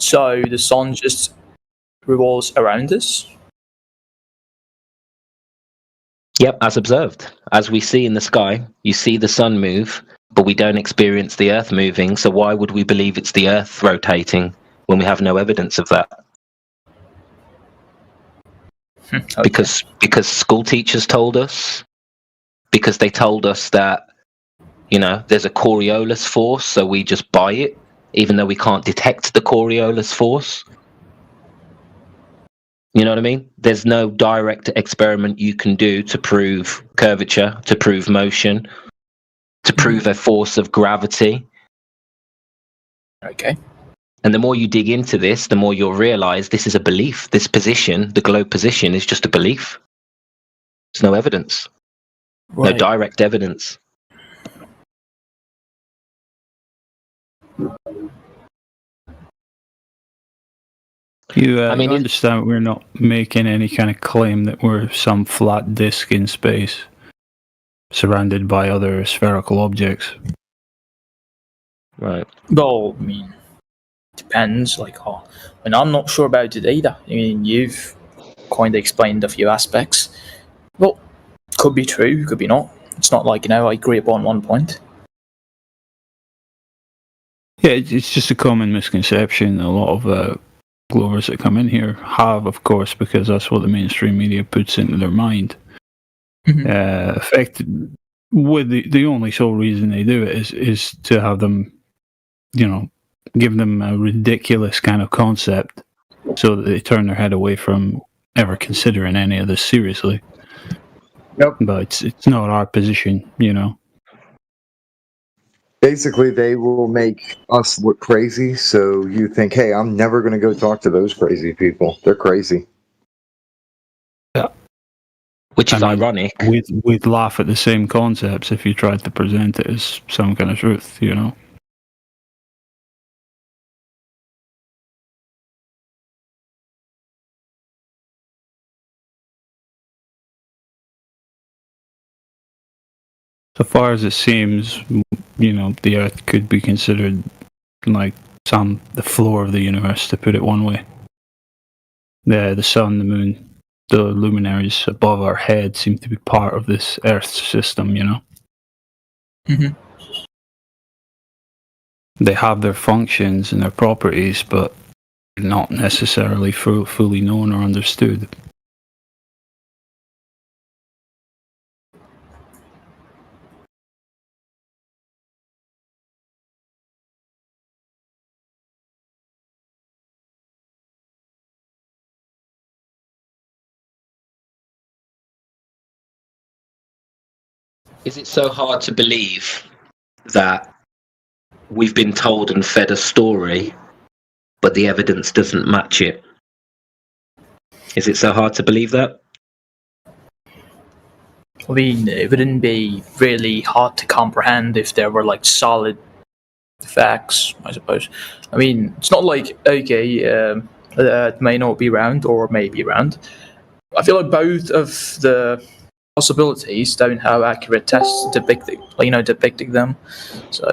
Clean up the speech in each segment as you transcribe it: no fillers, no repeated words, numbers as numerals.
So the sun just revolves around us? Yep, as observed. As we see in the sky, you see the sun move, but we don't experience the Earth moving, so why would we believe it's the Earth rotating when we have no evidence of that? Okay. Because school teachers told us, because they told us that, there's a Coriolis force, so we just buy it, even though we can't detect the Coriolis force. You know what I mean? There's no direct experiment you can do to prove curvature, to prove motion, to prove a force of gravity. Okay. And the more you dig into this, the more you'll realize this is a belief. This position, the globe position, is just a belief. There's no evidence. Right. No direct evidence. You understand we're not making any kind of claim that we're some flat disk in space surrounded by other spherical objects. Right. Well, I mean, depends. I'm not sure about it either. I mean, you've kind of explained a few aspects. Well, could be true, could be not. It's not like, I agree upon one point. Yeah, it's just a common misconception a lot of Glovers that come in here have, of course, because that's what the mainstream media puts into their mind. Affected with the only sole reason they do it is to have them, give them a ridiculous kind of concept so that they turn their head away from ever considering any of this seriously. Yep. But it's not our position, Basically, they will make us look crazy, so you think, hey, I'm never going to go talk to those crazy people. They're crazy. Yeah. Which is ironic. We'd laugh at the same concepts if you tried to present it as some kind of truth, So far as it seems, the Earth could be considered like the floor of the universe, to put it one way. The sun, the moon, the luminaries above our head seem to be part of this Earth system, They have their functions and their properties, but not necessarily fully known or understood. Is it so hard to believe that we've been told and fed a story, but the evidence doesn't match it? Is it so hard to believe that? I mean, it wouldn't be really hard to comprehend if there were solid facts, I suppose. I mean, it's not like, okay, it may not be round or may be round. I feel like both of the possibilities don't have accurate tests depicting them. So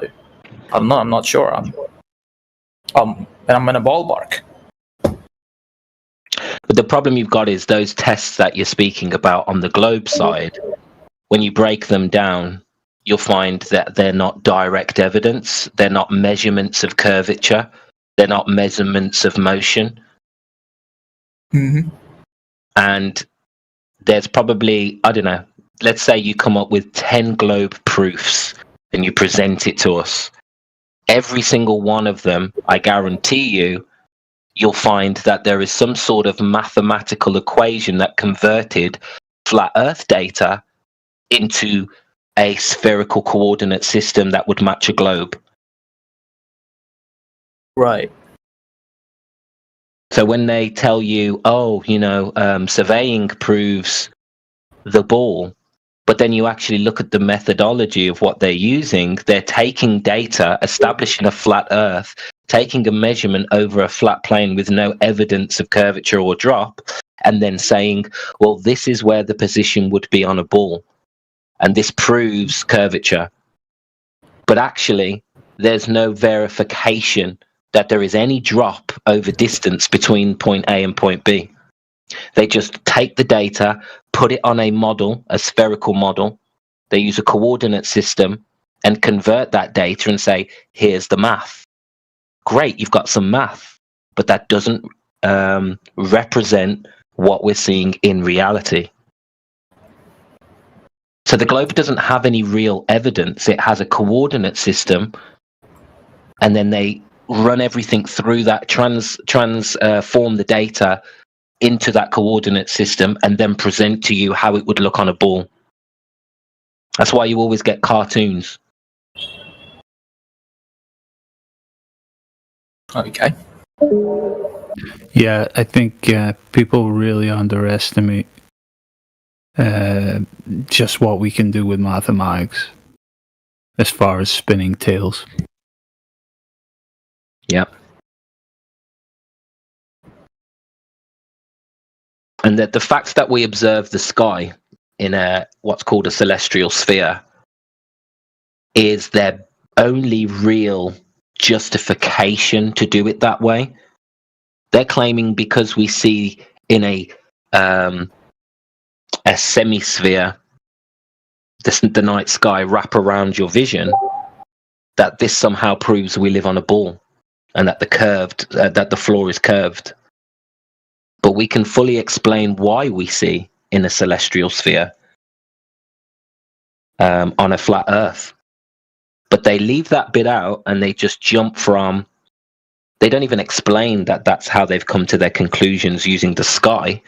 I'm not sure. I'm in a ballpark. But the problem you've got is those tests that you're speaking about on the globe side, when you break them down, you'll find that they're not direct evidence. They're not measurements of curvature. They're not measurements of motion. Mm-hmm. And there's probably, I don't know, let's say you come up with 10 globe proofs and you present it to us. Every single one of them, I guarantee you'll find that there is some sort of mathematical equation that converted flat Earth data into a spherical coordinate system that would match a globe. Right. So when they tell you, surveying proves the ball, but then you actually look at the methodology of what they're using, they're taking data, establishing a flat Earth, taking a measurement over a flat plane with no evidence of curvature or drop, and then saying, well, this is where the position would be on a ball, and this proves curvature. But actually, there's no verification that there is any drop over distance between point A and point B. They just take the data, put it on a model, a spherical model. They use a coordinate system and convert that data and say, here's the math. Great, you've got some math, but that doesn't represent what we're seeing in reality. So the globe doesn't have any real evidence. It has a coordinate system, and then they run everything through that, transform the data into that coordinate system, and then present to you how it would look on a ball. That's why you always get cartoons. Okay. Yeah, I think people really underestimate just what we can do with mathematics as far as spinning tails. Yep. And that the fact that we observe the sky in what's called a celestial sphere is their only real justification to do it that way. They're claiming because we see in a semisphere the night sky wrap around your vision, that this somehow proves we live on a ball and that the floor is curved. But we can fully explain why we see in a celestial sphere on a flat Earth. But they leave that bit out and they just jump from. They don't even explain that that's how they've come to their conclusions using the sky.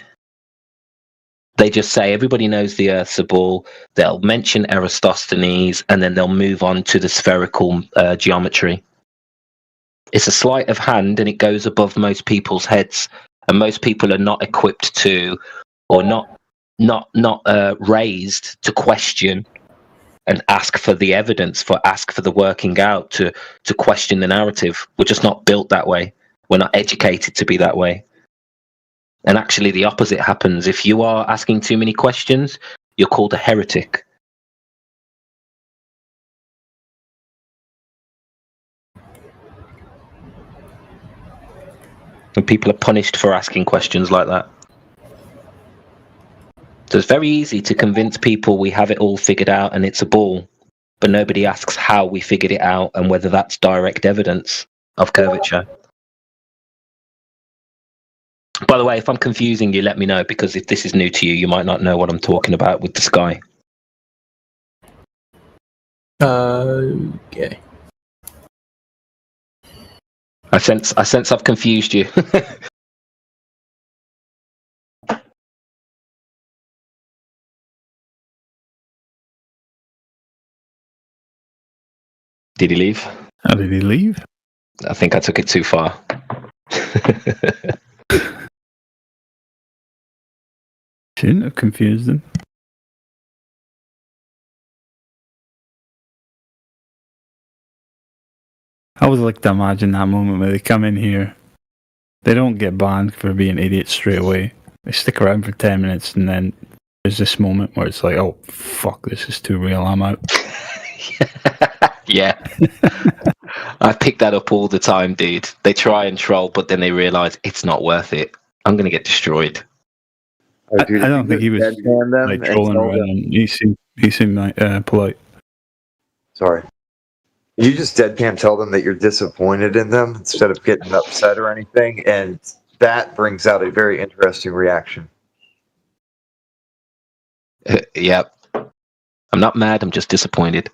They just say everybody knows the Earth's a ball. They'll mention Eratosthenes and then they'll move on to the spherical geometry. It's a sleight of hand and it goes above most people's heads. And most people are not equipped to, or not raised to question and ask for the evidence, ask for the working out, to question the narrative. We're just not built that way. We're not educated to be that way. And actually the opposite happens. If you are asking too many questions, you're called a heretic. And people are punished for asking questions like that. So it's very easy to convince people we have it all figured out and it's a ball, but nobody asks how we figured it out and whether that's direct evidence of curvature. By the way, if I'm confusing you, let me know, because if this is new to you, you might not know what I'm talking about with the sky. Okay. I sense I've confused you. Did he leave? How did he leave? I think I took it too far. Shouldn't have confused him. I would like to imagine that moment where they come in here. They don't get banned for being idiots straight away. They stick around for 10 minutes and then there's this moment where it's like, oh, fuck, this is too real, I'm out. Yeah. I pick that up all the time, dude. They try and troll, but then they realise it's not worth it. I'm going to get destroyed. Oh, dude, I don't think he was like trolling around. He seemed like, polite. Sorry. You just deadpan tell them that you're disappointed in them instead of getting upset or anything, and that brings out a very interesting reaction. Yep. I'm not mad, I'm just disappointed.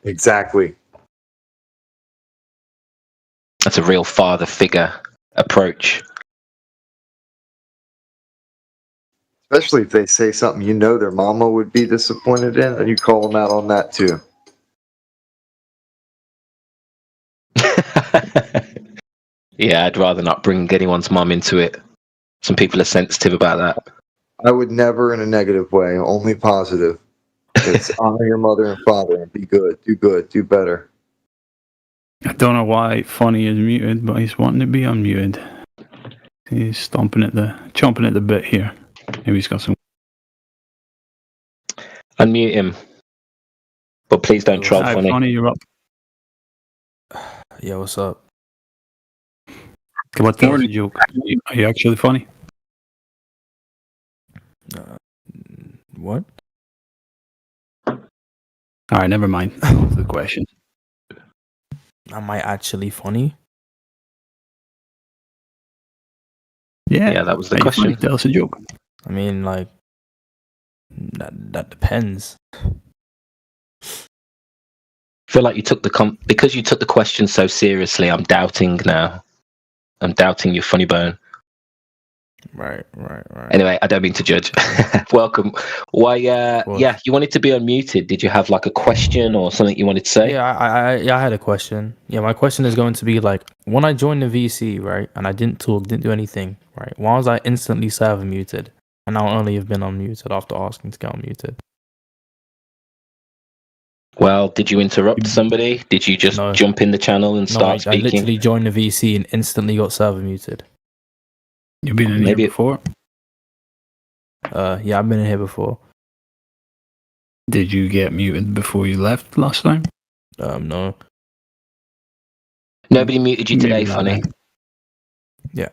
Exactly. That's a real father figure approach. Especially if they say something you know their mama would be disappointed in, and you call them out on that too. Yeah, I'd rather not bring anyone's mum into it. Some people are sensitive about that. I would never in a negative way, only positive. It's honor your mother and father and be good, do better. I don't know why Funny is muted, but he's wanting to be unmuted. He's chomping at the bit here. Maybe he's got some. Unmute him. But please don't troll Hi, Funny. Funny, you're up. Yeah, what's up? Come on, tell us a joke. Are you actually funny? What? All right, never mind. That's the question. Am I actually funny? Yeah, that was the are you funny? question. Tell us a joke. I mean, like, that depends. I feel like you took because you took the question so seriously. I'm doubting now. I'm doubting your funny bone. Right. Anyway, I don't mean to judge. Welcome. Why? course. Yeah, you wanted to be unmuted. Did you have like a question or something you wanted to say? Yeah, I had a question. Yeah, my question is going to be like, when I joined the VC, right, and I didn't talk, didn't do anything, right, why was I instantly server muted? And I'll only have been unmuted after asking to get unmuted. Well, did you interrupt somebody? Did you just No. jump in the channel and No, I start speaking? literally joined the VC and instantly got server muted. You've been in Maybe- here before. Yeah, I've been in here before. Did you get muted before you left last time? No. Nobody muted you today, Maybe not funny. then. Yeah.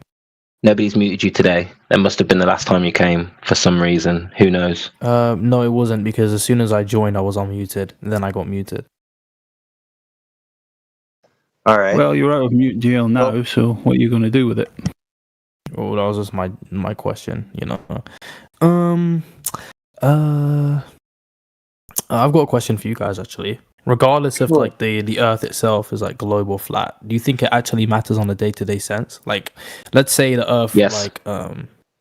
Nobody's muted you today. That must have been the last time you came for some reason. Who knows? No, it wasn't, because as soon as I joined, I was unmuted. Then I got muted. All right. Well, you're out of mute jail now, so what are you going to do with it? Well, that was just my question, you know. I've got a question for you guys actually. Regardless if Sure. like the Earth itself is like globe or flat, do you think it actually matters on a day-to-day sense? Like, let's say the Earth, Yes. like,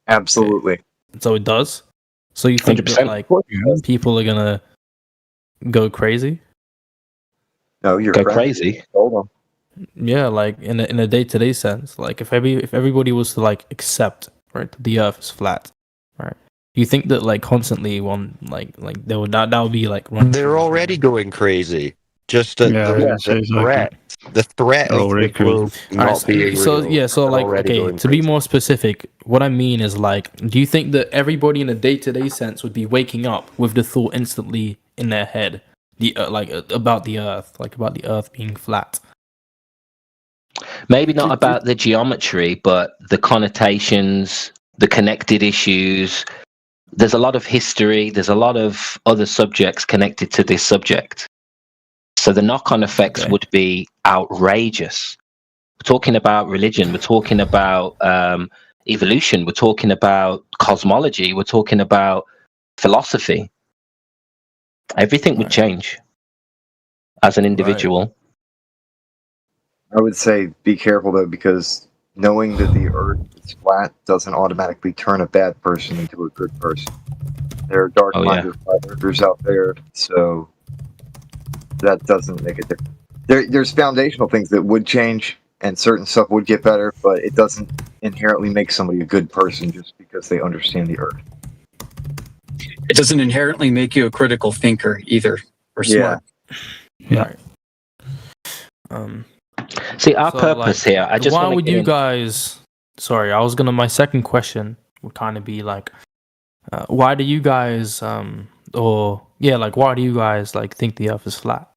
Absolutely. so it does. So you think that 100%. like people are gonna go crazy? No, you're Go right. crazy. Hold on. Yeah, like in a day-to-day sense, like if everybody was to like accept, right, that the Earth is flat, right? You think that like constantly one like that would be like They're already going crazy. Just the, Yeah, the, so the it's like- threat. The threat They're of the already globe not Alright, being so real. yeah, so They're like already okay, going to be crazy. more specific, what I mean is like, do you think that everybody in a day-to-day sense would be waking up with the thought instantly in their head, about the Earth, like about the Earth being flat? Maybe not about the geometry, but the connotations, the connected issues. There's a lot of history. There's a lot of other subjects connected to this subject. So the knock-on effects Okay. would be outrageous. We're talking about religion. We're talking about evolution. We're talking about cosmology. We're talking about philosophy. Everything would Right. change as an individual. I would say be careful though, because knowing that the Earth is flat doesn't automatically turn a bad person into a good person. There are dark-minded flat earthers out there, so that doesn't make a difference. There's foundational things that would change, and certain stuff would get better, but it doesn't inherently make somebody a good person just because they understand the Earth. It doesn't inherently make you a critical thinker either, or Yeah. smart. Yeah. Right. See, our So, purpose like, here, I just why want would to you guys? Sorry, my second question would kind of be like, why do you guys why do you guys like think the Earth is flat?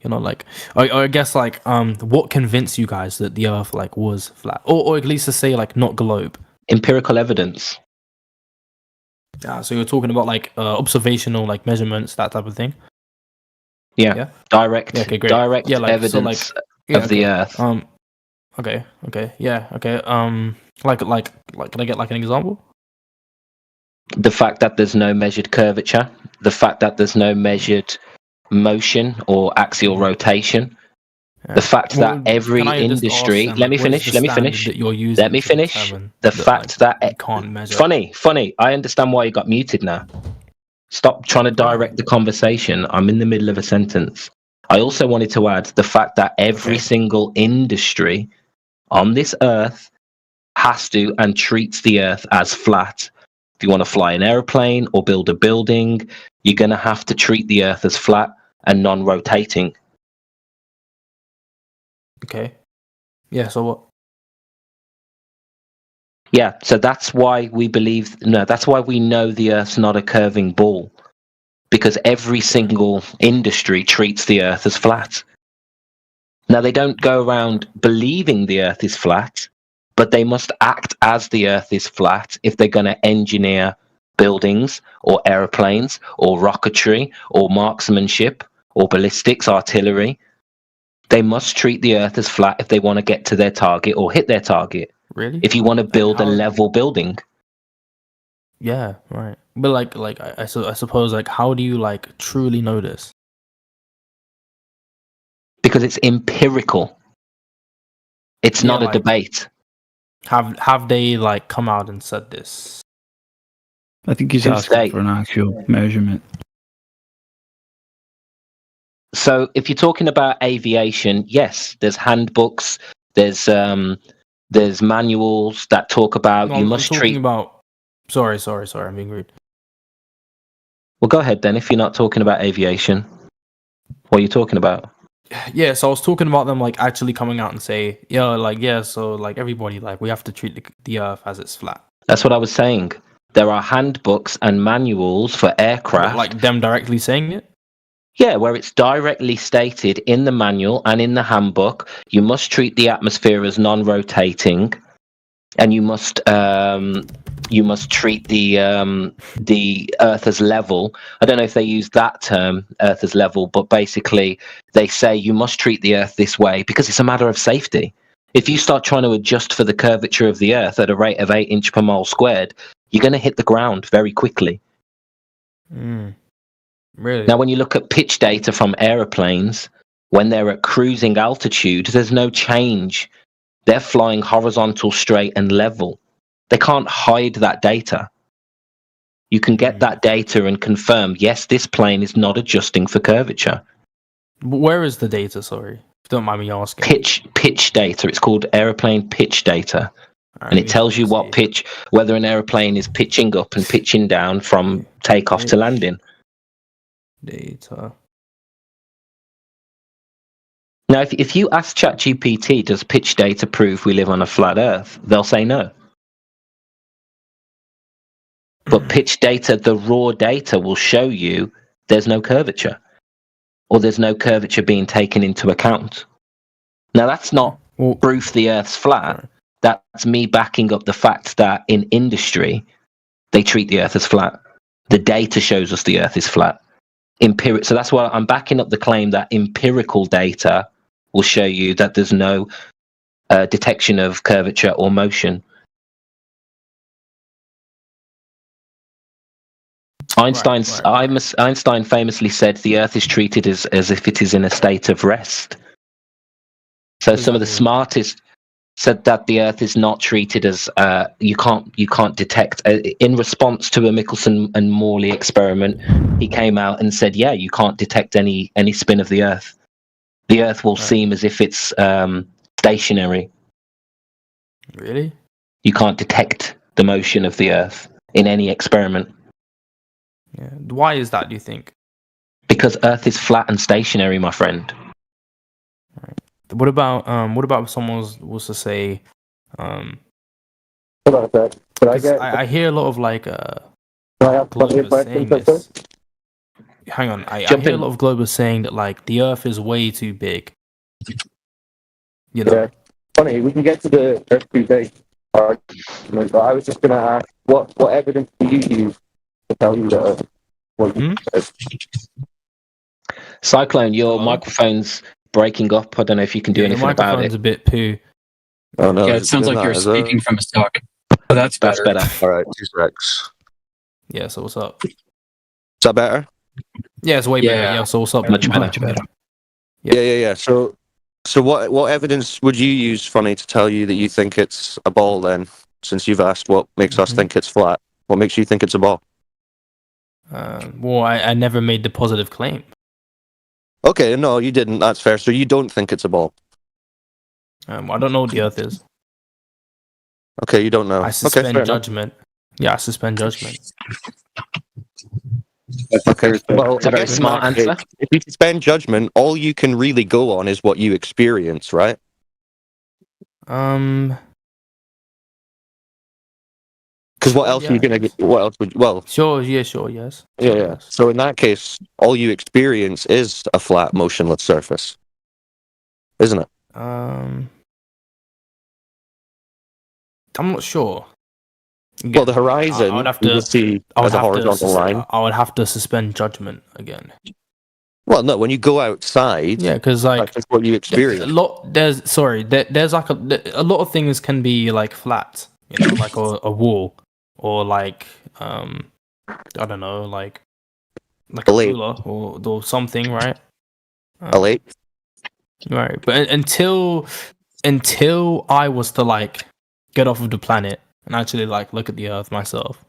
You know, like, or I guess like what convinced you guys that the Earth like was flat, or at least to say like not globe? empirical evidence. So you're talking about like observational like measurements, that type of thing. Direct, Yeah, okay, great. direct Yeah, like, so, evidence Yeah, of the Earth. Okay. Yeah. Okay. Like, can I get like an example? The fact that there's no measured curvature, the fact that there's no measured motion or axial rotation, Yeah. the fact Well, that every can I just industry. ask then, let me like, what is finish. the Let me standard finish. that you're using Let me to finish. determine The that, fact like, that you can't measure. funny. I understand why you got muted now. Stop trying to direct the conversation. I'm in the middle of a sentence. I also wanted to add the fact that every Okay. single industry on this earth has to and treats the earth as flat. If you want to fly an airplane or build a building, you're going to have to treat the earth as flat and non-rotating. Okay. Yeah. So what? Yeah, so that's why we that's why we know the earth's not a curving ball, because every single industry treats the earth as flat. Now, they don't go around believing the earth is flat. but they must act as the Earth is flat if they're going to engineer buildings or aeroplanes or rocketry or marksmanship or ballistics, artillery. They must treat the Earth as flat if they want to get to their target or hit their target. Really? If you want to build a how- level building. Yeah, right. But I suppose like how do you like truly know this? Because it's empirical. It's Yeah, not a like- debate. Have they like come out and said this? I think he's Who asking state? for an actual measurement. So if you're talking about aviation, yes, there's handbooks, there's manuals that talk about No, you I'm must talking treat. about. Sorry. I'm being rude. Well, go ahead then. If you're not talking about aviation, what are you talking about? Yeah, so I was talking about them like actually coming out and say, so like everybody like we have to treat the Earth as it's flat. That's what I was saying. There are handbooks and manuals for aircraft. Like them directly saying it. Yeah, where it's directly stated in the manual and in the handbook, you must treat the atmosphere as non-rotating, and you must treat the Earth as level. I don't know if they use that term, Earth as level, but basically they say you must treat the Earth this way because it's a matter of safety. If you start trying to adjust for the curvature of the Earth at a rate of 8 inches per mole squared, you're going to hit the ground very quickly. Really? Now, when you look at pitch data from aeroplanes, when they're at cruising altitude, there's no change. They're flying horizontal, straight, and level. They can't hide that data. You can get that data and confirm, yes, this plane is not adjusting for curvature. Where is the data? Sorry, if you don't mind me asking. Pitch data. It's called aeroplane pitch data. And it tells you what pitch, whether an aeroplane is pitching up and pitching down from takeoff to landing. Data. Now, if you ask ChatGPT, does pitch data prove we live on a flat Earth? They'll say no. But pitch data, the raw data, will show you there's no curvature, or there's no curvature being taken into account. Now, that's not proof the Earth's flat. That's me backing up the fact that in industry, they treat the Earth as flat. The data shows us the Earth is flat. So that's why I'm backing up the claim that empirical data will show you that there's no detection of curvature or motion. Einstein famously said the Earth is treated as if it is in a state of rest. So some of the smartest said that the Earth is not treated as you can't detect. In response to a Michelson and Morley experiment, he came out and said, "Yeah, you can't detect any spin of the Earth. The Earth will seem as if it's stationary. Really? You can't detect the motion of the Earth in any experiment." Yeah. Why is that? Do you think? Because Earth is flat and stationary, my friend. What about if someone was to say, I hear a lot of like globers saying this. Hang on, I hear a lot of globers saying that like the Earth is way too big. You know. Yeah. Funny, we can get to the Earth too big argument, but I was just going to ask, what evidence do you use to tell you that? Cyclone, your microphone's breaking up. I don't know if you can do anything about it. Microphone's a bit poo. Oh no! Yeah, it sounds like you're speaking from a socket. Oh, that's better. All right, 2 secs. Yeah. So what's up? Is that better? Yeah, it's way better. Yeah. So what's up? Much better. Yeah. So what evidence would you use, Funny, to tell you that you think it's a ball then? Since you've asked what makes us think it's flat, what makes you think it's a ball? Well, I never made the positive claim. Okay, no, you didn't. That's fair. So you don't think it's a ball? I don't know what the Earth is. Okay, you don't know. I suspend judgment. Yeah, I suspend judgment. Okay, well, It's a very smart answer. If you suspend judgment, all you can really go on is what you experience, right? Because what else are you gonna get? What else would? Well, sure. Yeah. Sure. Yes. Yeah. Yes. So in that case, all you experience is a flat, motionless surface, isn't it? I'm not sure. Well, the horizon I would have you to. will see I would as a have horizontal to. line. I would have to suspend judgment again. Well, no, when you go outside, Yeah, because like that's just what you a experience. lot. There's like a lot of things can be like flat. You know, like a wall or like I don't know, like a A lake. ruler or something, right? A lake. Right, but until I was to like get off of the planet and actually like look at the Earth myself,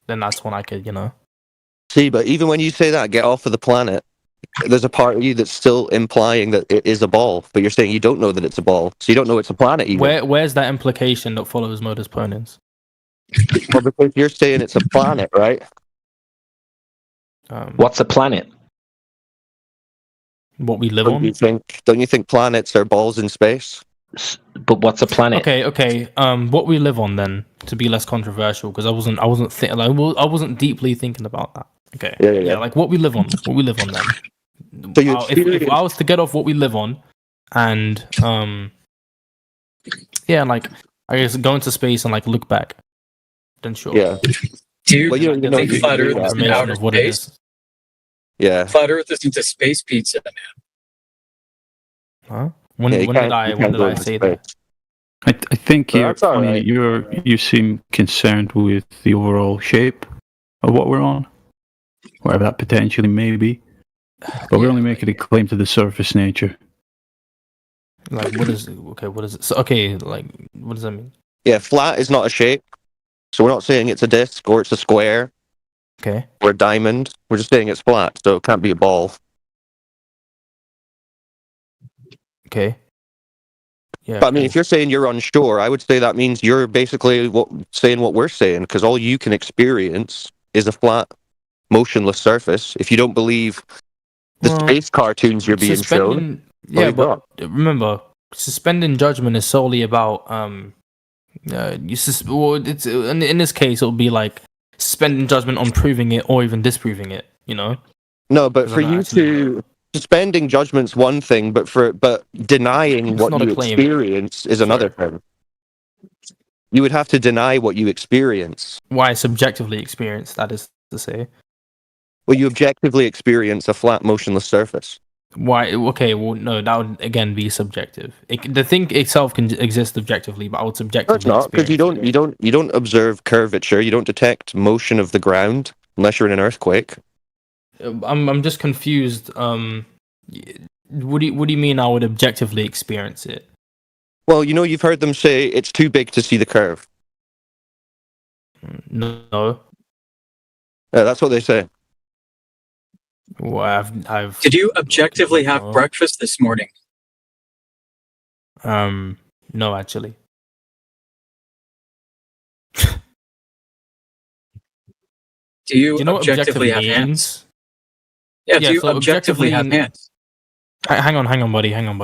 then that's when I could, See, but even when you say that, get off of the planet, there's a part of you that's still implying that it is a ball, but you're saying you don't know that it's a ball, so you don't know it's a planet either. Where's that implication that follows modus ponens? Well, because you're saying it's a planet, right? What's a planet? What we live Don't on? you think planets are balls in space? But what's a planet? Okay. What we live on then, to be less controversial, because I wasn't deeply thinking about that. Okay. Yeah. Like what we live on. What we live on then. So you If I was to get off what we live on, and like I guess go into space and like look back, then sure. Yeah. Do you Well, you know, think you- flat you- Earth is Information outer of what it space? is. Yeah. Flat Earth isn't a space pizza, man. Huh? When Yeah, you did can't- I you can't go into say space. that? I think Well, you're that's all funny. right. You seem concerned with the overall shape of what we're on, whatever that potentially may be. But we're only making a claim to the surface nature. Like what is it? Okay, what is it? So, okay, like what does that mean? Yeah, flat is not a shape. So we're not saying it's a disc or it's a square Okay. or a diamond. We're just saying it's flat, so it can't be a ball. Okay. Yeah. But I mean, cool. if you're saying you're unsure, I would say that means you're basically saying what we're saying, because all you can experience is a flat, motionless surface. If you don't believe the Well, space cartoons you're being shown, Yeah, you but remember, suspending judgment is solely about it's in this case it'll be like suspending judgment on proving it or even disproving it. You know. no. But Because for I don't you actually to suspending judgment's one thing, but denying It's what not a you claim. experience is another thing. You would have to deny what you experience. Why subjectively experience, that is to say. Well, you objectively experience a flat, motionless surface. Why? Okay, well, no, that would again be subjective. The thing itself can exist objectively, but I would subjectively. No, it's not, because you don't observe curvature. You don't detect motion of the ground unless you're in an earthquake. I'm just confused. What do you mean I would objectively experience it? Well, you've heard them say it's too big to see the curve. No. Yeah, that's what they say. Well, I've. Did you objectively have No. breakfast this morning? No, actually. Do you, Do you know what objectively have objectively hands? means? Yeah, Yeah, do you so objectively have objectively- hands? Hang on, buddy. Hang on.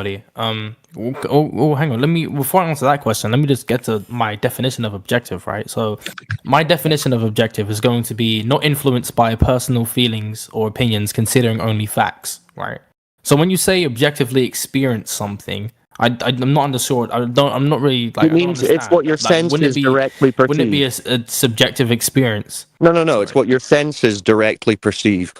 Let me, before I answer that question, let me just get to my definition of objective, right? So, my definition of objective is going to be not influenced by personal feelings or opinions, considering only facts, right? So, when you say objectively experience something, I'm not understood. I'm not really like. It means it's what your senses directly perceive. Wouldn't it be a subjective experience? No. It's what your senses directly perceive.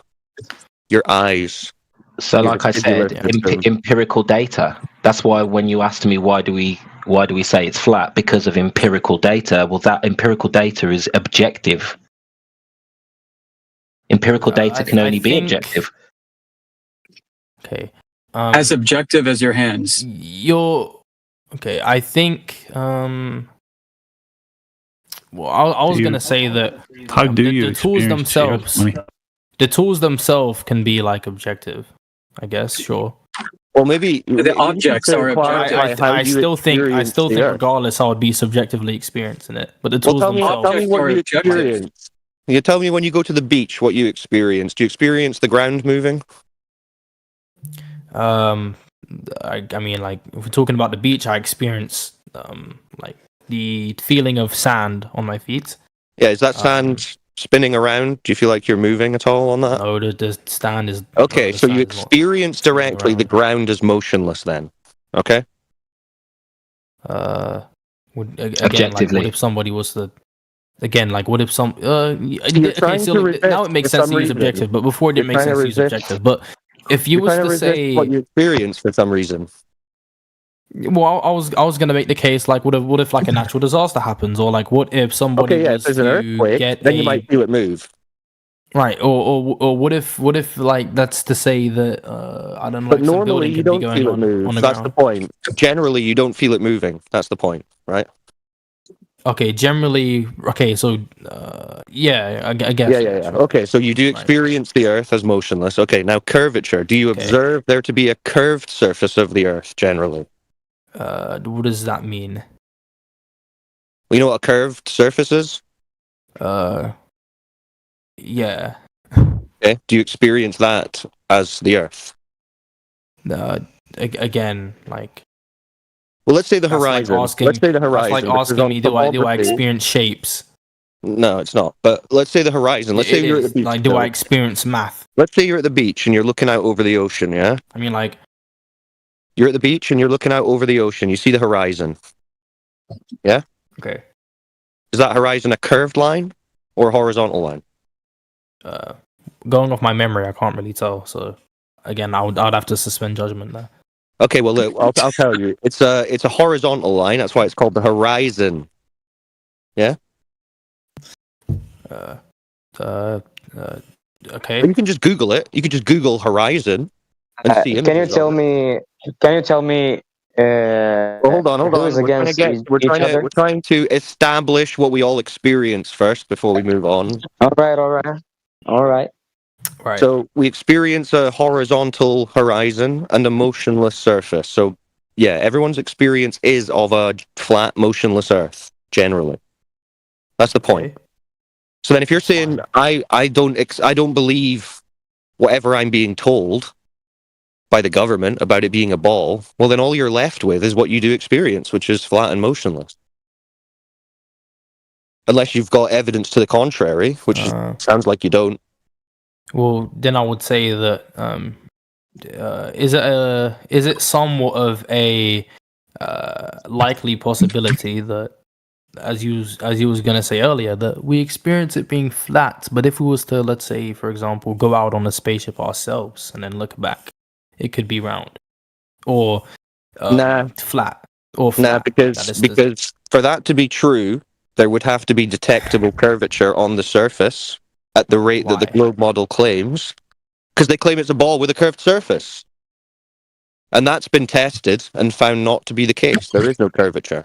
Your eyes. So, Yeah, like I particular said, system. empirical data. That's why when you asked me why do we say it's flat, because of empirical data. Well, that empirical data is objective. Empirical data can only be objective. Okay. As objective as your hands. Okay. I think. Well, I was gonna say that. How do you the tools experience themselves? money? The tools themselves can be like objective. I guess, sure. Well, maybe The objects are objective. I still think, regardless, I would be subjectively experiencing it. But the tools Tell me themselves. what you objective. experience. You tell me when you go to the beach what you experience. Do you experience the ground moving? I mean, like, if we're talking about the beach, I experience like the feeling of sand on my feet. Yeah, is that sand spinning around? Do you feel like you're moving at all on that? No, the stand is Okay, the so you stand is not experience spinning directly the around. ground is motionless then. Okay? Again, like, Objectively. what if somebody was to again, like, what if some You're okay, trying so to like, now it resist makes for sense some to use reason. objective, but before it You're didn't make trying to sense to use resist. objective. But if you You're was trying to to resist say, what you experience for some reason. well, I was gonna make the case like, what if like a natural disaster happens, or like, what if somebody Okay, yeah, if was there's an to earthquake, get then you a might feel it move. right, or what if like that's to say that I don't know, But like some normally building you could be don't going feel it move. on the That's the ground. point. Generally, you don't feel it moving. That's the point, right? Okay, generally, okay, so yeah, I guess. Yeah. Sure. Okay, so you do Right. experience the Earth as motionless. Okay, now curvature. Do you Okay. observe there to be a curved surface of the Earth generally? What does that mean? Well, you know what a curved surface is? Yeah. Okay. Do you experience that as the Earth? Again, like Well, let's say the that's like horizon. asking. Let's say the That's horizon. like because asking on me, do I topography- experience shapes? No, it's not. But let's say the horizon. Let's say It you're at is. the beach. Like, do I so- experience math? Let's say you're at the beach and you're looking out over the ocean. Yeah. I mean, like, You're at the beach and you're looking out over the ocean. You see the horizon. okay. Is that horizon a curved line or a horizontal line? Going off my memory, I can't really tell. So again, I'd have to suspend judgment there. Okay, well, look, I'll tell you. It's a horizontal line. That's why it's called the horizon. Okay. You can just Google it. You can just Google horizon and see Can you images tell of it. me? Can you tell me? Well, hold on. who is against We're trying to establish what we all experience first before we move on. All right. Right. So we experience a horizontal horizon and a motionless surface. So yeah, everyone's experience is of a flat, motionless Earth generally. That's the point. Okay. So then, if you're saying I don't believe whatever I'm being told by the government about it being a ball, well, then all you're left with is what you do experience, which is flat and motionless. Unless you've got evidence to the contrary, which sounds like you don't. Well, then I would say that is it somewhat of a likely possibility that, as you was gonna say earlier, that we experience it being flat, but if we was to, let's say, for example, go out on a spaceship ourselves and then look back, it could be round or flat or flat. Nah, because for that to be true, there would have to be detectable curvature on the surface at the rate that the Why? globe model claims, because they claim it's a ball with a curved surface. And that's been tested and found not to be the case. There is no curvature.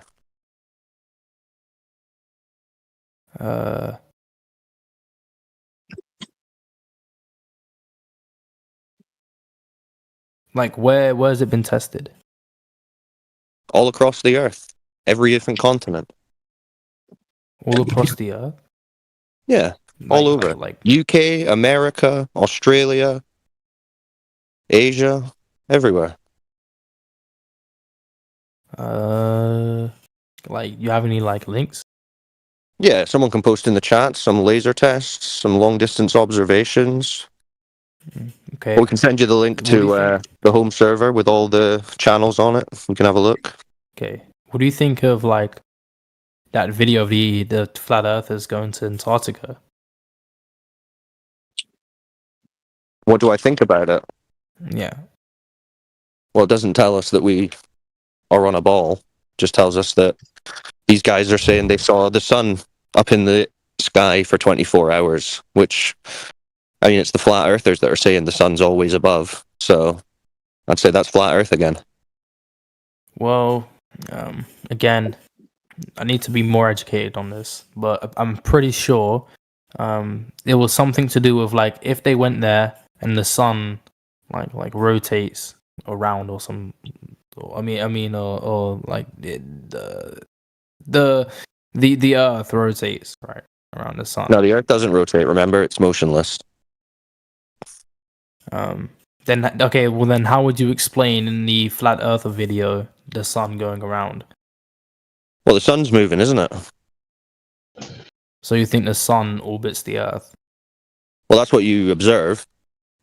Like where has it been tested? All across the Earth. Every different continent. All across the earth? Yeah, all over. Like UK, America, Australia, Asia, everywhere. like you have any like links? Yeah, someone can post in the chat some laser tests, some long distance observations. Okay. Or we can send you the link What do you to the home server with all the channels on it. We can have a look. Okay. What do you think of like that video of the flat earthers going to Antarctica? What do I think about it? Yeah. Well, it doesn't tell us that we are on a ball. It just tells us that these guys are saying they saw the sun up in the sky for 24 hours, which, I mean, it's the flat earthers that are saying the sun's always above. So I'd say that's flat earth again. Well, again, I need to be more educated on this, but I'm pretty sure it was something to do with like if they went there and the sun like rotates around or some, or like the earth rotates right around the sun. No, the earth doesn't rotate. Remember, it's motionless. Then okay, well then how would you explain in the flat earther video the sun going around? Well, the sun's moving, isn't it? So you think the sun orbits the earth? Well, that's what you observe.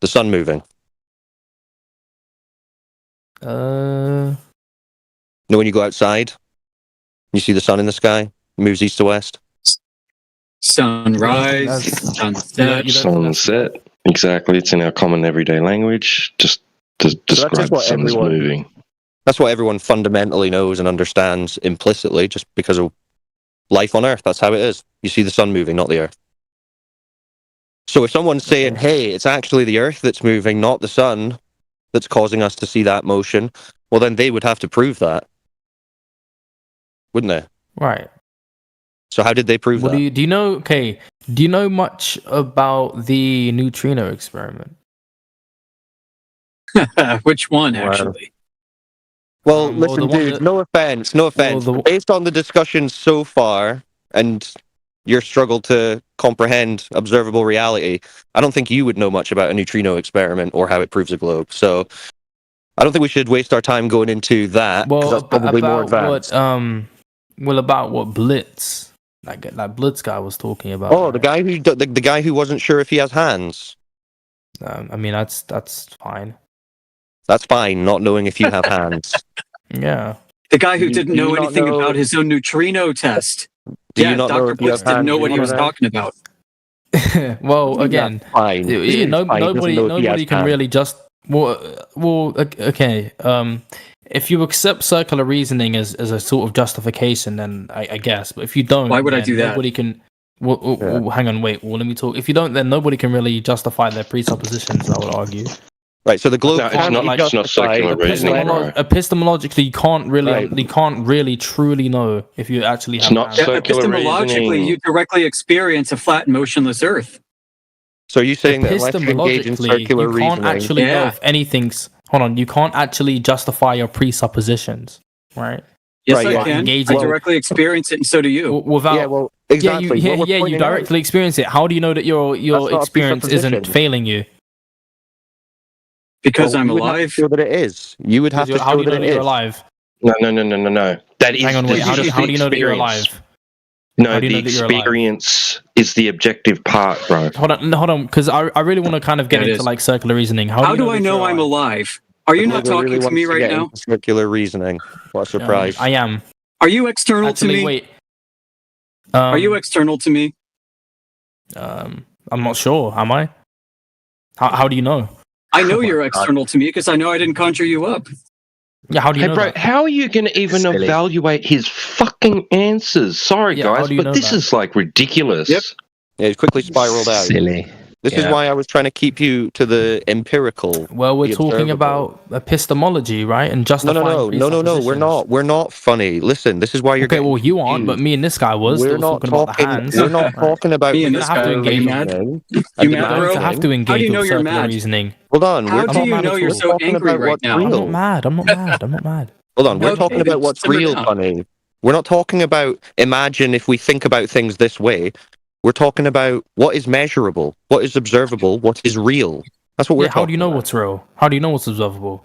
The sun moving. You know, when you go outside You see the sun in the sky, moves east to west. Sunrise, That's- sunset. you don't- Sunset. Exactly. It's in our common everyday language. Just to just describe the what sun's everyone- moving. That's what everyone fundamentally knows and understands implicitly, just because of life on Earth. That's how it is. You see the sun moving, not the Earth. So if someone's saying, hey, it's actually the Earth that's moving, not the sun, that's causing us to see that motion, well, then they would have to prove that. Wouldn't they? Right. So how did they prove What that? do you know? Okay. Do you know much about the neutrino experiment? Which one, Wow. actually? Well, Well, listen, the one dude, that- no offense. the- Based on the discussion so far and your struggle to comprehend observable reality, I don't think you would know much about a neutrino experiment or how it proves a globe. So I don't think we should waste our time going into that, because Well, that's probably more about advanced. about what Blitz, that Blitz guy was talking about. Oh, the right? guy the guy who wasn't sure if he has hands. I mean, that's fine. That's fine, not knowing if you have hands. Yeah. The guy who Do didn't you know not anything know- about his own neutrino test. Do Yeah, you not know Dr. if you Blitz have didn't hands? know what he You was know? talking about. Well, again, Fine. yeah, It's no, fine. He doesn't nobody know if he has nobody can hands. really just okay. If you accept circular reasoning as a sort of justification, then I guess. But if you don't, Why would I then do that? Nobody can. Well, hang on, wait. Well, let me talk. If you don't, then nobody can really justify their presuppositions. I would argue. Right, so the globe No, it's can't not- be it's not justified circular reasoning, unless- bro. Epistemologically, Right. you can't really truly know if you actually It's have. not hands. Yeah, circular epistemologically, reasoning. you directly experience a flat, motionless Earth. So are you saying that unless you engage in Epistemologically, circular you can't reasoning, actually know Yeah. if anything's. Hold on, you can't actually justify your presuppositions, right? Yes, Right, I yeah. can. Engaging- I directly experience it, and so do you. Without. yeah, well, exactly. Yeah, What we're you pointing out- directly experience it. How do you know that your That's not a experience isn't presupposition. failing you? Because Well, I'm you would have to alive. show that it is. You would have to How show do you know that that it you're is. alive? No. That is Hang on, wait. this How is do just you the know that you're experience. alive? No, How do you the know that you're alive? experience is the objective part, bro. Hold on, because I really want to kind of get Yeah, it into is. like circular reasoning. How do I that know you're I'm alive? Are you not Nobody talking really to wants me right get now? into circular reasoning. What a surprise. I am. Are you external Actually, to me? wait. Are you external to me? I'm not sure. Am I? How do you know? I know my you're God. external to me because I know I didn't conjure you up. Yeah. How do you Hey, know bro, that? how are you going to even Silly. evaluate his fucking answers? Sorry, Yeah, how guys, do you know but this that? is like ridiculous. Yep. Yeah, it quickly spiraled out. Silly. This is Yeah. why I was trying to keep you to the empirical. Well, we're the talking observable. about epistemology, right? And No, justifying. no. We're not. We're not funny. Listen, this is why you're Okay, getting well, you aren't, but confused. me and this guy was. We're Still not talking about the talking. hands. We're not talking about. Me and You're this gonna have to guy, engage you with mad? reasoning You and mad, You're going bro? to have to engage How do you with know you're circular mad? reasoning. Hold on. How we're do talking you know about you're what's so talking angry about right what's now? I'm real. not mad. I'm not mad. I'm not mad. Hold on. We're Okay, talking about what's simmer real, down. funny. We're not talking about imagine if we think about things this way. We're talking about what is measurable, what is observable, what is real. That's what we're Yeah, how talking do you know about. what's real? How do you know what's observable?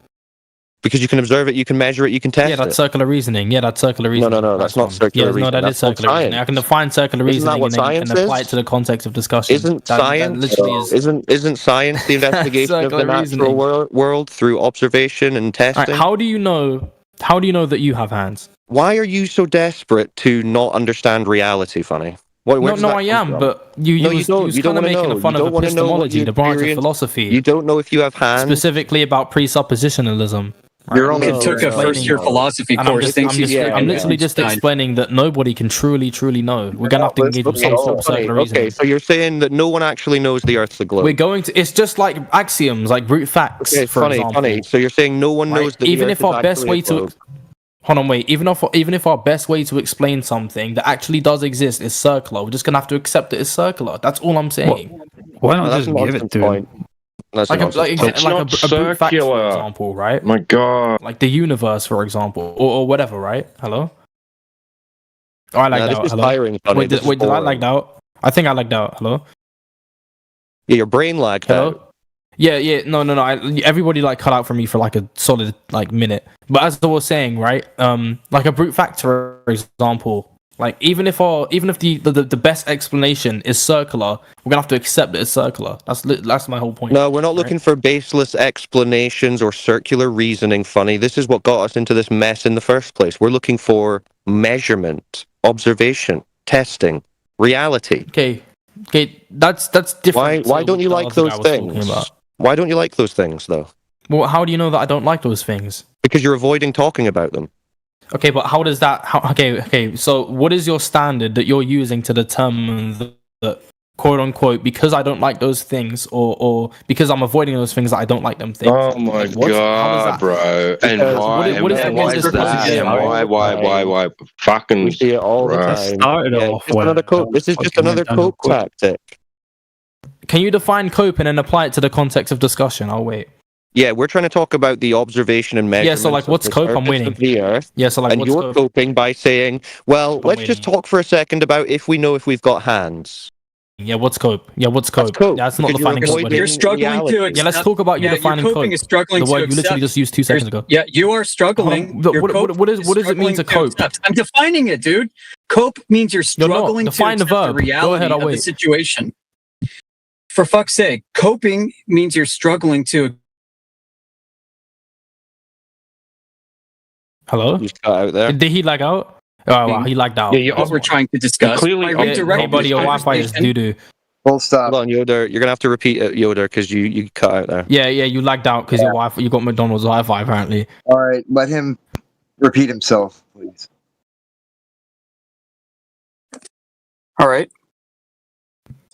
Because you can observe it, you can measure it, you can test Yeah, that's it. circular reasoning. Yeah, that's circular No, reasoning. no, that's Nice not one. circular Yeah, no, reasoning. that is That's called circular reasoning. I science. can define circular Isn't that reasoning what and, then, science and apply it is? to the context of discussion. Isn't That science? literally is. Isn't science the investigation of the Circular natural reasoning. world through observation and testing? Alright, how do you know? How do you know that you have hands? Why are you so desperate to not understand reality, funny? Where No, does no, that I come am, from? but you No, you was, don't. you was You don't kind of wanna making know. fun You of don't wanna know what epistemology, you the branch of experience. philosophy, You don't know if you have hands. specifically about presuppositionalism. You're only It took a explaining- first-year philosophy And I'm course. just, Thanks I'm, you just, yeah, I'm yeah. literally just explaining that nobody can truly know. We're gonna have to engage with Okay, some so sort of funny. circular Okay, reasoning. so you're saying that no one actually knows the Earth's a globe. We're going to. It's just like axioms, like brute facts. Okay, for funny, example. funny. So you're saying no one Right? knows that Even the if Earth our is best actually way a to globe. hold on, wait. Even if our best way to explain something that actually does exist is circular, we're just gonna have to accept it as circular. That's all I'm saying. Why No, not that's just a give it nonsense to point. him? That's a Like a nonsense like, point. It's like a not brute fact, for circular. example, right? My God. Like the universe, for example, or whatever, right? Hello. Oh, I Nah, lagged this out. is Hello. tiring, funny. Wait, This is did I boring. lagged out? I think I lagged out. Hello. Yeah, your brain lagged Hello. out. Yeah. No. Everybody like cut out for me for like a solid like minute. But as I was saying, right, like a brute fact, for example, like even if the best explanation is circular, we're gonna have to accept that it's circular. That's my whole point. No, we're not right? looking for baseless explanations or circular reasoning, funny. This is what got us into this mess in the first place. We're looking for measurement, observation, testing, reality. Okay, that's different. Why to don't you what the like other those guy was talking things? about. Why don't you like those things, though? Well, how do you know that I don't like those things? Because you're avoiding talking about them. Okay, but how does that? Okay. So, what is your standard that you're using to determine that quote unquote because I don't like those things, or because I'm avoiding those things that I don't like them things? Oh my Like, how does god, that- bro! And Because why? what is that why against is this that? position? Why? Fucking. We see it all the bruh. time. Started Yeah, off it's well. another cope. This is just Fucking another went down cope quick. tactic. Can you define cope and then apply it to the context of discussion? I'll wait. Yeah, we're trying to talk about the observation and measurement. Yeah, so, like, what's cope? I'm waiting. Of the Earth, Yeah, so like and what's you're cope? coping by saying, "Well, let's just waiting. talk for a second about if we know if we've got hands." Yeah, what's cope? Yeah, what's cope? cope, That's not because you're defining cope. avoiding buddy. You're struggling reality. to Yeah, accept. Yeah, let's talk about you defining your cope. coping is struggling The word to you literally accept. just used 2 seconds ago. Yeah, you are Hold struggling. on, Your what cope does it mean struggling to cope? accept. I'm defining it, dude. Cope means you're You're not. struggling to Define the accept the verb. Go reality ahead, I'll of the wait. situation. For fuck's sake, coping means you're struggling to. Hello? You just got out there. Did he lag out? Oh wow, he lagged out. Yeah, you're What we're trying to discuss. clearly- By Yeah, redirecting Hey buddy, this your Wi-Fi is conversation- doo doo. Full stop. Hold on, Yoda. You're gonna have to repeat it, Yoda, because you cut out there. Yeah, you lagged out because your Wi-Fi. You got McDonald's Wi-Fi apparently. All right, let him repeat himself, please. All right.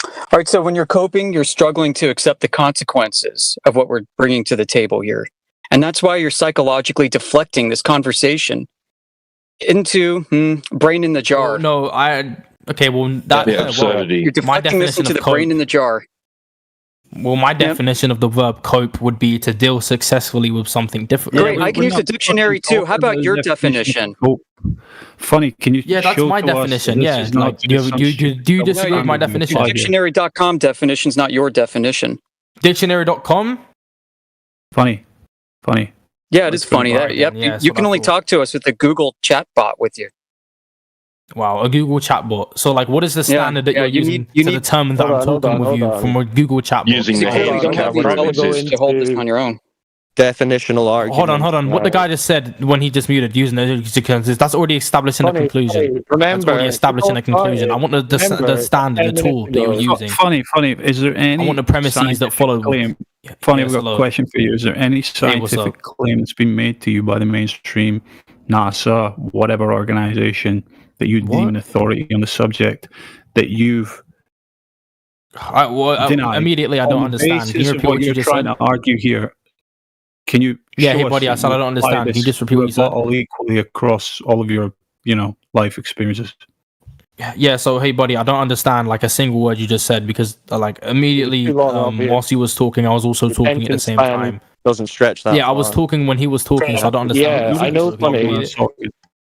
All right. So when you're coping, you're struggling to accept the consequences of what we're bringing to the table here. And that's why you're psychologically deflecting this conversation into brain in the jar. No, okay. Well, that The well, absurdity. You're deflecting this definition into of the brain cope- in the jar. my definition of the verb cope would be to deal successfully with something different. Great. Yeah, I can we're use the not dictionary fucking too. How talking about your the definition? of cope. Funny, can you? Yeah, that's show my to us definition. that Yeah, this is not like do just some you shit disagree with my I'm gonna definition? apply here? Dictionary.com definition's not your definition. Dictionary.com. Funny. Yeah, it is That's pretty funny. bright, Yep, then. Yeah, you so can only that's all. talk to us with the Google chat bot with you. Wow, a Google chatbot. So, like, what is the standard that yeah, you're you using need- you to need- determine that I'm Hold talking on, with hold you on. from a Google chatbot? Using You the clearly don't have the Calvin intelligence exists. to hold this on your own. Definitional argument. Hold on. What the guy just said when he just muted using the that's already establishing a conclusion. That's Remember, already establishing a conclusion. I want the standard, the tool that you're using. Funny. Is there any? I want the premises that scientific follow. Claim? Yeah, Funny, yes, we've got hello. a question for you. Is there any what's scientific up? claim that's been made to you by the mainstream, NASA, whatever organization that you What? deem an authority on the subject that you've denied? Immediately, I don't on the understand. Can basis you of repeat what what you you're just trying said? to argue here? Can you? Yeah, show hey us buddy, I that said I you don't apply understand. Can you this just repeat what you said? rebuttal equally across all of your, life experiences? Yeah, so hey buddy, I don't understand like a single word you just said because like immediately Too long up here. whilst he was talking, I was also talking at the Attention same span time. doesn't stretch that Yeah, I was far. talking when he was talking, so I don't understand. Yeah, I know, funny.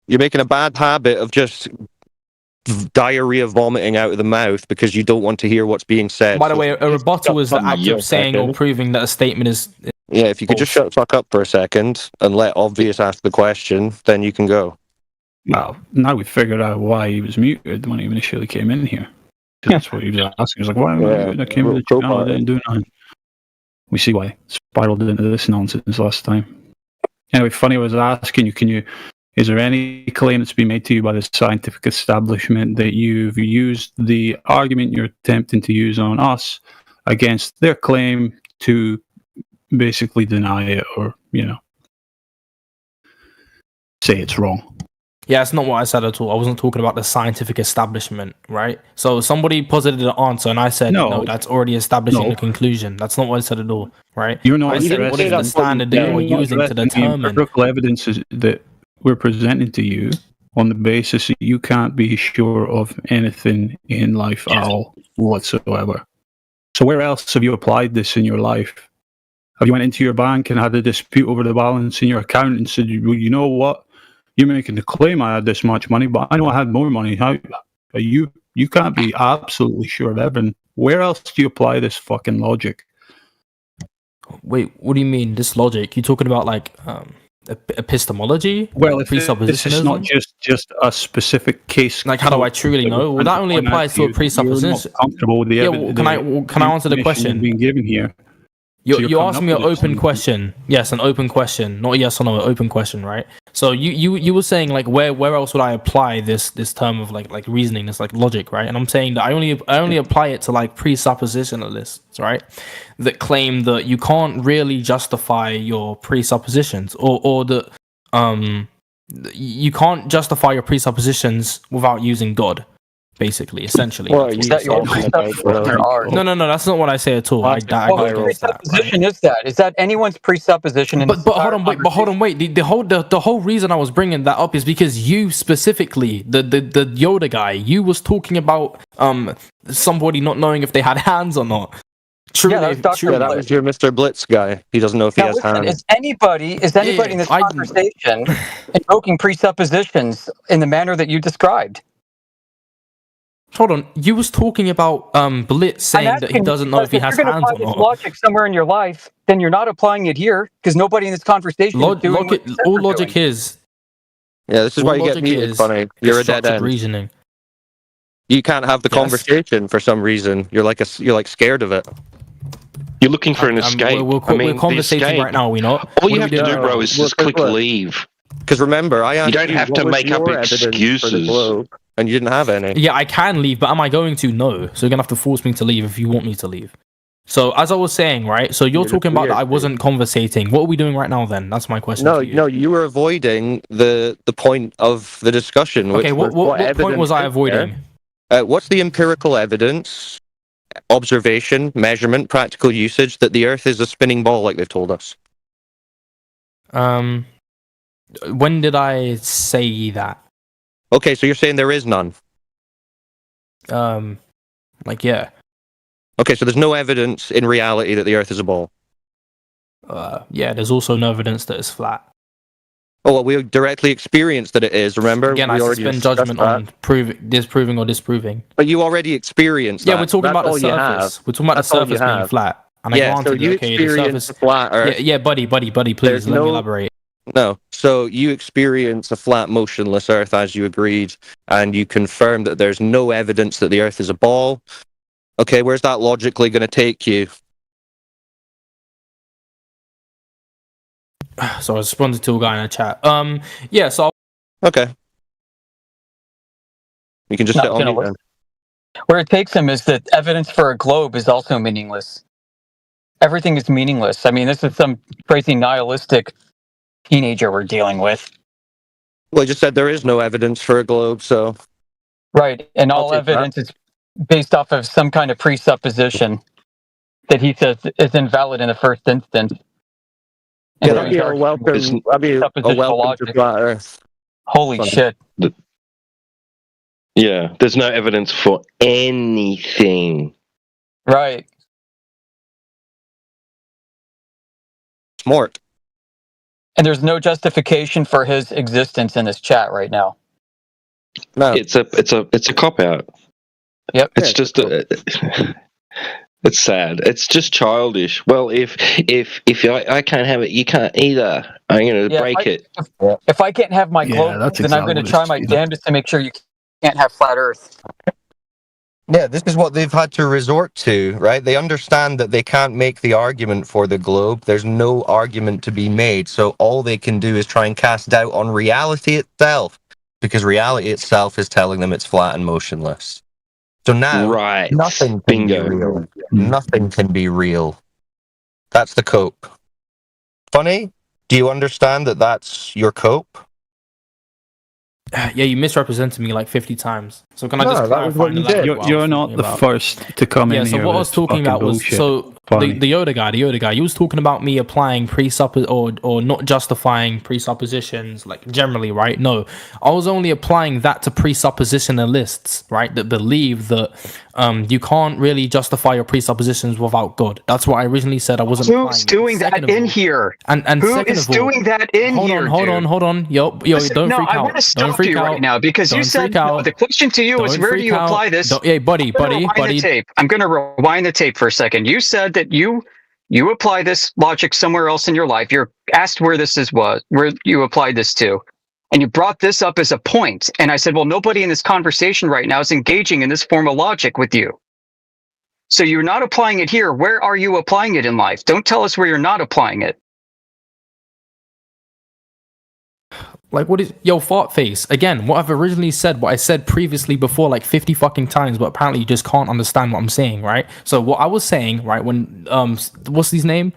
You're making a bad habit of just diarrhea vomiting out of the mouth because you don't want to hear what's being said. By the So way, a rebuttal is the act Yeah, of saying or proving that a statement is. yeah, if you could just shut the fuck up for a second and let Obvious ask the question, then you can go. Well, now we figured out why he was muted when he initially came in here. 'Cause that's what he was asking. He was like, why am I muted? I came in the channel, I didn't do nothing. We see why spiraled into this nonsense last time. Anyway, Funny was asking you, is there any claim that's been made to you by the scientific establishment that you've used the argument you're attempting to use on us against their claim to basically deny it or, say it's wrong? Yeah, that's not what I said at all. I wasn't talking about the scientific establishment, right? So somebody posited an answer, and I said, no, that's already establishing the conclusion. That's not what I said at all, right? You're not I said, what is interested the standard that you're using to in the determine? empirical evidence that we're presenting to you on the basis that you can't be sure of anything in life at all whatsoever. So where else have you applied this in your life? Have you went into your bank and had a dispute over the balance in your account and said, well, you know what? You're making the claim I had this much money, but I know I had more money. How you can't be absolutely sure of everything. Where else do you apply this fucking logic? Wait, what do you mean this logic? You talking about like epistemology? Well, if this presuppositionism? is not just a specific case, Like, how do I truly know? Well, that only applies to a presupposition. You're not comfortable with the Yeah, evidence. can I answer the question? Being given here. you're You coming asked up me an with it, open so- question. Yes, an open question, not a yes or no, an open question, right? So you were saying like where else would I apply this term of like reasoning, this like logic, right? And I'm saying that I only apply it to like presuppositionalists, right? That claim that you can't really justify your presuppositions, or that you can't justify your presuppositions without using God. Basically, essentially. Well, That's you what Is that your talking presupposition about, bro? or ours? No, that's not what I say at all. I Well, go whose against that. Right? presupposition is that? Is that anyone's presupposition in this But hold entire on, but hold on, wait. The whole reason I was bringing that up is because you specifically, the Yoda guy, you was talking about somebody not knowing if they had hands or not. Truly, Yeah, that was Dr. truly. Yeah, that was your Mr. Blitz guy. He doesn't know if he Now, has listen, hands. is anybody in this conversation invoking presuppositions in the manner that you described? Hold on, you was talking about Blitz saying I'm that he asking doesn't know if he because has you're going to hands apply or this not. logic somewhere in your life, then you're not applying it here because nobody in this conversation is doing what you said All we're logic doing. is Yeah, this is why you get logic muted, is funny. You're a dead constructed end. reasoning. You can't have the Yes. conversation for some reason. You're like scared of it. You're looking for an escape. We're the conversating escape- right now, are we not? All you What are have we to doing do, right bro, now? is just Look, click look. leave. Because remember, I asked don't have what to was make up your evidence for the excuses. globe, and you didn't have any. Yeah, I can leave, but am I going to? No. So you're gonna have to force me to leave if you want me to leave. So as I was saying, right? So you're You're talking about weird, that I wasn't conversating. What are we doing right now then? That's my question. No, to you. no, you were avoiding the point of the discussion. Okay, which what point evidence was I is avoiding? there? What's the empirical evidence, observation, measurement, practical usage that the Earth is a spinning ball, like they've told us? When did I say that? Okay, so you're saying there is none. Like yeah. Okay, so there's no evidence in reality that the Earth is a ball. Yeah. There's also no evidence that it's flat. Oh, well, we directly experienced that it is. Remember, Again, we I already suspend discussed judgment that. on disproving or disproving. But you already experienced Yeah, that. we're talking That's about the all you have. surface. We're talking about That's the all you surface being have. flat. And I Yeah, so granted, you okay, the experienced surface. a flat Earth. Yeah, buddy, please There's let me no- elaborate. No, so you experience a flat, motionless Earth as you agreed, and you confirm that there's no evidence that the Earth is a ball. Okay, where's that logically going to take you? So I responded to a guy in the chat. Yeah, so Okay. You can just Not sit on gonna mute then. Where it takes him is that evidence for a globe is also meaningless. Everything is meaningless. I mean, this is some crazy nihilistic teenager we're dealing with. Well, I just said there is no evidence for a globe, so Right. And I'll all take that. evidence is based off of some kind of presupposition that he says is invalid in the first instance. yeah, And that'd be a welcome. Isn't- That'd be a Suppositional welcome to logic. flat Earth. Holy Funny. shit. Yeah, there's no evidence for anything. Right. Smart. And there's no justification for his existence in this chat right now. No. It's a cop out. Yep. It's Yeah, just it's sad. It's just childish. Well, if I can't have it, you can't either. I'm gonna Yeah, break it. If I can't have my Yeah, globe, that's then I'm exactly going to what try it's my doing. damnedest to make sure you can't have flat Earth. Yeah, this is what they've had to resort to, right? They understand that they can't make the argument for the globe. There's no argument to be made. So all they can do is try and cast doubt on reality itself, because reality itself is telling them it's flat and motionless. So now, Right. nothing can Bingo. be real. Nothing can be real. That's the cope. Funny? Do you understand that that's your cope? yeah, you misrepresented me like 50 times. So can I No, just that clarify was what and you elaborate did. what I was You're not talking the about? first to come Yeah, in so here what I with was talking fucking about was bullshit. so Funny. the Yoda guy, he was talking about me applying or not justifying presuppositions like generally, right? No, I was only applying that to presuppositionalists, right? That believe that you can't really justify your presuppositions without God. That's what I originally said. I wasn't. Who's doing that in here? And Who second is of all, doing that in hold here? on, hold on. Yo, Listen, don't no, freak I out. want to Don't stop freak you out right now because you Don't said freak out. no, the question to you is Don't where do freak you out. apply this? Hey, buddy. The tape. I'm going to rewind the tape for a second. You said that you apply this logic somewhere else in your life. You're asked where where you applied this to. And you brought this up as a point. And I said, well, nobody in this conversation right now is engaging in this form of logic with you. So you're not applying it here. Where are you applying it in life? Don't tell us where you're not applying it. Like, what is yo fart face? Again, what I've originally said, what I said previously before, like 50 fucking times, but apparently you just can't understand what I'm saying, right? So what I was saying, right, when what's his name?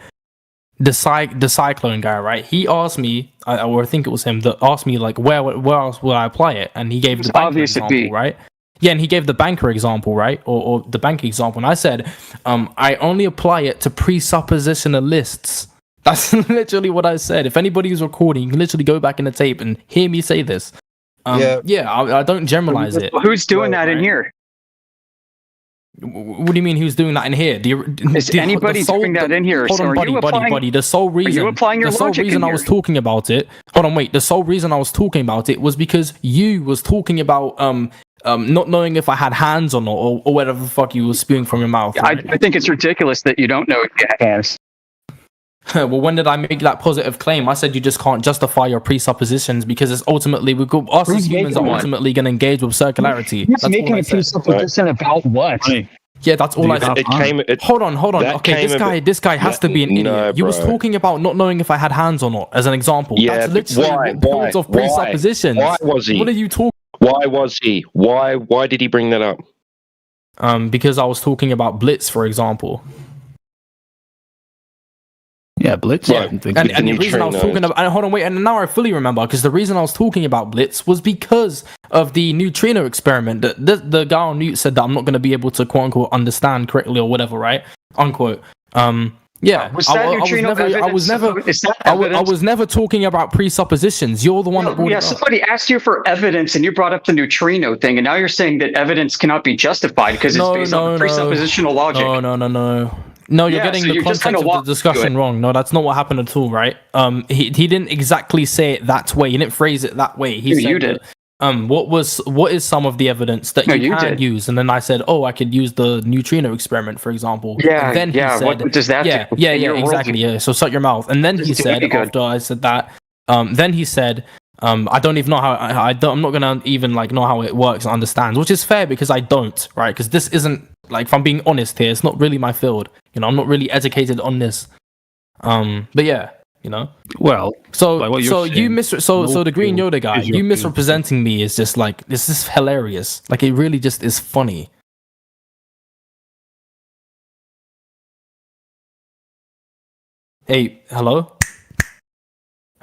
The cyclone guy, right? He asked me, or I think it was him that asked me, like, where else would I apply it? And he gave the banker example, right? Yeah, and he gave the banker example, right? Or the bank example, and I said, I only apply it to presuppositional lists. That's literally what I said. If anybody's recording, you can literally go back in the tape and hear me say this. Yeah, I don't generalize it. Who's doing that in here? What do you mean who's doing that in here? Is anybody doing that in here? Hold on, buddy. The sole reason, are you applying your the sole logic reason in I was here? talking about it. Hold on, wait. The sole reason I was talking about it was because you was talking about not knowing if I had hands or not, or whatever the fuck you were spewing from your mouth. Right? I think it's ridiculous that you don't know if you have hands. Well, when did I make that positive claim? I said you just can't justify your presuppositions because it's ultimately us as humans are ultimately going to engage with circularity. Who's making a presupposition about what? Yeah, that's all I said. Hold on. Okay, this guy has to be an idiot. No, you was talking about not knowing if I had hands or not as an example. Yeah, that's literally points of presuppositions. Why was he? What are you talking? Why was he? Why did he bring that up? Because I was talking about Blitz, for example. Yeah, Blitz. Yeah. And the reason I was talking about, hold on, wait, and now I fully remember, because the reason I was talking about Blitz was because of the neutrino experiment. The guy on mute said that I'm not going to be able to quote unquote understand correctly or whatever, right? Unquote. Yeah, Was that neutrino evidence? Is that evidence? I was never talking about presuppositions. You're the one that brought it up. Somebody asked you for evidence, and you brought up the neutrino thing, and now you're saying that evidence cannot be justified because it's based on presuppositional logic. No, you're getting the context of the discussion wrong. No, that's not what happened at all, right? He didn't exactly say it that way. He didn't phrase it that way. He said you did. What is some of the evidence that you can use? And then I said, I could use the neutrino experiment, for example. Yeah, and then he said, what does that do? Yeah, exactly. Yeah, so shut your mouth. And then he said, after I said that, then he said, I don't even know how I'm not gonna even know how it works and understands, which is fair because I don't, right? Because this isn't if I'm being honest here, it's not really my field. I'm not really educated on this. But yeah, Well, so the Green Yoda guy, you misrepresenting me is just this is hilarious. It really just is funny. Hey, hello.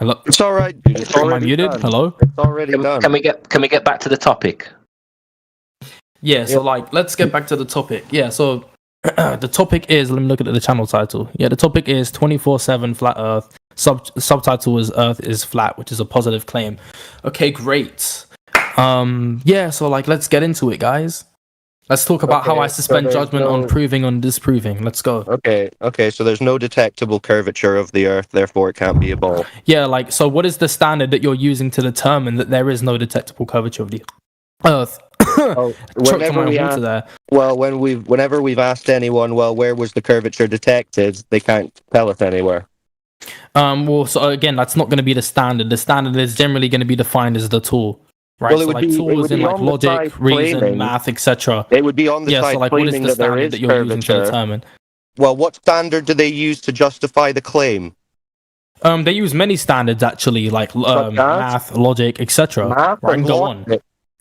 It's all right. Am I muted? Done. Hello. It's already done. Can we get back to the topic? Yeah. So let's get back to the topic. Yeah. So the topic is, let me look at the channel title. Yeah, the topic is 24/7 flat Earth. Subtitle is Earth is flat, which is a positive claim. Okay, great. Yeah. So let's get into it, guys. Let's talk about how I suspend judgment on proving and disproving. Let's go. Okay. So there's no detectable curvature of the Earth, therefore it can't be a ball. Yeah. So what is the standard that you're using to determine that there is no detectable curvature of the Earth? Whenever we've asked anyone, where was the curvature detected? They can't tell us anywhere. So again, that's not going to be the standard. The standard is generally going to be defined as the tool. Right, well, tools in logic, reason, math, etc. It would be on the side what is the standard that you're using to determine? Well, what standard do they use to justify the claim? They use many standards actually, math, logic, etc. Math and go on.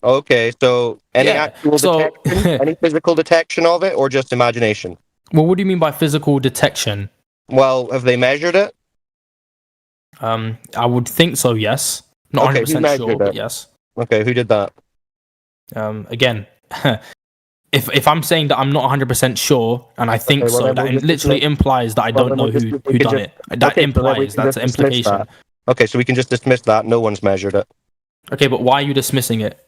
Okay, so detection, any physical detection of it, or just imagination? Well, what do you mean by physical detection? Well, have they measured it? I would think so. Yes, not 100% sure, but yes. Okay, who did that? Again, if I'm saying that I'm not 100% sure, and I think so, that literally implies that I don't know who done it. That implies, that's an implication. Okay, so we can just dismiss that. No one's measured it. Okay, but why are you dismissing it?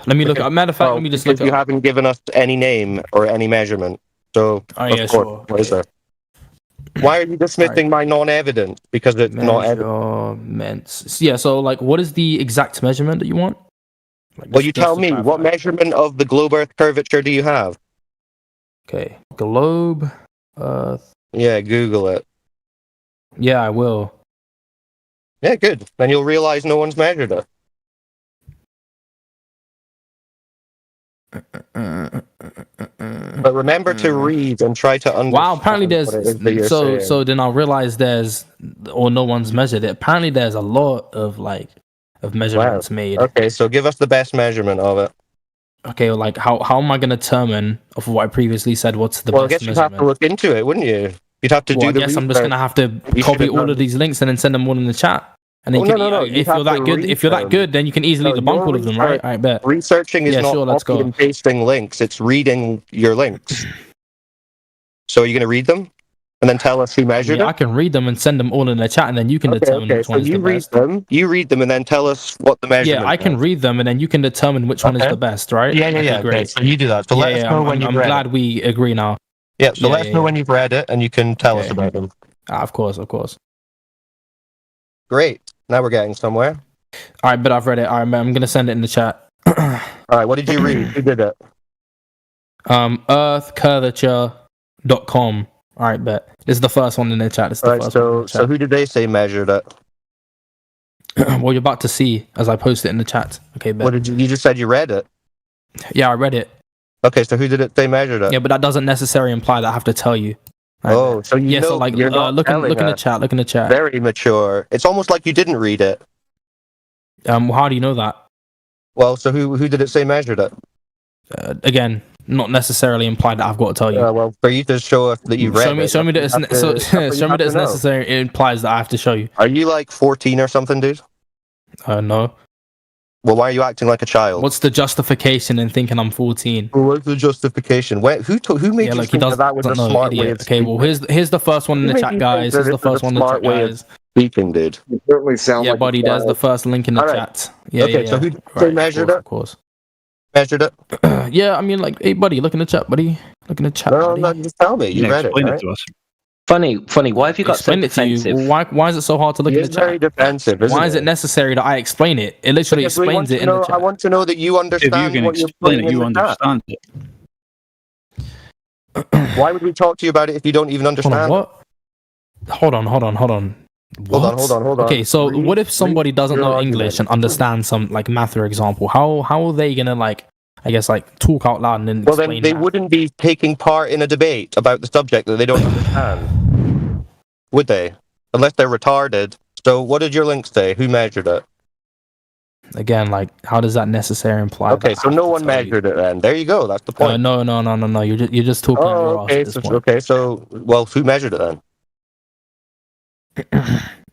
Let me look. Matter of fact, let me just look. You haven't given us any name or any measurement. So, sure. What is there? Why are you dismissing my non-evidence? Because it's not evidence. Yeah, so what is the exact measurement that you want? Well, you tell me, what measurement of the globe Earth curvature do you have? Okay, globe Earth. Yeah, Google it. Yeah, I will. Yeah, good. Then you'll realize no one's measured it. But remember to read and try to understand. Wow, apparently what it is that you're there's saying. so then I realized or no one's measured it. Apparently there's a lot of measurements made. Okay, so give us the best measurement of it. Okay, well, like how am I gonna determine of what I previously said what's the Well, I best guess you'd have measurement? to look into it, wouldn't you? You'd have to Well, do I the guess I'm just research. gonna have to You copy should've all done- of these links and then send them all in the chat. And then Oh, you can, no. if You you're that good, then you can easily No, debunk your all of them, right? I bet. Researching is Yeah, not sure, let's copy go. and pasting links. It's reading your links. So are you going to read them and then tell us who measured I it? can read them and send them all in the chat, and then you can determine which So one is the you read best. them. You read them and then tell us what the measurement. Yeah, I can is. read them, and then you can determine which one is Okay. the best, right? Yeah. Okay, great. Okay, so you do that. So let us know when you've I'm read glad it. we agree now. Yeah. So Yeah, let us know when you've read it, and you can tell us about them. Of course. Great. Now we're getting somewhere. All right, but I've read it. All right, man, I'm gonna send it in the chat. All right. What did you read? Who did it? Earthcurvature.com. All right, bet. This is the first one in the chat. This is the All right. first one in So the chat. who did they say measured it? Well, you're about to see as I post it in the chat. Okay, bet. What did you just said you read it? Yeah, I read it. Okay. So who did it say measured it? Yeah, but that doesn't necessarily imply that I have to tell you. All right, Oh, bet. so you know so like you're not look in telling the us. chat. Look in the chat. Very mature. It's almost like you didn't read it. How do you know that? Well, so who did it say measured it? Again, not necessarily implied that I've got to tell you. Well, for you to show us that you read it. Show me that that's what you show me have that it's to know. necessary. It implies that I have to show you. Are you like 14 or something, dude? No. Well, why are you acting like a child? What's the justification in thinking I'm 14? Well, what's the justification? Who made you think that was a smart way of Okay, well here's the first one in the Who made chat, you guys. think Here's that the this is first a one in the smart chat, way of guys. speaking, dude? You certainly sound Yeah, like buddy, a there's child. the first link in the All right. chat. Yeah, Okay, yeah. so who Right, measured it? Of course. Measured it? Yeah, I mean, like, hey, buddy, look in the chat, buddy. Look in the chat, No, buddy. no, just tell me. You read it, explain right? it to us. Funny. Why have you got so Explain it to you. defensive? Why is it so hard to look He in is the chat? very defensive, isn't Why is it necessary that I explain it? It literally Because we want explains it to in the know- chat. I want to know that you If understand you can what you're explain putting it, you in the chat. understand it. Why would we talk to you about it if you don't even Hold understand? on, what? Hold on. Hold on. Okay, so Read- what if somebody doesn't your know argument. English and understands some like math, for example? How are they gonna like, I guess, like talk out loud and then Well, explain then they math? wouldn't be taking part in a debate about the subject that they don't understand, would they? Unless they're retarded. So, what did your link say? Who measured it? Again, like, how does that necessarily imply? Okay, that I so have no to one tell you? measured it then. There you go. That's the point. No. You're just talking out your Oh, ass okay. at this So, point. okay. So, well, who measured it then?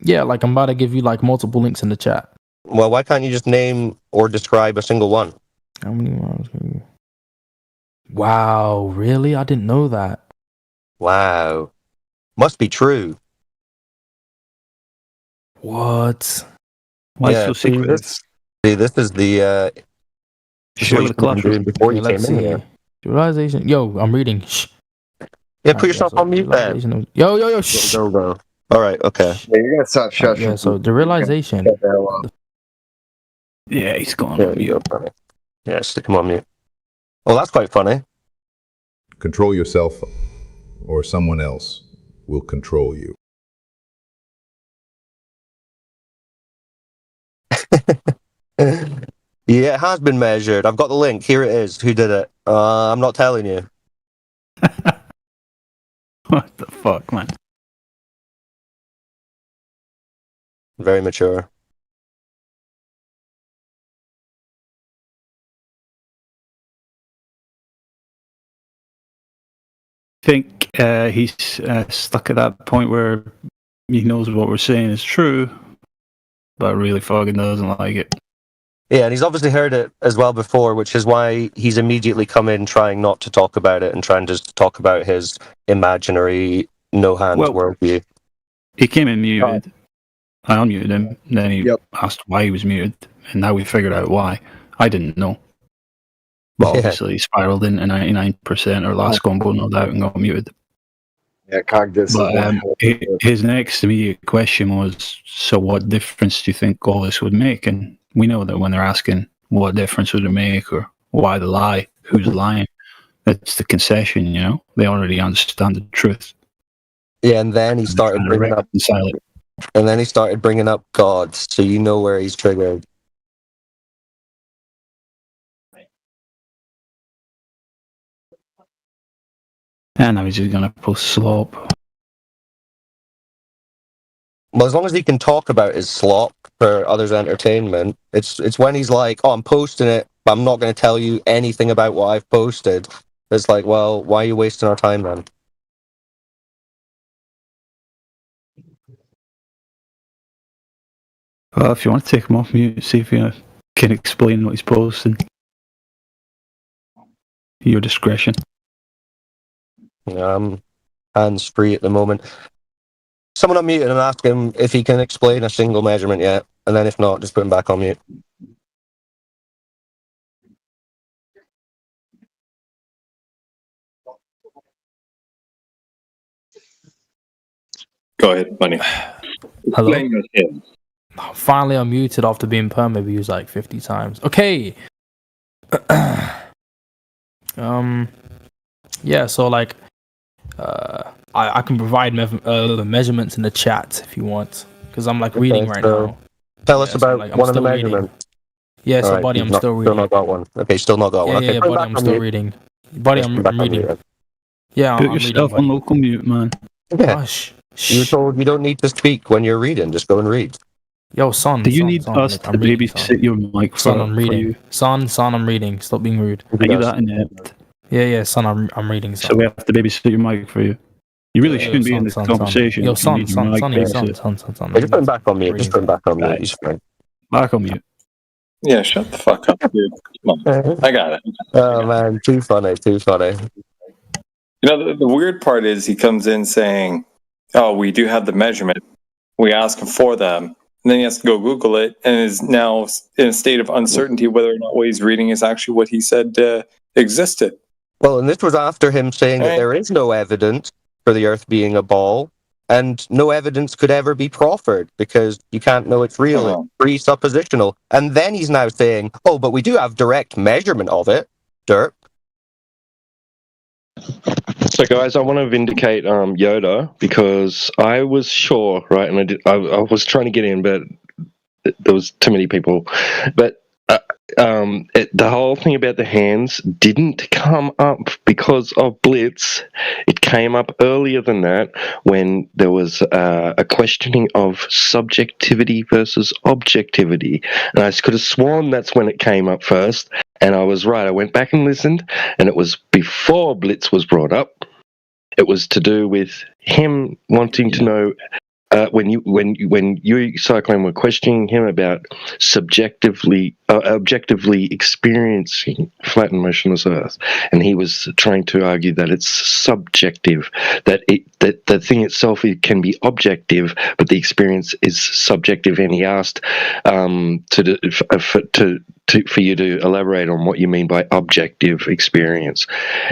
Yeah, like I'm about to give you like multiple links in the chat. Well, why can't you just name or describe a single one? How many miles? Wow, really? I didn't know that. Wow, must be true. What? Why Yeah, so see, secretive? this is the this is Show what the you've been classroom. doing before Okay, you came let's in see. here. Realization. Yo, I'm reading. Shh. Yeah, put yourself on mute then. Yo. Shh. Go. All right. Okay. Yeah, you're gonna stop shushing. Yeah. So the realization. Shut the hell up. Yeah, he's gone. There you go. Funny. Yeah, stick him on mute. Well, that's quite funny. Control yourself, or someone else will control you. Yeah, it has been measured. I've got the link. Here it is. Who did it? I'm not telling you. What the fuck, man? Very mature. I think he's stuck at that point where he knows what we're saying is true, but really fucking doesn't like it. Yeah, and he's obviously heard it as well before, which is why he's immediately come in trying not to talk about it and trying to just talk about his imaginary no-hand worldview. He came in muted. I unmuted him, and then he Yep. asked why he was muted, and now we figured out why. I didn't know. But Yeah. obviously he spiraled into 99% or last combo, no doubt, and got muted. Yeah, Cogdis. But his next immediate question was, so what difference do you think all this would make? And we know that when they're asking what difference would it make or why the lie, who's lying, it's the concession, you know? They already understand the truth. Yeah, and then he started Trying to bringing up, reconcile it. God, so you know where he's triggered. And now he's just gonna post slop. Well, as long as he can talk about his slop for others' entertainment, it's when he's like, "Oh, I'm posting it, but I'm not going to tell you anything about what I've posted." It's like, well, why are you wasting our time then? Well, if you want to take him off mute, see if you can explain what he's posting. Your discretion. Hands free at the moment. Someone unmute him and ask him if he can explain a single measurement yet, and then if not, just put him back on mute. Go ahead, Bunny. Hello? Explain yourself. Finally, I'm muted after being perm abused like 50 times. Okay. Yeah, so like, I can provide measurements in the chat if you want, because I'm like reading right now. Tell us about like, one of the measurements. Yeah, so Alright, buddy, I'm he's still reading. Still not got one. Okay, still not got one. Yeah, Okay, yeah, put him buddy, back I'm on still mute. reading. Buddy, Just put him I'm back on reading. mute. Yeah, Put I'm reading. yourself on local mute, man. Yeah. Hush. You were told you don't need to speak when you're reading. Just go and read. Yo, son. Do you son, need son, us like, to I'm reading, babysit your mic son, for, I'm for reading. you? Son, I'm reading. Stop being rude. Are you that inept? Yeah, son, I'm reading. Son. So we have to babysit your mic for you. You really shouldn't be in this conversation. Yo, if you need your mic son. Yeah, just put him back on mute. Just put him back on mute. He's fine. Back on mute. Yeah, shut the fuck up, dude. Come on. I got it. Oh man, too funny, too funny. You know, the weird part is he comes in saying, "Oh, we do have the measurement." We ask him for them, and then he has to go Google it, and is now in a state of uncertainty whether or not what he's reading is actually what he said existed. Well, and this was after him saying that there is no evidence for the Earth being a ball, and no evidence could ever be proffered because you can't know it's real. It's presuppositional. And then he's now saying, "Oh, but we do have direct measurement of it." Derp. So, guys, I want to vindicate Yoda because I was sure, right, and I was trying to get in, but there was too many people. But the whole thing about the hands didn't come up because of Blitz. It came up earlier than that when there was a questioning of subjectivity versus objectivity. And I could have sworn that's when it came up first. And I was right. I went back and listened, and it was before Blitz was brought up. It was to do with him wanting to know when you Cyclone were questioning him about objectively experiencing flat and motionless Earth, and he was trying to argue that it's subjective, that the thing itself can be objective, but the experience is subjective. And he asked for you to elaborate on what you mean by objective experience,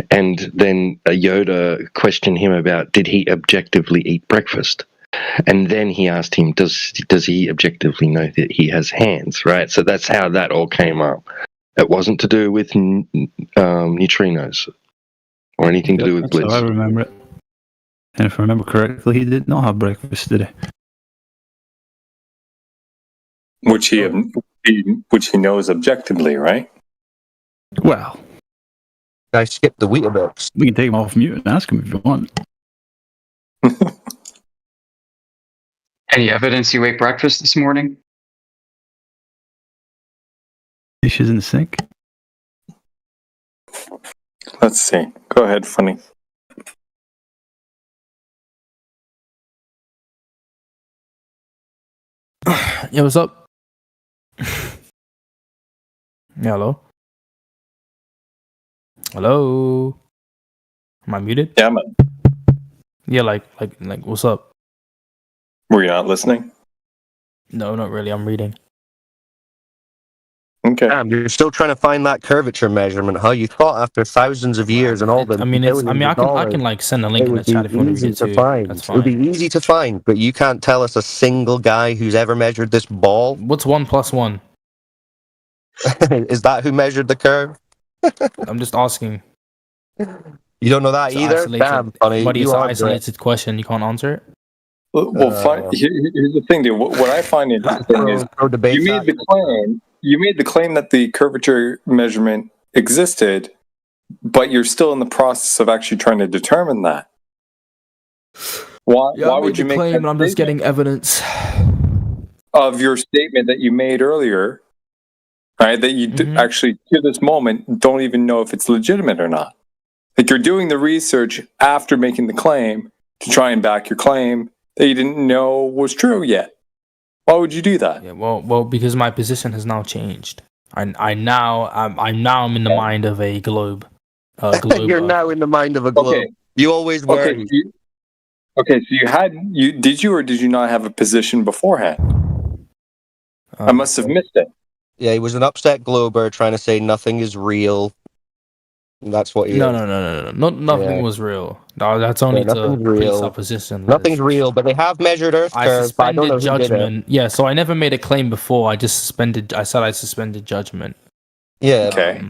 and then Yoda questioned him about did he objectively eat breakfast. And then he asked him, does he objectively know that he has hands, right? So that's how that all came up. It wasn't to do with neutrinos or anything to do with Blitz. So I remember it. And if I remember correctly, he did not have breakfast, did he? Which he knows objectively, right? Well, I skipped the Weetabix. We can take him off mute and ask him if you want. Any evidence you ate breakfast this morning? Dishes in the sink. Let's see. Go ahead, Funny. Yeah, what's up? Yeah, hello? Am I muted? Yeah, man. Yeah, like, what's up? Were you not listening? No, not really. I'm reading. Okay. Damn, you're still trying to find that curvature measurement, huh? You thought after thousands of years and all the I can like send a link in the chat if you want to read it too. That's fine. It would be easy to find, but you can't tell us a single guy who's ever measured this ball. What's 1 + 1? Is that who measured the curve? I'm just asking. You don't know that either? Damn, Funny. But it's an isolated question. You can't answer it? Well, here's the thing, dude. What I find interesting is you made the claim that the curvature measurement existed, but you're still in the process of actually trying to determine that. Why I would made you the make claim that and I'm just statement getting evidence. of your statement that you made earlier, right? That you actually, to this moment, don't even know if it's legitimate or not. Like you're doing the research after making the claim to try and back your claim that you didn't know was true yet. Why would you do that? Yeah, well, because my position has now changed. I'm now in the mind of a globe. You're now in the mind of a globe. Okay. You always were. Okay, so did you or did you not have a position beforehand? I must have missed it. Yeah, he was an upset glober trying to say nothing is real. And that's what he No, is. nothing was real. No, that's only to nothing's increase real. our position. Nothing's real, but they have measured Earth I curves. But I don't know suspended who did it. judgment. Yeah, so I never made a claim before. I said I suspended judgment. Yeah. Okay.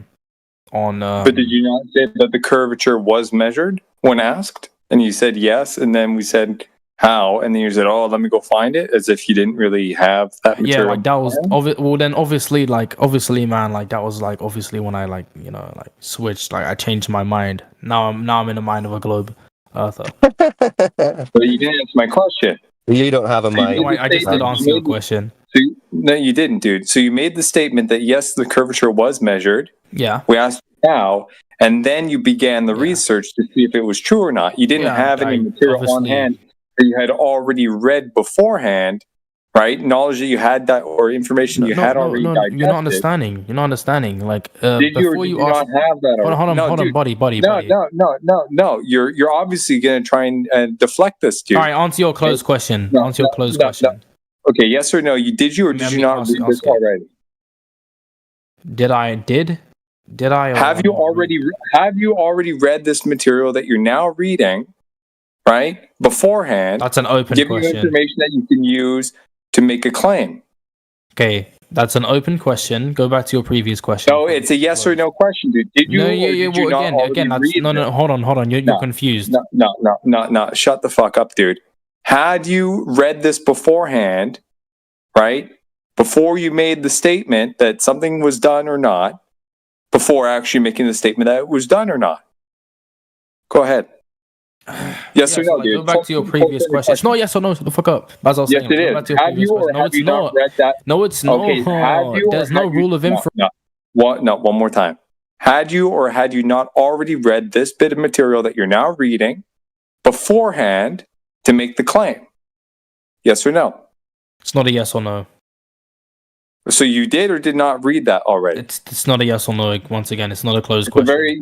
But did you not say that the curvature was measured when asked? And you said yes, and then we said how, and then you said, "Oh, let me go find it," as if you didn't really have that material. Yeah, like that was well. Then obviously, man, like that was like obviously when I like switched, like I changed my mind. Now I'm in the mind of a globe earther. But you didn't answer my question. You don't have a mind. No, I just did answer your question. No, you didn't, dude. So you made the statement that yes, the curvature was measured. Yeah. We asked you how, and then you began the research to see if it was true or not. You didn't have any material on hand that you had already read beforehand, right? Knowledge that you had that or information you had already digested. You're not understanding. You're not understanding. Like did you or did you not have that already? Hold on, buddy. No. You're obviously going to try and deflect this, dude. All right, answer your closed question. Answer your closed question. Okay, yes or no? Did you or did you not read this already? Did I? Have you already read this material that you're now reading, right? Beforehand. That's an open give question. You information that you can use to make a claim. Okay, that's an open question. Go back to your previous question. No, it's a yes or no question, dude. Did you? Again, that's no. Hold on. You're confused. No. Shut the fuck up, dude. Had you read this beforehand, right? Before you made the statement that something was done or not, before actually making the statement that it was done or not. Go ahead. Yes or no, dude. Go back to your previous question. It's not yes or no. Shut the fuck up. As I was saying, yes, it is. Have you or have you not read that? No, it's not. Okay, there's no rule of inference. No, one more time. Had you or had you not already read this bit of material that you're now reading beforehand to make the claim? Yes or no? It's not a yes or no. So you did or did not read that already? It's not a yes or no. Once again, it's not a closed question.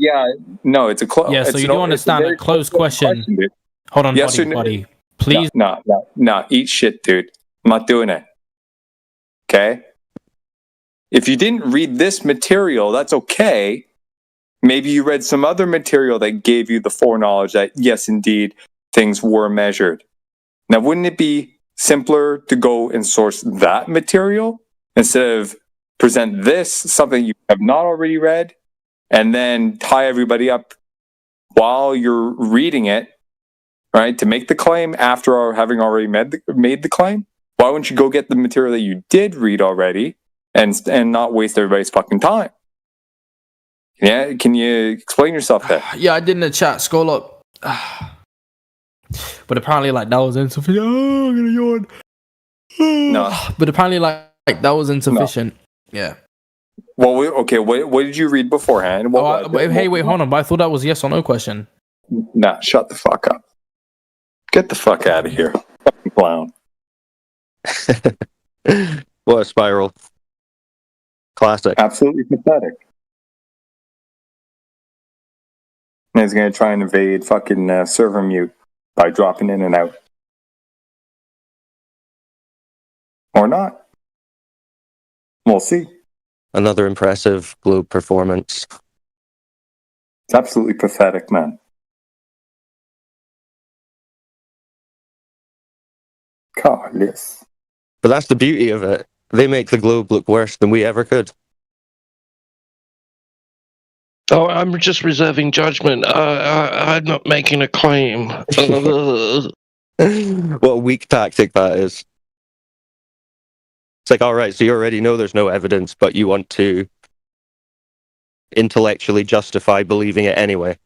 It's a close. Yeah, so you do understand a closed question. Hold on, yes buddy. Please. No. Eat shit, dude. I'm not doing it. Okay? If you didn't read this material, that's okay. Maybe you read some other material that gave you the foreknowledge that, yes, indeed, things were measured. Now, wouldn't it be simpler to go and source that material instead of present this, something you have not already read, and then tie everybody up while you're reading it, right, to make the claim after having already made the claim? Why wouldn't you go get the material that you did read already and not waste everybody's fucking time? Yeah, can you explain yourself there? Yeah, I did in the chat. Scroll up. But apparently, like, that was insufficient. Oh, I'm gonna yawn. No. But apparently, like that was insufficient. No. Yeah. Well, what did you read beforehand? Wait, hold on. But I thought that was a yes or no question. Nah, shut the fuck up. Get the fuck out of here. Fucking clown. What a spiral. Classic. Absolutely pathetic. And he's going to try and evade fucking server mute by dropping in and out. Or not. We'll see. Another impressive Globe performance. It's absolutely pathetic, man. God, yes. But that's the beauty of it. They make the Globe look worse than we ever could. Oh, I'm just reserving judgment. I'm not making a claim. What a weak tactic that is. It's like, all right, so you already know there's no evidence, but you want to intellectually justify believing it anyway.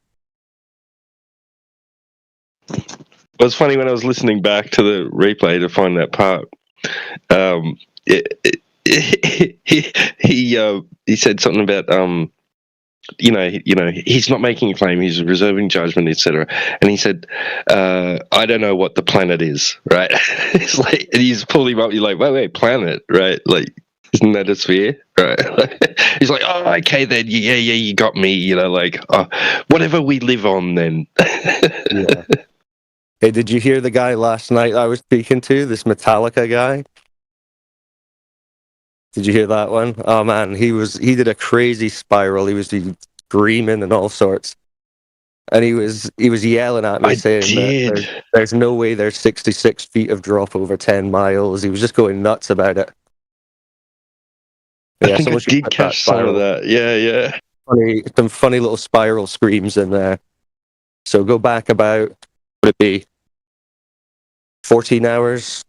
It was funny when I was listening back to the replay to find that part. He said something about he's not making a claim, he's reserving judgment, etc. And he said, I don't know what the planet is, right? It's like, and he's pulling him up, you're like, wait, planet, right? Like, isn't that a sphere, right? He's like, oh, okay, then, yeah, you got me, whatever we live on, then. Yeah. Hey, did you hear the guy last night I was speaking to, this Metallica guy? Did you hear that one? Oh man, he did a crazy spiral. He was screaming and all sorts. And he was yelling at me saying that there's no way there's 66 feet of drop over 10 miles. He was just going nuts about it. I think I did catch some of that. Yeah. Some funny little spiral screams in there. So go back about, would it be 14 hours?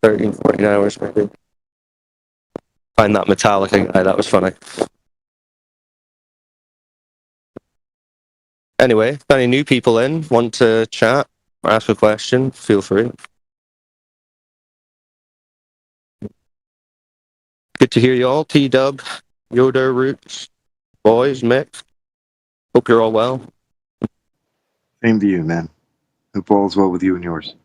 13, 14 hours maybe. Find that Metallica guy, that was funny. Anyway, if any new people in, want to chat or ask a question, feel free. Good to hear you all. T-Dub, Yoda, Roots, boys, Mick. Hope you're all well. Same to you, man. Hope all is well with you and yours.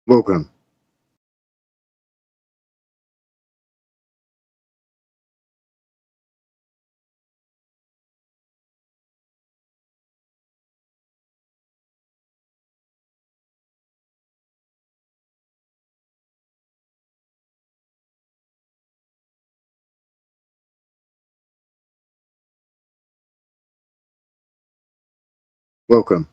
Welcome. Welcome.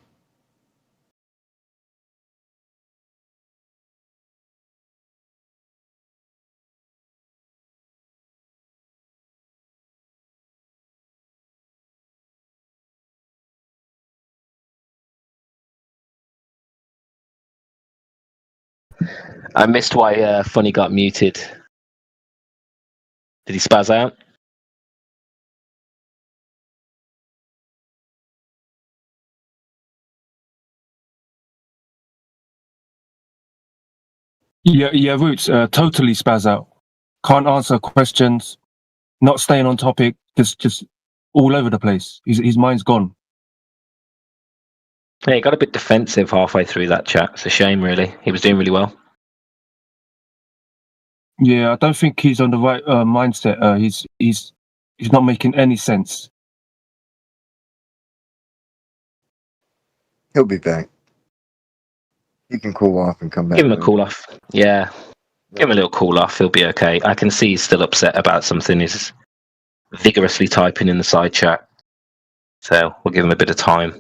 I missed why Funny got muted. Did he spaz out? Yeah, Roots, totally spaz out. Can't answer questions, not staying on topic, just all over the place. His mind's gone. Yeah, he got a bit defensive halfway through that chat. It's a shame, really. He was doing really well. Yeah, I don't think he's on the right mindset. He's not making any sense. He'll be back. He can cool off and come back. Give him a cool off. Yeah. Give him a little cool off. He'll be okay. I can see he's still upset about something. He's vigorously typing in the side chat. So we'll give him a bit of time.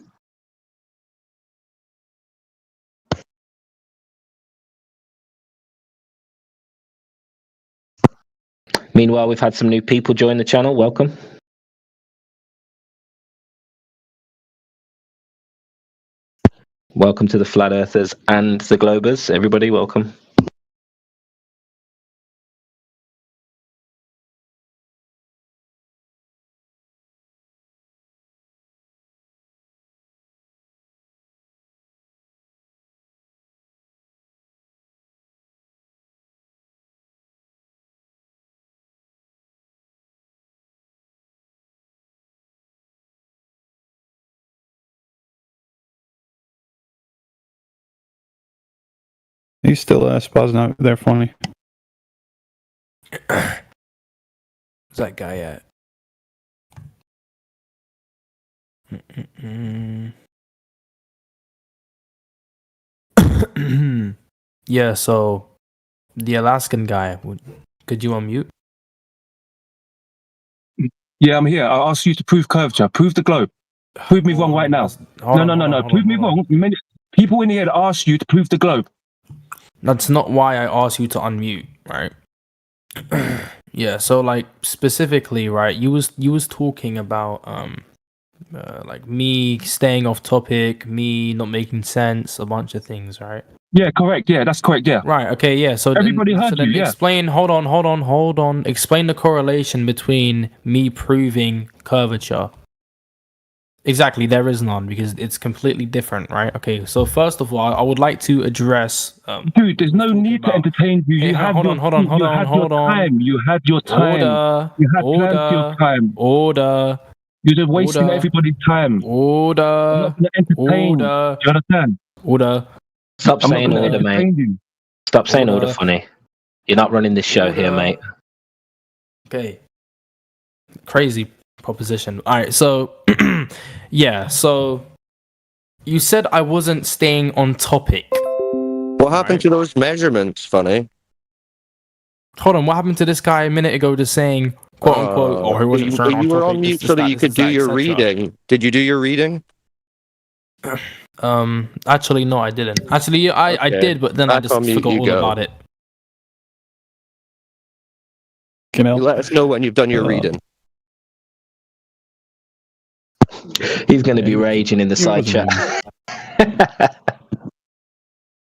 Meanwhile, we've had some new people join the channel. Welcome. Welcome to the Flat Earthers and the Globers. Everybody, welcome. He's still spazzing out there, funny. Where's that guy at? Yeah, so the Alaskan guy, could you unmute? Yeah, I'm here. I asked you to prove curvature. Prove the globe. Prove me wrong right now. No. Prove me wrong. People in here asked you to prove the globe. That's not why I asked you to unmute, right? Yeah, so like specifically, right? You was talking about like me staying off topic, me not making sense, a bunch of things, right? Yeah, correct. Yeah, that's correct. Yeah. Right. Okay. Yeah. So Everybody then, heard so then you, yeah. explain. Hold on. Explain the correlation between me proving curvature. Exactly. There is none because it's completely different, right? Okay. So first of all, I would like to address. Dude, there's no need to entertain you. Hey, You had hold your on, hold on. time. You had your time. Order. You had plans for your time. Order. You're just wasting everybody's time. I'm Order. not gonna entertain. Do you understand? Order. Stop I'm not saying gonna order, mate. entertain you. Stop saying order, Order. funny. You're not running this show here, mate. Okay. Crazy proposition. All right. So, yeah. So, you said I wasn't staying on topic. What happened to those measurements, funny? Hold on. What happened to this guy a minute ago just saying, quote unquote, oh, he wasn't you, staying on you were topic. on mute so that you could do your reading. Did you do your reading? Actually, no, I didn't. Actually, I Okay. did, but then I Back just on mute forgot you all go. about it. Can You let us know when you've done your reading. He's going to be raging in the side chat.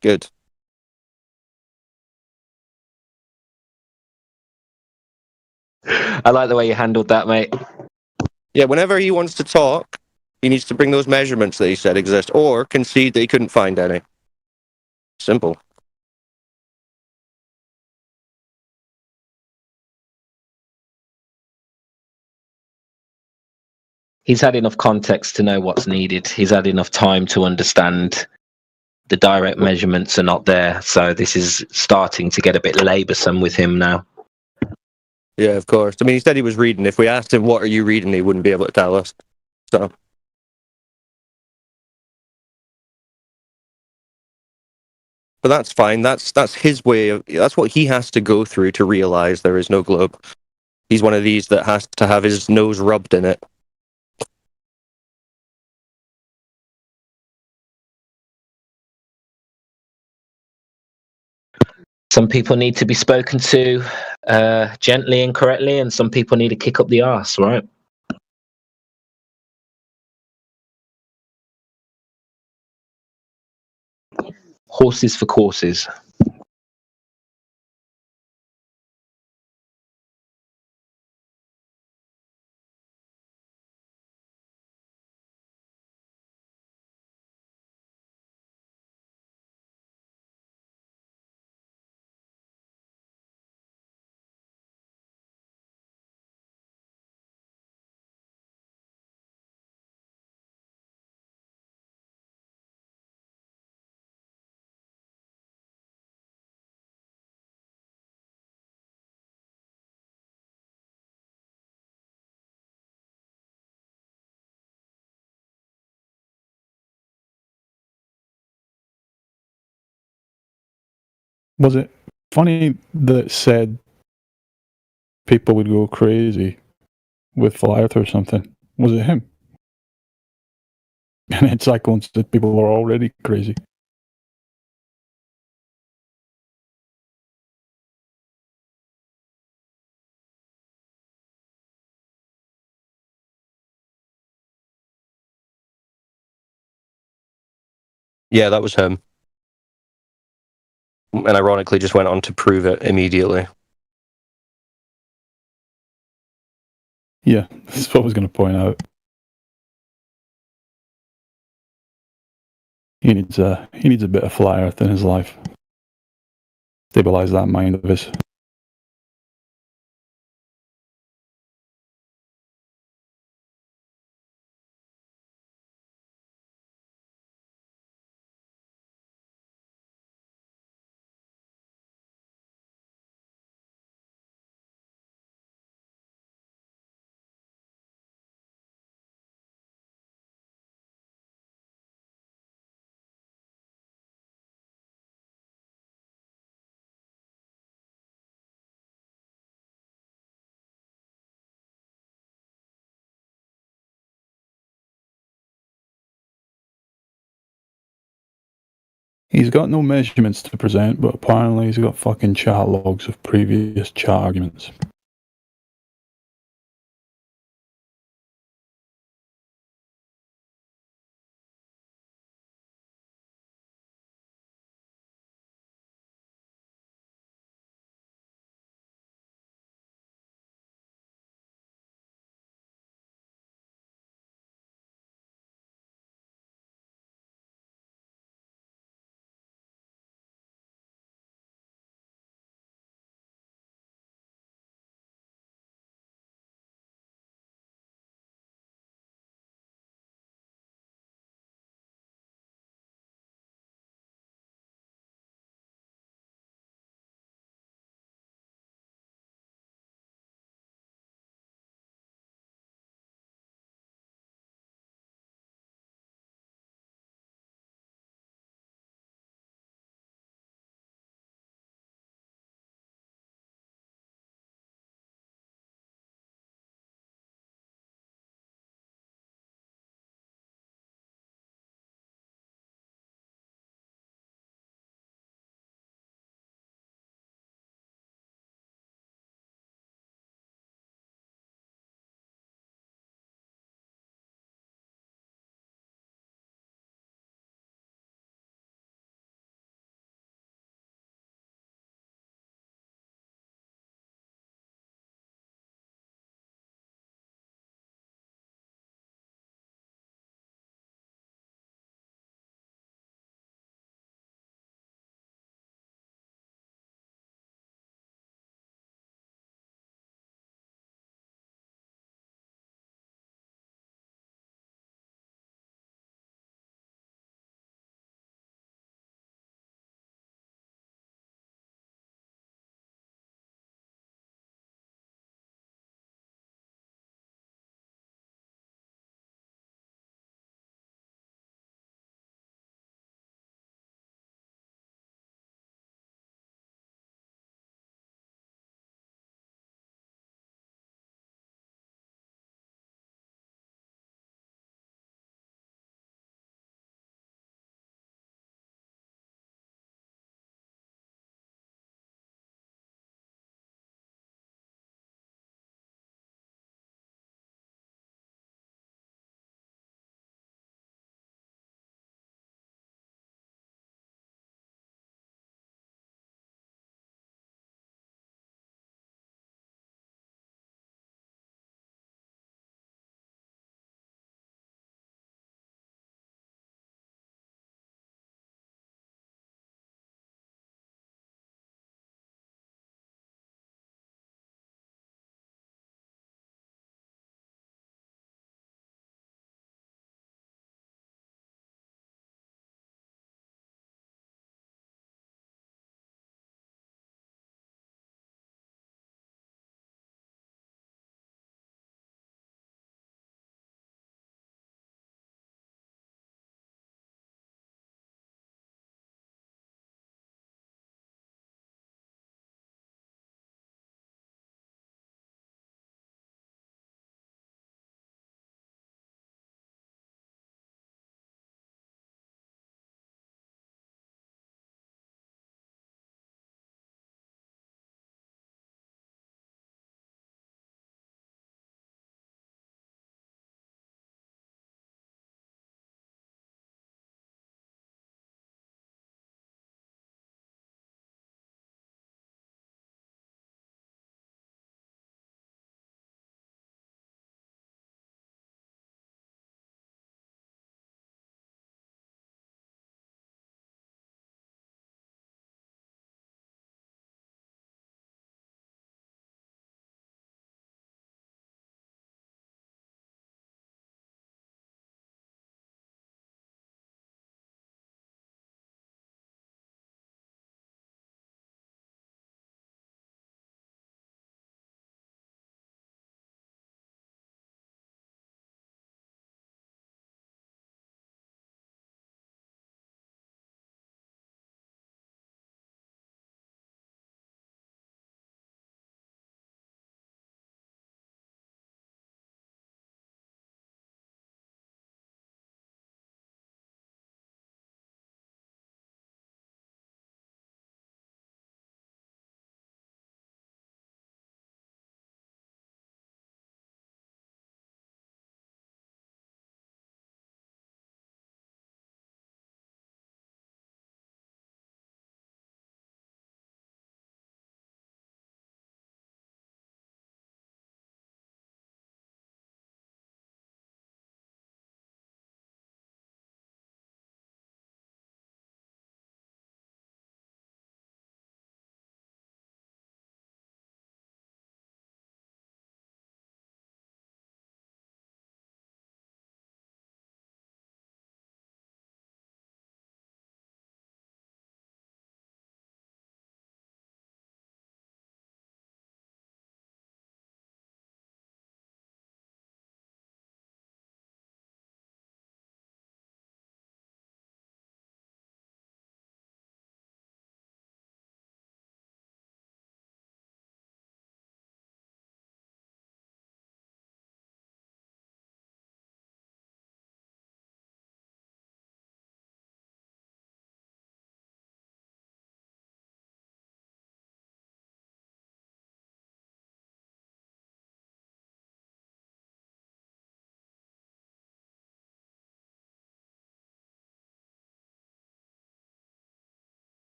Good. I like the way you handled that, mate. Yeah, whenever he wants to talk, he needs to bring those measurements that he said exist, or concede that he couldn't find any. Simple. He's had enough context to know what's needed. He's had enough time to understand the direct measurements are not there. So this is starting to get a bit laboursome with him now. Yeah, of course. I mean, he said he was reading. If we asked him, what are you reading, he wouldn't be able to tell us. So. But that's fine. That's his way of. That's what he has to go through to realize there is no globe. He's one of these that has to have his nose rubbed in it. Some people need to be spoken to gently and correctly, and some people need to kick up the arse, right? Horses for courses. Was it funny that it said people would go crazy with flat Earth or something? Was it him? And it's like once that people are already crazy. Yeah, that was him. And ironically, just went on to prove it immediately. Yeah, that's what I was going to point out. He needs a bit of flat Earth in his life. Stabilize that mind of his. He's got no measurements to present, but apparently he's got fucking chat logs of previous chat arguments.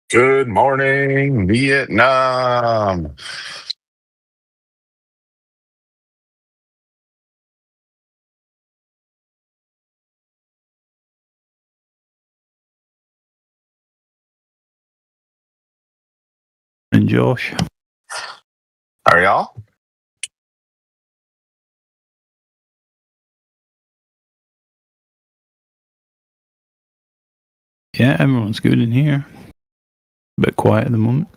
Good morning, Vietnam. And Josh. Are y'all? Yeah, everyone's good in here. A bit quiet at the moment.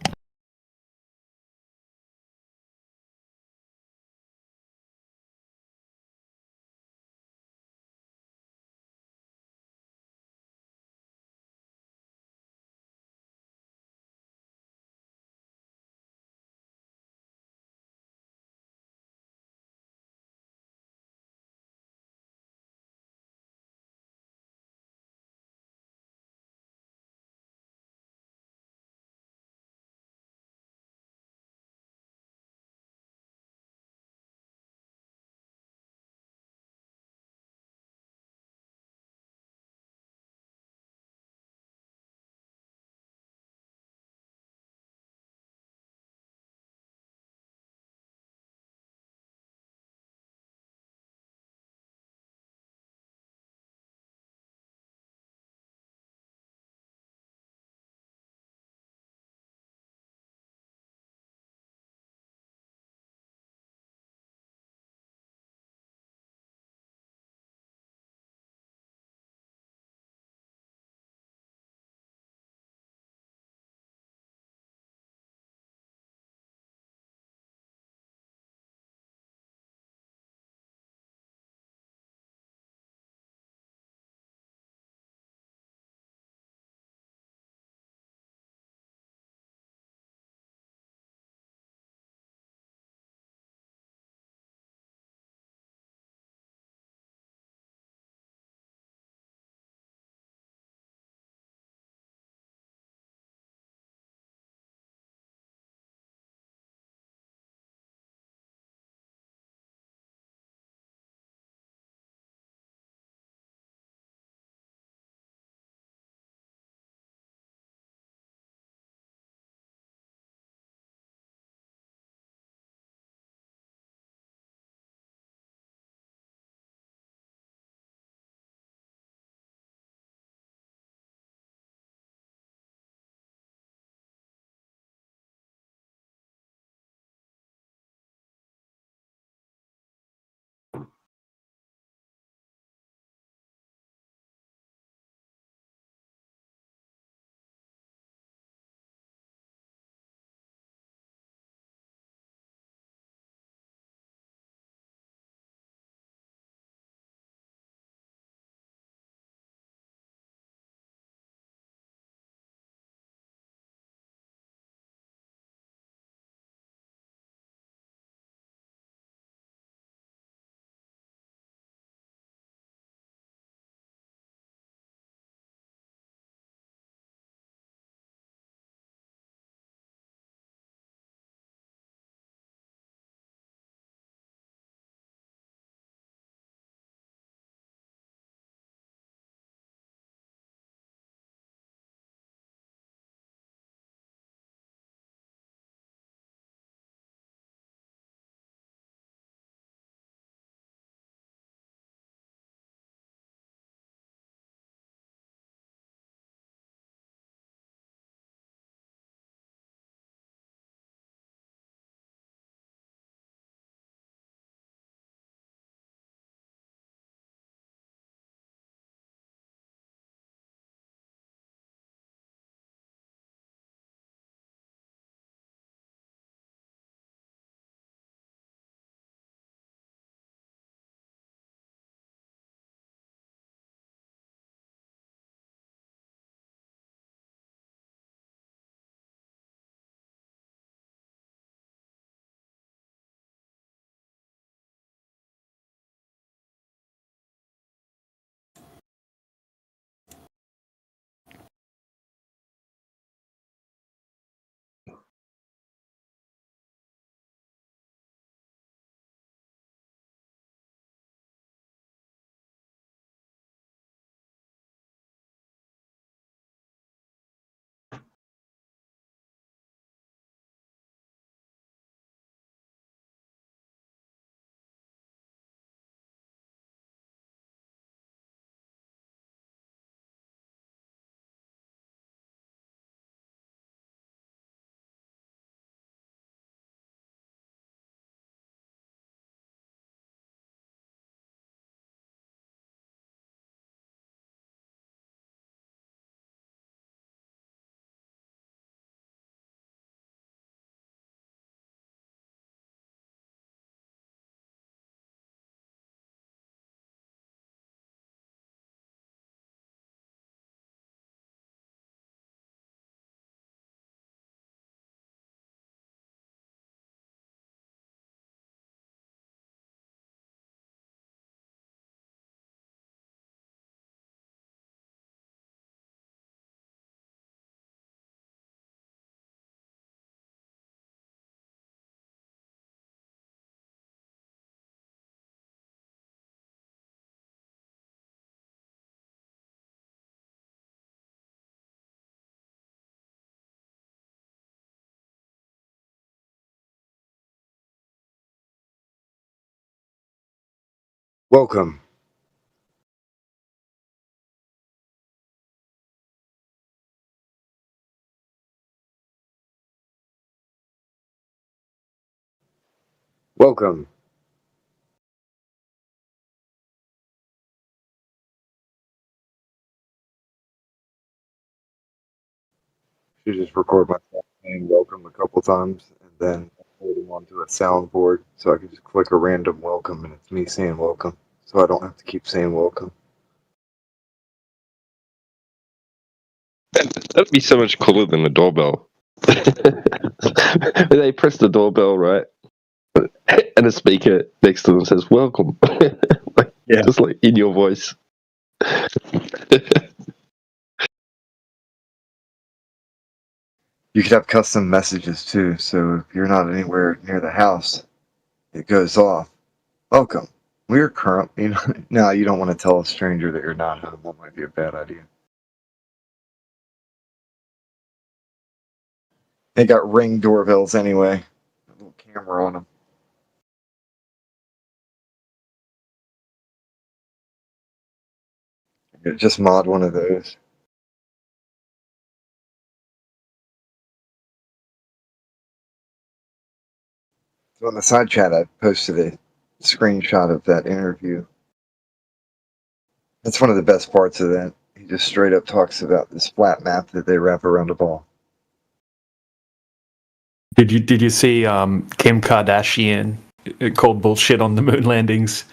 Welcome. Welcome. Should just record myself saying welcome a couple times and then hold them onto a soundboard so I can just click a random welcome and it's me saying welcome. So I don't have to keep saying welcome. That'd be so much cooler than a doorbell. They press the doorbell, right? And a speaker next to them says welcome. Just like in your voice. You could have custom messages too, so if you're not anywhere near the house, it goes off. Welcome. We're currently... No, you don't want to tell a stranger that you're not home. That might be a bad idea. They got Ring doorbells anyway. A little camera on them. Just mod one of those. So in the side chat, I posted a screenshot of that interview. That's one of the best parts of that. He just straight up talks about this flat map that they wrap around a ball. Did you see Kim Kardashian called bullshit on the moon landings,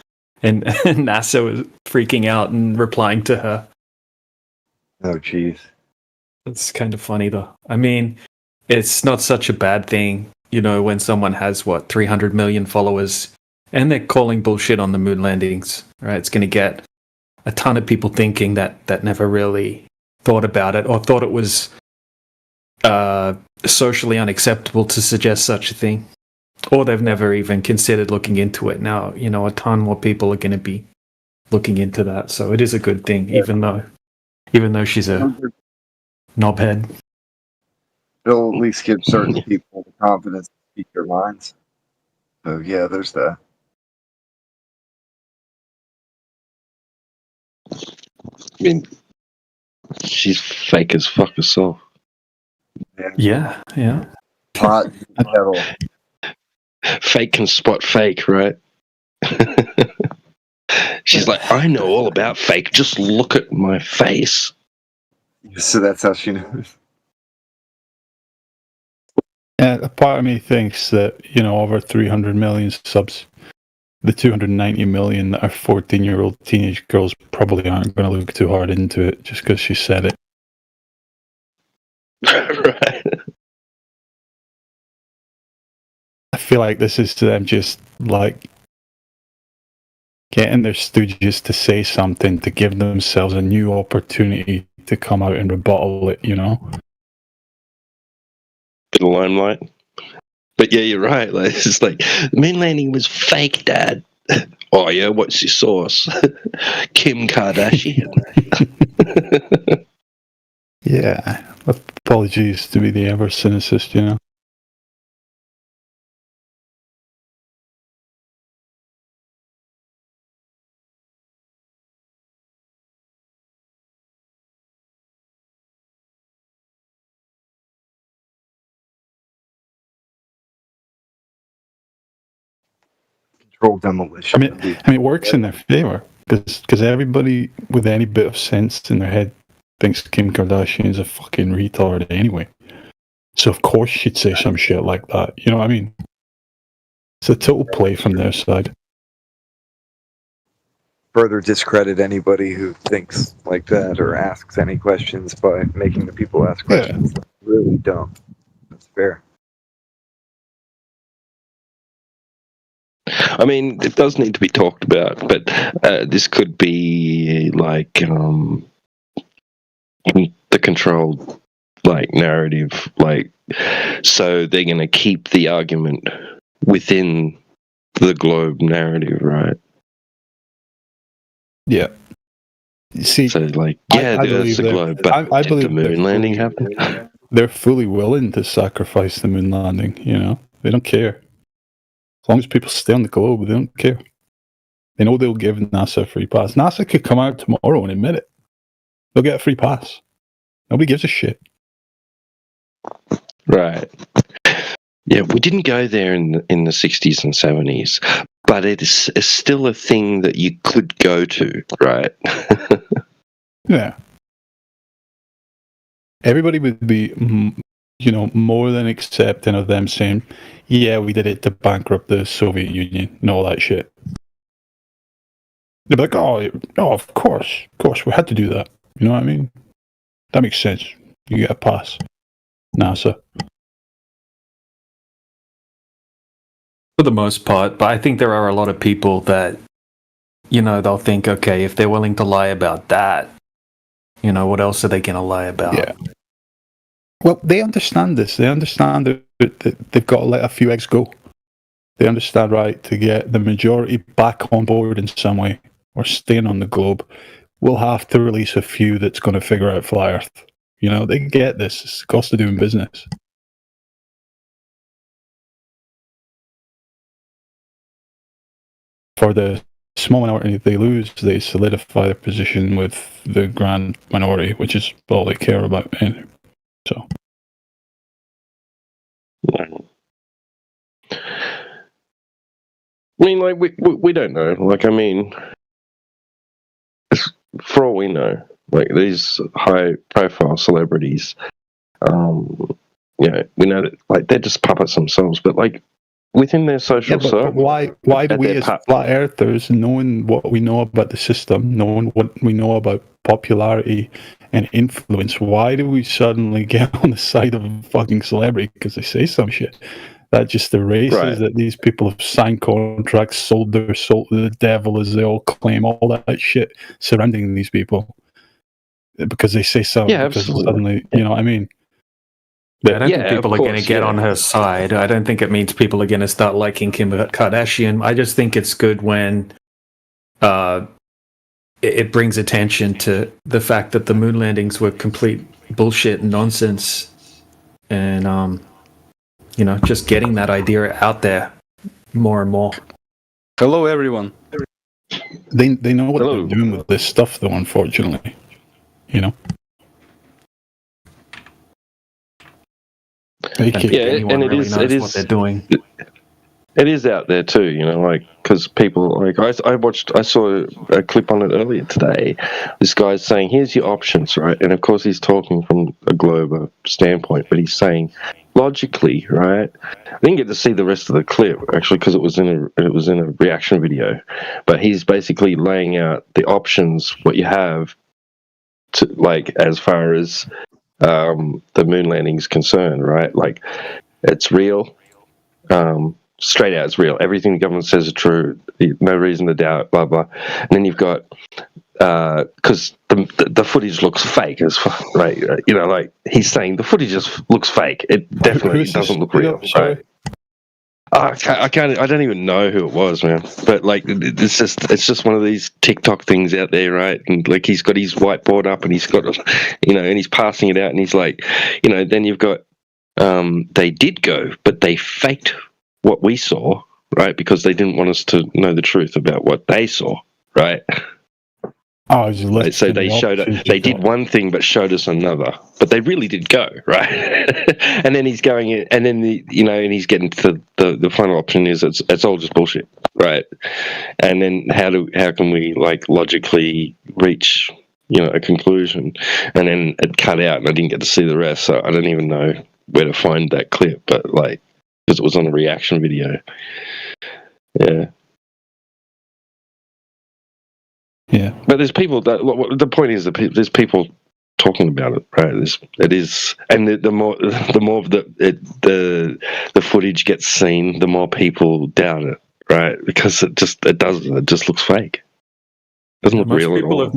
and NASA was freaking out and replying to her? Oh, jeez. That's kind of funny, though. I mean, it's not such a bad thing, you know, when someone has 300 million followers, and they're calling bullshit on the moon landings. Right? It's going to get a ton of people thinking that never really thought about it or thought it was socially unacceptable to suggest such a thing, or they've never even considered looking into it. Now, you know, a ton more people are going to be looking into that, so it is a good thing, even though she's a knobhead. It'll at least give certain people the confidence to speak their minds. So yeah, there's that. I mean, she's fake as fuck herself. Yeah. Hot kettle. Fake can spot fake, right? She's like, I know all about fake. Just look at my face. So that's how she knows. Yeah, a part of me thinks that, you know, over 300 million subs, the 290 million that are 14-year-old teenage girls probably aren't going to look too hard into it just because she said it. Right. I feel like this is to them just like getting their stooges to say something to give themselves a new opportunity to come out and rebuttal it, you know? Bit of limelight. But yeah, you're right. Like, it's just like, the moon landing was fake, Dad. Oh yeah, what's your source? Kim Kardashian. Yeah. Apologies to be the ever cynicist, you know? Controlled demolition. I mean, it works in their favor because everybody with any bit of sense in their head thinks Kim Kardashian is a fucking retard anyway. So of course she'd say some shit like that. You know what I mean? It's a total play from their side. Further discredit anybody who thinks like that or asks any questions by making the people ask questions. That's really dumb. That's fair. I mean, it does need to be talked about, but this could be like the controlled narrative, so they're going to keep the argument within the globe narrative, right? Yeah. You see, so there's a globe, but I did believe the moon landing happen? They're fully willing to sacrifice the moon landing, you know? They don't care. As long as people stay on the globe, they don't care. They know they'll give NASA a free pass. NASA could come out tomorrow and admit it. They'll get a free pass. Nobody gives a shit. Right. Yeah, we didn't go there in the 60s and 70s, but it's still a thing that you could go to, right? Yeah. Everybody would be, more than accepting of them saying, yeah, we did it to bankrupt the Soviet Union and all that shit. They'd be like, oh, of course, we had to do that. You know what I mean? That makes sense. You get a pass. NASA. For the most part, but I think there are a lot of people that, they'll think, okay, if they're willing to lie about that, what else are they going to lie about? Yeah. Well, they understand this. They understand that they've got to let a few eggs go. They understand, right, to get the majority back on board in some way, or staying on the globe, we'll have to release a few that's going to figure out Flat Earth. They get this. It's the cost of doing business. For the small minority they lose, they solidify their position with the grand minority, which is all they care about. So. I mean, like, we don't know. Like, I mean, for all we know, like, these high-profile celebrities, we know that, like, they're just puppets themselves, but, like, within their social circle. But why do we as flat earthers, knowing what we know about the system, knowing what we know about popularity and influence, why do we suddenly get on the side of a fucking celebrity because they say some shit? That just erases that these people have signed contracts, sold their soul to the devil, as they all claim, all that shit surrounding these people. Because they say something, suddenly, you know what I mean? I don't think people are going to get on her side. I don't think it means people are going to start liking Kim Kardashian. I just think it's good when it brings attention to the fact that the moon landings were complete bullshit and nonsense. And, just getting that idea out there more and more. Hello, everyone. They know what they're doing with this stuff, though, unfortunately. And it is what they're doing. It is out there too, because people like I saw a clip on it earlier today. This guy's saying, "Here's your options," right? And of course, he's talking from a global standpoint, but he's saying logically, right? I didn't get to see the rest of the clip actually because it was in a reaction video, but he's basically laying out the options what you have to, like, as far as the moon landing is concerned, right? Like, it's real. Straight out, it's real. Everything the government says is true. No reason to doubt. Blah blah. And then you've got because the footage looks fake as right. Like he's saying the footage just looks fake. It definitely doesn't look real. Right? I don't even know who it was, man. But like, it's just one of these TikTok things out there, right? And like, he's got his whiteboard up, and he's got, and he's passing it out, and he's like, then you've got, they did go, but they faked what we saw, right? Because they didn't want us to know the truth about what they saw, right? Oh, so they showed it. They did one thing, but showed us another. But they really did go, right? And then he's going in, and then and he's getting to the final option is it's all just bullshit, right? And then how can we like logically reach a conclusion? And then it cut out, and I didn't get to see the rest, so I don't even know where to find that clip. But like, because it was on a reaction video, yeah. Yeah, but there's people that the point is that there's people talking about it, right? It is, and the more the footage gets seen, the more people doubt it, right? Because it just looks fake. It doesn't look real at all.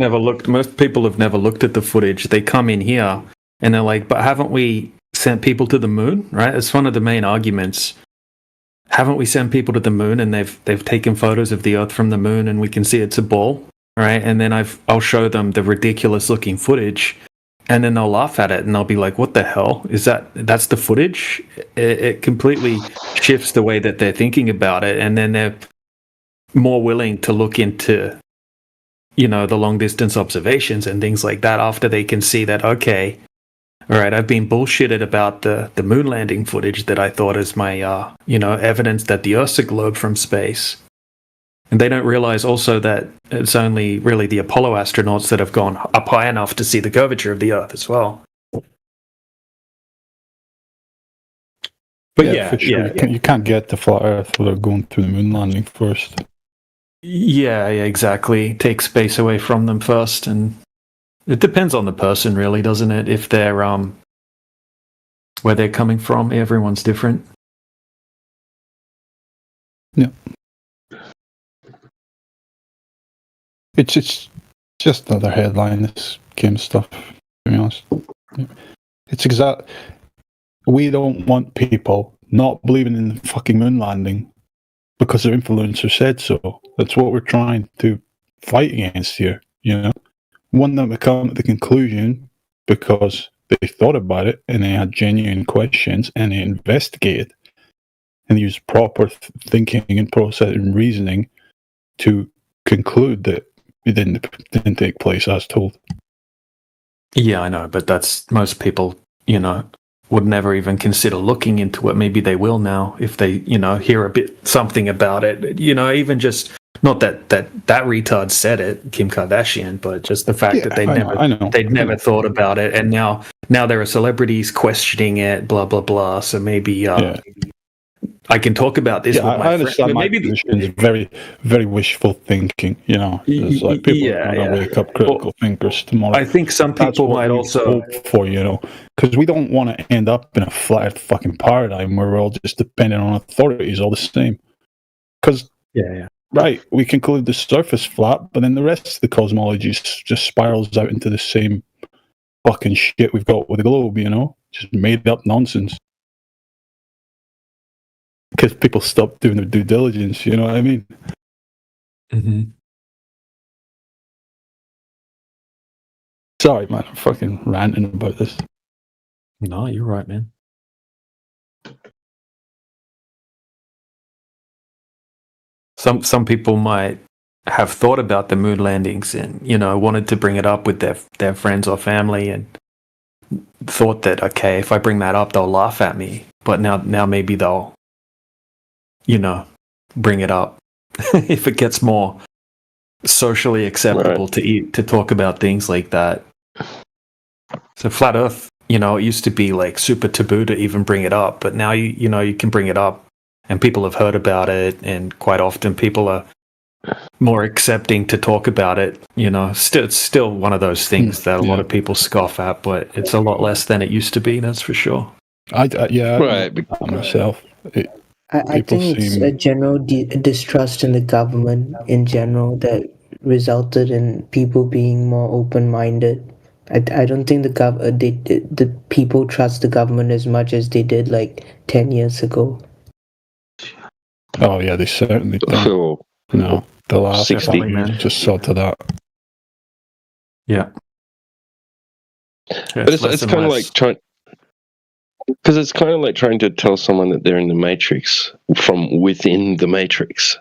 Most people have never looked at the footage. They come in here and they're like, "But haven't we sent people to the moon?" Right? It's one of the main arguments. Haven't we sent people to the moon, and they've taken photos of the Earth from the moon, and we can see it's a ball. Right, and then I'll show them the ridiculous looking footage, and then they'll laugh at it, and they'll be like, "What the hell is that? That's the footage." It completely shifts the way that they're thinking about it, and then more willing to look into, you know, the long distance observations and things like that after they can see that, okay, all right, I've been bullshitted about the moon landing footage that I thought is my, you know, evidence that the Earth's a globe from space. And they don't realize also that it's only really the Apollo astronauts that have gone up high enough to see the curvature of the Earth as well. But for sure. You can't get to flat Earth without going through the moon landing first. Yeah, exactly. Take space away from them first, and it depends on the person, really, doesn't it? If they're where they're coming from, everyone's different. Yeah. It's just another headline. This game stuff, to be honest. It's exact. We don't want people not believing in the fucking moon landing because their influencer said so. That's what we're trying to fight against here, you know? Want them to come to the conclusion because they thought about it and they had genuine questions and they investigated and used proper thinking and process and reasoning to conclude that it didn't take place as told. Yeah, I know, but that's most people, you know, would never even consider looking into it. Maybe they will now if they, you know, hear a bit something about it. You know, even just not that retard said it, Kim Kardashian, but just the fact that they'd never thought about it, and now there are celebrities questioning it, blah blah blah. So maybe I can talk about this with my I understand friend. my position is very, very wishful thinking, you know. It's like people are going to wake up critical thinkers tomorrow. I think some people might also hope for, you know, because we don't want to end up in a flat fucking paradigm where we're all just dependent on authorities all the same. Because, right, we conclude the surface flat, but then the rest of the cosmology just spirals out into the same fucking shit we've got with the globe, you know? Just made up nonsense. Because people stop doing their due diligence, you know what I mean? Mm-hmm. Sorry, man, I'm fucking ranting about this. No, you're right, man. Some people might have thought about the moon landings and, you know, wanted to bring it up with their friends or family and thought that, okay, if I bring that up, they'll laugh at me. But now maybe they'll, you know, bring it up if it gets more socially acceptable to talk about things like that. So flat Earth, you know, it used to be like super taboo to even bring it up, but now you know you can bring it up, and people have heard about it, and quite often people are more accepting to talk about it. You know, it's still one of those things that a lot of people scoff at, but it's a lot less than it used to be. That's for sure. I myself. I think it's a general distrust in the government in general that resulted in people being more open-minded. I don't think the people trust the government as much as they did like 10 years ago. Oh yeah, they certainly don't. No, the last 60 years just saw to that. Yeah. But it's kind of like trying, because it's kind of like trying to tell someone that they're in the Matrix from within the Matrix,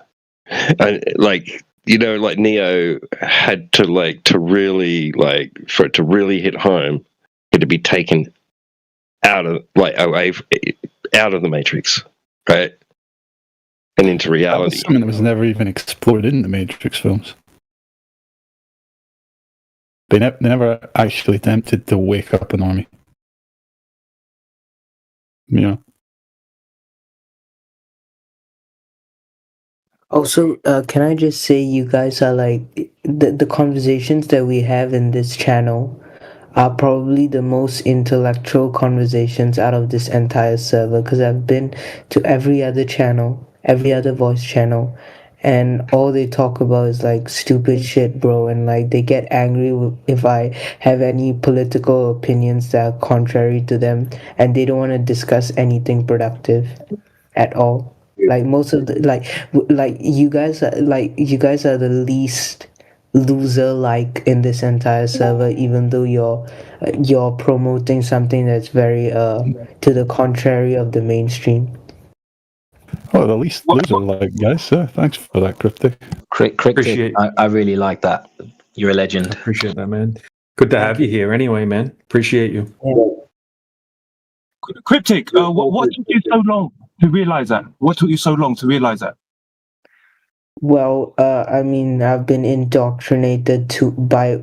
and like, you know, like Neo had to really for it to really hit home, had to be taken out of out of the Matrix, right, and into reality. That's something that was never even explored in the Matrix films. They never actually attempted to wake up an army. Yeah. Also, can I just say you guys are like the conversations that we have in this channel are probably the most intellectual conversations out of this entire server, because I've been to every other channel, every other voice channel, and all they talk about is like stupid shit, bro, and like they get angry if I have any political opinions that are contrary to them, and they don't want to discuss anything productive at all. Like most of the like you guys are the least loser like in this entire server, even though you're promoting something that's very to the contrary of the mainstream. Well, at least those are like guys. Thanks for that, Cryptic. Cryptic, I really like that. You're a legend. Appreciate that, man. Good to have you here anyway, man. Appreciate you. Cryptic, what took you so long to realize that? What took you so long to realize that? Well, I mean, I've been indoctrinated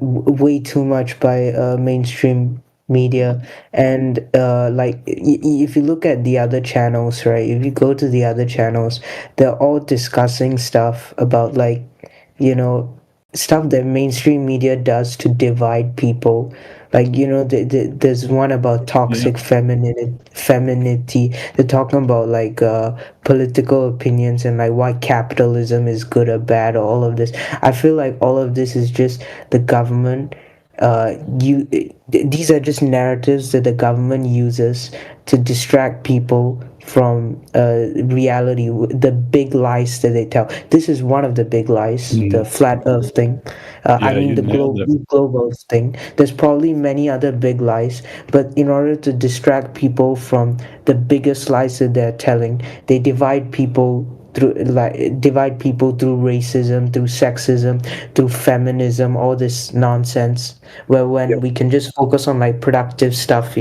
way too much by mainstream media, and if you look at the other channels, right? If you go to the other channels, they're all discussing stuff about stuff that mainstream media does to divide people. There's one about toxic femininity. They're talking about political opinions and why capitalism is good or bad, or all of this. I feel like all of this is just the government. These are just narratives that the government uses to distract people from reality, the big lies that they tell. This is one of the big lies, the flat earth thing. The global thing. There's probably many other big lies, but in order to distract people from the biggest lies that they're telling, they divide people through racism, through sexism, through feminism, all this nonsense, when we can just focus on productive stuff,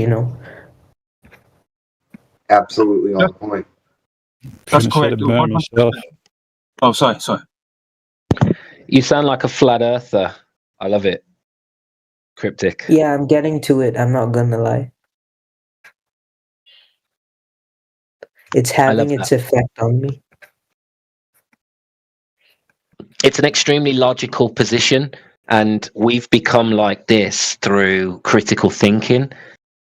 Absolutely on point. That's correct. Oh, sorry. You sound like a flat earther. I love it. Cryptic. Yeah, I'm getting to it. I'm not gonna lie. It's having its effect on me. It's an extremely logical position, and we've become like this through critical thinking.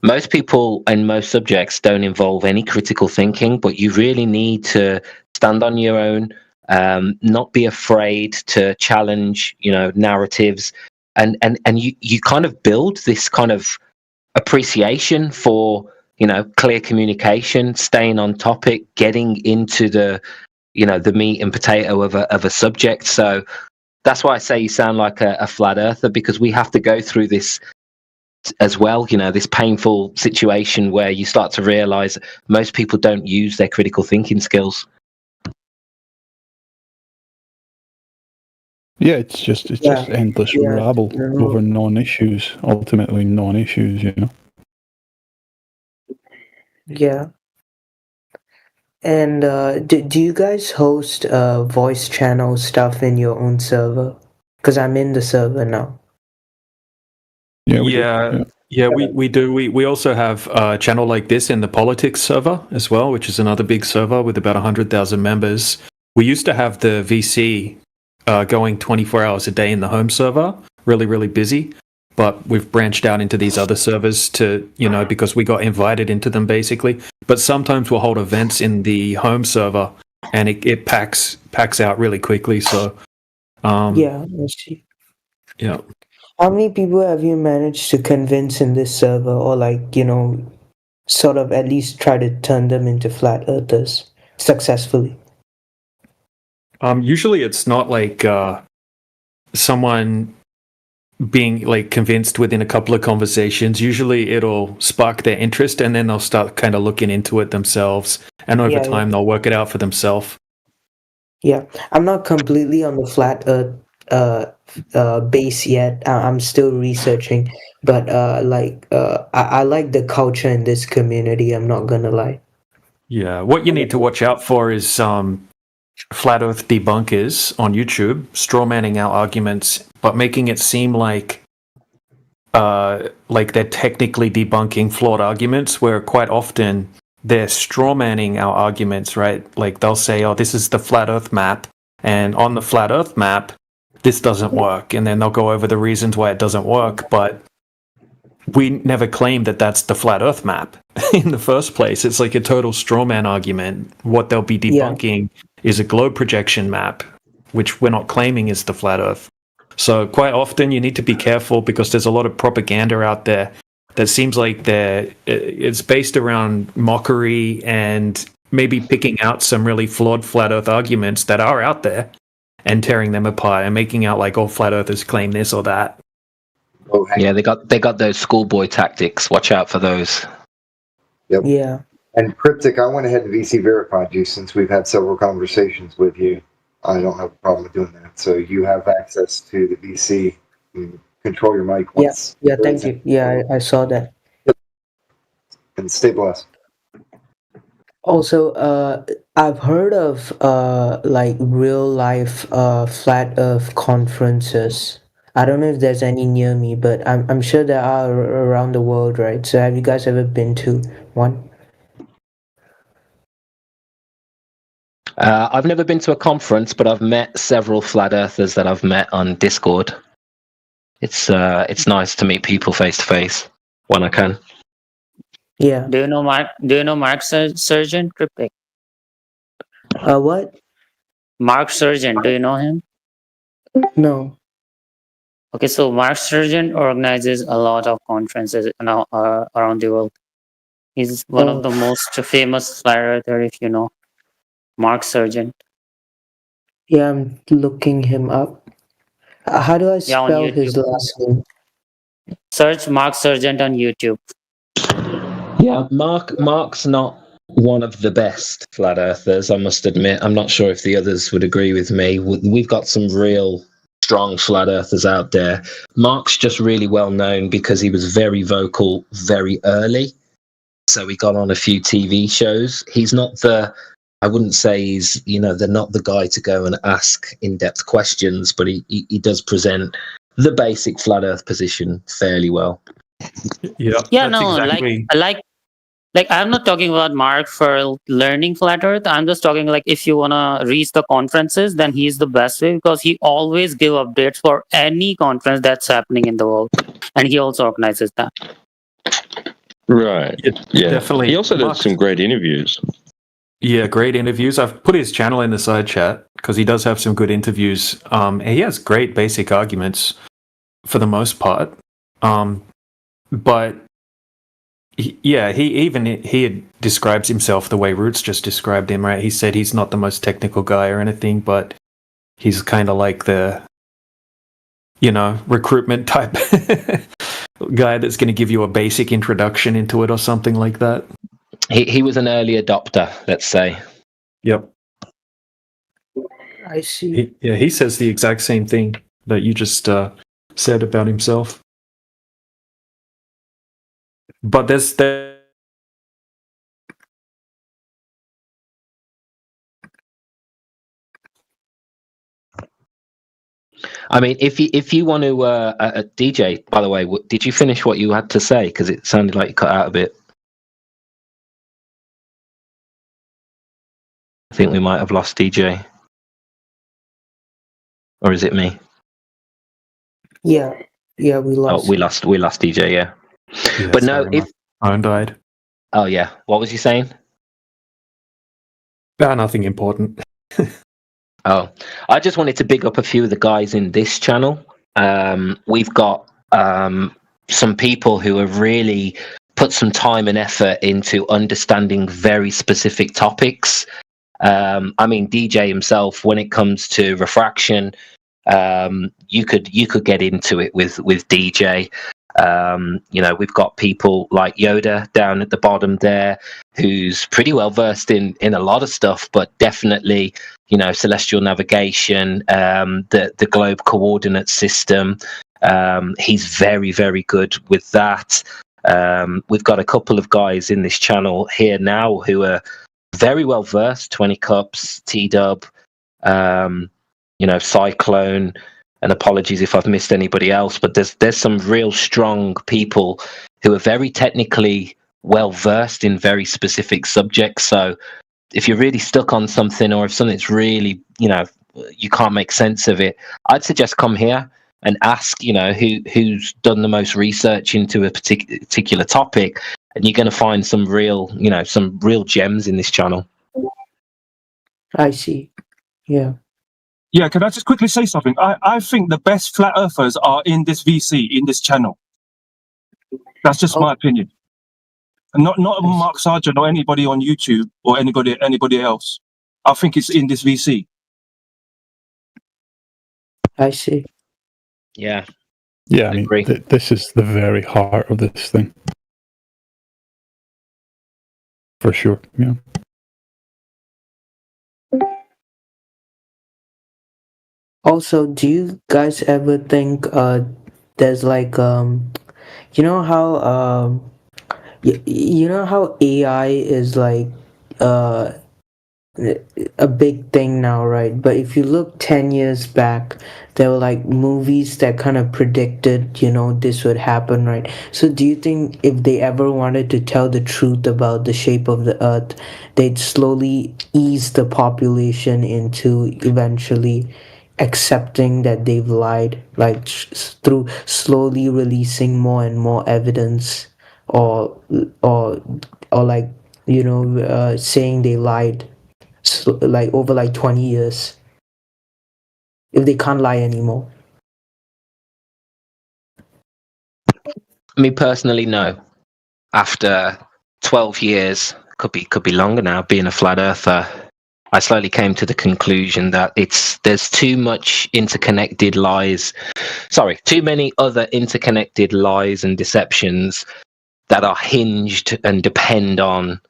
Most people and most subjects don't involve any critical thinking, but you really need to stand on your own, not be afraid to challenge, narratives, and you kind of build this kind of appreciation for, clear communication, staying on topic, getting into the meat and potato of a subject. So that's why I say you sound like a flat earther, because we have to go through this as well, this painful situation where you start to realize most people don't use their critical thinking skills. Yeah, it's just endless rabble over non-issues, ultimately non-issues, Yeah. And do you guys host voice channel stuff in your own server? Because I'm in the server now. Yeah, we do. We also have a channel like this in the politics server as well, which is another big server with about 100,000 members. We used to have the VC going 24 hours a day in the home server, really, really busy. But we've branched out into these other servers to, because we got invited into them basically. But sometimes we'll hold events in the home server, and it packs out really quickly. So, yeah, I see. Yeah. How many people have you managed to convince in this server, or sort of at least try to turn them into flat earthers successfully? Usually it's not like someone being convinced within a couple of conversations. Usually it'll spark their interest, and then they'll start kind of looking into it themselves, and over time they'll work it out for themselves. Yeah, I'm not completely on the flat earth base yet. I'm still researching, but I like the culture in this community. I'm not gonna lie. Yeah, what you need to watch out for is flat earth debunkers on YouTube strawmanning our arguments, but making it seem like they're technically debunking flawed arguments, where quite often they're strawmanning our arguments, right? Like they'll say, oh, this is the flat earth map, and on the flat earth map this doesn't work, and then they'll go over the reasons why it doesn't work, but we never claimed that that's the flat earth map in the first place. It's like a total strawman argument. What they'll be debunking is a globe projection map, which we're not claiming is the flat earth. So quite often you need to be careful, because there's a lot of propaganda out there that seems like it's based around mockery and maybe picking out some really flawed flat earth arguments that are out there and tearing them apart and making out like all flat earthers claim this or that. Yeah, they got those schoolboy tactics. Watch out for those. Yep. Yeah. And Cryptic, I went ahead and VC verified you since we've had several conversations with you. I don't have a problem with doing that. So you have access to the VC. You control your mic once. Yeah, thank you. Yeah, I saw that. And stay blessed. Also, I've heard of like real life flat Earth conferences. I don't know if there's any near me, but I'm sure there are around the world, right? So have you guys ever been to one? I've never been to a conference, but I've met several flat earthers that I've met on Discord. It's nice to meet people face to face when I can. Yeah. Do you know Mark Surgeon? Cryptic. What? Mark Surgeon. Do you know him? No. Okay, so Mark Surgeon organizes a lot of conferences now around the world. He's one of the most famous flat earther, if you know. Mark Surgeon. Yeah, I'm looking him up. How do I on spell his YouTube. last name? Search Mark Surgeon on YouTube. Yeah, Mark's not one of the best flat earthers, I must admit. I'm not sure if the others would agree with me. We've got some real strong flat earthers out there. Mark's just really well known because he was very vocal very early. So he got on a few TV shows. He's not I wouldn't say they're not the guy to go and ask in-depth questions, but he does present the basic flat earth position fairly well. Yeah. Yeah, no, like I'm not talking about Mark for learning flat earth. I'm just talking like if you wanna reach the conferences, then he's the best way because he always give updates for any conference that's happening in the world, and he also organizes that. Right. Yeah. Definitely. He also does some great interviews. Yeah, great interviews. I've put his channel in the side chat because he does have some good interviews. He has great basic arguments for the most part. But he describes himself the way Roots just described him, right? He said he's not the most technical guy or anything, but he's kind of like the, recruitment type guy that's going to give you a basic introduction into it or something like that. He was an early adopter, let's say. Yep. I see. He says the exact same thing that you just said about himself. But there's I mean, if you want to, DJ, by the way, did you finish what you had to say? Because it sounded like you cut out a bit. I think we might have lost DJ. Or is it me? Yeah, we lost. Oh, we lost DJ, yeah. But no, my phone died. Oh, yeah. What was you saying? Nothing important. Oh, I just wanted to big up a few of the guys in this channel. We've got some people who have really put some time and effort into understanding very specific topics. I mean, DJ himself, when it comes to refraction, you could get into it with DJ. We've got people like Yoda down at the bottom there, who's pretty well versed in a lot of stuff, but definitely, celestial navigation, the globe coordinate system. He's very, very good with that. We've got a couple of guys in this channel here now who are very well versed. 20 Cups, T-Dub, Cyclone. And apologies if I've missed anybody else, but there's some real strong people who are very technically well versed in very specific subjects. So if you're really stuck on something, or if something's really, you can't make sense of it, I'd suggest come here and ask, who's done the most research into a particular topic, and you're going to find some real gems in this channel. I see. Yeah. Yeah, can I just quickly say something? I think the best flat earthers are in this VC, in this channel. That's just my opinion. And not Mark Sargent or anybody on YouTube or anybody else. I think it's in this VC. I see. Yeah. Yeah, I mean, this is the very heart of this thing. For sure. Yeah. Also, do you guys ever think there's like you know how you know how AI is like uh a big thing now, right? But if you look 10 years back, there were like movies that kind of predicted, this would happen, right? So do you think if they ever wanted to tell the truth about the shape of the earth, they'd slowly ease the population into eventually accepting that they've lied, like through slowly releasing more and more evidence, or or or like saying they lied, like over like 20 years, if they can't lie anymore? Me personally, no. After 12 years, could be longer now, being a flat earther, I slowly came to the conclusion that there's too much interconnected lies. Sorry, too many other interconnected lies and deceptions that are hinged and depend on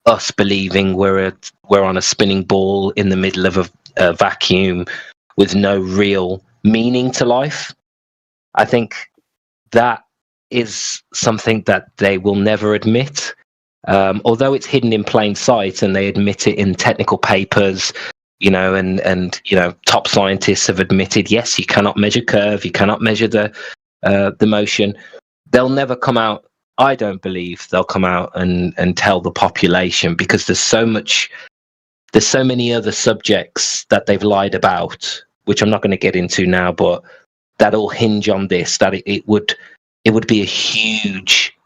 us believing we're on a spinning ball in the middle of a vacuum with no real meaning to life. I think that is something that they will never admit. Although it's hidden in plain sight and they admit it in technical papers, and top scientists have admitted, yes, you cannot measure curve, you cannot measure the motion. They'll never come out. I don't believe they'll come out and tell the population, because there's so many other subjects that they've lied about, which I'm not going to get into now, but that all hinge on this, that it would be a huge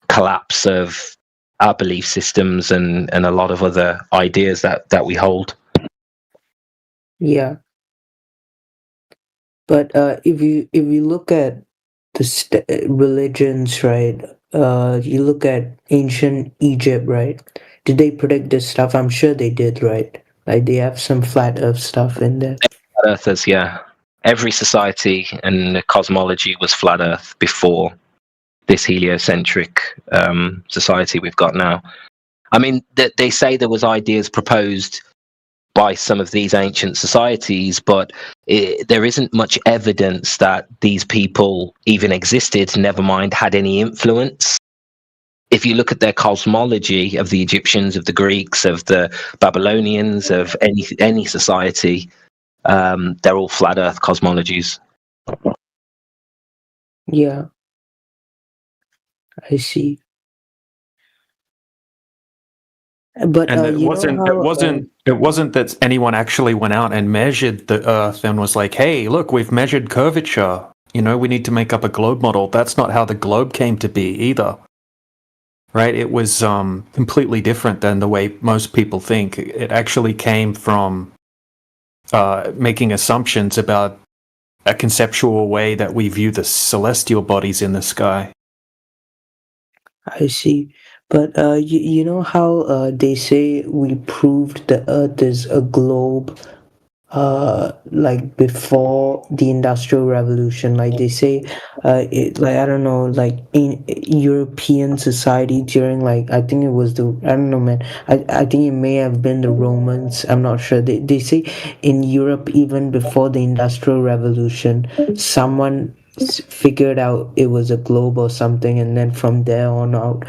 collapse of our belief systems and a lot of other ideas that we hold. Yeah. But if you look at the religions, right? You look at ancient Egypt, right? Did they predict this stuff? I'm sure they did, right? Like they have some flat earth stuff in there. Flat earthers, yeah. Every society and cosmology was flat earth before this heliocentric society we've got now. I mean, they say there was ideas proposed by some of these ancient societies, but there isn't much evidence that these people even existed, never mind had any influence. If you look at their cosmology of the Egyptians, of the Greeks, of the Babylonians, of any society, they're all flat earth cosmologies. Yeah, I see. But And you know it wasn't that anyone actually went out and measured the Earth and was like, "Hey, look, we've measured curvature. We need to make up a globe model." That's not how the globe came to be either, right? It was completely different than the way most people think. It actually came from making assumptions about a conceptual way that we view the celestial bodies in the sky. I see. But you know how they say we proved the Earth is a globe, like before the Industrial Revolution. Like they say, I don't know, like in European society during, like, I think it was I don't know, man. I think it may have been the Romans. I'm not sure. They say in Europe, even before the Industrial Revolution, someone figured out it was a globe or something, and then from there on out,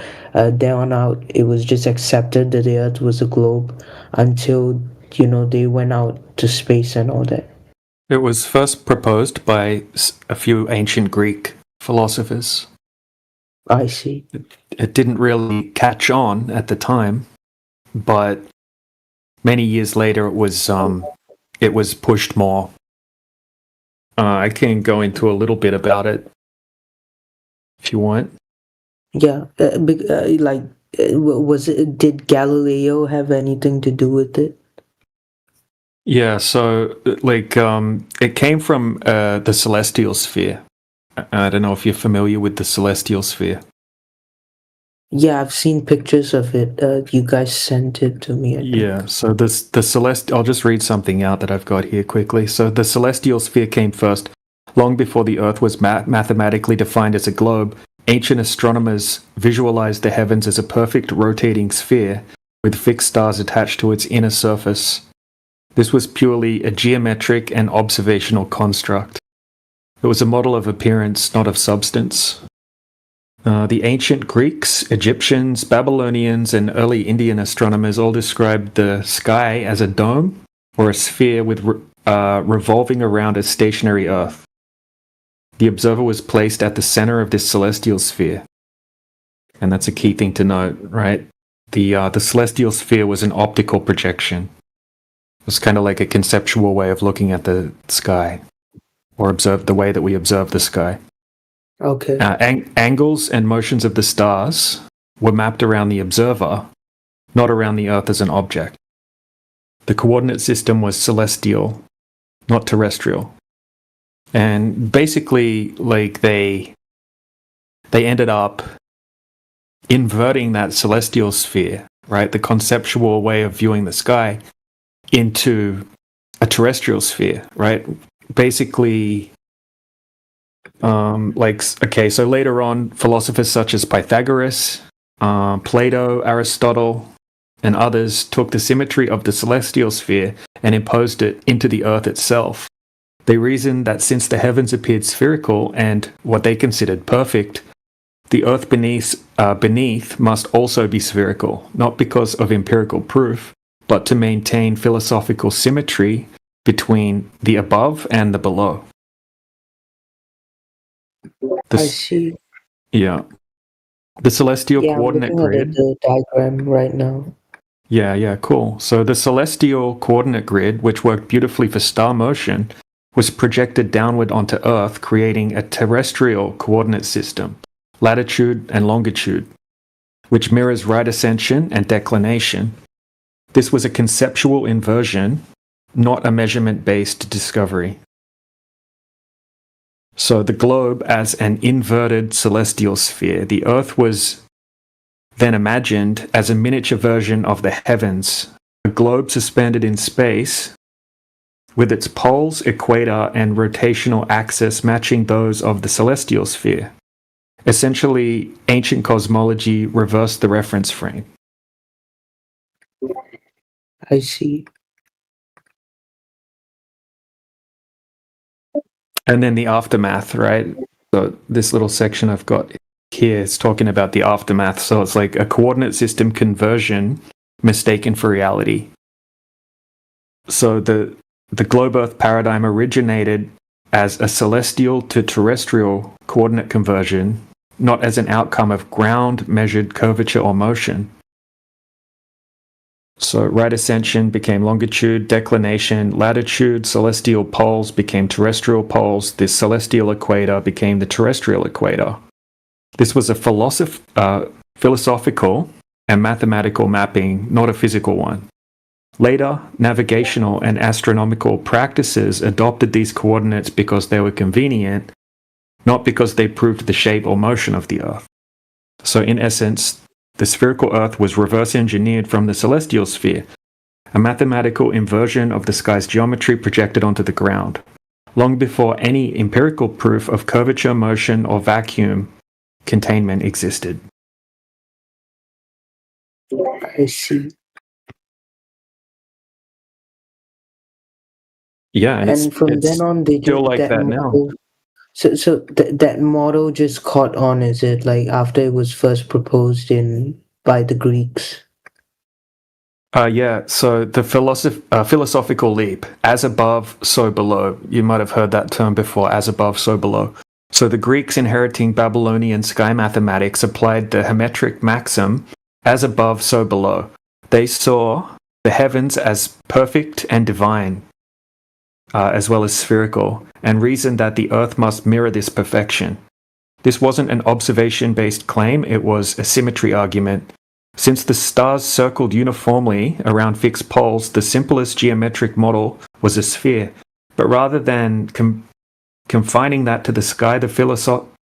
it was just accepted that the Earth was a globe until they went out to space and all that. It was first proposed by a few ancient Greek philosophers. I see. It didn't really catch on at the time, but many years later it was pushed more. I can go into a little bit about it if you want. Yeah, was it? Did Galileo have anything to do with it? Yeah, so it came from the celestial sphere. I don't know if you're familiar with the celestial sphere. Yeah, I've seen pictures of it. You guys sent it to me. Yeah, so the celestial. I'll just read something out that I've got here quickly. So the celestial sphere came first. Long before the Earth was mathematically defined as a globe, ancient astronomers visualized the heavens as a perfect rotating sphere with fixed stars attached to its inner surface. This was purely a geometric and observational construct. It was a model of appearance, not of substance. The ancient Greeks, Egyptians, Babylonians, and early Indian astronomers all described the sky as a dome or a sphere with revolving around a stationary Earth. The observer was placed at the center of this celestial sphere. And that's a key thing to note, right? The celestial sphere was an optical projection. It was kind of like a conceptual way of looking at the sky, or observe the way that we observe the sky. Okay. Angles and motions of the stars were mapped around the observer, not around the Earth as an object. The coordinate system was celestial, not terrestrial. And basically, like, they ended up inverting that celestial sphere, right? The conceptual way of viewing the sky into a terrestrial sphere, right? Basically, so later on, philosophers such as Pythagoras, Plato, Aristotle, and others took the symmetry of the celestial sphere and imposed it into the Earth itself. They reasoned that since the heavens appeared spherical and what they considered perfect, the Earth beneath must also be spherical, not because of empirical proof, but to maintain philosophical symmetry between the above and the below. I see. Yeah. The celestial coordinate I'm looking grid. at the diagram right now. Yeah, cool. So the celestial coordinate grid, which worked beautifully for star motion, was projected downward onto Earth, creating a terrestrial coordinate system, latitude and longitude, which mirrors right ascension and declination. This was a conceptual inversion, not a measurement-based discovery. So the globe as an inverted celestial sphere, the Earth was then imagined as a miniature version of the heavens, a globe suspended in space with its poles, equator, and rotational axis matching those of the celestial sphere. Essentially, ancient cosmology reversed the reference frame. I see. And then the aftermath, right? So this little section I've got here is talking about the aftermath. So it's like a coordinate system conversion mistaken for reality. So the globe Earth paradigm originated as a celestial to terrestrial coordinate conversion, not as an outcome of ground measured curvature or motion. So right ascension became longitude, declination, latitude, celestial poles became terrestrial poles, the celestial equator became the terrestrial equator. This was a philosophical and mathematical mapping, not a physical one. Later, navigational and astronomical practices adopted these coordinates because they were convenient, not because they proved the shape or motion of the Earth. So in essence, the spherical Earth was reverse engineered from the celestial sphere, a mathematical inversion of the sky's geometry projected onto the ground, long before any empirical proof of curvature, motion, or vacuum containment existed. I see. Yeah, And from then on, they still just like that now. model. So that model just caught on, is it? Like after it was first proposed by the Greeks. Yeah, so the philosophical leap, as above, so below. You might have heard that term before, as above, so below. So the Greeks, inheriting Babylonian sky mathematics, applied the Hermetic maxim, as above, so below. They saw the heavens as perfect and divine, as well as spherical, and reasoned that the Earth must mirror this perfection. This wasn't an observation-based claim, it was a symmetry argument. Since the stars circled uniformly around fixed poles, the simplest geometric model was a sphere. But rather than confining that to the sky, the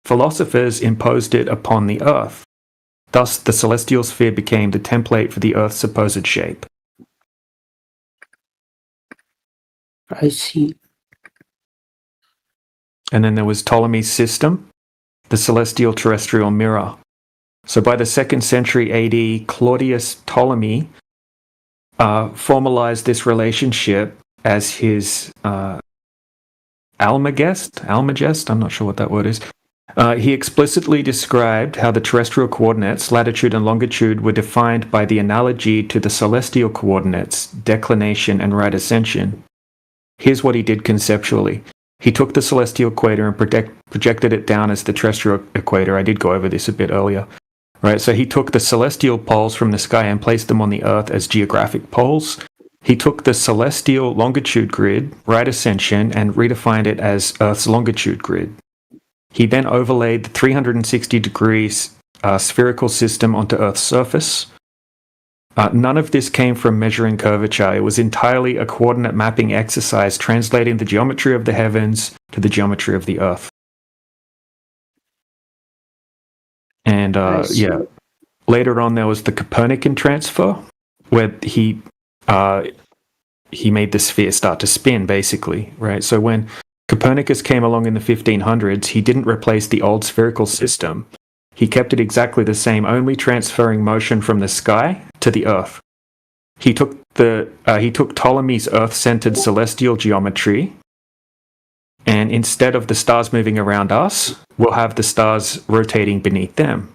philosophers imposed it upon the Earth. Thus, the celestial sphere became the template for the Earth's supposed shape. I see. And then there was Ptolemy's system. the celestial terrestrial mirror. So by the 2nd century AD, Claudius Ptolemy formalized this relationship as his Almagest, I'm not sure what that word is. He explicitly described how the terrestrial coordinates, latitude and longitude, were defined by the analogy to the celestial coordinates, declination and right ascension. Here's what he did conceptually. He took the celestial equator and projected it down as the terrestrial equator. I did go over this a bit earlier. Right, so he took the celestial poles from the sky and placed them on the Earth as geographic poles. He took the celestial longitude grid, right ascension, and redefined it as Earth's longitude grid. He then overlaid the 360 degrees spherical system onto Earth's surface. None of this came from measuring curvature. It was entirely a coordinate mapping exercise, translating the geometry of the heavens to the geometry of the Earth. And later on there was the Copernican transfer, where he made the sphere start to spin, basically, right? So when Copernicus came along in the 1500s, he didn't replace the old spherical system. He kept it exactly the same, only transferring motion from the sky to the Earth. He took Ptolemy's Earth-centered celestial geometry, and instead of the stars moving around us, we'll have the stars rotating beneath them.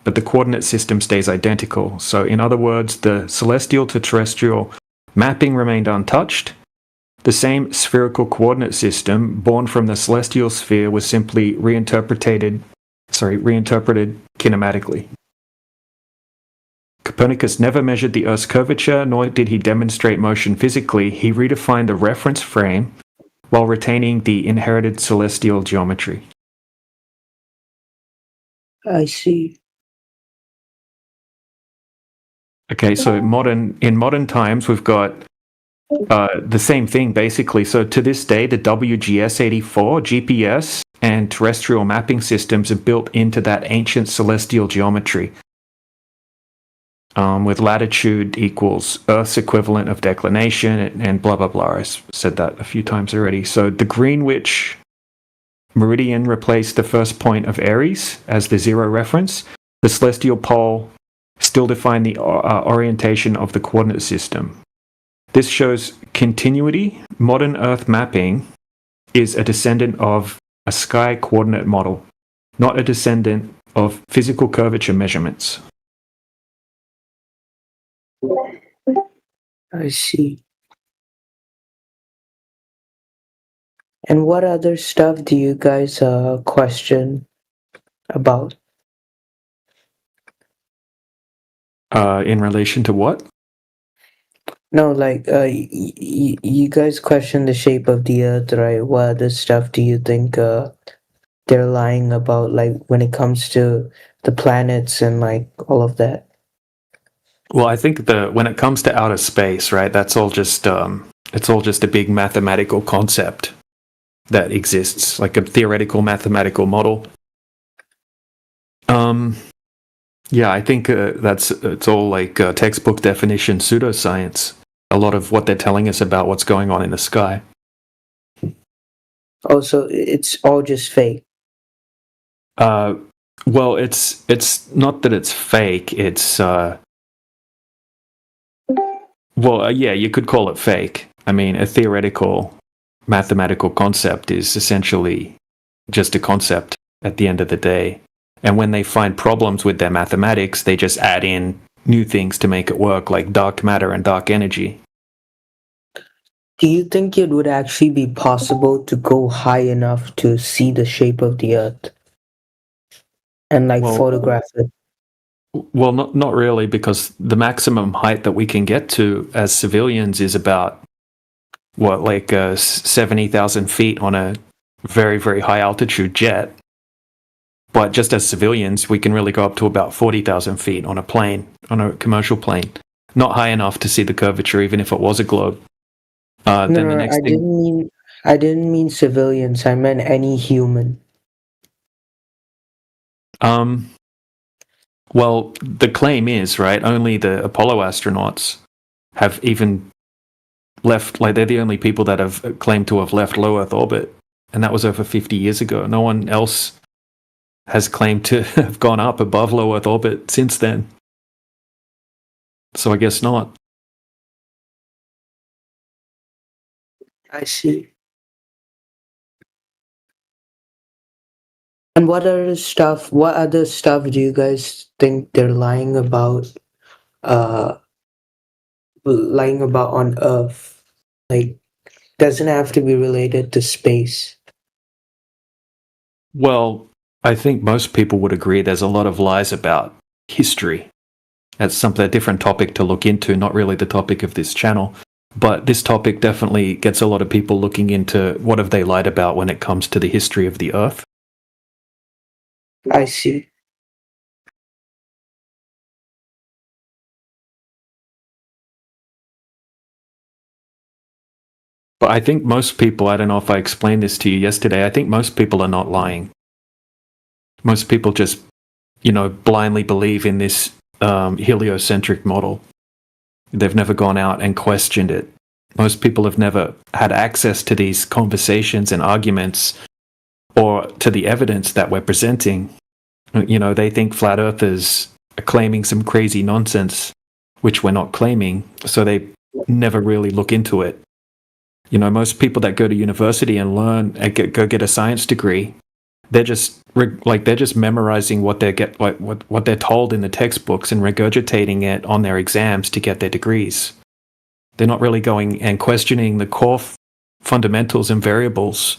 But the coordinate system stays identical. So in other words, the celestial to terrestrial mapping remained untouched. The same spherical coordinate system born from the celestial sphere was simply reinterpreted kinematically. Copernicus never measured the Earth's curvature, nor did he demonstrate motion physically. He redefined the reference frame while retaining the inherited celestial geometry. I see. Okay, so in modern times, we've got the same thing, basically. So to this day, the WGS-84, GPS, and terrestrial mapping systems are built into that ancient celestial geometry, with latitude equals Earth's equivalent of declination, and blah, blah, blah. I said that a few times already. So the Greenwich meridian replaced the first point of Aries as the zero reference. The celestial pole still define the orientation of the coordinate system. This shows continuity. Modern Earth mapping is a descendant of a sky coordinate model, not a descendant of physical curvature measurements. I see. And what other stuff do you guys question about? In relation to what? No, like you guys question the shape of the Earth, right? What other stuff do you think they're lying about, like when it comes to the planets and like all of that? Well, I think when it comes to outer space, right, that's all just it's all just a big mathematical concept that exists, like a theoretical mathematical model. Yeah, I think it's all like textbook definition pseudoscience. A lot of what they're telling us about what's going on in the sky. Oh, so it's all just fake. Well, it's not that it's fake. It's yeah, you could call it fake. I mean, a theoretical mathematical concept is essentially just a concept at the end of the day. And when they find problems with their mathematics, they just add in new things to make it work, like dark matter and dark energy. Do you think it would actually be possible to go high enough to see the shape of the Earth and like photograph it? Well, not really, because the maximum height that we can get to as civilians is about, 70,000 feet on a very, very high altitude jet. But just as civilians, we can really go up to about 40,000 feet on a plane, on a commercial plane. Not high enough to see the curvature, even if it was a globe. I didn't mean civilians. I meant any human. Well, the claim is, right, only the Apollo astronauts have even left, like they're the only people that have claimed to have left low Earth orbit. And that was over 50 years ago. No one else has claimed to have gone up above low Earth orbit since then. So I guess not. I see. And what other stuff do you guys think they're lying about on Earth? Like, doesn't have to be related to space. Well, I think most people would agree there's a lot of lies about history. That's a different topic to look into, not really the topic of this channel. But this topic definitely gets a lot of people looking into what have they lied about when it comes to the history of the Earth. I see. But I think most people, I don't know if I explained this to you yesterday, I think most people are not lying. Most people just, blindly believe in this heliocentric model. They've never gone out and questioned it. Most people have never had access to these conversations and arguments or to the evidence that we're presenting. They think flat earthers are claiming some crazy nonsense, which we're not claiming, so they never really look into it. Most people that go to university and learn and go get a science degree, they're just memorizing what what they're told in the textbooks and regurgitating it on their exams to get their degrees. They're not really going and questioning the core fundamentals and variables.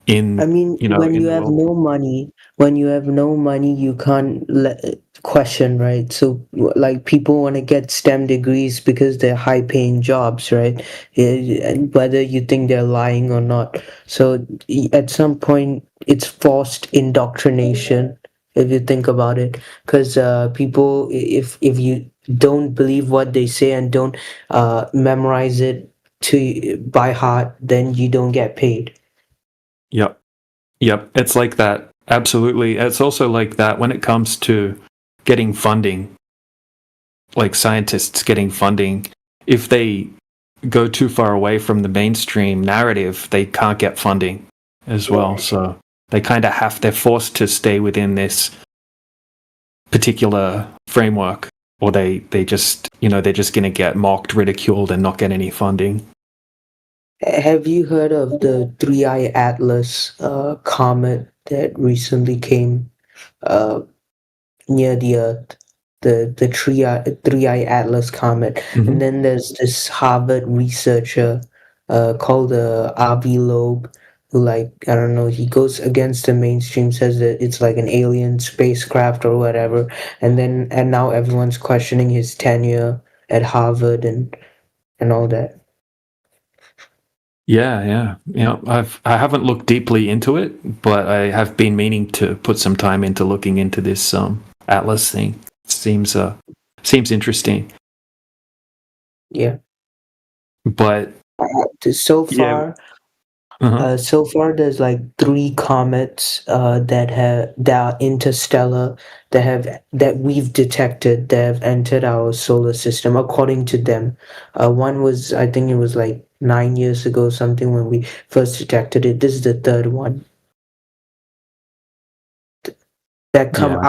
When you have no money, you can't question, right? So, like, people want to get STEM degrees because they're high-paying jobs, right? And whether you think they're lying or not. So, at some point, it's forced indoctrination, if you think about it. Because people, if you don't believe what they say and don't memorize it by heart, then you don't get paid. Yep. It's like that. Absolutely. It's also like that when it comes to getting funding, like scientists getting funding. If they go too far away from the mainstream narrative, they can't get funding as well. So they kind of they're forced to stay within this particular framework, or they're just going to get mocked, ridiculed, and not get any funding. Have you heard of the Three-Eye Atlas comet that recently came near the Earth? The Three-Eye Atlas comet. Mm-hmm. And then there's this Harvard researcher called Avi Loeb, who, I don't know, he goes against the mainstream, says that it's like an alien spacecraft or whatever. And now everyone's questioning his tenure at Harvard and all that. Yeah. I haven't looked deeply into it, but I have been meaning to put some time into looking into this Atlas thing. Seems interesting. Yeah. But so far, so far there's like 3 comets that are interstellar that we've detected that have entered our solar system according to them. One was, I think it was like 9 years ago, something, when we first detected it. This is the 3rd one that come from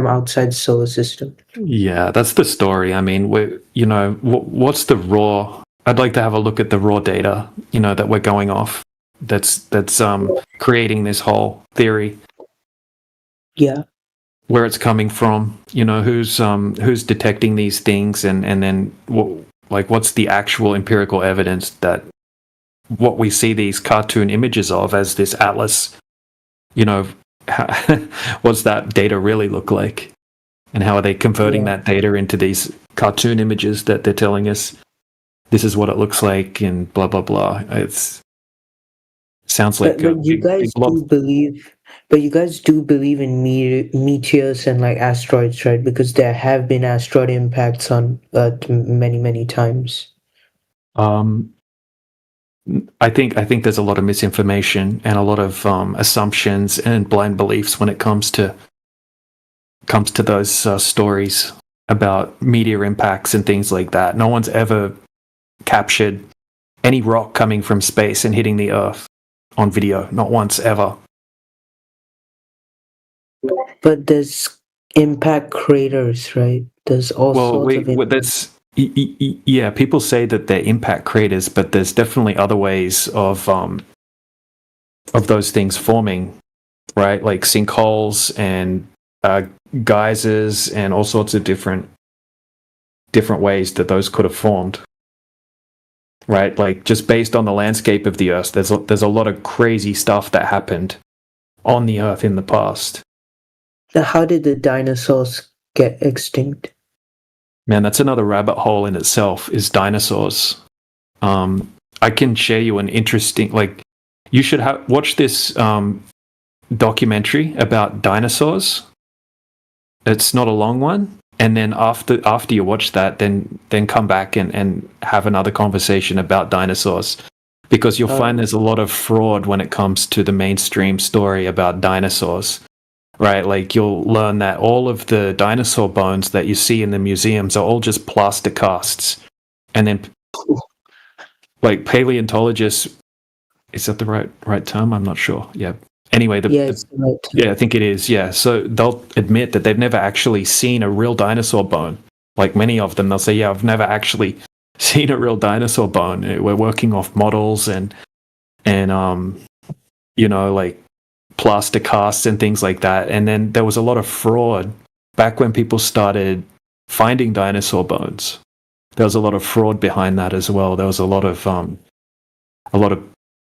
outside the solar system. Yeah, that's the story. I mean, what's the raw? I'd like to have a look at the raw data, that we're going off. That's creating this whole theory. Yeah. Where it's coming from, who's detecting these things, and then what's the actual empirical evidence that what we see these cartoon images of as this atlas, what's that data really look like, and how are they converting that data into these cartoon images that they're telling us this is what it looks like, and blah blah blah. It's sounds like but you guys do believe in meteors and like asteroids, right? Because there have been asteroid impacts on Earth many times. I think there's a lot of misinformation and a lot of assumptions and blind beliefs when it comes to those stories about meteor impacts and things like that. No one's ever captured any rock coming from space and hitting the Earth on video, not once ever. But there's impact craters, right? There's all sorts of yeah, people say that they're impact craters, but there's definitely other ways of those things forming, right? Like sinkholes and geysers and all sorts of different ways that those could have formed, right? Like just based on the landscape of the Earth, there's a lot of crazy stuff that happened on the Earth in the past. How did the dinosaurs get extinct? Man, that's another rabbit hole in itself, is dinosaurs. I can share you an interesting, like, you should watch this documentary about dinosaurs. It's not a long one. And then after you watch that, then come back and have another conversation about dinosaurs. Because you'll find there's a lot of fraud when it comes to the mainstream story about dinosaurs. Right, like you'll learn that all of the dinosaur bones that you see in the museums are all just plaster casts. And then, like, paleontologists, is that the right term? I'm not sure. Yeah. Anyway, it's the right term. Yeah, I think it is. Yeah. So they'll admit that they've never actually seen a real dinosaur bone. Like many of them, they'll say, "Yeah, I've never actually seen a real dinosaur bone. We're working off models and like plaster casts and things like that." And then there was a lot of fraud back when people started finding dinosaur bones. There was a lot of fraud behind that as well. There was a lot of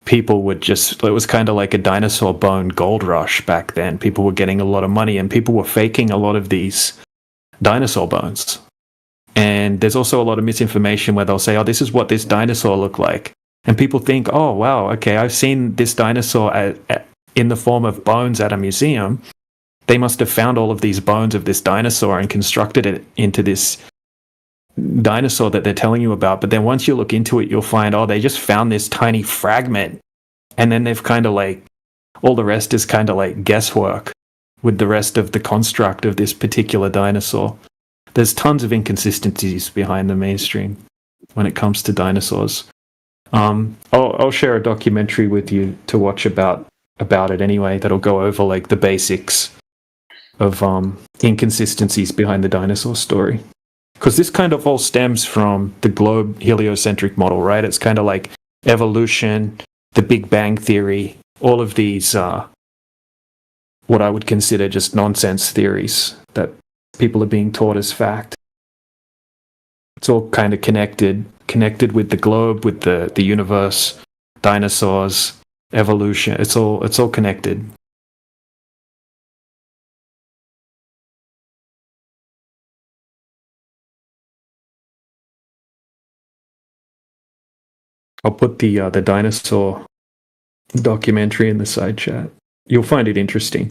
people would just, it was kind of like a dinosaur bone gold rush back then. People were getting a lot of money and people were faking a lot of these dinosaur bones. And there's also a lot of misinformation where they'll say, "Oh, this is what this dinosaur looked like." And people think, "Oh, wow, okay, I've seen this dinosaur in the form of bones at a museum. They must have found all of these bones of this dinosaur and constructed it into this dinosaur that they're telling you about." But then once you look into it, you'll find, oh, they just found this tiny fragment. And then they've kind of like, all the rest is kind of like guesswork with the rest of the construct of this particular dinosaur. There's tons of inconsistencies behind the mainstream when it comes to dinosaurs. I'll share a documentary with you to watch about it anyway, that'll go over like the basics of inconsistencies behind the dinosaur story. Because this kind of all stems from the globe heliocentric model, right? It's kind of like evolution, the Big Bang Theory, all of these what I would consider just nonsense theories that people are being taught as fact. It's all kind of connected with the globe, with the universe, dinosaurs, evolution. It's all connected. I'll put the dinosaur documentary in the side chat. You'll find it interesting.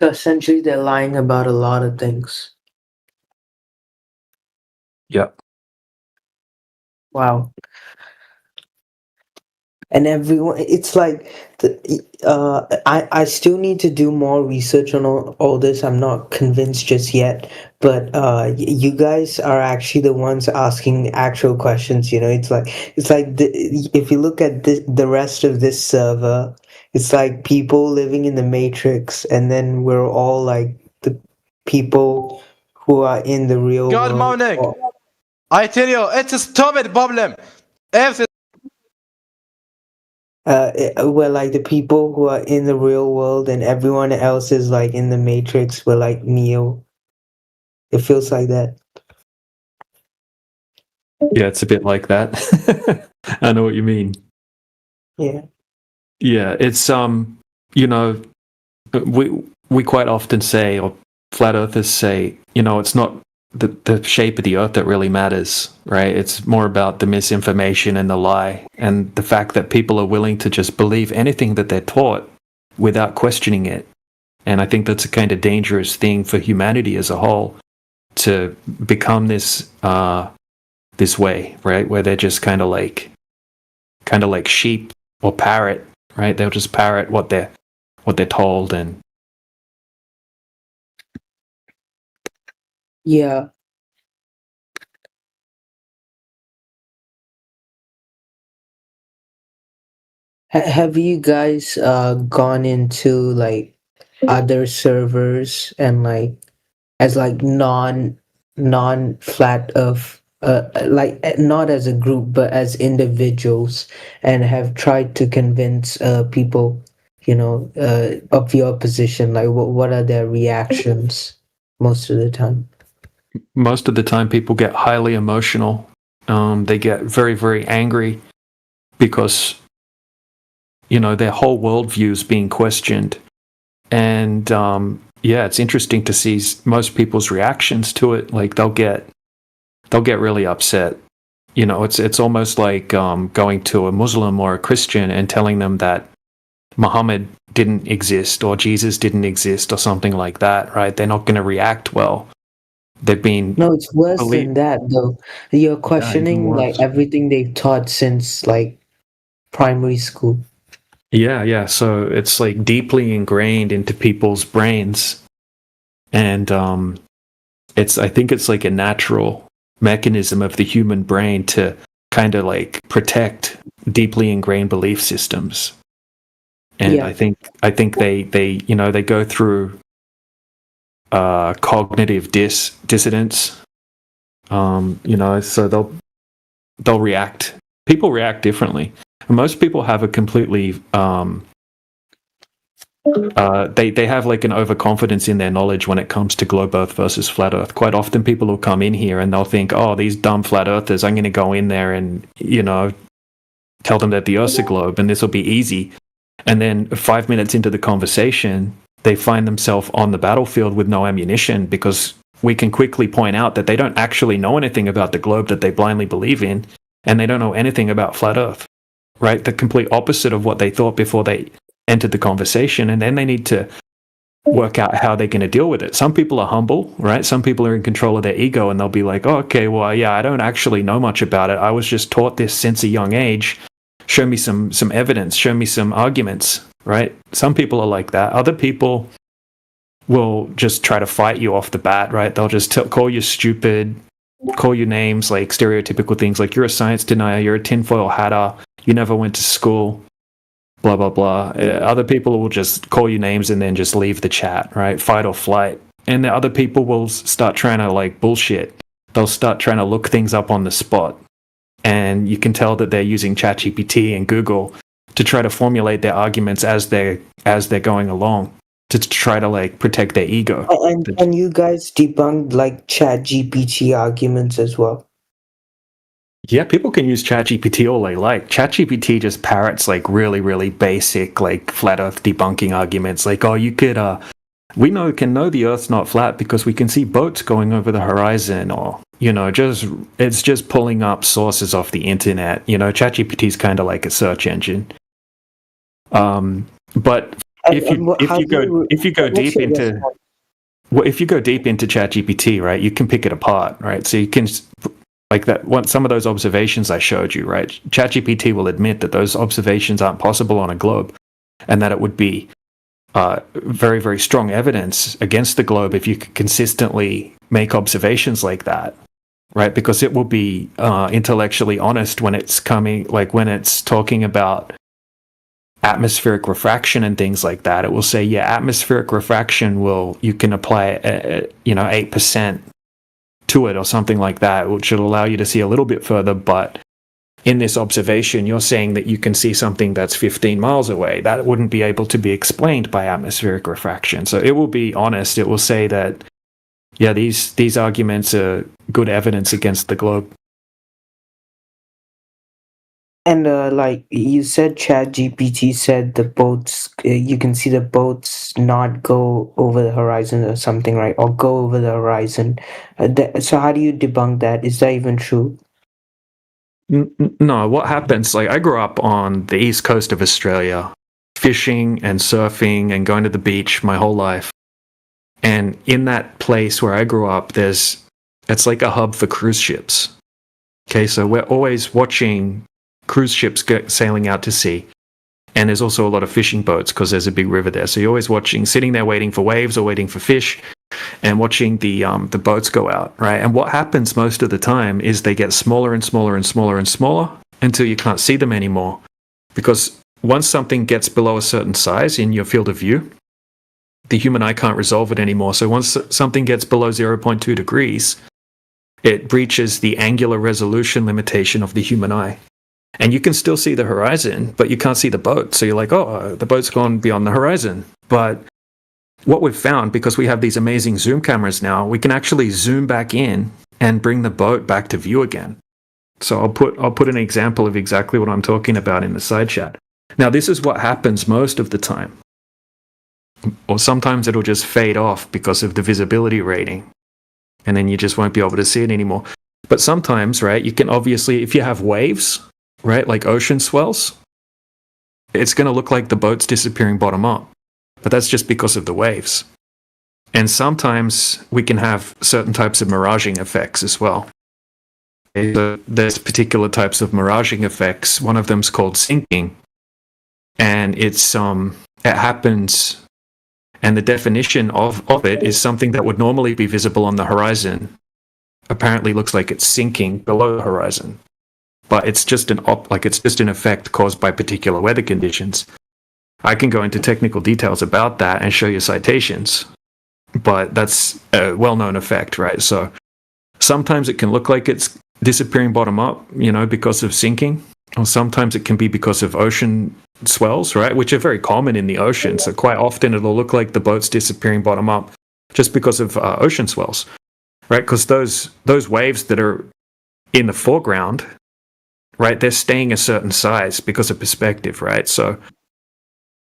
So essentially, they're lying about a lot of things. Yeah. Wow. And everyone, it's like I still need to do more research on all this. I'm not convinced just yet, but you guys are actually the ones asking actual questions. It's like if you look at the rest of this server, it's like people living in the Matrix, and then we're all like people who are in the real Good world. morning. I tell you, it's a stupid problem. If Where like the people who are in the real world and everyone else is like in the Matrix, where like Neo. It feels like that. Yeah, it's a bit like that. I know what you mean. Yeah. Yeah, it's you know, we quite often say, or flat earthers say, you know, it's not the shape of the earth that really matters, right? It's more about the misinformation and the lie, and the fact that people are willing to just believe anything that they're taught without questioning it. And I think that's a kind of dangerous thing for humanity as a whole, to become this this way, right? Where they're just kind of like sheep or parrot, right? They'll just parrot what they're told. And yeah. Have you guys gone into like other servers and like as like non flat earth like not as a group but as individuals, and have tried to convince people, you know, of your position? Like what are their reactions most of the time? most of the time people get highly emotional. They get very, very angry because, you know, their whole worldview is being questioned. And yeah, it's interesting to see most people's reactions to it. Like they'll get really upset. You know, it's almost like going to a Muslim or a Christian and telling them that Muhammad didn't exist or Jesus didn't exist or something like that, right? They're not going to react well. They've been No, it's worse than that though. You're questioning like everything they've taught since like primary school. Yeah. So it's like deeply ingrained into people's brains, and I think it's like a natural mechanism of the human brain to kind of like protect deeply ingrained belief systems. And Yeah. I think they you know, they go through cognitive dissidence. You know, so they'll react. People react differently. Most people have a completely they have like an overconfidence in their knowledge when it comes to globe earth versus flat earth. Quite often people will come in here and they'll think, oh, these dumb flat earthers, I'm going to go in there and, you know, tell them that the earth's a globe and this will be easy. And then 5 minutes into the conversation, they find themselves on the battlefield with no ammunition, because we can quickly point out that they don't actually know anything about the globe that they blindly believe in, and they don't know anything about flat earth, right? The complete opposite of what they thought before they entered the conversation. And then they need to work out how they're going to deal with it. Some people are humble, right? Some people are in control of their ego and they'll be like, oh, okay, well, yeah, I don't actually know much about it. I was just taught this since a young age. Show me some evidence, show me some arguments, right? Some people are like that. Other people will just try to fight you off the bat, right? They'll just call you stupid, call you names like stereotypical things like you're a science denier, you're a tinfoil hatter, you never went to school, blah, blah, blah. Other people will just call you names and then just leave the chat, right? Fight or flight. And the other people will start trying to like bullshit. They'll start trying to look things up on the spot. And you can tell that they're using ChatGPT and Google to try to formulate their arguments as they're going along, to try to like protect their ego. And you guys debunked like ChatGPT arguments as well. Yeah, people can use ChatGPT all they like. ChatGPT just parrots like really, really basic like flat Earth debunking arguments. Like, oh, you could we can know the Earth's not flat because we can see boats going over the horizon, or you know, it's just pulling up sources off the internet. You know, ChatGPT is kind of like a search engine. But if you go deep into ChatGPT, right, you can pick it apart, right? So you can like that. Some of those observations I showed you, right? ChatGPT will admit that those observations aren't possible on a globe, and that it would be very, very strong evidence against the globe if you could consistently make observations like that, right? Because it will be intellectually honest when it's talking about atmospheric refraction and things like that, it will say, yeah, atmospheric refraction you can apply 8% to it or something like that, which will allow you to see a little bit further. But in this observation, you're saying that you can see something that's 15 miles away. That wouldn't be able to be explained by atmospheric refraction. So it will be honest. It will say that, yeah, these arguments are good evidence against the globe. And like you said, ChatGPT said the boats, you can see the boats not go over the horizon or something, right? Or go over the horizon. So how do you debunk that? Is that even true? No, what happens, like I grew up on the east coast of Australia, fishing and surfing and going to the beach my whole life. And in that place where I grew up, it's like a hub for cruise ships. Okay, so we're always watching cruise ships sailing out to sea. And there's also a lot of fishing boats because there's a big river there. So you're always sitting there waiting for waves or waiting for fish and watching the boats go out, right? And what happens most of the time is they get smaller and smaller and smaller and smaller until you can't see them anymore. Because once something gets below a certain size in your field of view, the human eye can't resolve it anymore. So once something gets below 0.2 degrees, it breaches the angular resolution limitation of the human eye. And you can still see the horizon, but you can't see the boat. So you're like, oh, the boat's gone beyond the horizon. But what we've found, because we have these amazing zoom cameras now, we can actually zoom back in and bring the boat back to view again. So I'll put an example of exactly what I'm talking about in the side chat. Now, this is what happens most of the time. Or sometimes it'll just fade off because of the visibility rating. And then you just won't be able to see it anymore. But sometimes, right, you can obviously, if you have waves, right, like ocean swells, it's going to look like the boat's disappearing bottom up. But that's just because of the waves. And sometimes we can have certain types of miraging effects as well. So there's particular types of miraging effects. One of them's called sinking. And it happens, and the definition of it is something that would normally be visible on the horizon apparently looks like it's sinking below the horizon. But it's just an effect caused by particular weather conditions. I can go into technical details about that and show you citations, but that's a well-known effect, right? So sometimes it can look like it's disappearing bottom up, because of sinking, or sometimes it can be because of ocean swells, right? Which are very common in the ocean. So quite often it'll look like the boat's disappearing bottom up just because of ocean swells, right? Because those waves that are in the foreground, right, they're staying a certain size because of perspective, right? So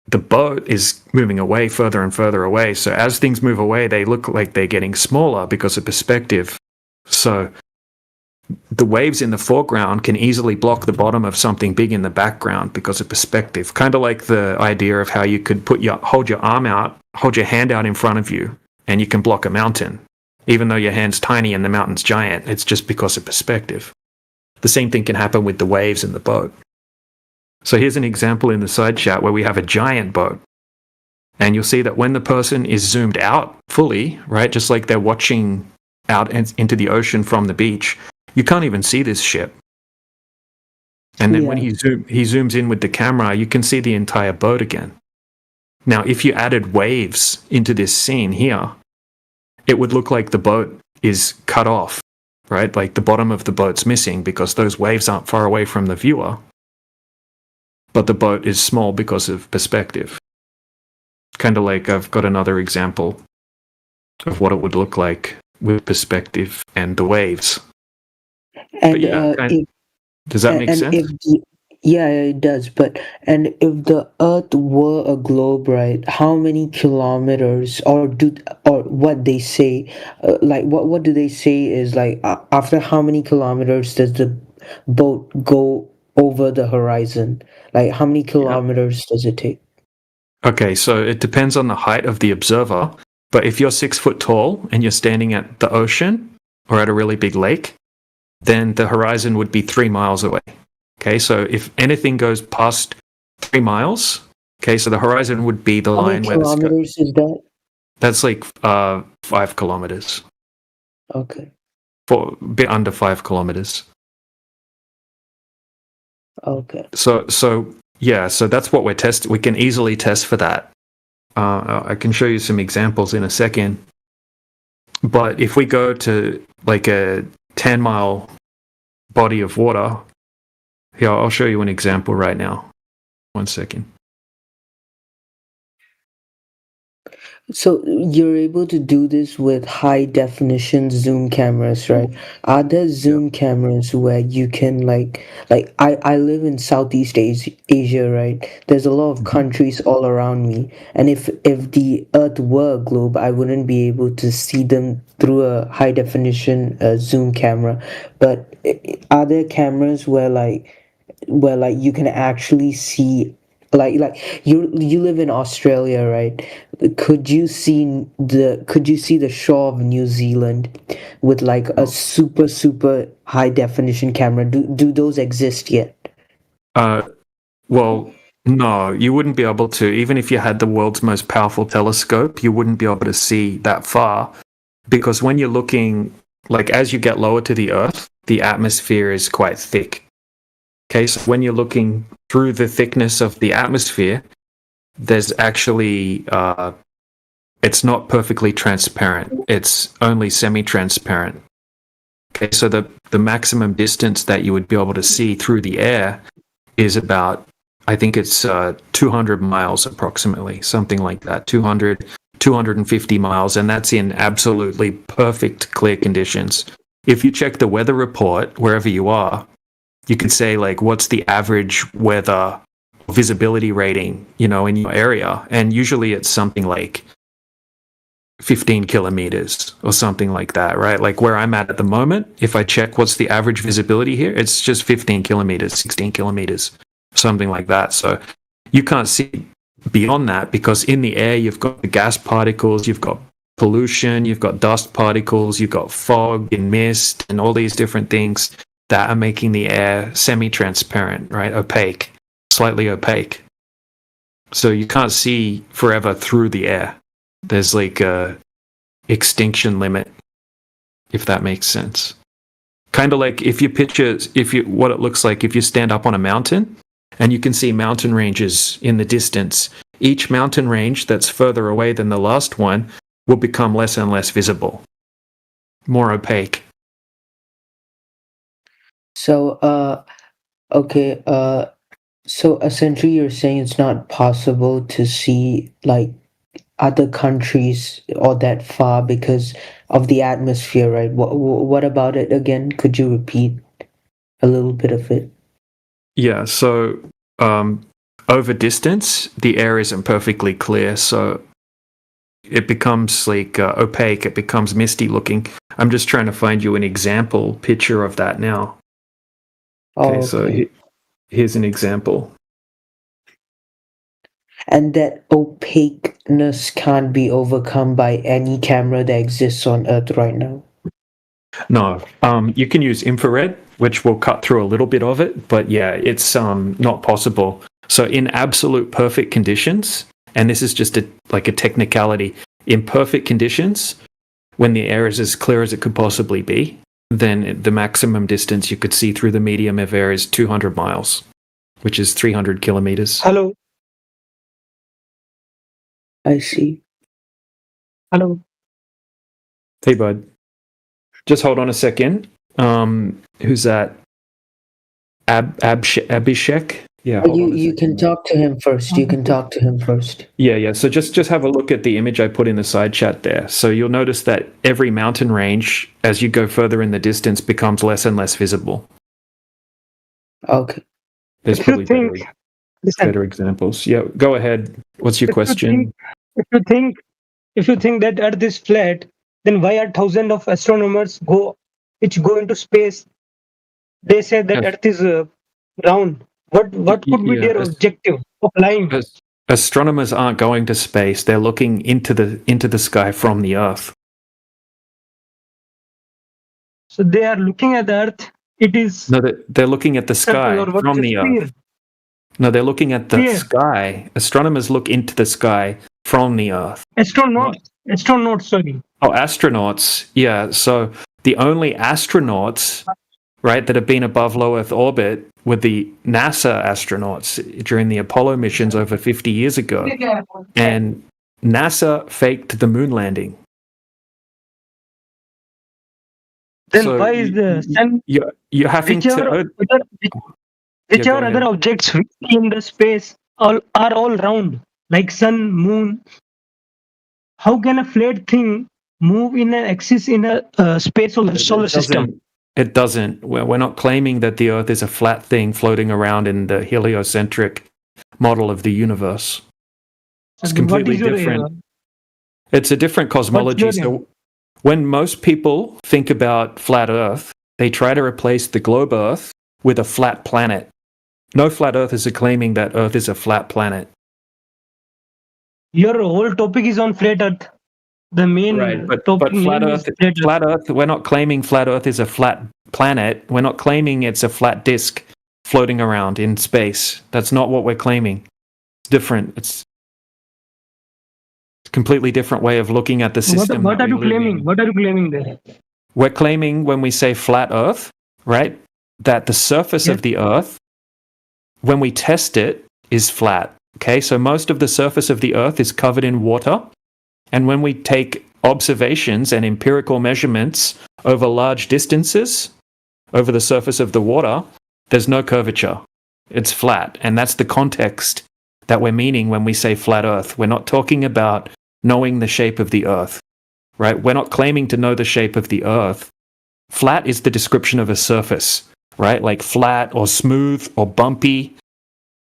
the boat is moving away further and further away. So as things move away, they look like they're getting smaller because of perspective. So the waves in the foreground can easily block the bottom of something big in the background because of perspective. Kind of like the idea of how you could hold your arm out, hold your hand out in front of you, and you can block a mountain. Even though your hand's tiny and the mountain's giant, it's just because of perspective. The same thing can happen with the waves in the boat. So here's an example in the side chat where we have a giant boat. And you'll see that when the person is zoomed out fully, right, just like they're watching out into the ocean from the beach, you can't even see this ship. And then when he zooms in with the camera, you can see the entire boat again. Now, if you added waves into this scene here, it would look like the boat is cut off, right? Like the bottom of the boat's missing because those waves aren't far away from the viewer. But the boat is small because of perspective. Kind of like I've got another example of what it would look like with perspective and the waves. And does that make sense? Yeah, it does. And if the Earth were a globe, right? How many kilometers, or what they say, what do they say is like after how many kilometers does the boat go over the horizon? Like how many kilometers does it take? Okay, so it depends on the height of the observer. But if you're 6 foot tall and you're standing at the ocean or at a really big lake, then the horizon would be 3 miles away. Okay, so if anything goes past 3 miles, okay, so the horizon would be the line where How many kilometers is that? That's like 5 kilometers. Okay. For a bit under 5 kilometers. Okay. So Yeah, so that's what we're testing. We can easily test for that. I can show you some examples in a second. But if we go to like a 10-mile body of water, here, I'll show you an example right now. 1 second. So you're able to do this with high definition zoom cameras, right? Are there zoom cameras where you can like I live in Southeast Asia, right? There's a lot of countries all around me, and if the Earth were a globe, I wouldn't be able to see them through a high definition zoom camera. But are there cameras where you can actually see like you live in Australia, right? Could you see the shore of New Zealand with like a super high definition camera? Do those exist yet? Well, no, you wouldn't be able to. Even if you had the world's most powerful telescope, you wouldn't be able to see that far, because when you're looking, like as you get lower to the Earth, the atmosphere is quite thick. Okay, so when you're looking through the thickness of the atmosphere, there's actually, it's not perfectly transparent. It's only semi-transparent. Okay, so the maximum distance that you would be able to see through the air is about, I think it's 200 miles approximately, something like that, 250 miles, and that's in absolutely perfect clear conditions. If you check the weather report wherever you are, you can say like, what's the average weather visibility rating, in your area? And usually it's something like 15 kilometers or something like that, right? Like where I'm at the moment, if I check what's the average visibility here, it's just 15 kilometers, 16 kilometers, something like that. So you can't see beyond that, because in the air, you've got the gas particles, you've got pollution, you've got dust particles, you've got fog and mist and all these different things that are making the air semi-transparent, right? Opaque, slightly opaque. So you can't see forever through the air. There's like a extinction limit, if that makes sense. Kind of like what it looks like if you stand up on a mountain and you can see mountain ranges in the distance. Each mountain range that's further away than the last one will become less and less visible, more opaque. So okay, so essentially you're saying it's not possible to see like other countries or that far because of the atmosphere, right? What about it again? Could you repeat a little bit of it? Yeah, so over distance, the air isn't perfectly clear, so it becomes like opaque, it becomes misty looking. I'm just trying to find you an example picture of that now. Okay, so here's an example. And that opaqueness can't be overcome by any camera that exists on Earth right now. No, you can use infrared, which will cut through a little bit of it, but yeah, it's not possible. So in absolute perfect conditions, and this is just a technicality, in perfect conditions, when the air is as clear as it could possibly be, then the maximum distance you could see through the medium of air is 200 miles, which is 300 kilometers. Hello. I see. Hello. Hey, bud. Just hold on a second. Who's that? Abhishek? Yeah. You can talk to him first. You can talk to him first. Yeah. So just have a look at the image I put in the side chat there. So you'll notice that every mountain range, as you go further in the distance, becomes less and less visible. Okay. There's probably better examples. Yeah, go ahead. What's your question? If you think that Earth is flat, then why are thousands of astronomers go into space? They say that Earth is round. What could be their objective of flying? Astronomers aren't going to space. They're looking into the sky from the Earth. So they are looking at the Earth. It is no, they're looking at the sky from the Earth. No, they're looking at the sky. Astronomers look into the sky from the Earth. Astronauts, sorry. Oh, astronauts. Yeah, so the only astronauts right, that have been above low Earth orbit with the NASA astronauts during the Apollo missions over 50 years ago. And NASA faked the moon landing. Then So why is the sun? you're having Whichever, to. whichever go other ahead. objects we see in the space are all round, like sun, moon. How can a flat thing move in an axis in a space or solar system? It doesn't. We're not claiming that the Earth is a flat thing floating around in the heliocentric model of the universe. It's completely different. It's a different cosmology. So when most people think about flat Earth, they try to replace the globe Earth with a flat planet. No flat earthers are claiming that Earth is a flat planet. Your whole topic is on flat Earth. The main But topic flat name Earth, is flat Earth, we're not claiming flat Earth is a flat planet. We're not claiming it's a flat disk floating around in space. That's not what we're claiming. It's different. It's a completely different way of looking at the system. What are you claiming? What are you claiming there? We're claiming when we say flat Earth, right, that the surface of the Earth, when we test it, is flat. Okay, so most of the surface of the Earth is covered in water. And when we take observations and empirical measurements over large distances, over the surface of the water, there's no curvature. It's flat. And that's the context that we're meaning when we say flat Earth. We're not talking about knowing the shape of the Earth, right? We're not claiming to know the shape of the Earth. Flat is the description of a surface, right? Like flat or smooth or bumpy,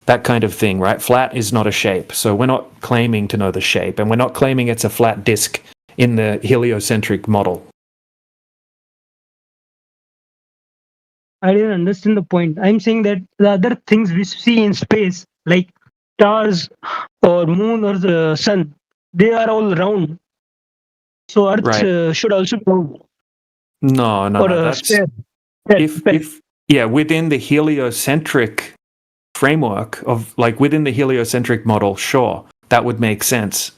that kind of thing, right? Flat is not a shape. So we're not claiming to know the shape, and we're not claiming it's a flat disk in the heliocentric model. I didn't understand the point. I'm saying that the other things we see in space, like stars or moon or the sun, they are all round. So Earth Right. should also be round. No, Or that's square. within the heliocentric framework of, like, within the heliocentric model, sure, that would make sense.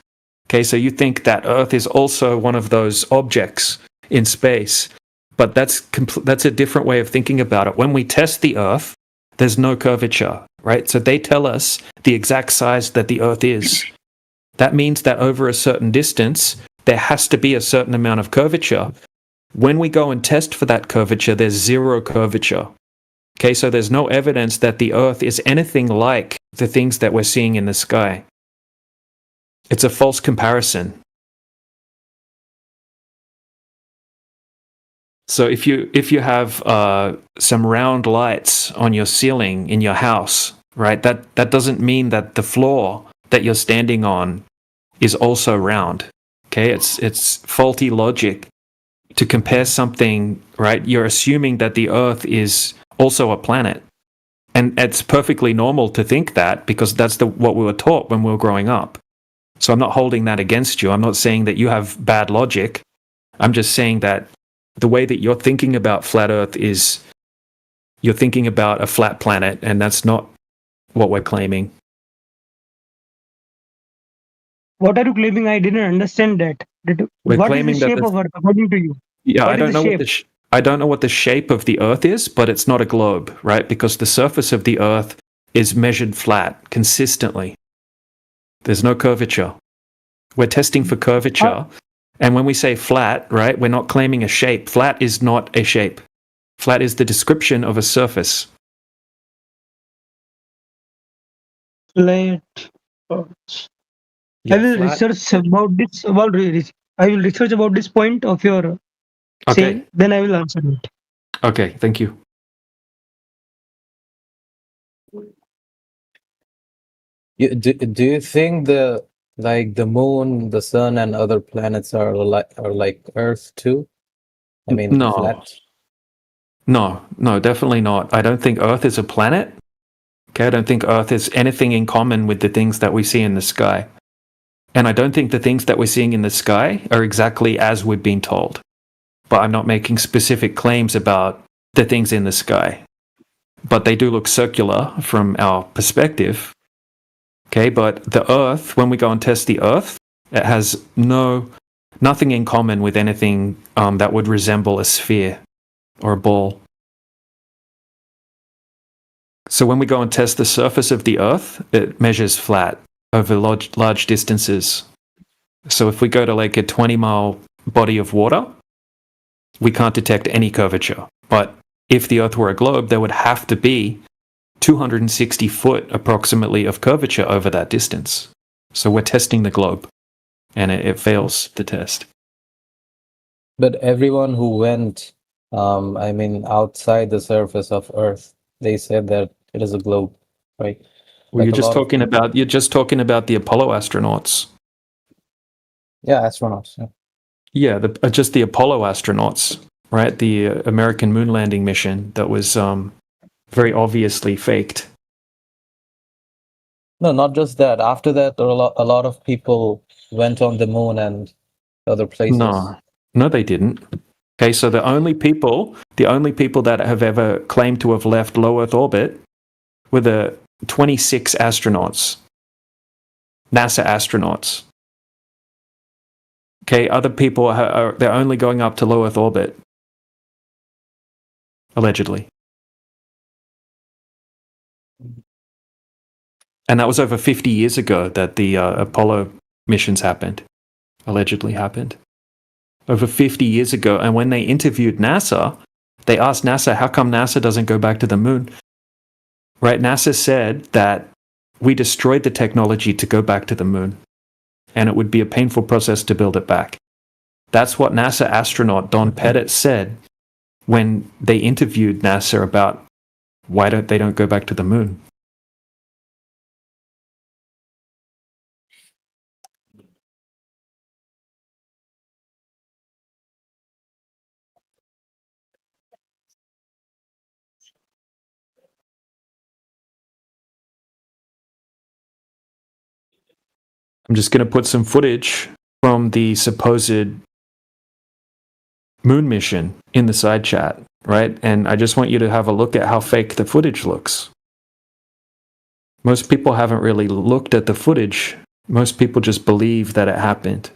Okay, so you think that Earth is also one of those objects in space, but that's a different way of thinking about it. When we test the Earth, there's no curvature, right? So they tell us the exact size that the Earth is. That means that over a certain distance, there has to be a certain amount of curvature. When we go and test for that curvature, there's zero curvature. Okay, so there's no evidence that the Earth is anything like the things that we're seeing in the sky. It's a false comparison. So if you have some round lights on your ceiling in your house, right, that doesn't mean that the floor that you're standing on is also round. Okay, it's faulty logic to compare something, right? You're assuming that the Earth is also a planet. And it's perfectly normal to think that, because that's what we were taught when we were growing up. So I'm not holding that against you. I'm not saying that you have bad logic. I'm just saying that the way that you're thinking about flat Earth is you're thinking about a flat planet, and that's not what we're claiming. What are you claiming? I didn't understand that. We're What is claiming the that shape of Earth according to you? Yeah, What I is don't the know shape? I don't know what the shape of the Earth is, but it's not a globe, right? Because the surface of the Earth is measured flat consistently. There's no curvature. We're testing for curvature. And when we say flat, right, we're not claiming a shape. Flat is not a shape. Flat is the description of a surface. Flat. Yeah, I will flat. research about this. I will research about this point of your saying. Okay. Then I will answer it. Okay, thank you. Do you think the moon, the sun, and other planets are like Earth too? I mean, No. flat. No, definitely not. I don't think Earth is a planet. Okay, I don't think Earth is anything in common with the things that we see in the sky. And I don't think the things that we're seeing in the sky are exactly as we've been told. But I'm not making specific claims about the things in the sky. But they do look circular from our perspective. Okay, but the Earth, when we go and test the Earth, it has nothing in common with anything that would resemble a sphere or a ball. So when we go and test the surface of the Earth, it measures flat over large distances. So if we go to like a 20-mile body of water, we can't detect any curvature. But if the Earth were a globe, there would have to be 260 foot approximately of curvature over that distance. So we're testing the globe, and it fails the test. But everyone who went, outside the surface of Earth, they said that it is a globe, right? Well, Like you're a just lot of talking people- about the Apollo astronauts. Yeah, astronauts. Yeah. Yeah, just the Apollo astronauts, right? The American moon landing mission that was very obviously faked. No, not just that. After that, a lot of people went on the moon and other places. No, they didn't. Okay, so the only people that have ever claimed to have left low Earth orbit were the 26 astronauts, NASA astronauts. Okay, other people they're only going up to low Earth orbit, allegedly. And that was over 50 years ago that the Apollo missions allegedly happened. Over 50 years ago. And when they interviewed NASA, they asked NASA, how come NASA doesn't go back to the moon? Right? NASA said that we destroyed the technology to go back to the moon, and it would be a painful process to build it back. That's what NASA astronaut Don Pettit said when they interviewed NASA about why they don't go back to the moon. I'm just going to put some footage from the supposed moon mission in the side chat, right? And I just want you to have a look at how fake the footage looks. Most people haven't really looked at the footage. Most people just believe that it happened.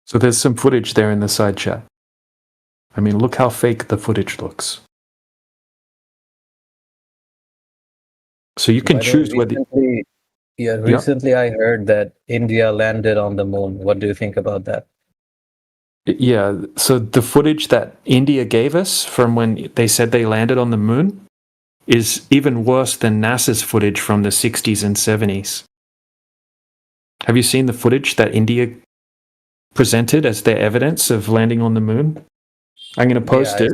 So there's some footage there in the side chat. I mean, look how fake the footage looks. So you can By the way, choose whether... recently I heard that India landed on the moon. What do you think about that? Yeah, so the footage that India gave us from when they said they landed on the moon is even worse than NASA's footage from the 60s and 70s. Have you seen the footage that India presented as their evidence of landing on the moon? I'm going to post it.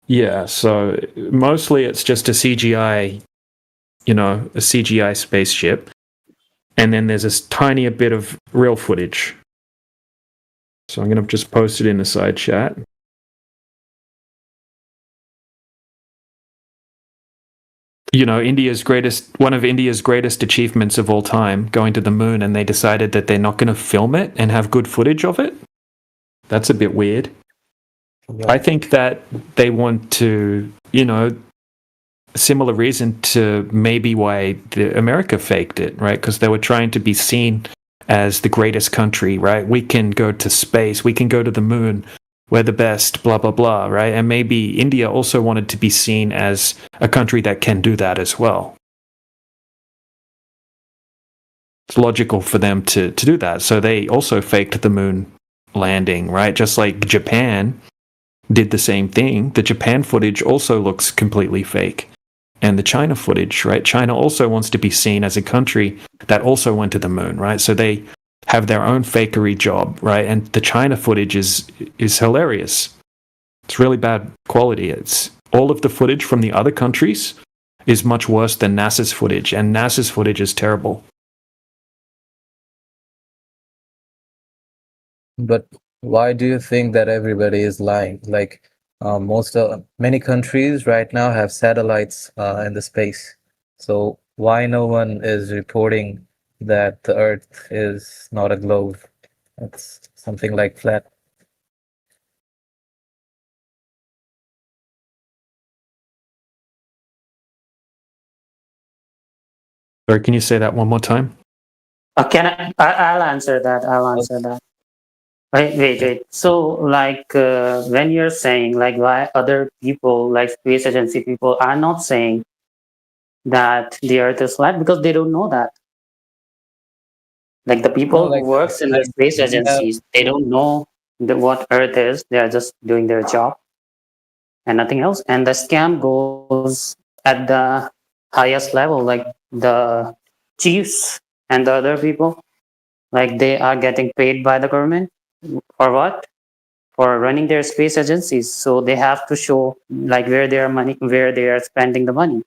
Yeah, so mostly it's just a CGI, a CGI spaceship. And then there's a tiny bit of real footage. So I'm going to just post it in the side chat. One of India's greatest achievements of all time, going to the moon, and they decided that they're not going to film it and have good footage of it. That's a bit weird. Yeah. I think that they want to, a similar reason to maybe why America faked it, right? Because they were trying to be seen as the greatest country, right? We can go to space, we can go to the moon, we're the best, blah, blah, blah, right? And maybe India also wanted to be seen as a country that can do that as well. It's logical for them to do that. So they also faked the moon landing, right? Just like Japan did the same thing. The Japan footage also looks completely fake. And the China footage, right? China also wants to be seen as a country that also went to the moon, right? So they have their own fakery job, right? And the China footage is hilarious. It's really bad quality. It's all of the footage from the other countries is much worse than NASA's footage, and NASA's footage is terrible. But why do you think that everybody is lying? Like many countries right now have satellites in the space. So why no one is reporting that the Earth is not a globe? It's something like flat. Sorry, can you say that one more time? I'll answer that. Wait. So, like, when you're saying, like, why other people, like space agency people, are not saying that the Earth is flat because they don't know that. Like the people who works in the space agencies, they don't know what Earth is. They are just doing their job and nothing else. And the scam goes at the highest level, like the chiefs and the other people. Like they are getting paid by the government for what? For running their space agencies. So they have to show like where they are spending the money.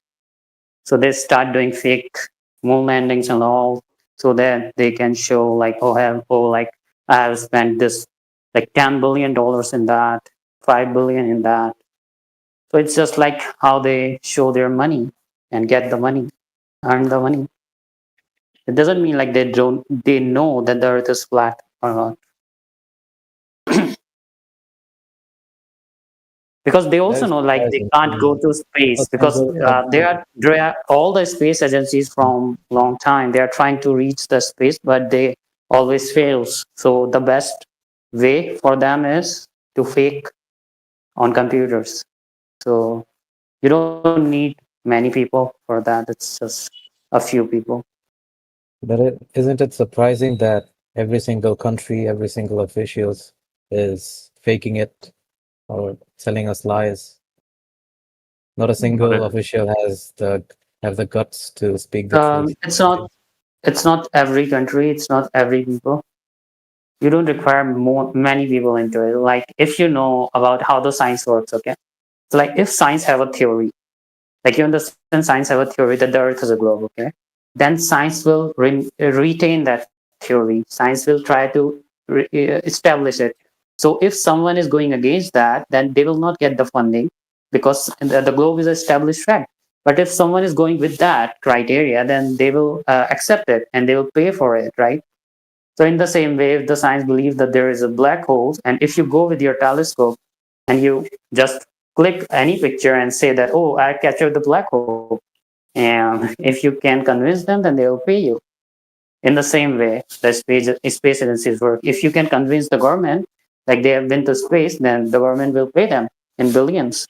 So they start doing fake moon landings and all, so that they can show like, I have spent this like $10 billion in that, 5 billion in that. So it's just like how they show their money and get the money, earn the money. It doesn't mean like they know that the Earth is flat or not. Because they also know like they can't go to space because there are all the space agencies from long time, they are trying to reach the space, but they always fails. So the best way for them is to fake on computers. So you don't need many people for that. It's just a few people. But isn't it surprising that every single country, every single officials is faking it or telling us lies? Not a single official has the guts to speak the truth. It's not every country, it's not every people. You don't require many people into it. Like if you know about how the science works, okay? So like if science have a theory, like you understand science have a theory that the Earth is a globe, okay? Then science will retain that theory. Science will try to establish it. So if someone is going against that, then they will not get the funding because the globe is an established fact. But if someone is going with that criteria, then they will accept it and they will pay for it, right? So in the same way, if the science believes that there is a black hole, and if you go with your telescope and you just click any picture and say that, oh, I captured the black hole, and if you can convince them, then they will pay you. In the same way, the space agencies work. If you can convince the government, like they have been to space, then the government will pay them in billions.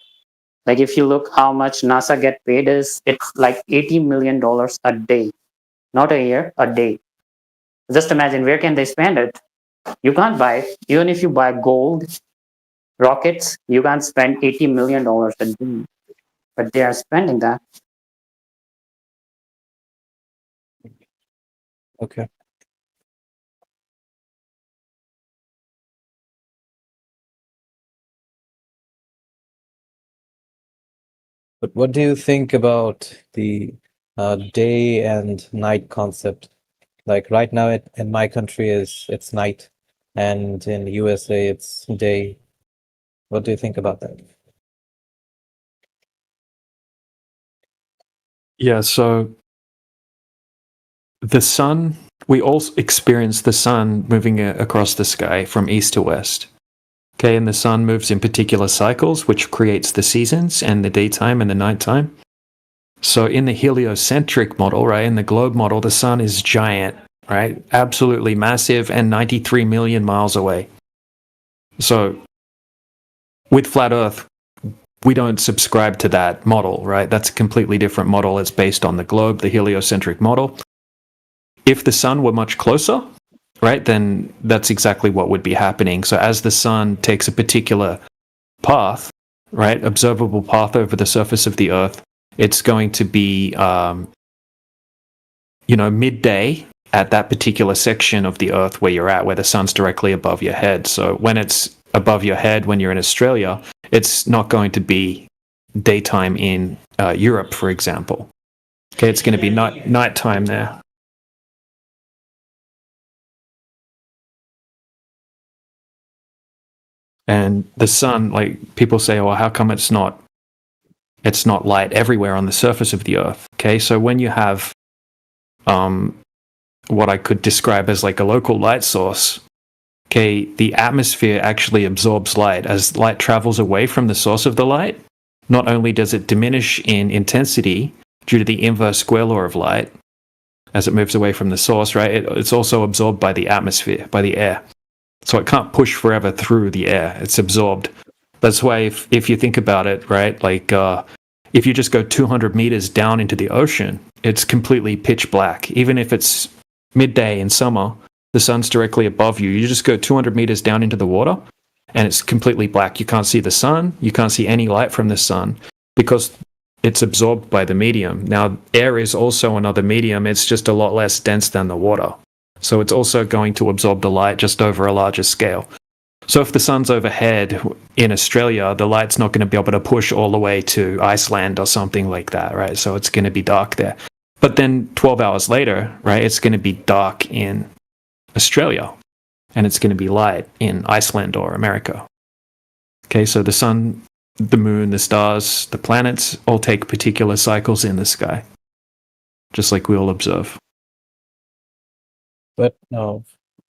Like if you look how much NASA get paid it's like $80 million a day, not a year, a day. Just imagine where can they spend it? You can't buy it. Even if you buy gold, rockets, you can't spend $80 million a day. But they are spending that. Okay. But what do you think about the day and night concept? Like right now in my country it's night, and in the USA it's day. What do you think about that? Yeah, so the sun, we all experience the sun moving across the sky from east to west. Okay, and the sun moves in particular cycles, which creates the seasons and the daytime and the nighttime. So in the heliocentric model, right, in the globe model, the sun is giant, right? Absolutely massive and 93 million miles away. So with flat Earth, we don't subscribe to that model, right? That's a completely different model. It's based on the globe, the heliocentric model. If the sun were much closer, right, then that's exactly what would be happening. So as the sun takes a particular path, right, observable path over the surface of the Earth, it's going to be, midday at that particular section of the Earth where you're at, where the sun's directly above your head. So when it's above your head, when you're in Australia, it's not going to be daytime in Europe, for example. Okay, it's going to be nighttime there. And the sun, like people say, well, how come it's not light everywhere on the surface of the Earth? Okay, so when you have what I could describe as like a local light source, okay, the atmosphere actually absorbs light. As light travels away from the source of the light, not only does it diminish in intensity due to the inverse square law of light, as it moves away from the source, right, it's also absorbed by the atmosphere, by the air. So it can't push forever through the air. It's absorbed. That's why if you think about it, right, like if you just go 200 meters down into the ocean, it's completely pitch black. Even if it's midday in summer, the sun's directly above you. You just go 200 meters down into the water, and it's completely black. You can't see the sun. You can't see any light from the sun because it's absorbed by the medium. Now, air is also another medium. It's just a lot less dense than the water. So it's also going to absorb the light just over a larger scale. So if the sun's overhead in Australia, the light's not going to be able to push all the way to Iceland or something like that, right? So it's going to be dark there. But then 12 hours later, right, it's going to be dark in Australia, and it's going to be light in Iceland or America. Okay, so the sun, the moon, the stars, the planets all take particular cycles in the sky, just like we all observe. But no,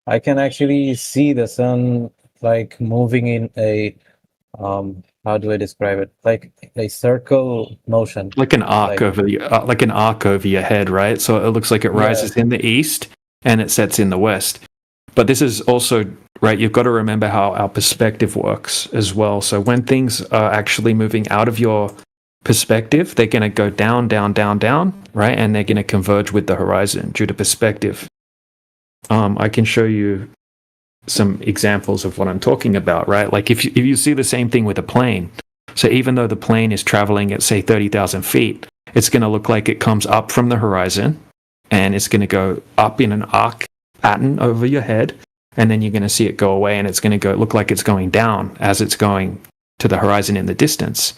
I can actually see the sun like moving in a how do I describe it? Like a circle motion. Like an arc over your head, right? So it looks like it rises in the east and it sets in the west. But this is also, right, you've got to remember how our perspective works as well. So when things are actually moving out of your perspective, they're going to go down, down, down, down, right? And they're going to converge with the horizon due to perspective. I can show you some examples of what I'm talking about, right? Like if you see the same thing with a plane. So even though the plane is traveling at, say, 30,000 feet, it's going to look like it comes up from the horizon, and it's going to go up in an arc pattern over your head, and then you're going to see it go away, and it's going to look like it's going down as it's going to the horizon in the distance.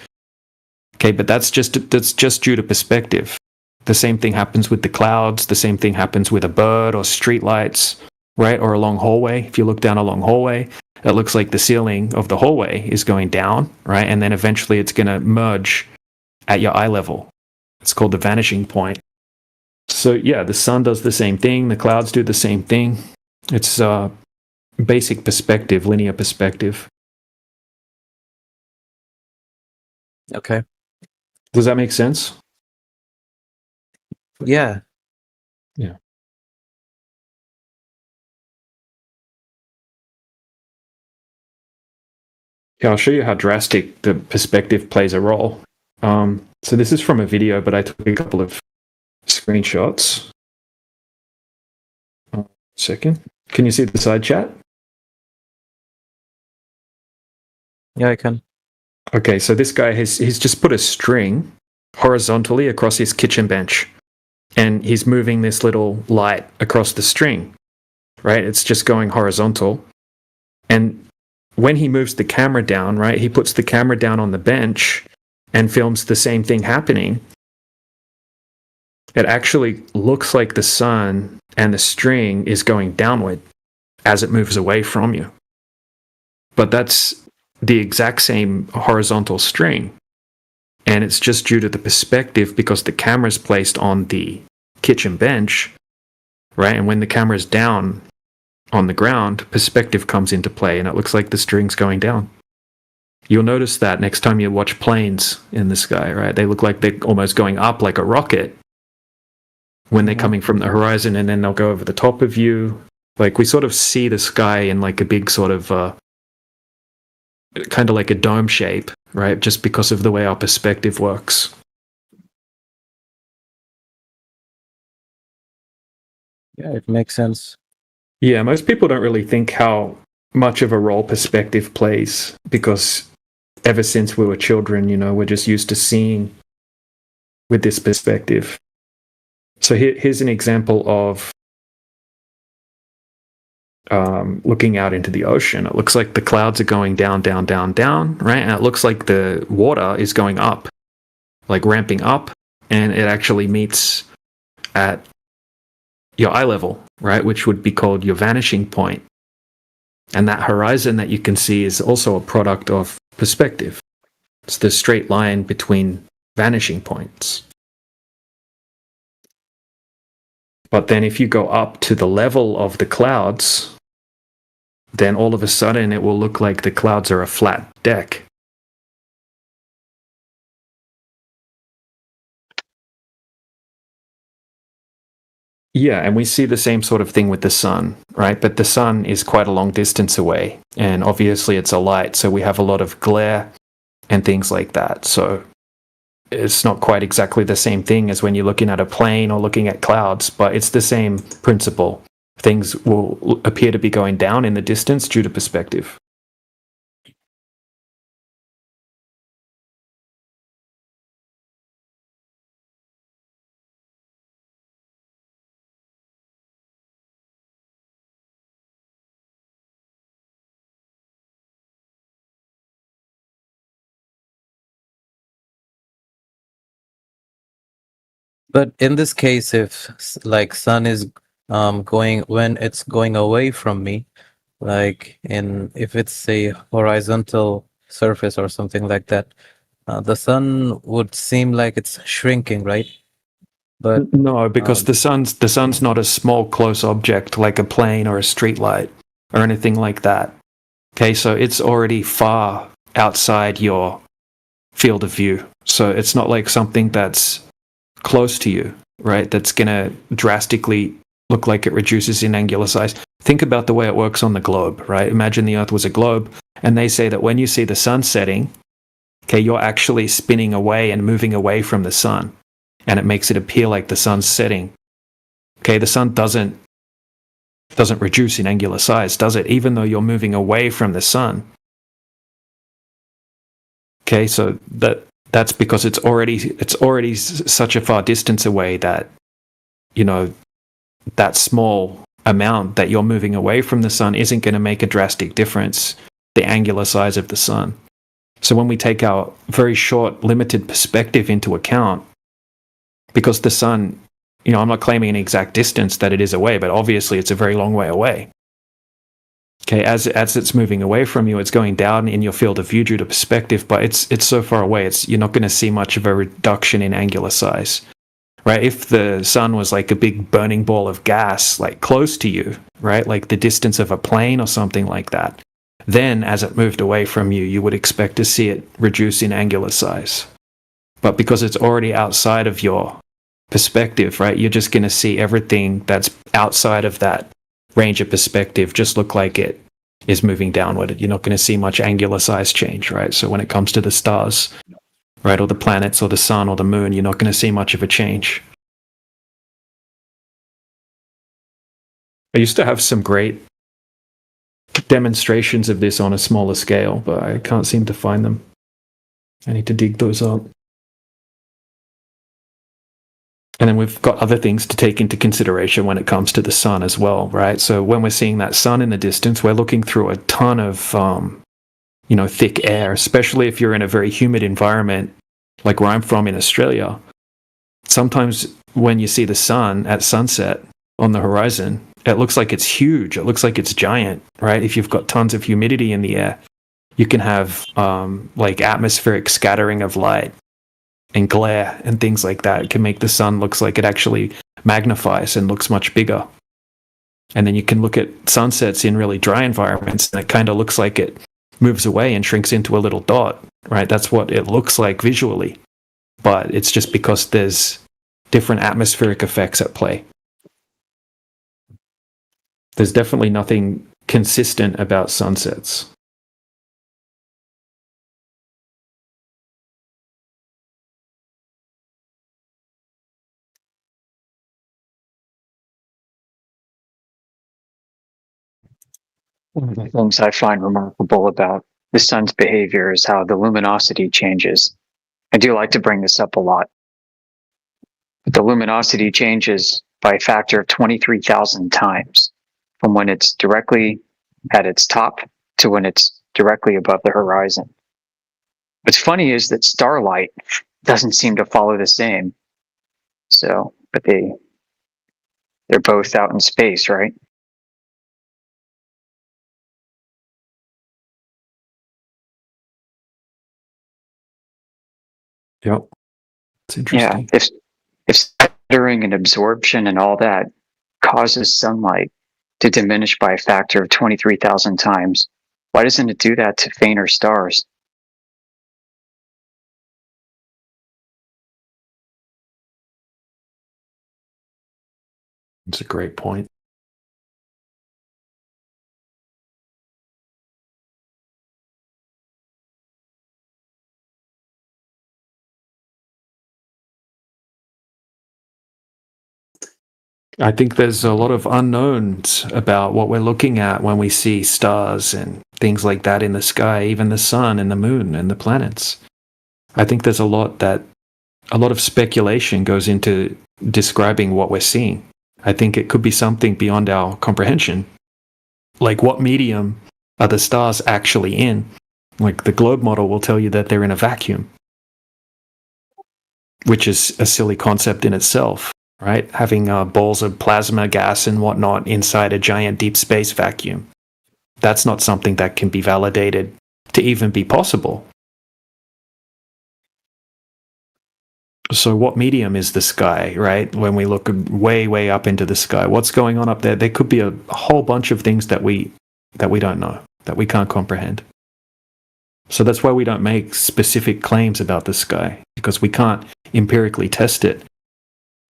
Okay, but that's just due to perspective. The same thing happens with the clouds. The same thing happens with a bird or street lights, right? Or a long hallway. If you look down a long hallway, it looks like the ceiling of the hallway is going down, right? And then eventually it's going to merge at your eye level. It's called the vanishing point. So yeah, the sun does the same thing. The clouds do the same thing. It's basic perspective, linear perspective. Okay. Does that make sense? Yeah. Yeah. Yeah, I'll show you how drastic the perspective plays a role. So this is from a video, but I took a couple of screenshots. Second. Can you see the side chat? Yeah, I can. Okay, so this guy he's just put a string horizontally across his kitchen bench, and he's moving this little light across the string, right? It's just going horizontal. And when he moves the camera down, right, he puts the camera down on the bench and films the same thing happening. It actually looks like the sun and the string is going downward as it moves away from you. But that's the exact same horizontal string. And it's just due to the perspective because the camera's placed on the kitchen bench, right? And when the camera's down on the ground, perspective comes into play and it looks like the string's going down. You'll notice that next time you watch planes in the sky, right? They look like they're almost going up like a rocket when they're coming from the horizon, and then they'll go over the top of you. Like we sort of see the sky in like a big sort of kind of like a dome shape, right? Just because of the way our perspective works. Yeah, it makes sense. Yeah, most people don't really think how much of a role perspective plays because ever since we were children, we're just used to seeing with this perspective. So here's an example of looking out into the ocean. It looks like the clouds are going down, down, down, down, right? And it looks like the water is going up, like ramping up, and it actually meets at your eye level, right? Which would be called your vanishing point. And that horizon that you can see is also a product of perspective. It's the straight line between vanishing points. But then if you go up to the level of the clouds, then all of a sudden it will look like the clouds are a flat deck. Yeah, and we see the same sort of thing with the sun, right? But the sun is quite a long distance away, and obviously it's a light, so we have a lot of glare and things like that. So it's not quite exactly the same thing as when you're looking at a plane or looking at clouds, but it's the same principle. Things will appear to be going down in the distance due to perspective. But in this case, if like sun is going when it's going away from me, like in if it's a horizontal surface or something like that, the sun would seem like it's shrinking, right? But no, because the sun's not a small close object like a plane or a street light or anything like that. Okay, so it's already far outside your field of view. So it's not like something that's close to you, right? That's going to drastically look like it reduces in angular size. Think about the way it works on the globe, right? Imagine the Earth was a globe, and they say that when you see the sun setting, okay, you're actually spinning away and moving away from the sun, and it makes it appear like the sun's setting. Okay, the sun doesn't reduce in angular size, does it? Even though you're moving away from the sun. Okay, so that's because it's already such a far distance away that that small amount that you're moving away from the sun isn't going to make a drastic difference, the angular size of the sun. So when we take our very short, limited perspective into account, because the sun, I'm not claiming an exact distance that it is away, but obviously it's a very long way away. Okay, as it's moving away from you, it's going down in your field of view due to perspective, but it's so far away, you're not going to see much of a reduction in angular size. Right? If the sun was like a big burning ball of gas, like close to you, right? Like the distance of a plane or something like that, then as it moved away from you, you would expect to see it reduce in angular size. But because it's already outside of your perspective, right? You're just going to see everything that's outside of that range of perspective just look like it is moving downward. You're not going to see much angular size change, right? So when it comes to the stars, right, or the planets or the sun or the moon, you're not going to see much of a change. I used to have some great demonstrations of this on a smaller scale, but I can't seem to find them. I need to dig those up. And then we've got other things to take into consideration when it comes to the sun as well, right? So when we're seeing that sun in the distance, we're looking through a ton of, thick air, especially if you're in a very humid environment, like where I'm from in Australia. Sometimes when you see the sun at sunset on the horizon, it looks like it's huge. It looks like it's giant, right? If you've got tons of humidity in the air, you can have like atmospheric scattering of light and glare and things like that. It can make the sun looks like it actually magnifies and looks much bigger. And then you can look at sunsets in really dry environments, and it kind of looks like it moves away and shrinks into a little dot, right? That's what it looks like visually. But it's just because there's different atmospheric effects at play. There's definitely nothing consistent about sunsets. One of the things I find remarkable about the sun's behavior is how the luminosity changes. I do like to bring this up a lot. But the luminosity changes by a factor of 23,000 times from when it's directly at its top to when it's directly above the horizon. What's funny is that starlight doesn't seem to follow the same. So, but they're both out in space, right? Yep. It's interesting. Yeah, if scattering and absorption and all that causes sunlight to diminish by a factor of 23,000 times, why doesn't it do that to fainter stars? It's a great point. I think there's a lot of unknowns about what we're looking at when we see stars and things like that in the sky, even the sun and the moon and the planets. I think there's a lot of speculation goes into describing what we're seeing. I think it could be something beyond our comprehension. Like, what medium are the stars actually in? Like, the globe model will tell you that they're in a vacuum, which is a silly concept in itself, right? Having balls of plasma gas and whatnot inside a giant deep space vacuum. That's not something that can be validated to even be possible. So what medium is the sky, right? When we look way, way up into the sky, what's going on up there? There could be a whole bunch of things that we don't know, that we can't comprehend. So that's why we don't make specific claims about the sky, because we can't empirically test it.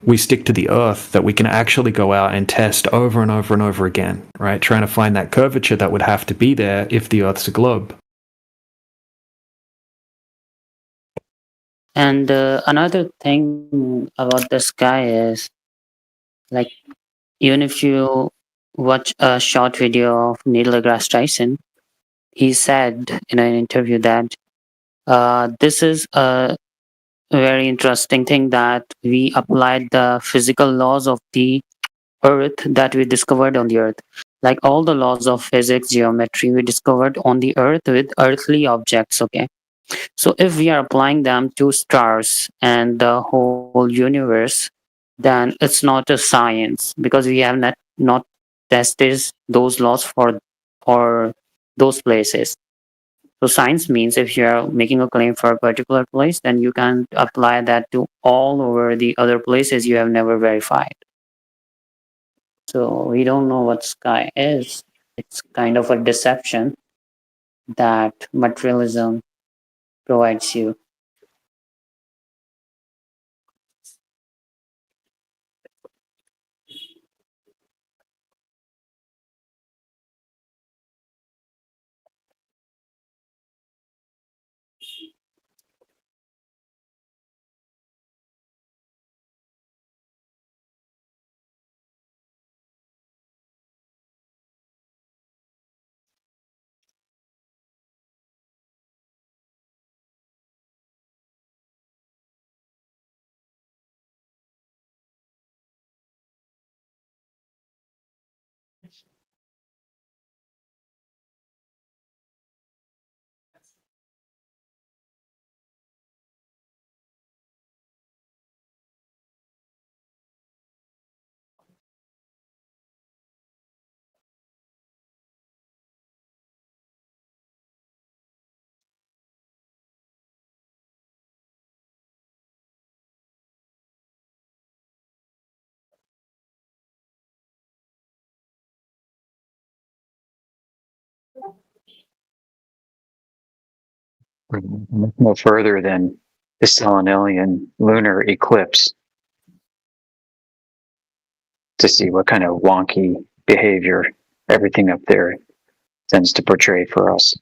We stick to the Earth that we can actually go out and test over and over and over again, right? Trying to find that curvature that would have to be there if the Earth's a globe. And another thing about the sky is, like, even if you watch a short video of Neil deGrasse Tyson, he said in an interview that this is a very interesting thing, that we applied the physical laws of the Earth that we discovered on the Earth. Like all the laws of physics, geometry, we discovered on the Earth with earthly objects, okay? So if we are applying them to stars and the whole universe, then it's not a science, because we have not tested those laws for those places. So science means if you're making a claim for a particular place, then you can apply that to all over the other places you have never verified. So we don't know what sky is. It's kind of a deception that materialism provides you. No further than the Selenelian lunar eclipse to see what kind of wonky behavior everything up there tends to portray for us.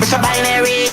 Mr. Binary.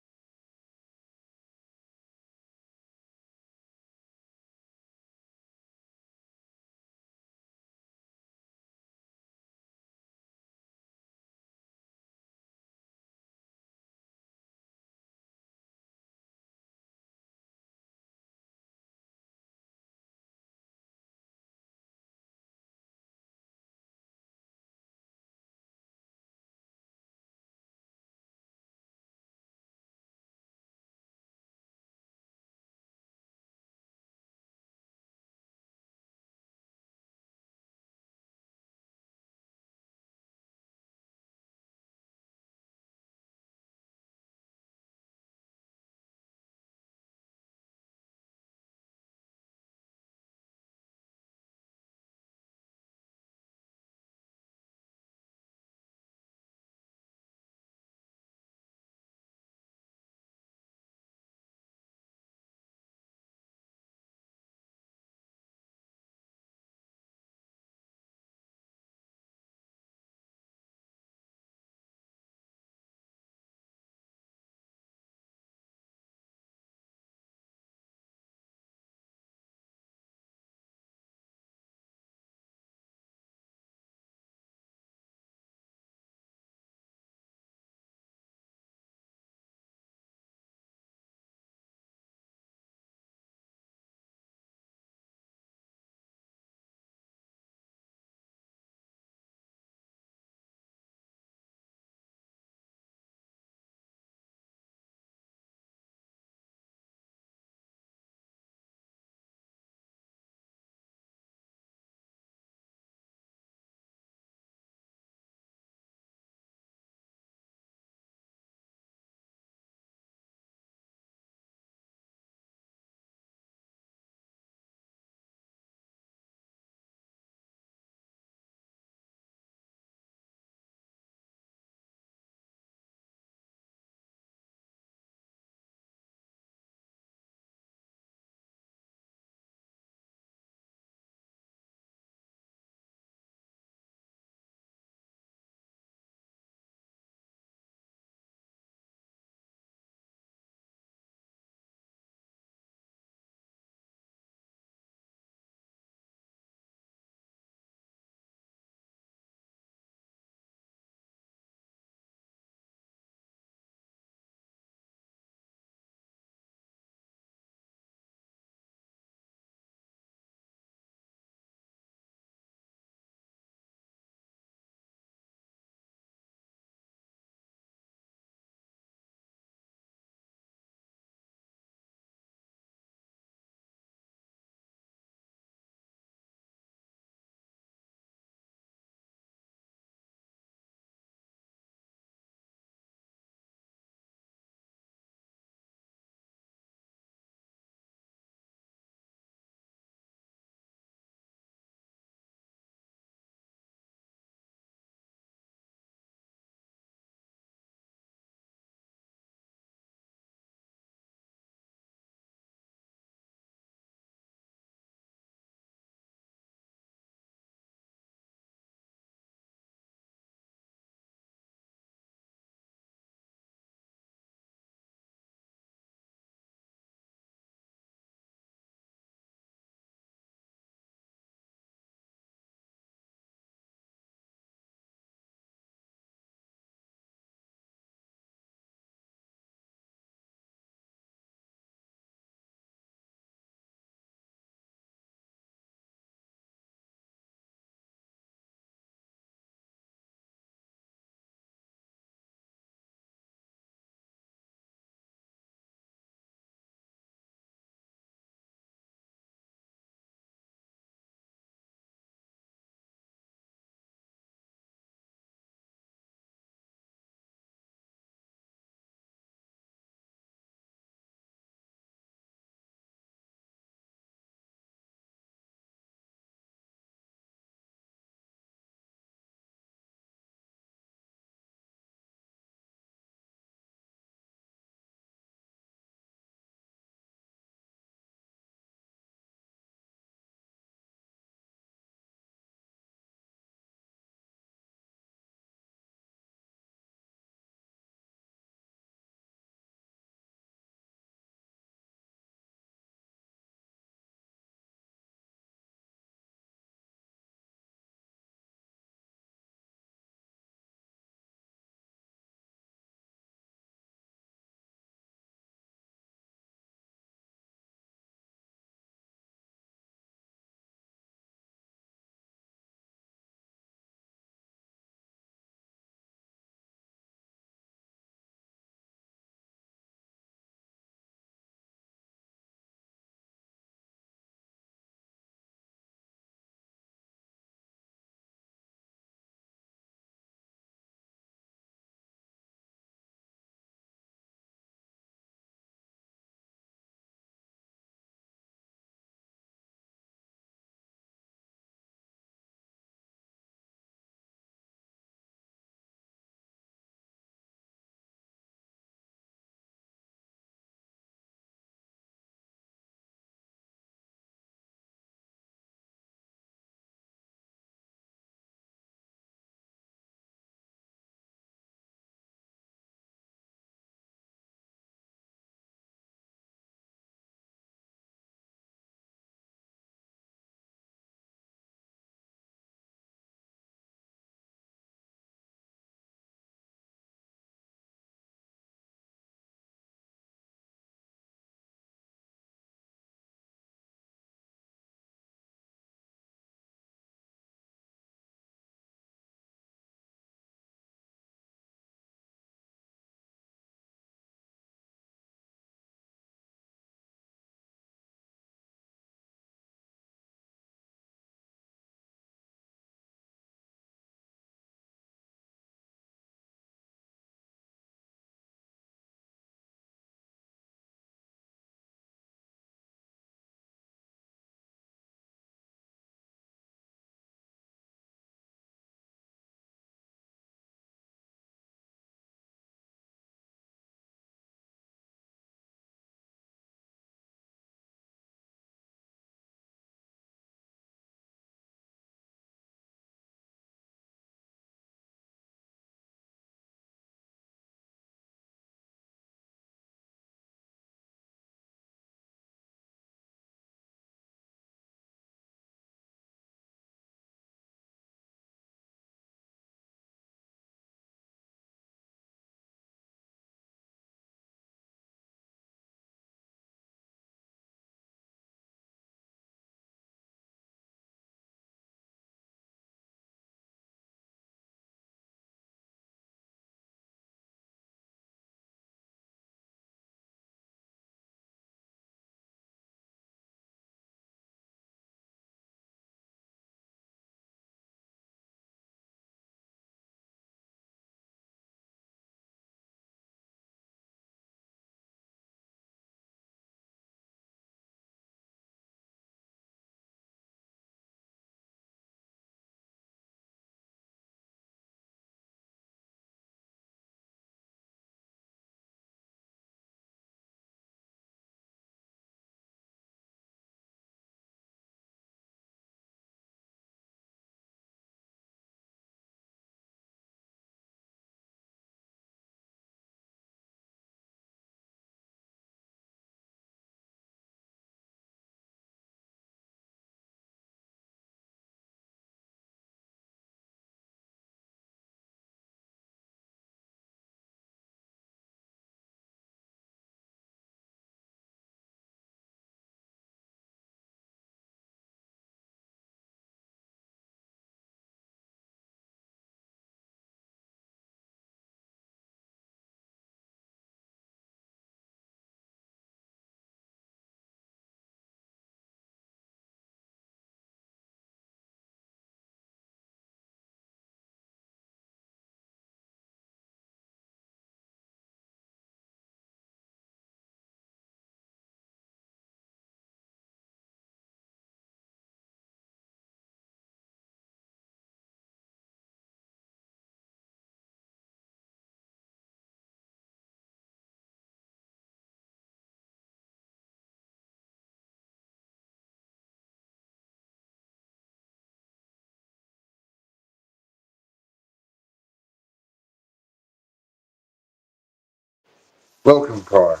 Welcome, car.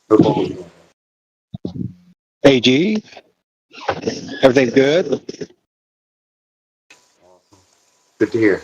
Football. Hey, G. Everything good? Good to hear.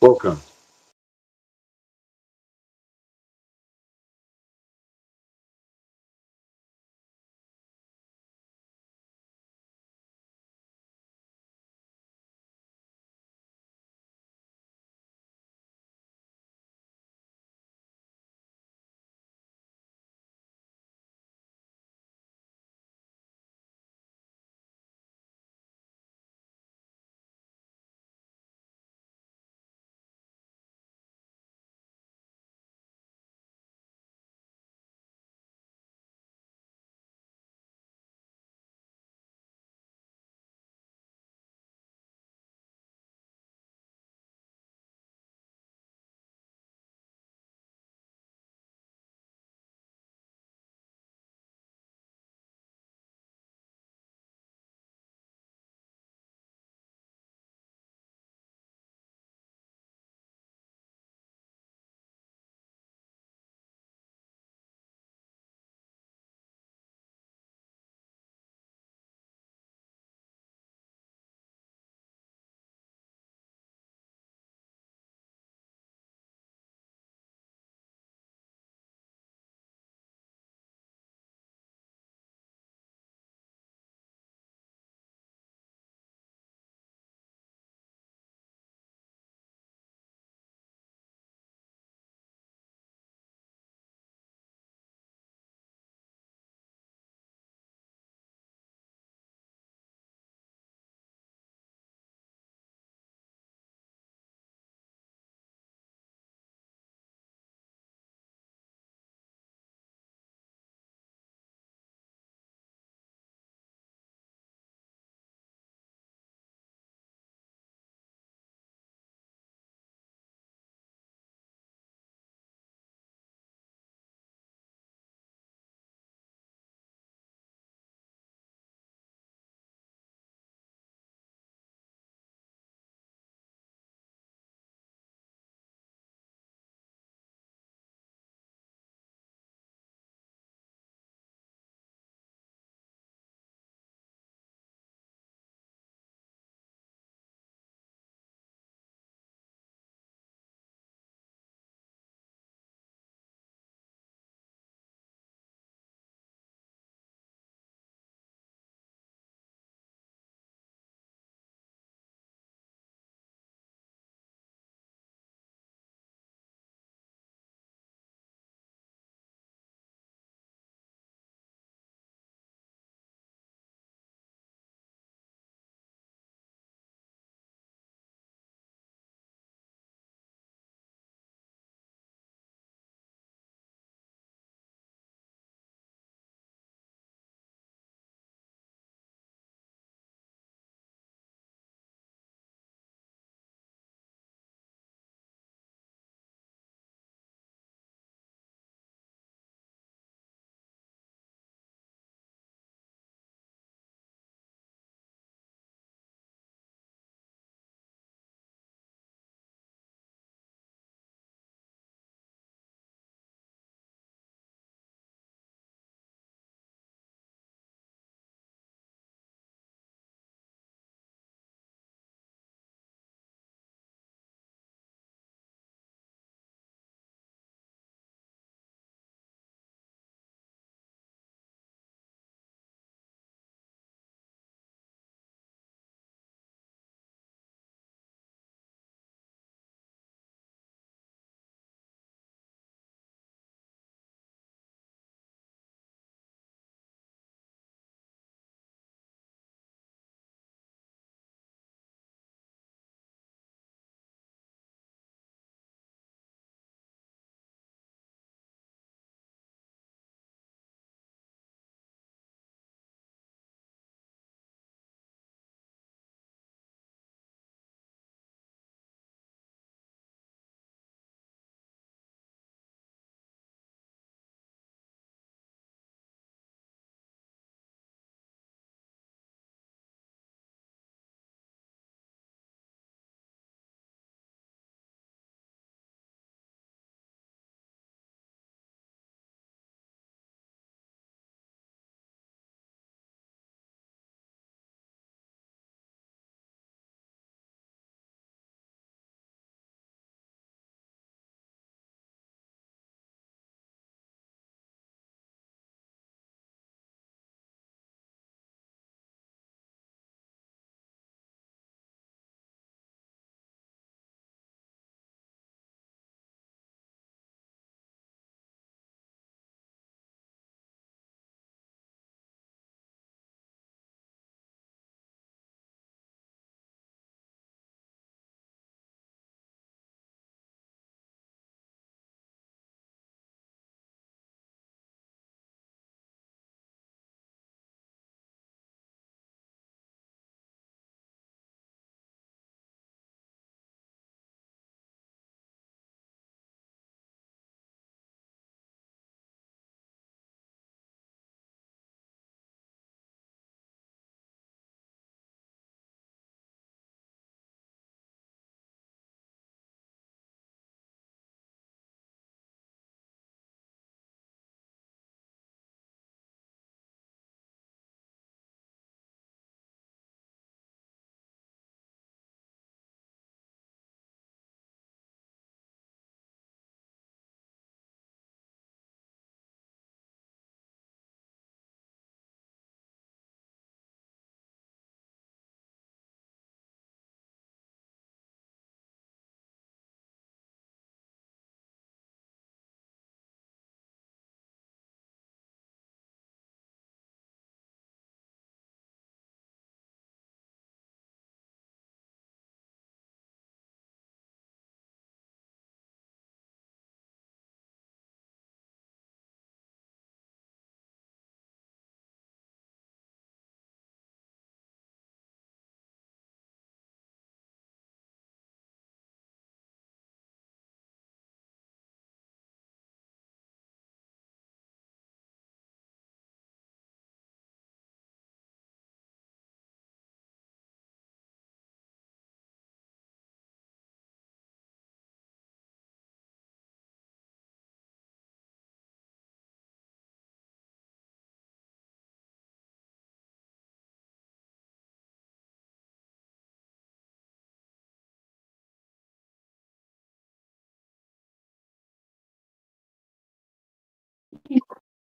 Welcome.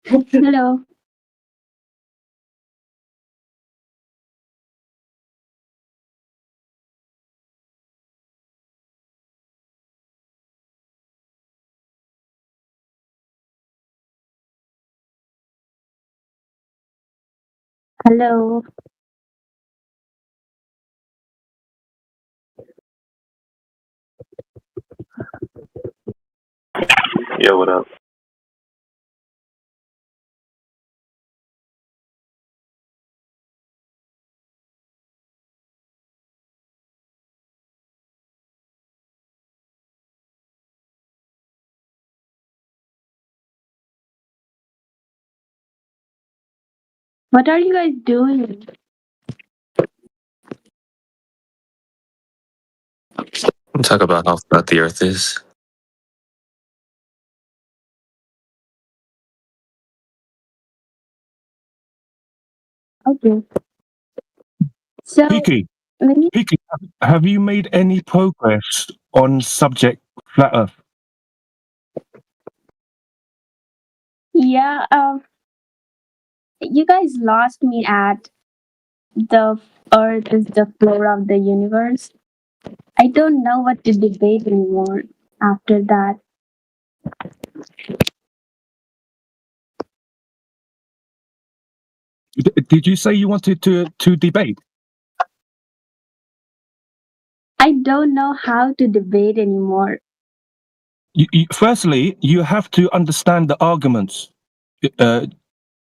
Hello. Hello. Yo, what up? What are you guys doing? Talk about how flat the Earth is. Okay. So Piki, when you, Piki, have you made any progress on subject flat Earth? yeah, you guys lost me at the Earth is the floor of the universe. I don't know what to debate anymore after that. Did you say you wanted to debate? I don't know how to debate anymore. Firstly, you have to understand the arguments. Do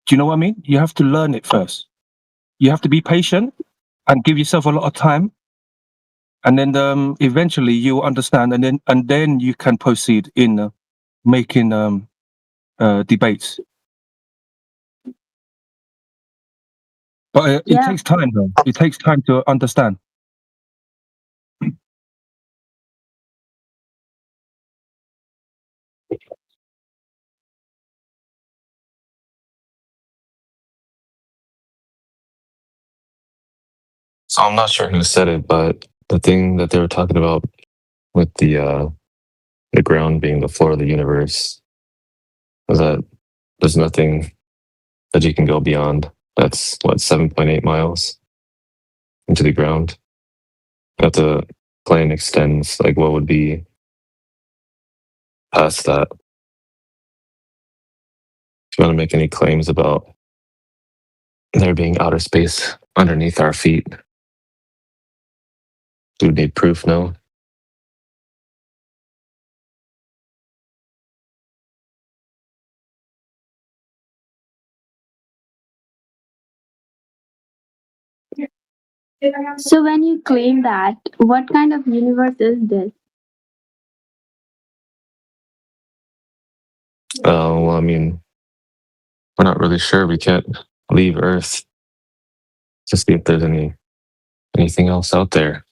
you know what I mean? You have to learn it first. You have to be patient and give yourself a lot of time, and then eventually you will understand, and then you can proceed in making debates. But it Yeah. takes time, though. It takes time to understand. So I'm not sure who said it, but the thing that they were talking about with the ground being the floor of the universe is that there's nothing that you can go beyond. That's what 7.8 miles into the ground. That the plane extends. Like, what would be past that? If you want to make any claims about there being outer space underneath our feet, we would need proof. No. So when you claim that, what kind of universe is this? Well, I mean, we're not really sure. We can't leave Earth to see if there's anything else out there.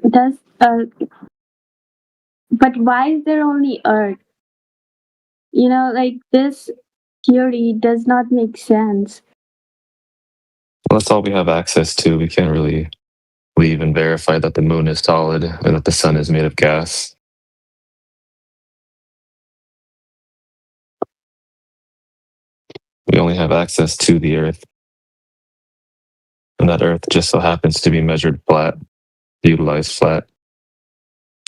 Does but why is there only Earth? You know, like this theory does not make sense. Well, that's all we have access to. We can't really leave and verify that the moon is solid and that the sun is made of gas. We only have access to the Earth. And that Earth just so happens to be measured flat, utilized flat.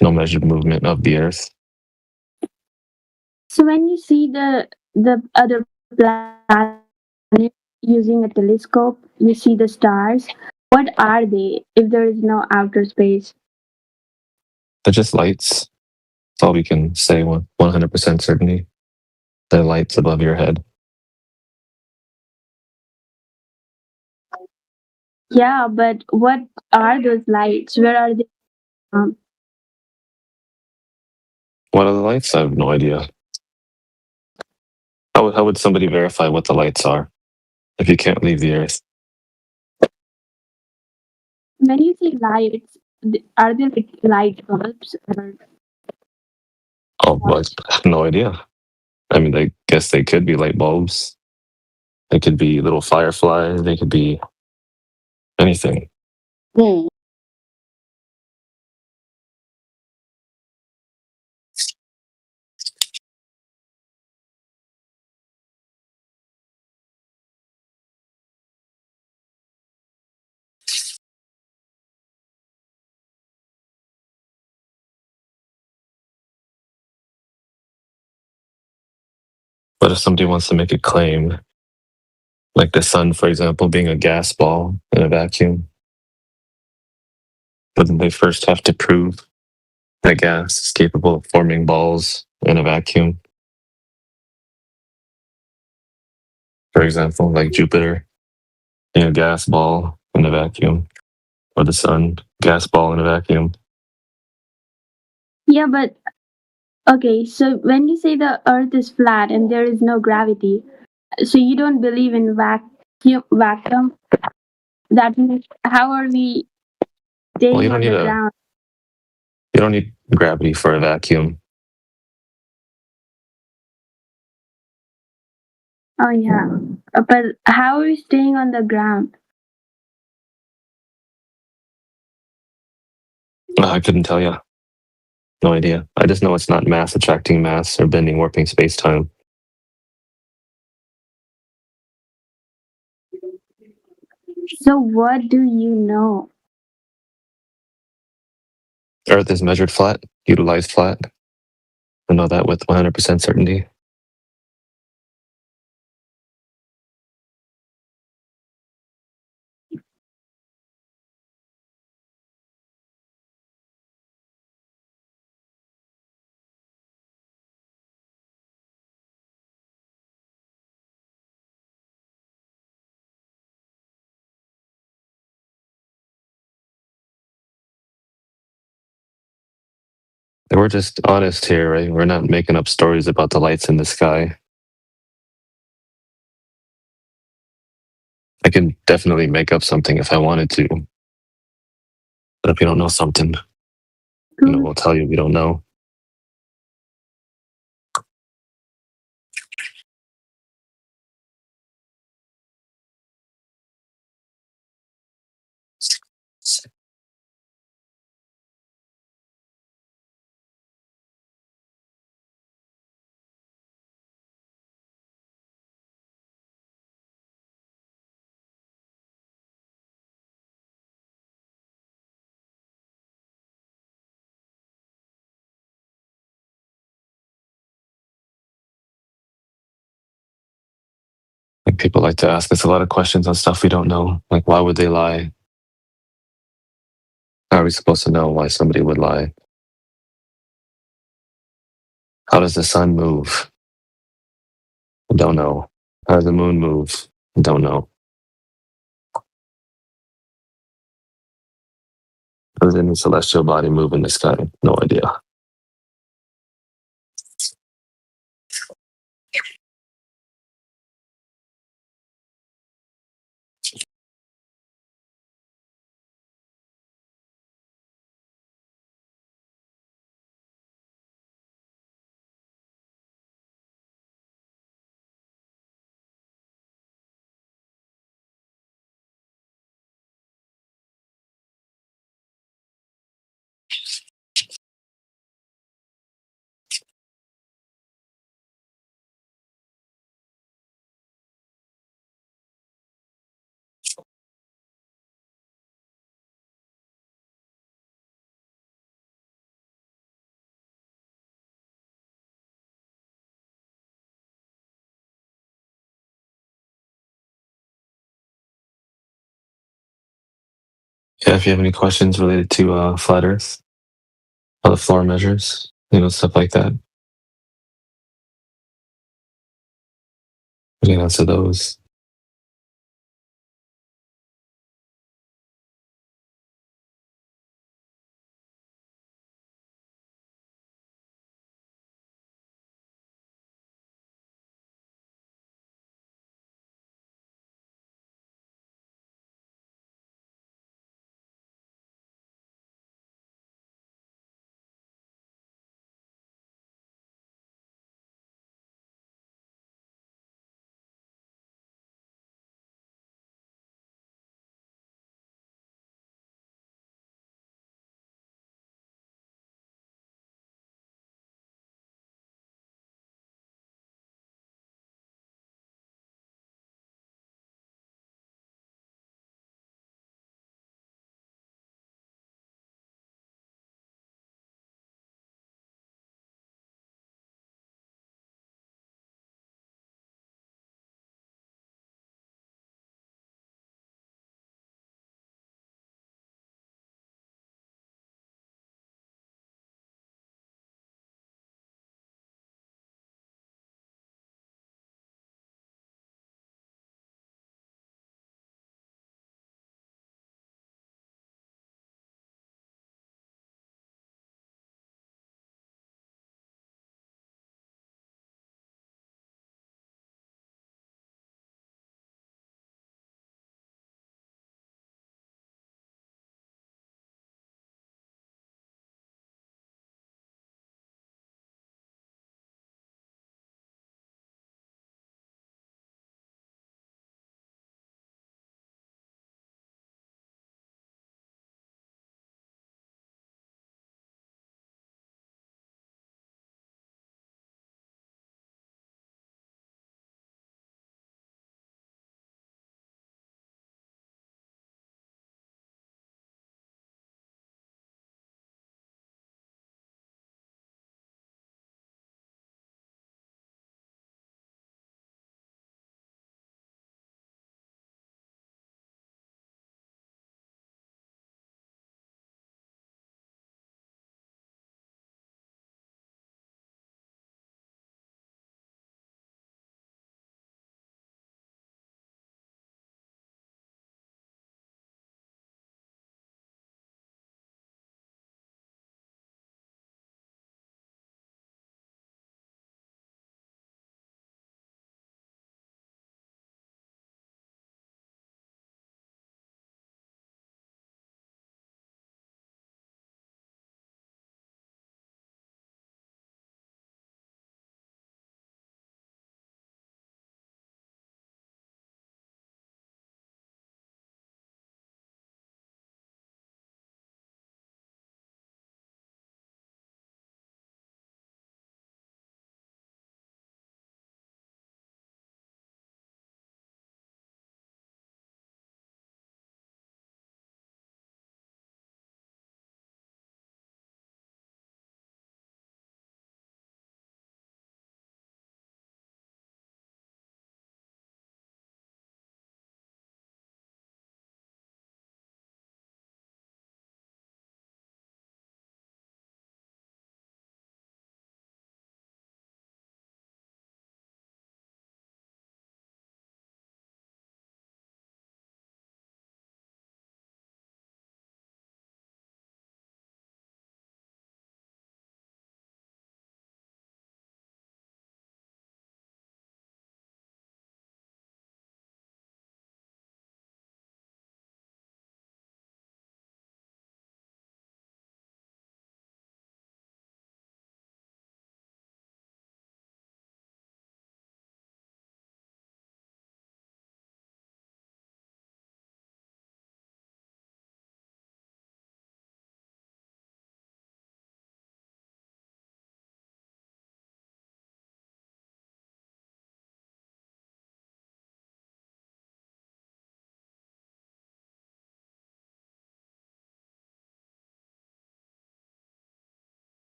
No measured movement of the Earth. So when you see the other planets using a telescope, you see the stars. What are they if there is no outer space? They're just lights. That's all we can say with 100% certainty. They're lights above your head. Yeah, but what are those lights? Where are they from? What are the lights? I have no idea. How would somebody verify what the lights are if you can't leave the Earth? When you say lights, are they like light bulbs or Oh, well, I have no idea. I mean, I guess they could be light bulbs. They could be little fireflies. They could be anything. Hmm. But if somebody wants to make a claim, like the sun, for example, being a gas ball in a vacuum, doesn't they first have to prove that gas is capable of forming balls in a vacuum? For example, like Jupiter, a gas ball in a vacuum, or the sun, gas ball in a vacuum. Yeah, but okay, so when you say the earth is flat and there is no gravity, so you don't believe in vacuum? That means how are we Well, staying on the ground? you don't need gravity for a vacuum. Oh yeah, but how are we staying on the ground? I couldn't tell you. No idea. I just know it's not mass attracting mass or bending, warping space time. So what do you know? Earth is measured flat, utilized flat. I know that with 100% certainty. And we're just honest here, right? We're not making up stories about the lights in the sky. I can definitely make up something if I wanted to. But if you don't know something, we'll tell you we don't know. Like people like to ask us a lot of questions on stuff we don't know. Like, why would they lie? How are we supposed to know why somebody would lie? How does the sun move? Don't know. How does the moon move? Don't know. How does any celestial body move in the sky? No idea. Yeah, if you have any questions related to flat Earth, how the floor measures, stuff like that, we can answer those.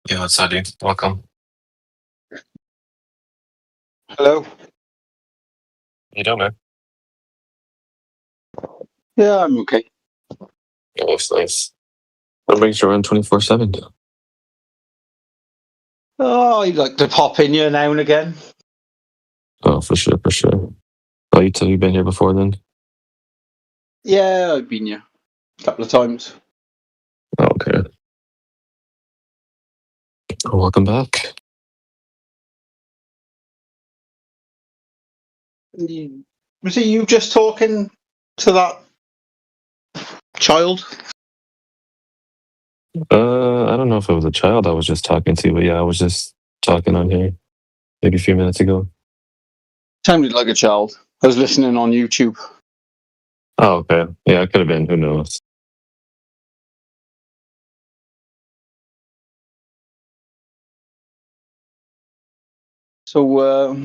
Yeah, what's up, dude? Welcome. Hello. You doing, man? Yeah, I'm okay. Yeah, that's nice. What brings you around 24/7? Oh, you like to pop in here now and again. Oh, for sure, for sure. Oh, you've been here before then? Yeah, I've been here a couple of times. Oh, okay. Well, welcome back. Was it you just talking to that child? I don't know if it was a child I was just talking to, but yeah, I was just talking on here maybe a few minutes ago. Sounded like a child. I was listening on YouTube. Oh, okay. Yeah, it could have been. Who knows? So,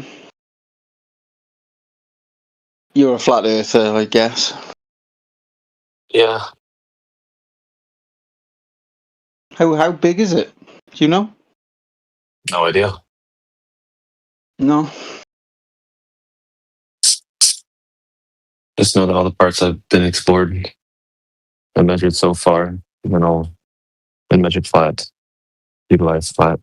you're a flat earther, I guess. Yeah. How big is it? Do you know? No idea. No. Just know that all the parts have been explored and measured so far, and all been measured flat, utilized flat.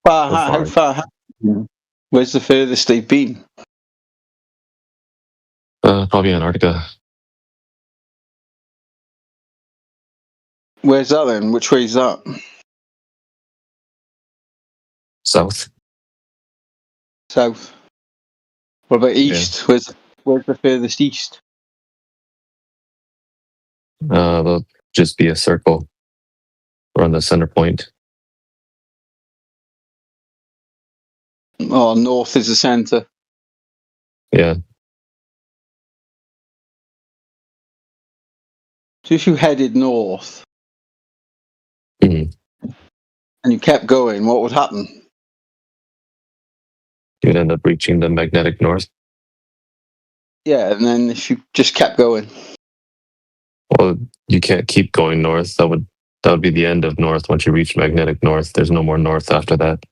Far, So how far. far? Where's the furthest they've been? Probably Antarctica. Where's that then? Which way is that? South. South. What about east? Where's the furthest east? There'll just be a circle around the center point. Oh, north is the centre. Yeah. So if you headed north Mhm. and you kept going, what would happen? You'd end up reaching the magnetic north. Yeah, and then if you just kept going. Well, you can't keep going north. That would be the end of north. Once you reach magnetic north, there's no more north after that.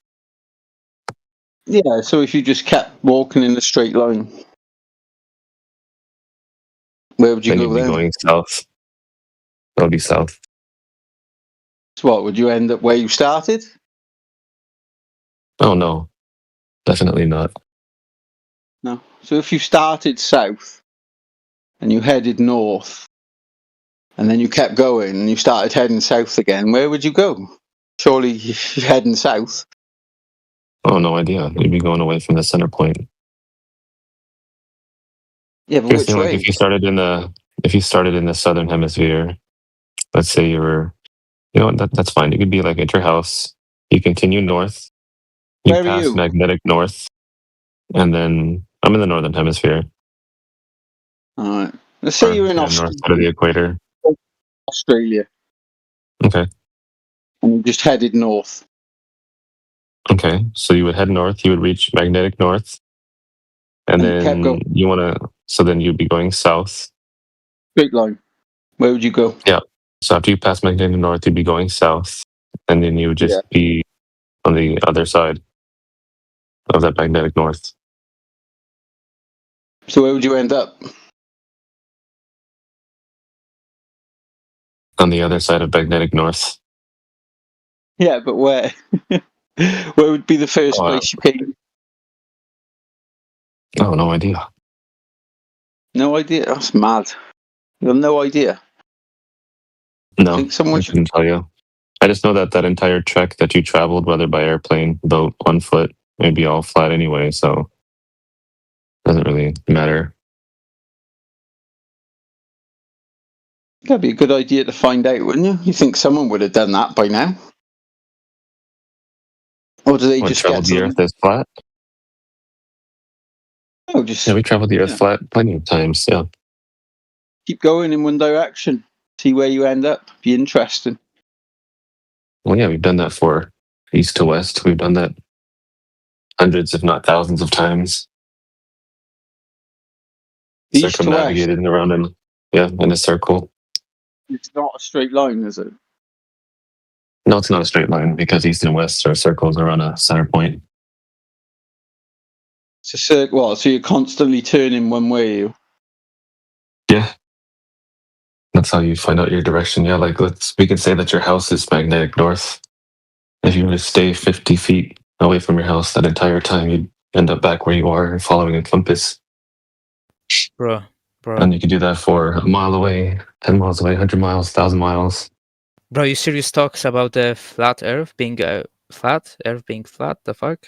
Yeah, so if you just kept walking in a straight line, where would you Then go you'd be then? going south. That would be south. So what, would you end up where you started? Oh no, definitely not. No. So if you started south and you headed north and then you kept going and you started heading south again, where would you go? Surely if you're heading south. Oh, no idea. You'd be going away from the center point. Yeah, but Here's which the thing, like way? if you started in the southern hemisphere, let's say you were, that's fine. You could be like at your house. You continue north. You Where are pass you? magnetic north, and then I'm in the northern hemisphere. All right. Let's say you're in north side of the equator. Australia Okay. and you just headed north. Okay. So you would head north. You would reach magnetic north, and And you kept then going. So then you'd be going south. Straight line. Where would you go? Yeah. So after you pass magnetic north, you'd be going south, and then you would just be on the other side of that magnetic north. So where would you end up? On the other side of magnetic north. Yeah, but where? Where would be the first place you came? Oh, no idea. No idea. That's mad. You have no idea. No, think someone I couldn't tell you. I just know that entire trek that you traveled, whether by airplane, boat, on foot, may be all flat anyway, so it doesn't really matter. That'd be a good idea to find out, wouldn't you? You think someone would have done that by now? Or do they just traveled get the to Earth as flat? No, just Yeah, we traveled the Earth flat plenty of times. Yeah. keep going in one direction. See where you end up. Be interesting. Well, yeah, we've done that for east to west. We've done that hundreds, if not thousands, of times. East to Circumnavigated around in a circle. It's not a straight line, is it? No, it's not a straight line because east and west are circles around a center point. It's a circle. Well, so you're constantly turning one way. Yeah. That's how you find out your direction. Yeah, like we can say that your house is magnetic north. If you were to stay 50 feet away from your house that entire time, you'd end up back where you are following a compass. Bro. And you can do that for a mile away, 10 miles away, 100 miles, 1,000 miles. Bro, you serious talks about the flat Earth being flat? Earth being flat? The fuck?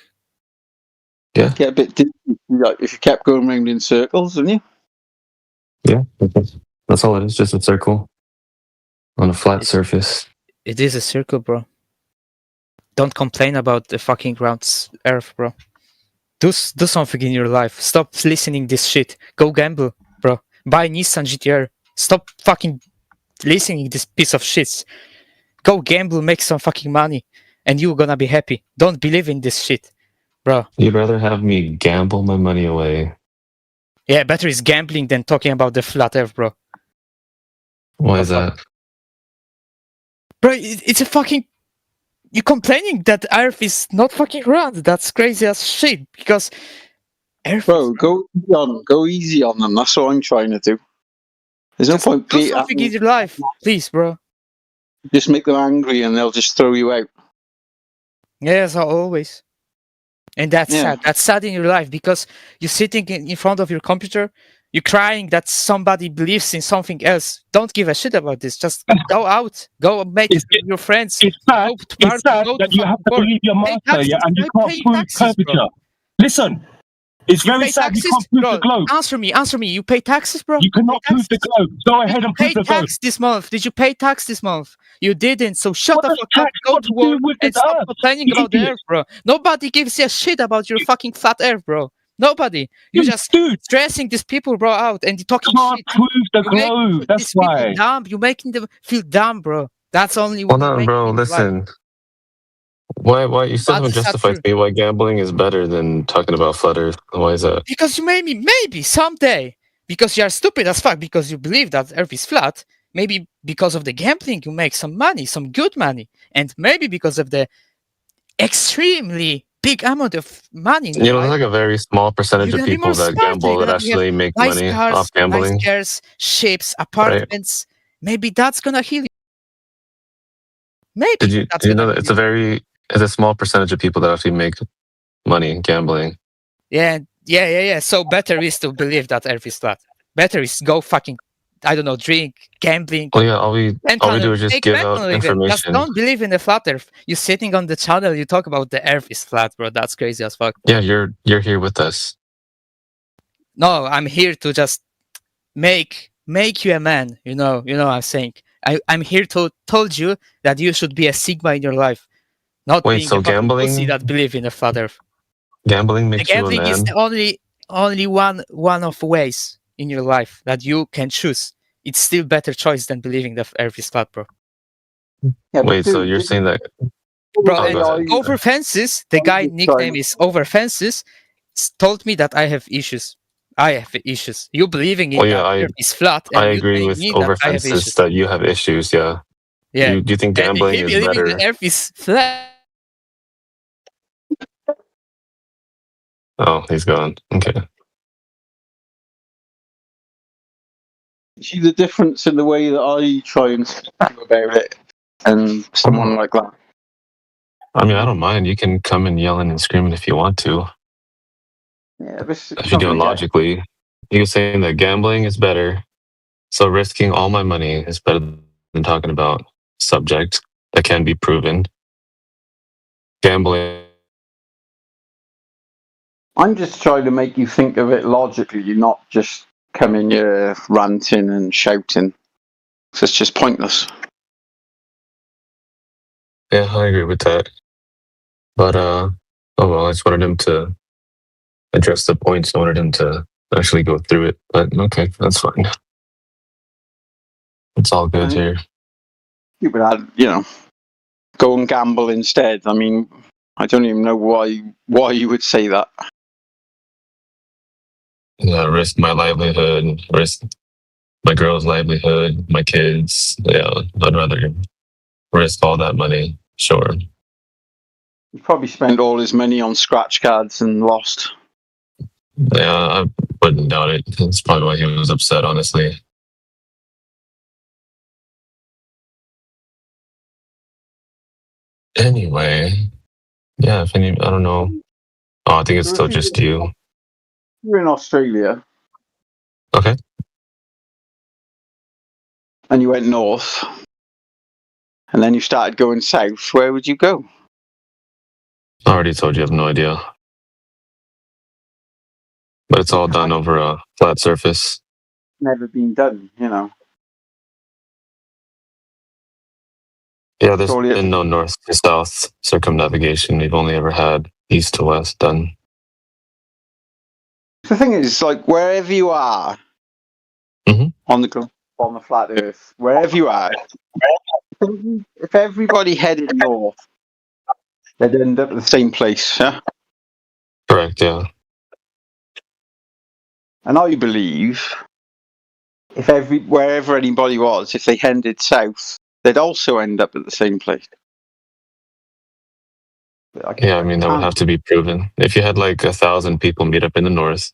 Yeah. Get a bit dizzy if you kept going round in circles, wouldn't you? Yeah. That's all it is, just a circle on a flat surface. It is a circle, bro. Don't complain about the fucking round Earth, bro. Do something in your life. Stop listening this shit. Go gamble, bro. Buy Nissan GTR. Stop fucking listening this piece of shit. Go gamble, make some fucking money, and you're gonna be happy. Don't believe in this shit, bro. You'd rather have me gamble my money away. Yeah, better is gambling than talking about the flat Earth, bro. Why is that? Bro, it's a fucking... You're complaining that Earth is not fucking round. That's crazy as shit, because... Earth Bro, go easy on them. That's what I'm trying to do. There's no point. Do something in your life, please, bro. Just make them angry and they'll just throw you out. Yes, always. And that's Yeah. sad. That's sad in your life because you're sitting in front of your computer, you're crying that somebody believes in something else. Don't give a shit about this. Just go out. Go make your friends. It's sad, that you have to believe your master, yeah, and you can't prove curvature. Listen, it's You very pay sad you taxes, can't prove bro. the globe. Answer me. You pay taxes, bro? You cannot prove the globe. Go ahead and prove Pay the globe. tax this month. Did you pay tax this month? You didn't. So shut What the does fuck up. tax Go got to to do work with and this stop earth, complaining you about the idiot? earth, bro. Nobody gives you a shit about your fucking flat earth, bro. Nobody. You're just stressing these people, bro, out and you're talking shit. Prove the You make globe. That's these people why. dumb. You're making them feel dumb, bro. That's only Hold what on, you bro. Listen. Why you still But haven't it's not justified true. to me why gambling is better than talking about flat Earth? Why is that? Because you maybe someday, because you are stupid as fuck, because you believe that Earth is flat, maybe because of the gambling you make some money, some good money, and maybe because of the extremely big amount of money in You your know, life, there's like a very small percentage you're of gonna be people more that smart. gamble You're that gonna have actually make nice money cars, off gambling. nice cars, ships, apartments. Maybe that's gonna heal you. Maybe Did you that's do you know gonna that heal you. it's a small percentage of people that actually make money gambling? Yeah. So better is to believe that Earth is flat. Better is go fucking, I don't know, drink, gambling. Well, yeah, all we do is just Take give out fentanyl even. Just information. don't believe in the flat Earth. You're sitting on the channel, you talk about the Earth is flat, bro. That's crazy as fuck. Yeah, you're here with us. No, I'm here to just make you a man. You know what I'm saying. I'm here to told you that you should be a Sigma in your life, not Wait, being so a fucking gambling- pussy that believe in the flat Earth. Gambling The makes you a gambling is man. the only one of ways in your life that you can choose. It's still better choice than believing the Earth is flat, bro. Wait, so you're saying that? Bro, Oh, and go ahead. Over Fences, the guy nickname is Over Fences, told me that I have issues. I have issues. You believing in Well, yeah, that Earth is flat, and I you agree telling with me over that I have fences issues. that you have issues. Yeah. Yeah. Do you think And gambling he is believing better? the Earth is flat. Oh, he's gone. Okay. See the difference in the way that I try and speak about it and someone like that. I mean, I don't mind. You can come and yelling and screaming if you want to. Yeah, this If you do it logically, you're saying that gambling is better. So risking all my money is better than talking about subject that can be proven. Gambling. I'm just trying to make you think of it logically. You're not just coming here ranting and shouting. So it's just pointless. Yeah, I agree with that. But oh well, I just wanted him to address the points. I wanted him to actually go through it. But okay, that's fine. It's all good here. You would add, go and gamble instead. I mean, I don't even know why you would say that. Yeah, risk my livelihood, risk my girl's livelihood, my kids. Yeah, I'd rather risk all that money Sure. He probably spent all his money on scratch cards and lost. Yeah, I wouldn't doubt it. That's probably why he was upset, honestly. Anyway, yeah, if any, I don't know. Oh, I think it's still just you. You're in Australia. Okay. And you went north. And then you started going south. Where would you go? I already told you I have no idea. But it's all done over a flat surface. Never been done, you know. Yeah, there's been no north to south circumnavigation. We've only ever had east to west done. The thing is, like, wherever you are on the flat Earth, wherever you are, if everybody headed north, they'd end up at the same place, yeah? Correct, yeah. And I believe if wherever anybody was, if they headed south, they'd also end up at the same place. Yeah, I mean, that would have to be proven. If you had like 1,000 people meet up in the north,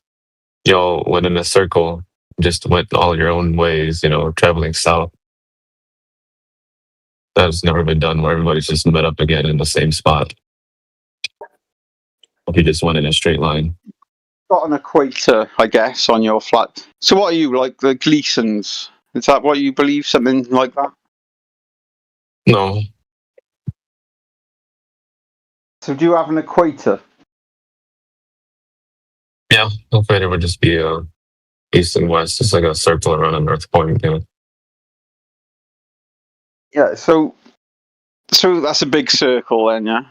y'all went in a circle, just went all your own ways, you know, traveling south. That's never been done where everybody's just met up again in the same spot. You just went in a straight line. Got an equator, I guess, on your flat. So what are you, like the Gleasons? Is that what you believe? Something like that? No. So do you have an equator? Yeah, the equator would just be east and west, just like a circle around a north point. You know? Yeah, so that's a big circle then, yeah?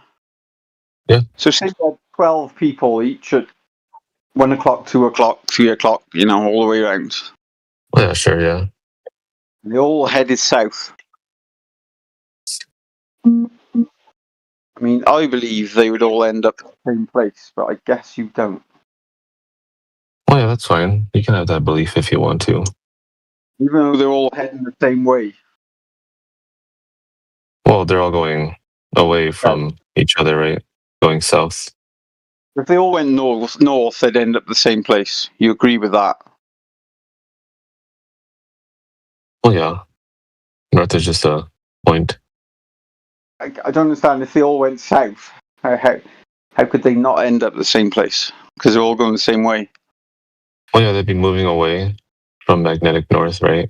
Yeah. So say you had 12 people each at 1 o'clock, 2 o'clock, 3 o'clock, you know, all the way around. Yeah, sure, yeah. And they all headed south. I mean, I believe they would all end up at the same place, but I guess you don't. Oh yeah, that's fine. You can have that belief if you want to. Even though they're all heading the same way. Well, they're all going away from each other, right? Going south. If they all went north, they'd end up the same place. You agree with that? Well, yeah. North is just a point. I don't understand. If they all went south, how could they not end up the same place? Because they're all going the same way. Well, yeah, they'd be moving away from magnetic north, right?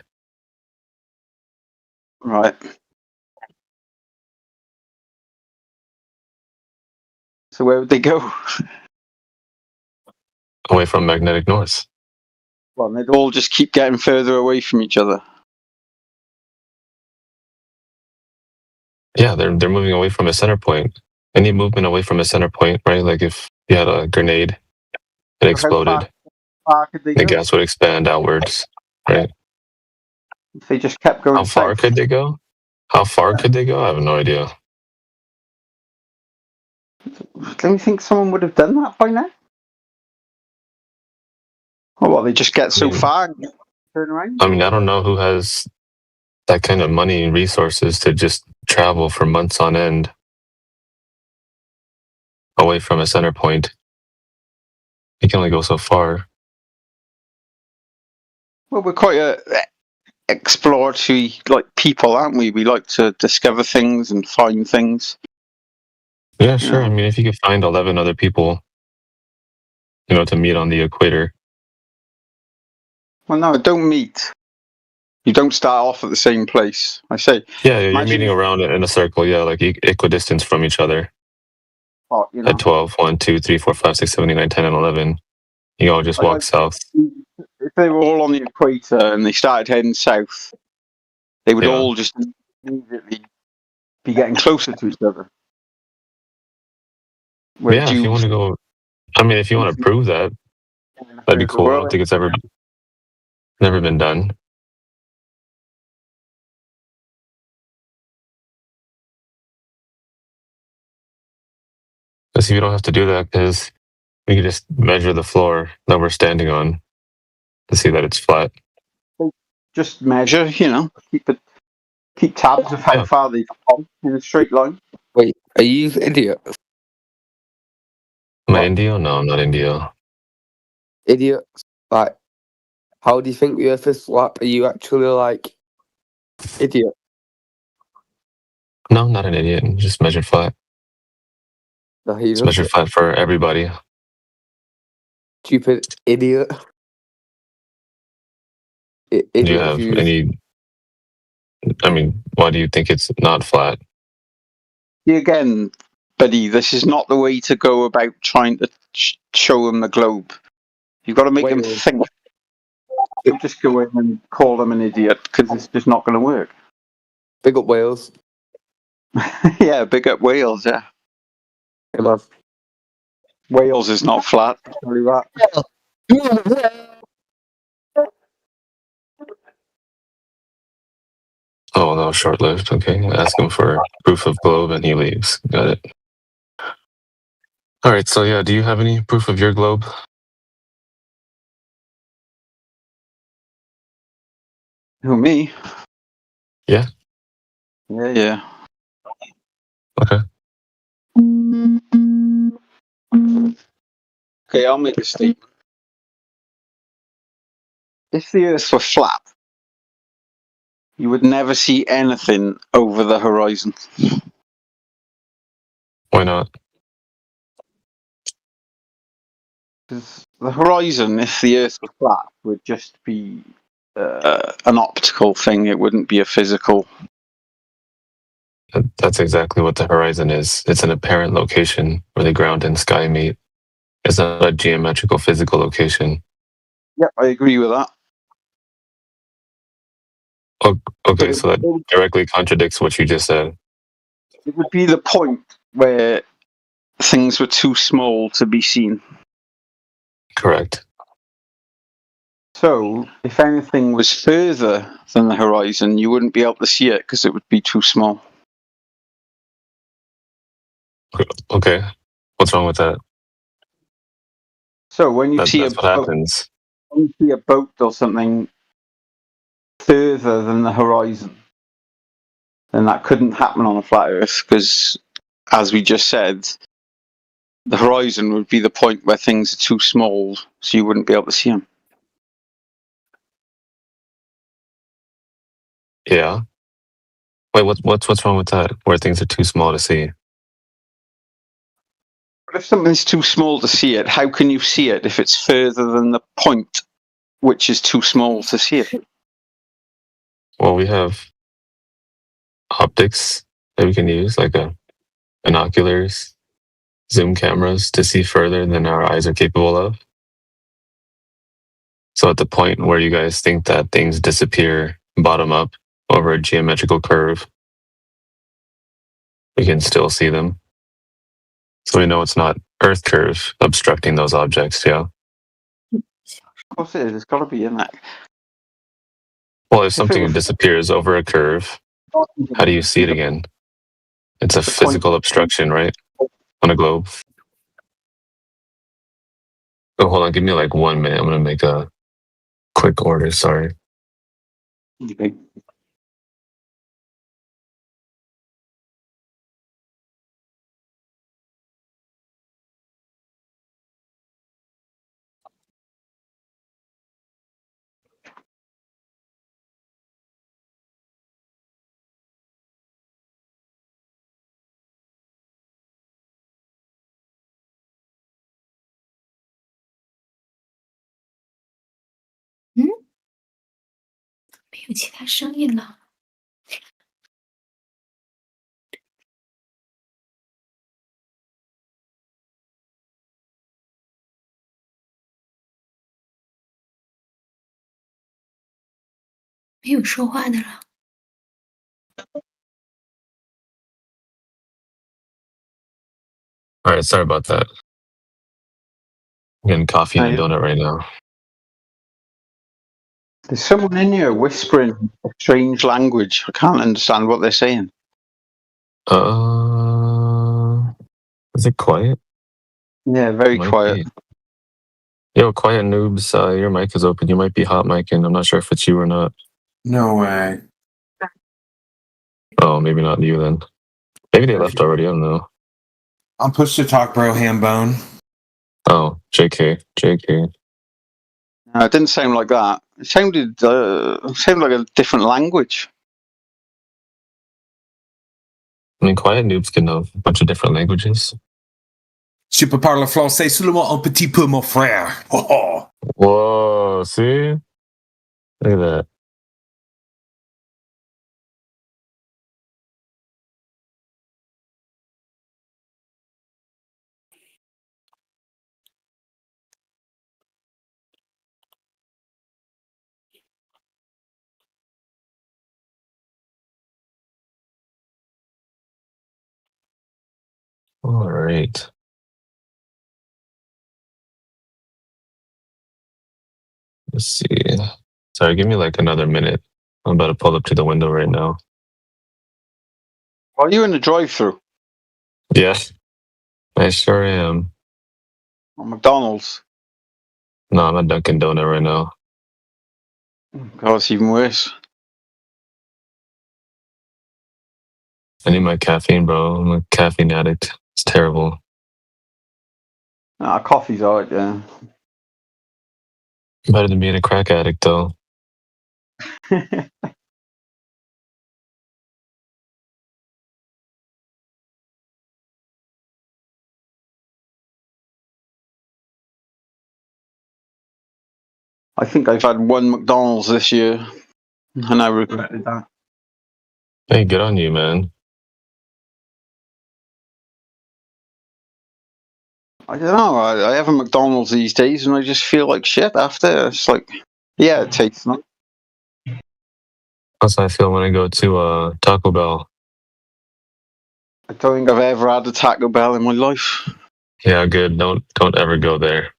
Right. So where would they go? Away from magnetic north. Well, they'd all just keep getting further away from each other. Yeah, they're moving away from a center point. Any movement away from a center point, right? Like if you had a grenade, it exploded, far could they the go? gas would expand outwards, right? If they just kept going How far south. could they go? How far could they go? I have no idea. Don't you think someone would have done that by now? Or what, they just get so far and turn around? I mean, I don't know who has that kind of money and resources to just travel for months on end away from a center point. You can only go so far. Well, we're quite a exploratory people, aren't we? We like to discover things and find things. Yeah, sure. I mean, if you could find 11 other people, you know, to meet on the equator. Well, no, don't meet. You don't start off at the same place. I say. Yeah, you're meeting around in a circle, yeah, like equidistant from each other. Oh, you know. At 12, 1, 2, 3, 4, 5, 6, 7, 8, 9, 10, and 11. You all just walk south. If they were all on the equator and they started heading south, they would all just immediately be getting closer to each other. Yeah, if you want to go, I mean, if you want to prove that, that'd be cool. I don't think it's never been done. Let's see, we don't have to do that because we can just measure the floor that we're standing on to see that it's flat. Just measure, you know, keep tabs of how far they've gone in a straight line. Wait, are you idiot? Am I Indio? No, I'm not Indio. Idiot. Like, how do you think the Earth is flat? Are you actually like idiot? No, I'm not an idiot. Just measured flat. No, you It's just measured flat for everybody. stupid idiot. Do you Idiot have views. any? I mean, why do you think it's not flat? Again, buddy, this is not the way to go about trying to show them the globe. You've got to make them Wales. think. Don't just go in and call them an idiot because it's just not going to work. Big up Wales. Yeah, big up Wales, yeah. Hey, man. Wales is not flat. I'll tell you that. Oh, no, short lived. Okay. Ask him for proof of globe and he leaves. Got it. All right. So, yeah, do you have any proof of your globe? Who, me? Yeah. Yeah. Okay. Okay, I'll make a statement. If the Earth were flat, you would never see anything over the horizon. Why not? Because the horizon, if the Earth were flat, would just be an optical thing. It wouldn't be a physical. That's exactly what the horizon is. It's an apparent location where the ground and sky meet. It's not a geometrical physical location. Yep, I agree with that. Okay, so that directly contradicts what you just said. It would be the point where things were too small to be seen. Correct. So, if anything was further than the horizon, you wouldn't be able to see it because it would be too small. Okay. What's wrong with that? So, when you That's see what happens. when you see a boat or something further than the horizon, then that couldn't happen on a flat Earth because, as we just said, the horizon would be the point where things are too small, so you wouldn't be able to see them. Yeah. Wait, what's wrong with that? Where things are too small to see? But if something's too small to see it, how can you see it if it's further than the point which is too small to see it? Well, we have optics that we can use, like binoculars, zoom cameras to see further than our eyes are capable of. So at the point where you guys think that things disappear bottom up over a geometrical curve, we can still see them. So we know it's not Earth curve obstructing those objects, yeah? Of course it is. It's got to be in that. Well, if something disappears over a curve, how do you see it again? It's a physical obstruction, right? On a globe. Oh, hold on. Give me like 1 minute. I'm going to make a quick order. Sorry. Okay.嗯，没有其他声音了。没有说话的了。All right. Sorry about that. I'm getting coffee and a donut right now. There's someone in here whispering a strange language. I can't understand what they're saying. Is it quiet? Yeah, very Might quiet. be. Yo, quiet noobs. Your mic is open. You might be hot micing. I'm not sure if it's you or not. No way. Oh, maybe not you then. Maybe they left already. I don't know. I'm push to talk, bro. Hambone. Oh, JK. No, it didn't sound like that. It sounded like a different language. I mean, quiet noobs can know a bunch of different languages. Je peux parler français seulement un petit peu, mon frère. Oh, oh. Whoa, see? Look at that. All right. Let's see. Sorry, give me like another minute. I'm about to pull up to the window right now. Are you in the drive-through? Yeah, I sure am. On McDonald's? No, I'm at Dunkin' Donut right now. God, it's even worse. I need my caffeine, bro. I'm a caffeine addict. It's terrible. Coffee's alright, yeah. Better than being a crack addict, though. I think I've had one McDonald's this year, and I regretted that. Hey, good on you, man. I don't know. I have a McDonald's these days, and I just feel like shit after. It's like, yeah, it tastes nice. That's how I feel when I go to Taco Bell. I don't think I've ever had a Taco Bell in my life. Yeah, good. Don't ever go there.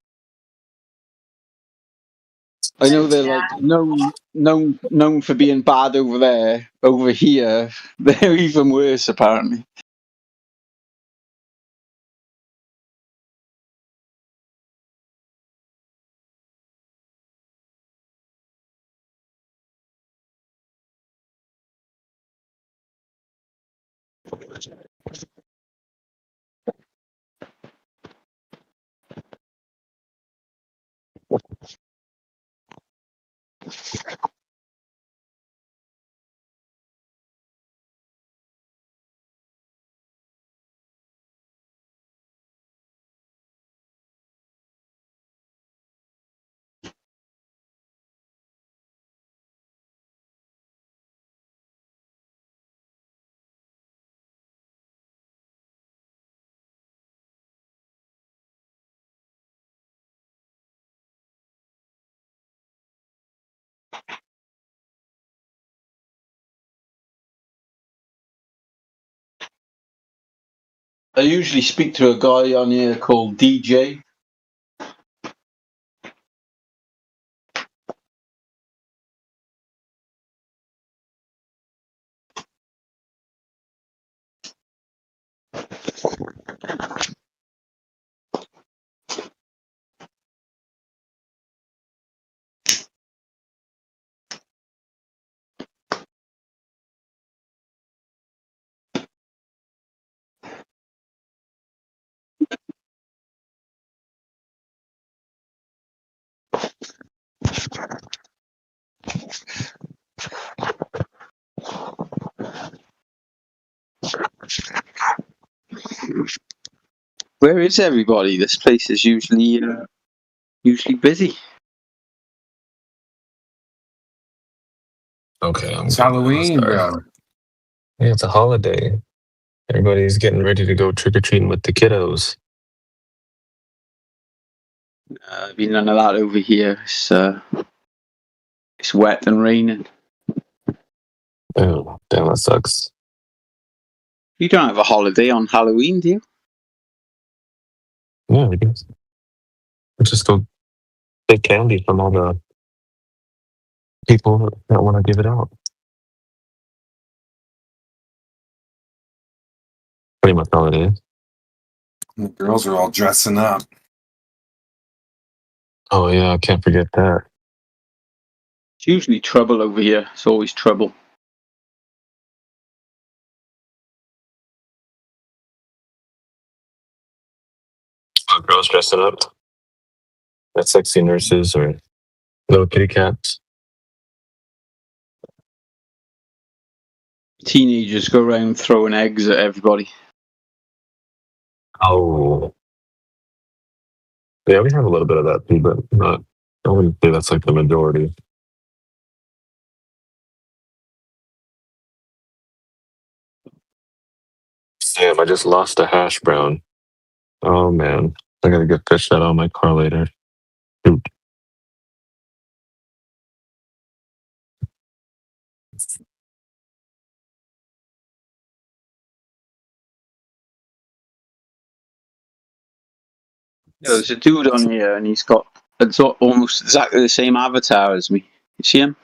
I know they're like known for being bad over there. Over here, they're even worse, apparently. I usually speak to a guy on here called DJ. Where is everybody? This place is usually busy. Okay, It's Halloween, bro. Yeah, it's a holiday. Everybody's getting ready to go trick-or-treating with the kiddos. Been none of that over here. It's wet and raining. Oh, damn, that sucks. You don't have a holiday on Halloween, do you? Yeah, we do. We just go take candy from all the people that want to give it out. Pretty much all it is. The girls are all dressing up. Oh yeah, I can't forget that. It's usually trouble over here. It's always trouble. girls dressing up. That sexy nurses or little kitty cats. Teenagers go around throwing eggs at everybody. Oh. Yeah, we have a little bit of that too, but not. I wouldn't say that's like the majority. Damn, I just lost a hash brown. Oh man, I gotta get fish that out of my car later. Shoot. There's a dude on here, and he's got almost exactly the same avatar as me. You see him?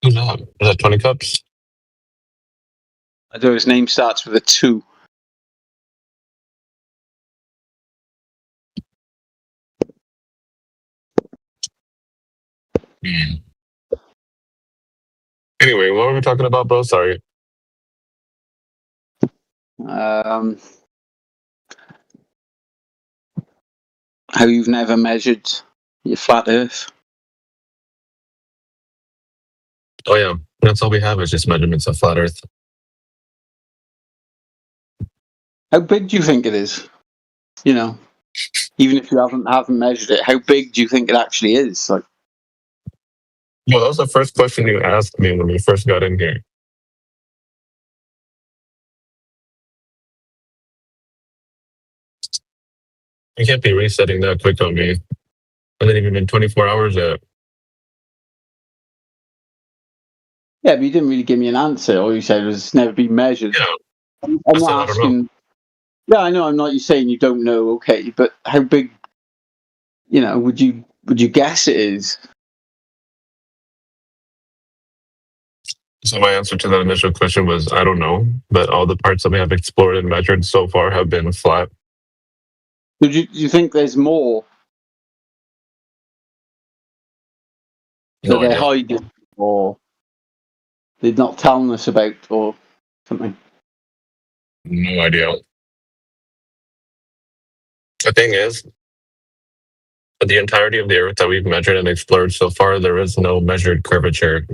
Who's that? Is that 20 cups? I know his name starts with a 2. Anyway, what were we talking about, bro? Sorry. How you've never measured your flat Earth. Oh yeah, that's all we have is just measurements of flat Earth. How big do you think it is? You know, even if you haven't measured it, how big do you think it actually is? Like, Well, that was the first question you asked me when we first got in here. You can't be resetting that quick on me. And then even been 24 hours yet. yeah, but you didn't really give me an answer. All you said was it's never been measured. Yeah. I'm I said, not I don't know. asking. Yeah, I know. I'm not. You're saying you don't know. Okay, but how big? You know, would you guess it is? So my answer to that initial question was, I don't know. But all the parts that we have explored and measured so far have been flat. Do you think there's more that No they're idea. hiding, or they're not telling us about, or something? No idea. The thing is, for the entirety of the Earth that we've measured and explored so far, there is no measured curvature.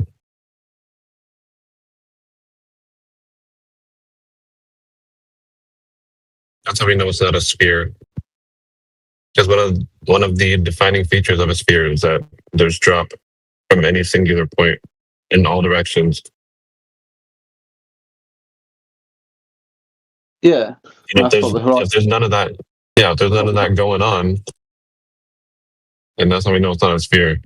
That's how we know it's not a sphere. Because one of the defining features of a sphere is that there's drop from any singular point in all directions. Yeah, And if there's none of that, yeah, if there's none of that going on, then that's how we know it's not a sphere.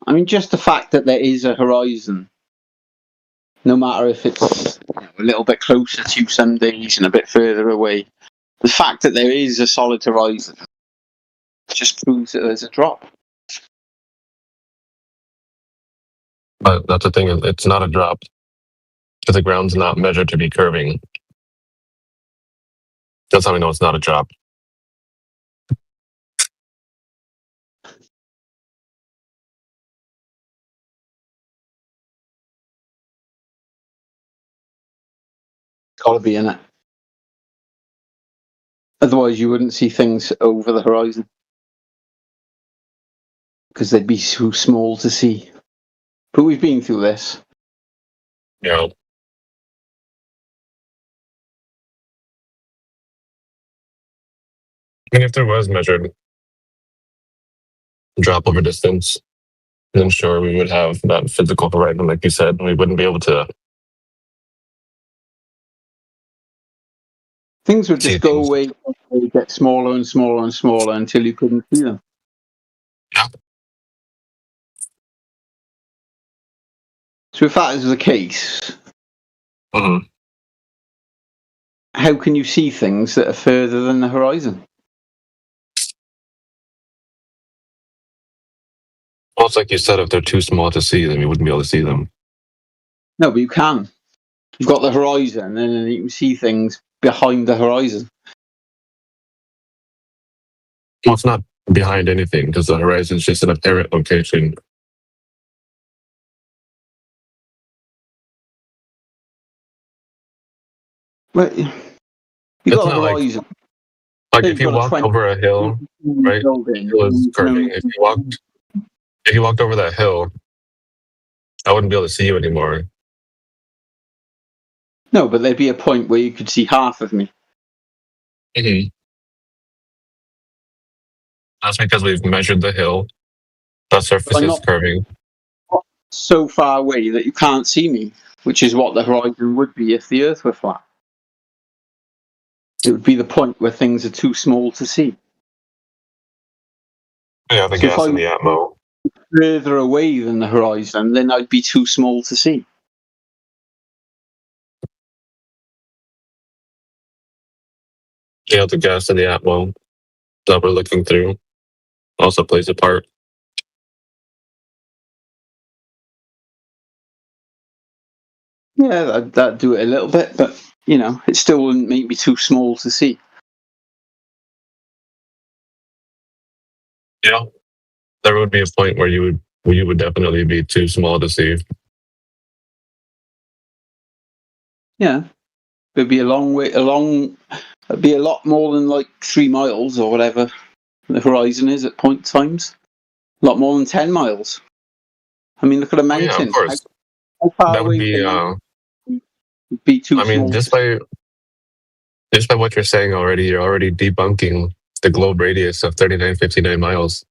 I mean, just the fact that there is a horizon, no matter if it's a little bit closer to you some days and a bit further away, the fact that there is a solid horizon just proves that there's a drop. But that's the thing, it's not a drop. Because the ground's not measured to be curving. That's how we know it's not a drop. It's got to be in it. Otherwise, you wouldn't see things over the horizon because they'd be too small to see. But we've been through this. Yeah. I mean, if there was measured drop over distance, then sure, we would have that physical horizon, like you said. We wouldn't be able to. Things would just go away, they get smaller and smaller and smaller until you couldn't see them. Yeah. So if that is the case, Mm-hmm. how can you see things that are further than the horizon? Well, it's like you said, if they're too small to see, then we wouldn't be able to see them. No, but you can. You've got the horizon, and then you can see things behind the horizon. Well, it's not behind anything because the horizon is just an apparent location. Well, you It's got the not like horizon. like Say if you've you got a walked 20 over a hill, right? building, The hill is and you can curving. only If you walked over that hill, I wouldn't be able to see you anymore. No, but there'd be a point where you could see half of me. Mm-hmm. That's because we've measured the hill. The surface I'm is not curving. so far away that you can't see me, which is what the horizon would be if the Earth were flat. It would be the point where things are too small to see. Yeah, the So if gas I and the atmo. was further away than the horizon, then I'd be too small to see. Yeah, the gas and the atmo that we're looking through also plays a part. Yeah, that'd do it a little bit, but you know, it still wouldn't make me too small to see. Yeah, there would be a point where you would definitely be too small to see. Yeah, it'd be a long way. It'd be a lot more than like 3 miles or whatever the horizon is at point times. A lot more than 10 miles. I mean, look at a Oh yeah, of mountain. course. How far That would away be. would a mountain be too I mean, small? just by what you're saying already, you're already debunking the globe radius of 3959 miles.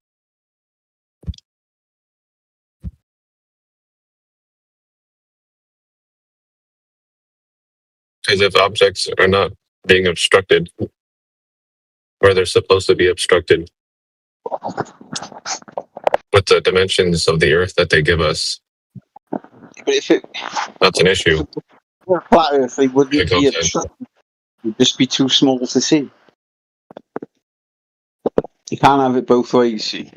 Because if objects are not being obstructed where they're supposed to be obstructed with the dimensions of the Earth that they give us, But if it that's an issue. were flat Earth, they wouldn't Like be Hope said. obstructed. It'd just be too small to see. You can't have it both ways, see.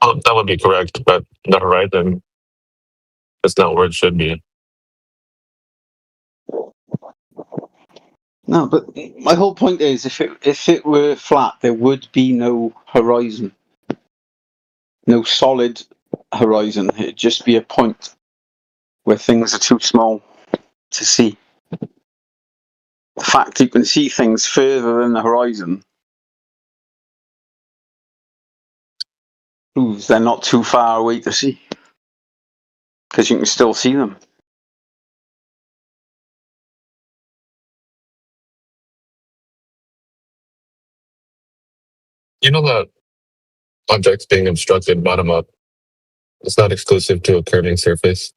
Oh, that would be correct, but the horizon is not where it should be. No, but my whole point is, if it were flat, there would be no horizon, no solid horizon. It'd just be a point where things are too small to see. The fact you can see things further than the horizon proves they're not too far away to see, because you can still see them. You know that objects being obstructed bottom up is not exclusive to a curving surface.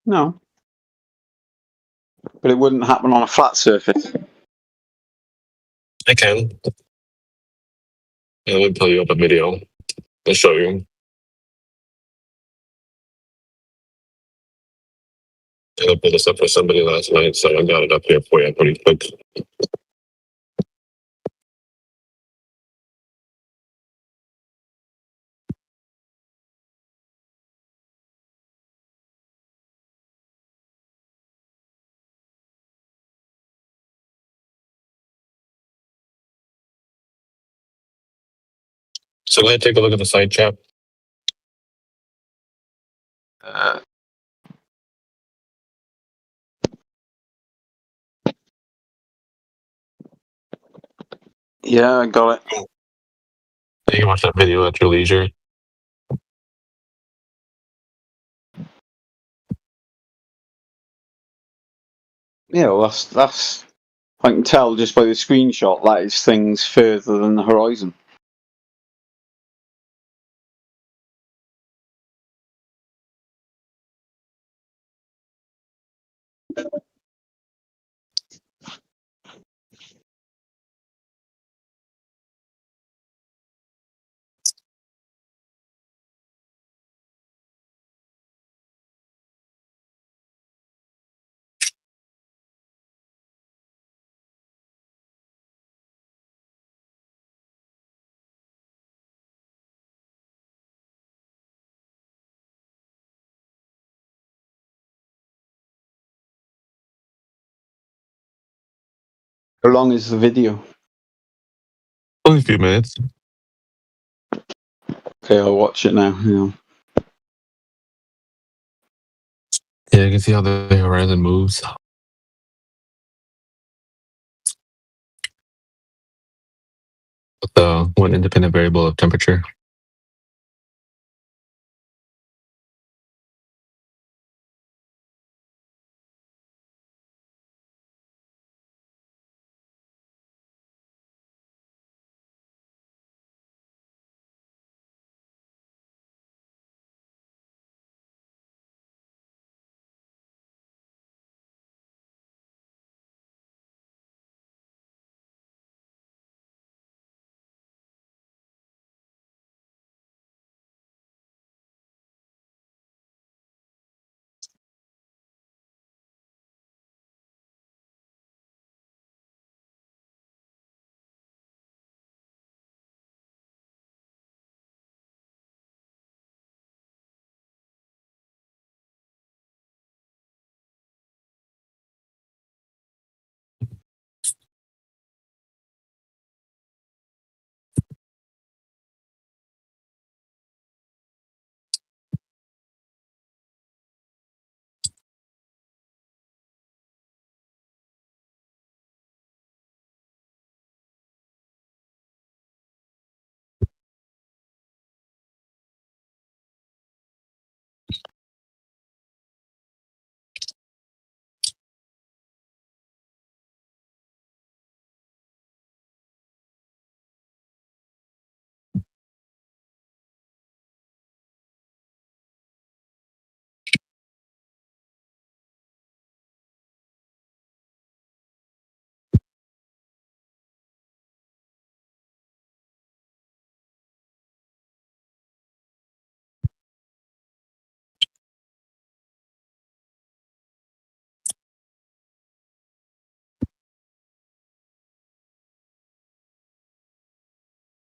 No, but it wouldn't happen on a flat surface. I can. I would pull you up a video and show you. I pulled this up for somebody last night, so I got it up here for you pretty quick. So go ahead and take a look at the side chat. Yeah, I got it. You can watch that video at your leisure. Yeah, well, that's. I can tell just by the screenshot that is things further than the horizon. How long is the video? Only a few minutes. Okay, I'll watch it now. Yeah, you can see how the horizon moves. With the one independent variable of temperature.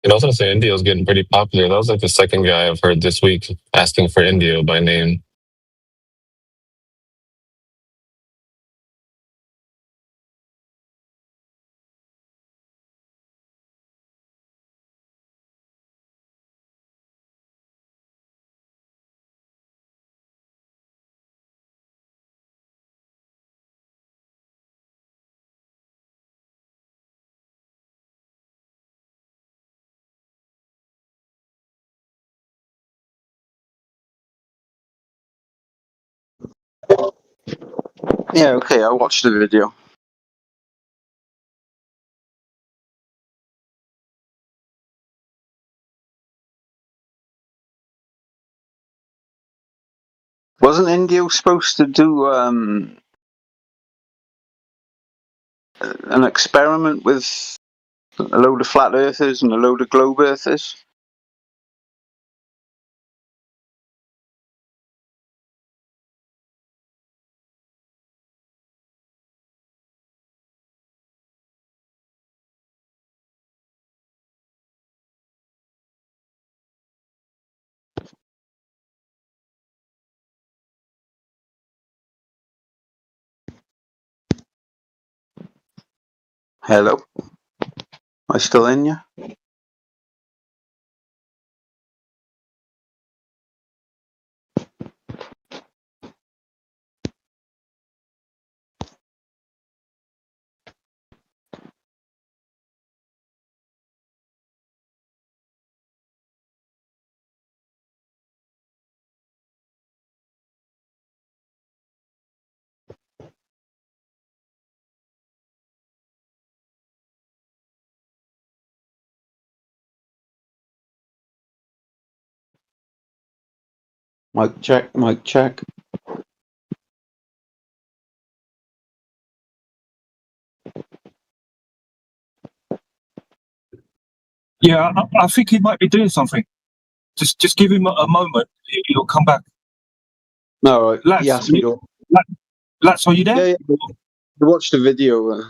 And also say Indio is getting pretty popular. That was like the second guy I've heard this week asking for Indio by name. Yeah, okay, I'll watch the video. Wasn't Indio supposed to do an experiment with a load of flat earthers and a load of globe earthers? Hello? Am I still in you? Mic check, mic check. Yeah, I think he might be doing something. Just give him a moment. He'll come back. No, he Lats, asked me to. Lats, are you there? Yeah, I watched the video.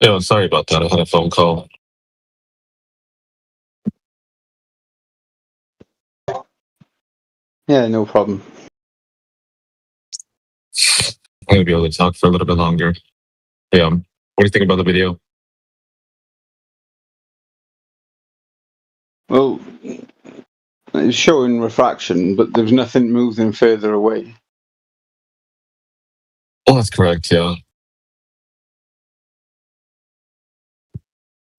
Yeah, sorry about that. I had a phone call. Yeah, no problem. I'm gonna be able to talk for a little bit longer. Yeah. What do you think about the video? Well, it's showing refraction, but there's nothing moving further away. Oh, that's correct. Yeah.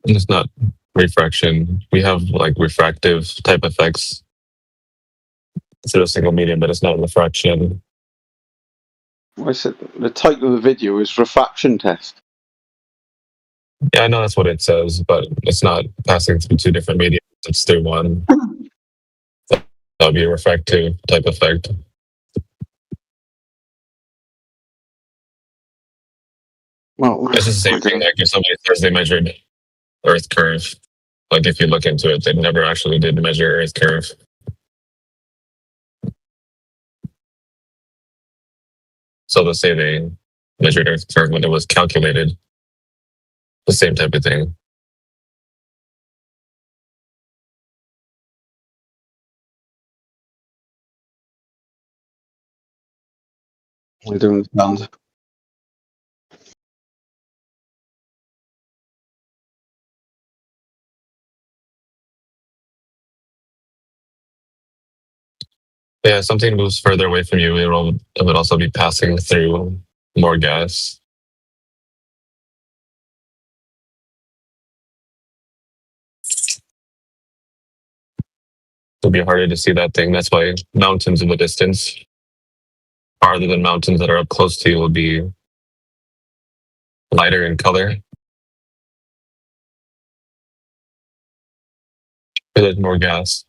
And it's not refraction. We have like refractive type effects instead of single medium, but it's not refraction. I said the title of the video is refraction test. Yeah, I know that's what it says, but it's not passing through two different mediums. It's through one. That would be a refractive type effect. Well, it's just the same thing. Like if somebody says they measured Earth curve, like if you look into it, they never actually did measure Earth curve. So let's say they measured Earth curve when it was calculated. The same type of thing. I don't understand. Yeah, something moves further away from you, it would also be passing through more gas. It'll be harder to see that thing. That's why mountains in the distance, farther than mountains that are up close to you, will be lighter in color. There's more gas.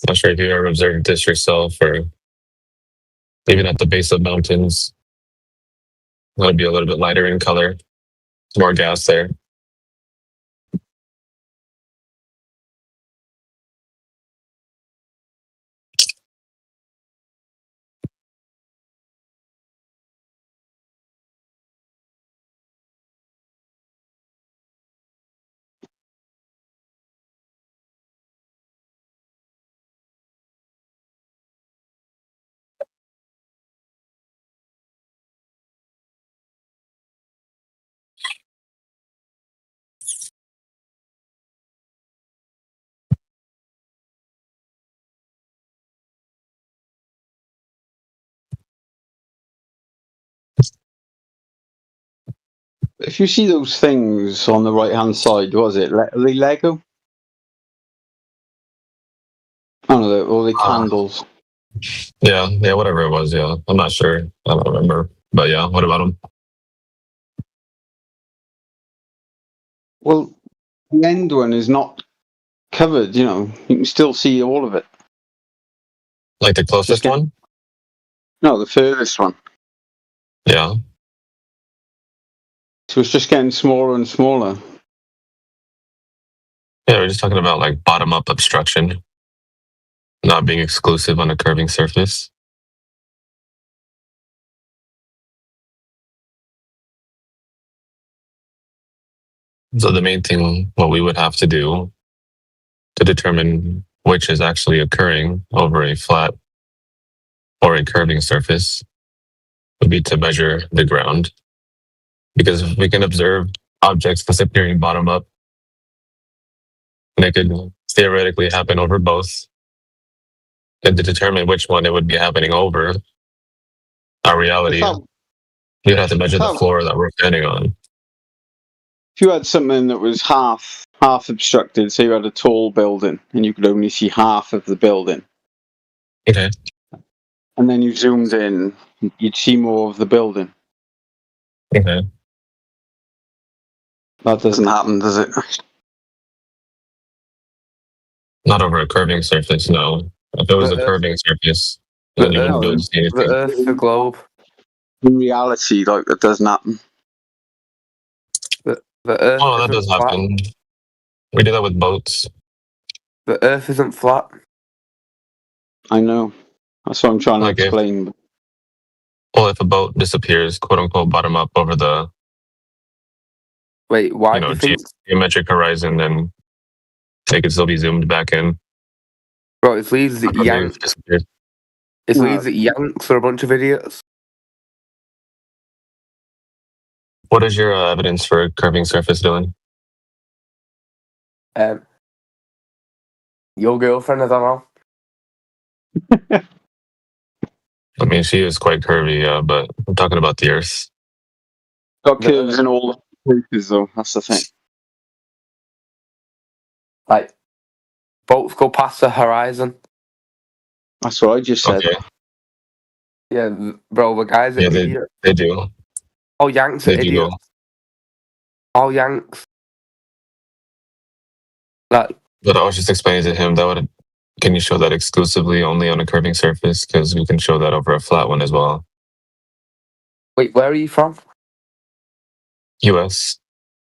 Not sure if you ever observed this yourself, or even at the base of mountains. That'll be a little bit lighter in color. More gas there. If you see those things on the right hand side, was it are they Lego? I don't know, or the candles. Yeah, whatever it was. Yeah, I'm not sure. I don't remember. But yeah, what about them? Well, the end one is not covered. You know, you can still see all of it. Like the closest one? No, the furthest one. Yeah. So it's just getting smaller and smaller. Yeah, we're just talking about like bottom up obstruction, not being exclusive on a curving surface. So the main thing, what we would have to do to determine which is actually occurring over a flat or a curving surface would be to measure the ground. Because if we can observe objects disappearing bottom up, and it could theoretically happen over both. And to determine which one it would be happening over, our reality, you'd have to measure the floor that we're standing on. If you had something that was half obstructed, say you had a tall building and you could only see half of the building. Okay. And then you zoomed in, you'd see more of the building. Okay. That doesn't happen, does it? Not over a curving surface, no. If it was a curving surface, then you wouldn't be able to see anything. The Earth, the globe. In reality, like, that doesn't happen. The Earth. Oh, that does happen. We do that with boats. The Earth isn't flat. I know. That's what I'm trying to explain. Well, if a boat disappears, quote unquote, bottom up over the Wait, why do you think? geometric horizon, then they could still be zoomed back in. Bro, it leaves the Yanks. Disappeared. It leaves the Yanks are a bunch of idiots. What is your evidence for curving surface, Dylan? Your girlfriend, I don't know. I mean, she is quite curvy, but I'm talking about the Earth. Got curves in all the places, though. That's the thing. Like, boats go past the horizon. That's what I just said. Okay. Yeah, bro, the guys are idiots. They do. All Yanks are idiots. All Yanks. Like, But I was just explaining to him that can you show that exclusively only on a curving surface? Because we can show that over a flat one as well. wait, where are you from? US.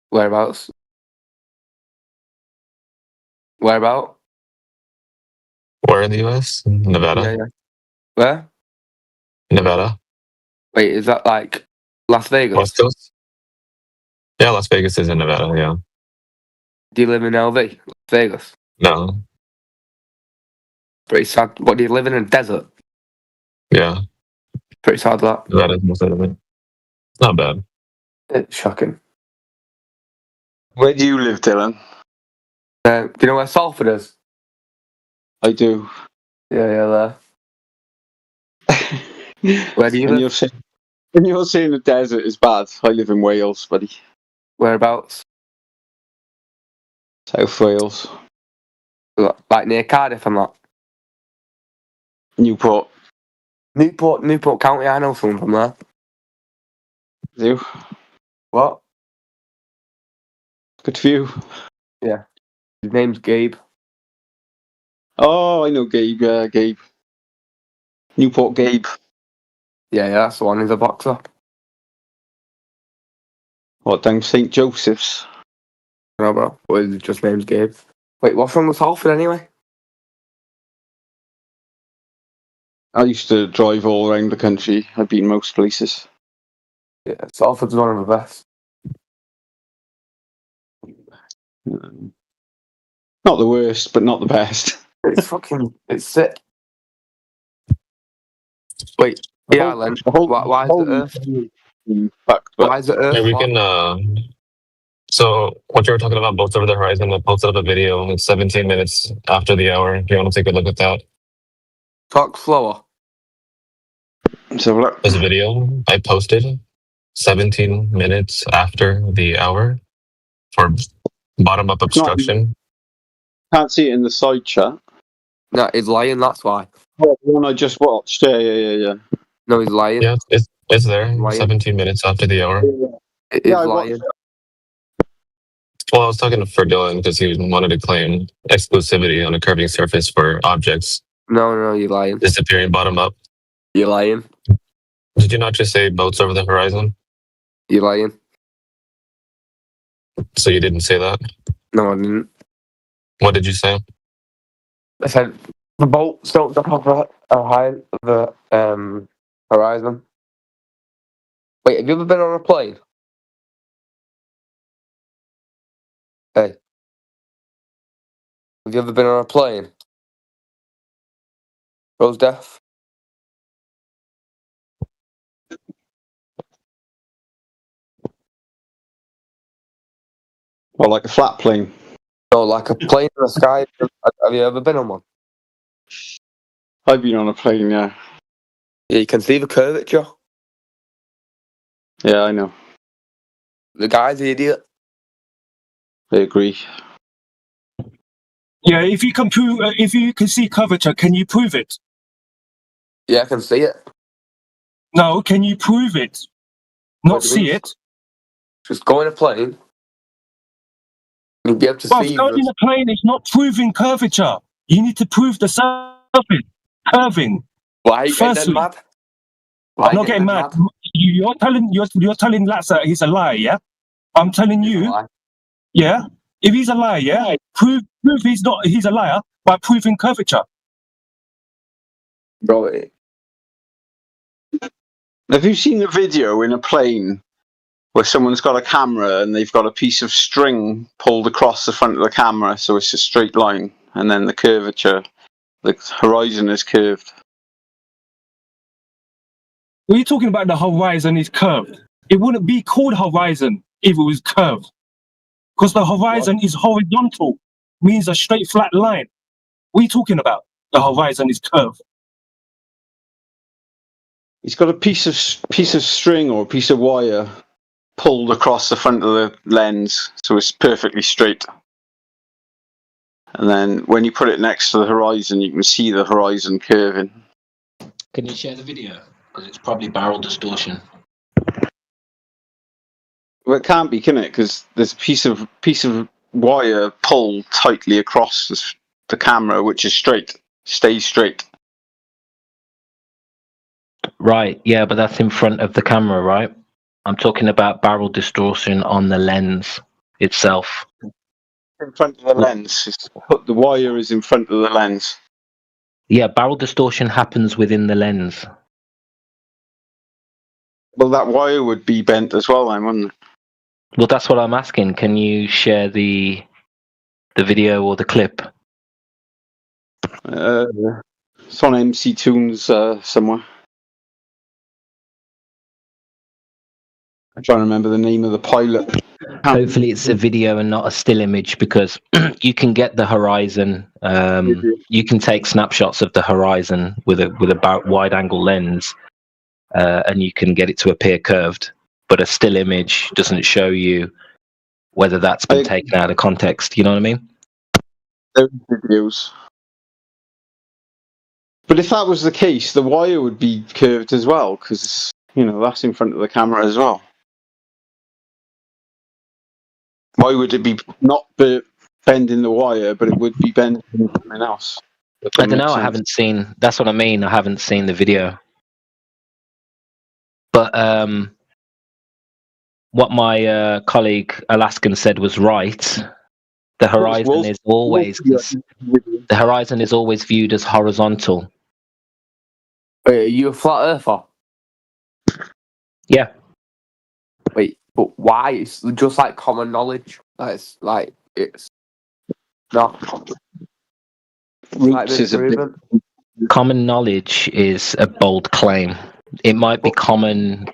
Whereabouts? Whereabout? Where in the US? Nevada. Yeah. Where? Nevada. Wait, is that like Las Vegas? West Coast? Yeah, Las Vegas is in Nevada, yeah. Do you live in LV? Las Vegas? No. Pretty sad. What, do you live in a desert? Yeah. Pretty sad, that. Nevada's most of it. It's not bad. It's shocking. Where do you live, Dylan? Do you know where Salford is? I do. Yeah, there. Where do you live? When you're saying the desert is bad, I live in Wales, buddy. Whereabouts? South Wales. Like near Cardiff and that? Newport. Newport County, I know someone from there. Do? What? Good for you. Yeah. His name's Gabe. Oh, I know Gabe, Gabe. Newport Gabe. Yeah, that's the one. He's a boxer. What, down St. Joseph's? No, bro. Well, his just name's Gabe. Wait, what's wrong with Salford anyway? I used to drive all around the country. I've been most places. Yeah, Salford's one of the best. Not the worst, but not the best. It's sick. Wait, the island. Why is it Earth? Why is it Earth? Yeah, we can. So what you were talking about, boats over the horizon, I posted up a video. It's 17 minutes after the hour. If you want to take a look at that. Talk slower. So This video I posted 17 minutes after the hour for bottom-up obstruction. Can't see it in the side chat. No, he's lying, that's why. Oh, the one I just watched. Yeah. No, he's lying. Yeah, it's there. 17 minutes after the hour. It is lying. Well, I was talking for Dylan because he wanted to claim exclusivity on a curving surface for objects No, you're lying. disappearing bottom up. You're lying. Did you not just say boats over the horizon? You're lying. So you didn't say that? No, I didn't. What did you say? I said the boats don't jump over the horizon. Wait, have you ever been on a plane? Hey. Have you ever been on a plane? Rose Death? Or like a flat plane. No, like a plane in the sky. Have you ever been on one? I've been on a plane, yeah. Yeah, you can see the curvature. Yeah, I know. The guy's the idiot. I agree. Yeah, if you can prove, if you can see curvature, can you prove it? Yeah, I can see it. No, can you prove it? Not see it. Just go in a plane. You'll be able to Well, see. going in a plane is not proving curvature. You need to prove the surface curving. Why are you getting Firstly, mad? I'm not getting mad. You're telling Latza he's a liar, yeah? I'm telling you, yeah. If he's a liar, yeah, prove he's a liar by proving curvature. Bro, Have you seen a video in a plane where someone's got a camera and they've got a piece of string pulled across the front of the camera so it's a straight line, and then the curvature, the horizon is curved? When you're talking about the horizon is curved, it wouldn't be called horizon if it was curved. Because the horizon is horizontal, means a straight flat line. What are you talking about? The horizon is curved. He's got a piece of string or a piece of wire pulled across the front of the lens so it's perfectly straight. And then when you put it next to the horizon, you can see the horizon curving. Can you share the video? Because it's probably barrel distortion. Well, it can't be, can it? Because there's a piece of wire pulled tightly across the camera, which is straight, stays straight. Right, yeah, but that's in front of the camera, right? I'm talking about barrel distortion on the lens itself. In front of the lens. The wire is in front of the lens. Yeah, barrel distortion happens within the lens. Well, that wire would be bent as well, then, wouldn't it? Well, that's what I'm asking. Can you share the video or the clip? It's on MC Tunes somewhere. I'm trying to remember the name of the pilot. Hopefully it's a video and not a still image, because you can get the horizon. You can take snapshots of the horizon with a wide angle lens, and you can get it to appear curved. But a still image doesn't show you whether that's been taken out of context. You know what I mean? There are videos. But if that was the case, the wire would be curved as well, because that's in front of the camera as well. Why would it be not bending the wire, but it would be bending something else? I don't know. I haven't seen. That's what I mean. I haven't seen the video. But what my colleague Alaskan said was right. The horizon is always viewed as horizontal. Wait, are you a flat earther? Yeah. Wait, but why? It's just like common knowledge. It's not. Roots is common knowledge is a bold claim. It might be common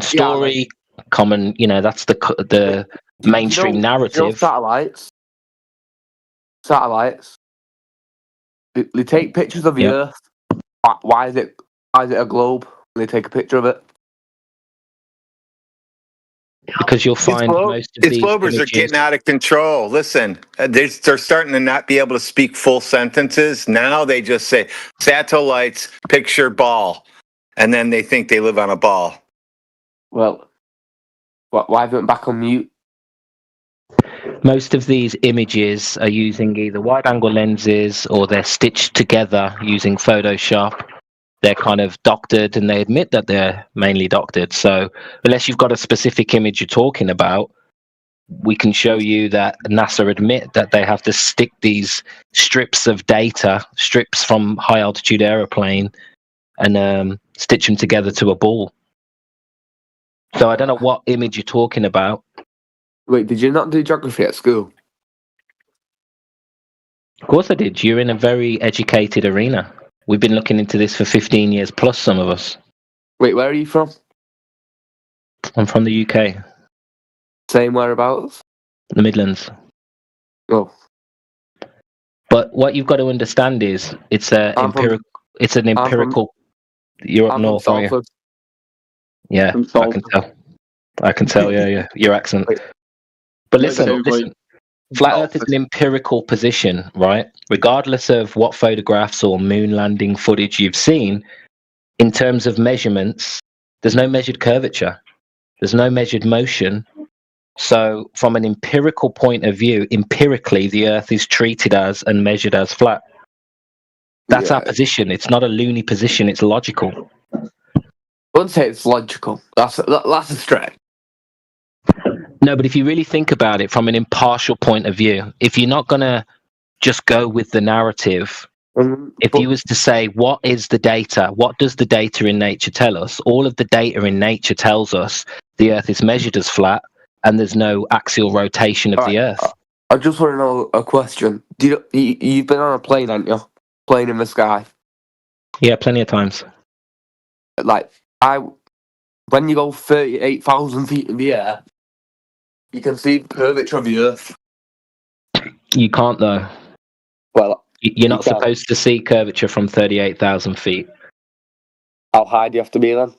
story, common. That's the mainstream narrative. Satellites. They take pictures of the Earth. Why is it a globe? When they take a picture of it. Because you'll find most of these globers are getting out of control. Listen, they're starting to not be able to speak full sentences. Now they just say satellites, picture ball, and then they think they live on a ball. Well, why have it back on mute? Most of these images are using either wide-angle lenses or they're stitched together using Photoshop. They're kind of doctored, and they admit that they're mainly doctored. So unless you've got a specific image you're talking about, we can show you that NASA admit that they have to stick these strips of data, strips from high-altitude aeroplane, and stitch them together to a ball. So I don't know what image you're talking about. Wait, did you not do geography at school? Of course I did. You're in a very educated arena. We've been looking into this for 15 years plus, some of us. Wait, where are you from? I'm from the UK. Same whereabouts? The Midlands. Oh. But what you've got to understand is it's an empirical. You're up north, aren't you? Yeah, I can tell. Yeah, your accent. But listen. Flat Earth is an empirical position, right? Regardless of what photographs or moon landing footage you've seen, in terms of measurements, there's no measured curvature. There's no measured motion. So from an empirical point of view, empirically, the Earth is treated as and measured as flat. That's our position. It's not a loony position. It's logical. I wouldn't say it's logical. That's a stretch. No, but if you really think about it from an impartial point of view, if you're not going to just go with the narrative If you was to say, what is the data? What does the data in nature tell us? All of the data in nature tells us the Earth is measured as flat and there's no axial rotation of the Earth. I just want to know a question. You've been on a plane, haven't you? Plane in the sky. Yeah, plenty of times. Like, when you go 38,000 feet in the air, you can see the curvature of the Earth. You can't, though. Well, you're not supposed to see curvature from 38,000 feet. How high do you have to be then?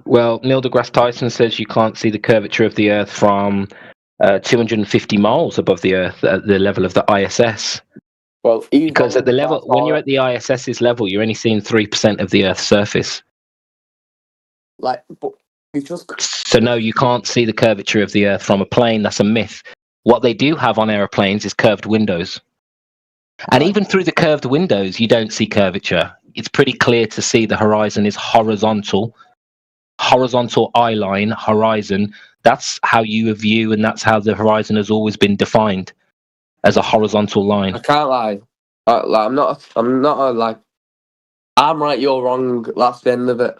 Well, Neil deGrasse Tyson says you can't see the curvature of the Earth from 250 miles above the Earth at the level of the ISS. Well, because at the level, when you're at the ISS's level, you're only seeing 3% of the Earth's surface. Like, but you just... So no, you can't see the curvature of the Earth from a plane. That's a myth. What they do have on aeroplanes is curved windows. And even through the curved windows, you don't see curvature. It's pretty clear to see the horizon is horizontal. Horizontal eye line, horizon. That's how you view, and that's how the horizon has always been defined, as a horizontal line. I can't lie. I'm right, you're wrong. That's the end of it.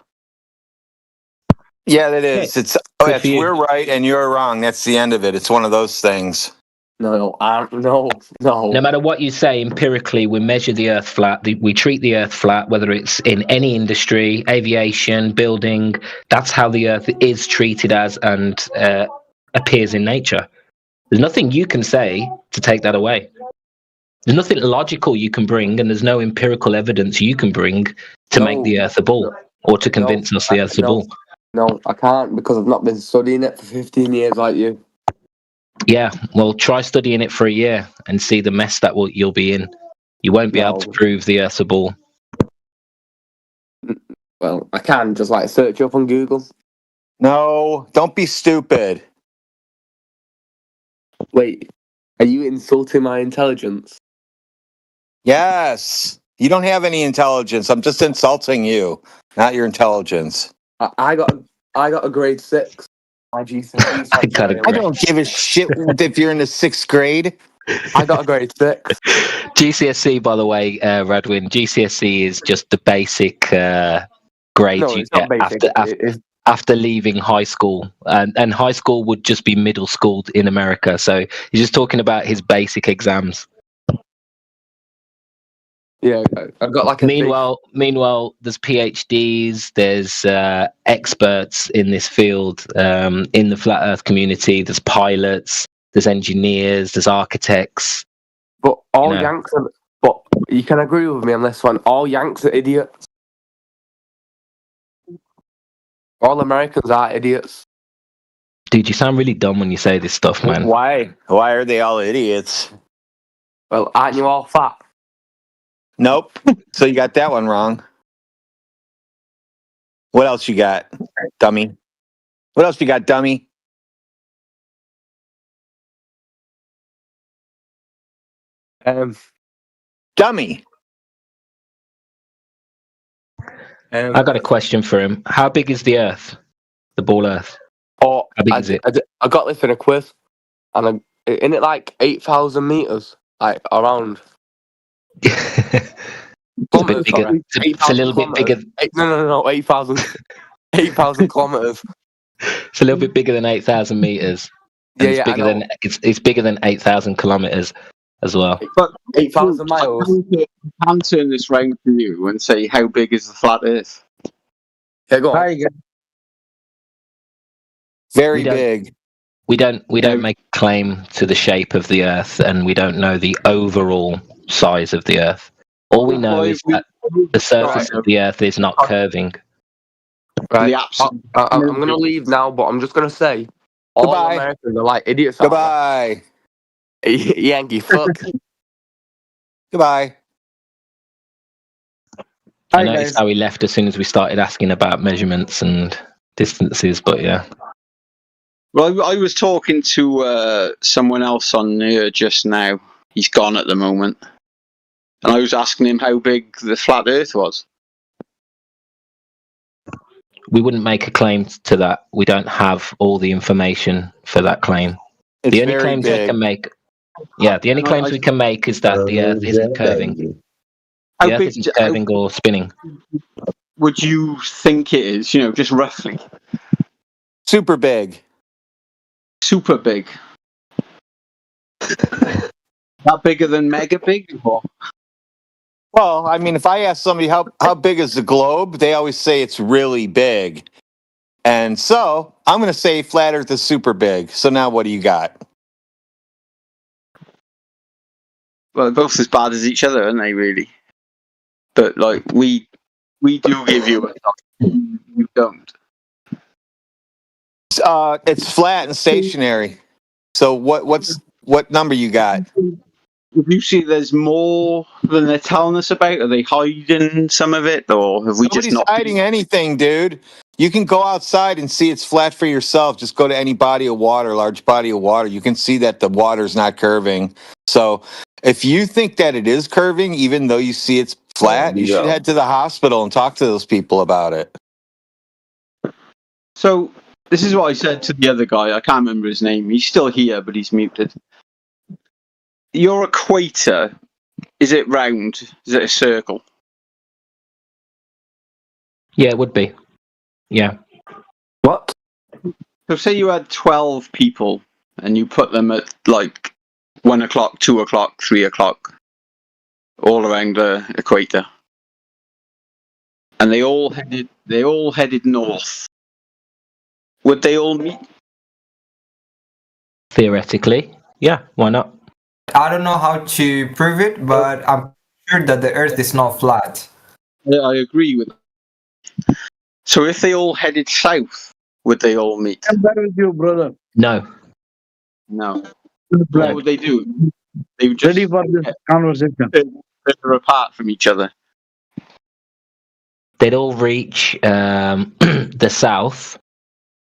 Yeah, that is. It's we're right and you're wrong. That's the end of it. It's one of those things. No. No matter what you say, empirically, we measure the Earth flat. We treat the Earth flat, whether it's in any industry, aviation, building. That's how the Earth is treated as and appears in nature. There's nothing you can say to take that away. There's nothing logical you can bring, and there's no empirical evidence you can bring to make the Earth a ball or to convince us the Earth's a ball. No, I can't, because I've not been studying it for 15 years like you. Yeah, well, try studying it for a year and see the mess that you'll be in. You won't be able to prove the Earth's a ball. Well, I can just search up on Google. No, don't be stupid. Wait, are you insulting my intelligence? Yes. You don't have any intelligence. I'm just insulting you, not your intelligence. I got a grade 6. My GCSE. I don't give a shit if you're in the 6th grade. I got a grade 6. GCSE, by the way, Radwin, GCSE is just the basic grades you get after leaving high school. And high school would just be middle school in America. So he's just talking about his basic exams. Yeah, I've got Meanwhile, there's PhDs, there's experts in this field in the flat Earth community. There's pilots, there's engineers, there's architects. But Yanks are. But you can agree with me on this one. All Yanks are idiots. All Americans are idiots. Dude, you sound really dumb when you say this stuff, man. Why? Why are they all idiots? Well, aren't you all fat? Nope. So you got that one wrong. What else you got, dummy? What else you got, dummy? Dummy. I got a question for him. How big is the Earth? The ball Earth? How big is it? I got this in a quiz, and isn't it 8,000 meters? Around. It's a bit bigger. It's a little bit bigger. No, 8,000 kilometers. It's a little bit bigger than 8,000 meters. It's bigger than 8,000 kilometers as well. But 8,000 miles. I can turn this round to you and say, how big is the flat Earth? Yeah, go on. There you go. Very big. We don't make a claim to the shape of the Earth, and we don't know the overall size of the Earth. All we know is that the surface of the Earth is not curving. Right. I'm going to leave now, but I'm just going to say, all Americans are idiots. Goodbye. Yankee fuck. Goodbye. I noticed how he left as soon as we started asking about measurements and distances, but yeah. Well, I was talking to someone else on here just now. He's gone at the moment. And I was asking him how big the flat Earth was. We wouldn't make a claim to that. We don't have all the information for that claim. The only claims we can make, the only claims we can make is that the Earth isn't curving. How The Earth big isn't curving or spinning. would you think it is? You know, just roughly. Super big. Super big. That bigger than mega big? Or? Well, I mean, if I ask somebody how big is the globe, they always say it's really big. And so I'm going to say flat Earth is super big. So now what do you got? Well, they're both as bad as each other, aren't they? Really. But like we do give you a you don't. It's flat and stationary. So what number you got? If you see there's more than they're telling us about, are they hiding some of it, or have we Nobody's just not hiding anything, dude. You can go outside and see it's flat for yourself. Just go to any body of water, large body of water. You can see that the water's not curving. So if you think that it is curving, even though you see it's flat, you should head to the hospital and talk to those people about it. So this is what I said to the other guy. I can't remember his name. He's still here, but he's muted. Your equator, is it round? Is it a circle? Yeah, it would be. Yeah. What? So say you had 12 people and you put them at like 1 o'clock, 2 o'clock, 3 o'clock, all around the equator. And they all headed north. Would they all meet? Theoretically, yeah, why not? I don't know how to prove it, but I'm sure that the Earth is not flat. Yeah, I agree with that. So if they all headed south, would they all meet? I'm better with you, brother. No. No. What would they do? They would just ready for this conversation. Further apart from each other. They'd all reach the south.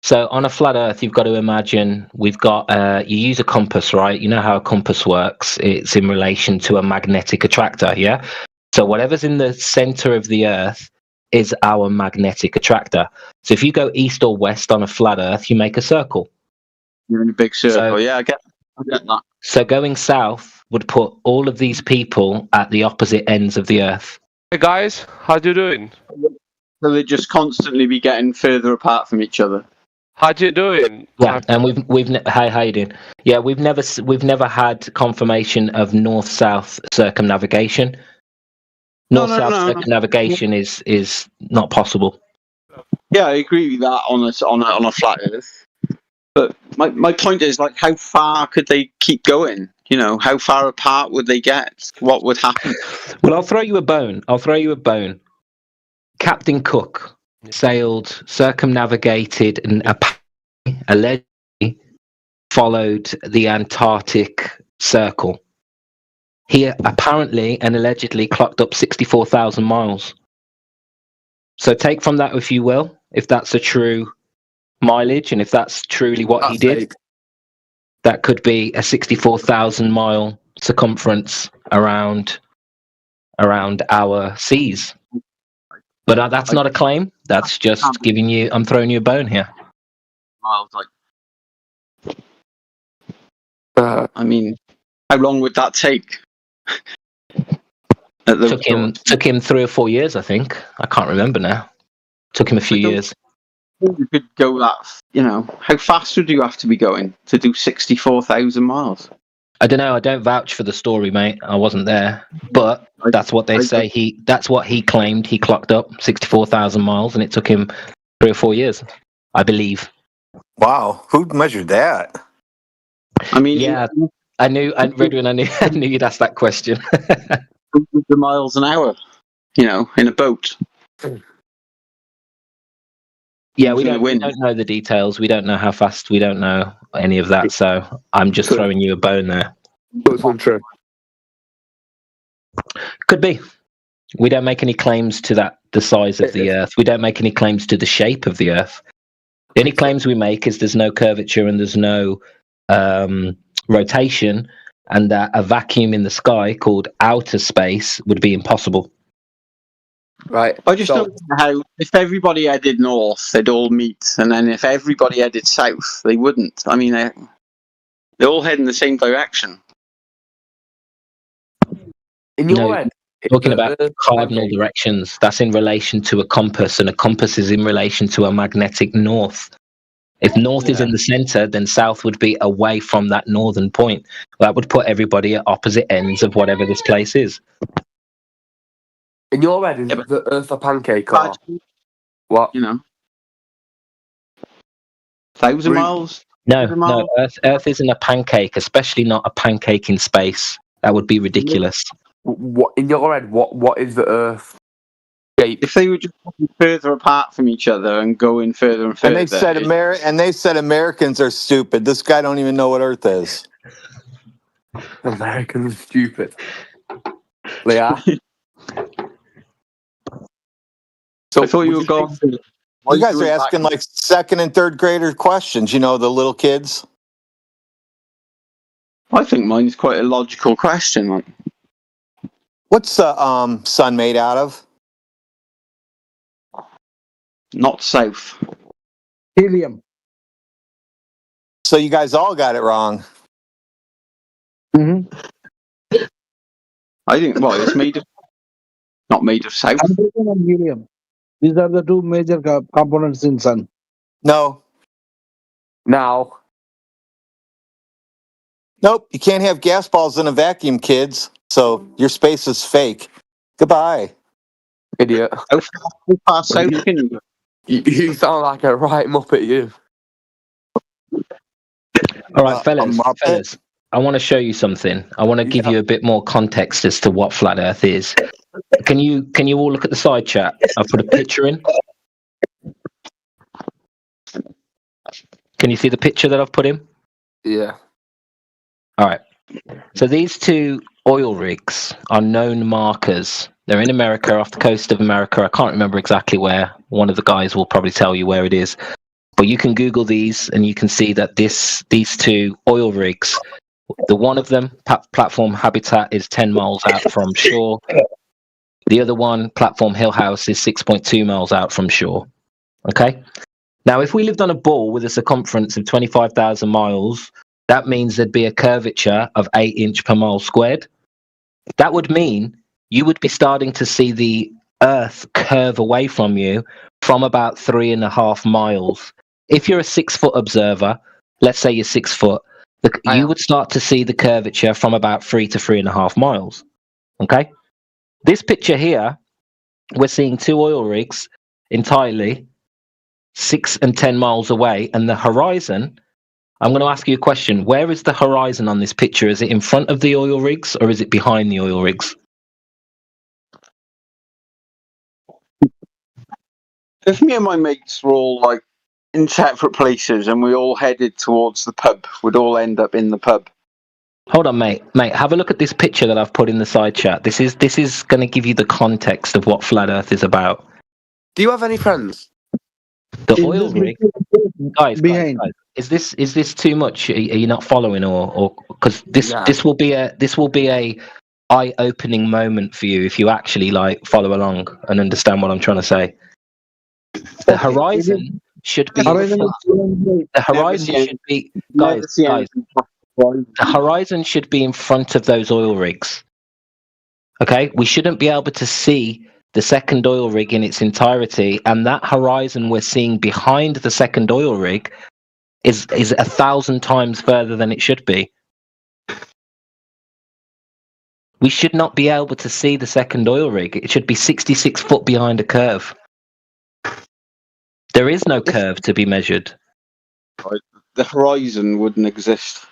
So on a flat Earth, you've got to imagine we've got you use a compass, right? You know how a compass works. It's in relation to a magnetic attractor, yeah? So whatever's in the center of the Earth is our magnetic attractor. So if you go east or west on a flat Earth, you make a circle. You're in a big circle. Yeah, I get that. So going south would put all of these people at the opposite ends of the Earth. Hey guys, how you doing? So they'd just constantly be getting further apart from each other. How you doing? Yeah, and hi, how you doing? Yeah, we've never had confirmation of north-south circumnavigation. North-south circumnavigation is not possible. Yeah, I agree with that on a flat Earth. But my point is, like, how far could they keep going? You know, how far apart would they get? What would happen? Well, I'll throw you a bone. Captain Cook sailed, circumnavigated, and allegedly followed the Antarctic Circle. He apparently and allegedly clocked up 64,000 miles. So take from that if you will, if that's a true mileage and if that's truly what he did. That could be a 64,000 mile circumference around our seas. But that's not a claim. That's just I'm throwing you a bone here. Miles, I mean, how long would that take? Took him 3 or 4 years, I think. I can't remember now. Took him a few years. You could go that, how fast would you have to be going to do 64,000 miles? I don't know. I don't vouch for the story, mate. I wasn't there, but that's what they say. That's what he claimed. He clocked up 64,000 miles, and it took him 3 or 4 years, I believe. Wow, who measured that? I mean, yeah, I knew, Redwin. I knew you'd ask that question. 100 miles an hour, in a boat. Yeah, we don't know the details. We don't know how fast. We don't know any of that. So I'm just throwing you a bone there. That's untrue. Could be. We don't make any claims to the size of the Earth. We don't make any claims to the shape of the Earth. The only claims we make is there's no curvature and there's no rotation, and that a vacuum in the sky called outer space would be impossible. Right. I just don't know how, if everybody headed north, they'd all meet, and then if everybody headed south, they wouldn't. I mean, they all head in the same direction. In your head, Talking about cardinal directions, that's in relation to a compass, and a compass is in relation to a magnetic north. If north is in the center, then south would be away from that northern point. That would put everybody at opposite ends of whatever this place is. In your head, is the Earth a pancake or what? You know, 1,000 miles. No, Earth isn't a pancake, especially not a pancake in space. That would be ridiculous. What in your head? What is the Earth shape? If they were just further apart from each other and going further and further, And they said Americans are stupid. This guy don't even know what Earth is. Americans are stupid. They are. So I thought you were going. You guys are asking like second and third grader questions. You know, the little kids. I think mine's quite a logical question. Like, what's the sun made out of? Not south. Helium. So you guys all got it wrong. Mm-hmm. I think it's made of. Not made of south. Hydrogen and helium. These are the two major components in sun. No. Now. Nope. You can't have gas balls in a vacuum, kids. So your space is fake. Goodbye. Idiot. How south can you go? You sound like a right muppet, you. All right, fellas, I want to show you something. I want to give you a bit more context as to what flat Earth is. Can you all look at the side chat? I've put a picture in. Can you see the picture that I've put in? Yeah. All right. So these two oil rigs are known markers. They're in America, off the coast of America. I can't remember exactly where. One of the guys will probably tell you where it is. But you can Google these and you can see that these two oil rigs, the one of them, Platform Habitat, is 10 miles out from shore. The other one, Platform Hill House, is 6.2 miles out from shore. Okay? Now, if we lived on a ball with a circumference of 25,000 miles, that means there'd be a curvature of 8 inch per mile squared. That would mean you would be starting to see the Earth curve away from you from about 3.5 miles. If you're a 6 foot observer, let's say you're 6 foot, you would start to see the curvature from about 3 to 3.5 miles. Okay? This picture here, we're seeing two oil rigs entirely 6 and 10 miles away, and the horizon, I'm going to ask you a question. Where is the horizon on this picture? Is it in front of the oil rigs or is it behind the oil rigs? If me and my mates were all like in separate places and we all headed towards the pub, we'd all end up in the pub. Hold on, mate. Have a look at this picture that I've put in the side chat. This is going to give you the context of what flat Earth is about. Do you have any friends? The oil rig, guys. Is this too much? Are you not following, or because this will be a eye-opening moment for you if you actually like follow along and understand what I'm trying to say. The horizon should be the horizon should be guys. The horizon should be in front of those oil rigs. Okay, we shouldn't be able to see the second oil rig in its entirety, and that horizon we're seeing behind the second oil rig is 1,000 times further than it should be. We should not be able to see the second oil rig. It should be 66 foot behind a curve. There is no curve to be measured. The horizon wouldn't exist.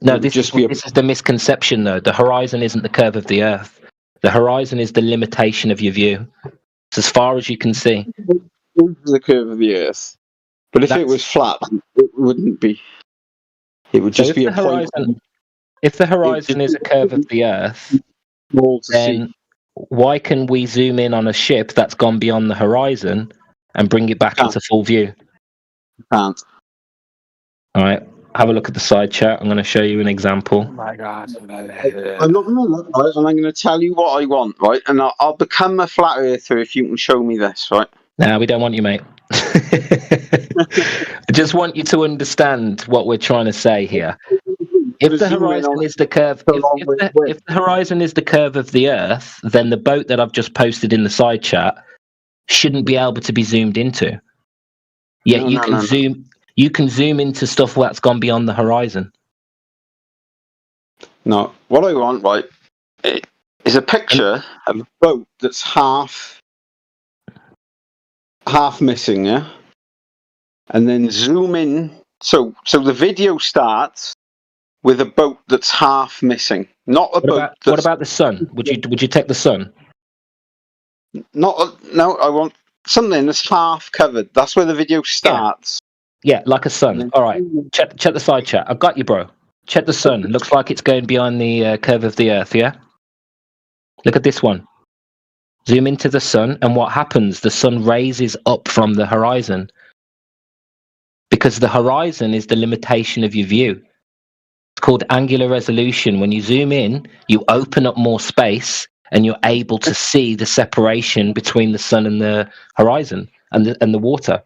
No, this is the misconception, though. The horizon isn't the curve of the Earth. The horizon is the limitation of your view. It's as far as you can see. It's the curve of the Earth. But if it was flat, it wouldn't be. It would just be a horizon. If the horizon is a curve of the Earth, then why can we zoom in on a ship that's gone beyond the horizon and bring it back into full view? Can't. All right. Have a look at the side chat. I'm going to show you an example. Oh my God. I'm not going to look, right, and I'm going to tell you what I want, right? And I'll become a flat earther if you can show me this, right? No, we don't want you, mate. I just want you to understand what we're trying to say here. if the horizon is the curve, if the horizon is the curve of the Earth, then the boat that I've just posted in the side chat shouldn't be able to be zoomed into. Yet you can zoom into stuff that's gone beyond the horizon. No, what I want, right, is a picture of a boat that's half missing, yeah, and then zoom in. So the video starts with a boat that's half missing, not a boat. What about the sun? Would you take the sun? No, I want something that's half covered. That's where the video starts. Yeah, like a sun. All right, check the side chat. I've got you, bro. Check the sun. Looks like it's going beyond the curve of the Earth, yeah? Look at this one. Zoom into the sun, and what happens? The sun raises up from the horizon. Because the horizon is the limitation of your view. It's called angular resolution. When you zoom in, you open up more space, and you're able to see the separation between the sun and the horizon, and the water.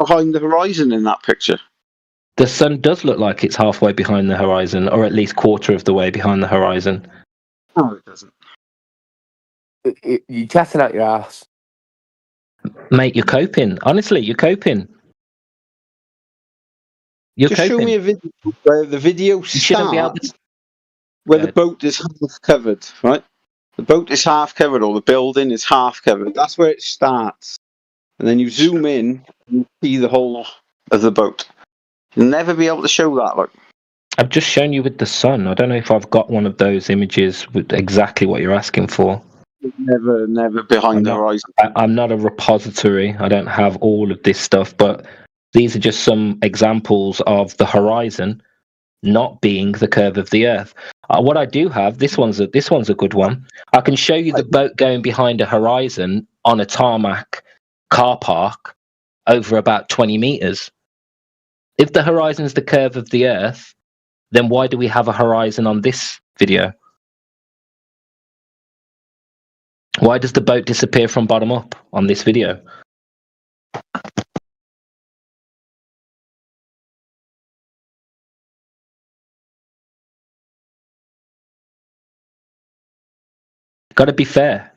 Behind the horizon in that picture. The sun does look like it's halfway behind the horizon, or at least quarter of the way behind the horizon. No, it doesn't. You're chatting out your ass. Mate, you're coping. Honestly, you're coping. You're Just coping. show me a video where the video starts, where the boat is half covered, right? The boat is half covered, or the building is half covered. That's where it starts. And then you zoom in, and you see the whole of the boat. You'll never be able to show that, like. I've just shown you with the sun. I don't know if I've got one of those images with exactly what you're asking for. Never behind the horizon. I'm not a repository. I don't have all of this stuff, but these are just some examples of the horizon not being the curve of the Earth. What I do have, this one's a good one. I can show you the boat going behind a horizon on a tarmac car park over about 20 meters. If the horizon's the curve of the Earth, then why do we have a horizon on this video? Why does the boat disappear from bottom up on this video? Got to be fair.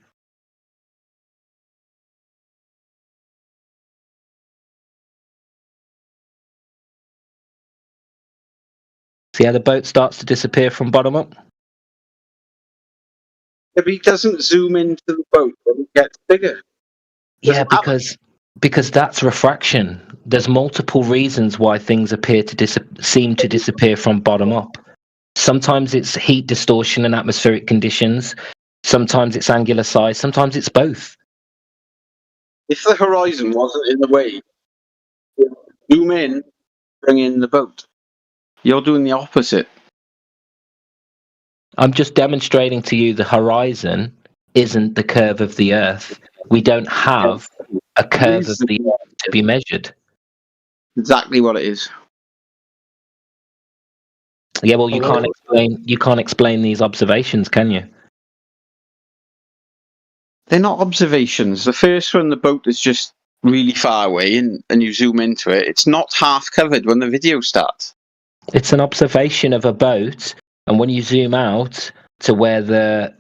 See how the boat starts to disappear from bottom up? If he doesn't zoom into the boat, then it gets bigger. Yeah, because that's refraction. There's multiple reasons why things appear to seem to disappear from bottom up. Sometimes it's heat distortion and atmospheric conditions. Sometimes it's angular size. Sometimes it's both. If the horizon wasn't in the way, zoom in, bring in the boat. You're doing the opposite. I'm just demonstrating to you the horizon isn't the curve of the Earth. We don't have a curve of the Earth to be measured. Exactly what it is. Yeah, well, you can't explain these observations, can you? They're not observations. The first one, the boat is just really far away, and you zoom into it. It's not half covered when the video starts. It's an observation of a boat, and when you zoom out to where the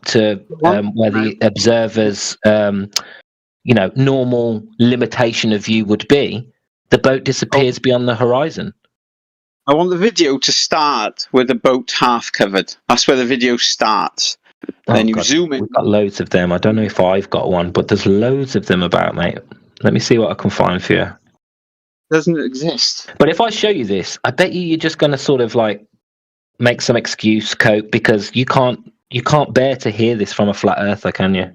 observer's normal limitation of view would be, the boat disappears beyond the horizon. I want the video to start with the boat half covered. That's where the video starts. Then you zoom in. We've got loads of them. I don't know if I've got one, but there's loads of them about, mate. Let me see what I can find for you. Doesn't exist. But if I show you this, I bet you're just going to sort of like make some excuse, cope, because you can't bear to hear this from a flat earther, can you?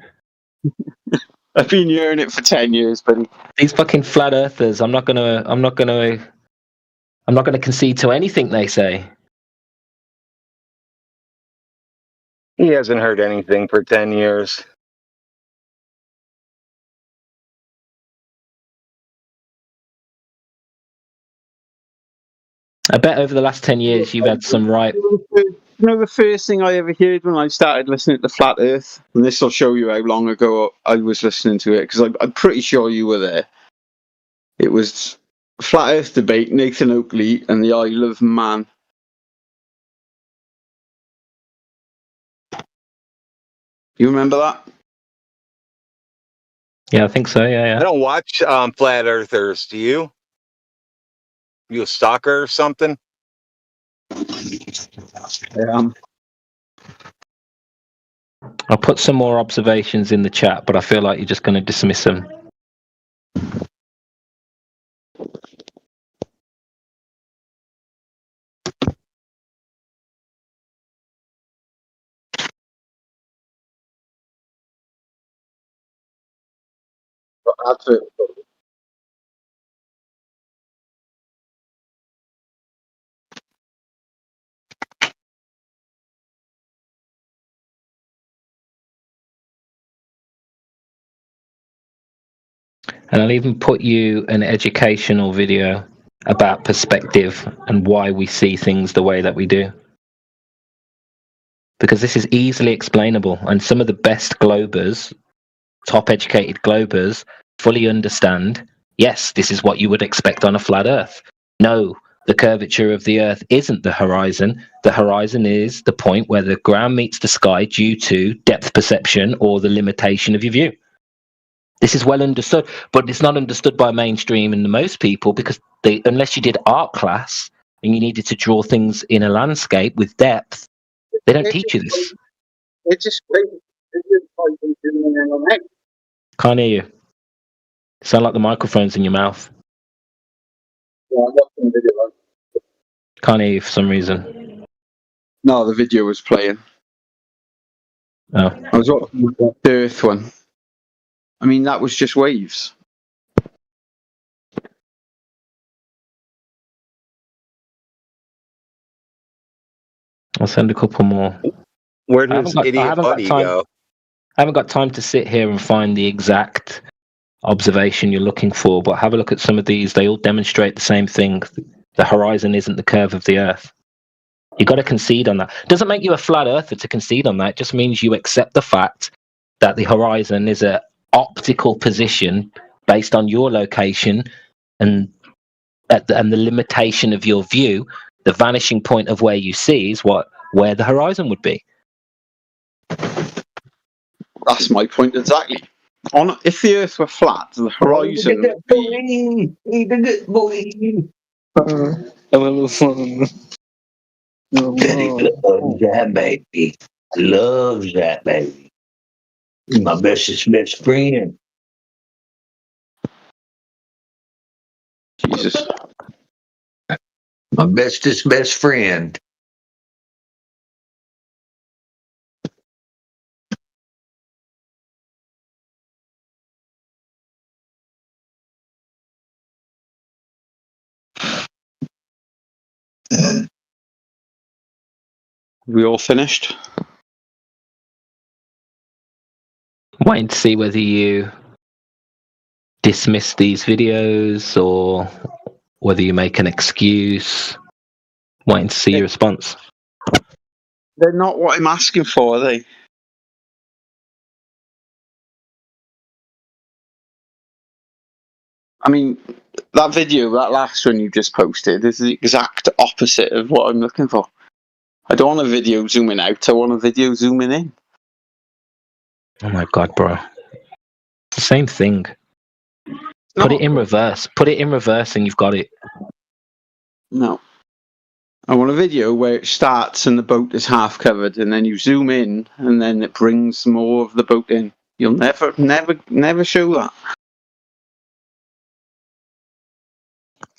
I've been hearing it for 10 years, buddy. These fucking flat earthers, I'm not gonna concede to anything they say. He hasn't heard anything for 10 years. I bet over the last 10 years you've had some right... You know, the first thing I ever heard when I started listening to Flat Earth, and this will show you how long ago I was listening to it, because I'm pretty sure you were there. It was Flat Earth Debate, Nathan Oakley, and the Isle of Man. You remember that? Yeah, I think so. Yeah, I don't watch flat earthers. Do you? You a stalker or something? I'll put some more observations in the chat, but I feel like you're just going to dismiss them. That's it. And I'll even put you an educational video about perspective and why we see things the way that we do. Because this is easily explainable, and some of the best globers, top educated globers, fully understand, yes, this is what you would expect on a flat earth. No, the curvature of the earth isn't the horizon. The horizon is the point where the ground meets the sky due to depth perception or the limitation of your view. This is well understood, but it's not understood by mainstream and most people because unless you did art class and you needed to draw things in a landscape with depth, they don't teach you this. It's just Can't hear you. Sound like the microphone's in your mouth. Can't hear you for some reason. No, the video was playing. Oh. I was watching the Earth one. I mean, that was just waves. I'll send a couple more. Where does Idiot Buddy go? I haven't got time to sit here and find the exact observation you're looking for, but have a look at some of these. They all demonstrate the same thing. The horizon isn't the curve of the earth. You've got to concede on that. It doesn't make you a flat earther to concede on that. It just means you accept the fact that the horizon is an optical position based on your location and the limitation of your view. The vanishing point of where you see is where the horizon would be. That's my point exactly. If the Earth were flat, the horizon would be... Betty loves that baby. Loves that baby. My best friend. Jesus. My best friend. We all finished? Waiting to see whether you dismiss these videos or whether you make an excuse. Waiting to see your response. They're not what I'm asking for, are they? I mean, that video, that last one you just posted, is the exact opposite of what I'm looking for. I don't want a video zooming out, I want a video zooming in. Oh my god, bro. It's the same thing. Put it in reverse. Put it in reverse and you've got it. No. I want a video where it starts and the boat is half covered and then you zoom in and then it brings more of the boat in. You'll never show that.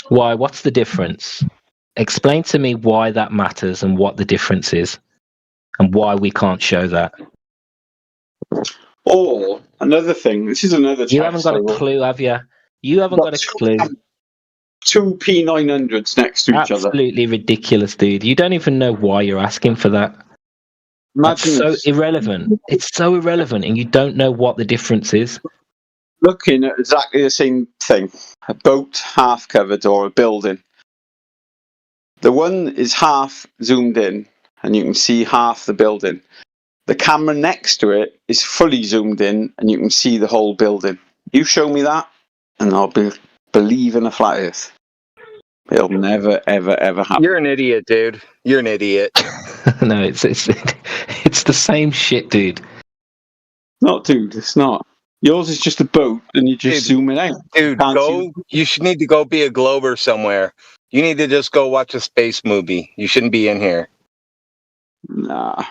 Why? What's the difference? Explain to me why that matters and what the difference is and why we can't show that. Or, another thing, this is another You haven't got a clue, have you? You haven't got a clue. Two P900s next to each other. Absolutely ridiculous, dude. You don't even know why you're asking for that. That's so irrelevant. It's so irrelevant, and you don't know what the difference is. Looking at exactly the same thing. A boat half covered or a building. The one is half zoomed in, and you can see half the building. The camera next to it is fully zoomed in, and you can see the whole building. You show me that, and I'll believe in a flat Earth. It'll never, ever, ever happen. You're an idiot, dude. You're an idiot. No, it's the same shit, dude. not, dude. It's not. Yours is just a boat, and you're just zooming out. Dude, you should need to go be a Glober somewhere. You need to just go watch a space movie. You shouldn't be in here. Nah.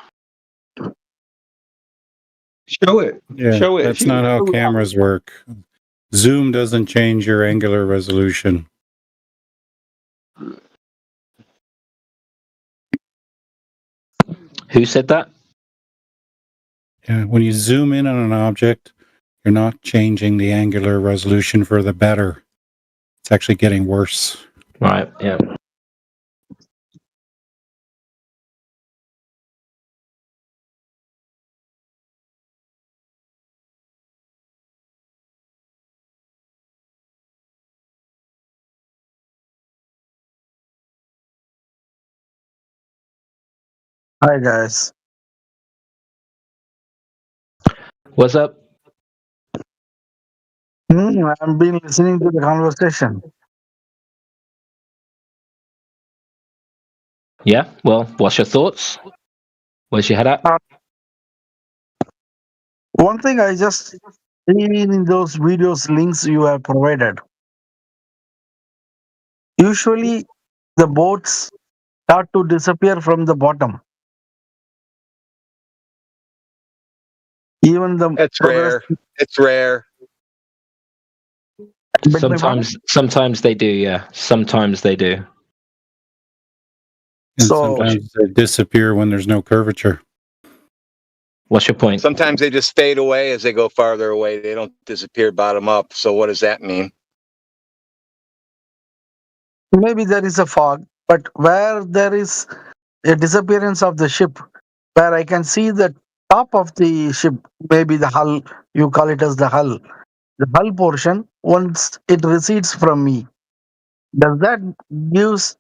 Show it. Yeah, Show it. That's not how cameras work. Zoom doesn't change your angular resolution. Who said that? Yeah, when you zoom in on an object, you're not changing the angular resolution for the better. It's actually getting worse. Right, yeah. Hi guys. What's up? I've been listening to the conversation. Yeah, well, what's your thoughts? Where's your head at? One thing I just seen in those videos links you have provided. Usually the boats start to disappear from the bottom. Even the It's rare. It's rare. Sometimes they do, yeah. Sometimes they do. And sometimes they disappear when there's no curvature. What's your point? Sometimes they just fade away as they go farther away. They don't disappear bottom up. So what does that mean? Maybe there is a fog, but where there is a disappearance of the ship, where I can see the top of the ship, maybe the hull, you call it as the hull portion, once it recedes from me, does that gives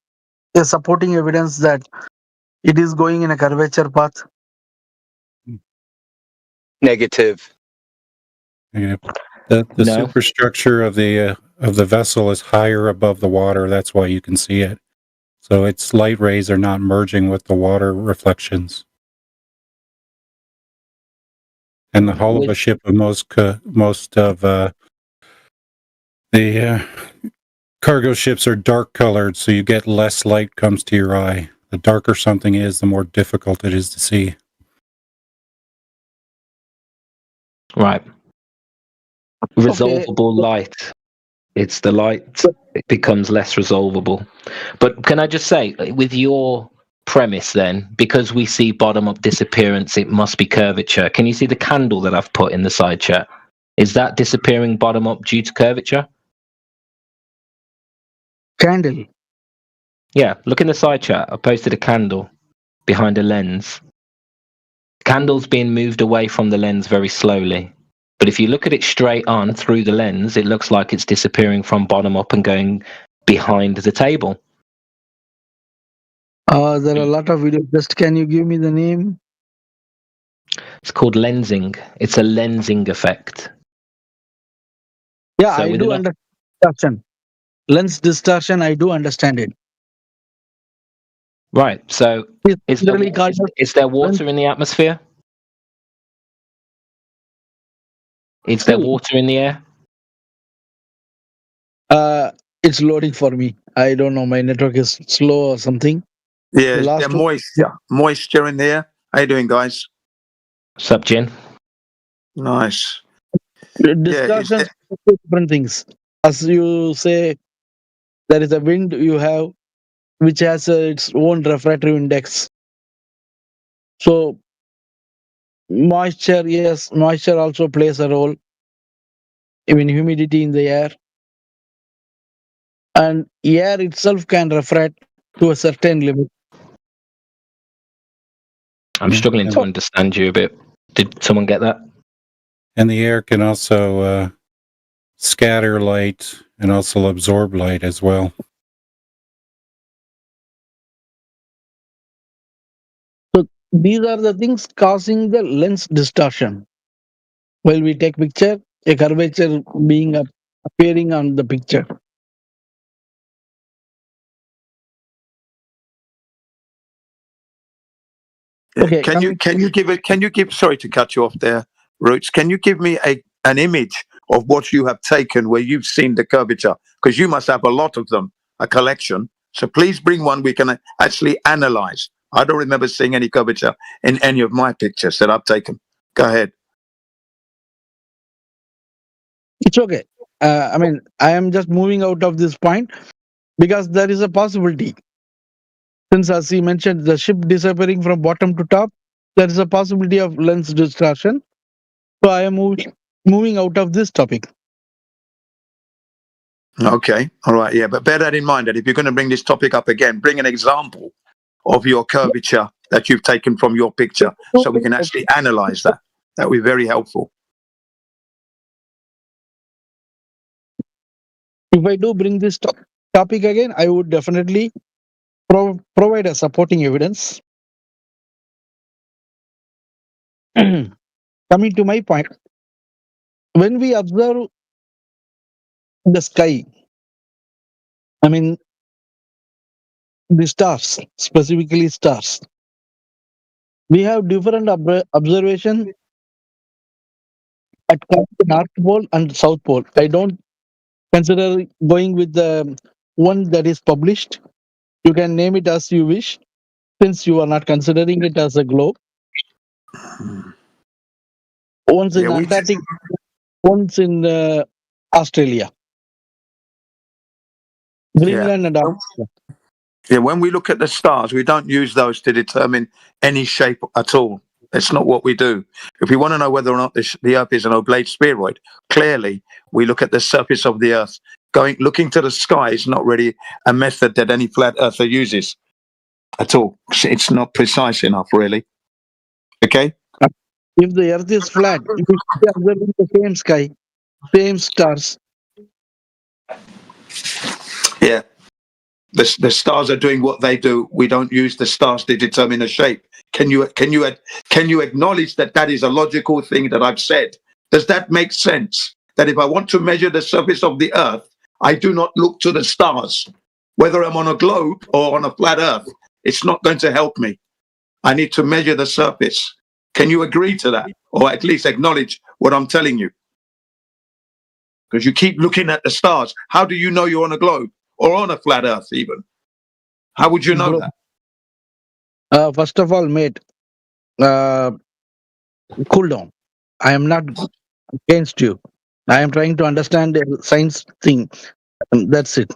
a supporting evidence that it is going in a curvature path? Negative. Yeah. The superstructure of the vessel is higher above the water. That's why you can see it. So its light rays are not merging with the water reflections. And the hull of a ship of most of the cargo ships are dark colored, so you get less light comes to your eye. The darker something is, the more difficult it is to see. Right. Resolvable light. It's the light. It becomes less resolvable. But can I just say, with your premise then, because we see bottom-up disappearance, it must be curvature. Can you see the candle that I've put in the side chat? Is that disappearing bottom-up due to curvature? Candle? Yeah, look in the side chat. I posted a candle behind a lens. Candle's being moved away from the lens very slowly. But if you look at it straight on through the lens, it looks like it's disappearing from bottom up and going behind the table. There are a lot of videos. Just can you give me the name? It's called lensing. It's a lensing effect. Yeah, I do understand distortion. Lens distortion, I do understand it. Right. So is there water in the atmosphere? Is there water in the air? It's loading for me. I don't know. My network is slow or something. Yeah, there's moisture in there. How you doing, guys? What's up, Jin? Nice. Discussions different things. As you say, there is a wind you have, which has its own refractive index. So moisture, yes, moisture also plays a role. Even humidity in the air. And air itself can refract to a certain limit. I'm struggling to understand you a bit. Did someone get that? And the air can also scatter light and also absorb light as well. So these are the things causing the lens distortion. While we take picture, a curvature being appearing on the picture. Okay. Can you give sorry to cut you off there. Roots, can you give me an image of what you have taken where you've seen the curvature? Because you must have a lot of them, a collection. So please bring one we can actually analyze. I don't remember seeing any curvature in any of my pictures that I've taken. Go ahead. It's okay. I mean, I am just moving out of this point because there is a possibility. Since, as he mentioned, the ship disappearing from bottom to top, there is a possibility of lens distortion. So I am moving out of this topic. Okay. All right. Yeah. But bear that in mind that if you're going to bring this topic up again, bring an example of your curvature that you've taken from your picture so we can actually analyze that. That would be very helpful. If I do bring this topic again, I would definitely provide a supporting evidence. Coming to my point, when we observe the sky, I mean, the stars, specifically stars, we have different observation at North Pole and South Pole. I don't consider going with the one that is published. You can name it as you wish, since you are not considering it as a globe. One's in Antarctic, one's in Australia. Greenland and Australia. Yeah, when we look at the stars, we don't use those to determine any shape at all. That's not what we do. If we want to know whether or not the Earth is an oblate spheroid, clearly we look at the surface of the Earth. Looking to the sky is not really a method that any flat earther uses at all. It's not precise enough, really. Okay? If the Earth is flat, you should be observing the same sky, same stars. Yeah. The stars are doing what they do. We don't use the stars to determine a shape. Can you acknowledge that that is a logical thing that I've said? Does that make sense? That if I want to measure the surface of the Earth, I do not look to the stars. Whether I'm on a globe or on a flat Earth, it's not going to help me. I need to measure the surface. Can you agree to that? Or at least acknowledge what I'm telling you? Because you keep looking at the stars. How do you know you're on a globe? Or on a flat Earth, even? How would you know that? First of all, mate, cool down. I am not against you. I am trying to understand the science thing. That's it.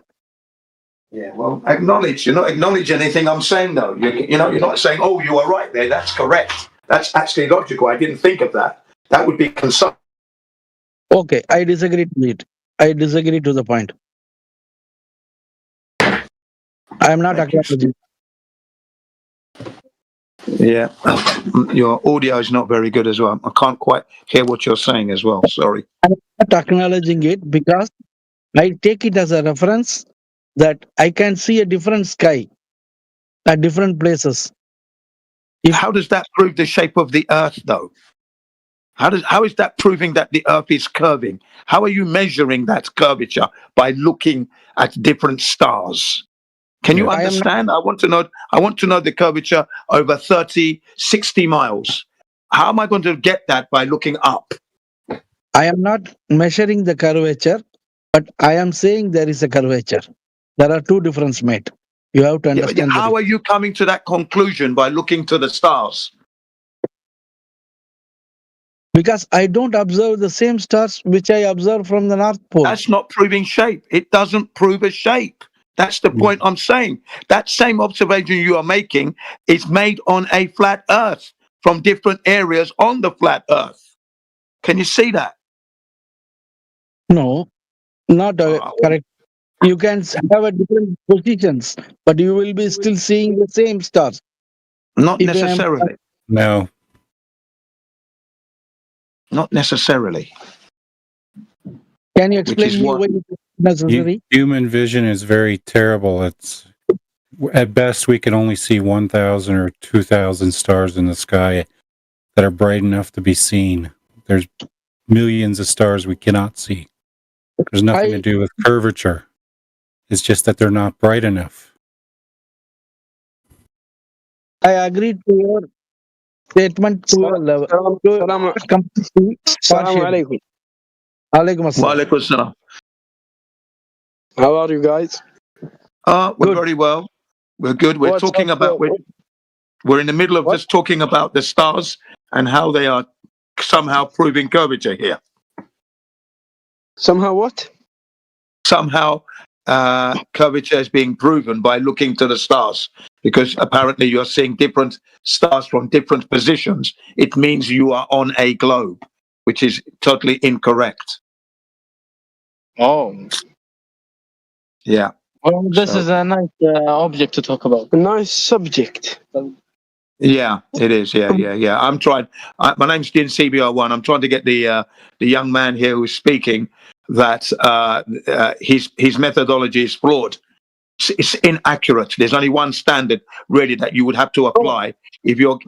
Yeah, well, acknowledge. You're not acknowledging anything I'm saying, though. You're not saying, oh, you are right there. That's correct. That's actually logical. I didn't think of that. That would be concise. Okay, I disagree to it. I disagree to the point. I am not acknowledging. Yeah, your audio is not very good as well. I can't quite hear what you're saying as well. Sorry. I'm not acknowledging it because I take it as a reference that I can see a different sky at different places. How does that prove the shape of the Earth, though? How is that proving that the Earth is curving? How are you measuring that curvature? By looking at different stars. Can you understand? I want to know the curvature over 30, 60 miles. How am I going to get that by looking up? I am not measuring the curvature, but I am saying there is a curvature. There are two differences, mate. You have to understand. How are you coming to that conclusion by looking to the stars? Because I don't observe the same stars which I observe from the North Pole. That's not proving shape. It doesn't prove a shape. That's the point I'm saying. That same observation you are making is made on a flat Earth from different areas on the flat Earth. Can you see that? No, not correct. You can have a different positions, but you will be still seeing the same stars. Not necessarily. No. Not necessarily. Can you explain me why it's necessary? Human vision is very terrible. It's at best we can only see 1,000 or 2,000 stars in the sky that are bright enough to be seen. There's millions of stars we cannot see. There's nothing to do with curvature. It's just that they're not bright enough. I agree to your statement to a level. Completely Assalamu partial. alaikum. Alaikum assalam. Walaikum salam. How are you guys? We're very well. We're good. We're talking about. We're in the middle of just talking about the stars and how they are somehow proving curvature here. Somehow what? Somehow curvature is being proven by looking to the stars, because apparently you're seeing different stars from different positions. It means you are on a globe, which is totally incorrect. Oh. Yeah. Well, this is a nice object to talk about. A nice subject. Yeah, it is. Yeah. I'm trying. My name's Din CBR1. I'm trying to get the young man here who's speaking that his methodology is flawed. It's inaccurate. There's only one standard really that you would have to apply. If you're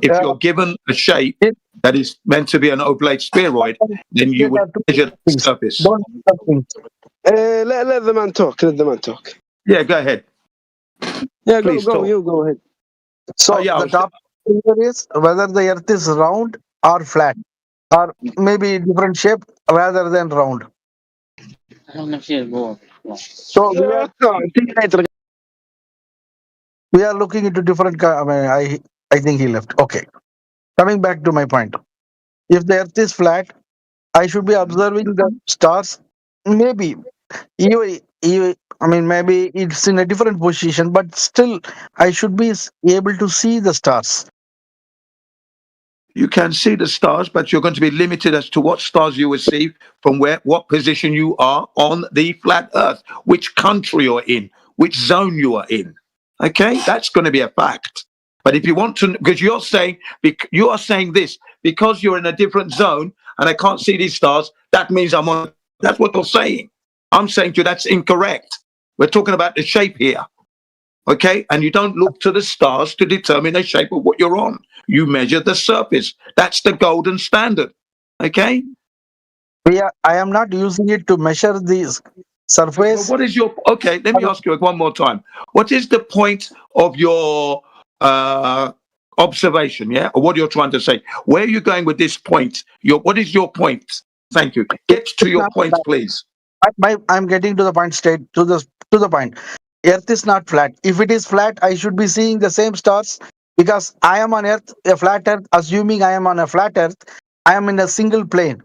given a shape that is meant to be an oblate spheroid, then you would measure the surface. Let the man talk. Let the man talk. Yeah, go ahead. Yeah, Please go. talk. You go ahead. So the top is whether the earth is round or flat, or maybe different shape rather than round. So we are looking into different. I think he left. Okay. Coming back to my point. If the earth is flat, I should be observing the stars. Maybe maybe it's in a different position, but still I should be able to see the stars. You can see the stars, but you're going to be limited as to what stars you will see from what position you are on the flat earth, which country you're in, which zone you are in. Okay, that's going to be a fact. But if you want to, because you are saying this, because you're in a different zone and I can't see these stars, that means I'm on. That's what you're saying. I'm saying to you that's incorrect. We're talking about the shape here. Okay, and you don't look to the stars to determine the shape of what you're on. You measure the surface. That's the golden standard. Okay. I am not using it to measure the surface. What is your? Okay, let me ask you one more time. What is the point of your observation? Yeah, or what you're trying to say? Where are you going with this point? What is your point? Thank you. Get to your point, please. I'm getting to the point. Straight to the point. Earth is not flat. If it is flat, I should be seeing the same stars because I am on Earth, a flat Earth. Assuming I am on a flat Earth, I am in a single plane.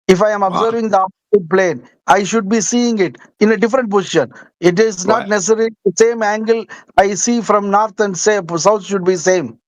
If I am observing the opposite plane, I should be seeing it in a different position. It is not necessarily the same angle I see from north and south should be same.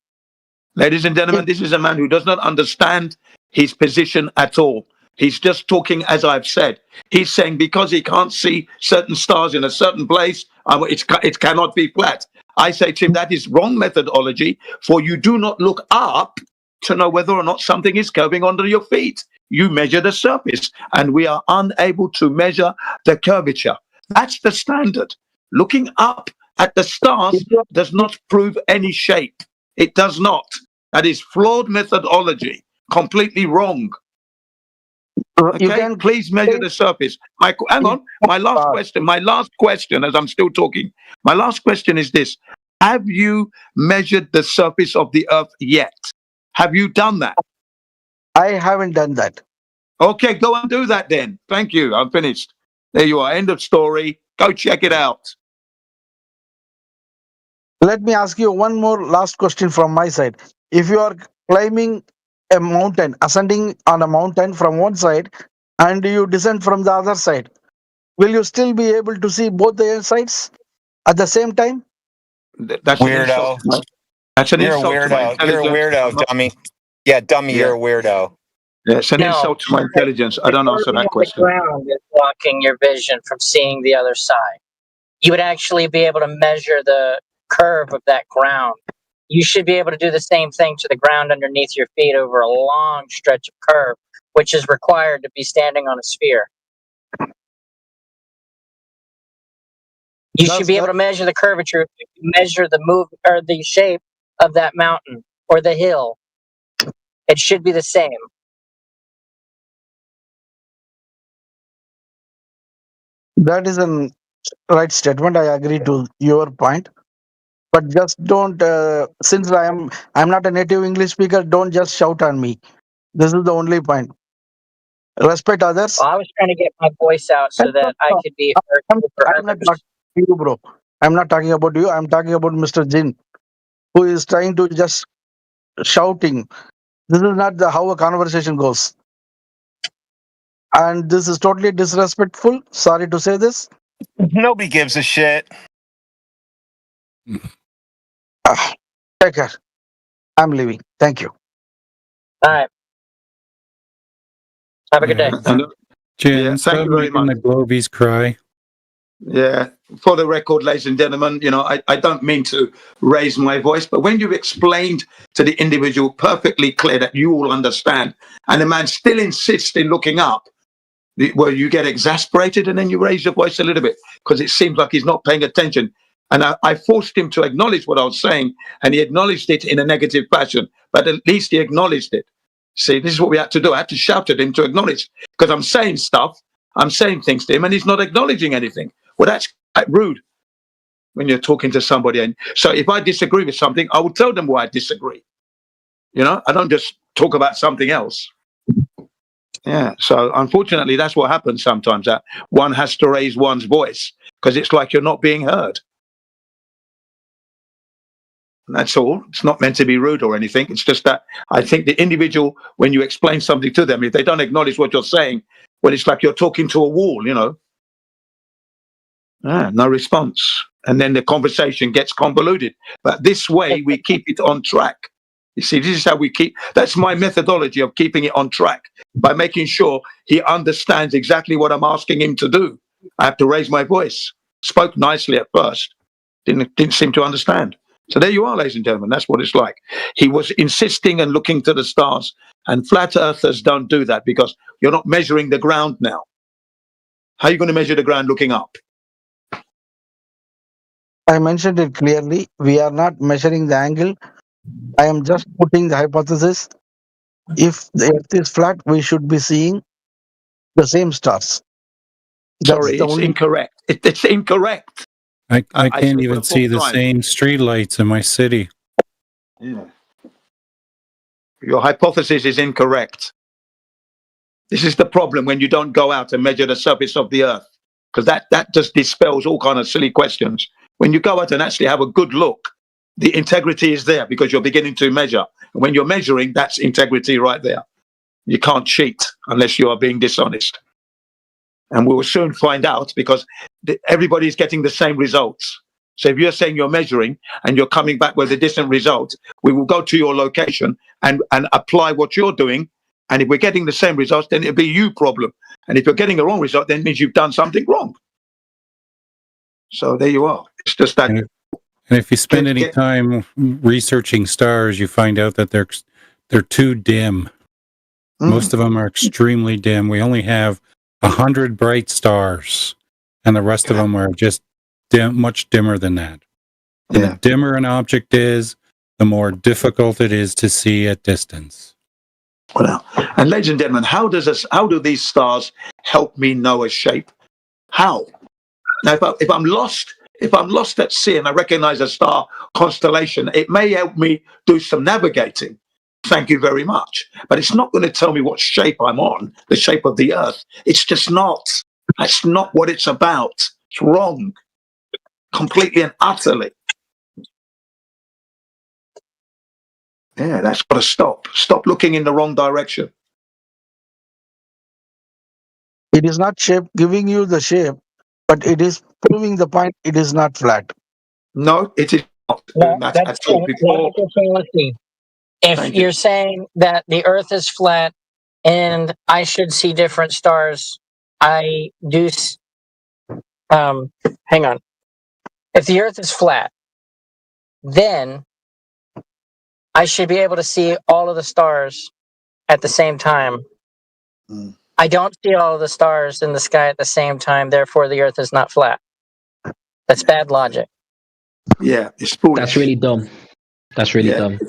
Ladies and gentlemen, this is a man who does not understand his position at all. He's just talking as I've said. He's saying because he can't see certain stars in a certain place, it cannot be flat. I say to him, that is wrong methodology, for you do not look up to know whether or not something is curving under your feet. You measure the surface, and we are unable to measure the curvature. That's the standard. Looking up at the stars does not prove any shape. It does not. That is flawed methodology, completely wrong. Okay, please measure the surface. Hang on. My last question, as I'm still talking. My last question is this. Have you measured the surface of the earth yet? Have you done that? I haven't done that. Okay, go and do that then. Thank you. I'm finished. There you are. End of story. Go check it out. Let me ask you one more last question from my side. If you are climbing a mountain, ascending on a mountain from one side, and you descend from the other side, will you still be able to see both the sides at the same time? That's weirdo. That's an You're insult a to my weirdo. You're a intelligence. weirdo, dummy. Yeah, dummy. Yeah. You're a weirdo. Yeah, it's an insult to my intelligence. I don't answer that question. The ground is blocking your vision from seeing the other side. You would actually be able to measure the curve of that ground. You should be able to do the same thing to the ground underneath your feet over a long stretch of curve, which is required to be standing on a sphere. You should be able to measure the curvature, measure the move or the shape of that mountain or the hill. It should be the same. That is a right statement. I agree to your point. but just don't. Since I'm not a native English speaker, don't just shout on me. This is the only point. Respect others. Well, I was trying to get my voice out so that I could be heard for I'm not others. talking to you, bro. I'm not talking about you. I'm talking about Mr. Jin, who is trying to just shouting. This is not how a conversation goes. And this is totally disrespectful. Sorry to say this. Nobody gives a shit. Take care. I'm leaving. Thank you. All right. Have a good day. Jim, Yeah, stop thank you very making much. the Globies cry. Yeah, for the record, ladies and gentlemen, I don't mean to raise my voice, but when you've explained to the individual perfectly clear that you all understand, and the man still insists in looking up, well, you get exasperated and then you raise your voice a little bit because it seems like he's not paying attention. And I forced him to acknowledge what I was saying, and he acknowledged it in a negative fashion, but at least he acknowledged it. See, this is what we had to do. I had to shout at him to acknowledge, because I'm saying stuff, I'm saying things to him, and he's not acknowledging anything. Well, that's quite rude when you're talking to somebody. And so if I disagree with something, I will tell them why I disagree. I don't just talk about something else. Yeah, so unfortunately, that's what happens sometimes, that one has to raise one's voice because it's like you're not being heard. And that's all. It's not meant to be rude or anything. It's just that I think the individual, when you explain something to them, if they don't acknowledge what you're saying, well, it's like you're talking to a wall, no response. And then the conversation gets convoluted. But this way, we keep it on track. You see, this is how that's my methodology of keeping it on track, by making sure he understands exactly what I'm asking him to do. I have to raise my voice. Spoke nicely at first. Didn't seem to understand. So there you are, ladies and gentlemen. That's what it's like. He was insisting and looking to the stars. And flat earthers don't do that because you're not measuring the ground now. How are you going to measure the ground looking up? I mentioned it clearly. We are not measuring the angle. I am just putting the hypothesis. If the earth is flat, we should be seeing the same stars. Sorry, it's incorrect. It's incorrect. I I can't said even for the see the fourth time. same streetlights in my city. Yeah. Your hypothesis is incorrect. This is the problem when you don't go out and measure the surface of the earth, because that just dispels all kind of silly questions. When you go out and actually have a good look, the integrity is there because you're beginning to measure. And when you're measuring, that's integrity right there. You can't cheat unless you are being dishonest. And we will soon find out because everybody is getting the same results. So if you're saying you're measuring and you're coming back with a different result, we will go to your location and apply what you're doing. And if we're getting the same results, then it'll be you problem. And if you're getting a wrong result, then it means you've done something wrong. So there you are. It's just that. And if you spend any time researching stars, you find out that they're too dim. Most of them are extremely dim. We only have 100 bright stars, and the rest of them are just much dimmer than that. And the dimmer an object is, the more difficult it is to see at distance. Well, and ladies and gentlemen, how do these stars help me know a shape? How? Now, if I'm lost at sea and I recognize a star constellation, it may help me do some navigating. Thank you very much. But it's not going to tell me what shape I'm on, the shape of the earth. It's just not. That's not what it's about. It's wrong. Completely and utterly. Yeah, that's got to stop. Stop looking in the wrong direction. It is not giving you the shape, but it is proving the point it is not flat. No, it is not. That's logical fallacy. If you're saying that the Earth is flat and I should see different stars, I do. Hang on. If the Earth is flat, then I should be able to see all of the stars at the same time. I don't see all of the stars in the sky at the same time, therefore the Earth is not flat. That's bad logic. Yeah, it's foolish. That's really dumb. That's really dumb.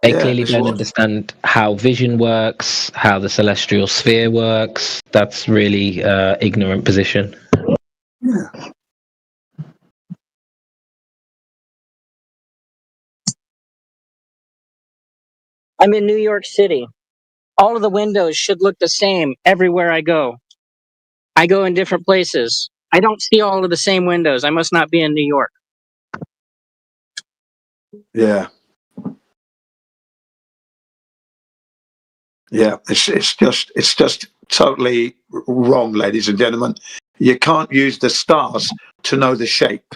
They clearly don't understand how vision works, how the celestial sphere works. That's really ignorant position. Yeah. I'm in New York City. All of the windows should look the same everywhere I go. I go in different places. I don't see all of the same windows. I must not be in New York. Yeah. Yeah, it's just totally wrong, ladies and gentlemen. You can't use the stars to know the shape.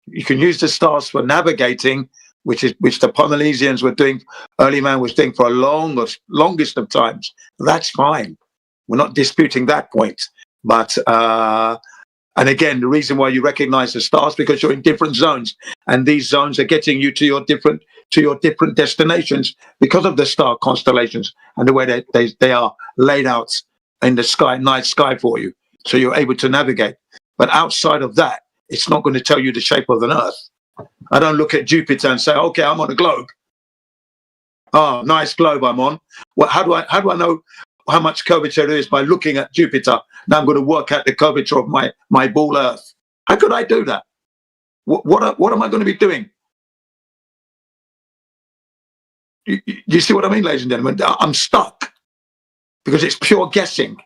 You can use the stars for navigating, which the Polynesians were doing, early man was doing for a longest of times. That's fine. We're not disputing that point. But and again, the reason why you recognize the stars because you're in different zones, and these zones are getting you to your different destinations because of the star constellations and the way they are laid out in the sky, night sky for you. So you're able to navigate. But outside of that, it's not going to tell you the shape of an Earth. I don't look at Jupiter and say, okay, I'm on a globe. Oh, nice globe I'm on. Well, how do I know how much curvature there is by looking at Jupiter? Now I'm going to work out the curvature of my ball Earth. How could I do that? What am I going to be doing? You see what I mean, ladies and gentlemen? I'm stuck because it's pure guessing.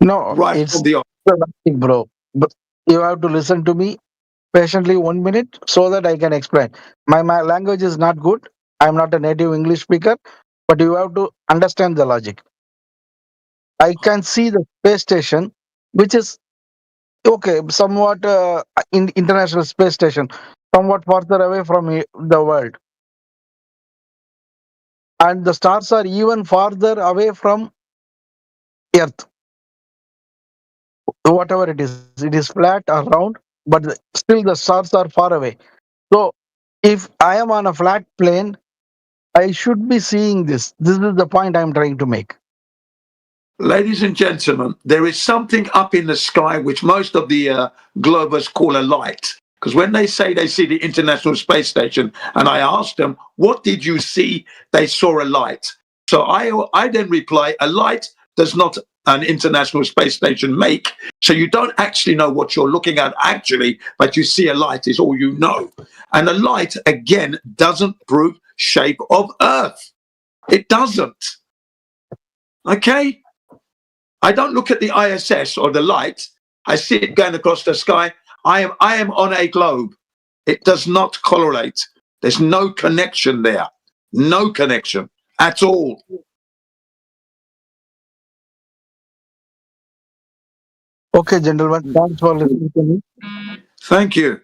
No, Right it's from the nothing, bro. But you have to listen to me patiently 1 minute so that I can explain. My language is not good. I'm not a native English speaker, but you have to understand the logic. I can see the space station, which is okay, somewhat in international space station, somewhat further away from the world, and the stars are even farther away from Earth. Whatever it is flat or round, but still the stars are far away. So, if I am on a flat plane, I should be seeing this. This is the point I'm trying to make. Ladies and gentlemen, there is something up in the sky which most of the globers call a light. Because when they say they see the International Space Station, and I asked them, what did you see? They saw a light. So I then reply, a light does not an International Space Station make. So you don't actually know what you're looking at actually, but you see a light is all you know. And a light, again, doesn't prove shape of Earth. It doesn't. Okay? I don't look at the ISS or the light. I see it going across the sky. I am on a globe. It does not correlate. There's no connection there. No connection at all. Okay, gentlemen, thanks for listening to me. Thank you.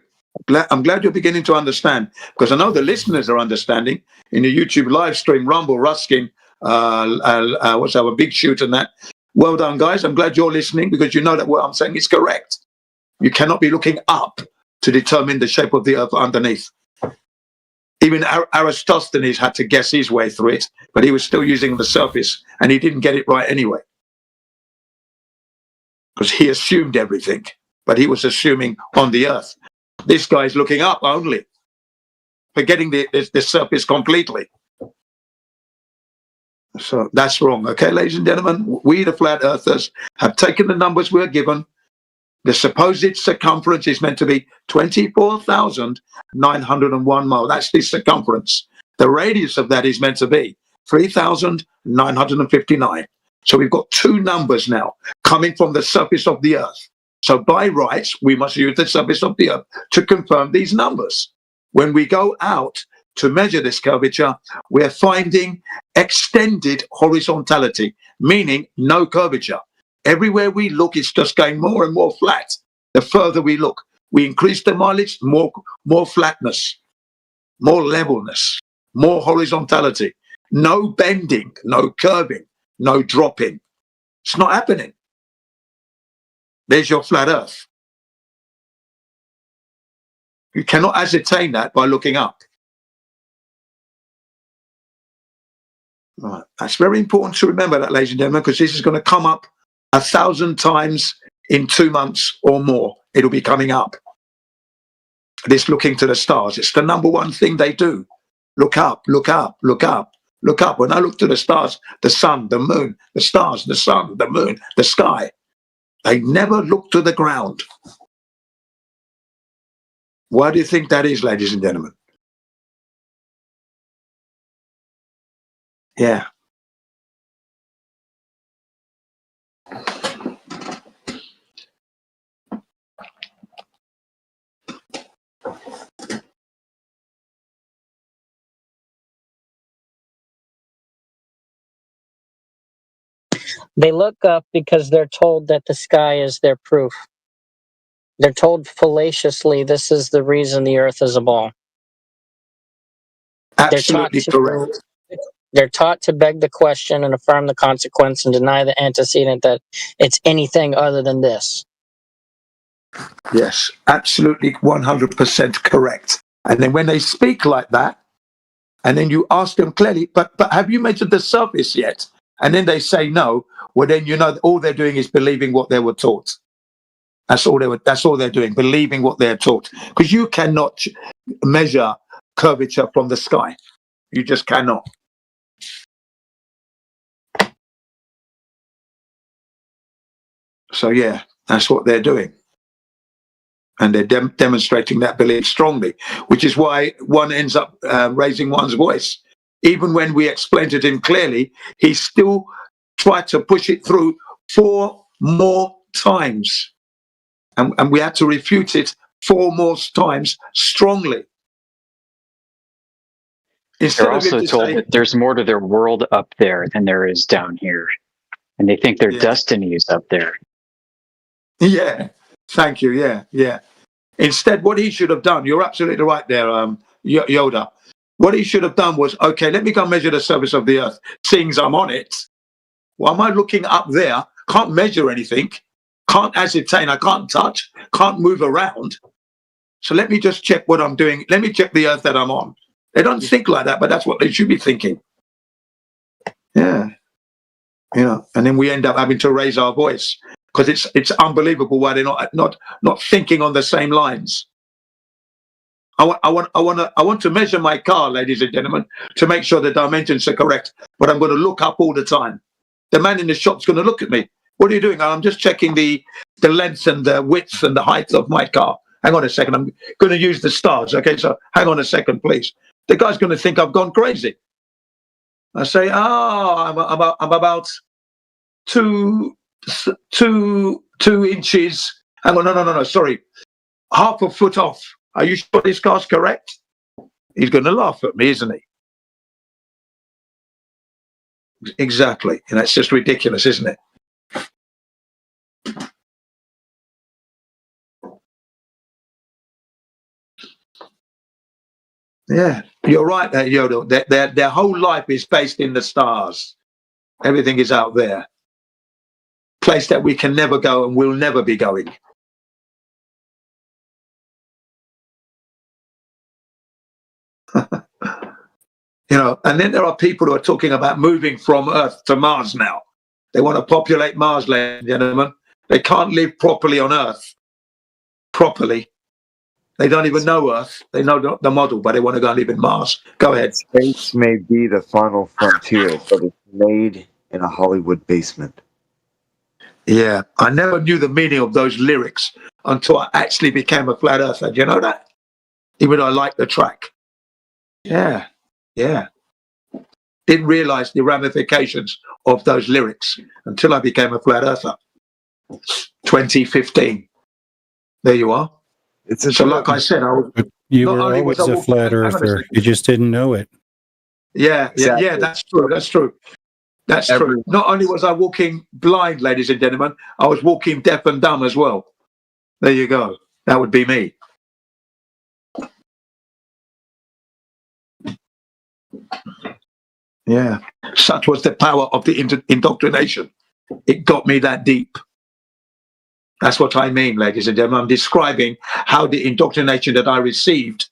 I'm glad you're beginning to understand, because I know the listeners are understanding in the YouTube live stream, Rumble, Ruskin, what's our Big Shoot and that. Well done, guys. I'm glad you're listening because you know that what I'm saying is correct. You cannot be looking up to determine the shape of the Earth underneath. Even Aristophanes had to guess his way through it, but he was still using the surface, and he didn't get it right anyway. Because he assumed everything, but he was assuming on the Earth. This guy's looking up only, forgetting the surface completely. So that's wrong. Okay, ladies and gentlemen, we the flat earthers have taken the numbers we're given. The supposed circumference is meant to be 24,901 miles. That's the circumference. The radius of that is meant to be 3,959. So we've got two numbers now coming from the surface of the Earth. So by rights, we must use the surface of the Earth to confirm these numbers. When we go out to measure this curvature, we're finding extended horizontality, meaning no curvature. Everywhere we look, it's just going more and more flat. The further we look, we increase the mileage, more flatness, more levelness, more horizontality. No bending, no curving, no dropping. It's not happening. There's your flat Earth. You cannot ascertain that by looking up. Right. That's very important to remember that, ladies and gentlemen, because this is going to come up 1,000 times in 2 months or more. It'll be coming up. This looking to the stars. It's the number one thing they do. Look up, look up, look up, look up. When I look to the stars, the sun, the moon, the stars, the sun, the moon, the sky, they never look to the ground. Why do you think that is, ladies and gentlemen? Yeah. They look up because they're told that the sky is their proof. They're told fallaciously this is the reason the earth is a ball. Absolutely correct. They're taught to beg the question and affirm the consequence and deny the antecedent that it's anything other than this. Yes, absolutely 100% correct. And then when they speak like that, and then you ask them clearly, but have you measured the surface yet? And then they say no. Well, then you know that all they're doing is believing what they were taught. That's all they're doing, believing what they're taught. Because you cannot measure curvature from the sky. You just cannot. So yeah, that's what they're doing. And they're demonstrating that belief strongly, which is why one ends up raising one's voice. Even when we explained it to him clearly, he still tried to push it through 4 more times. And we had to refute it 4 more times strongly. They're also told that there's more to their world up there than there is down here. And they think their destiny is up there. Yeah, thank you. Yeah. Instead, what he should have done, you're absolutely right there, Yoda. What he should have done was, okay, let me go measure the surface of the earth, seeing as I'm on it. Why am I looking up there? Can't measure anything, can't ascertain, I can't touch, can't move around. So let me just check what I'm doing. Let me check the earth that I'm on. They don't think like that, but that's what they should be thinking. Yeah. And then we end up having to raise our voice because it's unbelievable why they're not thinking on the same lines. I want to measure my car, ladies and gentlemen, to make sure the dimensions are correct. But I'm going to look up all the time. The man in the shop's going to look at me. What are you doing? I'm just checking the length and the width and the height of my car. Hang on a second. I'm going to use the stars. Okay, so hang on a second, please. The guy's going to think I've gone crazy. I say, I'm about 2 inches. Hang on, no, sorry. Half a foot off. Are you sure this car's correct? He's going to laugh at me, isn't he? Exactly. And that's just ridiculous, isn't it? Yeah, you're right there, Yoda. Their whole life is based in the stars. Everything is out there. Place that we can never go and will never be going. And then there are people who are talking about moving from Earth to Mars now. They want to populate Mars, ladies and gentlemen. They can't live properly on Earth. Properly. They don't even know Earth. They know the model, but they want to go and live in Mars. Go ahead. Space may be the final frontier, but it's made in a Hollywood basement. Yeah, I never knew the meaning of those lyrics until I actually became a flat earther. Do you know that? Even though I like the track. Yeah. Didn't realize the ramifications of those lyrics until I became a flat earther. 2015. There you are. So like I said, you were always a flat earther. You just didn't know it. Yeah, that's true. That's true. Not only was I walking blind, ladies and gentlemen, I was walking deaf and dumb as well. There you go. That would be me. Yeah. Such was the power of the indoctrination. It got me that deep. That's what I mean, ladies and gentlemen. I'm describing how the indoctrination that I received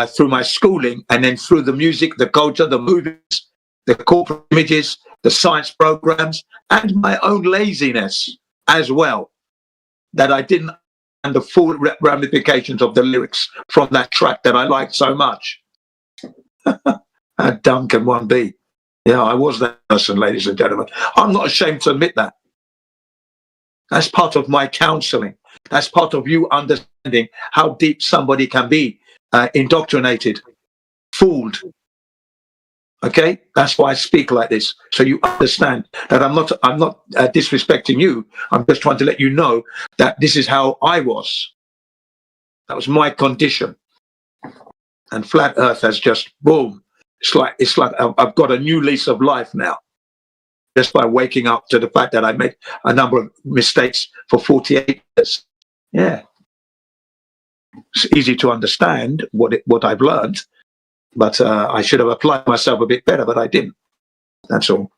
through my schooling and then through the music, the culture, the movies, the corporate images, the science programs, and my own laziness as well, that I didn't understand the full ramifications of the lyrics from that track that I liked so much. How dumb can one be? Yeah, I was that person, ladies and gentlemen. I'm not ashamed to admit that. That's part of my counseling. That's part of you understanding how deep somebody can be indoctrinated, fooled. Okay, that's why I speak like this, so you understand that I'm not disrespecting you. I'm just trying to let you know that this is how I was. That was my condition. And flat Earth has just boom. It's like I've got a new lease of life now, just by waking up to the fact that I made a number of mistakes for 48 years. Yeah, it's easy to understand what I've learned, but I should have applied myself a bit better, but I didn't. That's all.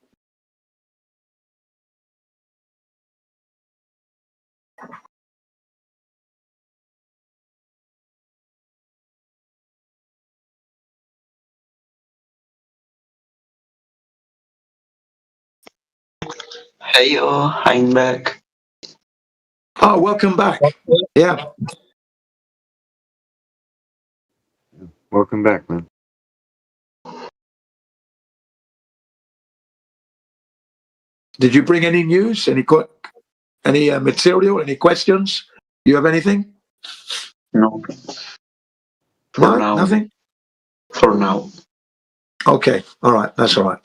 Hey, I'm back. Oh, welcome back. Yeah. Welcome back, man. Did you bring any news? Any material? Any questions? You have anything? No. No, now. nothing. For now. Okay. All right. That's all right.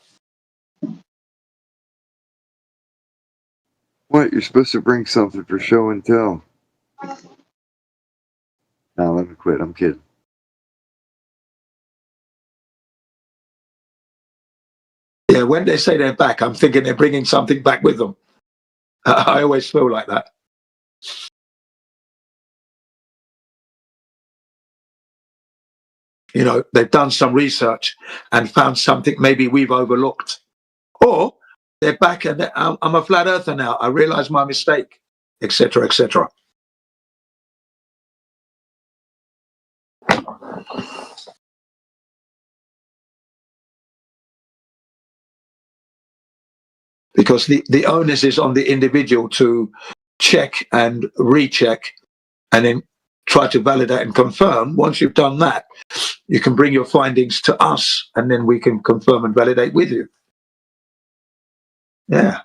What? You're supposed to bring something for show and tell. No, let me quit. I'm kidding. Yeah, when they say they're back, I'm thinking they're bringing something back with them. I always feel like that. You know, they've done some research and found something maybe we've overlooked. Or they're back and I'm a flat earther now. I realize my mistake, etc., etc. Because the onus is on the individual to check and recheck and then try to validate and confirm. Once you've done that, you can bring your findings to us and then we can confirm and validate with you. Yeah.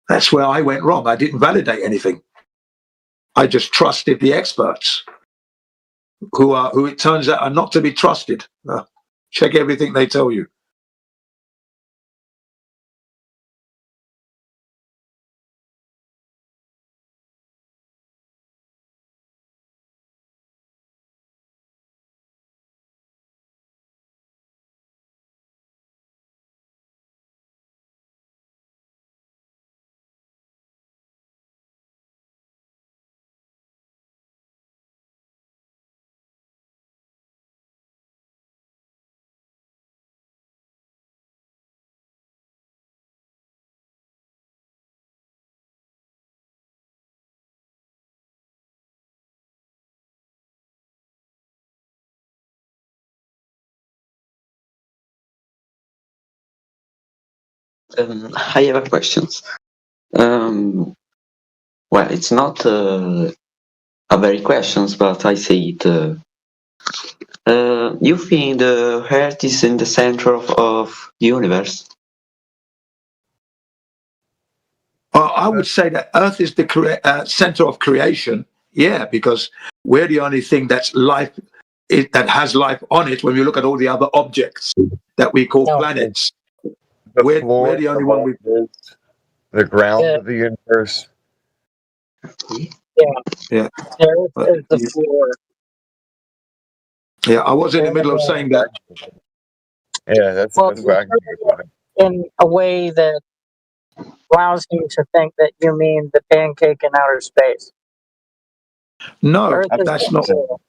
That's where I went wrong. I didn't validate anything. I just trusted the experts who it turns out are not to be trusted. Check everything they tell you. I have a question. Well, it's not a very questions, but I say it. You think the Earth is in the center of the universe? I would say that Earth is the center of creation. Yeah, because we're the only thing that's life that has life on it. When you look at all the other objects that we call planets, we're the only one we. The ground of the universe. Yeah. There is the floor. Yeah, I was in the middle of saying that. Yeah, that's where I can get it. In a way that allows him to think that you mean the pancake in outer space. No, Earth is that's the not. floor.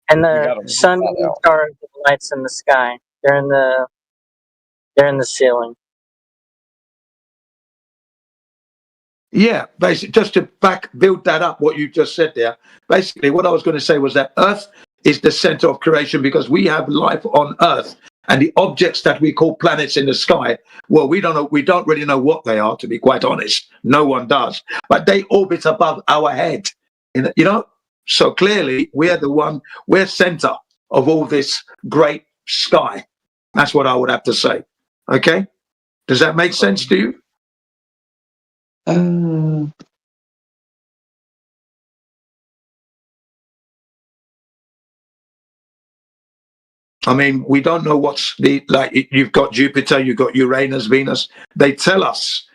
And the sun and stars are the lights in the sky. They're in the ceiling. Yeah, basically, just to build that up, what you just said there. Basically, what I was going to say was that Earth is the center of creation because we have life on Earth, and the objects that we call planets in the sky. Well, we don't know. We don't really know what they are, to be quite honest. No one does, but they orbit above our head. You know, so clearly we're center of all this great sky. That's what I would have to say. Okay, does that make sense to you? I mean, we don't know what's you've got Jupiter, you've got Uranus, Venus. They tell us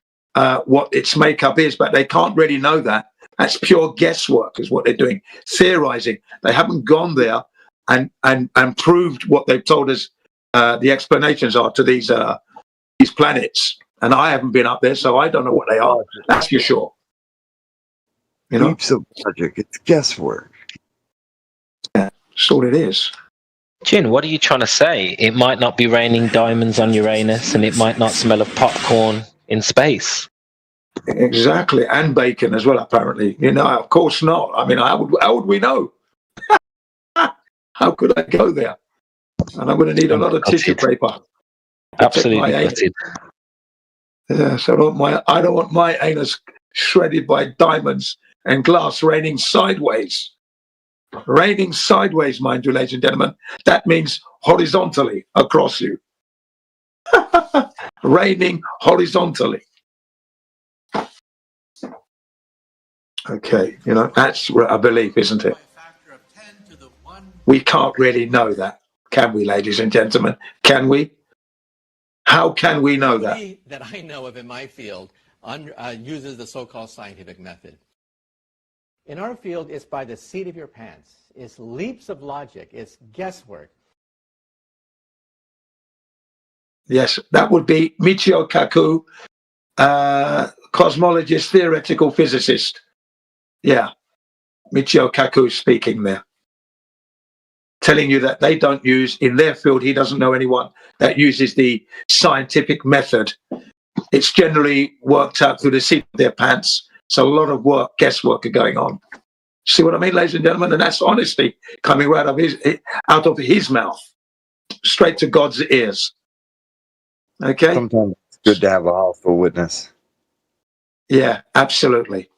what its makeup is, but they can't really know that. That's pure guesswork is what they're doing, theorizing. They haven't gone there and proved what they've told us the explanations are to these planets. And I haven't been up there, so I don't know what they are. That's for sure. You know? Heaps of logic. It's guesswork. Yeah, that's all it is. Jin, what are you trying to say? It might not be raining diamonds on Uranus, and it might not smell of popcorn in space. Exactly, and bacon as well. Apparently, you know, of course not. I mean, how would we know? How could I go there? And I'm going to need a lot of tissue paper. Absolutely gutted. Yeah, so I don't want my anus shredded by diamonds and glass raining sideways. Raining sideways, mind you, ladies and gentlemen. That means horizontally across you. Raining horizontally. Okay, you know, that's a belief, isn't it? We can't really know that, can we, ladies and gentlemen? Can we? How can we know that? That I know of in my field uses the so-called scientific method. In our field, it's by the seat of your pants. It's leaps of logic. It's guesswork. Yes, that would be Michio Kaku, cosmologist, theoretical physicist. Yeah, Michio Kaku speaking there. Telling you that they don't use, in their field, he doesn't know anyone that uses the scientific method. It's generally worked out through the seat of their pants. So a lot of guesswork are going on. See what I mean, ladies and gentlemen? And that's honesty coming right out of his mouth, straight to God's ears. Okay? Sometimes it's good to have a hostile witness. Yeah, absolutely.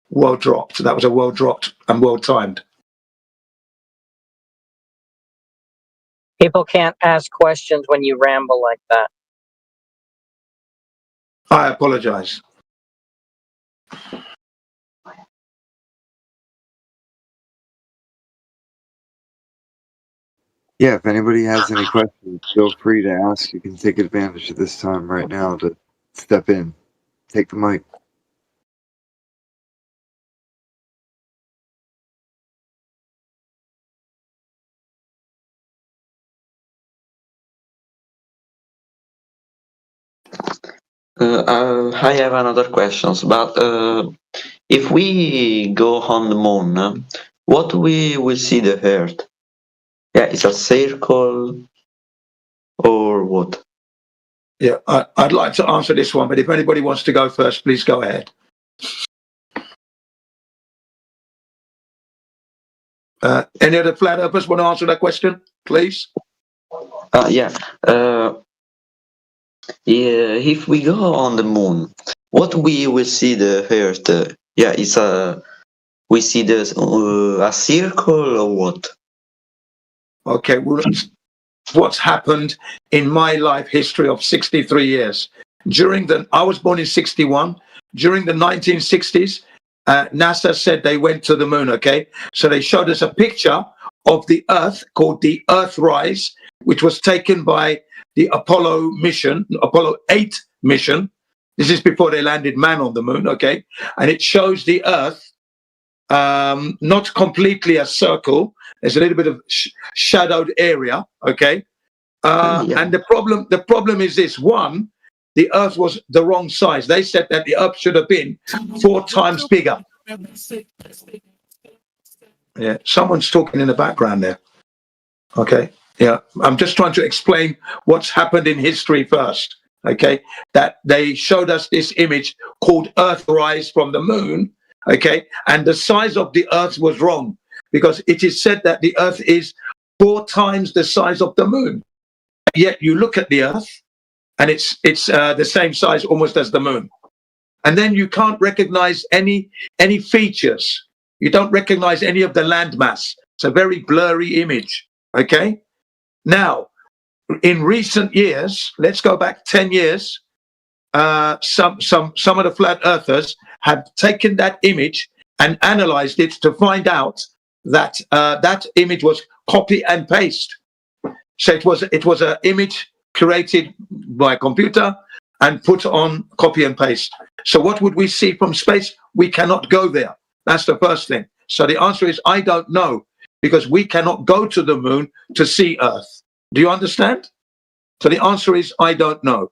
Well dropped. That was a well dropped and well timed. People can't ask questions when you ramble like that. I apologize. Yeah, if anybody has any questions, feel free to ask. You can take advantage of this time right now to step in. Take the mic. I have another questions, but if we go on the moon, what we will see the Earth? Yeah, it's a circle or what? Yeah, I'd like to answer this one, but if anybody wants to go first, please go ahead. Any other flat earthers want to answer that question, please? If we go on the moon, what we will see the Earth? We see a circle or what? Okay, well, what's happened in my life history of 63 years. I was born in 61. During the 1960s, NASA said they went to the moon, okay? So they showed us a picture of the Earth called the Earthrise, which was taken by the Apollo 8 mission. This is before they landed man on the moon, okay? And it shows the Earth not completely a circle. There's a little bit of shadowed area, okay? And the problem is this. One, the Earth was the wrong size. They said that the Earth should have been 4 times bigger. Yeah, someone's talking in the background there. Okay, yeah, I'm just trying to explain what's happened in history first. Okay, that they showed us this image called Earthrise from the moon. Okay, and the size of the Earth was wrong because it is said that the Earth is 4 times the size of the moon. Yet you look at the Earth, and it's the same size almost as the moon, and then you can't recognize any features. You don't recognize any of the landmass. It's a very blurry image. Okay, now in recent years, let's go back 10 years. Some of the flat earthers have taken that image and analyzed it to find out that that image was copy and paste. So it was an image created by a computer and put on copy and paste. So what would we see from space? We cannot go there. That's the first thing. So the answer is I don't know, because we cannot go to the moon to see Earth. Do you understand? So the answer is I don't know,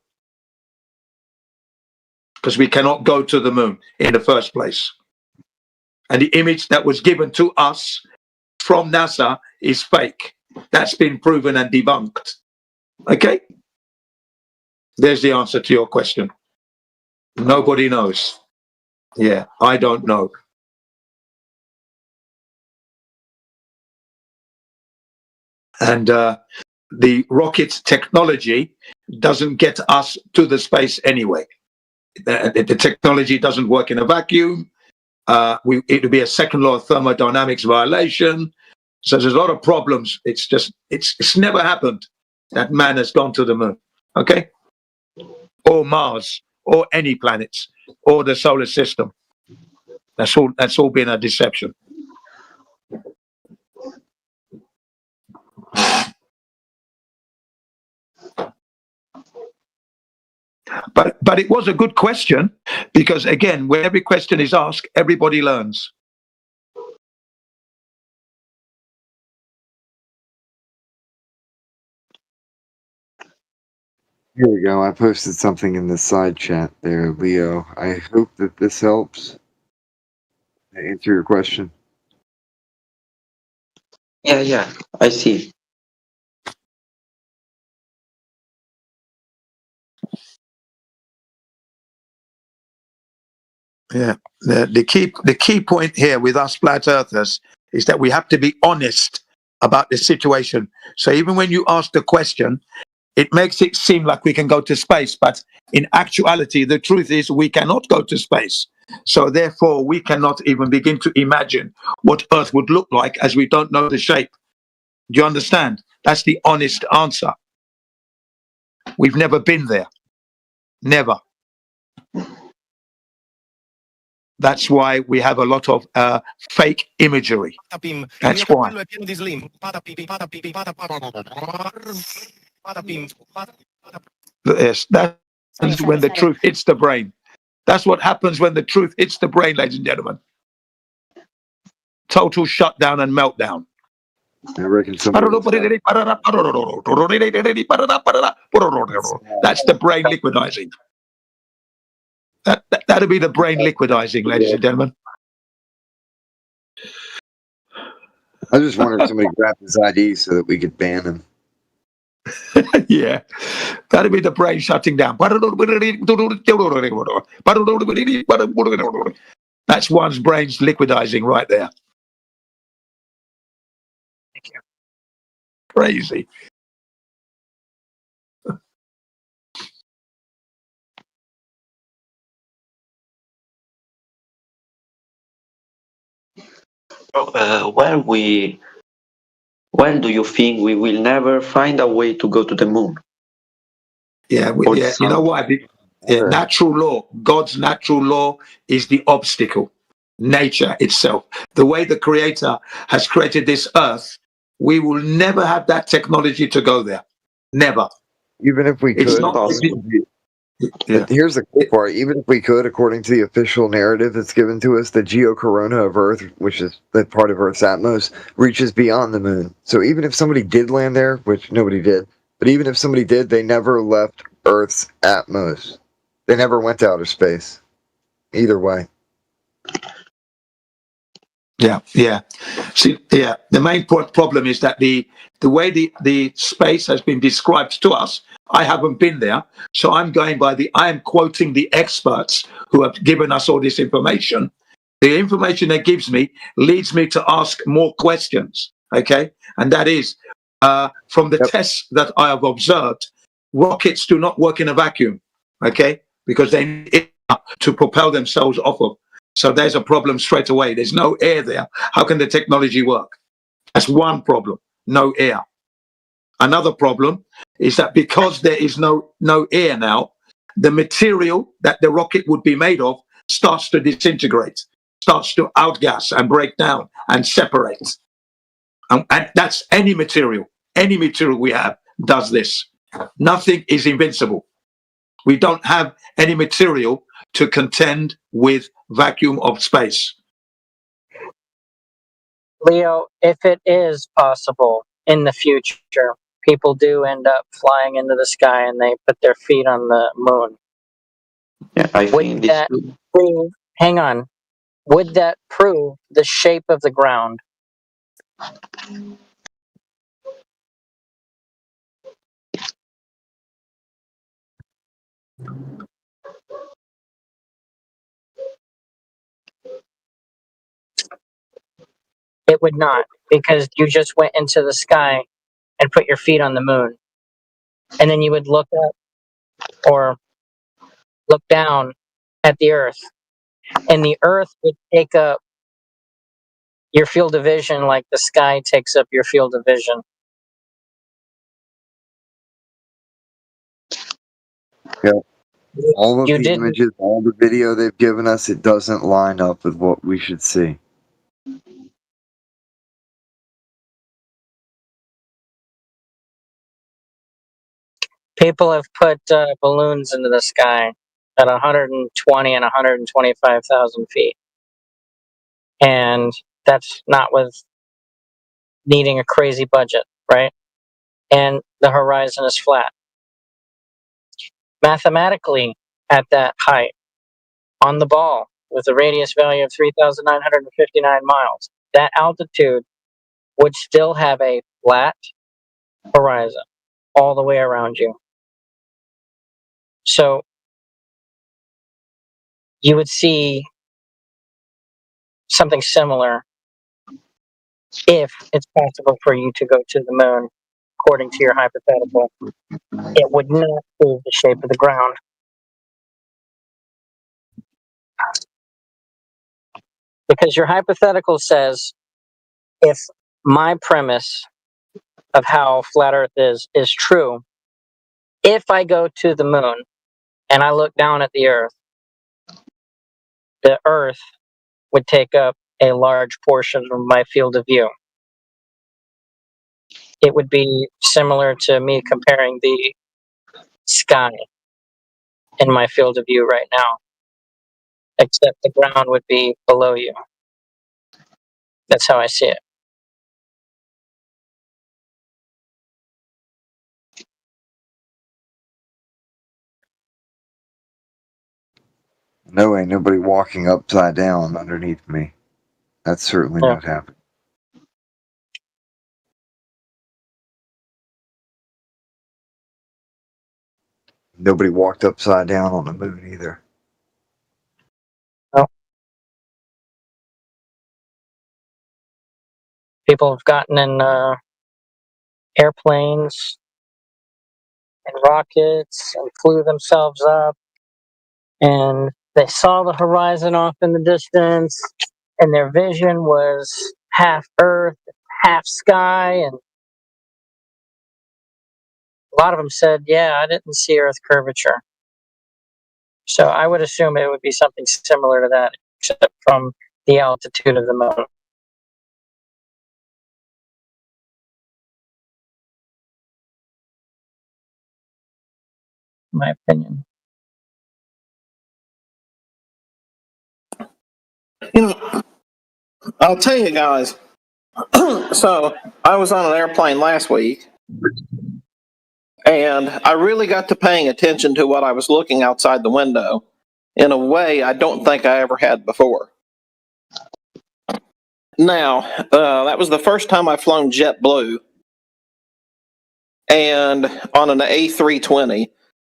because we cannot go to the moon in the first place. And the image that was given to us from NASA is fake. That's been proven and debunked. Okay? There's the answer to your question. Nobody knows. Yeah, I don't know. And the rocket technology doesn't get us to the space anyway. The technology doesn't work in a vacuum. It would be a second law of thermodynamics violation. So there's a lot of problems. It's never happened that man has gone to the moon. Okay? Or Mars, or any planets, or the solar system. That's all been a deception. But it was a good question, because again, when every question is asked, everybody learns. Here we go. I posted something in the side chat there, Leo. I hope that this helps answer your question. Yeah, I see. Yeah, the key point here with us flat earthers is that we have to be honest about the situation. So even when you ask the question, it makes it seem like we can go to space, but in actuality, the truth is we cannot go to space. So therefore, we cannot even begin to imagine what Earth would look like, as we don't know the shape. Do you understand? That's the honest answer. We've never been there. Never. That's why we have a lot of fake imagery. That's why. Yes, that's when the truth hits the brain. That's what happens when the truth hits the brain, ladies and gentlemen. Total shutdown and meltdown. I reckon That's the brain liquidizing. That'll be the brain liquidizing, ladies and gentlemen. I just wonder if somebody grabbed his ID so that we could ban him. Yeah, that'll be the brain shutting down. That's one's brain's liquidizing right there. Crazy. When do you think we will never find a way to go to the moon? Yeah, you know why? Natural law, God's natural law is the obstacle. Nature itself. The way the Creator has created this earth, we will never have that technology to go there. Never. Even if we could. Here's the cool part. Even if we could, according to the official narrative that's given to us, the geocorona of Earth, which is the part of Earth's atmos, reaches beyond the moon. So even if somebody did land there, which nobody did, but even if somebody did, they never left Earth's atmos. They never went to outer space. Either way. Yeah. See, the main problem is that the way the space has been described to us, I haven't been there, so I am quoting the experts who have given us all this information. The information they gives me leads me to ask more questions, okay? And that is, from the tests that I have observed, rockets do not work in a vacuum, okay? Because they need air to propel themselves off of. So there's a problem straight away. There's no air there. How can the technology work? That's one problem, no air. Another problem is that because there is no air now, the material that the rocket would be made of starts to disintegrate, starts to outgas and break down and separate. And that's any material. any material we have does this. Nothing is invincible. We don't have any material to contend with vacuum of space. Leo, if it is possible in the future, people do end up flying into the sky and they put their feet on the moon. Yeah, I think Would that prove, hang on, would that prove the shape of the ground? It would not, because you just went into the sky and put your feet on the moon. And then you would look up or look down at the Earth. And the Earth would take up your field of vision like the sky takes up your field of vision. Yeah. All of the images, all the video they've given us, it doesn't line up with what we should see. People have put balloons into the sky at 120 and 125,000 feet. And that's not with needing a crazy budget, right? And the horizon is flat. Mathematically, at that height, on the ball, with a radius value of 3,959 miles, that altitude would still have a flat horizon all the way around you. So you would see something similar if it's possible for you to go to the moon, according to your hypothetical. It would not prove the shape of the ground. Because your hypothetical says if my premise of how flat Earth is true, if I go to the moon and I look down at the Earth would take up a large portion of my field of view. It would be similar to me comparing the sky in my field of view right now, except the ground would be below you. That's how I see it. No, ain't nobody walking upside down underneath me. That's certainly not happening. Nobody walked upside down on the moon either. No. People have gotten in airplanes and rockets and flew themselves up, and they saw the horizon off in the distance, and their vision was half Earth, half sky, and a lot of them said, yeah, I didn't see Earth curvature. So I would assume it would be something similar to that, except from the altitude of the moon. My opinion. You know, I'll tell you guys. So I was on an airplane last week, and I really got to paying attention to what I was looking outside the window in a way I don't think I ever had before. Now, that was the first time I've flown JetBlue, and on an A320.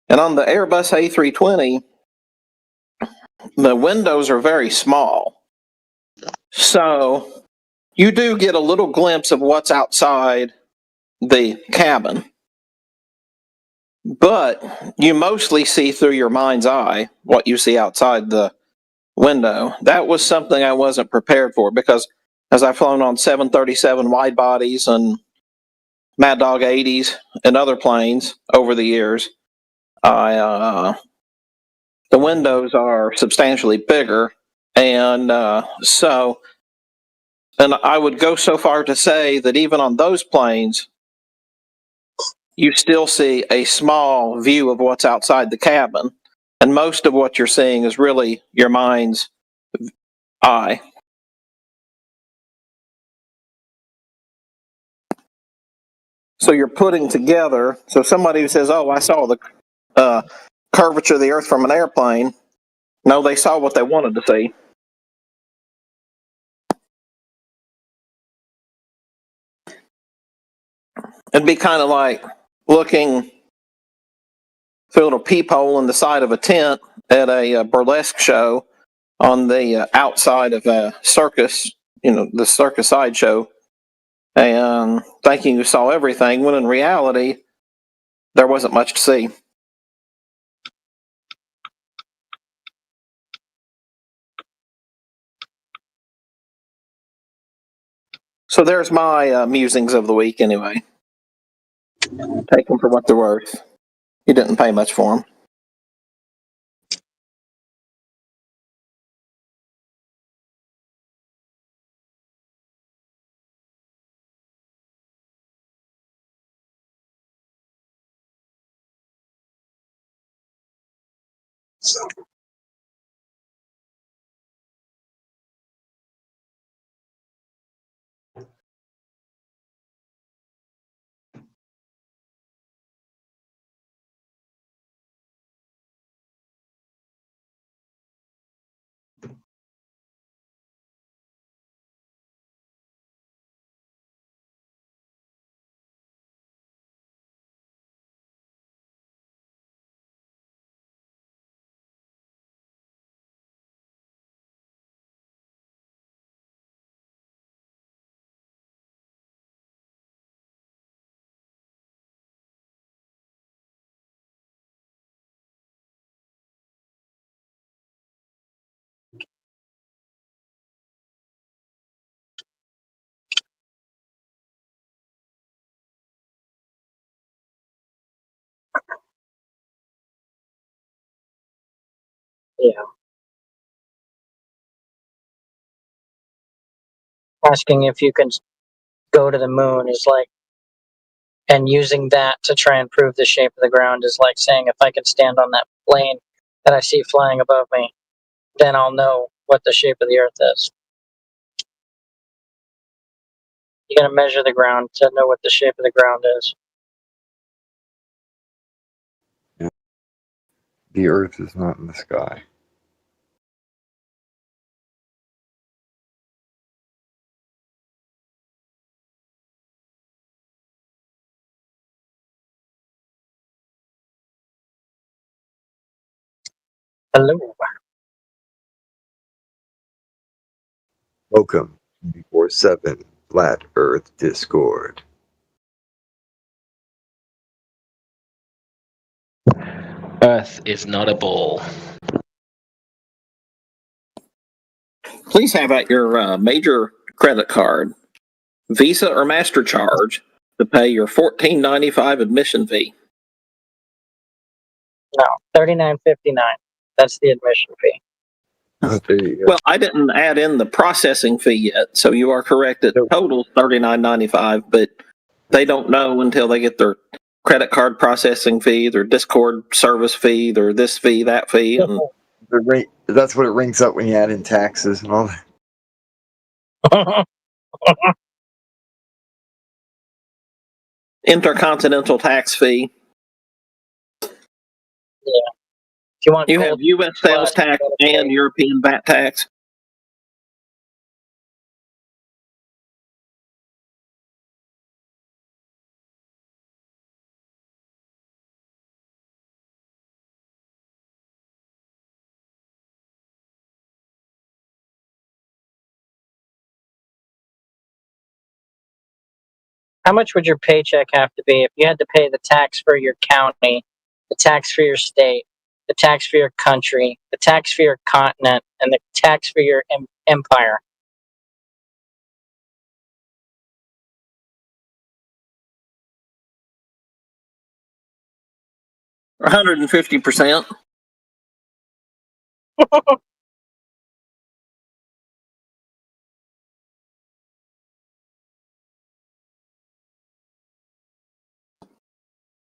And on the Airbus A320, the windows are very small. So you do get a little glimpse of what's outside the cabin. But you mostly see through your mind's eye what you see outside the window. That was something I wasn't prepared for, because as I've flown on 737 wide bodies and Mad Dog 80s and other planes over the years, the windows are substantially bigger, and so I would go so far to say that even on those planes, you still see a small view of what's outside the cabin. And most of what you're seeing is really your mind's eye. So you're putting together, so somebody who says, oh, I saw the curvature of the earth from an airplane, no, they saw what they wanted to see. It'd be kind of like looking through a little peephole in the side of a tent at a burlesque show on the outside of a circus, the circus sideshow, and thinking you saw everything, when in reality, there wasn't much to see. So there's my musings of the week anyway. Take them for what they're worth. You didn't pay much for them. Yeah. Asking if you can go to the moon is like, and using that to try and prove the shape of the ground is like saying if I can stand on that plane that I see flying above me, then I'll know what the shape of the earth is. You gotta measure the ground to know what the shape of the ground is. The Earth is not in the sky. Hello. Welcome before 7 Flat Earth Discord. Earth is not a ball. Please have at your major credit card, Visa or MasterCharge, to pay your $14.95 admission fee. No, $39.59. That's the admission fee. Well, I didn't add in the processing fee yet, so you are correct that total $39.95, but they don't know until they get their credit card processing fee, their Discord service fee, their this fee, that fee. And That's what it rings up when you add in taxes and all that. intercontinental tax fee. Yeah. If you want, you have U.S. sales tax and European VAT tax. How much would your paycheck have to be if you had to pay the tax for your county, the tax for your state, the tax for your country, the tax for your continent, and the tax for your empire? $150%.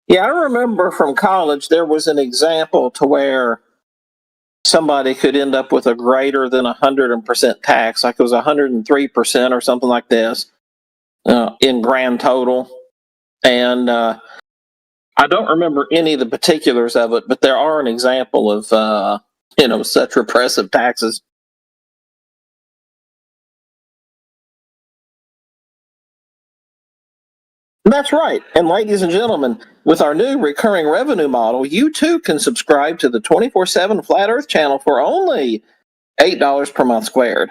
Yeah, I remember from college there was an example to where somebody could end up with a greater than 100% tax, like it was 103% or something like this in grand total. And I don't remember any of the particulars of it, but there are an example of such repressive taxes. That's right. And ladies and gentlemen, with our new recurring revenue model, you too can subscribe to the 24/7 Flat Earth channel for only $8 per month squared.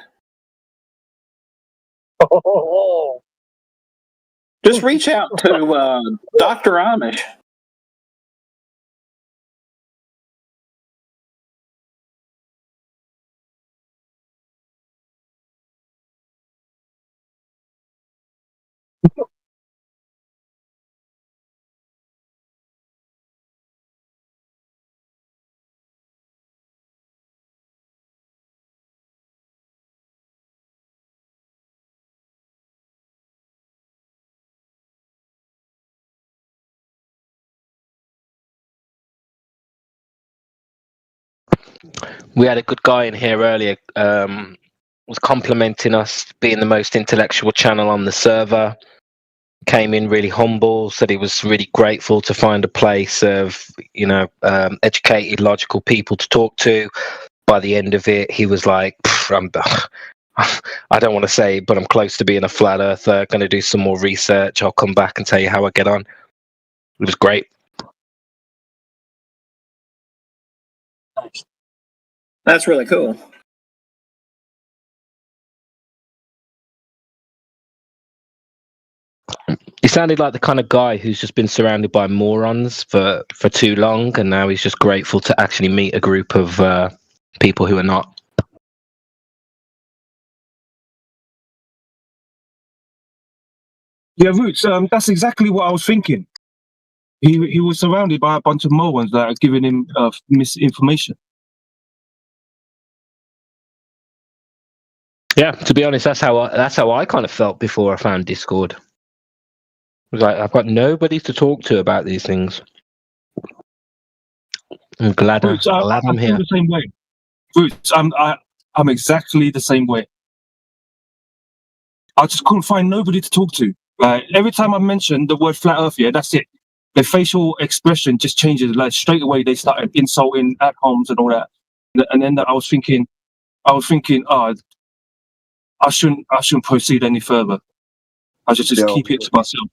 Just reach out to Dr. Amish. We had a good guy in here earlier, was complimenting us being the most intellectual channel on the server. Came in really humble, said he was really grateful to find a place of, educated, logical people to talk to. By the end of it, he was like, I don't want to say, but I'm close to being a flat earther. Going to do some more research. I'll come back and tell you how I get on. It was great. That's really cool. He sounded like the kind of guy who's just been surrounded by morons for too long, and now he's just grateful to actually meet a group of people who are not. Yeah, Roots. That's exactly what I was thinking. He was surrounded by a bunch of morons that are giving him misinformation. Yeah, to be honest, that's how I kind of felt before I found Discord. It was like, I've got nobody to talk to about these things. I'm glad, Roots, I'm here. the same way. Roots, I'm exactly the same way. I just couldn't find nobody to talk to. Like every time I mention the word flat Earth, yeah, that's it. Their facial expression just changes. Like straight away, they started insulting at homes and all that. And then I was thinking, I shouldn't proceed any further. I should just keep it to myself.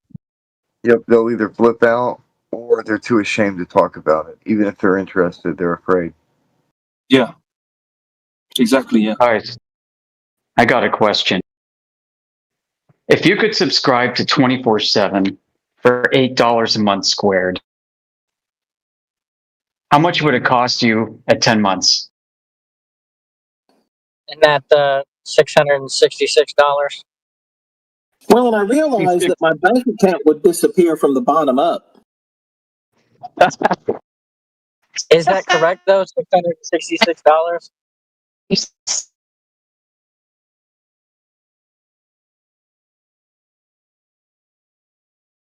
Yep, they'll either flip out or they're too ashamed to talk about it. Even if they're interested, they're afraid. Yeah, exactly. Yeah. All right, I got a question. If you could subscribe to 24/7 for $8 a month squared, how much would it cost you at 10 months? And that $666. Well, and I realized that my bank account would disappear from the bottom up. Is that correct though? $666?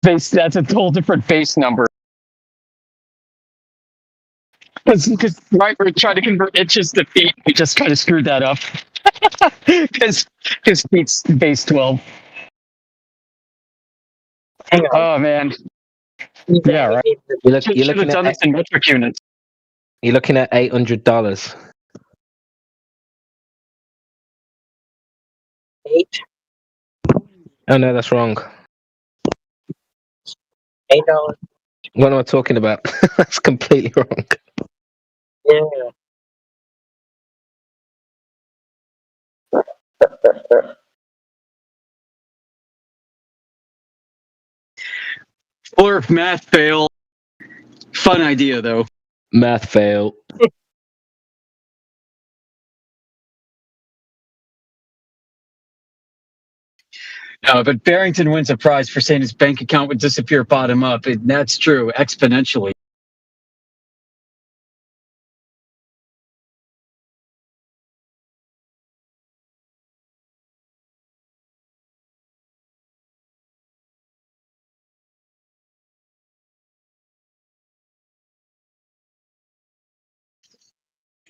That's a whole different face number. Because right, we're trying to convert inches to feet. We just kind of screwed that up. Because feet's base 12. Hang on. Oh man. Yeah, right. You're Should have looking done at this in metric units. You're looking at $800. 8. Oh no, that's wrong. $8. What am I talking about? That's completely wrong. Yeah. Or if math fail. Fun idea though. Math fail. No, but Barrington wins a prize for saying his bank account would disappear bottom up. That's true, exponentially.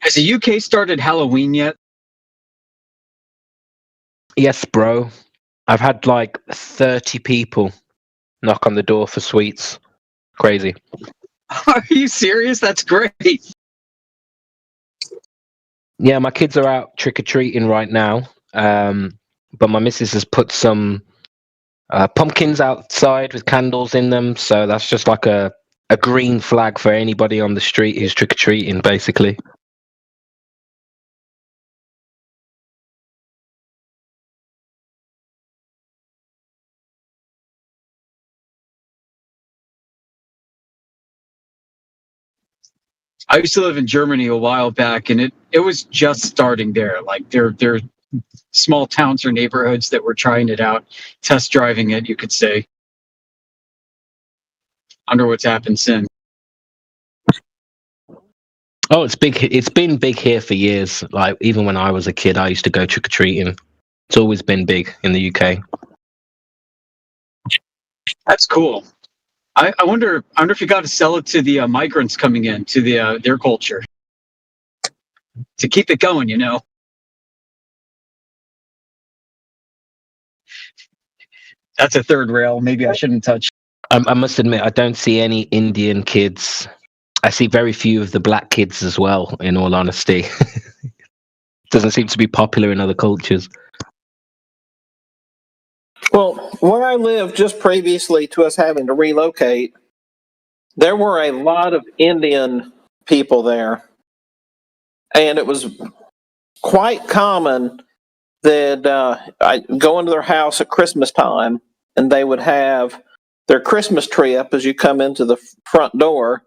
Has the UK started Halloween yet? Yes, bro. I've had like 30 people knock on the door for sweets. Crazy. Are you serious? That's great. Yeah, my kids are out trick-or-treating right now. But my missus has put some pumpkins outside with candles in them. So that's just like a green flag for anybody on the street who's trick-or-treating, basically. I used to live in Germany a while back, and it was just starting there. Like there small towns or neighborhoods that were trying it out, test driving it, you could say. I wonder what's happened since. Oh, it's big. It's been big here for years. Like even when I was a kid, I used to go trick-or-treating. It's always been big in the UK. That's cool. I wonder if you got to sell it to the migrants coming in to their culture to keep it going. You know. That's a third rail. Maybe I shouldn't touch. I must admit, I don't see any Indian kids. I see very few of the black kids as well, in all honesty. Doesn't seem to be popular in other cultures. Well, where I lived just previously to us having to relocate, there were a lot of Indian people there. And it was quite common that I'd go into their house at Christmas time, and they would have their Christmas tree up as you come into the front door.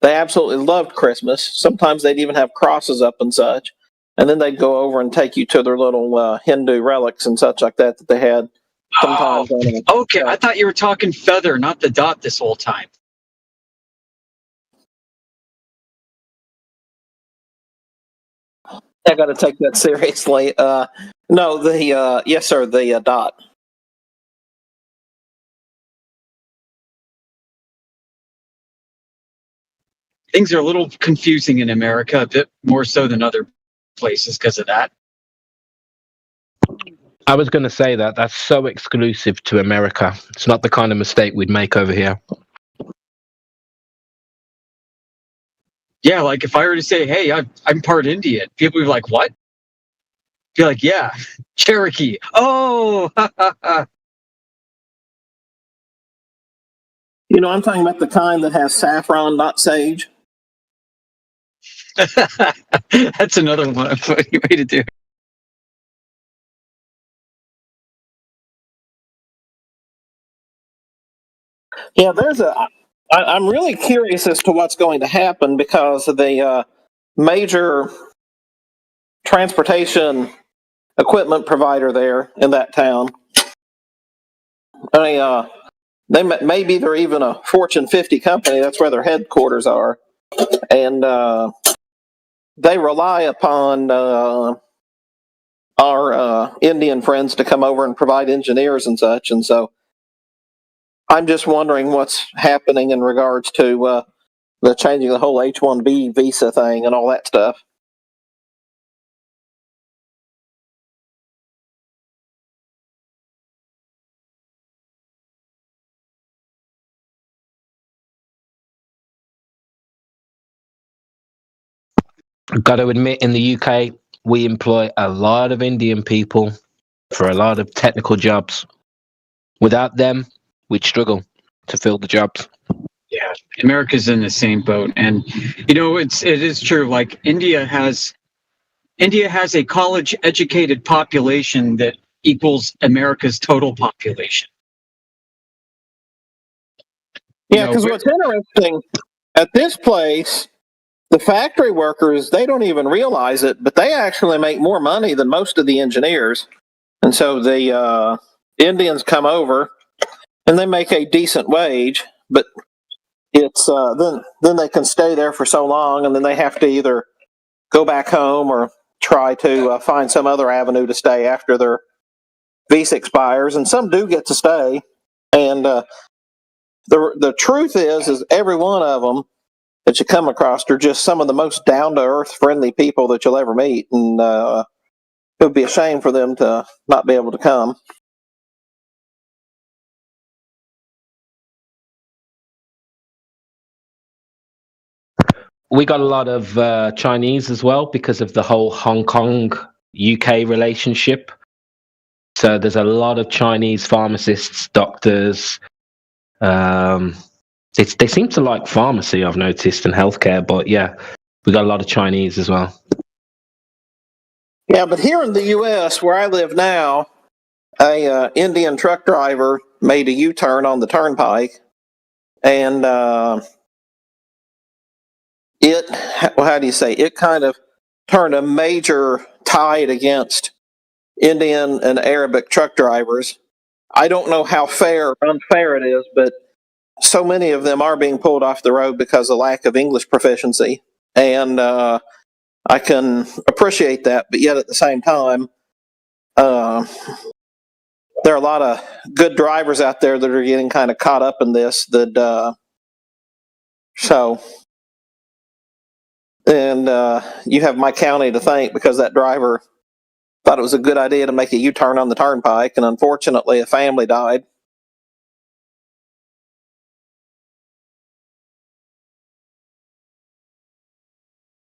They absolutely loved Christmas. Sometimes they'd even have crosses up and such. And then they'd go over and take you to their little Hindu relics and such like that they had. Sometimes. Oh, okay. I thought you were talking feather, not the dot this whole time. I got to take that seriously. No, yes, sir, the dot. Things are a little confusing in America, a bit more so than other places because of that. I was going to say that's so exclusive to America. It's not the kind of mistake we'd make over here. Yeah, like if I were to say, hey, I'm part Indian, people would be like, what? Be like, yeah, Cherokee. Oh, You know, I'm talking about the kind that has saffron, not sage. That's another one. Funny way to do it. Yeah, I'm really curious as to what's going to happen because the major transportation equipment provider there in that town, maybe they're even a Fortune 50 company. That's where their headquarters are. And they rely upon our Indian friends to come over and provide engineers and such. And so I'm just wondering what's happening in regards to the changing the whole H-1B visa thing and all that stuff. Got to admit, in the UK, we employ a lot of Indian people for a lot of technical jobs. Without them, we'd struggle to fill the jobs. Yeah, America's in the same boat, and you know it is true. Like India has a college-educated population that equals America's total population. Yeah, because what's interesting at this place, the factory workers, they don't even realize it, but they actually make more money than most of the engineers. And so the Indians come over and they make a decent wage, but it's then they can stay there for so long, and then they have to either go back home or try to find some other avenue to stay after their visa expires. And some do get to stay. And the truth is every one of them that you come across are just some of the most down-to-earth, friendly people that you'll ever meet, and it would be a shame for them to not be able to come. We got a lot of Chinese as well because of the whole Hong Kong UK relationship. So there's a lot of Chinese pharmacists, doctors. They seem to like pharmacy, I've noticed, and healthcare. But yeah, we got a lot of Chinese as well. Yeah, but here in the U.S., where I live now, a Indian truck driver made a U-turn on the turnpike, and it kind of turned a major tide against Indian and Arabic truck drivers. I don't know how fair or unfair it is, but so many of them are being pulled off the road because of lack of English proficiency. And I can appreciate that, but yet at the same time, there are a lot of good drivers out there that are getting kind of caught up in this. You have my county to thank because that driver thought it was a good idea to make a U-turn on the turnpike, and unfortunately, a family died.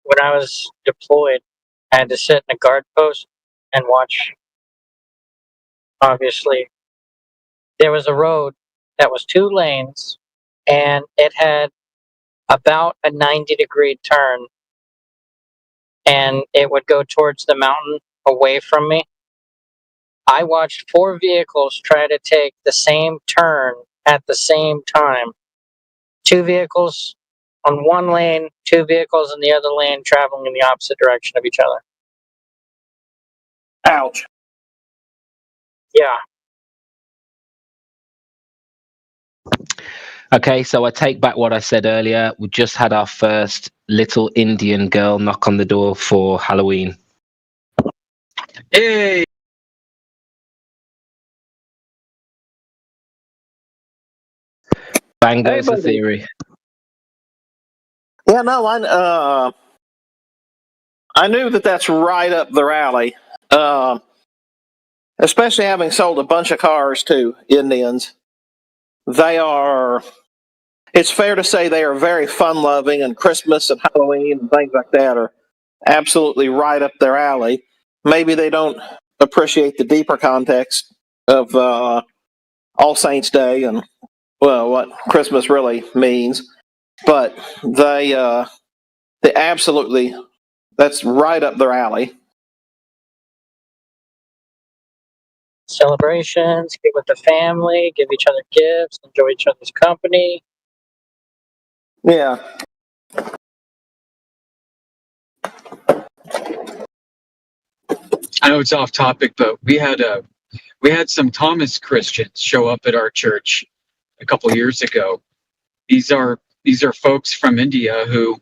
When I was deployed, I had to sit in a guard post and watch. Obviously, there was a road that was 2 lanes, and it had about a 90-degree turn, and it would go towards the mountain away from me. I watched 4 vehicles try to take the same turn at the same time. 2 vehicles on one lane, 2 vehicles in the other lane traveling in the opposite direction of each other. Ouch. Yeah. Okay, so I take back what I said earlier. We just had our first little Indian girl knock on the door for Halloween. Hey! Bang goes the theory. Yeah, no, I knew that's right up their alley. Especially having sold a bunch of cars to Indians. It's fair to say they are very fun-loving, and Christmas and Halloween and things like that are absolutely right up their alley. Maybe they don't appreciate the deeper context of All Saints Day and, well, what Christmas really means. But they absolutely, that's right up their alley. Celebrations, get with the family, give each other gifts, enjoy each other's company. Yeah. I know it's off topic, but we had some Thomas Christians show up at our church a couple years ago. These are folks from India who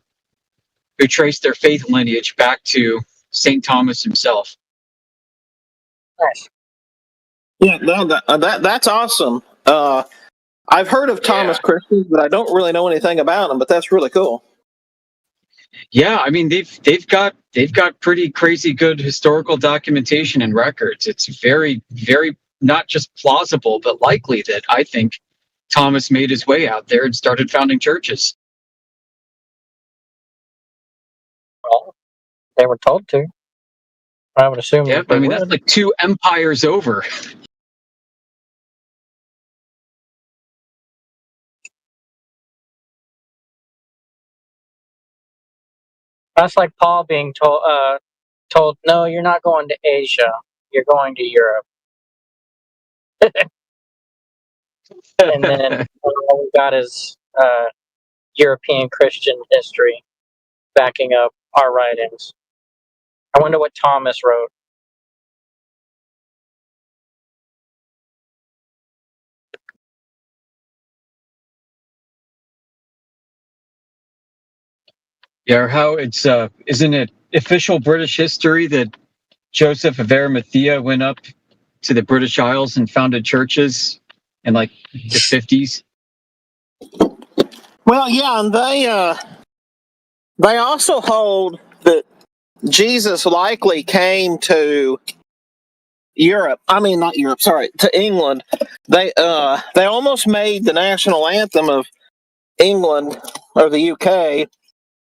trace their faith lineage back to St. Thomas himself. Nice. Yeah, no, that's awesome. I've heard of Thomas Christians, but I don't really know anything about them. But that's really cool. Yeah, I mean they've got pretty crazy good historical documentation and records. It's very, very not just plausible, but likely that I think Thomas made his way out there and started founding churches. Well, they were told to. I would assume. Yeah, I mean that's like 2 empires over. That's like Paul being told, no, you're not going to Asia. You're going to Europe. And then all we got is European Christian history backing up our writings. I wonder what Thomas wrote. Yeah, or how it's isn't it official British history that Joseph of Arimathea went up to the British Isles and founded churches in like the 50s? Well, yeah, and They also hold that Jesus likely came to Europe. I mean, not Europe. Sorry, to England. They almost made the national anthem of England or the UK,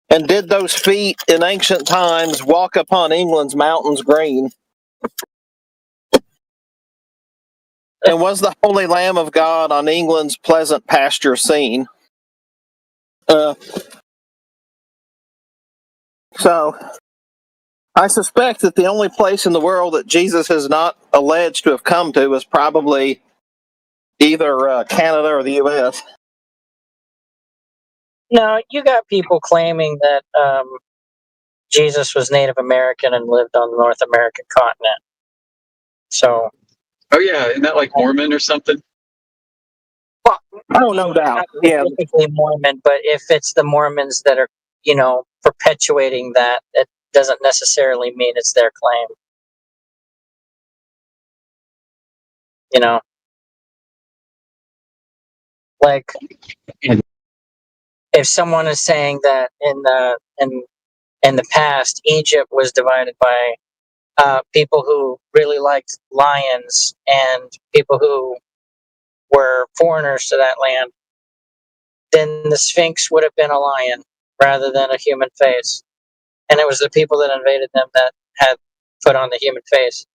and did those feet in ancient times walk upon England's mountains green. And was the Holy Lamb of God on England's pleasant pasture seen? So, I suspect that the only place in the world that Jesus is not alleged to have come to is probably either Canada or the U.S. No, you got people claiming that Jesus was Native American and lived on the North American continent. So. Oh yeah, isn't that like Mormon or something? Well, oh, no doubt. Yeah, specifically Mormon, but if it's the Mormons that are, perpetuating that, it doesn't necessarily mean it's their claim. Like if someone is saying that in the past Egypt was divided by people who really liked lions and people who were foreigners to that land, then the Sphinx would have been a lion rather than a human face. And it was the people that invaded them that had put on the human face.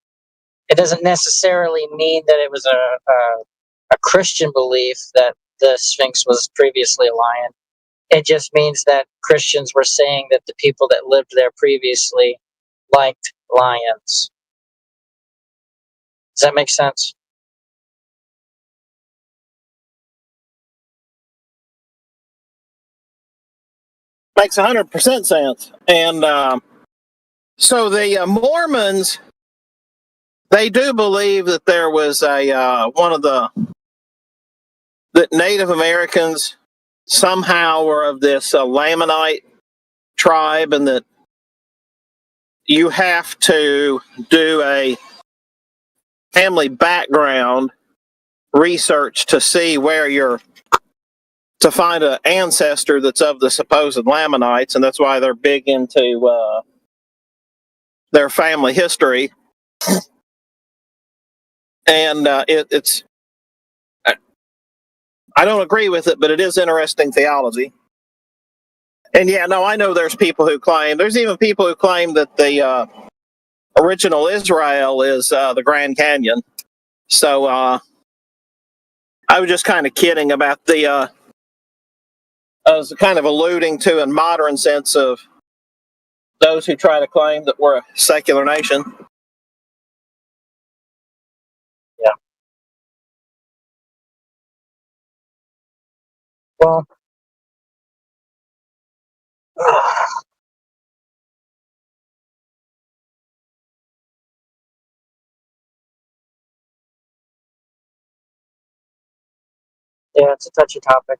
It doesn't necessarily mean that it was a Christian belief that the Sphinx was previously a lion. It just means that Christians were saying that the people that lived there previously liked lions. Does that make sense? Makes 100% sense. And so the Mormons, they do believe that there was that Native Americans somehow were of this Lamanite tribe, and that you have to do a family background research to see to find an ancestor that's of the supposed Lamanites, and that's why they're big into their family history. And it's I don't agree with it, but it is interesting theology. And yeah, no, I know there's people who claim, there's even people who claim that the original Israel is the Grand Canyon. So I was just kind of kidding about I was kind of alluding to a modern sense of those who try to claim that we're a secular nation. Yeah. Well, yeah, it's a touchy topic.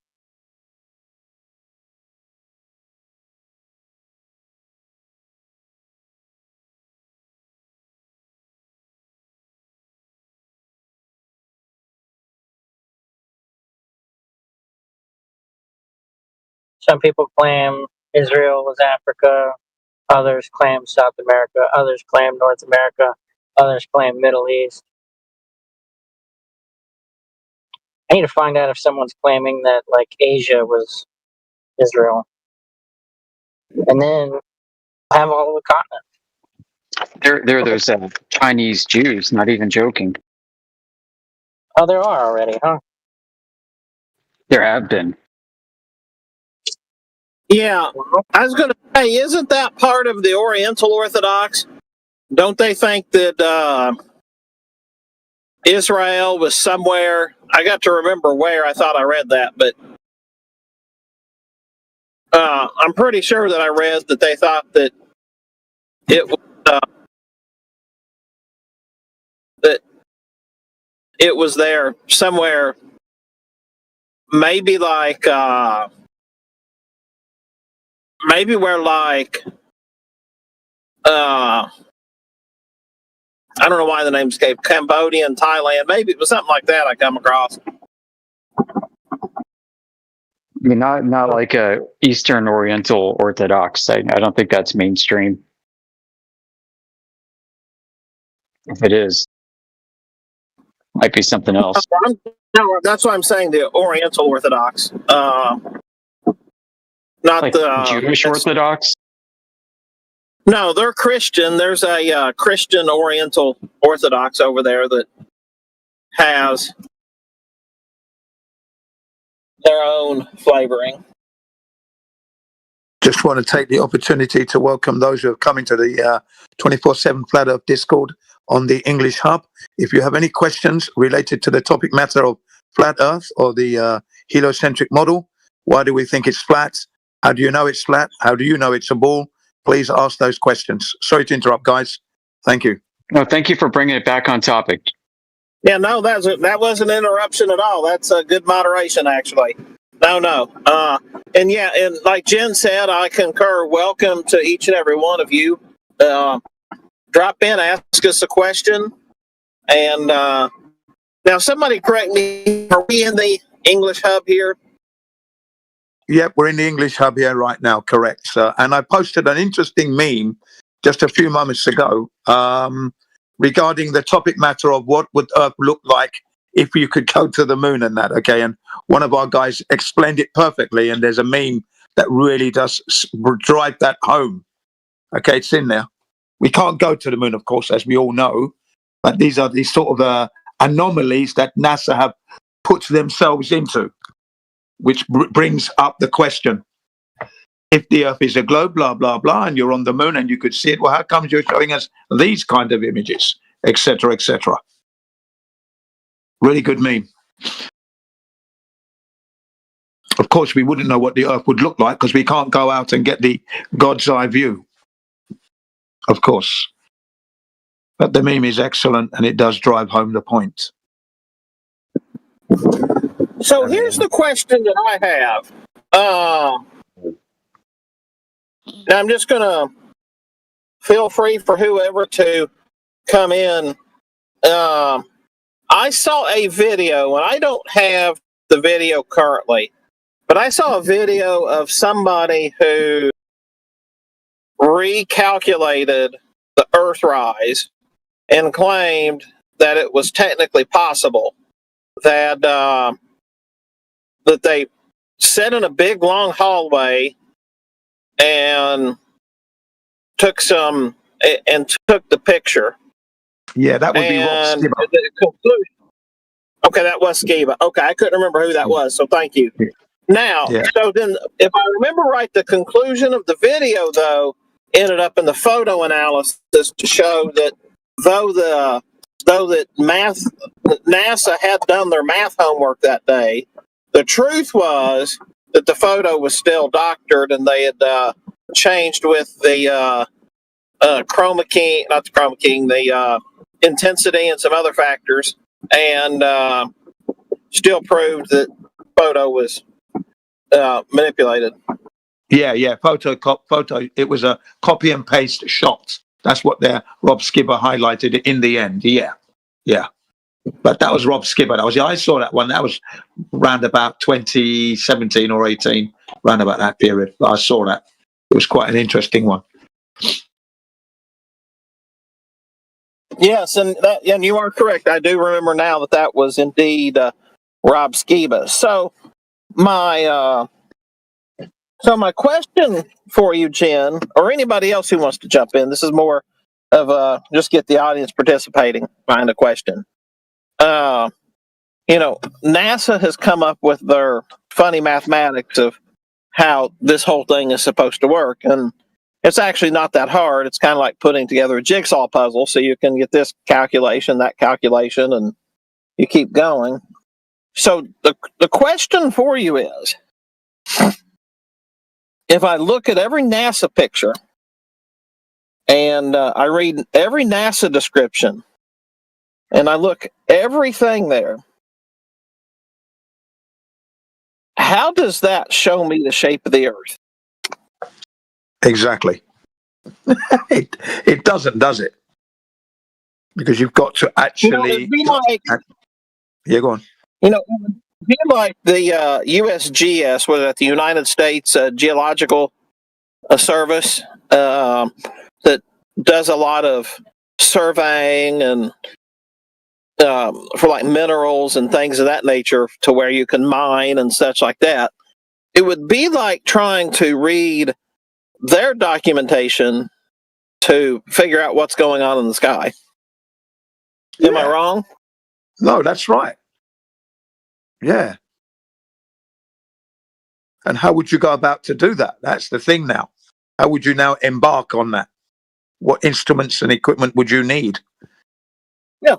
Some people claim Israel was Africa, others claim South America, others claim North America, others claim Middle East. I need to find out if someone's claiming that like Asia was Israel. And then have all the continent. There are those Chinese Jews, not even joking. Oh, there are already, huh? There have been. Yeah, I was going to say, isn't that part of the Oriental Orthodox? Don't they think that Israel was somewhere? I got to remember where I thought I read that, but I'm pretty sure that I read that they thought that it was there somewhere, maybe like maybe where like I don't know why the name escaped, Cambodia and Thailand. Maybe it was something like that I come across. I mean, not like a Eastern Oriental Orthodox. I don't think that's mainstream. If it is, might be something else. No, that's why I'm saying the Oriental Orthodox, not like the Jewish Orthodox. No, they're Christian. There's a Christian Oriental Orthodox over there that has their own flavoring. Just want to take the opportunity to welcome those who have come into the 24/7 Flat Earth Discord on the English Hub. If you have any questions related to the topic matter of Flat Earth or the heliocentric model, why do we think it's flat? How do you know it's flat? How do you know it's a ball? Please ask those questions. Sorry to interrupt, guys. Thank you. No, thank you for bringing it back on topic. Yeah, no, that wasn't an interruption at all. That's a good moderation, actually. No. And yeah, and like Jen said, I concur. Welcome to each and every one of you. Drop in, ask us a question. And now somebody correct me, are we in the English Hub here? Yep, we're in the English Hub here right now, correct. And I posted an interesting meme just a few moments ago regarding the topic matter of what would Earth look like if you could go to the moon and that, okay? And one of our guys explained it perfectly, and there's a meme that really does drive that home. Okay, it's in there. We can't go to the moon, of course, as we all know, but these are these sort of anomalies that NASA have put themselves into, which brings up the question, if the Earth is a globe, blah, blah, blah, and you're on the moon and you could see it, well, how comes you're showing us these kind of images, etc., etc.? Really good meme. Of course, we wouldn't know what the Earth would look like because we can't go out and get the God's eye view, of course. But the meme is excellent and it does drive home the point. So here's the question that I have. Now I'm just going to feel free for whoever to come in. I saw a video, and I don't have the video currently, but I saw a video of somebody who recalculated the Earthrise and claimed that it was technically possible that that they sat in a big long hallway and took the picture. Yeah, that would be Rob Skiba. Okay, that was Skiba. Okay, I couldn't remember who that was, so thank you. Now, so then, if I remember right, the conclusion of the video, though, ended up in the photo analysis to show that though that NASA had done their math homework that day, the truth was that the photo was still doctored and they had changed with the chroma key, not the chroma key, the intensity and some other factors, and still proved that photo was manipulated. Yeah, photo. It was a copy and paste shot. That's what Rob Skiba highlighted in the end. Yeah. But that was Rob Skiba. I saw that one. That was round about 2017 or 18, round about that period. I saw that. It was quite an interesting one. Yes, and you are correct. I do remember now that was indeed Rob Skiba. So my question for you, Jen, or anybody else who wants to jump in, this is more of just get the audience participating behind a question. NASA has come up with their funny mathematics of how this whole thing is supposed to work, and it's actually not that hard. It's kind of like putting together a jigsaw puzzle, so you can get this calculation, that calculation, and you keep going. So the question for you is, if I look at every NASA picture and I read every NASA description and I look everything there, how does that show me the shape of the Earth? Exactly. It doesn't, does it? Because you've got to actually. It'd be like, yeah, go on. be like the USGS, was it the United States Geological Service, that does a lot of surveying and for like minerals and things of that nature, to where you can mine and such like that. It would be like trying to read their documentation to figure out what's going on in the sky. Am I wrong? No, that's right. Yeah. And how would you go about to do that? That's the thing now. How would you now embark on that? What instruments and equipment would you need? Yeah.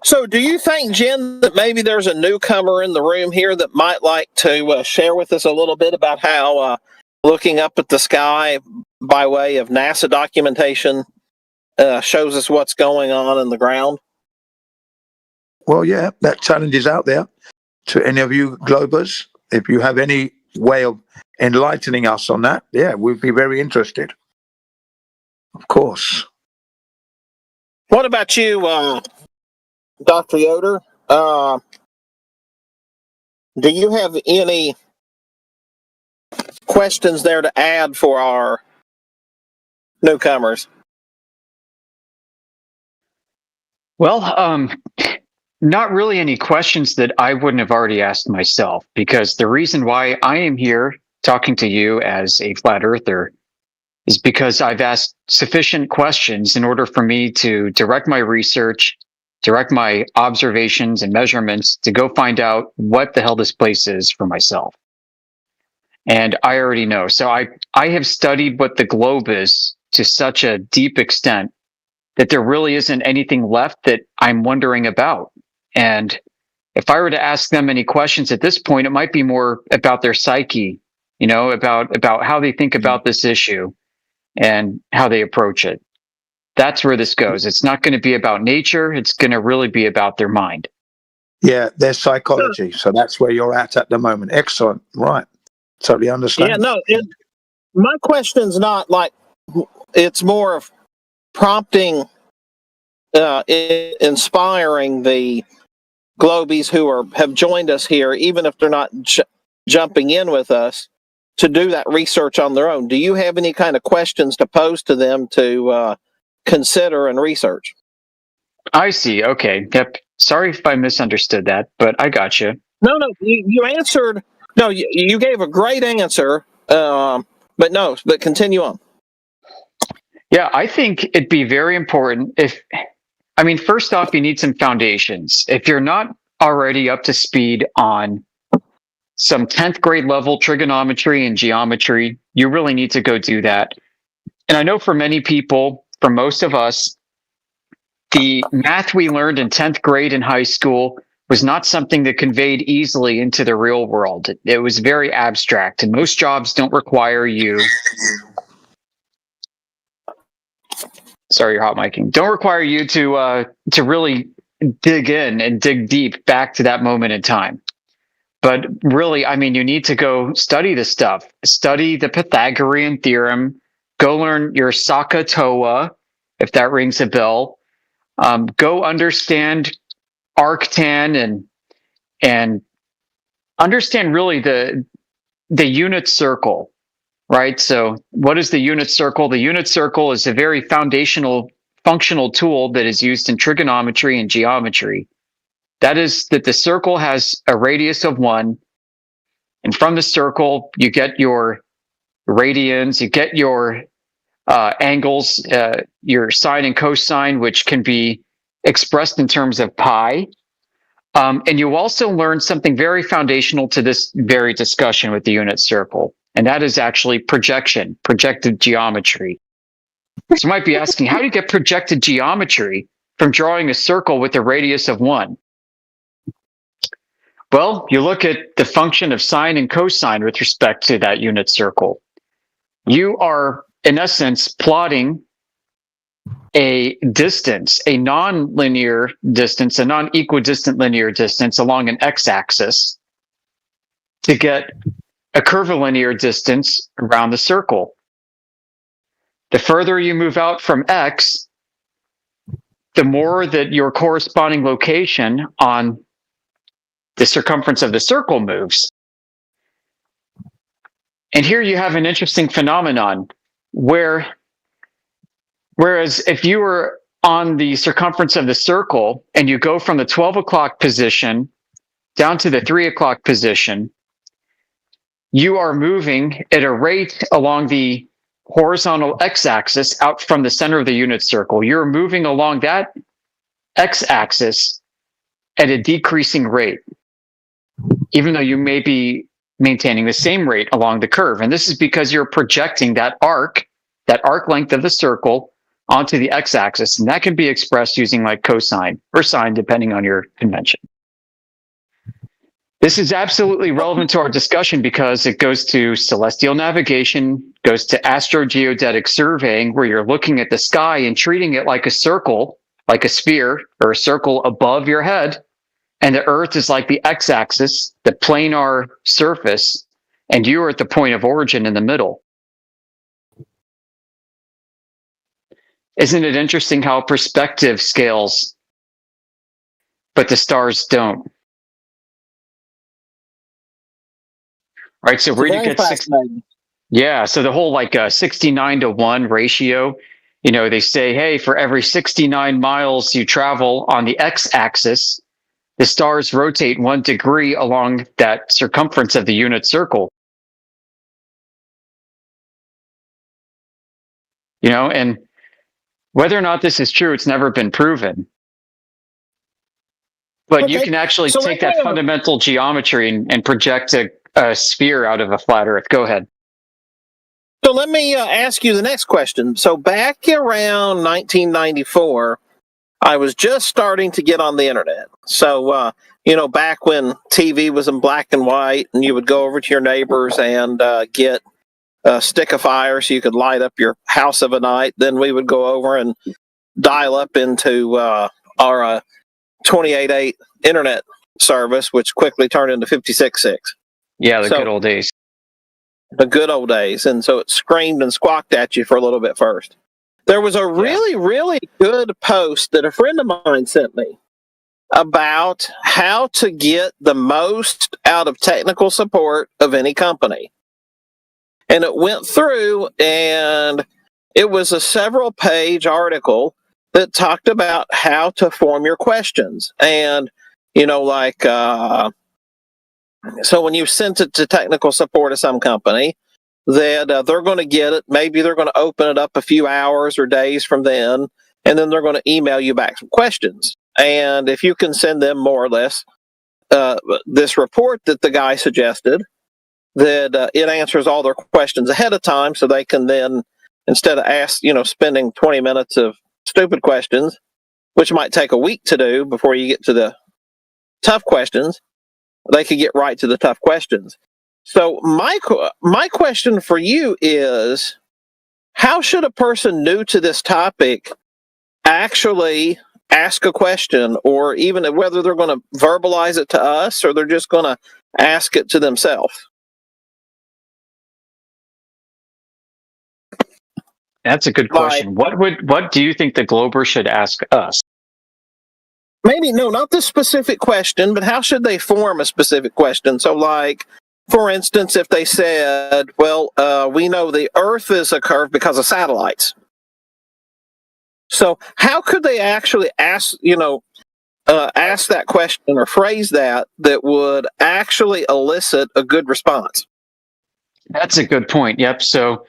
So do you think, Jen, that maybe there's a newcomer in the room here that might like to share with us a little bit about how looking up at the sky by way of NASA documentation shows us what's going on in the ground? Well, yeah, that challenge is out there to any of you Globers. If you have any way of enlightening us on that, yeah, we'd be very interested. Of course. What about you, Dr. Yoder? Do you have any questions there to add for our newcomers? Well, not really any questions that I wouldn't have already asked myself, because the reason why I am here talking to you as a flat earther is because I've asked sufficient questions in order for me to direct my research, direct my observations and measurements to go find out what the hell this place is for myself. And I already know. So I have studied what the globe is to such a deep extent that there really isn't anything left that I'm wondering about. And if I were to ask them any questions at this point, it might be more about their psyche, you know, about how they think about this issue and how they approach it. That's where this goes. It's not going to be about nature. It's going to really be about their mind. Yeah, their psychology. So that's where you're at the moment. Excellent. Right. Totally understand. Yeah, no, my question's not like, it's more of prompting, inspiring the Globies who have joined us here, even if they're not jumping in with us, to do that research on their own. Do you have any kind of questions to pose to them to consider and research? I see. Okay. Yep. Sorry if I misunderstood that, but I got you. No, you answered. No, you gave a great answer. But continue on. Yeah, I think it'd be very important first off, you need some foundations. If you're not already up to speed on some 10th grade level trigonometry and geometry, you really need to go do that. And I know for many people, for most of us, the math we learned in 10th grade in high school was not something that conveyed easily into the real world. It was very abstract, and most jobs don't require you. Sorry, you're hot micing. Don't require you to really dig in and dig deep back to that moment in time. But really, you need to go study this stuff. Study the Pythagorean theorem. Go learn your SOHCAHTOA, if that rings a bell. Go understand arctan and understand really the unit circle, right? So what is the unit circle? The unit circle is a very foundational functional tool that is used in trigonometry and geometry. That is that the circle has a radius of 1, and from the circle you get your radians, you get your angles, your sine and cosine, which can be expressed in terms of pi. And you also learn something very foundational to this very discussion with the unit circle, and that is actually projection, projected geometry. So you might be asking, how do you get projected geometry from drawing a circle with a radius of 1? Well, you look at the function of sine and cosine with respect to that unit circle. You are, in essence, plotting a distance, a non-linear distance, a non-equidistant linear distance along an x-axis to get a curvilinear distance around the circle. The further you move out from x, the more that your corresponding location on the circumference of the circle moves. And here you have an interesting phenomenon whereas if you were on the circumference of the circle and you go from the 12 o'clock position down to the 3 o'clock position, you are moving at a rate along the horizontal x-axis out from the center of the unit circle. You're moving along that x-axis at a decreasing rate, even though you may be maintaining the same rate along the curve. And this is because you're projecting that arc length of the circle onto the x-axis, and that can be expressed using like cosine or sine, depending on your convention. This is absolutely relevant to our discussion because it goes to celestial navigation, goes to astrogeodetic surveying, where you're looking at the sky and treating it like a circle, like a sphere or a circle above your head. And the Earth is like the x-axis, the planar surface, and you are at the point of origin in the middle. Isn't it interesting how perspective scales, but the stars don't? Right, so where do you get so the whole like 69-to-1 ratio, you know, they say, hey, for every 69 miles you travel on the x-axis, the stars rotate 1 degree along that circumference of the unit circle. You know, and whether or not this is true, it's never been proven. But you can actually take that fundamental geometry and project a sphere out of a flat Earth. Go ahead. So let me ask you the next question. So back around 1994, I was just starting to get on the internet. So, you know, back when TV was in black and white and you would go over to your neighbors and get a stick of fire so you could light up your house of a night. Then we would go over and dial up into our 28.8 internet service, which quickly turned into 56.6. Yeah, the good old days. The good old days. And so it screamed and squawked at you for a little bit first. There was a really, really good post that a friend of mine sent me about how to get the most out of technical support of any company. And it went through, and it was a several-page article that talked about how to form your questions. And, you know, like, so when you sent it to technical support of some company, that they're going to get it. Maybe they're going to open it up a few hours or days from then, and then they're going to email you back some questions. And if you can send them more or less this report that the guy suggested, that it answers all their questions ahead of time, so they can then, instead of spending 20 minutes of stupid questions, which might take a week to do before you get to the tough questions, they could get right to the tough questions. So my question for you is, how should a person new to this topic actually ask a question, or even whether they're going to verbalize it to us or they're just going to ask it to themselves? That's a good question. What do you think the Glober should ask us? Maybe, no, not the specific question, but how should they form a specific question? So, like, for instance, if they said, well, we know the Earth is a curve because of satellites. So how could they actually ask that question or phrase that would actually elicit a good response? That's a good point. Yep. So,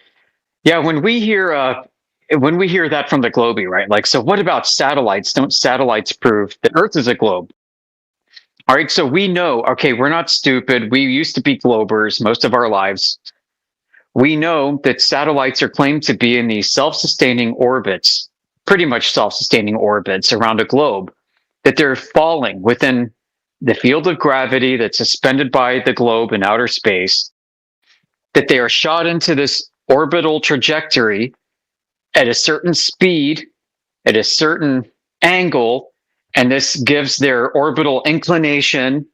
yeah, when we hear that from the Globe, right? Like, so what about satellites? Don't satellites prove that Earth is a globe? All right, so we know, okay, we're not stupid. We used to be Globers most of our lives. We know that satellites are claimed to be in these self-sustaining orbits, pretty much self-sustaining orbits around a globe, that they're falling within the field of gravity that's suspended by the globe in outer space, that they are shot into this orbital trajectory at a certain speed, at a certain angle, and this gives their orbital inclination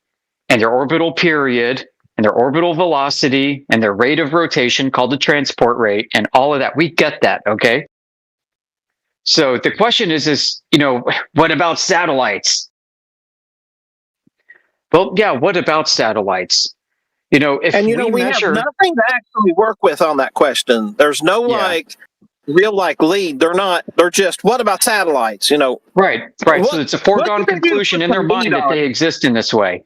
and their orbital period and their orbital velocity and their rate of rotation called the transport rate and all of that. We get that, okay? So the question is, what about satellites? Well, yeah, what about satellites? You know, if And we we measure, have nothing to actually work with on that question. There's no real lead. They're just, what about satellites? right. So it's a foregone conclusion in their mind that they exist in this way.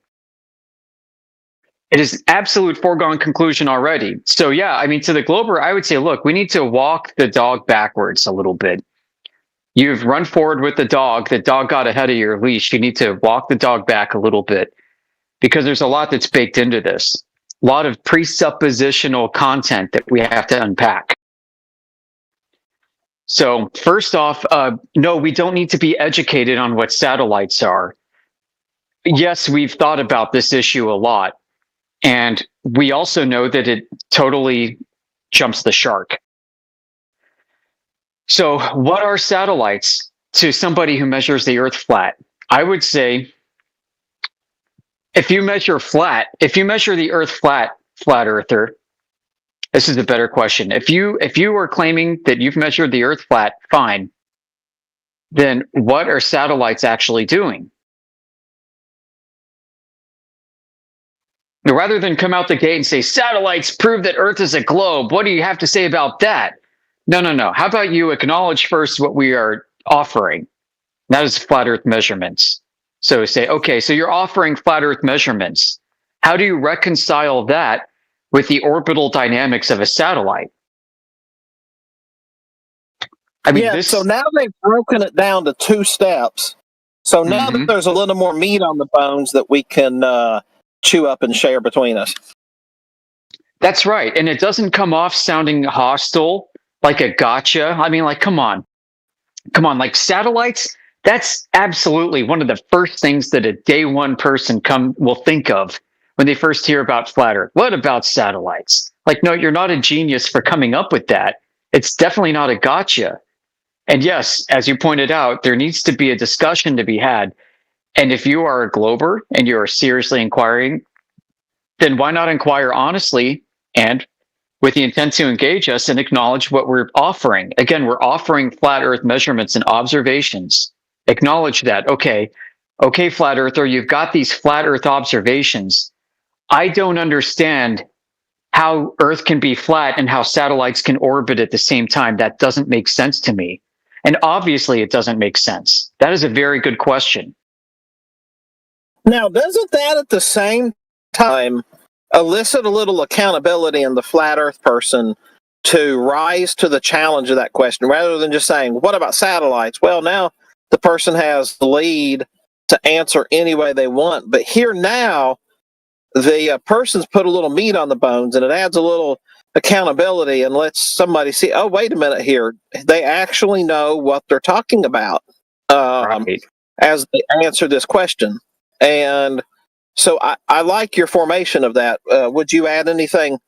It is absolute foregone conclusion already. So yeah, I mean, to the Glober, I would say, look, we need to walk the dog backwards a little bit. You've run forward with the dog got ahead of your leash. You need to walk the dog back a little bit, because there's a lot that's baked into this. A lot of presuppositional content that we have to unpack. So first off, no, we don't need to be educated on what satellites are. Yes, we've thought about this issue a lot. And we also know that it totally jumps the shark. So what are satellites to somebody who measures the Earth flat? I would say, if you measure the Earth flat earther, this is a better question. If you are claiming that you've measured the Earth flat, fine. Then what are satellites actually doing? Rather than come out the gate and say, satellites prove that Earth is a globe, what do you have to say about that? No. How about you acknowledge first what we are offering? That is flat Earth measurements. So say, okay, so you're offering flat Earth measurements. How do you reconcile that with the orbital dynamics of a satellite? I mean, so now they've broken it down to 2 steps. So now that there's a little more meat on the bones that we can chew up and share between us. That's right. And it doesn't come off sounding hostile, like a gotcha. I mean, like, come on, like satellites, that's absolutely one of the first things that a day one person will think of when they first hear about flat Earth. What about satellites? Like, no, you're not a genius for coming up with that. It's definitely not a gotcha. And yes, as you pointed out, there needs to be a discussion to be had. And if you are a Glober and you are seriously inquiring, then why not inquire honestly and with the intent to engage us and acknowledge what we're offering? Again, we're offering flat Earth measurements and observations. Acknowledge that. Okay, flat Earther, you've got these flat Earth observations. I don't understand how Earth can be flat and how satellites can orbit at the same time. That doesn't make sense to me. And obviously it doesn't make sense. That is a very good question. Now, doesn't that at the same time elicit a little accountability in the flat Earth person to rise to the challenge of that question, rather than just saying, what about satellites? Well, now the person has the lead to answer any way they want. But here now, the person's put a little meat on the bones, and it adds a little accountability and lets somebody see, oh, wait a minute here. They actually know what they're talking about as they answer this question. And so I like your formation of that. Would you add anything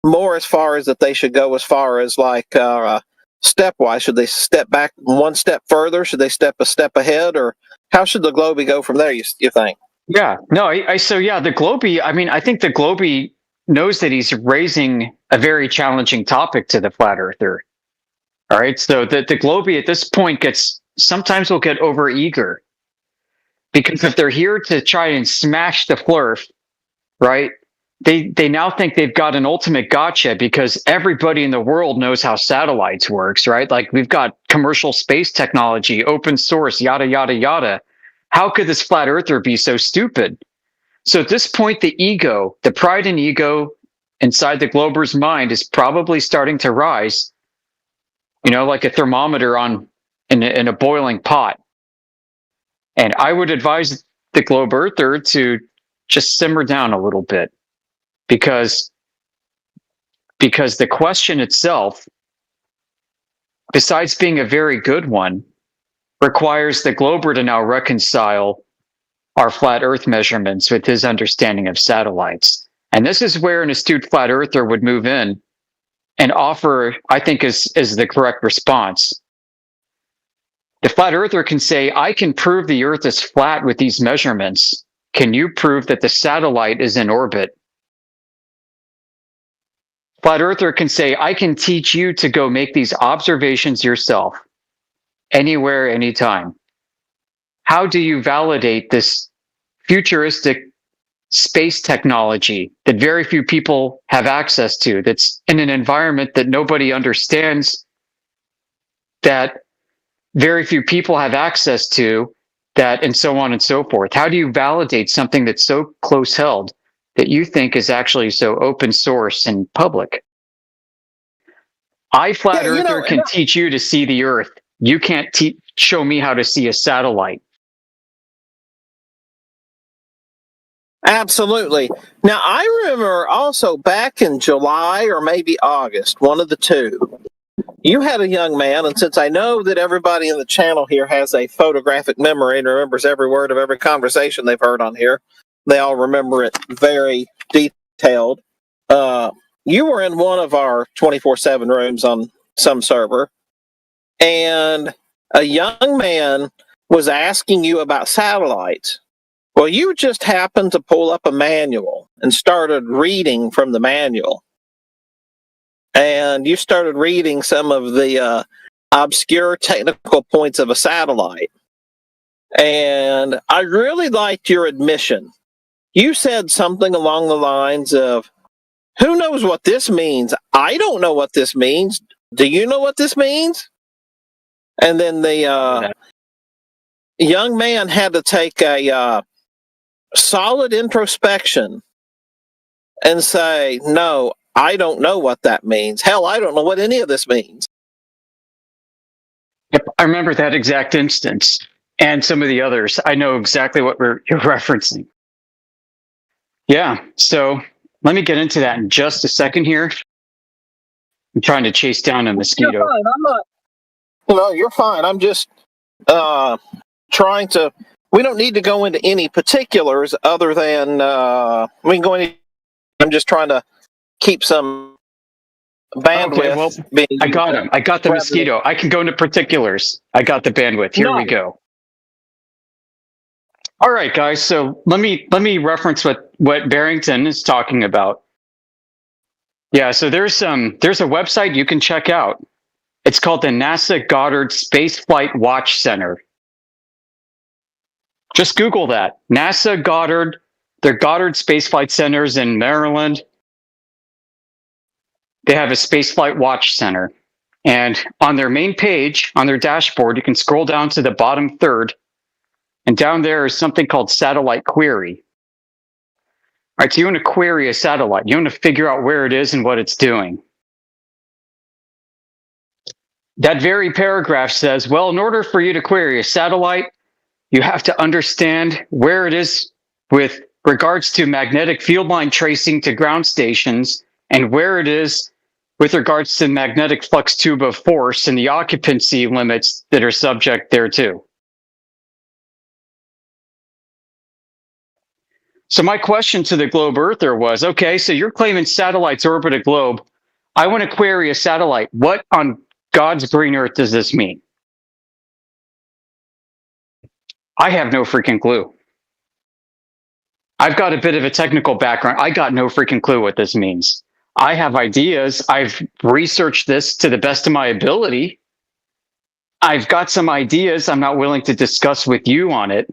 more as far as that they should go as far as like stepwise? Should they step back one step further? Should they step a step ahead? Or how should the Globie go from there, you think? Yeah, no, the Globie, I mean, I think the Globie knows that he's raising a very challenging topic to the flat earther. All right, so the Globie at this point sometimes will get over eager. Because if they're here to try and smash the flurf, right, they now think they've got an ultimate gotcha because everybody in the world knows how satellites works, right? Like, we've got commercial space technology, open source, yada, yada, yada. How could this flat earther be so stupid? So at this point, the pride and ego inside the Glober's mind is probably starting to rise, like a thermometer in a boiling pot. And I would advise the Globe Earther to just simmer down a little bit, because the question itself, besides being a very good one, requires the Glober to now reconcile our flat Earth measurements with his understanding of satellites. And this is where an astute flat Earther would move in and offer, I think, is the correct response. The flat earther can say, I can prove the Earth is flat with these measurements. Can you prove that the satellite is in orbit? Flat earther can say, I can teach you to go make these observations yourself, anywhere, anytime. How do you validate this futuristic space technology that very few people have access to, that's in an environment that nobody understands, that very few people have access to, that, and so on and so forth. How do you validate something that's so close held that you think is actually so open source and public? I, flat earther, can teach you to see the Earth. You can't show me how to see a satellite. Absolutely. Now, I remember also back in July or maybe August, one of the two, you had a young man, and since I know that everybody in the channel here has a photographic memory and remembers every word of every conversation they've heard on here, they all remember it very detailed. You were in one of our 24/7 rooms on some server, and a young man was asking you about satellites. Well, you just happened to pull up a manual and started reading from the manual. And you started reading some of the obscure technical points of a satellite. And I really liked your admission. You said something along the lines of, who knows what this means? I don't know what this means. Do you know what this means? And then the young man had to take a solid introspection and say, no, I don't know what that means. Hell, I don't know what any of this means. Yep, I remember that exact instance and some of the others. I know exactly what you're referencing. Yeah, so let me get into that in just a second here. I'm trying to chase down a mosquito. You're fine. I'm not. No, you're fine. I'm just trying to. We don't need to go into any particulars other than we can go into. I'm just trying to keep some bandwidth. Okay, well, I got him. I got the mosquito. I can go into particulars. I got the bandwidth. Here we go. All right, guys. So let me reference what Barrington is talking about. Yeah. So there's a website you can check out. It's called the NASA Goddard Space Flight Watch Center. Just Google that. NASA Goddard. Their Goddard Space Flight Centers in Maryland. They have a Space Flight Watch Center. And on their main page, on their dashboard, you can scroll down to the bottom third. And down there is something called Satellite Query. All right, so you want to query a satellite. You want to figure out where it is and what it's doing. That very paragraph says, well, in order for you to query a satellite, you have to understand where it is with regards to magnetic field line tracing to ground stations and where it is with regards to magnetic flux tube of force and the occupancy limits that are subject thereto. So my question to the Globe Earther was, okay, so you're claiming satellites orbit a globe. I want to query a satellite. What on God's green earth does this mean? I have no freaking clue. I've got a bit of a technical background. I got no freaking clue what this means. I have ideas. I've researched this to the best of my ability. I've got some ideas I'm not willing to discuss with you on it.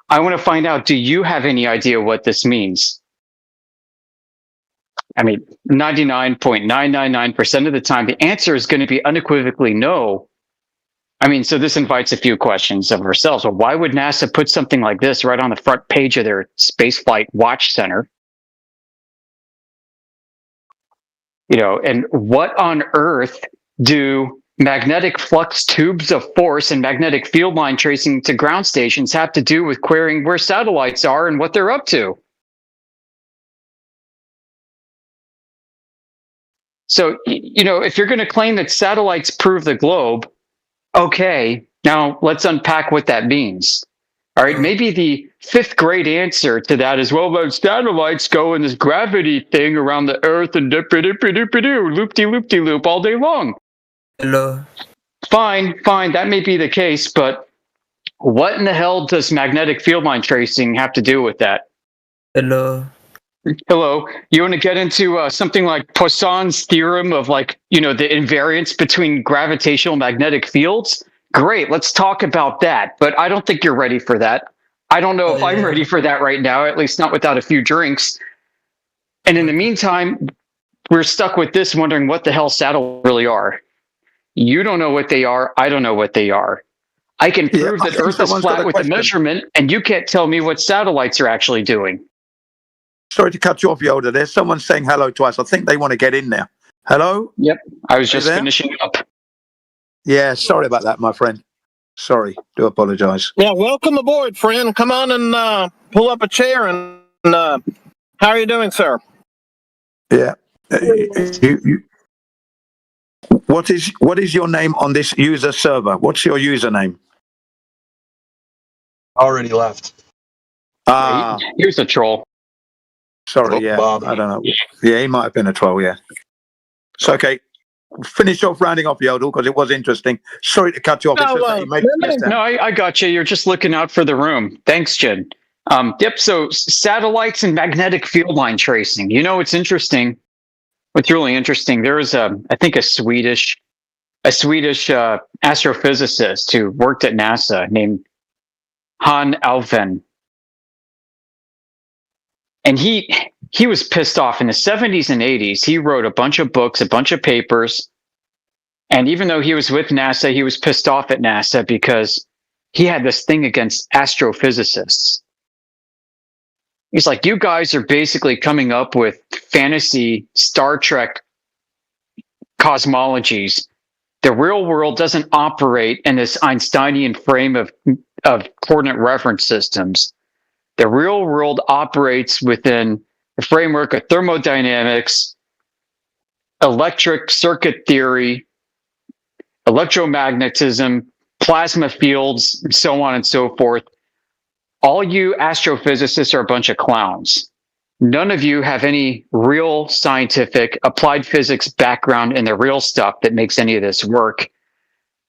I want to find out, do you have any idea what this means? I mean, 99.999% of the time, the answer is going to be unequivocally no. I mean, so this invites a few questions of ourselves. Well, why would NASA put something like this right on the front page of their Spaceflight Watch Center? You know, and what on earth do magnetic flux tubes of force and magnetic field line tracing to ground stations have to do with querying where satellites are and what they're up to? So, you know, if you're going to claim that satellites prove the globe, okay, now let's unpack what that means. All right, maybe the fifth grade answer to that is, well, those satellites go in this gravity thing around the Earth and loop-de-loop-de-loop all day long. Hello. Fine, that may be the case, but what in the hell does magnetic field line tracing have to do with that? Hello. Hello. You want to get into something like Poisson's theorem of, like, you know, the invariance between gravitational magnetic fields? Great, let's talk about that. But I don't think you're ready for that. I don't know if I'm ready for that right now, at least not without a few drinks. And in the meantime, we're stuck with this wondering what the hell satellites really are. You don't know what they are. I don't know what they are. I can prove that Earth is flat with a measurement, and you can't tell me what satellites are actually doing. Sorry to cut you off, Yoda. There's someone saying hello to us. I think they want to get in there. Hello? Yep. I was Are you just there? finishing up. Yeah, sorry about that, my friend. Sorry. Do apologize. Yeah, welcome aboard, friend. Come on and pull up a chair. And how are you doing, sir? Yeah. What is your name on this user server? What's your username? Already left. Ah, Here's a troll. sorry. Yeah, I don't know. Yeah, he might have been a troll. Yeah. It's okay. Finish off rounding off Yodel because it was interesting. Sorry to cut you off. It's just that you made No, I got you. You're just looking out for the room. Thanks, Jen. Yep. So satellites and magnetic field line tracing. You know, it's interesting. What's really interesting? There was I think a Swedish astrophysicist who worked at NASA named Han Alfven, and he was pissed off in the 70s and 80s. He wrote a bunch of books, a bunch of papers, and even though he was with NASA, he was pissed off at NASA because he had this thing against astrophysicists. He's like, you guys are basically coming up with fantasy Star Trek cosmologies. The real world doesn't operate in this Einsteinian frame of coordinate reference systems. The real world operates within the framework of thermodynamics, electric circuit theory, electromagnetism, plasma fields, and so on and so forth. All you astrophysicists are a bunch of clowns. None of you have any real scientific applied physics background in the real stuff that makes any of this work.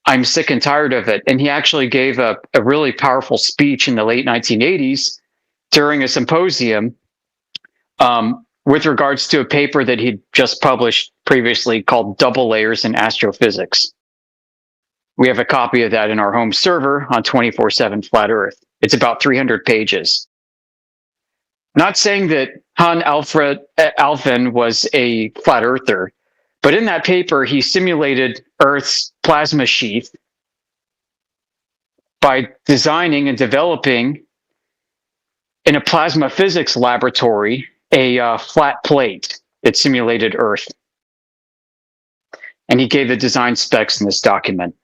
I'm sick and tired of it. And he actually gave a really powerful speech in the late 1980s during a symposium with regards to a paper that he'd just published previously called Double Layers in Astrophysics. We have a copy of that in our home server on 24/7 Flat Earth. It's about 300 pages. Not saying that Han Alfven was a flat earther, but in that paper, he simulated Earth's plasma sheath by designing and developing in a plasma physics laboratory a flat plate that simulated Earth. And he gave the design specs in this document.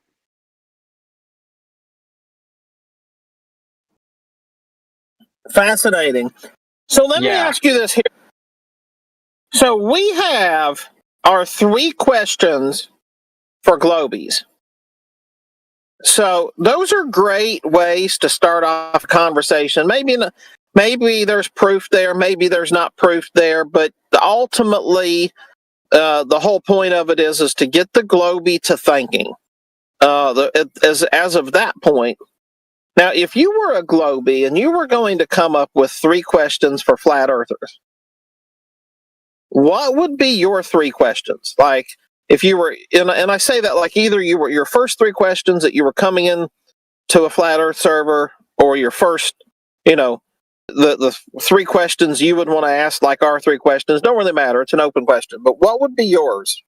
Fascinating. So let me ask you this here. So we have our 3 questions for Globies. So those are great ways to start off a conversation. Maybe there's proof there, maybe there's not proof there, but ultimately the whole point of it is to get the Globie to thinking. As of that point. Now, if you were a Globie and you were going to come up with 3 questions for flat earthers, what would be your 3 questions? Like, if you were, and I say that like either you were your first 3 questions that you were coming in to a flat earth server, or your first, the 3 questions you would want to ask, like our 3 questions, don't really matter. It's an open question. But what would be yours?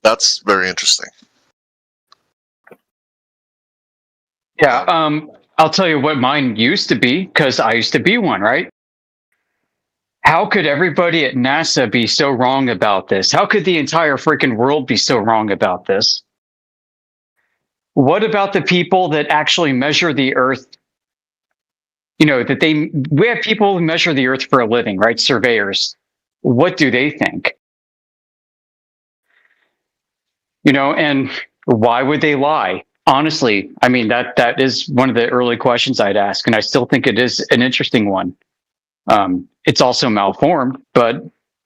That's very interesting. Yeah, I'll tell you what mine used to be, because I used to be one, right? How could everybody at NASA be so wrong about this? How could the entire freaking world be so wrong about this? What about the people that actually measure the Earth? We have people who measure the Earth for a living, right? Surveyors. What do they think? And why would they lie? Honestly, I mean, that is one of the early questions I'd ask, and I still think it is an interesting one. It's also malformed, but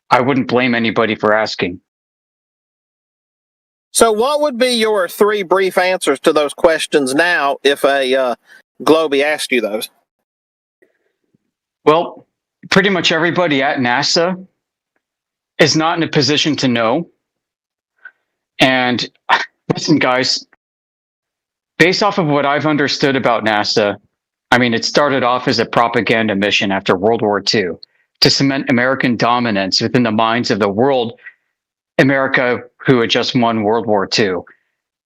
I wouldn't blame anybody for asking. So what would be your 3 brief answers to those questions now if a Globie asked you those? Well, pretty much everybody at NASA is not in a position to know. And listen, guys, based off of what I've understood about NASA, I mean, it started off as a propaganda mission after World War II to cement American dominance within the minds of the world, America, who had just won World War II,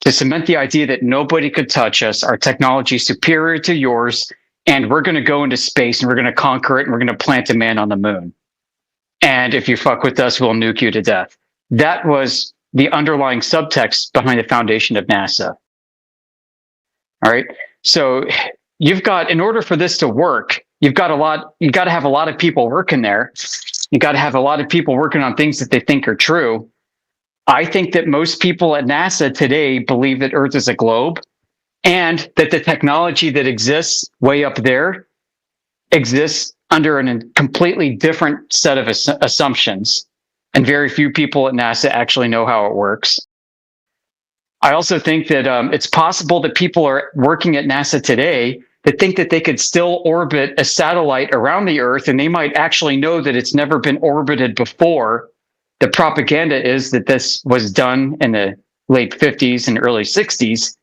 to cement the idea that nobody could touch us, our technology is superior to yours, and we're going to go into space and we're going to conquer it and we're going to plant a man on the moon. And if you fuck with us, we'll nuke you to death. That was the underlying subtext behind the foundation of NASA. All right. So you've got, in order for this to work, you've got to have a lot of people working there. You got to have a lot of people working on things that they think are true. I think that most people at NASA today believe that Earth is a globe and that the technology that exists way up there exists under a completely different set of assumptions. And very few people at NASA actually know how it works. I also think that it's possible that people are working at NASA today that think that they could still orbit a satellite around the Earth, and they might actually know that it's never been orbited before. The propaganda is that this was done in the late 50s and early 60s,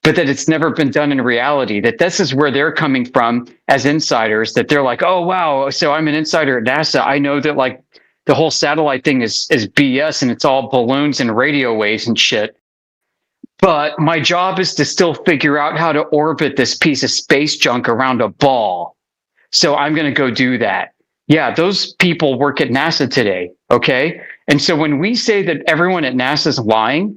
but that it's never been done in reality, that this is where they're coming from as insiders, that they're like, oh, wow, so I'm an insider at NASA. I know that like the whole satellite thing is BS and it's all balloons and radio waves and shit. But my job is to still figure out how to orbit this piece of space junk around a ball. So I'm going to go do that. Yeah, those people work at NASA today, okay? And so when we say that everyone at NASA is lying,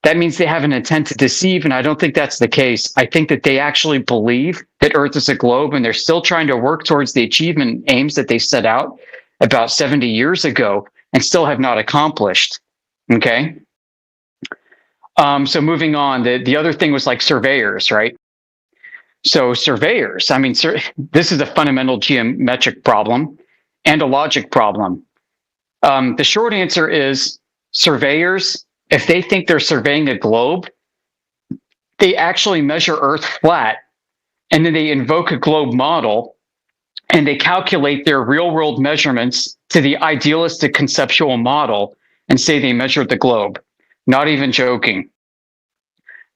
that means they have an intent to deceive, and I don't think that's the case. I think that they actually believe that Earth is a globe, and they're still trying to work towards the achievement aims that they set out about 70 years ago and still have not accomplished, okay? So moving on, the other thing was like surveyors, right? So surveyors, I mean, this is a fundamental geometric problem and a logic problem. The short answer is surveyors, if they think they're surveying a globe, they actually measure Earth flat, and then they invoke a globe model, and they calculate their real-world measurements to the idealistic conceptual model and say they measured the globe. Not even joking.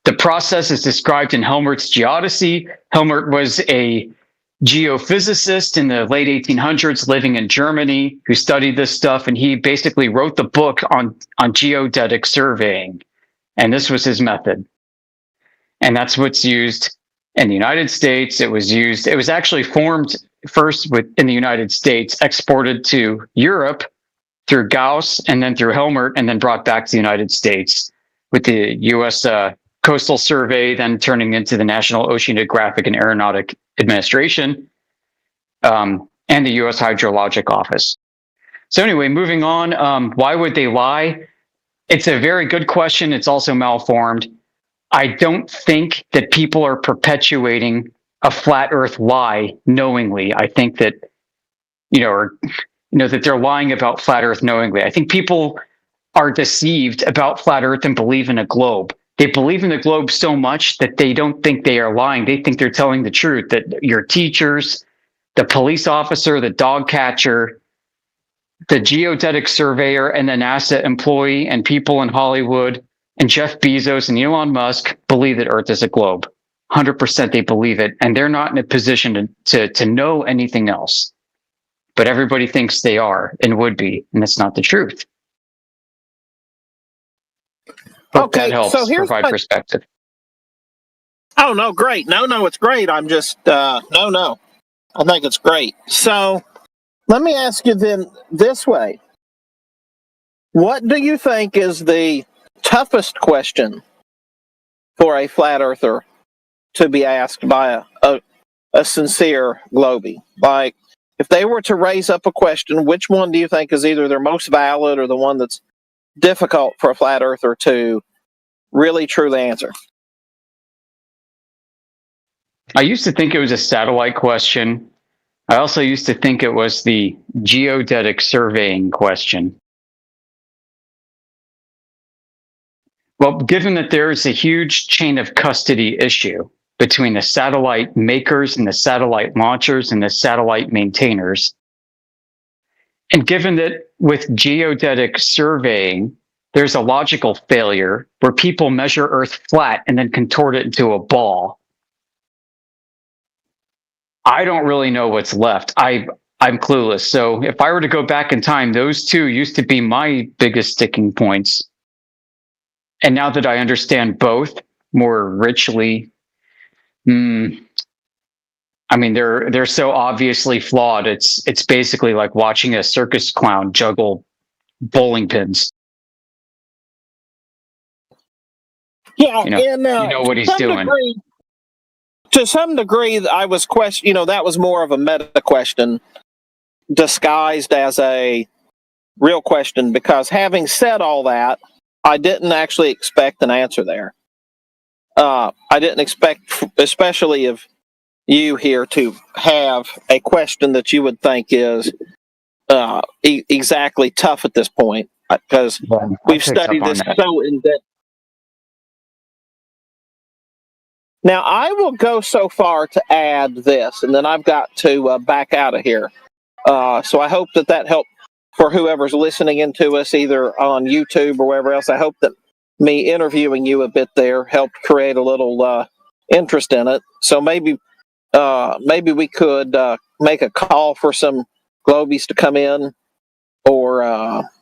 The process is described in Helmert's Geodesy. Helmert was a geophysicist in the late 1800s living in Germany who studied this stuff, and he basically wrote the book on geodetic surveying. And this was his method. And that's what's used in the United States. It was actually formed first in the United States, exported to Europe through Gauss and then through Helmert, and then brought back to the United States with the U.S. Coastal Survey, then turning into the National Oceanographic and Aeronautic Administration, and the U.S. Hydrologic Office. So anyway, moving on, why would they lie? It's a very good question. It's also malformed. I don't think that people are perpetuating a flat Earth lie knowingly. I think that, that they're lying about flat Earth knowingly. I think people are deceived about flat Earth and believe in a globe. They believe in the globe so much that they don't think they are lying. They think they're telling the truth, that your teachers, the police officer, the dog catcher, the geodetic surveyor, and the NASA employee and people in Hollywood and Jeff Bezos and Elon Musk believe that Earth is a globe. 100% they believe it, and they're not in a position to know anything else. But everybody thinks they are and would be, and that's not the truth. Hope that helps provide perspective. Oh, no, great. No, it's great. I'm just, no. I think it's great. So let me ask you then this way. What do you think is the toughest question for a flat earther to be asked by a sincere globie? Like, if they were to raise up a question, which one do you think is either their most valid or the one that's difficult for a flat earther to really truly answer? I used to think it was a satellite question. I also used to think it was the geodetic surveying question. Well, given that there is a huge chain of custody issue between the satellite makers and the satellite launchers and the satellite maintainers, and given that with geodetic surveying, there's a logical failure where people measure Earth flat and then contort it into a ball. I don't really know what's left. I'm clueless. So if I were to go back in time, those two used to be my biggest sticking points. And now that I understand both more richly, I mean, they're so obviously flawed. It's basically like watching a circus clown juggle bowling pins. Yeah, You know, and you know what he's doing. To some degree, I was that was more of a meta question disguised as a real question, because having said all that, I didn't actually expect an answer there. I didn't expect, especially of you here, to have a question that you would think is exactly tough at this point, because we've studied this so in depth. Now, I will go so far to add this, and then I've got to back out of here. So I hope that helped for whoever's listening into us, either on YouTube or wherever else. I hope that me interviewing you a bit there helped create a little interest in it. So maybe we could make a call for some Globies to come in or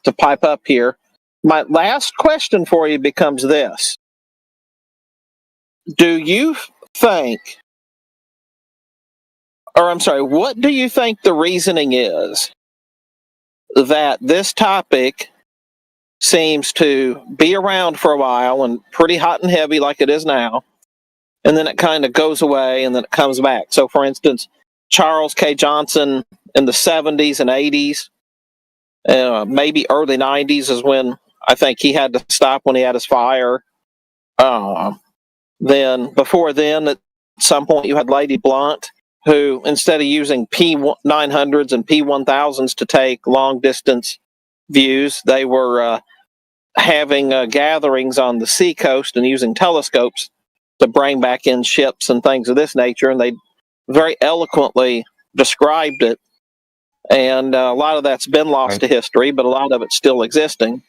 to pipe up here. My last question for you becomes this. Do you think, or I'm sorry, what do you think the reasoning is that this topic seems to be around for a while and pretty hot and heavy like it is now, and then it kind of goes away and then it comes back? So, for instance, Charles K. Johnson in the 70s and 80s, maybe early 90s is when I think he had to stop when he had his fire. Then before then, at some point, you had Lady Blunt, who, instead of using P900s and P1000s to take long distance views, they were having gatherings on the seacoast and using telescopes to bring back in ships and things of this nature. And they very eloquently described it. And a lot of that's been lost to history, but a lot of it's still existing.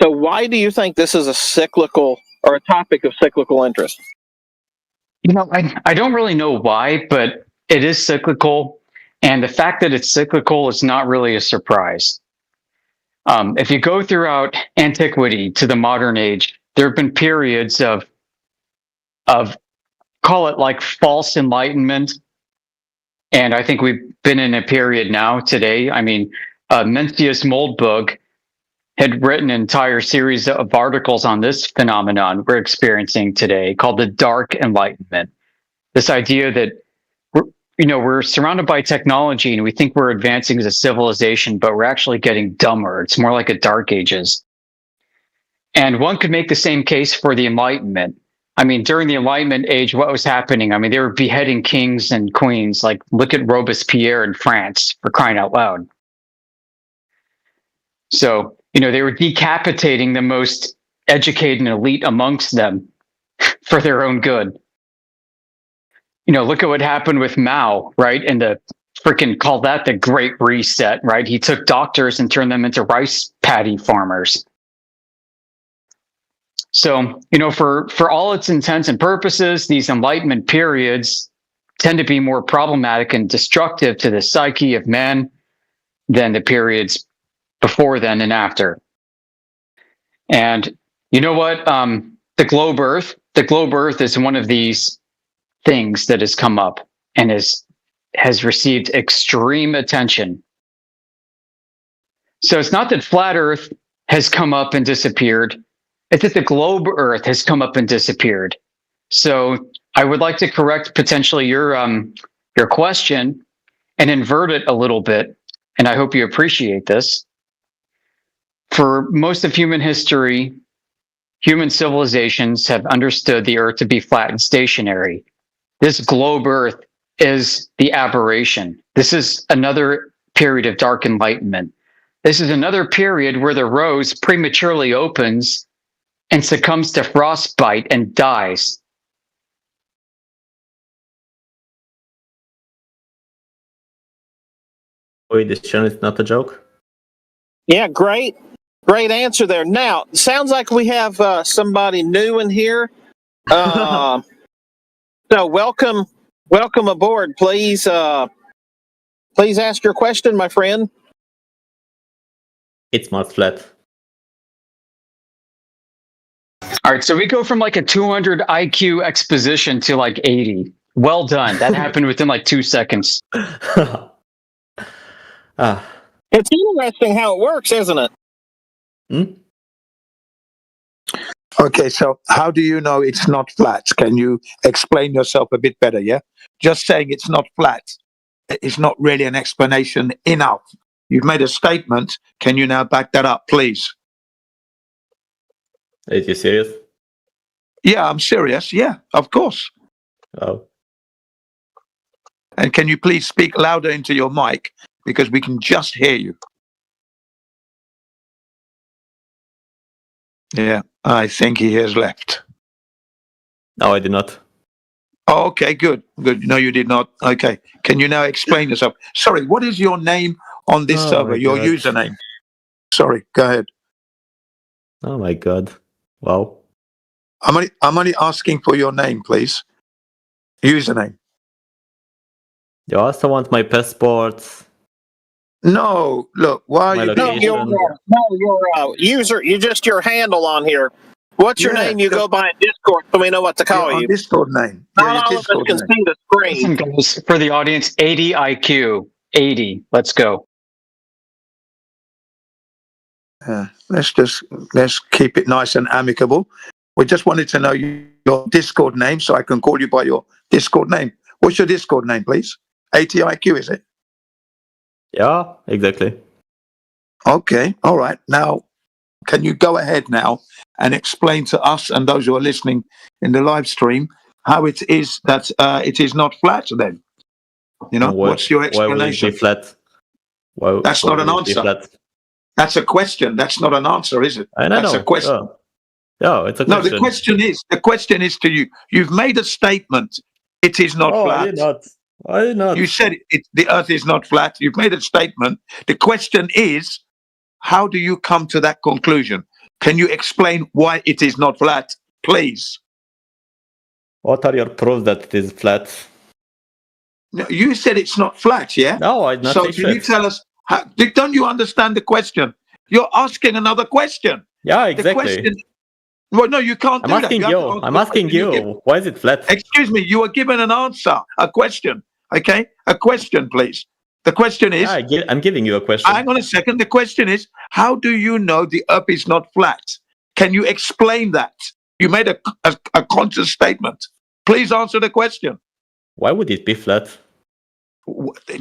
So why do you think this is a cyclical or a topic of cyclical interest? You know, I don't really know why, but it is cyclical. And the fact that it's cyclical is not really a surprise. If you go throughout antiquity to the modern age, there have been periods of call it like false enlightenment. And I think we've been in a period now today. I mean, Mencius Moldbug had written an entire series of articles on this phenomenon we're experiencing today called the Dark Enlightenment. This idea that we're surrounded by technology and we think we're advancing as a civilization, but we're actually getting dumber. It's more like a Dark Ages. And one could make the same case for the Enlightenment. I mean, during the Enlightenment age, what was happening? I mean, they were beheading kings and queens. Like, look at Robespierre in France, for crying out loud. So, they were decapitating the most educated and elite amongst them for their own good. Look at what happened with Mao, right? And called that the Great Reset, right? He took doctors and turned them into rice paddy farmers. So, for all its intents and purposes, these Enlightenment periods tend to be more problematic and destructive to the psyche of men than the periods before then and after. And you know what? The globe Earth is one of these things that has come up and has received extreme attention. So it's not that flat Earth has come up and disappeared. It's that the globe Earth has come up and disappeared. So I would like to correct potentially your question and invert it a little bit. And I hope you appreciate this. For most of human history, human civilizations have understood the Earth to be flat and stationary. This globe Earth is the aberration. This is another period of dark enlightenment. This is another period where the rose prematurely opens and succumbs to frostbite and dies. Wait, this channel is not a joke? Yeah, great Great answer there. Now, sounds like we have somebody new in here. So welcome aboard. Please ask your question, my friend. It's not flat. All right, so we go from like a 200 IQ exposition to like 80. Well done. That happened within like 2 seconds. It's interesting how it works, isn't it? Okay, so how do you know it's not flat? Can you explain yourself a bit better, yeah? Just saying it's not flat is not really an explanation enough. You've made a statement. Can you now back that up, please? Are you serious? Yeah, I'm serious. Yeah, of course. Oh. And can you please speak louder into your mic because we can just hear you. Yeah, I think he has left. No, I did not. Oh, okay, good. Good. No, you did not. Okay. Can you now explain yourself? Sorry, what is your name on this server? Your username? Sorry, go ahead. Oh my god. Wow. I'm only asking for your name, please. Username. You also want my passport? No, look, why are you location. your user, your handle on here. What's your name you go by in Discord so we know what to call you? Discord name. Not all of us can see the screen. Listen, guys, for the audience, 80 IQ. 80. Let's go. Let's keep it nice and amicable. We just wanted to know your Discord name so I can call you by your Discord name. What's your Discord name, please? 80 IQ, is it? Yeah, exactly. Okay, all right. Now, can you go ahead now and explain to us and those who are listening in the live stream how it is that it is not flat then? You know, what's your explanation? Why would it be flat? That's not an answer. That's a question. That's not an answer, is it? That's a question. Yeah, it's a question. No, the question is to you. You've made a statement. It is not flat. I did not. I did not. You said the earth is not flat. You've made a statement. The question is, how do you come to that conclusion? Can you explain why it is not flat, please? What are your proofs that it is flat? No, you said it's not flat, yeah? No, I did not So say can you tell us, don't you understand the question? You're asking another question. Yeah, exactly. The question, well, no, you can't do that. I'm asking you. Why is it flat? Excuse me, you were given an answer, a question, okay? A question, please. The question is... I'm giving you a question. Hang on a second. The question is, how do you know the earth is not flat? Can you explain that? You made a conscious statement. Please answer the question. Why would it be flat?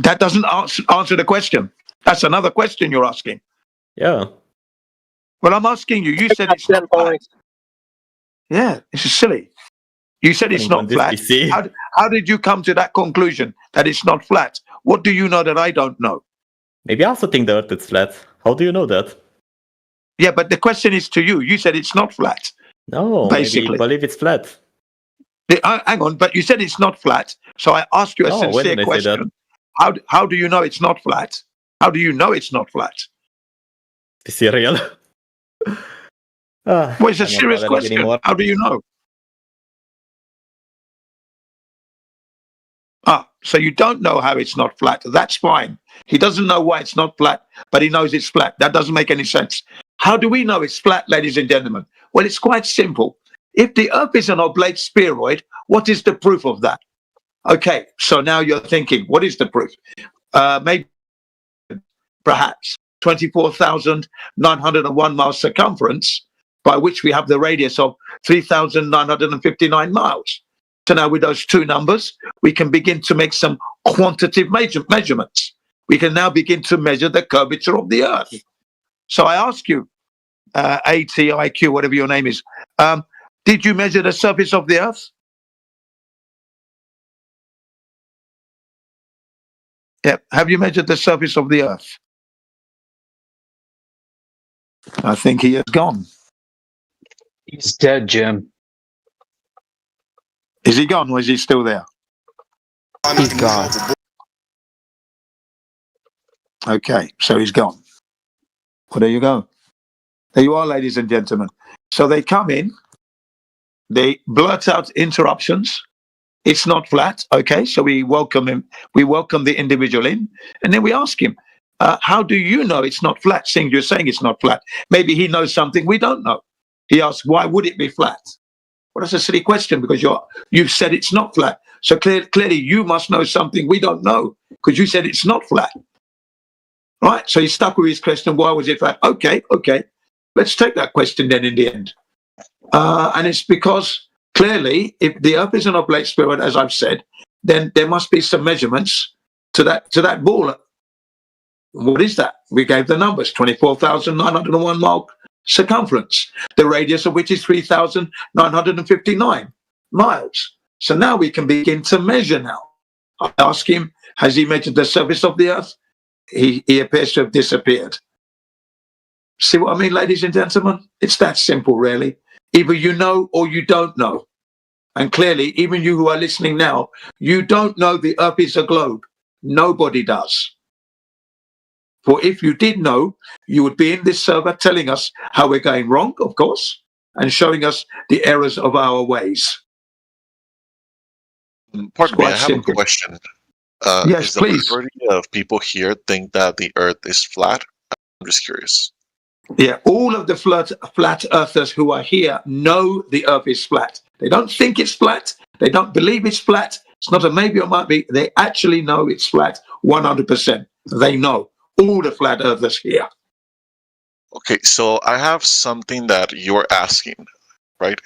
That doesn't answer the question. That's another question you're asking. Yeah. Well, I'm asking you. You said it's not flat. Yeah, this is silly. You said it's not flat. How did you come to that conclusion that it's not flat? What do you know that I don't know? Maybe I also think the earth is flat. How do you know that? Yeah, but the question is to you. You said it's not flat. No, basically. Maybe you believe it's flat. Hang on, but you said it's not flat. So I asked you a sincere question. How do you know it's not flat? How do you know it's not flat? Is it real? Well, it's a serious question. How do you know? So you don't know how it's not flat. That's fine. He doesn't know why it's not flat, but he knows it's flat. That doesn't make any sense. How do we know it's flat, ladies and gentlemen? Well, it's quite simple. If the earth is an oblate spheroid, what is the proof of that? Okay, so now you're thinking, what is the proof? Maybe, perhaps, 24,901 miles circumference, by which we have the radius of 3,959 miles. So now with those two numbers, we can begin to make some quantitative measurements. We can now begin to measure the curvature of the earth. So I ask you, ATIQ, whatever your name is, did you measure the surface of the earth? Yeah. Have you measured the surface of the earth? I think he has gone. He's dead, Jim. Is he gone or is he still there? He's gone. Okay, so he's gone. Well, there you go. There you are, ladies and gentlemen. So they come in, they blurt out interruptions. It's not flat. Okay, so we welcome him. We welcome the individual in, and then we ask him, how do you know it's not flat? Seeing you're saying it's not flat. Maybe he knows something we don't know. He asks, why would it be flat? Well, that's a silly question because you've said it's not flat. So clearly you must know something we don't know because you said it's not flat. Right? So he's stuck with his question, why was it flat? Okay. Let's take that question then in the end. And it's because clearly if the earth is an oblate sphere, as I've said, then there must be some measurements to that ball. What is that? We gave the numbers, 24,901 mile circumference, the radius of which is 3,959 miles. So now we can begin to measure now. I ask him, has he measured the surface of the earth? He appears to have disappeared. See what I mean, ladies and gentlemen? It's that simple, really. Either you know or you don't know. And clearly, even you who are listening now, you don't know the earth is a globe. Nobody does. For if you did know, you would be in this server telling us how we're going wrong, of course, and showing us the errors of our ways. Pardon me, I have a question. Yes, is the please. majority of people here think that the Earth is flat? I'm just curious. Yeah, all of the flat earthers who are here know the earth is flat. They don't think it's flat. They don't believe it's flat. It's not a maybe or might be. They actually know it's flat 100%. They know. All the flat earthers here. Okay, so I have something that you're asking, right?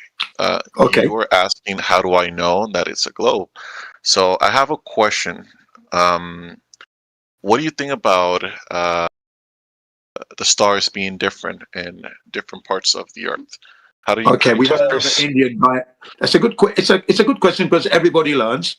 Okay. You were asking, how do I know that it's a globe? So I have a question. What do you think about the stars being different in different parts of the Earth? How do you? Okay, we had another Indian guy. That's a good. It's a good question because everybody learns.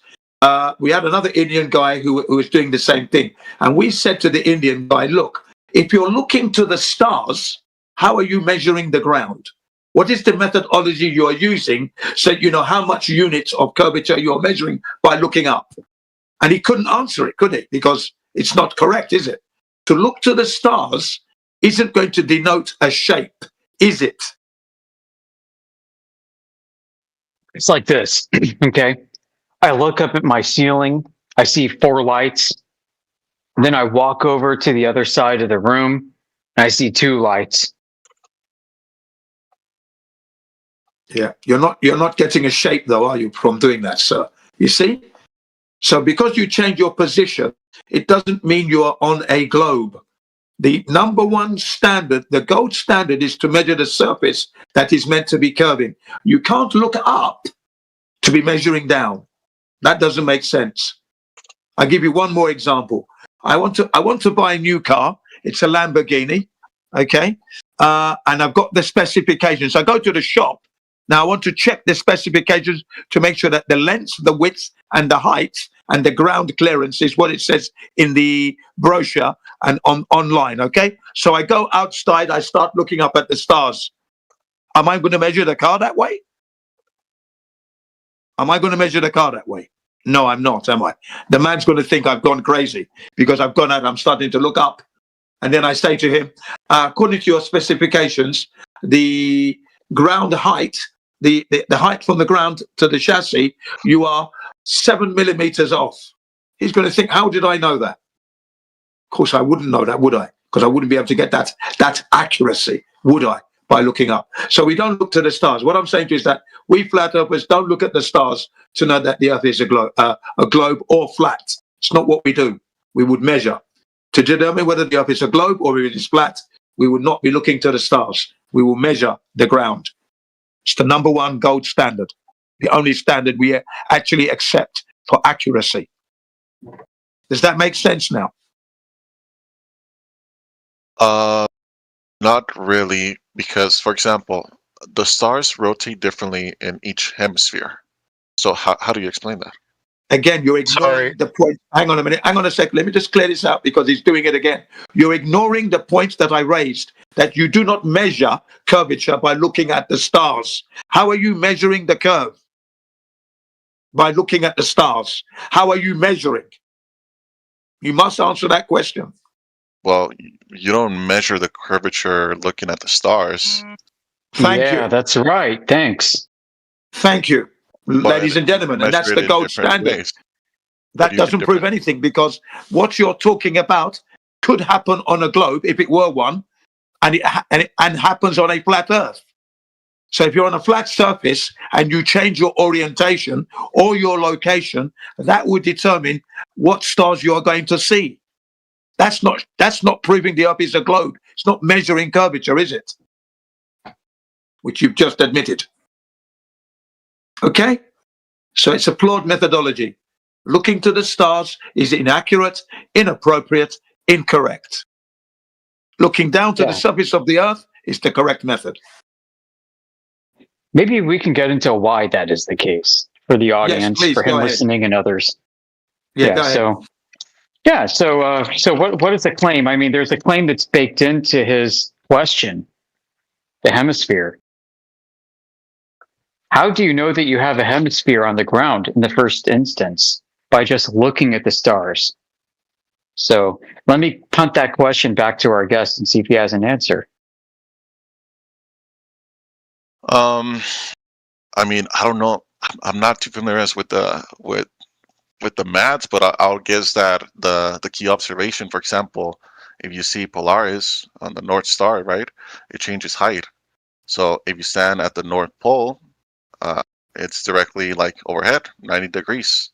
We had another Indian guy who was doing the same thing, and we said to the Indian guy, "Look, if you're looking to the stars, how are you measuring the ground? What is the methodology you are using so you know how much units of curvature you're measuring by looking up?" And he couldn't answer it, could he? Because it's not correct, is it? To look to the stars isn't going to denote a shape, is it? It's like this, okay? I look up at my ceiling, I see 4 lights. Then I walk over to the other side of the room, and I see 2 lights. Yeah, you're not getting a shape though, are you, from doing that, sir? You see? So because you change your position, it doesn't mean you are on a globe. The number one standard, the gold standard, is to measure the surface that is meant to be curving. You can't look up to be measuring down. That doesn't make sense. I'll give you one more example. I want to buy a new car. It's a Lamborghini, okay? And I've got the specifications. I go to the shop. Now I want to check the specifications to make sure that the length, the width, and the height and the ground clearance is what it says in the brochure and online, okay? So I go outside, I start looking up at the stars. Am I going to measure the car that way? Am I going to measure the car that way? No, I'm not, am I? The man's going to think I've gone crazy because I've gone out, I'm starting to look up. And then I say to him, according to your specifications, the ground height, the height from the ground to the chassis, you are 7 millimeters off. He's going to think, how did I know that? Of course, I wouldn't know that, would I? Because I wouldn't be able to get that accuracy, would I? By looking up. So we don't look to the stars. What I'm saying to you is that we flat earthers don't look at the stars to know that the earth is a globe or flat. It's not what we do. We would measure. To determine whether the earth is a globe or if it is flat, we would not be looking to the stars. We will measure the ground. It's the number one gold standard. The only standard we actually accept for accuracy. Does that make sense now? Not really, because, for example, the stars rotate differently in each hemisphere. So how do you explain that? Again, you're ignoring the point. Hang on a minute. Hang on a sec. Let me just clear this out because he's doing it again. You're ignoring the points that I raised, that you do not measure curvature by looking at the stars. How are you measuring the curve? By looking at the stars. How are you measuring? You must answer that question. Well, you don't measure the curvature looking at the stars. Thank yeah, you. that's right. Thanks. Thank you, ladies and gentlemen. And that's Measure the it in gold different standard. ways. But That you can doesn't prove anything, because what you're talking about could happen on a globe if it were one, and it happens on a flat Earth. So if you're on a flat surface and you change your orientation or your location, that would determine what stars you are going to see. That's not proving the Earth is a globe. It's not measuring curvature, is it? Which you've just admitted. Okay? So it's a flawed methodology. Looking to the stars is inaccurate, inappropriate, incorrect. Looking down to the surface of the Earth is the correct method. Maybe we can get into why that is the case for the audience, please, for him go ahead. listening, and others. Yeah, go ahead. So what is the claim? I mean, there's a claim that's baked into his question, the hemisphere. How do you know that you have a hemisphere on the ground in the first instance? By just looking at the stars. So let me punt that question back to our guest and see if he has an answer. I mean, I don't know. I'm not too familiar with the maths, but I'll guess that the key observation, for example, if you see Polaris on the North Star, right, it changes height. So if you stand at the North Pole, it's directly like overhead, 90 degrees.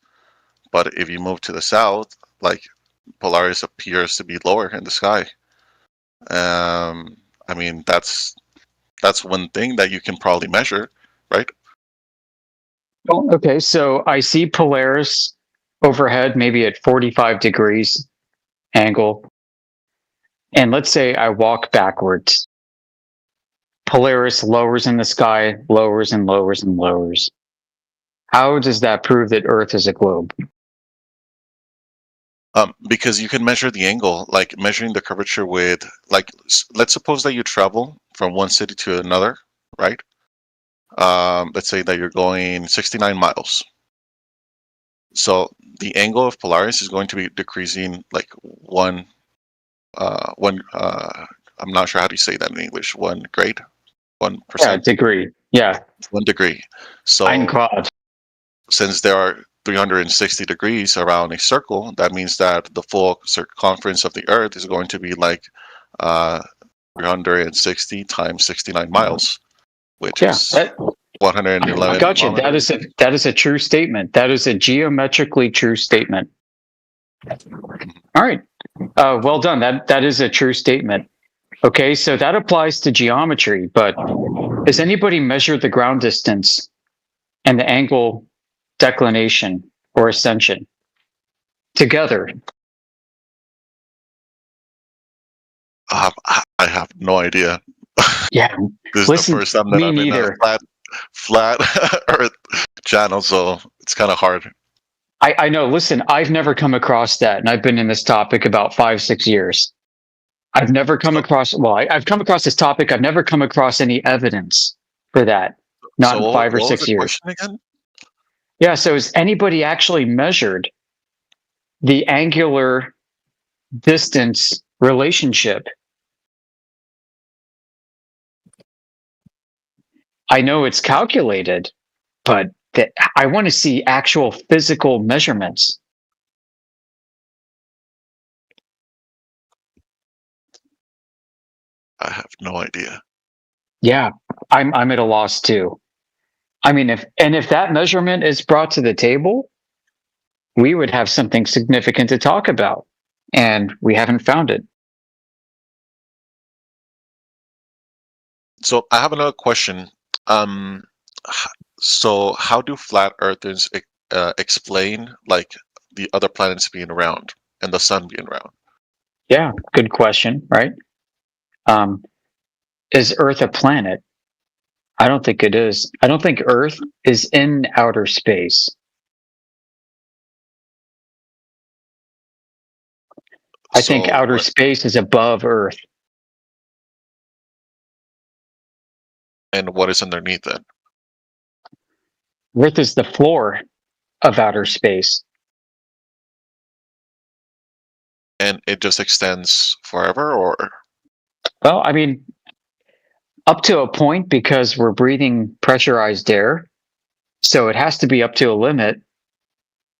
But if you move to the south, like Polaris appears to be lower in the sky. I mean, that's one thing that you can probably measure, right? Well, okay, so I see Polaris overhead, maybe at 45 degrees angle. And let's say I walk backwards. Polaris lowers in the sky, lowers and lowers and lowers. How does that prove that Earth is a globe? Because you can measure the angle, like measuring the curvature with, like, let's suppose that you travel from one city to another, right? Let's say that you're going 69 miles. So the angle of Polaris is going to be decreasing like one, I'm not sure how do you say that in English, 1 grade, 1%. Yeah, degree. Yeah. 1 degree. So since there are 360 degrees around a circle, that means that the full circumference of the Earth is going to be like 360 times 69 miles, which is 111. I got you. That is a true statement. That is a geometrically true statement. All right. Well done. That is a true statement. Okay, so that applies to geometry, but has anybody measured the ground distance and the angle declination or ascension together? I have no idea. Yeah, This is the first time that I'm in a flat Earth channel, so it's kind of hard. I know. Listen, I've never come across that, and I've been in this topic about 5-6 years. I've never come across. Well, I've come across this topic. I've never come across any evidence for that. Not in 5 or 6 years. Again? Yeah. So has anybody actually measured the angular distance relationship? I know it's calculated, but I want to see actual physical measurements. I have no idea. Yeah, I'm at a loss too. I mean, if that measurement is brought to the table, we would have something significant to talk about, and we haven't found it. So I have another question. So how do flat earthers explain like the other planets being around and the sun being around? Yeah, good question, right? Is Earth a planet? I don't think it is. I don't think Earth is in outer space. I think outer space is above Earth. And what is underneath it? Earth is the floor of outer space. and it just extends forever, or Well, I mean, up to a point because we're breathing pressurized air. So it has to be up to a limit,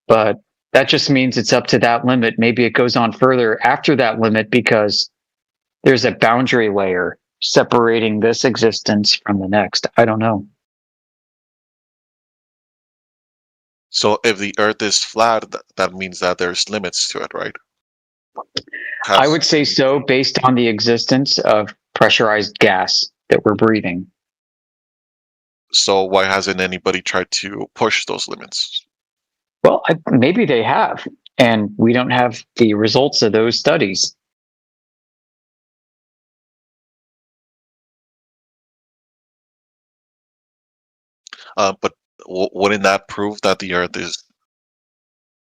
but that just means it's up to that limit. Maybe it goes on further after that limit because there's a boundary layer separating this existence from the next. I don't know. so if the Earth is flat, that means that there's limits to it, right? I would say so based on the existence of pressurized gas that we're breathing. So why hasn't anybody tried to push those limits? Well, maybe they have, and we don't have the results of those studies. But wouldn't that prove that the Earth is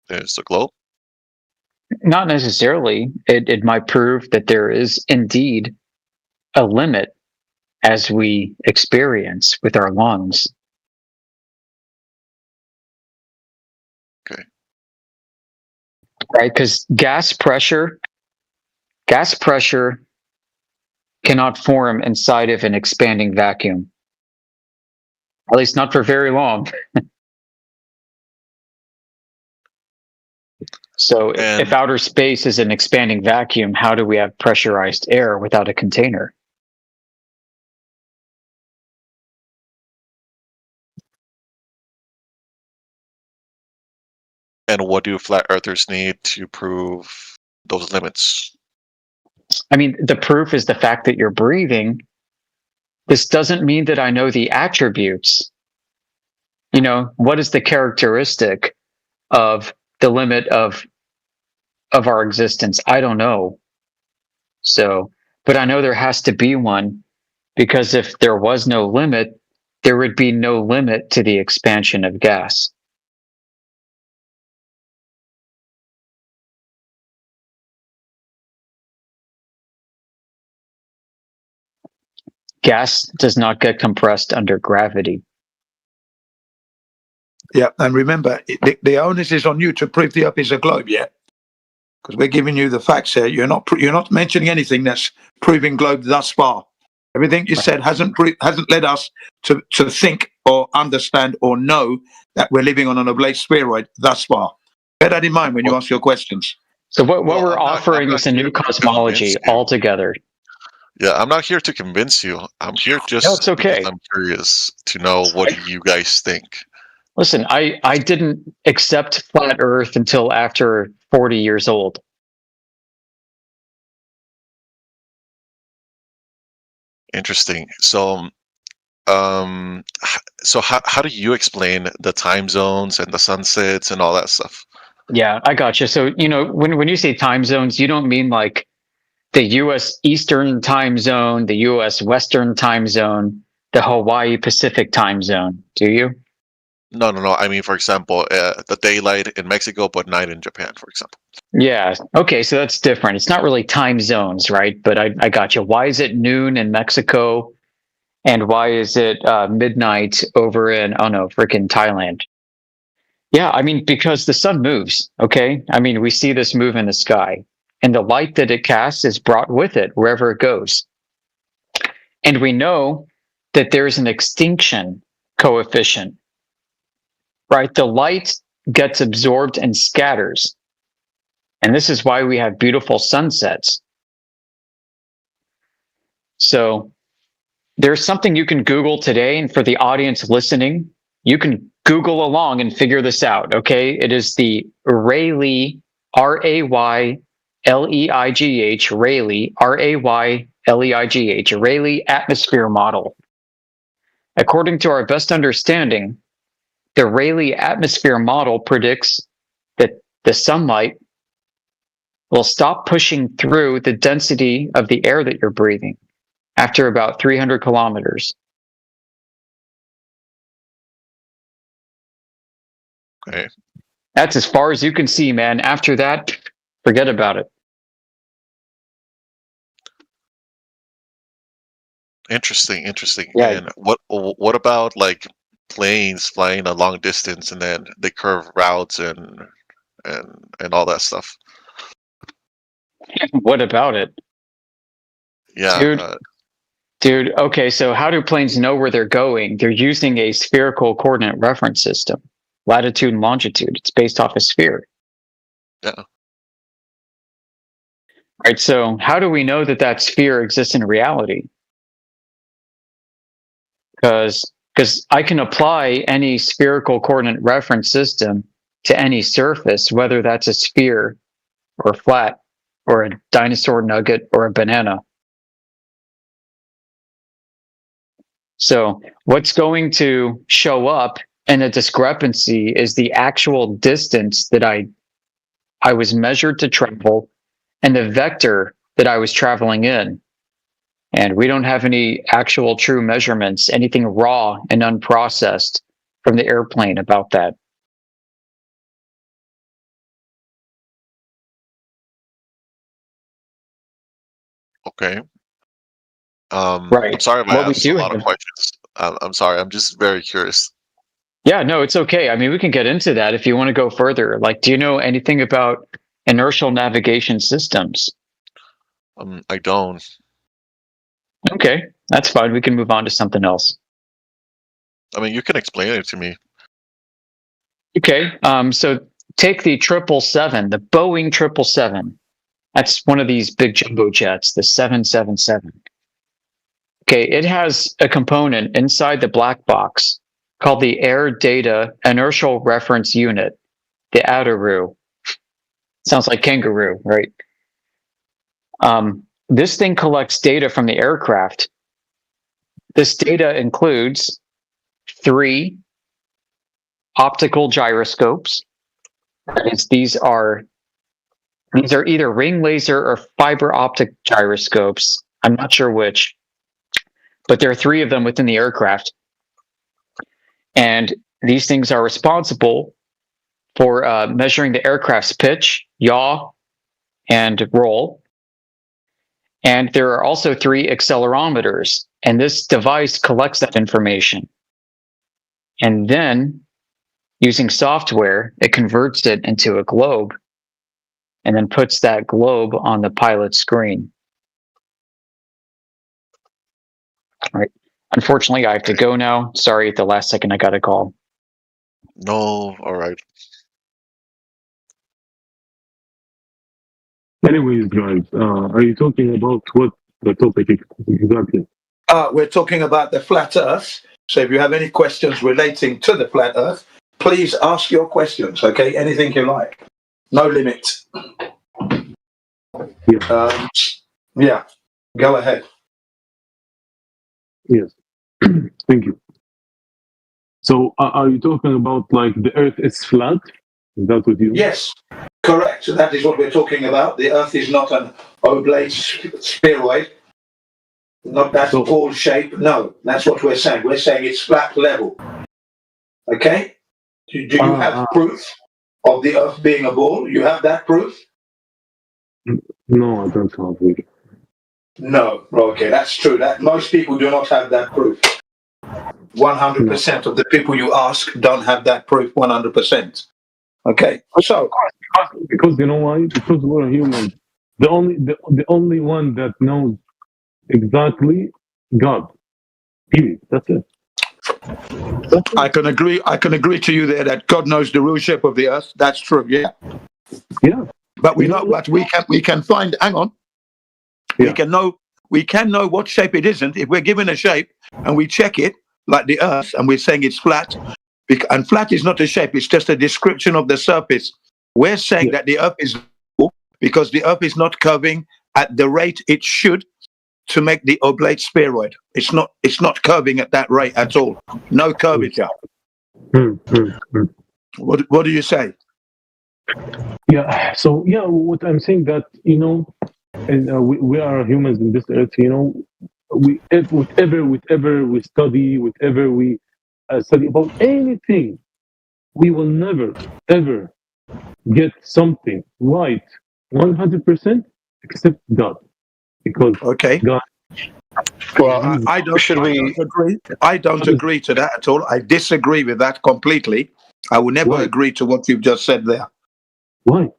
the globe? Not necessarily. It might prove that there is indeed a limit as we experience with our lungs. Okay. Right, because gas pressure cannot form inside of an expanding vacuum. At least not for very long. So if outer space is an expanding vacuum, how do we have pressurized air without a container? And what do flat earthers need to prove those limits? I mean, the proof is the fact that you're breathing. This doesn't mean that I know the attributes. You know, what is the characteristic of the limit of our existence? I don't know. So, but I know there has to be one, because if there was no limit, there would be no limit to the expansion of gas. Gas does not get compressed under gravity. Yeah, and remember, the onus is on you to prove the Earth is a globe, yeah? Because we're giving you the facts here. You're not mentioning anything that's proving globe thus far. Everything you said hasn't led us to think or understand or know that we're living on an oblate spheroid thus far. Bear that in mind when you ask your questions. So what we're offering is a new cosmology altogether. Yeah, I'm not here to convince you. I'm here just No, it's okay. because I'm curious to know what you guys think. Listen, I didn't accept flat Earth until after 40 years old. Interesting. So, how do you explain the time zones and the sunsets and all that stuff? Yeah, I got you. So, you know, when you say time zones, you don't mean like the U.S. Eastern time zone, the U.S. Western time zone, the Hawaii Pacific time zone, do you? No. I mean, for example, the daylight in Mexico, but night in Japan, for example. Yeah. Okay. So that's different. It's not really time zones, right? But I got you. Why is it noon in Mexico? And why is it midnight over in, oh no, freaking Thailand? Yeah. I mean, because the sun moves. Okay. I mean, we see this move in the sky, and the light that it casts is brought with it wherever it goes. And we know that there's an extinction coefficient, right? The light gets absorbed and scatters. And this is why we have beautiful sunsets. So there's something you can Google today. And for the audience listening, you can Google along and figure this out. Okay. It is the Rayleigh, Rayleigh, Rayleigh, Rayleigh, Rayleigh atmosphere model. According to our best understanding, the Rayleigh atmosphere model predicts that the sunlight will stop pushing through the density of the air that you're breathing after about 300 kilometers. Okay. That's as far as you can see, man. After that, forget about it. Interesting. Yeah. And what about like planes flying a long distance and then they curve routes and all that stuff? What about it? Yeah. Dude, okay, so how do planes know where they're going? They're using a spherical coordinate reference system. Latitude and longitude. It's based off a sphere. Yeah. Right, so how do we know that that sphere exists in reality? Because I can apply any spherical coordinate reference system to any surface, whether that's a sphere or flat or a dinosaur nugget or a banana. So what's going to show up in a discrepancy is the actual distance that I was measured to travel and the vector that I was traveling in. And we don't have any actual true measurements, anything raw and unprocessed from the airplane about that. Okay. Right. I'm sorry if I What we asked a do lot of have- questions. I'm sorry. I'm just very curious. Yeah, no, it's okay. I mean, we can get into that if you want to go further. Like, do you know anything about inertial navigation systems? I don't. Okay, that's fine. We can move on to something else. I mean, you can explain it to me. Okay, so take the 777, the Boeing 777. That's one of these big jumbo jets, the 777. Okay, it has a component inside the black box called the Air Data Inertial Reference Unit, the ADIRU. Sounds like kangaroo, right? This thing collects data from the aircraft. This data includes 3 optical gyroscopes. That is, these are either ring laser or fiber optic gyroscopes. I'm not sure which, but there are 3 of them within the aircraft. And these things are responsible for measuring the aircraft's pitch, yaw, and roll. And there are also 3 accelerometers, and this device collects that information. And then, using software, it converts it into a globe and then puts that globe on the pilot's screen. All right. Unfortunately, I have to go now. Sorry, at the last second, I got a call. No, all right. Anyways, guys, are you talking about what the topic exactly? We're talking about the flat Earth. So if you have any questions relating to the flat Earth, please ask your questions. Okay, anything you like, no limit. Yeah. Yeah. Go ahead. Yes. Thank you. So, are you talking about like the Earth is flat? Is that what you? Yes, correct. So that is what we're talking about. The Earth is not an oblate spheroid, not that ball shape. No, that's what we're saying. We're saying it's flat level. Okay? Do you have proof of the Earth being a ball? You have that proof? No, I don't have it. No. Okay, that's true. That most people do not have that proof. 100% of the people you ask don't have that proof. 100%. Okay, so because you know why? Because we're humans. The only one that knows exactly God. Period. That's it. I can agree to you there that God knows the real shape of the Earth. That's true. Yeah. Yeah. But we can find. Hang on. Yeah. We can know what shape it isn't if we're given a shape and we check it like the Earth and we're saying it's flat. And flat is not a shape; it's just a description of the surface. We're saying that the Earth is because the Earth is not curving at the rate it should to make the oblate spheroid. It's not curving at that rate at all. No curvature. What do you say? Yeah. So yeah, what I'm saying that and we are humans in this earth. Whatever we study, whatever we study about anything, we will never ever get something right 100% except God, because God. Well, I don't agree. I don't agree to that at all. I disagree with that completely. I will never agree to what you've just said there. Why?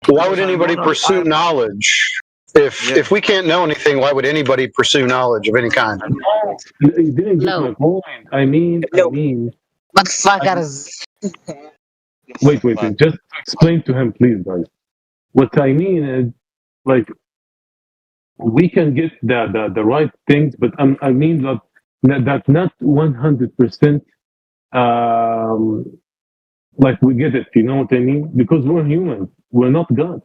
Why would anybody pursue knowledge? If we can't know anything, why would anybody pursue knowledge of any kind? You didn't get my point. I mean, Motherfuckers. wait. Just explain to him, please, guys. What I mean is, like, we can get the right things, but I mean that's not 100%. Like we get it, you know what I mean? Because we're humans, we're not God.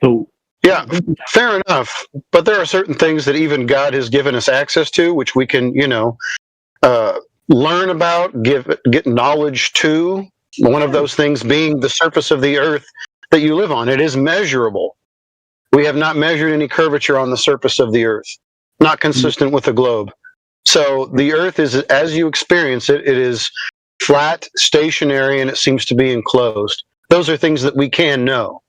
So yeah, fair enough. But there are certain things that even God has given us access to, which we can, learn about, get knowledge to. One of those things being the surface of the earth that you live on. It is measurable. We have not measured any curvature on the surface of the earth, not consistent with the globe. So the earth is, as you experience it, it is flat, stationary, and it seems to be enclosed. Those are things that we can know.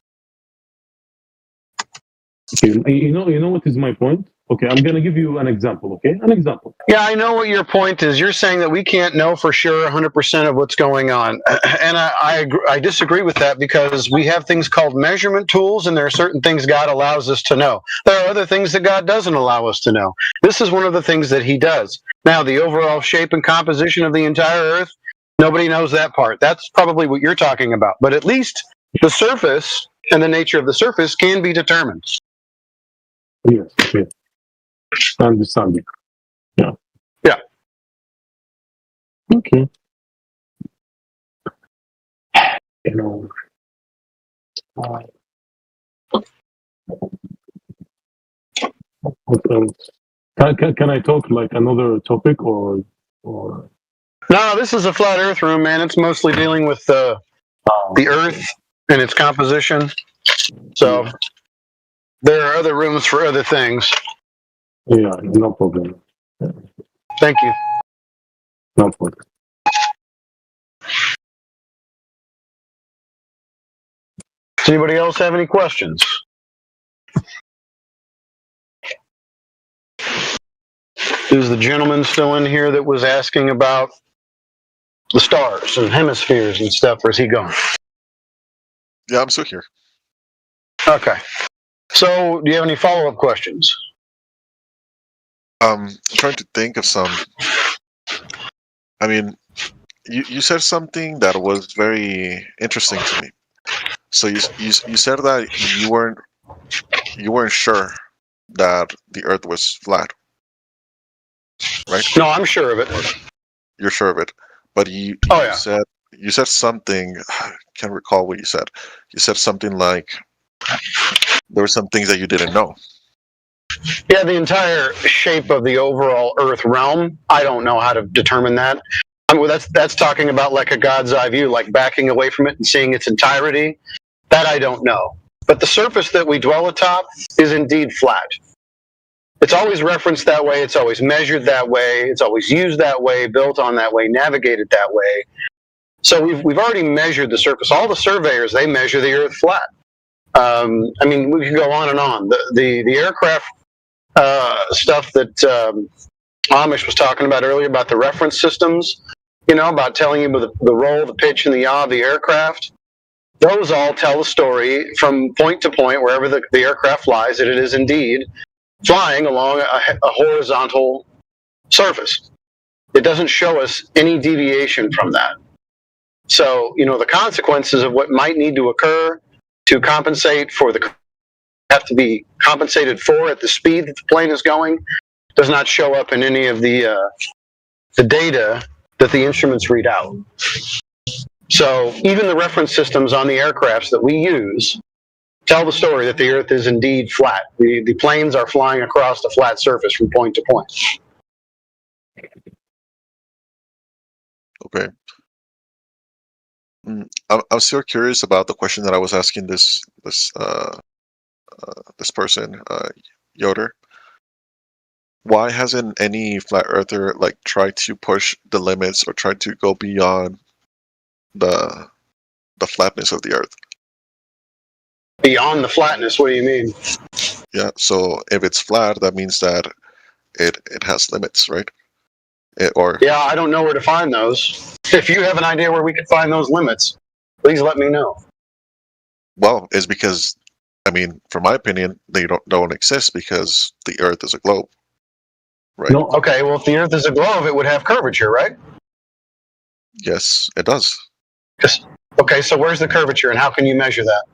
okay, you know what is my point? Okay, I'm gonna give you an example. Okay, an example. Yeah, I know what your point is. You're saying that we can't know for sure 100% of what's going on. And I disagree with that, because we have things called measurement tools, and there are certain things God allows us to know. There are other things that God doesn't allow us to know. This is one of the things that he does. Now, the overall shape and composition of the entire earth, nobody knows that part. That's probably what you're talking about. But at least the surface and the nature of the surface can be determined. Yes. I understand it. Yeah. Yeah. Okay. You know. What else? Can I talk like another topic or? No, this is a flat Earth room, man. It's mostly dealing with the Earth and its composition. So there are other rooms for other things. Yeah, no problem. Thank you. No problem. Does anybody else have any questions? Is the gentleman still in here that was asking about the stars and hemispheres and stuff, or is he gone? Yeah, I'm still here. Okay. So, do you have any follow-up questions? I'm trying to think of some. I mean, you said something that was very interesting to me. So you said that you weren't sure that the Earth was flat, right? No, I'm sure of it. You're sure of it, but you said something. I can't recall what you said. You said something like there were some things that you didn't know. Yeah, the entire shape of the overall Earth realm, I don't know how to determine that. I mean, that's talking about like a God's eye view, like backing away from it and seeing its entirety. That I don't know. But the surface that we dwell atop is indeed flat. It's always referenced that way. It's always measured that way. It's always used that way, built on that way, navigated that way. So we've already measured the surface. All the surveyors, they measure the Earth flat. I mean, we can go on and on. The aircraft stuff that Amish was talking about earlier about the reference systems, about telling you the roll, the pitch, and the yaw of the aircraft. Those all tell a story from point to point, wherever the aircraft flies, that it is indeed flying along a horizontal surface. It doesn't show us any deviation from that. So, the consequences of what might need to occur to compensate for have to be compensated for at the speed that the plane is going does not show up in any of the data that the instruments read out. So even the reference systems on the aircrafts that we use tell the story that the Earth is indeed flat. The planes are flying across the flat surface from point to point. Okay. I'm still curious about the question that I was asking this person, Yoder. Why hasn't any flat earther tried to push the limits or tried to go beyond the flatness of the Earth? Beyond the flatness, what do you mean? Yeah, so if it's flat, that means that it has limits, right? Yeah, I don't know where to find those. If you have an idea where we could find those limits, please let me know. Well, it's because, I mean, from my opinion, they don't exist because the Earth is a globe, right? No, Okay, well, if the Earth is a globe, it would have curvature, right? Yes, it does. Yes. Okay, so where's the curvature, and how can you measure that?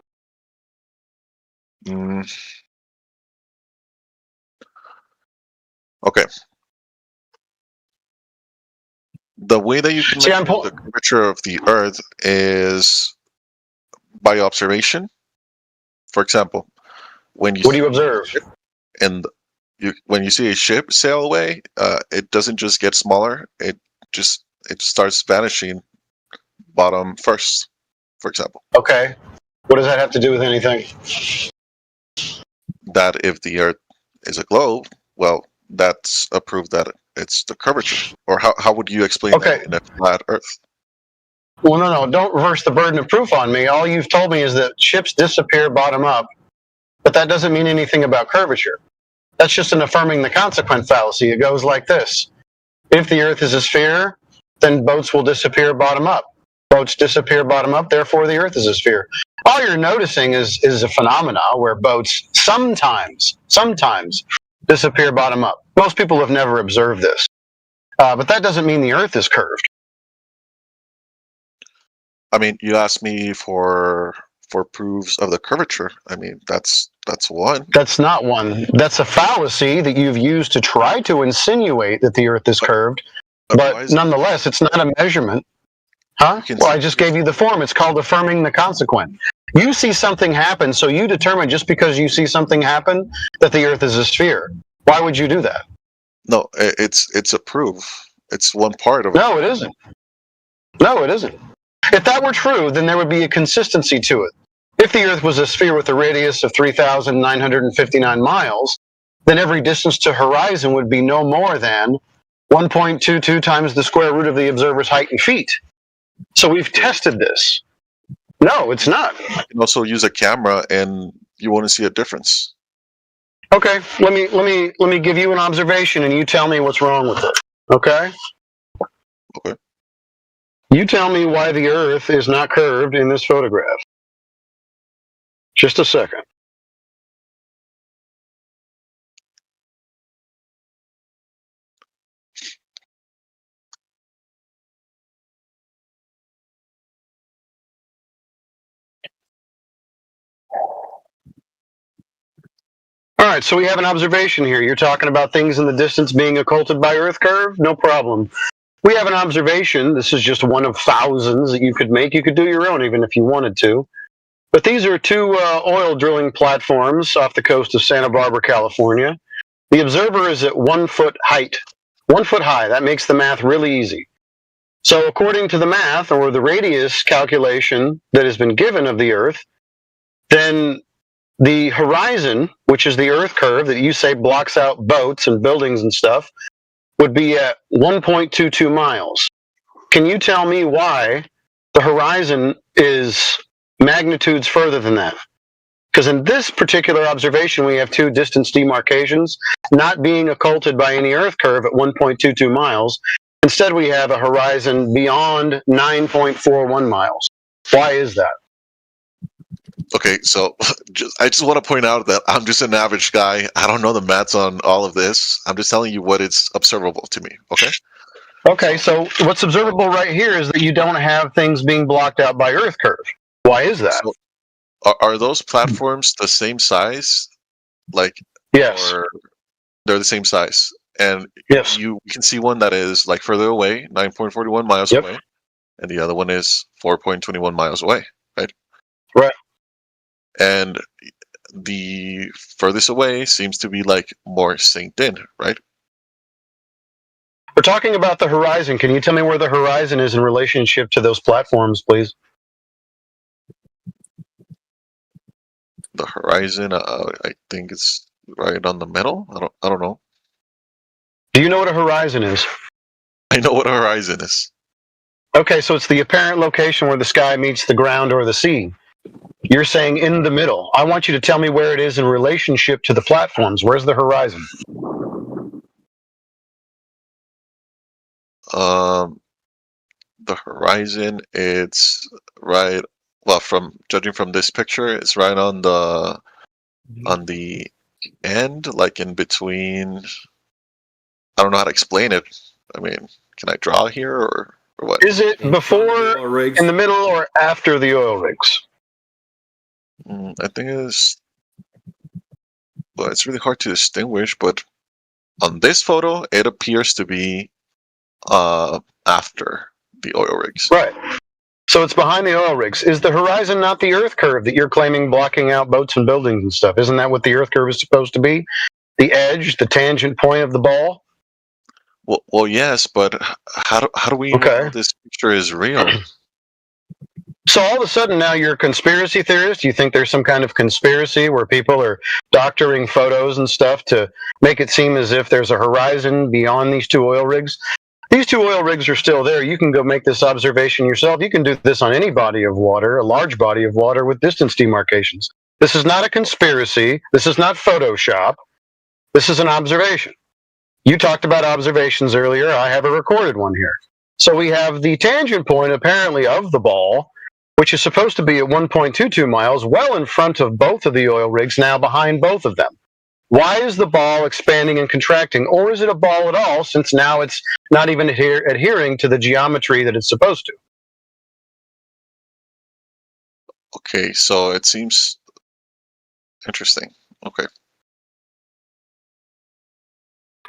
Okay. The way that you can See, measure the curvature of the Earth is by observation. For example, when you what do you observe? And when you see a ship sail away, it doesn't just get smaller. It starts vanishing bottom first, for example. Okay. What does that have to do with anything? That if the Earth is a globe, well, that's a proof that it's the curvature. Or how would you explain that in a flat Earth? Well, no, don't reverse the burden of proof on me. All you've told me is that ships disappear bottom up, but that doesn't mean anything about curvature. That's just an affirming the consequent fallacy. It goes like this. If the Earth is a sphere, then boats will disappear bottom up. Boats disappear bottom up, therefore the Earth is a sphere. All you're noticing is a phenomena where boats sometimes disappear bottom up. Most people have never observed this. But that doesn't mean the Earth is curved. I mean, you asked me for proofs of the curvature. I mean, that's one. That's not one. That's a fallacy that you've used to try to insinuate that the Earth is curved. But nonetheless, it's not a measurement. Huh? Well, I just gave you the form. It's called affirming the consequent. You see something happen, so you determine just because you see something happen that the Earth is a sphere. Why would you do that? No, it's a proof. It's one part of it. No, it isn't. No, it isn't. If that were true, then there would be a consistency to it. If the Earth was a sphere with a radius of 3,959 miles, then every distance to horizon would be no more than 1.22 times the square root of the observer's height in feet. So we've tested this. No, it's not. You can also use a camera, and you won't see a difference. Okay, let me give you an observation, and you tell me what's wrong with it. Okay. Okay. You tell me why the Earth is not curved in this photograph. Just a second. All right, so we have an observation here. You're talking about things in the distance being occulted by Earth curve? No problem. We have an observation. This is just one of thousands that you could make. You could do your own even if you wanted to. But these are two oil drilling platforms off the coast of Santa Barbara, California. The observer is at 1 foot height. 1 foot high. That makes the math really easy. So according to the math, or the radius calculation that has been given of the Earth, then the horizon, which is the Earth curve that you say blocks out boats and buildings and stuff, would be at 1.22 miles. Can you tell me why the horizon is magnitudes further than that? Because in this particular observation, we have two distance demarcations not being occulted by any Earth curve at 1.22 miles. Instead, we have a horizon beyond 9.41 miles. Why is that? Okay, so I just want to point out that I'm just an average guy. I don't know the maths on all of this. I'm just telling you what is observable to me, okay? Okay, so what's observable right here is that you don't have things being blocked out by Earth curve. Why is that? So, are those platforms the same size? Like, yes, or they're the same size. And yes, you can see one that is like further away, 9.41 miles away, and the other one is 4.21 miles away, right? Right. And the furthest away seems to be like more synced in, right? We're talking about the horizon. Can you tell me where the horizon is in relationship to those platforms, please? The horizon, I think it's right on the middle. I don't know. Do you know what a horizon is? I know what a horizon is. Okay, so it's the apparent location where the sky meets the ground or the sea. You're saying in the middle. I want you to tell me where it is in relationship to the platforms. Where's the horizon? The horizon, it's right well, from judging from this picture, it's right on the end, like in between. I don't know how to explain it. I mean, can I draw here or what? Is it before, in the middle, or after the oil rigs? I think it's. Well, it's really hard to distinguish, but on this photo, it appears to be after the oil rigs. Right. So it's behind the oil rigs. Is the horizon not the Earth curve that you're claiming blocking out boats and buildings and stuff? Isn't that what the Earth curve is supposed to be? The edge, the tangent point of the ball? Well, yes, but how do we know this picture is real? So all of a sudden now you're a conspiracy theorist? You think there's some kind of conspiracy where people are doctoring photos and stuff to make it seem as if there's a horizon beyond these two oil rigs? These two oil rigs are still there. You can go make this observation yourself. You can do this on any body of water, a large body of water with distance demarcations. This is not a conspiracy. This is not Photoshop. This is an observation. You talked about observations earlier. I have a recorded one here. So we have the tangent point, apparently, of the ball, which is supposed to be at 1.22 miles, well in front of both of the oil rigs, now behind both of them. Why is the ball expanding and contracting? Or is it a ball at all, since now it's not even adhering to the geometry that it's supposed to? Okay, so it seems interesting. Okay.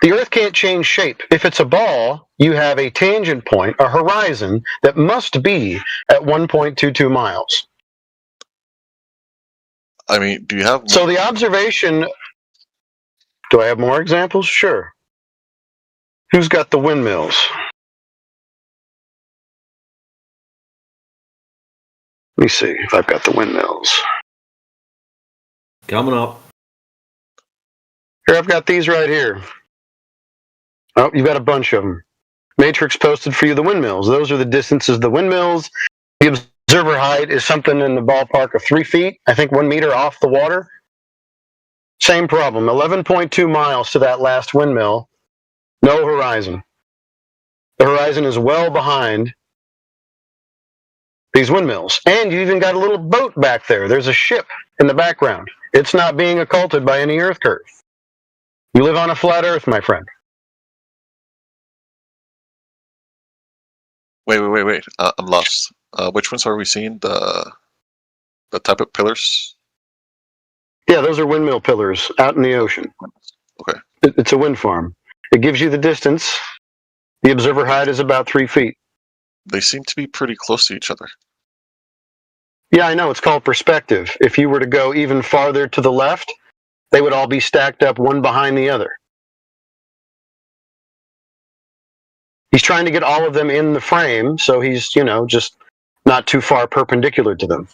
The Earth can't change shape. If it's a ball, you have a tangent point, a horizon, that must be at 1.22 miles. I mean, do you have more? So the observation... Do I have more examples? Sure. Who's got the windmills? Let me see if I've got the windmills. Coming up. Here, I've got these right here. Oh, you've got a bunch of them. Matrix posted for you the windmills. Those are the distances of the windmills. The observer height is something in the ballpark of 3 feet, I think 1 meter off the water. Same problem, 11.2 miles to that last windmill. No horizon. The horizon is well behind these windmills. And you even got a little boat back there. There's a ship in the background. It's not being occulted by any Earth curve. You live on a flat Earth, my friend. Wait. I'm lost. Which ones are we seeing? The type of pillars? Yeah, those are windmill pillars out in the ocean. Okay. It's a wind farm. It gives you the distance. The observer height is about 3 feet. They seem to be pretty close to each other. Yeah, I know. It's called perspective. If you were to go even farther to the left, they would all be stacked up one behind the other. He's trying to get all of them in the frame, so he's, just not too far perpendicular to them.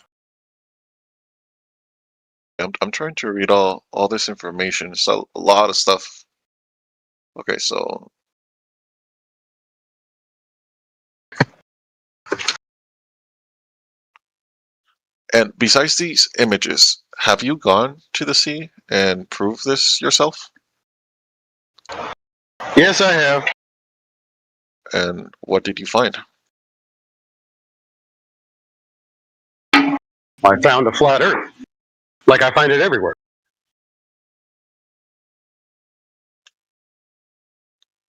I'm trying to read all this information. It's a lot of stuff. Okay, so and besides these images, have you gone to the sea and proved this yourself? Yes, I have. And what did you find? I found a flat Earth. Like I find it everywhere.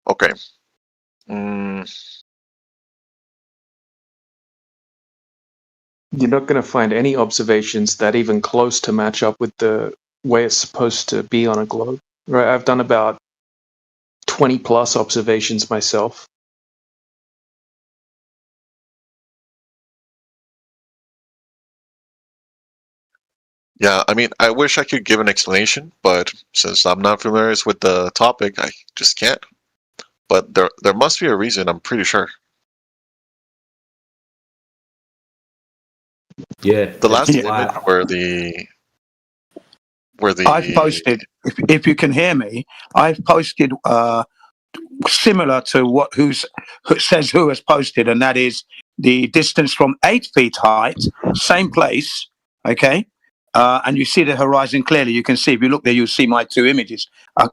Okay. You're not going to find any observations that even close to match up with the way it's supposed to be on a globe. Right? I've done about 20 plus observations myself. Yeah, I mean, I wish I could give an explanation, but since I'm not familiar with the topic, I just can't. But there must be a reason, I'm pretty sure. Yeah. The last image where the I've posted, if you can hear me, I've posted similar to what who says who has posted, and that is the distance from 8 feet height, same place, okay? And you see the horizon clearly. You can see, if you look there, you'll see my two images,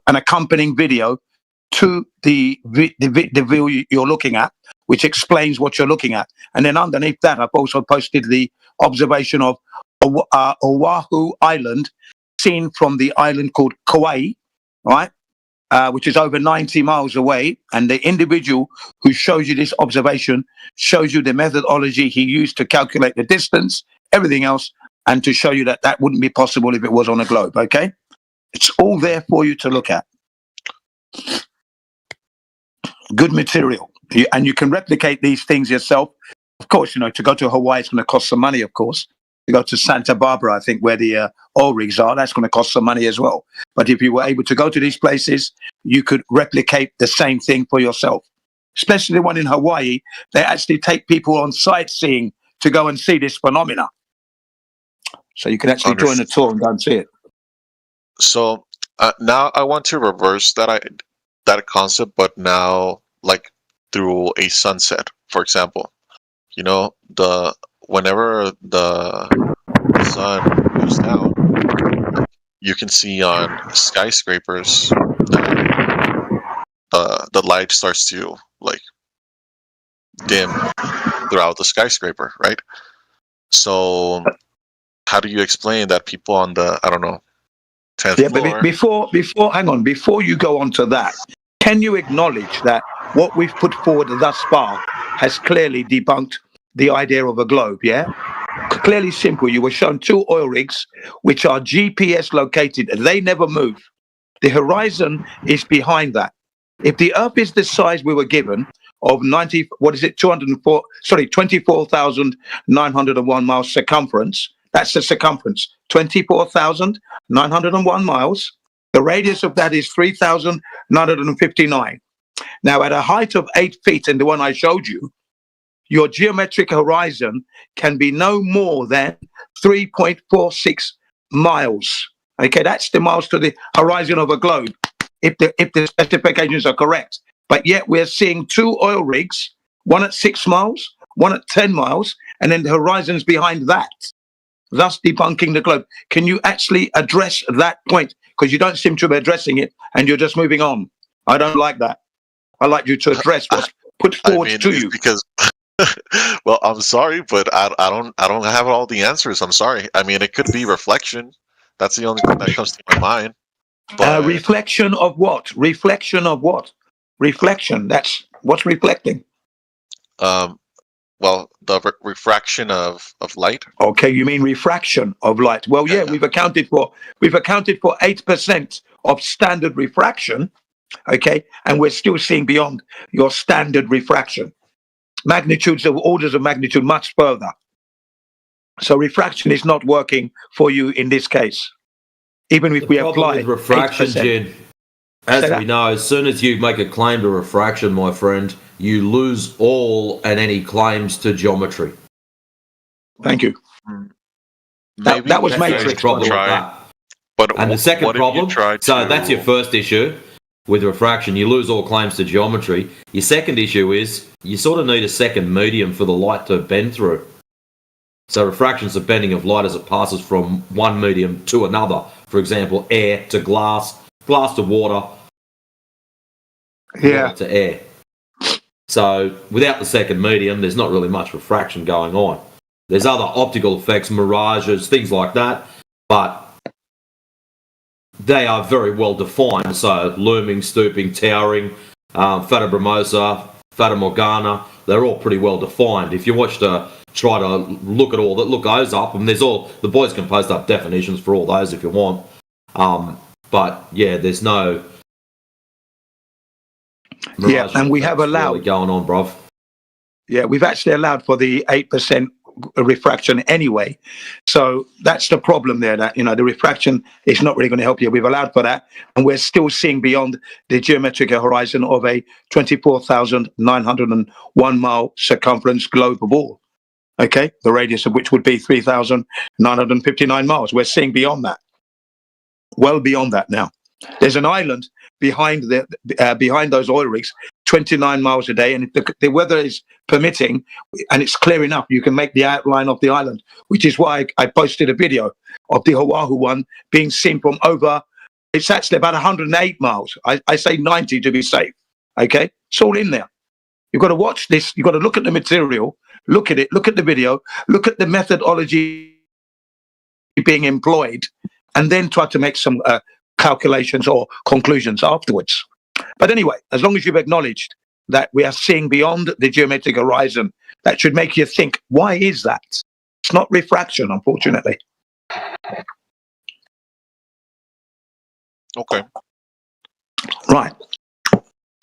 an accompanying video to the view you're looking at. which explains what you're looking at. And then underneath that, I've also posted the observation of Oahu Island, seen from the island called Kauai, right? Which is over 90 miles away. And the individual who shows you this observation shows you the methodology he used to calculate the distance, everything else, and to show you that that wouldn't be possible if it was on a globe, okay? It's all there for you to look at. Good material. And you can replicate these things yourself. Of course, to go to Hawaii, it's going to cost some money, of course. You go to Santa Barbara, I think, where the oil rigs are, that's going to cost some money as well. But if you were able to go to these places, you could replicate the same thing for yourself. Especially the one in Hawaii, they actually take people on sightseeing to go and see this phenomena. So you can actually join a tour and go and see it. So now I want to reverse that concept, but now like through a sunset, for example. Whenever the sun goes down, you can see on skyscrapers that the light starts to like dim throughout the skyscraper, right? So how do you explain that people on the 10th floor? But hang on, before you go on to that, can you acknowledge that what we've put forward thus far has clearly debunked the idea of a globe, yeah? Clearly simple. You were shown 2 oil rigs, which are GPS located. They never move. The horizon is behind that. If the Earth is the size we were given of 24,901 miles circumference, that's the circumference, 24,901 miles. The radius of that is 3,959. Now, at a height of 8 feet, in the one I showed you, your geometric horizon can be no more than 3.46 miles. Okay, that's the miles to the horizon of a globe, if the specifications are correct. But yet we're seeing 2 oil rigs, one at 6 miles, one at 10 miles, and then the horizon's behind that, thus debunking the globe. Can you actually address that point? Because you don't seem to be addressing it, and you're just moving on. I don't like that. I like you to address what's put forward to you. Because well, I'm sorry, but I don't have all the answers. I'm sorry. I mean, it could be reflection. That's the only thing that comes to my mind. But Reflection of what? Reflection of what? Reflection. That's what's reflecting. Well, the refraction of light. Okay, you mean refraction of light? Well, yeah, we've accounted for 8% of standard refraction. Okay, and we're still seeing beyond your standard refraction. Magnitudes of orders of magnitude much further. So refraction is not working for you in this case, even if we apply refraction, 8%. Jed. As we know, as soon as you make a claim to refraction, my friend, you lose all and any claims to geometry. Thank you. That was Matrix. Problem with that. And the second problem, so that's your first issue with refraction. You lose all claims to geometry. Your second issue is you sort of need a second medium for the light to bend through. So refraction is the bending of light as it passes from one medium to another. For example, air to glass, glass to water, water to air. So without the second medium, there's not really much refraction going on. There's other optical effects, mirages, things like that, but they are very well defined. So looming, stooping, towering, Fata Brumosa, Fata Morgana, they're all pretty well defined. If you watch try to look at all that, look those up, and there's all, the boys can post up definitions for all those if you want. But yeah, there's no mirage and we have allowed really going on, bruv. Yeah, we've actually allowed for the 8% refraction anyway. So that's the problem there, that, the refraction is not really going to help you. We've allowed for that, and we're still seeing beyond the geometric horizon of a 24,901 mile circumference globe ball. Okay, the radius of which would be 3,959 miles. We're seeing beyond that, well beyond that now. There's an island behind behind those oil rigs, 29 miles a day, and if the weather is permitting and it's clear enough, you can make the outline of the island, which is why I posted a video of the Oahu one being seen from over, it's actually about 108 miles. I say 90 to be safe. Okay, it's all in there. You've got to watch this. You've got to look at the material, look at it, look at the video, look at the methodology being employed, and then try to make some calculations or conclusions afterwards. But anyway, as long as you've acknowledged that we are seeing beyond the geometric horizon, that should make you think, why is that? It's not refraction, unfortunately. Okay. Right.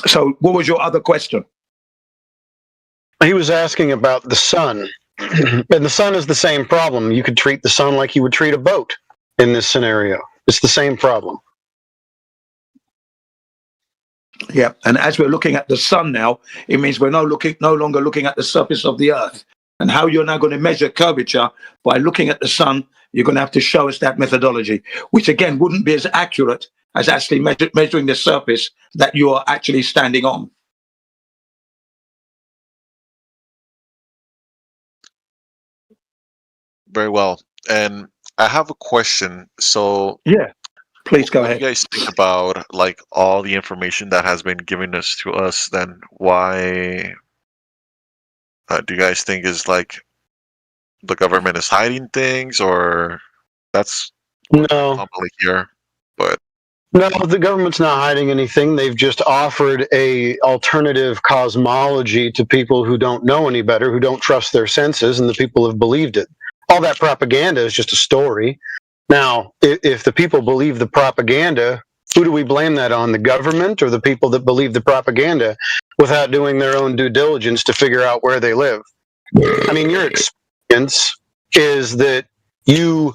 So what was your other question? He was asking about the sun. And the sun is the same problem. You could treat the sun like you would treat a boat in this scenario. It's the same problem. Yeah, and as we're looking at the sun now, it means we're no longer looking at the surface of the earth. And how you're now going to measure curvature by looking at the sun, you're going to have to show us that methodology, which again wouldn't be as accurate as actually measuring the surface that you are actually standing on. Very well. And I have a question. So yeah, please go ahead. What do you guys think about like all the information that has been given to us? Then why do you guys think is like the government is hiding things, or that's no public here? But no, the government's not hiding anything. They've just offered a alternative cosmology to people who don't know any better, who don't trust their senses, and the people have believed it. All that propaganda is just a story. Now, if the people believe the propaganda, who do we blame that on? The government or the people that believe the propaganda without doing their own due diligence to figure out where they live? I mean, your experience is that you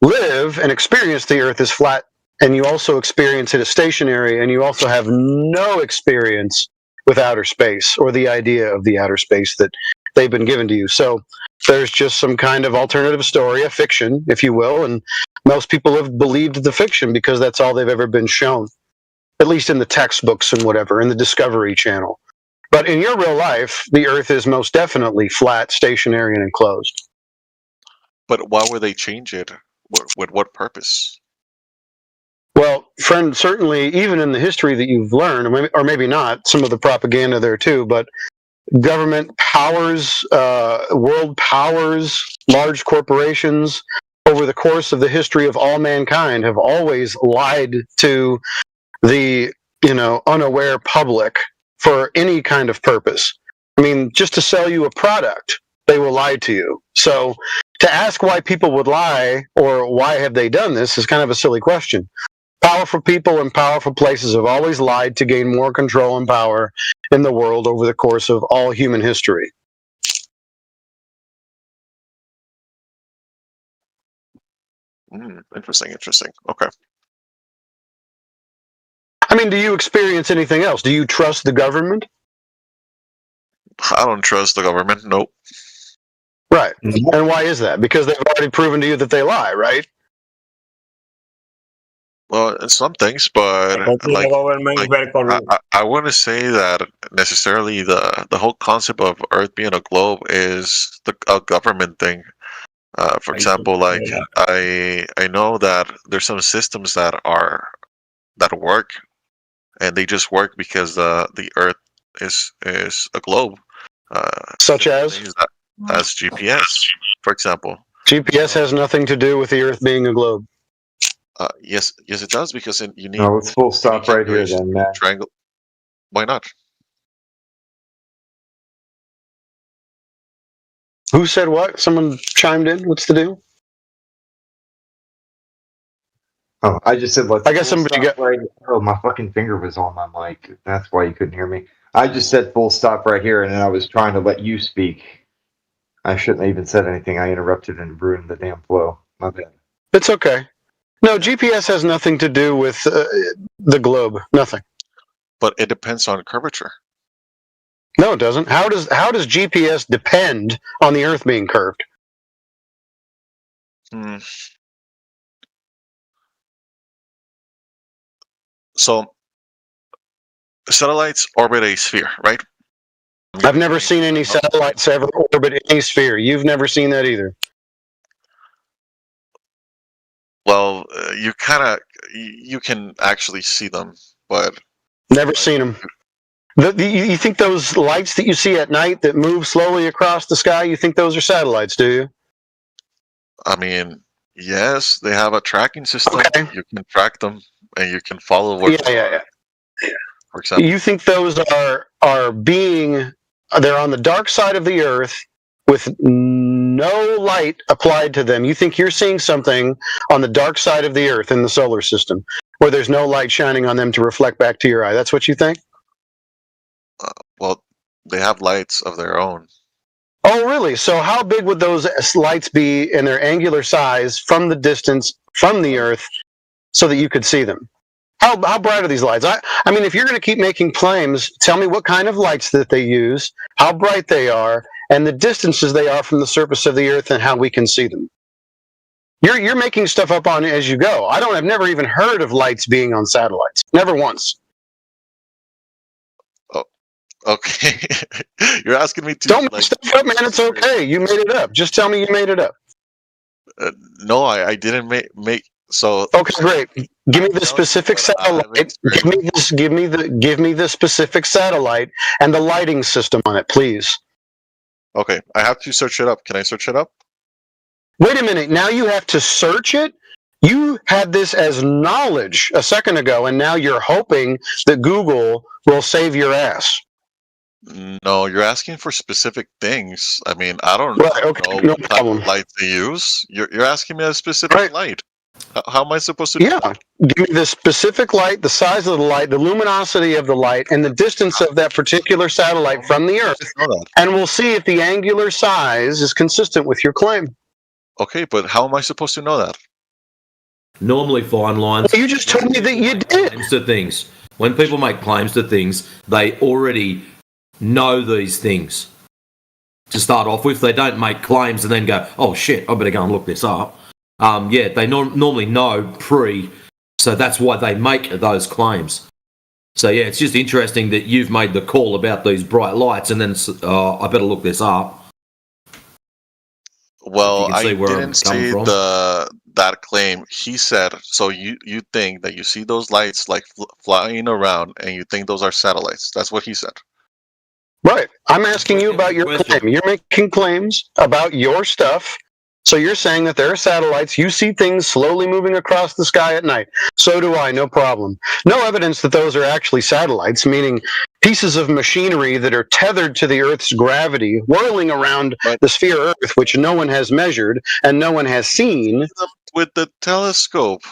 live and experience the Earth as flat, and you also experience it as stationary, and you also have no experience with outer space or the idea of the outer space that they've been given to you. So there's just some kind of alternative story, a fiction, if you will, and most people have believed the fiction because that's all they've ever been shown, at least in the textbooks and whatever, in the Discovery Channel. But in your real life, the Earth is most definitely flat, stationary, and enclosed. But why would they change it? With what purpose? Well, friend, certainly, even in the history that you've learned, or maybe not, some of the propaganda there too, but government powers, world powers, large corporations, over the course of the history of all mankind, have always lied to the, unaware public for any kind of purpose. I mean, just to sell you a product, they will lie to you. So to ask why people would lie or why have they done this is kind of a silly question. Powerful people in powerful places have always lied to gain more control and power in the world over the course of all human history. Interesting. Okay. I mean, do you experience anything else? Do you trust the government? I don't trust the government. Nope. Right. And why is that? Because they've already proven to you that they lie, right? Well, in some things, but like I want to say that necessarily the whole concept of Earth being a globe is a government thing. For example, like I know that there's some systems that work, and they just work because the Earth is a globe. Such as GPS, for example. GPS has nothing to do with the Earth being a globe. Yes, it does, because you need. No, let's full stop right here then, man. Triangle. Why not? Who said what? Someone chimed in. What's the deal? Oh, I just said let's. I guess somebody got. Right. Oh, my fucking finger was on my mic. That's why you couldn't hear me. I just said full stop right here, and then I was trying to let you speak. I shouldn't have even said anything. I interrupted and ruined the damn flow. My bad. It's okay. No, GPS has nothing to do with the globe. Nothing. But it depends on curvature. No, it doesn't. How does GPS depend on the Earth being curved? So, satellites orbit a sphere, right? I've never seen any satellites ever orbit any sphere. You've never seen that either. Well, you can actually see them, but never seen them. You think those lights that you see at night that move slowly across the sky, you think those are satellites, do you? I mean, yes, they have a tracking system. Okay. You can track them and you can follow where they are. For example, You think those are being, they're on the dark side of the Earth with no light applied to them. You think you're seeing something on the dark side of the Earth in the solar system where there's no light shining on them to reflect back to your eye. That's what you think? well, they have lights of their own. Oh, really? So how big would those lights be in their angular size from the distance from the Earth so that you could see them? How bright are these lights? I mean, if you're going to keep making claims, tell me what kind of lights that they use, how bright they are, and the distances they are from the surface of the Earth and how we can see them. You're making stuff up on as you go. I've never even heard of lights being on satellites. Never once. Oh, okay. You're asking me to. Don't make stuff up, man. It's okay. You made it up. Just tell me you made it up. No, I didn't make. So okay, great. Give me the specific satellite. Give me the specific satellite and the lighting system on it, please. Okay, I have to search it up. Can I search it up? Wait a minute. Now you have to search it? You had this as knowledge a second ago, and now you're hoping that Google will save your ass. No, you're asking for specific things. I mean, I don't know what type of light they use. You're asking me a specific light. How am I supposed to do that? Give me the specific light, the size of the light, the luminosity of the light, and the distance of that particular satellite from the Earth, and we'll see if the angular size is consistent with your claim. Okay, but how am I supposed to know that? Normally, fine lines. Well, you just told me that you did. Claims to things. When people make claims to things, they already know these things. To start off with, they don't make claims and then go, "Oh shit, I better go and look this up." Yeah, they normally know so that's why they make those claims. So yeah, it's just interesting that you've made the call about these bright lights, and then I better look this up. Well, I didn't see that claim. He said, so you think that you see those lights like flying around, and you think those are satellites. That's what he said. Right. I'm asking you about your claim. You're making claims about your stuff. So you're saying that there are satellites. You see things slowly moving across the sky at night. So do I, no problem. No evidence that those are actually satellites, meaning pieces of machinery that are tethered to the Earth's gravity, whirling around the sphere Earth, which no one has measured and no one has seen. With the telescope.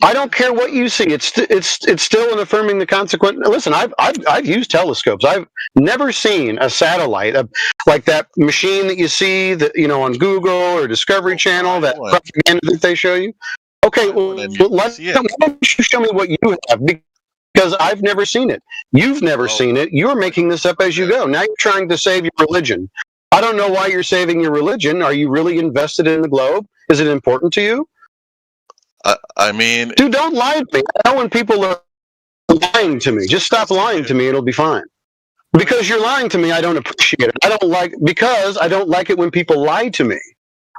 I don't care what you see. It's still an affirming the consequent. Listen, I've used telescopes. I've never seen a satellite like that machine that you see that on Google or Discovery Channel, that propaganda that they show you. Okay, well, why don't you show me what you have? Because I've never seen it. You've never seen it. You're making this up as you go. Now you're trying to save your religion. I don't know why you're saving your religion. Are you really invested in the globe? Is it important to you? I mean, dude, don't lie to me. I know when people are lying to me. Just stop lying to me. It'll be fine. Because you're lying to me, I don't appreciate it. Because I don't like it when people lie to me.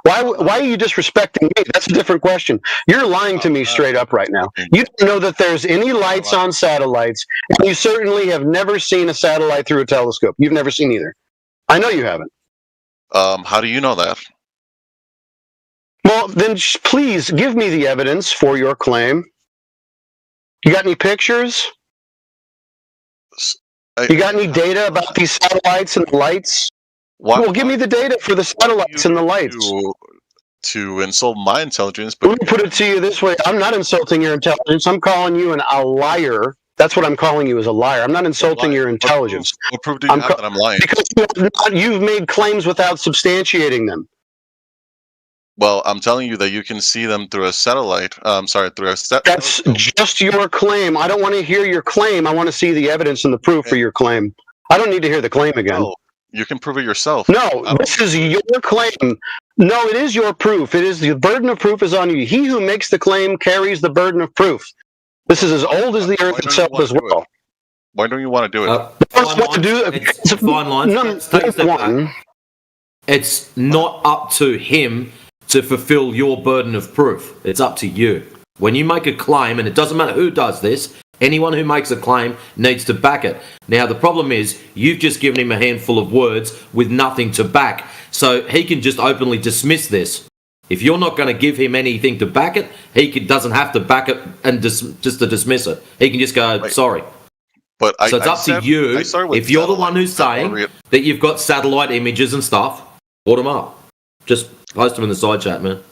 Why are you disrespecting me? That's a different question. You're lying to me straight up right now. You don't know that there's any lights on satellites, and you certainly have never seen a satellite through a telescope. You've never seen either. I know you haven't. How do you know that? Well, then please give me the evidence for your claim. You got any pictures? You got any data about these satellites and the lights? Well, give me the data for the satellites and the lights. To insult my intelligence, but let me put it to you this way: I'm not insulting your intelligence. I'm calling you a liar. That's what I'm calling you, as a liar. I'm not insulting your intelligence. What proof do you have that I'm lying? Because you've made claims without substantiating them. Well, I'm telling you that you can see them through a satellite. That's just your claim. I don't want to hear your claim. I want to see the evidence and the proof for your claim. I don't need to hear the claim again. No, you can prove it yourself. No, this is your claim. No, it is your proof. It is the burden of proof is on you. He who makes the claim carries the burden of proof. This is as old as the earth itself as well. Why don't you want to do it? It's fine lines. It's not up to him to fulfill your burden of proof. It's up to you. When you make a claim, and it doesn't matter who does this, Anyone who makes a claim needs to back it. Now, the problem is you've just given him a handful of words with nothing to back. So he can just openly dismiss this. If you're not going to give him anything to back it, doesn't have to back it and just to dismiss it. He can just go, sorry. But so it's up to you. If you're the one who's saying that you've got satellite images and stuff, put them up. Just post them in the side chat, man.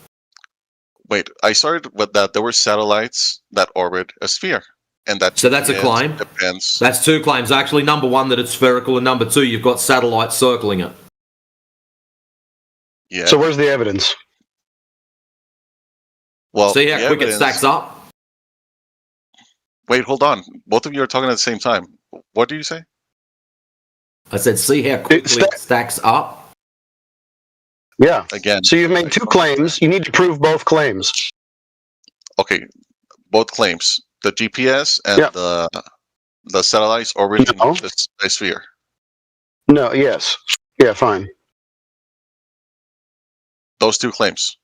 Wait, I started with that there were satellites that orbit a sphere. And so that's a claim? Depends. That's two claims. Actually, number one, that it's spherical, and number two, you've got satellites circling it. Yeah. So where's the evidence? Well, see how quick it stacks up? Wait, hold on. Both of you are talking at the same time. What did you say? I said, see how quickly it stacks up? Yeah. Again. So you've made two claims. You need to prove both claims. Okay, both claims. The GPS and the satellites orbiting the sphere. No, yes. Yeah, fine. Those two claims.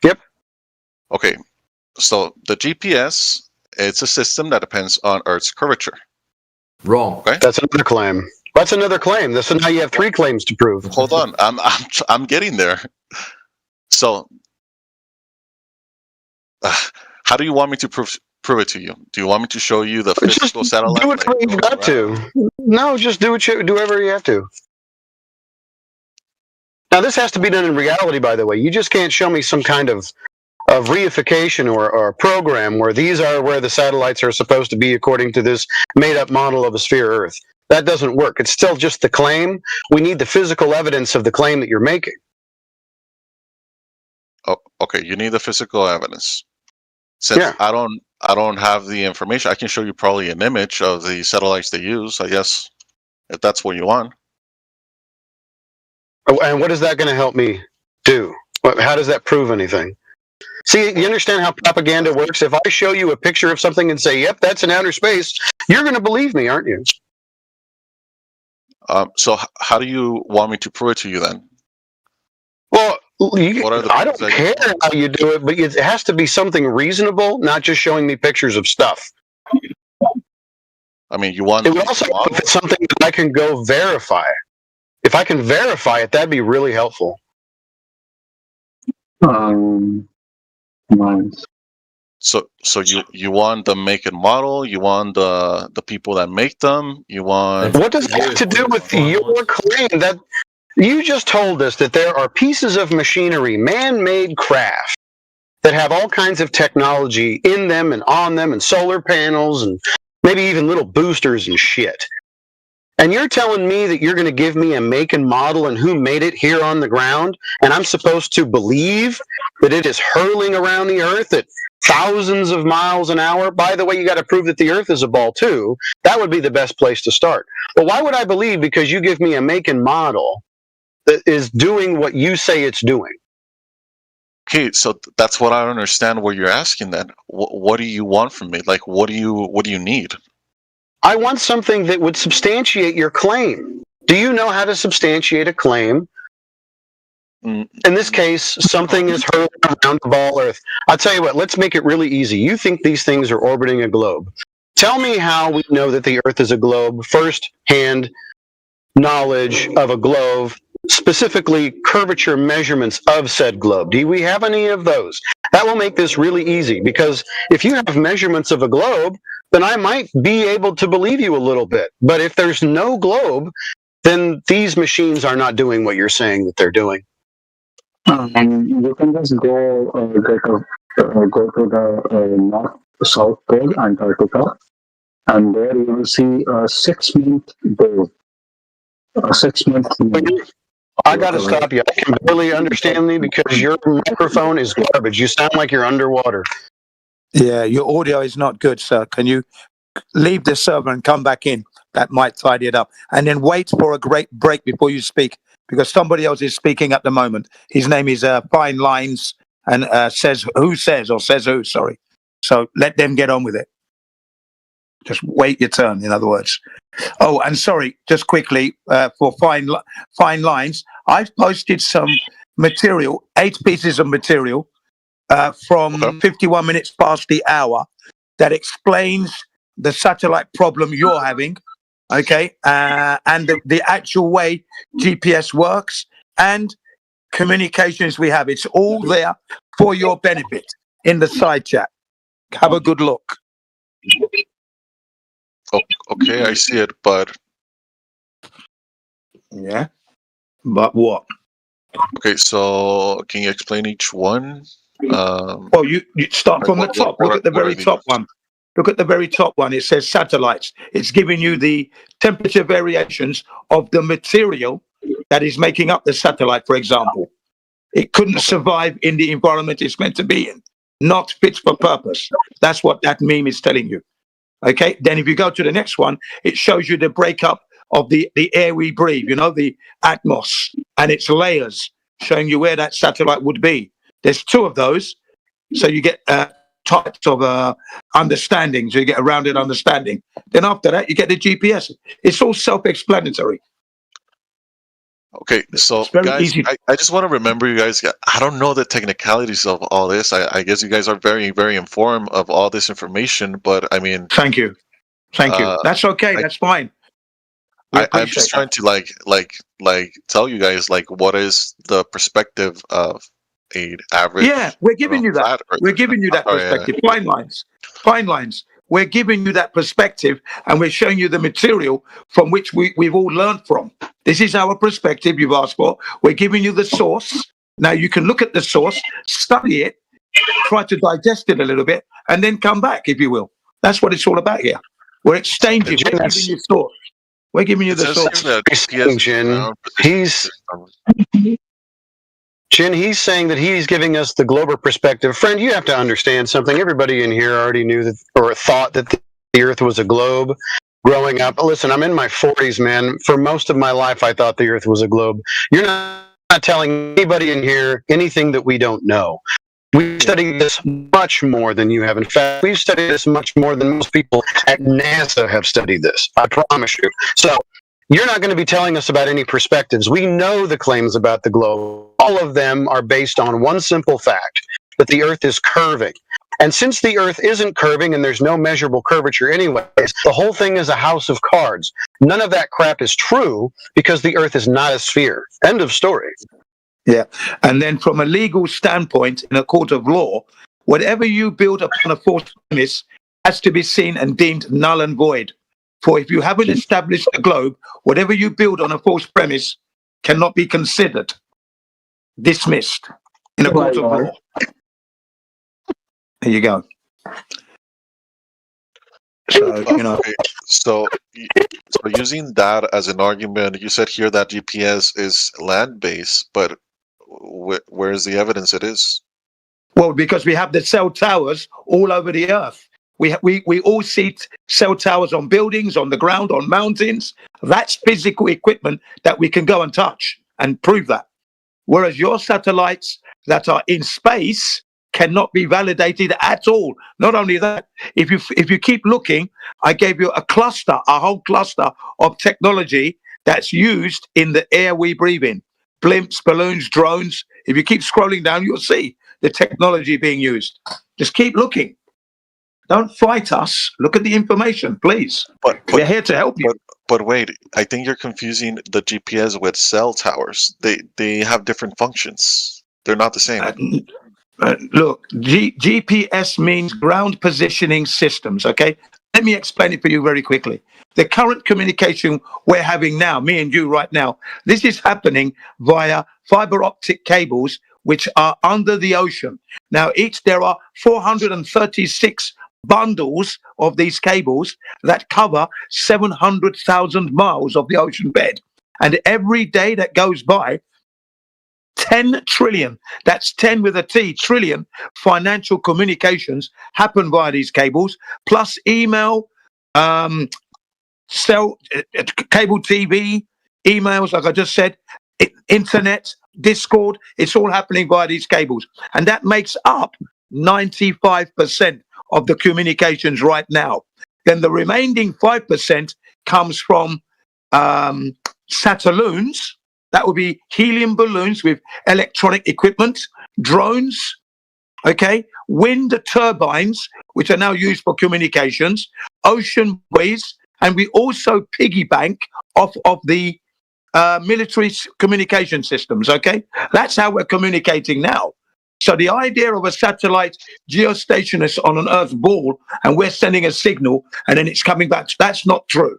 Yep. Okay, so the GPS, it's a system that depends on Earth's curvature. Wrong. Okay. That's another claim. That's another claim. So now you have three claims to prove. Hold on, I'm getting there. So, how do you want me to prove it to you? Do you want me to show you the physical satellite? Do whatever you've got to. No, just do whatever you have to. Now, this has to be done in reality, by the way. You just can't show me some kind of reification or program where these are where the satellites are supposed to be according to this made-up model of a sphere Earth. That doesn't work. It's still just the claim. We need the physical evidence of the claim that you're making. Oh, okay. You need the physical evidence. Since I don't have the information, I can show you probably an image of the satellites they use, I guess, if that's what you want. Oh, and what is that going to help me do? How does that prove anything? See, you understand how propaganda works? If I show you a picture of something and say, yep, that's in outer space, you're going to believe me, aren't you? So how do you want me to prove it to you then? Well, I don't care how you do it, but it has to be something reasonable, not just showing me pictures of stuff. I mean, you want... It would also help if it's something that I can go verify. If I can verify it, that'd be really helpful. So you want the make and model? You want the people that make them? You want... What does that have to do with your claim? That you just told us that there are pieces of machinery, man-made craft, that have all kinds of technology in them and on them, and solar panels, and maybe even little boosters and shit. And you're telling me that you're going to give me a make and model and who made it here on the ground, and I'm supposed to believe that it is hurling around the Earth at thousands of miles an hour? By the way, you got to prove that the Earth is a ball too. That would be the best place to start. But why would I believe because you give me a make and model that is doing what you say it's doing? Okay, so that's what I don't understand what you're asking then. What do you want from me? Like, what do you need? I want something that would substantiate your claim. Do you know how to substantiate a claim? In this case, something is hurling around the ball Earth. I'll tell you what, let's make it really easy. You think these things are orbiting a globe. Tell me how we know that the Earth is a globe, first-hand knowledge of a globe, specifically curvature measurements of said globe. Do we have any of those? That will make this really easy, because if you have measurements of a globe, then I might be able to believe you a little bit. But if there's no globe, then these machines are not doing what you're saying that they're doing. You can just go to the north-south pole, Antarctica, and there you will see a 6-month wave. A 6-month wave. I got to stop you. I can barely understand me because your microphone is garbage. You sound like you're underwater. Yeah, your audio is not good, sir. Can you leave the server and come back in? That might tidy it up. And then wait for a great break before you speak, because somebody else is speaking at the moment. His name is Fine Lines, and says who, sorry. So let them get on with it. Just wait your turn, in other words. Oh, and sorry, just quickly, for Fine Lines, I've posted some material, 8 pieces of material, from 51 minutes past the hour, that explains the satellite problem you're having, okay, and the actual way GPS works and communications we have. It's all there for your benefit in the side chat. Have a good look. Okay, I see it, but yeah, but what? Okay, so can you explain each one? Well, you start from the top. Look at the very top one. Look at the very top one. It says satellites. It's giving you the temperature variations of the material that is making up the satellite, for example. It couldn't survive in the environment it's meant to be in. Not fit for purpose. That's what that meme is telling you. Okay, then if you go to the next one, it shows you the breakup of the air we breathe, you know, the atmos and its layers, showing you where that satellite would be. There's two of those, so you get types of understanding, so you get a rounded understanding. Then after that, you get the GPS. It's all self-explanatory. Okay, so guys, I just want to remember you guys, I don't know the technicalities of all this. I guess you guys are very, very informed of all this information, but I mean... Thank you. Thank you. That's okay. That's fine. I'm just trying to like tell you guys like what is the perspective of an average. Yeah, we're giving you that. We're giving you that perspective. Fine lines. Fine lines. We're giving you that perspective, and we're showing you the material from which we've all learned from. This is our perspective you've asked for. We're giving you the source. Now you can look at the source, study it, try to digest it a little bit, and then come back, if you will. That's what it's all about here. We're exchanging. We're giving you source. We're giving you the source. He's saying that he's giving us the global perspective. Friend, you have to understand something. Everybody in here already knew that, or thought that the Earth was a globe growing up. Listen, I'm in my 40s, man. For most of my life, I thought the Earth was a globe. You're not telling anybody in here anything that we don't know. We've studied this much more than you have. In fact, we've studied this much more than most people at NASA have studied this. I promise you. So you're not going to be telling us about any perspectives. We know the claims about the globe. All of them are based on one simple fact, that the Earth is curving. And since the Earth isn't curving and there's no measurable curvature anyways, the whole thing is a house of cards. None of that crap is true because the Earth is not a sphere. End of story. Yeah. And then from a legal standpoint, in a court of law, whatever you build upon a false premise has to be seen and deemed null and void. For if you haven't established a globe, whatever you build on a false premise cannot be considered dismissed in a court of law. There you go. So, you know. So using that as an argument, you said here that GPS is land-based, but where is the evidence it is? Well, because we have the cell towers all over the Earth. We all see cell towers on buildings, on the ground, on mountains. That's physical equipment that we can go and touch and prove that. Whereas your satellites that are in space cannot be validated at all. Not only that, if you keep looking, I gave you a whole cluster of technology that's used in the air we breathe in. Blimps, balloons, drones. If you keep scrolling down, you'll see the technology being used. Just keep looking. Don't fight us. Look at the information, please. But we're here to help you. But wait, I think you're confusing the GPS with cell towers. They have different functions. They're not the same. Look, GPS means ground positioning systems, okay? Let me explain it for you very quickly. The current communication we're having now, me and you right now, this is happening via fiber optic cables, which are under the ocean. Now, there are 436 bundles of these cables that cover 700,000 miles of the ocean bed. And every day that goes by, 10 trillion, that's 10 with a T, trillion financial communications happen via these cables, plus email, cable TV, emails, like I just said, internet, Discord, it's all happening via these cables. And that makes up 95% of the communications right now. Then the remaining 5% comes from satelloons. That would be helium balloons with electronic equipment, drones, okay, wind turbines, which are now used for communications, ocean ways, and we also piggyback off of the military communication systems. Okay, that's how we're communicating now. So the idea of a satellite geostationary on an Earth ball, and we're sending a signal, and then it's coming back, that's not true.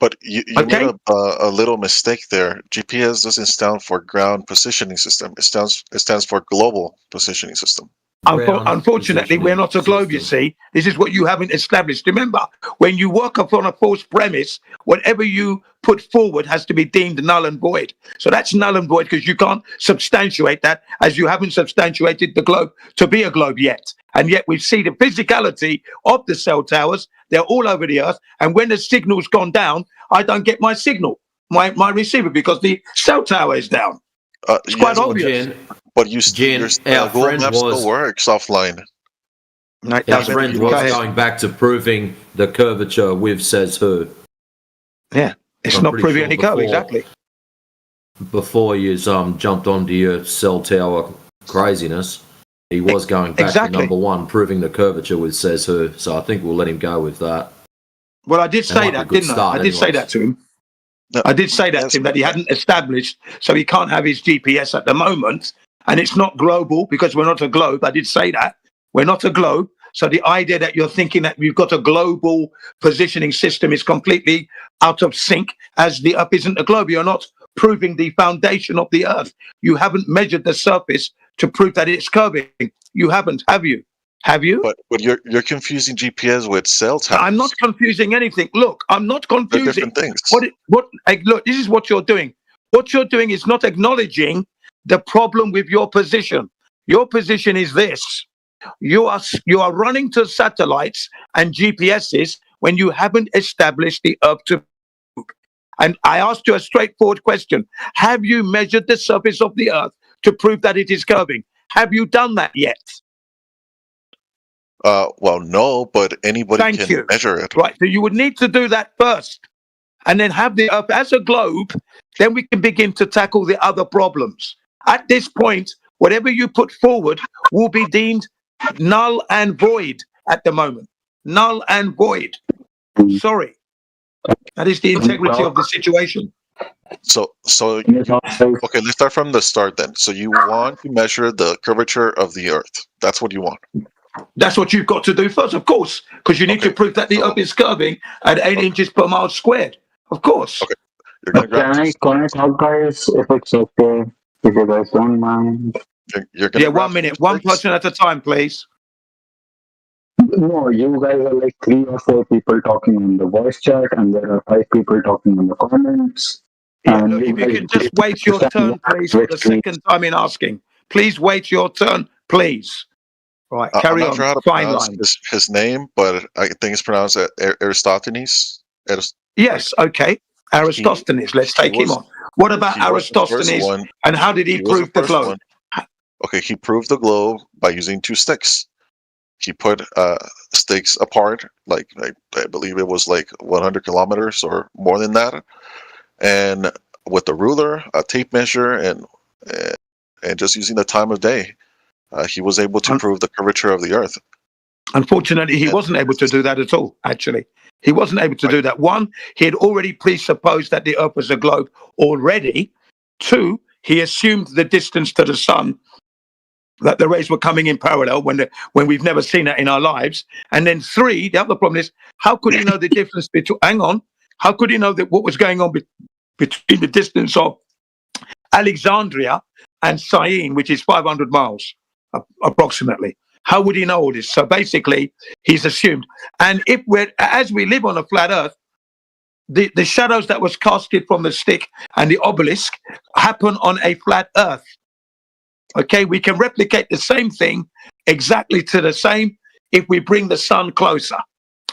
But you made a little mistake there. GPS doesn't stand for ground positioning system. It stands for global positioning system. Unfortunately, we're not a globe, you see. This is what you haven't established. Remember, when you work upon a false premise, whatever you put forward has to be deemed null and void. So that's null and void because you can't substantiate that, as you haven't substantiated the globe to be a globe yet. And yet we see the physicality of the cell towers. They're all over the Earth. And when the signal's gone down, I don't get my signal, my receiver, because the cell tower is down. It's quite obvious. But your Google Maps still works offline. Our friend was going back to proving the curvature with says who. Yeah, it's not proving any curve, exactly. Before you jumped onto your cell tower craziness, he was going back to number one, proving the curvature with says who. So I think we'll let him go with that. Well, I did say that, didn't I? I did say that to him. I did say that to him, that he hadn't established, so he can't have his GPS at the moment. And it's not global because we're not a globe. I did say that. We're not a globe. So the idea that you're thinking that we've got a global positioning system is completely out of sync, as the Earth isn't a globe. You're not proving the foundation of the Earth. You haven't measured the surface to prove that it's curving. You haven't, have you? Have you? But you're confusing GPS with cell towers. I'm not confusing anything. Look, I'm not confusing. They're different things. Look, this is what you're doing. What you're doing is not acknowledging the problem with your position. Your position is this: you are running to satellites and GPSs when you haven't established the Earth to move. And I asked you a straightforward question: have you measured the surface of the Earth to prove that it is curving? Have you done that yet? Well, no, but anybody can measure it. Right. So you would need to do that first, and then have the Earth as a globe. Then we can begin to tackle the other problems. At this point, whatever you put forward will be deemed null and void at the moment. Null and void. Sorry. That is the integrity of the situation. So okay, let's start from the start then. So you want to measure the curvature of the Earth. That's what you want. That's what you've got to do first, of course, because you need to prove that the Earth is curving at 8 inches per mile squared. Of course. Okay. Can I talk, guys, if it's okay? If you guys don't mind. Yeah, 1 minute. One person at a time, please. No, you guys are like 3 or 4 people talking in the voice chat, and there are 5 people talking in the comments. Yeah, look, if you can just wait your turn, please, for the second time in asking. Please wait your turn, please. Right, carry on. I'm not sure how to pronounce his name, but I think it's pronounced Aristophanes. Yes, okay. Aristophanes. Let's take him on. What about Aristophanes, and how did he prove the globe? Okay, he proved the globe by using 2 sticks. He put stakes apart, like I believe it was like 100 kilometers or more than that, and with a ruler, a tape measure, and just using the time of day, he was able to prove the curvature of the Earth. Unfortunately, he wasn't able to do that at all. Actually, he wasn't able to do that. 1, he had already presupposed that the Earth was a globe already. 2, he assumed the distance to the sun, that the rays were coming in parallel when we've never seen that in our lives. And then 3, the other problem is, how could he know the difference between? Hang on, how could he know that what was going on between the distance of Alexandria and Syene, which is 500 miles approximately? How would he know all this? So basically, he's assumed. And as we live on a flat Earth, the shadows that was casted from the stick and the obelisk happen on a flat Earth. Okay, we can replicate the same thing exactly to the same if we bring the sun closer.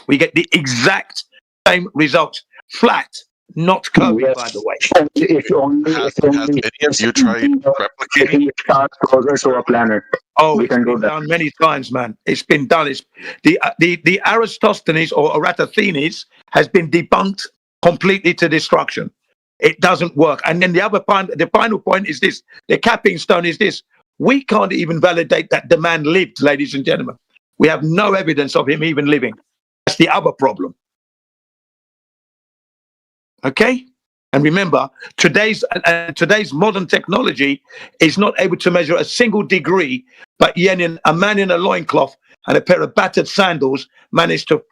We get the exact same result. Flat, not curvy, by the way. If only Has any of you tried replicating closer to a planet. Oh, we it's can do been that. done many times, man. It's been done. It's the Aristophanes or Eratosthenes has been debunked completely to destruction. It doesn't work. And then the final point is this: the capping stone is this: we can't even validate that the man lived, ladies and gentlemen. We have no evidence of him even living. That's the other problem. Okay? And remember, today's modern technology is not able to measure a single degree, but yet a man in a loincloth and a pair of battered sandals managed to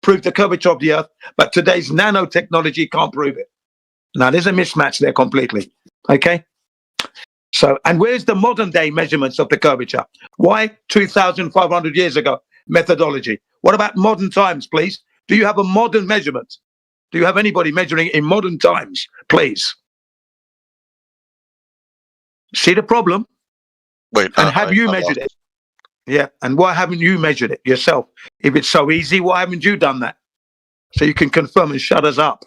prove the curvature of the earth, but today's nanotechnology can't prove it. Now, there's a mismatch there completely. Okay? So, and where's the modern day measurements of the curvature? Why 2,500 years ago methodology? What about modern times, please? Do you have a modern measurement? Do you have anybody measuring in modern times, please? See the problem? Wait, and have you measured it? Yeah, and why haven't you measured it yourself? If it's so easy, why haven't you done that? So you can confirm and shut us up.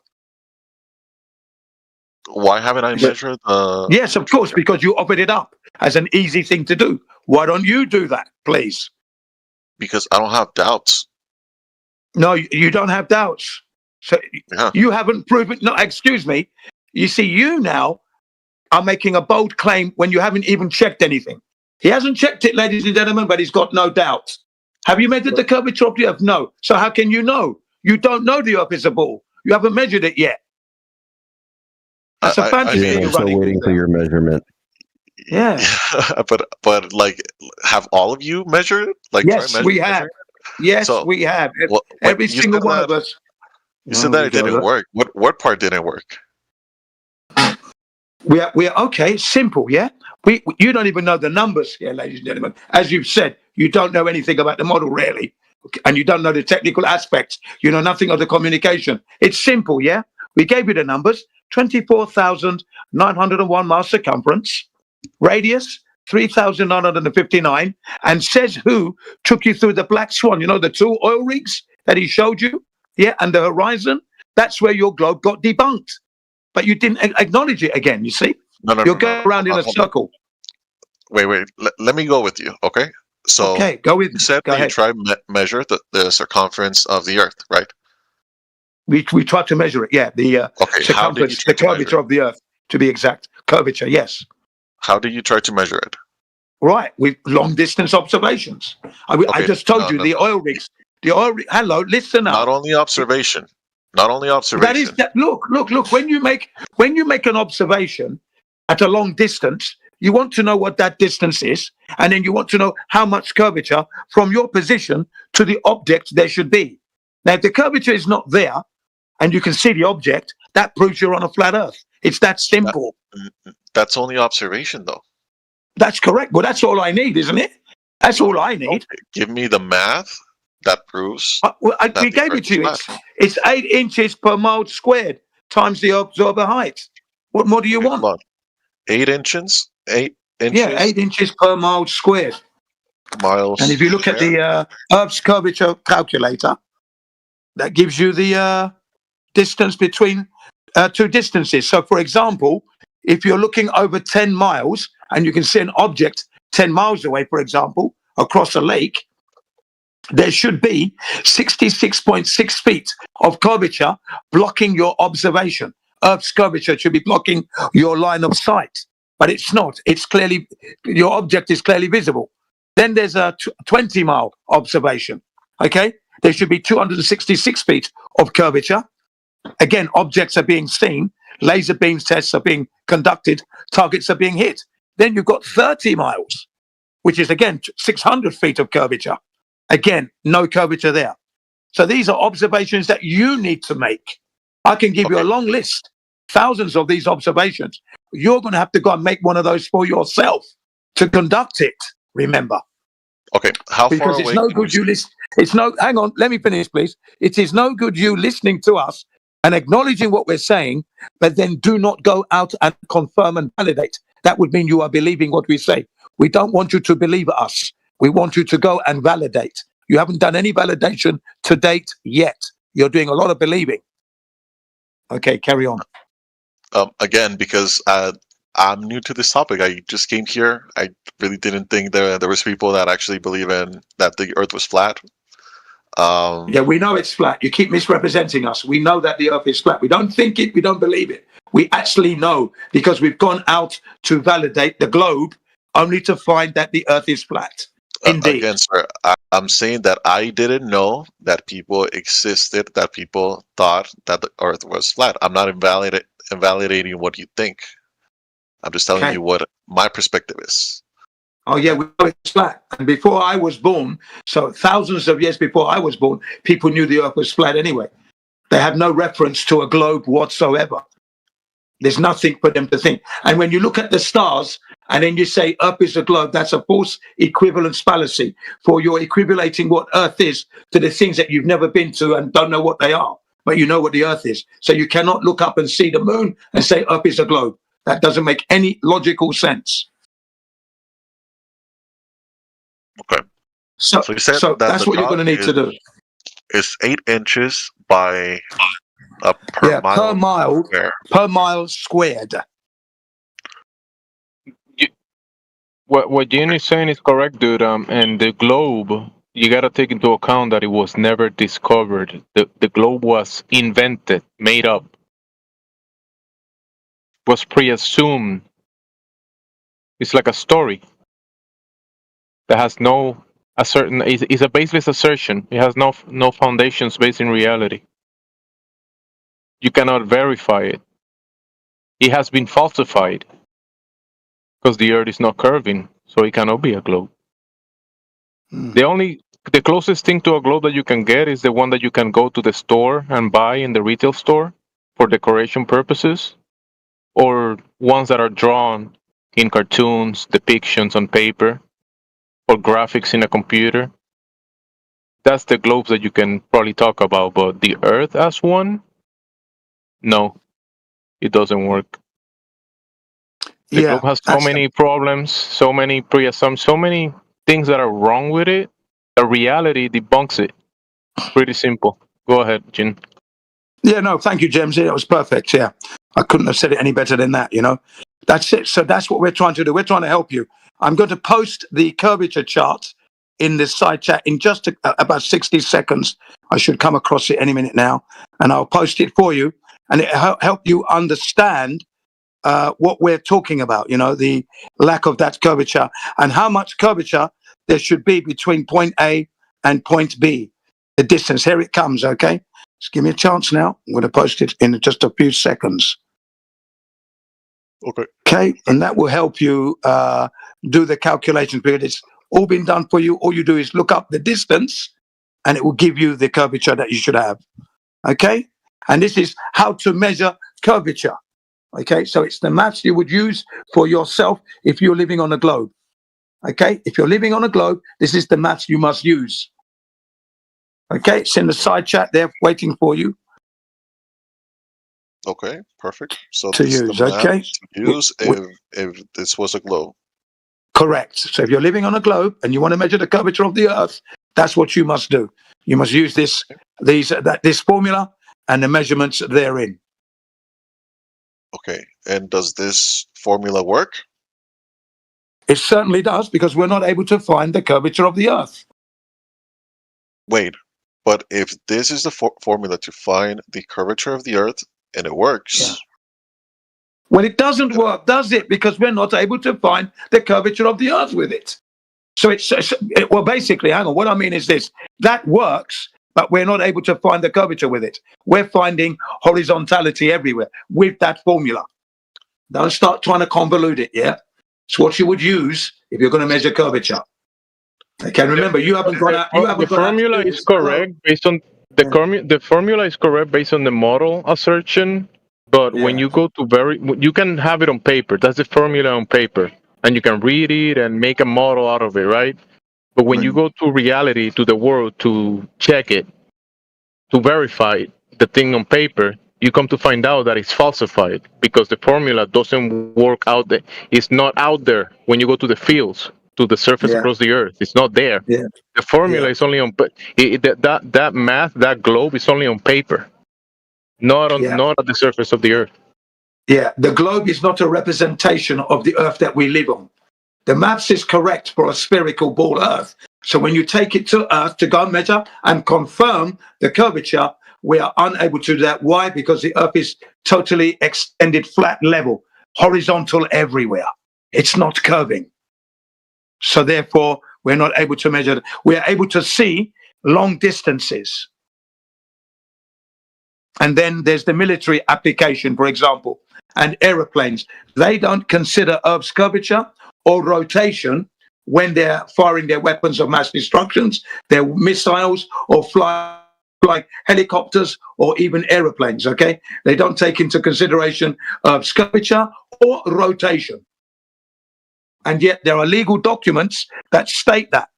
Why haven't I measured the... Yes, of course, because you offered it up as an easy thing to do. Why don't you do that, please? Because I don't have doubts. No, you don't have doubts. So you haven't proven... No, excuse me. You see, you now are making a bold claim when you haven't even checked anything. He hasn't checked it, ladies and gentlemen, but he's got no doubt. Have you measured the curvature of the earth? No. So how can you know? You don't know the earth is a ball. You haven't measured it yet. That's a fantasy. I'm still waiting for your measurement. Yeah. but like, have all of you measured it? Like, yes, we have. Yes, we have. Every single one of us. You said that it didn't work. What part didn't work? We're okay. Simple, yeah. You don't even know the numbers here, ladies and gentlemen. As you've said, you don't know anything about the model, really, and you don't know the technical aspects. You know nothing of the communication. It's simple, yeah. We gave you the numbers: 24,901 miles circumference, radius 3,959, and says who took you through the Black Swan. You know the 2 oil rigs that he showed you, yeah, and the horizon. That's where your globe got debunked. But you didn't acknowledge it again, you see? You're going around in a circle. Wait. Let me go with you, okay? So, okay, go with. You said that you tried to measure the circumference of the Earth, right? We tried to measure it, yeah. The circumference, the curvature of the Earth, to be exact. Curvature, yes. How do you try to measure it? Right, with long-distance observations. I just told you, the oil rigs. Hello, listen up. Not only observation. That is that. Look. When you make an observation at a long distance, you want to know what that distance is, and then you want to know how much curvature from your position to the object there should be. Now, if the curvature is not there, and you can see the object, that proves you're on a flat Earth. It's that simple. That's only observation, though. That's correct. Well, that's all I need, isn't it? That's all I need. Okay. Give me the math that proves. We gave it to you. It's 8 inches per mile squared times the observer height. What more do you want? 8 inches? 8 inches? Yeah, 8 inches per mile squared. Miles. And if you look at the Earth's curvature calculator, that gives you the distance between 2 distances. So, for example, if you're looking over 10 miles and you can see an object 10 miles away, for example, across a lake, there should be 66.6 feet of curvature blocking your observation. Earth's curvature should be blocking your line of sight, but it's not. It's clearly, your object is clearly visible. Then there's a 20-mile observation. Okay, there should be 266 feet of curvature. Again, objects are being seen, laser beam tests are being conducted, targets are being hit. Then you've got 30 miles, which is again 600 feet of curvature. Again, no curvature there. So these are observations that you need to make. I can give you a long list, thousands of these observations. You're going to have to go and make one of those for yourself to conduct it, remember. Okay, how far away? Because it's no good you listen. Hang on, let me finish, please. It is no good you listening to us and acknowledging what we're saying, but then do not go out and confirm and validate. That would mean you are believing what we say. We don't want you to believe us. We want you to go and validate. You haven't done any validation to date yet. You're doing a lot of believing. Okay, carry on. Again, because I'm new to this topic. I just came here. I really didn't think there was people that actually believe in that the Earth was flat. Yeah, we know it's flat. You keep misrepresenting us. We know that the Earth is flat. We don't think it. We don't believe it. We actually know because we've gone out to validate the globe only to find that the Earth is flat. Indeed. Again, sir, I'm saying that I didn't know that people existed, that people thought that the Earth was flat. I'm not invalidating what you think. I'm just telling you what my perspective is. Oh yeah, we know it's flat. And before I was born, so thousands of years before I was born, people knew the Earth was flat anyway. They had no reference to a globe whatsoever. There's nothing for them to think. And when you look at the stars and then you say Earth is a globe, that's a false equivalence fallacy, for you're equivalating what Earth is to the things that you've never been to and don't know what they are, but you know what the Earth is. So you cannot look up and see the moon and say Earth is a globe. That doesn't make any logical sense. Okay. So you said so that that's the what you're top going to need to do. Is 8 inches by per mile. Per mile squared. What Jenny is saying is correct, dude. And the globe, you got to take into account that it was never discovered. The globe was invented, made up, was pre-assumed. It's like a story that has no it's a baseless assertion. It has no foundations based in reality. You cannot verify it. It has been falsified because the Earth is not curving, so it cannot be a globe. The closest thing to a globe that you can get is the one that you can go to the store and buy in the retail store for decoration purposes, or ones that are drawn in cartoons, depictions on paper, or graphics in a computer. That's the globes that you can probably talk about, but the Earth as one, no, it doesn't work. The globe has so many problems, so many pre-assumptions, so many things that are wrong with it. The reality debunks it. Pretty simple. Go ahead, Jin. Yeah, no, thank you, James. It was perfect. Yeah, I couldn't have said it any better than that. That's it. So that's what we're trying to do. We're trying to help you. I'm going to post the curvature chart in this side chat in just about 60 seconds. I should come across it any minute now, and I'll post it for you, and it'll help you understand what we're talking about. The lack of that curvature and how much curvature there should be between point A and point B. The distance. Here it comes. Okay. Just give me a chance now. I'm going to post it in just a few seconds. Okay, and that will help you do the calculation period. It's all been done for you. All you do is look up the distance, and it will give you the curvature that you should have. Okay, and this is how to measure curvature. Okay, so it's the maths you would use for yourself if you're living on a globe. Okay, if you're living on a globe, this is the maths you must use. Okay, it's in the side chat there waiting for you. Okay, perfect. So to this is use, the math okay? to use if this was a globe. Correct. So if you're living on a globe and you want to measure the curvature of the Earth, that's what you must do. You must use this formula and the measurements therein. Okay, and does this formula work? It certainly does, because we're not able to find the curvature of the Earth. Wait, but if this is the formula to find the curvature of the Earth and it works, well, it doesn't work, does it? Because we're not able to find the curvature of the Earth with it. So well, basically, hang on. What I mean is this: that works, but we're not able to find the curvature with it. We're finding horizontality everywhere with that formula. Don't start trying to convolute it. Yeah, it's what you would use if you're going to measure curvature. Okay, remember, you haven't gone out. The formula is correct based on the formula is correct based on the model assertion. But when you go to you can have it on paper. That's the formula on paper, and you can read it and make a model out of it, right? But when you go to reality, to the world, to check it, to verify the thing on paper, you come to find out that it's falsified because the formula doesn't work out there. It's not out there when you go to the fields, to the surface across the Earth. It's not there. Yeah. The formula is only on that math, that globe is only on paper, not at the surface of the Earth. Yeah, the globe is not a representation of the Earth that we live on. The maths is correct for a spherical ball Earth. So when you take it to Earth to go measure and confirm the curvature, we are unable to do that. Why? Because the Earth is totally extended, flat, level, horizontal everywhere. It's not curving. So therefore, We're not able to measure. We're able to see long distances. And then there's the military application, for example, and aeroplanes. They don't consider Earth's curvature or rotation when they're firing their weapons of mass destructions, their missiles, or flying helicopters or even aeroplanes, okay? They don't take into consideration Earth's curvature or rotation. And yet there are legal documents that state that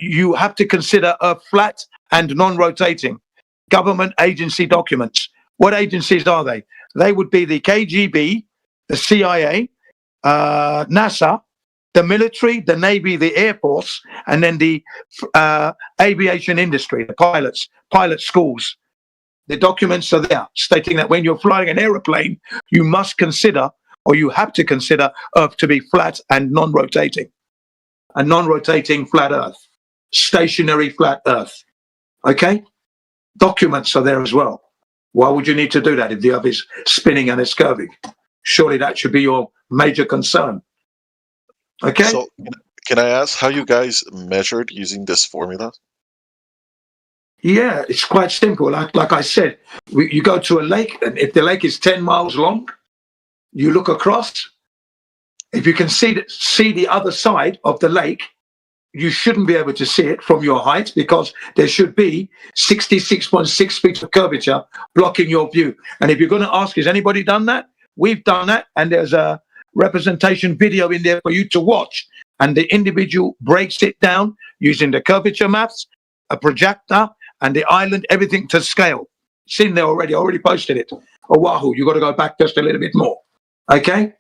you have to consider Earth flat and non-rotating. Government agency documents. What agencies are they? They would be the KGB, the CIA, NASA, the military, the Navy, the Air Force, and then the aviation industry, the pilot schools. The documents are there stating that when you're flying an aeroplane, you must consider, or you have to consider, Earth to be flat and non-rotating. A non-rotating flat Earth. Stationary flat Earth. Okay? Documents are there as well. Why would you need to do that if the Earth is spinning and it's curving? Surely that should be your major concern. Okay? So, can I ask how you guys measured using this formula? Yeah, it's quite simple. Like I said, you go to a lake, and if the lake is 10 miles long, you look across. If you can see the other side of the lake, you shouldn't be able to see it from your height because there should be 66.6 feet of curvature blocking your view. And if you're going to ask, has anybody done that? We've done that, and there's a representation video in there for you to watch. And the individual breaks it down using the curvature maps, a projector, and the island, everything to scale. It's in there already. I already posted it. Oahu, you got to go back just a little bit more. Okay?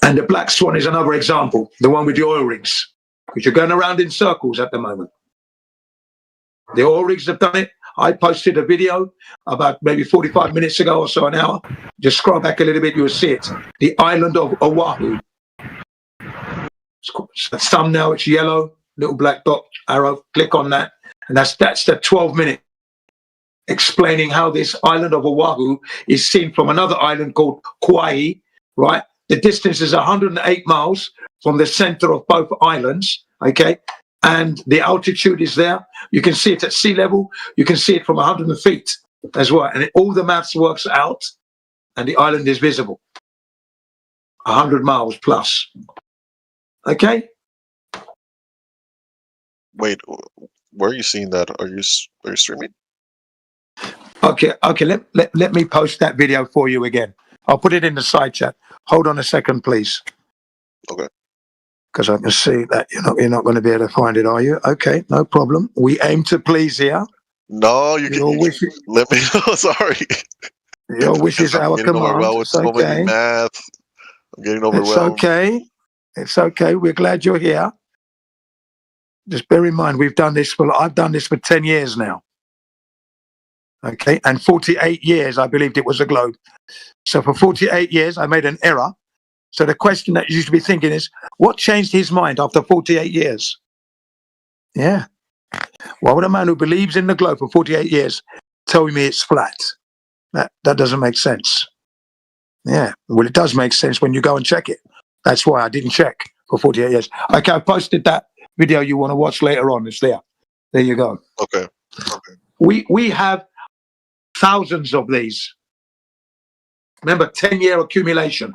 And the Black Swan is another example, the one with the oil rigs, because you're going around in circles at the moment. The oil rigs have done it. I posted a video about maybe 45 minutes ago or so, an hour. Just scroll back a little bit, you'll see it. The island of Oahu. It's a thumbnail, it's yellow, little black dot arrow. Click on that. And that's the 12-minute explaining how this island of Oahu is seen from another island called Kauai, right? The distance is 108 miles from the center of both islands, okay? And the altitude is there. You can see it at sea level. You can see it from 100 feet as well. And all the maths works out, and the island is visible. 100 miles plus. Okay? Wait, where are you seeing that? Are you streaming? Okay. Let me post that video for you again. I'll put it in the side chat. Hold on a second, please. Okay. Because I can see that you're not going to be able to find it, are you? Okay, no problem. We aim to please here. No, you can let me know. Sorry. Your wish is our command. It's okay. Math. I'm getting overwhelmed. It's okay. It's okay. We're glad you're here. Just bear in mind, I've done this for 10 years now. Okay, and 48 years I believed it was a globe. So for 48 years I made an error. So the question that you should be thinking is, what changed his mind after 48 years? Yeah. Why would a man who believes in the globe for 48 years tell me it's flat? That doesn't make sense. Yeah. Well, it does make sense when you go and check it. That's why I didn't check for 48 years. Okay, I posted that video you want to watch later on. It's there. There you go. Okay. We have thousands of these. Remember, 10-year accumulation.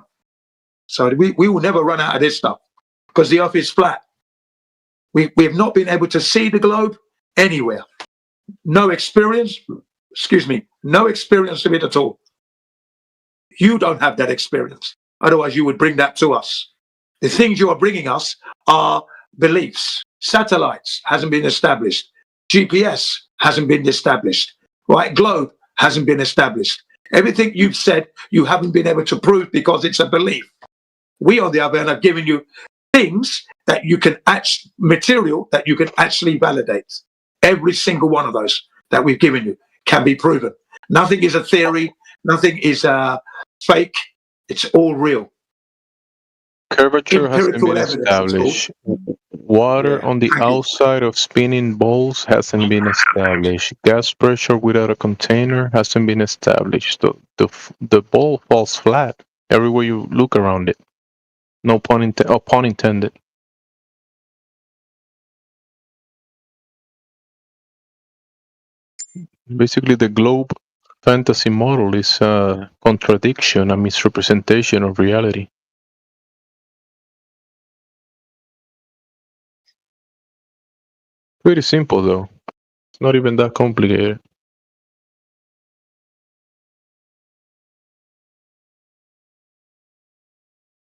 So we will never run out of this stuff because the earth is flat. We have not been able to see the globe anywhere. No experience of it at all. You don't have that experience. Otherwise, you would bring that to us. The things you are bringing us are beliefs. Satellites hasn't been established. GPS hasn't been established. Right? Globe hasn't been established. Everything you've said, you haven't been able to prove because it's a belief. We, on the other hand, have given you things that you can material that you can actually validate. Every single one of those that we've given you can be proven. Nothing is a theory. Nothing is fake. It's all real. Curvature hasn't been established. Water on the outside of spinning balls hasn't been established. Gas pressure without a container hasn't been established. The ball falls flat everywhere you look around it. No pun intended. Basically, the globe fantasy model is a contradiction, a misrepresentation of reality. Very simple, though. It's not even that complicated.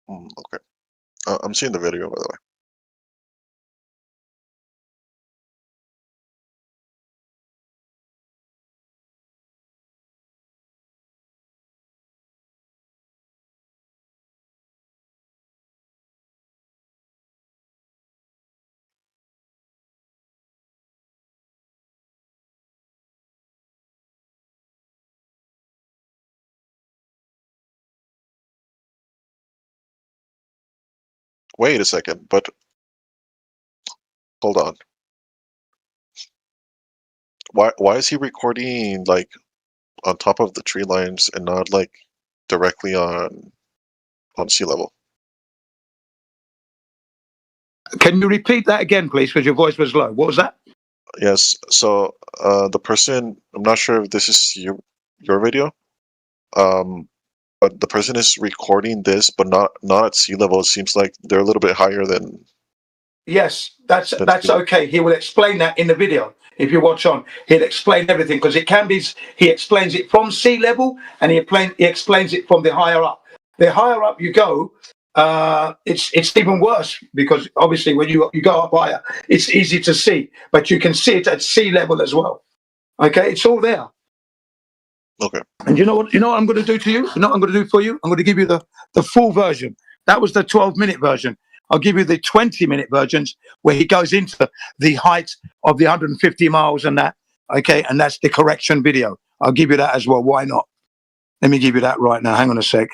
Okay. I'm seeing the video, by the way. Wait a second, but hold on. Why is he recording like on top of the tree lines and not like directly on sea level? Can you repeat that again, please? Because your voice was low. What was that? Yes. So the person, I'm not sure if this is your video, but the person is recording this, but not at sea level. It seems like they're a little bit higher than. Yes, that's okay. He will explain that in the video. If you watch on, he'll explain everything because it can be. He explains it from sea level, and he explains it from the higher up. The higher up you go, it's even worse because obviously when you go up higher, it's easy to see, but you can see it at sea level as well. Okay, it's all there. Okay. And you know what I'm going to do to you? You know what I'm going to do for you? I'm going to give you the full version. That was the 12-minute version. I'll give you the 20-minute versions where he goes into the height of the 150 miles and that. Okay, and that's the correction video. I'll give you that as well. Why not? Let me give you that right now. Hang on a sec.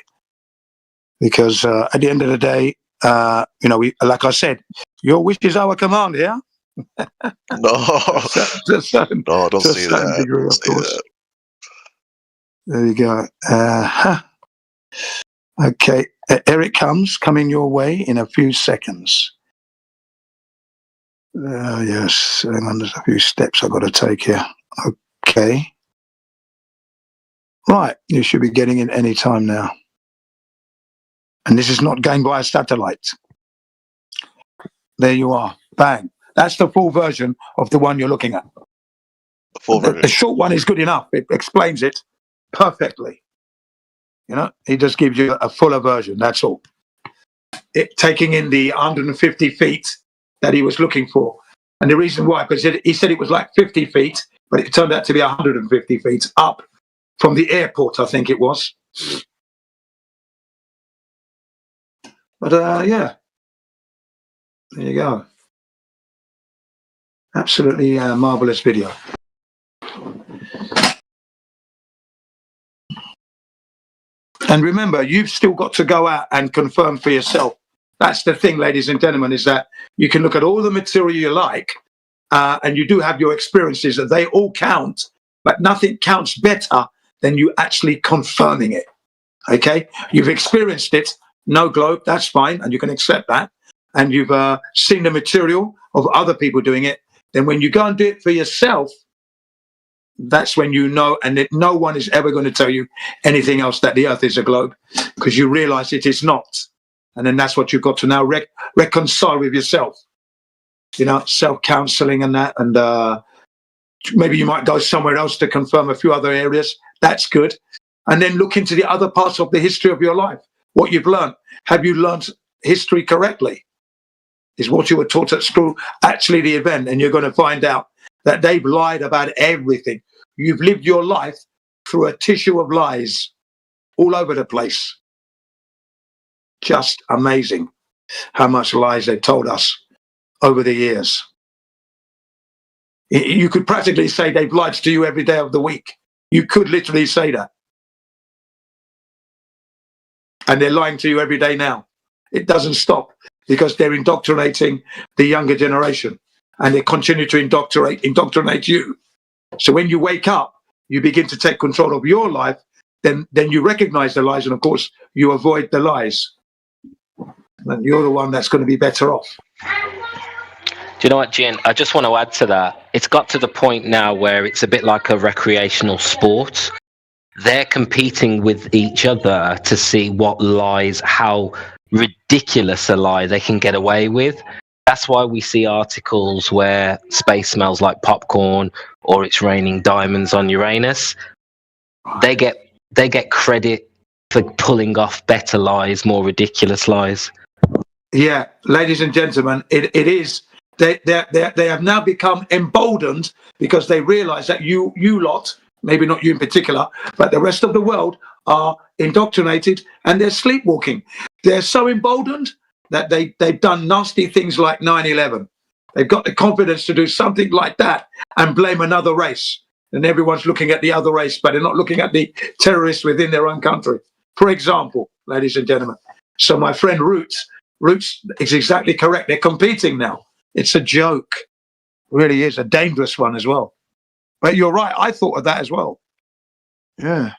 Because at the end of the day, we, like I said, your wish is our command here. No, no, don't say that. Degree, of course. There you go. Okay, here it comes, coming your way in a few seconds. Yes, hang on, there's a few steps I've got to take here. Okay. Right, you should be getting it any time now. And this is not going by a satellite. There you are. Bang. That's the full version of the one you're looking at. The full version. The short one is good enough. It explains it perfectly. He just gives you a fuller version. That's all. Taking in the 150 feet that he was looking for. And the reason why, because he said it was like 50 feet, but it turned out to be 150 feet up from the airport, I think it was. But yeah, there you go. Absolutely marvelous video. And remember, you've still got to go out and confirm for yourself. That's the thing, ladies and gentlemen, is that you can look at all the material you like, and you do have your experiences, that they all count, but nothing counts better than you actually confirming it. Okay? You've experienced it. No globe, that's fine, and you can accept that. And you've seen the material of other people doing it. Then when you go and do it for yourself, that's when you know, and that no one is ever going to tell you anything else that the Earth is a globe, because you realize it is not. And then that's what you've got to now reconcile with yourself. Self-counseling and that, and maybe you might go somewhere else to confirm a few other areas. That's good. And then look into the other parts of the history of your life. What you've learned. Have you learned history correctly? Is what you were taught at school actually the event? And you're going to find out that they've lied about everything. You've lived your life through a tissue of lies all over the place. Just amazing how much lies they've told us over the years. You could practically say they've lied to you every day of the week. You could literally say that. And they're lying to you every day now. It doesn't stop because they're indoctrinating the younger generation, and they continue to indoctrinate you. So when you wake up, you begin to take control of your life, then you recognize the lies, and of course you avoid the lies. And you're the one that's going to be better off. Do you know what, Jin? I just want to add to that. It's got to the point now where it's a bit like a recreational sport. They're competing with each other to see what lies, how ridiculous a lie they can get away with. That's why we see articles where space smells like popcorn or it's raining diamonds on Uranus. They get credit for pulling off better lies, more ridiculous lies. Yeah, ladies and gentlemen, it is. They have now become emboldened because they realise that you lot, maybe not you in particular, but the rest of the world are indoctrinated and they're sleepwalking. They're so emboldened that they've done nasty things like 9/11. They've got the confidence to do something like that and blame another race. And everyone's looking at the other race, but they're not looking at the terrorists within their own country. For example, ladies and gentlemen. So my friend Roots is exactly correct. They're competing now. It's a joke. It really is a dangerous one as well. But you're right. I thought of that as well. Yeah.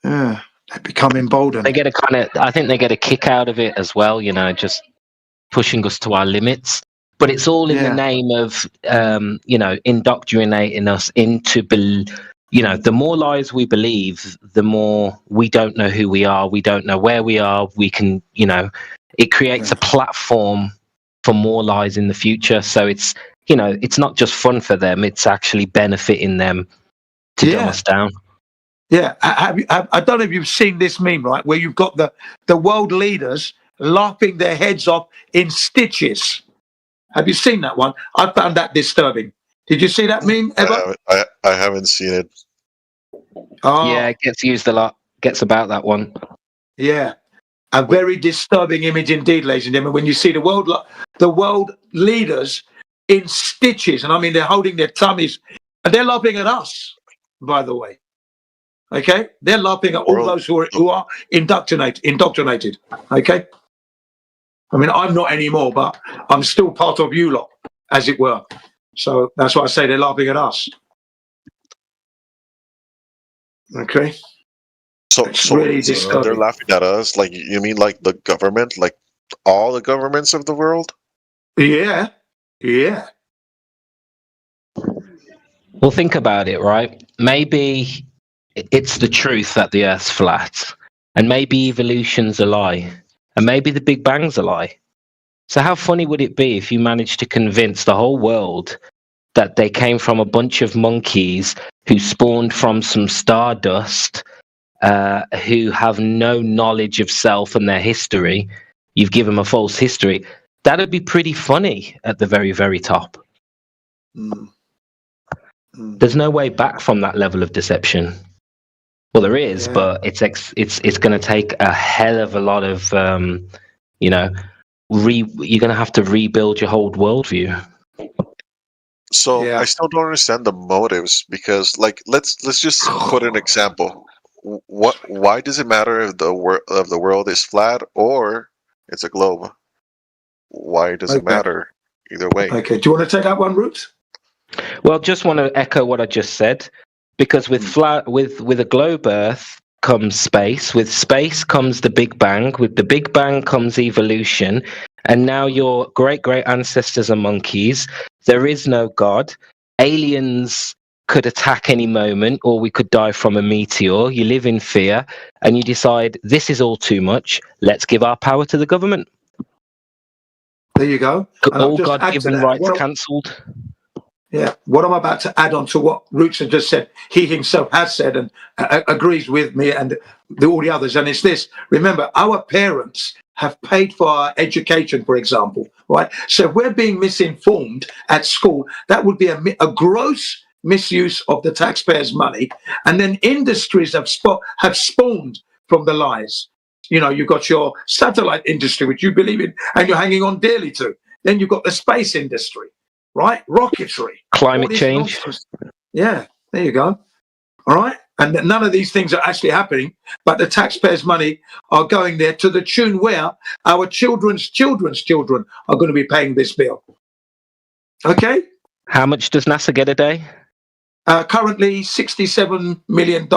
Yeah. They become emboldened. They get I think they get a kick out of it as well, you know, just pushing us to our limits. But it's all in the name of, you know, indoctrinating us into, you know, the more lies we believe, the more we don't know who we are. We don't know where we are. We can, you know, it creates a platform for more lies in the future. So it's, you know, it's not just fun for them. It's actually benefiting them to dumb us down. Yeah. I don't know if you've seen this meme, right, where you've got the world leaders laughing their heads off in stitches. Have you seen that one? I found that disturbing. Did you see that meme ever? I haven't seen it. Oh. Yeah, it gets used a lot. Gets about that one. Yeah. A very disturbing image indeed, ladies and gentlemen, when you see the world leaders in stitches, and I mean they're holding their tummies, and they're laughing at us, by the way. Okay? They're laughing at all those who are indoctrinated. Okay? I mean, I'm not anymore, but I'm still part of you lot, as it were. So that's why I say they're laughing at us. Okay? So really disturbing. They're laughing at us? Like, you mean like the government? Like all the governments of the world? Yeah. Yeah. Well, think about it, right? Maybe it's the truth that the Earth's flat, and maybe evolution's a lie, and maybe the Big Bang's a lie. So how funny would it be if you managed to convince the whole world that they came from a bunch of monkeys who spawned from some stardust, who have no knowledge of self and their history? You've given them a false history. That'd be pretty funny at the very, very top. There's no way back from that level of deception. Well, there is, but it's going to take a hell of a lot of, you know, you're going to have to rebuild your whole worldview. So I still don't understand the motives, because, like, let's just put an example. Why does it matter if the world is flat or it's a globe? Why does it matter either way? Okay. Do you want to take that one, Roots? Well, just want to echo what I just said, because with a globe Earth comes space. With space comes the Big Bang. With the Big Bang comes evolution. And now your great ancestors are monkeys. There is no God. Aliens could attack any moment, or we could die from a meteor. You live in fear, and you decide this is all too much. Let's give our power to the government. There you go. All God-given rights cancelled. Yeah, what I'm about to add on to what Roots had just said, he himself has said and agrees with me and all the others, and it's this. Remember, our parents have paid for our education, for example, right? So if we're being misinformed at school, that would be a gross misuse of the taxpayers' money. And then industries have spawned from the lies. You know, you've got your satellite industry, which you believe in and you're hanging on dearly to. Then you've got the space industry. Right? Rocketry. Climate change. Nonsense. Yeah, there you go. All right? And none of these things are actually happening, but the taxpayers' money are going there to the tune where our children's children are going to be paying this bill. Okay? How much does NASA get a day? Currently $67 million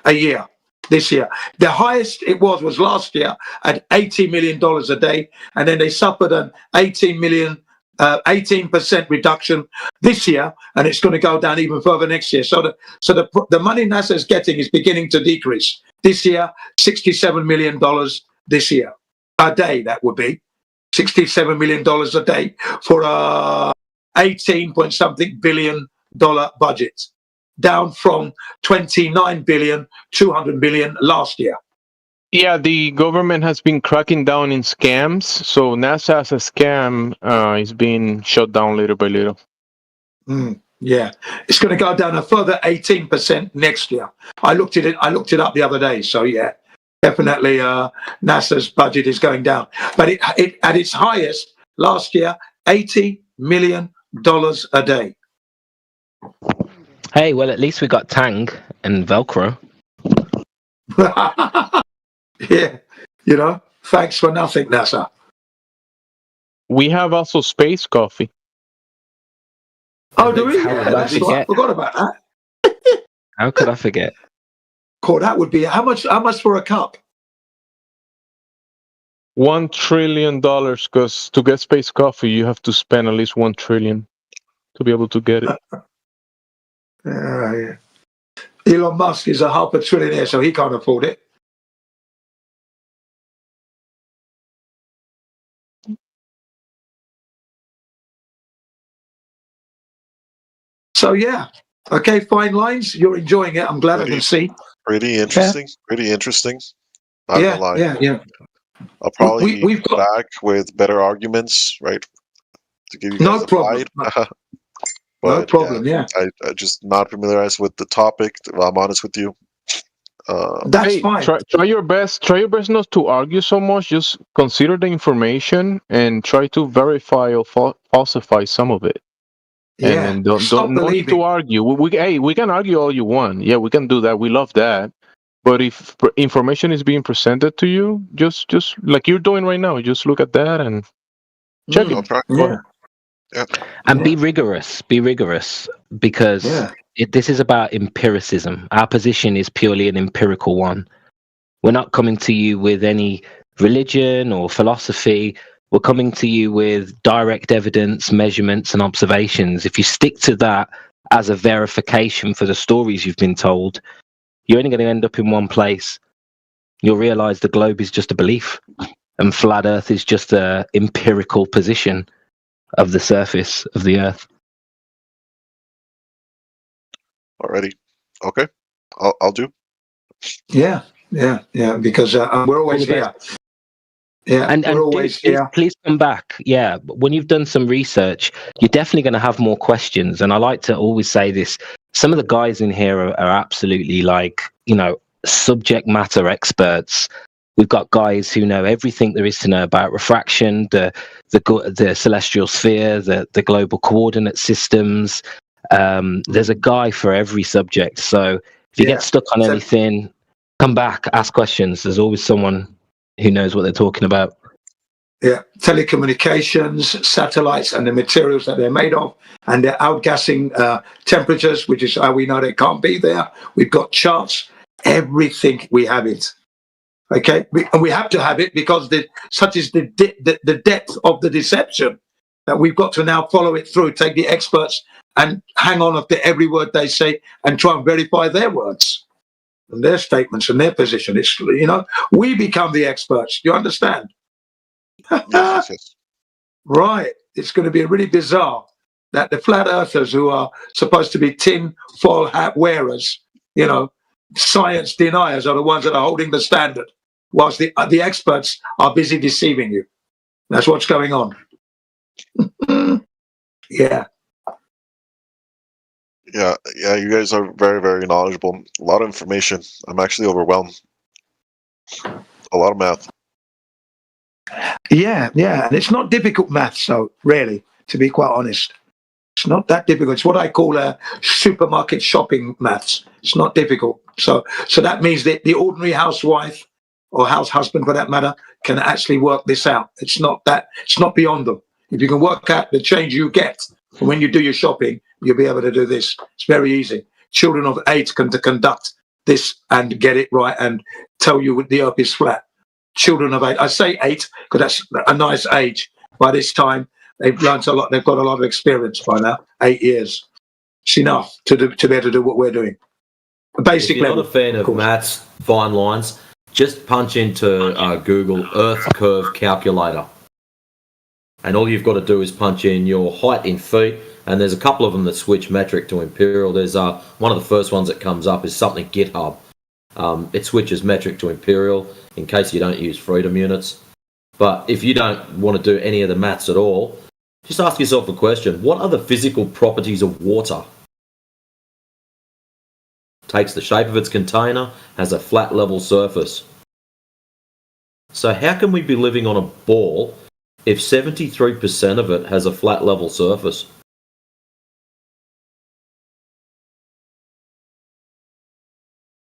a year this year. The highest it was last year at $80 million a day, and then they suffered an $18 million 18% reduction this year, and it's going to go down even further next year. So the money NASA is getting is beginning to decrease. This year, $67 million this year. A day, that would be. $67 million a day for a 18 point something billion dollar budget, down from 29 billion, 200 billion last year. Yeah, the government has been cracking down in scams, so NASA as a scam is being shut down little by little. Yeah, it's going to go down a further 18% next year. I looked it up the other day. So yeah, definitely NASA's budget is going down. But it at its highest last year, $80 million a day. Hey, well, at least we got Tang and Velcro. Yeah, thanks for nothing, NASA. We have also space coffee. Oh, do we? How Yeah, could I I forgot about that. How could I forget? Cool, that would be how much for a cup? $1 trillion, because to get space coffee, you have to spend at least $1 trillion to be able to get it. Yeah. Elon Musk is a $500 trillionaire, so he can't afford it. So yeah, okay, fine lines. You're enjoying it. I'm glad I can see. Pretty interesting. Yeah. Pretty interesting. Not Yeah, gonna lie. yeah. I'll probably We've come back with better arguments, right? To give you guys No a problem. fight. No problem. Yeah. I just not familiarized with the topic. I'm honest with you. That's fine. Try your best. Try your best not to argue so much. Just consider the information and try to verify or falsify some of it. Yeah. And don't need to argue. We can argue all you want. Yeah, we can do that. We love that. But if information is being presented to you, just like you're doing right now, just look at that and check it. Yeah. And be rigorous. Be rigorous, because this is about empiricism. Our position is purely an empirical one. We're not coming to you with any religion or philosophy. We're coming to you with direct evidence, measurements, and observations. If you stick to that as a verification for the stories you've been told, you're only going to end up in one place. You'll realize the globe is just a belief, and flat Earth is just an empirical position of the surface of the Earth. Alrighty. Okay. I'll do. Yeah. Because we're always here. Yeah, and we're always here. Please come back. Yeah, when you've done some research, you're definitely going to have more questions. And I like to always say this: some of the guys in here are absolutely subject matter experts. We've got guys who know everything there is to know about refraction, the celestial sphere, the global coordinate systems. There's a guy for every subject. So if you get stuck on anything, come back, ask questions. There's always someone who knows what they're talking about. Yeah, telecommunications, satellites, and the materials that they're made of, and their outgassing temperatures, which is how we know they can't be there. We've got charts, everything. We have it. Okay, and we have to have it because such is the depth of the deception that we've got to now follow it through. Take the experts and hang on to every word they say and try and verify their words and their statements and their position. It's we become the experts. Do you understand? Yes. Right. It's going to be really bizarre that the flat earthers, who are supposed to be tin foil hat wearers, science deniers, are the ones that are holding the standard, whilst the experts are busy deceiving you. That's what's going on. Yeah. Yeah, you guys are very, very knowledgeable. A lot of information. I'm actually overwhelmed. A lot of math. Yeah, and it's not difficult math, so really, to be quite honest. It's not that difficult. It's what I call supermarket shopping maths. It's not difficult. So that means that the ordinary housewife or house husband, for that matter, can actually work this out. It's not beyond them. If you can work out the change you get when you do your shopping, you'll be able to do this. It's very easy. Children of 8 can conduct this and get it right and tell you the earth is flat. Children of 8, I say 8 because that's a nice age. By this time, They've learned a lot. They've got a lot of experience by now. 8 years. It's enough to be able to do what we're doing. Basic if you're level. not a fan of maths, fine lines, just punch into Google Earth Curve Calculator. And all you've got to do is punch in your height in feet, and there's a couple of them that switch metric to imperial. There's one of the first ones that comes up is something GitHub. It switches metric to imperial in case you don't use freedom units. But if you don't want to do any of the maths at all, just ask yourself a question. What are the physical properties of water? Takes the shape of its container, has a flat level surface. So how can we be living on a ball if 73% of it has a flat level surface?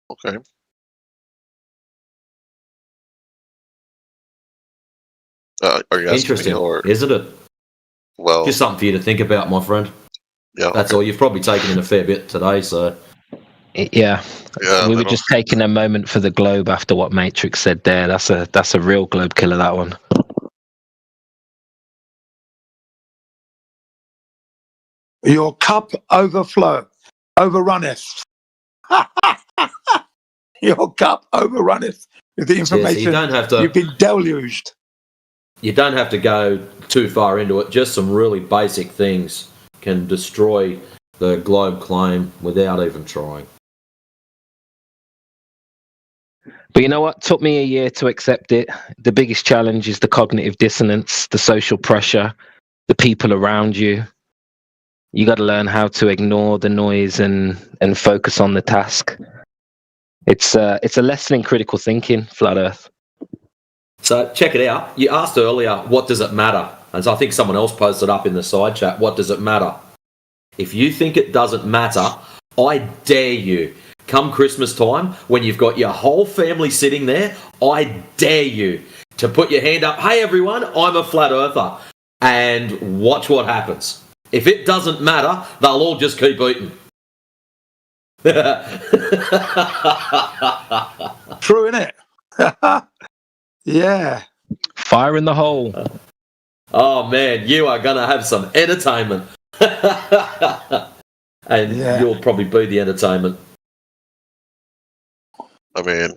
Okay. Are you asking Interesting, me, or isn't it? well, just something for you to think about, my friend. Yeah, that's all. You've probably taken in a fair bit today, so yeah. We were just taking a moment for the globe after what Matrix said there. That's a real globe killer, that one. Your cup overrunneth. Your cup overrunneth with the information. So you don't have to, you've been deluged. You don't have to go too far into it. Just some really basic things can destroy the globe claim without even trying. But you know what? It took me a year to accept it. The biggest challenge is the cognitive dissonance, the social pressure, the people around you. You got to learn how to ignore the noise and focus on the task. It's a lesson in critical thinking, Flat Earth. So check it out. You asked earlier, what does it matter? And so I think someone else posted up in the side chat, what does it matter? If you think it doesn't matter, I dare you. Come Christmas time, when you've got your whole family sitting there, I dare you to put your hand up. Hey everyone, I'm a flat earther. And watch what happens. If it doesn't matter, they'll all just keep eating. True, innit? Yeah. Fire in the hole. Oh man, you are going to have some entertainment. And you'll probably be the entertainment. I mean,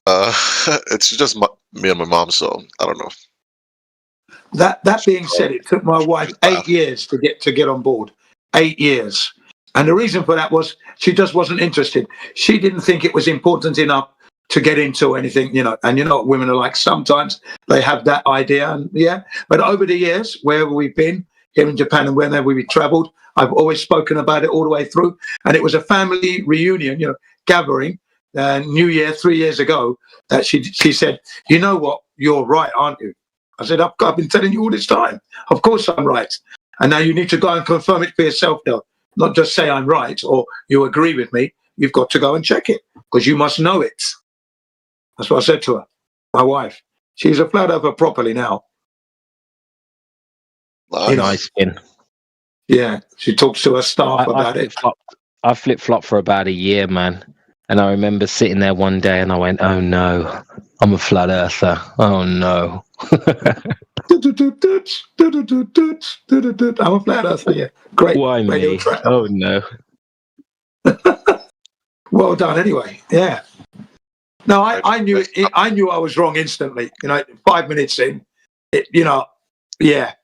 it's just me and my mom, so I don't know. That being said, it took my wife 8 years to get on board. 8 years. And the reason for that was she just wasn't interested. She didn't think it was important enough to get into anything, you know. And you know what women are like. Sometimes they have that idea. And but over the years, wherever we've been, here in Japan and whenever we've traveled, I've always spoken about it all the way through. And it was a family reunion, gathering, New Year 3 years ago, that she said, you know what, you're right, aren't you? I said, I've been telling you all this time. Of course I'm right. And now you need to go and confirm it for yourself, though. Not just say I'm right or you agree with me. You've got to go and check it because you must know it. That's what I said to her, my wife. She's a flat earther properly now. Nice skin. Yeah, she talks to her staff about it. I flip-flopped for about a year, man. And I remember sitting there one day and I went, oh no, I'm a flat earther. Oh no. I'm a flat earther, yeah. Great. Why me? Oh no. Well done anyway. Yeah. No, I knew I was wrong instantly. 5 minutes in, yeah.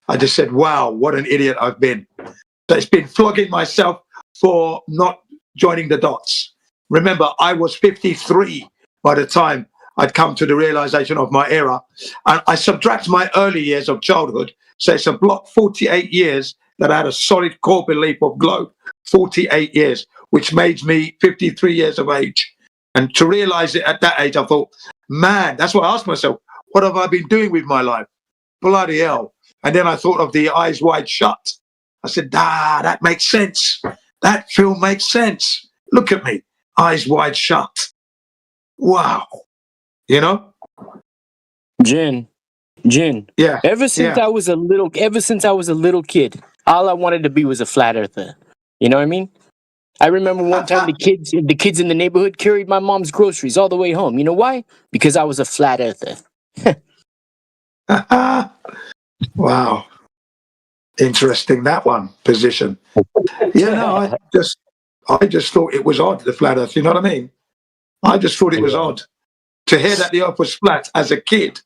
I just said, wow, what an idiot I've been. So it's been flogging myself for not joining the dots. Remember, I was 53 by the time I'd come to the realization of my era. And I subtract my early years of childhood. So it's a block 48 years that I had a solid core belief of globe. 48 years, which made me 53 years of age. And to realize it at that age, I thought, man, that's what I asked myself. What have I been doing with my life? Bloody hell. And then I thought of the Eyes Wide Shut. I said, that makes sense. That film makes sense. Look at me. Eyes wide shut. Wow. Jin. Yeah. Ever since I was a little kid, all I wanted to be was a flat earther. You know what I mean? I remember one time the kids in the neighborhood carried my mom's groceries all the way home. You know why? Because I was a flat earther. Wow. Interesting, that one position. Yeah, no, I just thought it was odd, the flat Earth. You know what I mean? I just thought it was odd to hear that the Earth was flat as a kid.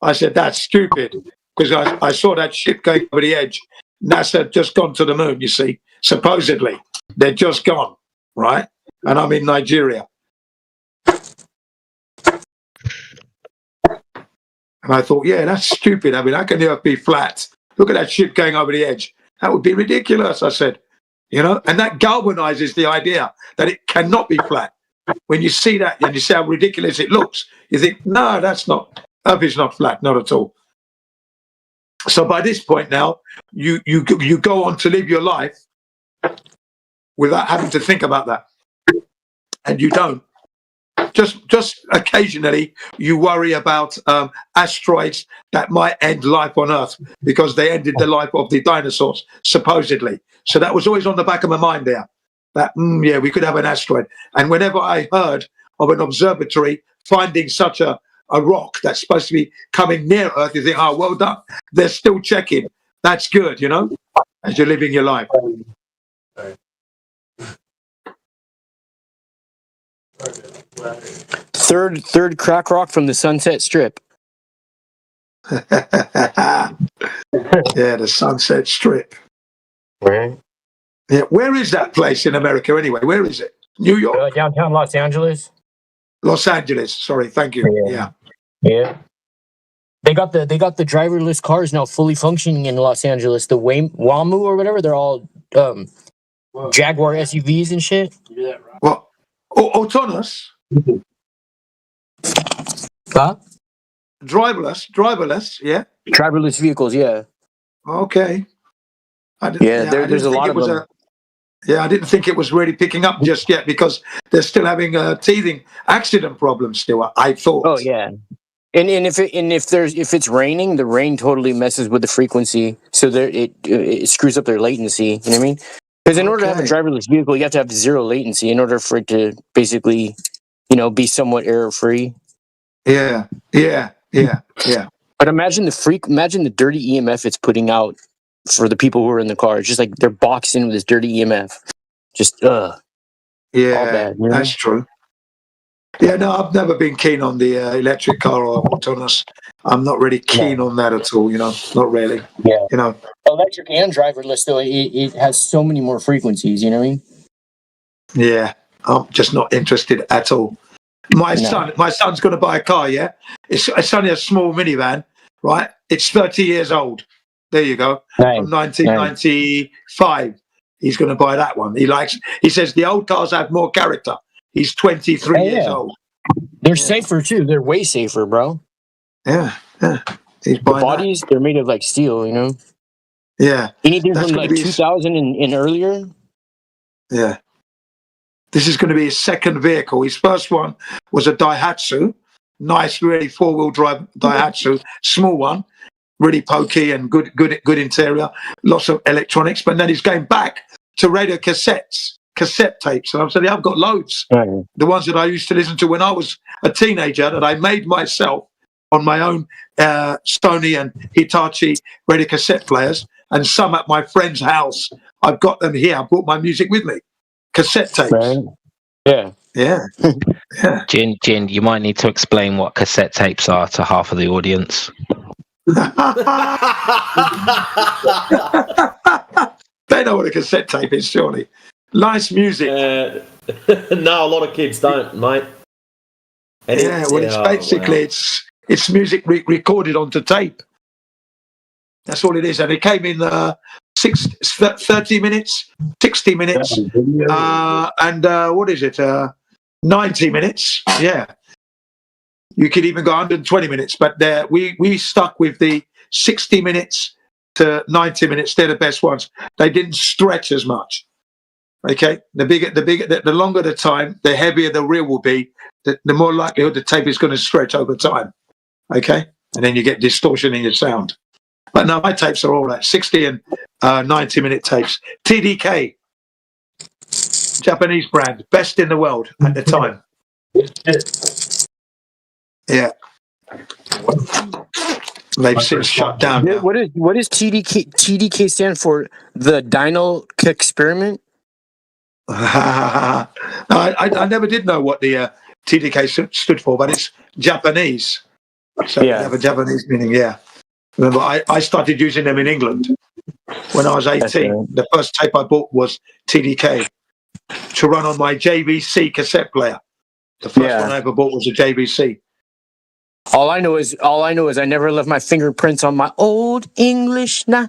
I said that's stupid because I saw that ship going over the edge. NASA had just gone to the moon. You see, supposedly they're just gone, right? And I'm in Nigeria. And I thought, yeah, that's stupid. I mean, how can the Earth be flat? Look at that ship going over the edge. That would be ridiculous, I said. You know, and that galvanizes the idea that it cannot be flat. When you see that and you see how ridiculous it looks, you think, no, that's not, Earth is not flat, not at all. So by this point now, you go on to live your life without having to think about that. And you don't. Just occasionally you worry about asteroids that might end life on Earth because they ended the life of the dinosaurs, supposedly. So that was always on the back of my mind there, that, yeah, we could have an asteroid. And whenever I heard of an observatory finding such a rock that's supposed to be coming near Earth, you think, oh, well done. They're still checking. That's good, you know, as you're living your life. Third crack rock from the Sunset Strip. Yeah, the Sunset Strip. Right. Yeah, where is that place in America anyway? Where is it? New York? Downtown Los Angeles. Los Angeles. Sorry, thank you. Yeah. Yeah. They got the driverless cars now fully functioning in Los Angeles. The WAMU or whatever, they're all Jaguar SUVs and shit. Well, autonomous. Huh? Driverless, yeah. Driverless vehicles, yeah. Okay. There's a lot of them. I didn't think it was really picking up just yet because they're still having teething accident problems still, I thought. Oh yeah. And if it's raining, the rain totally messes with the frequency, so it screws up their latency. You know what I mean? Because in order to have a driverless vehicle, you have to have zero latency in order for it to basically, be somewhat error free. Yeah. But imagine the dirty EMF it's putting out for the people who are in the car. It's just like they're boxed in with this dirty EMF. Just Yeah, all bad, that's true. Yeah, no, I've never been keen on the electric car or autonomous. I'm not really keen on that at all, not really. Yeah. Electric and driverless, though, it has so many more frequencies, you know what I mean? Yeah, I'm just not interested at all. My son's going to buy a car, yeah? It's only a small minivan, right? It's 30 years old. There you go. Nice. From 1995. He's going to buy that one. He says the old cars have more character. He's 23 years old. They're safer too. They're way safer, bro. Yeah. The bodies, they're made of like steel, Yeah. Anything from like 2000 and earlier? Yeah. This is going to be his second vehicle. His first one was a Daihatsu. Nice, really four-wheel drive Daihatsu. Small one. Really pokey and good interior. Lots of electronics. But then he's going back to radio cassette tapes. And I'm saying, I've got loads. Right. The ones that I used to listen to when I was a teenager that I made myself on my own Sony and Hitachi radio cassette players, and some at my friend's house. I've got them here. I brought my music with me. Cassette tapes. Right. Yeah. Yeah. Jin, you might need to explain what cassette tapes are to half of the audience. They know what a cassette tape is, surely. Nice music. No, a lot of kids don't, mate. And it's basically it's music recorded onto tape. That's all it is, and it came in 30 minutes, 60 minutes, and what is it? 90 minutes. Yeah, you could even go 120 minutes, but we stuck with the 60 minutes to 90 minutes. They're the best ones. They didn't stretch as much. Okay, the longer the time, the heavier the reel will be. The more likelihood the tape is going to stretch over time. Okay, and then you get distortion in your sound. But no, my tapes are all that 60 and 90-minute tapes. TDK, Japanese brand, best in the world at the time. Yeah. They've since shut down now. What is TDK stand for? The Dino experiment? I never did know what the TDK stood for, but it's Japanese. So they have a Japanese meaning, yeah. Remember, I started using them in England when I was 18. The first tape I bought was TDK to run on my JVC cassette player. The first one I ever bought was a JVC. All I know is I never left my fingerprints on my old English. Nah.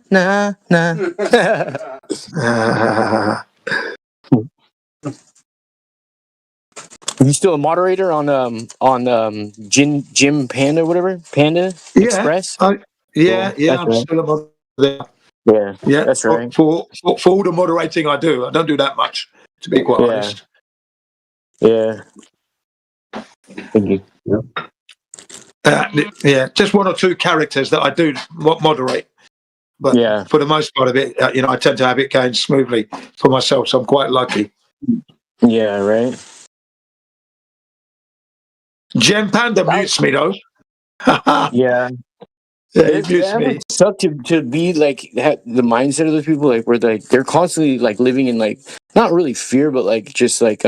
Are you still a moderator on Jim Panda, whatever? Panda Express? I'm still a moderator. Yeah, that's right. For all the moderating I don't do that much, to be quite honest. Yeah. Thank you. Just one or two characters that I do moderate. But for the most part of it, I tend to have it going smoothly for myself, so I'm quite lucky. Yeah, right. Jen Panda mutes me, though. Yeah. He mutes me. It's tough to be like the mindset of those people, like where they're constantly like living in like not really fear, but like just like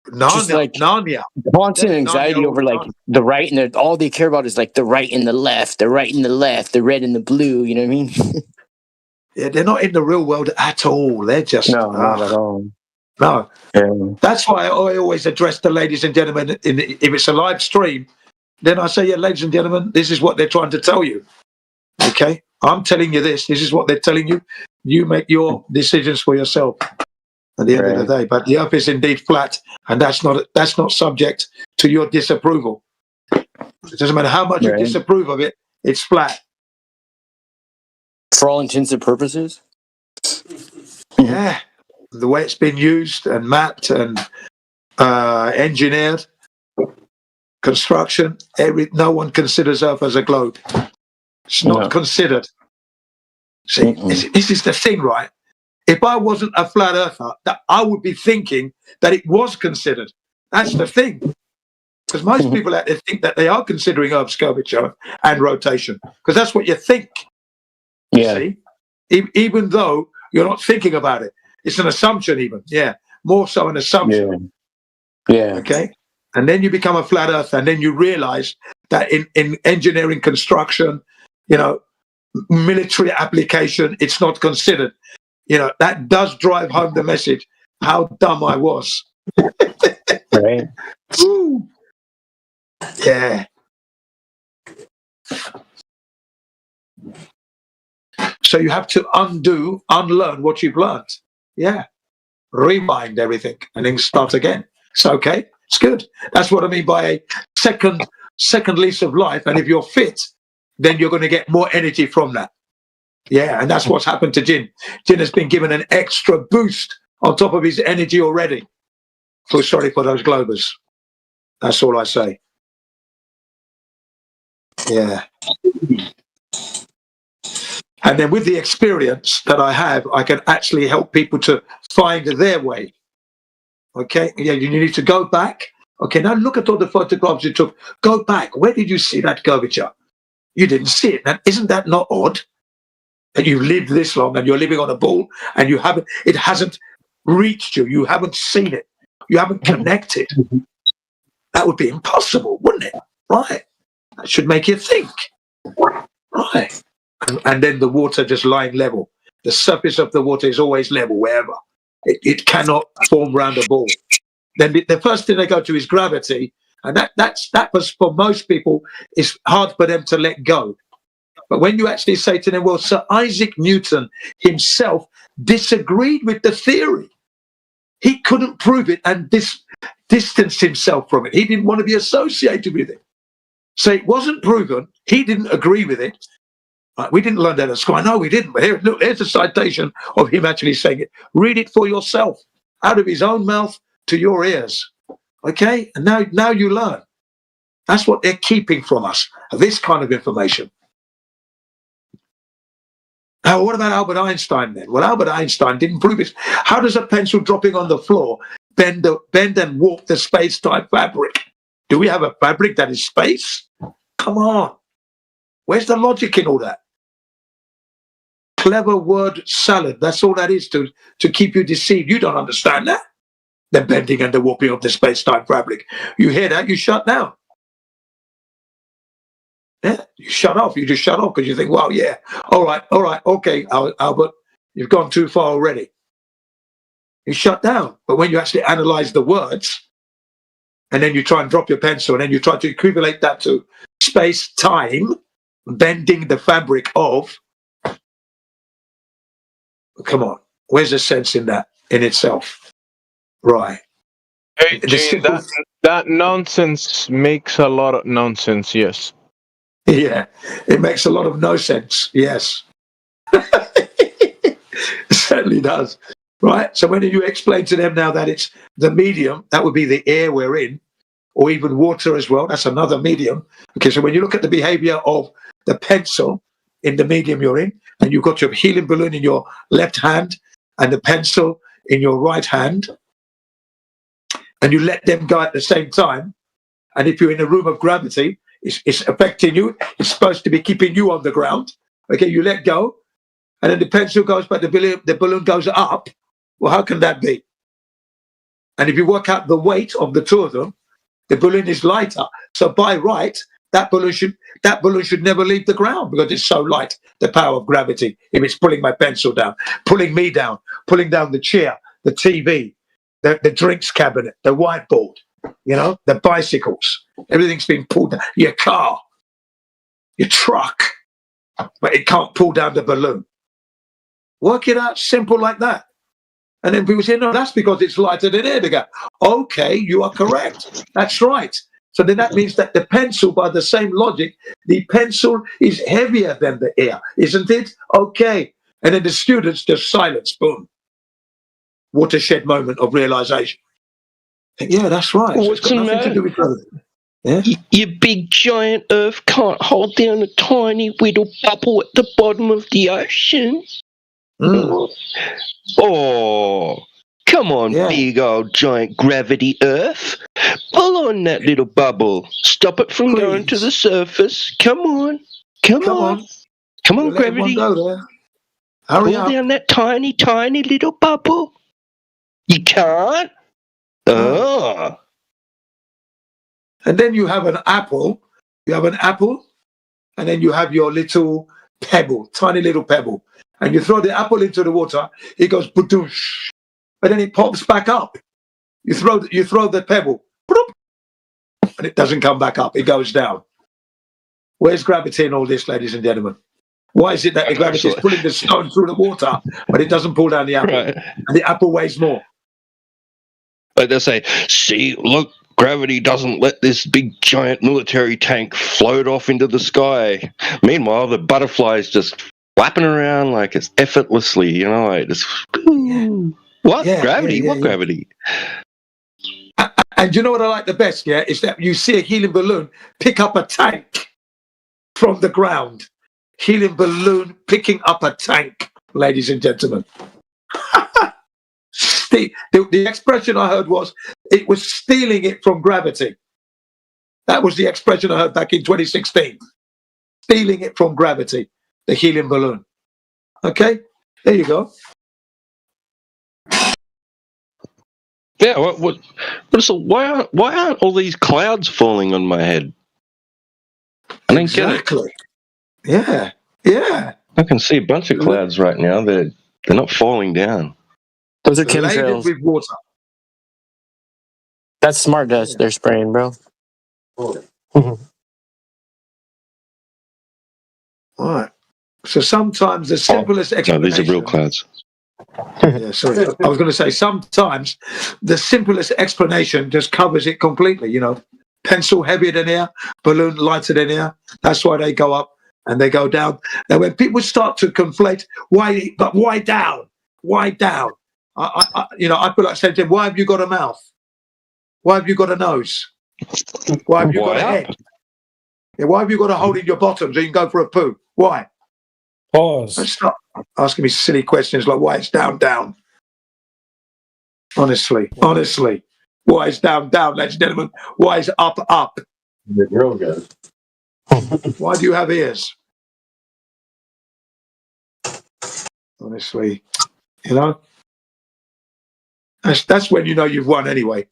Narnia. Constant anxiety over like the right and all they care about is like the right and the left, the right and the left, the red and the blue. You know what I mean? Yeah, they're not in the real world at all. They're just not at all. No. That's why I always address the ladies and gentlemen. If it's a live stream, then I say, ladies and gentlemen, this is what they're trying to tell you. Okay? I'm telling you this. This is what they're telling you. You make your decisions for yourself at the end of the day. But the earth is indeed flat, and that's not subject to your disapproval. It doesn't matter how much you disapprove of it, it's flat. For all intents and purposes? Yeah. The way it's been used and mapped and engineered, construction, no one considers Earth as a globe. It's not considered. See, this is the thing, right? If I wasn't a flat earther, I would be thinking that it was considered. That's the thing. Because most people out there think that they are considering Earth's curvature and rotation. Because that's what you think. Yeah. See? Even though you're not thinking about it. It's an assumption even. Yeah. More so an assumption. Yeah. Okay? And then you become a flat earther, and then you realize that in engineering, construction, military application, it's not considered. That does drive home the message how dumb I was. Right. Ooh. Yeah. So you have to unlearn what you've learned. Yeah. Rewind everything and then start again. It's okay. It's good. That's what I mean by a second lease of life. And if you're fit, then you're going to get more energy from that. Yeah, and that's what's happened to Jin. Jin has been given an extra boost on top of his energy already. Feel sorry for those Globers. That's all I say. Yeah. And then with the experience that I have, I can actually help people to find their way. Okay? Yeah, you need to go back. Okay, now look at all the photographs you took. Go back. Where did you see that curvature? You didn't see it. Now, isn't that not odd? That you've lived this long and you're living on a ball and it hasn't reached you. You haven't seen it. You haven't connected. That would be impossible, wouldn't it? Right. That should make you think. Right. And then the water just lying level. The surface of the water is always level wherever. It cannot form around a ball. Then the first thing they go to is gravity. And that was, for most people, is hard for them to let go. But when you actually say to them, well, Sir Isaac Newton himself disagreed with the theory. He couldn't prove it and distanced himself from it. He didn't want to be associated with it. So it wasn't proven. He didn't agree with it. Right, we didn't learn that at school. No, we didn't. But here's a citation of him actually saying it. Read it for yourself, out of his own mouth to your ears. Okay? And now you learn. That's what they're keeping from us, this kind of information. Now, what about Albert Einstein then? Well, Albert Einstein didn't prove it. How does a pencil dropping on the floor bend and warp the space-time fabric? Do we have a fabric that is space? Come on. Where's the logic in all that? Clever word salad. That's all that is to keep you deceived. You don't understand that. The bending and the warping of the space-time fabric. You hear that, you shut down. Yeah, you shut off. You just shut off because you think, well, yeah, all right, okay, Albert, you've gone too far already. You shut down. But when you actually analyze the words, and then you try and drop your pencil, and then you try to equivalent that to space-time, bending the fabric of, come on, where's the sense in that in itself? Right. Hey, Gene, that nonsense makes a lot of nonsense, yes. Yeah, it makes a lot of no sense, yes. It certainly does. Right, so when you explain to them now that it's the medium, that would be the air we're in, or even water as well, that's another medium. Okay, so when you look at the behavior of the pencil in the medium you're in, and you've got your helium balloon in your left hand and the pencil in your right hand, and you let them go at the same time, and if you're in a room of gravity, it's affecting you, it's supposed to be keeping you on the ground. Okay, you let go, and then the pencil goes, but the balloon goes up. Well, how can that be? And if you work out the weight of the two of them, the balloon is lighter. So by right, that balloon should never leave the ground because it's so light, the power of gravity. If it's pulling my pencil down, pulling me down, pulling down the chair, the TV, the drinks cabinet, the whiteboard, the bicycles, everything's being pulled down. Your car, your truck, but it can't pull down the balloon. Work it out simple like that. And then people say, no, that's because it's lighter than air. They go, okay, you are correct. That's right. So then that means that the pencil, by the same logic, the pencil is heavier than the air, isn't it? Okay. And then the students just silence, boom. Watershed moment of realization. Yeah, that's right. So it's got nothing to do with gravity. Yeah? Your big giant Earth can't hold down a tiny little bubble at the bottom of the ocean. Mm. Oh, come on, big old giant gravity Earth. Pull on that little bubble. Stop it from going to the surface. Come on. Come on, gravity. Go there. Hurry up. Down that tiny, tiny little bubble. You can't? Oh. And then you have an apple. You have an apple, and then you have your little pebble, tiny little pebble. And you throw the apple into the water, it goes badoosh, but then it pops back up. You throw the pebble, and it doesn't come back up. It goes down. Where's gravity in all this, ladies and gentlemen? Why is it that the gravity is pulling the stone through the water, but it doesn't pull down the apple, and the apple weighs more? Like they say, see, look, gravity doesn't let this big giant military tank float off into the sky. Meanwhile, the butterfly's just flapping around like it's effortlessly, like this. What? Gravity? What gravity? And you know what I like the best, is that you see a helium balloon pick up a tank from the ground. Helium balloon picking up a tank, ladies and gentlemen. The expression I heard was, it was stealing it from gravity. That was the expression I heard back in 2016. Stealing it from gravity. The helium balloon. Okay, there you go. Yeah, why aren't all these clouds falling on my head? I don't get it. Yeah. I can see a bunch of clouds right now. They're not falling down. Those are chemtrails. With water. That's smart dust they're spraying, bro. Right. So sometimes the simplest explanation. No, these are real clouds. Yeah, sorry. I was going to say sometimes the simplest explanation just covers it completely. Pencil heavier than air, balloon lighter than air. That's why they go up and they go down. Now, when people start to conflate, why down? Why down? I feel like saying to them, why have you got a mouth? Why have you got a nose? Why have you got a head? Yeah, why have you got a hole in your bottom so you can go for a poo? Why? Pause. Don't stop asking me silly questions like why it's down. Honestly. Why is down, ladies and gentlemen? Why is up? You're real good. Why do you have ears? Honestly, that's when you know you've won anyway.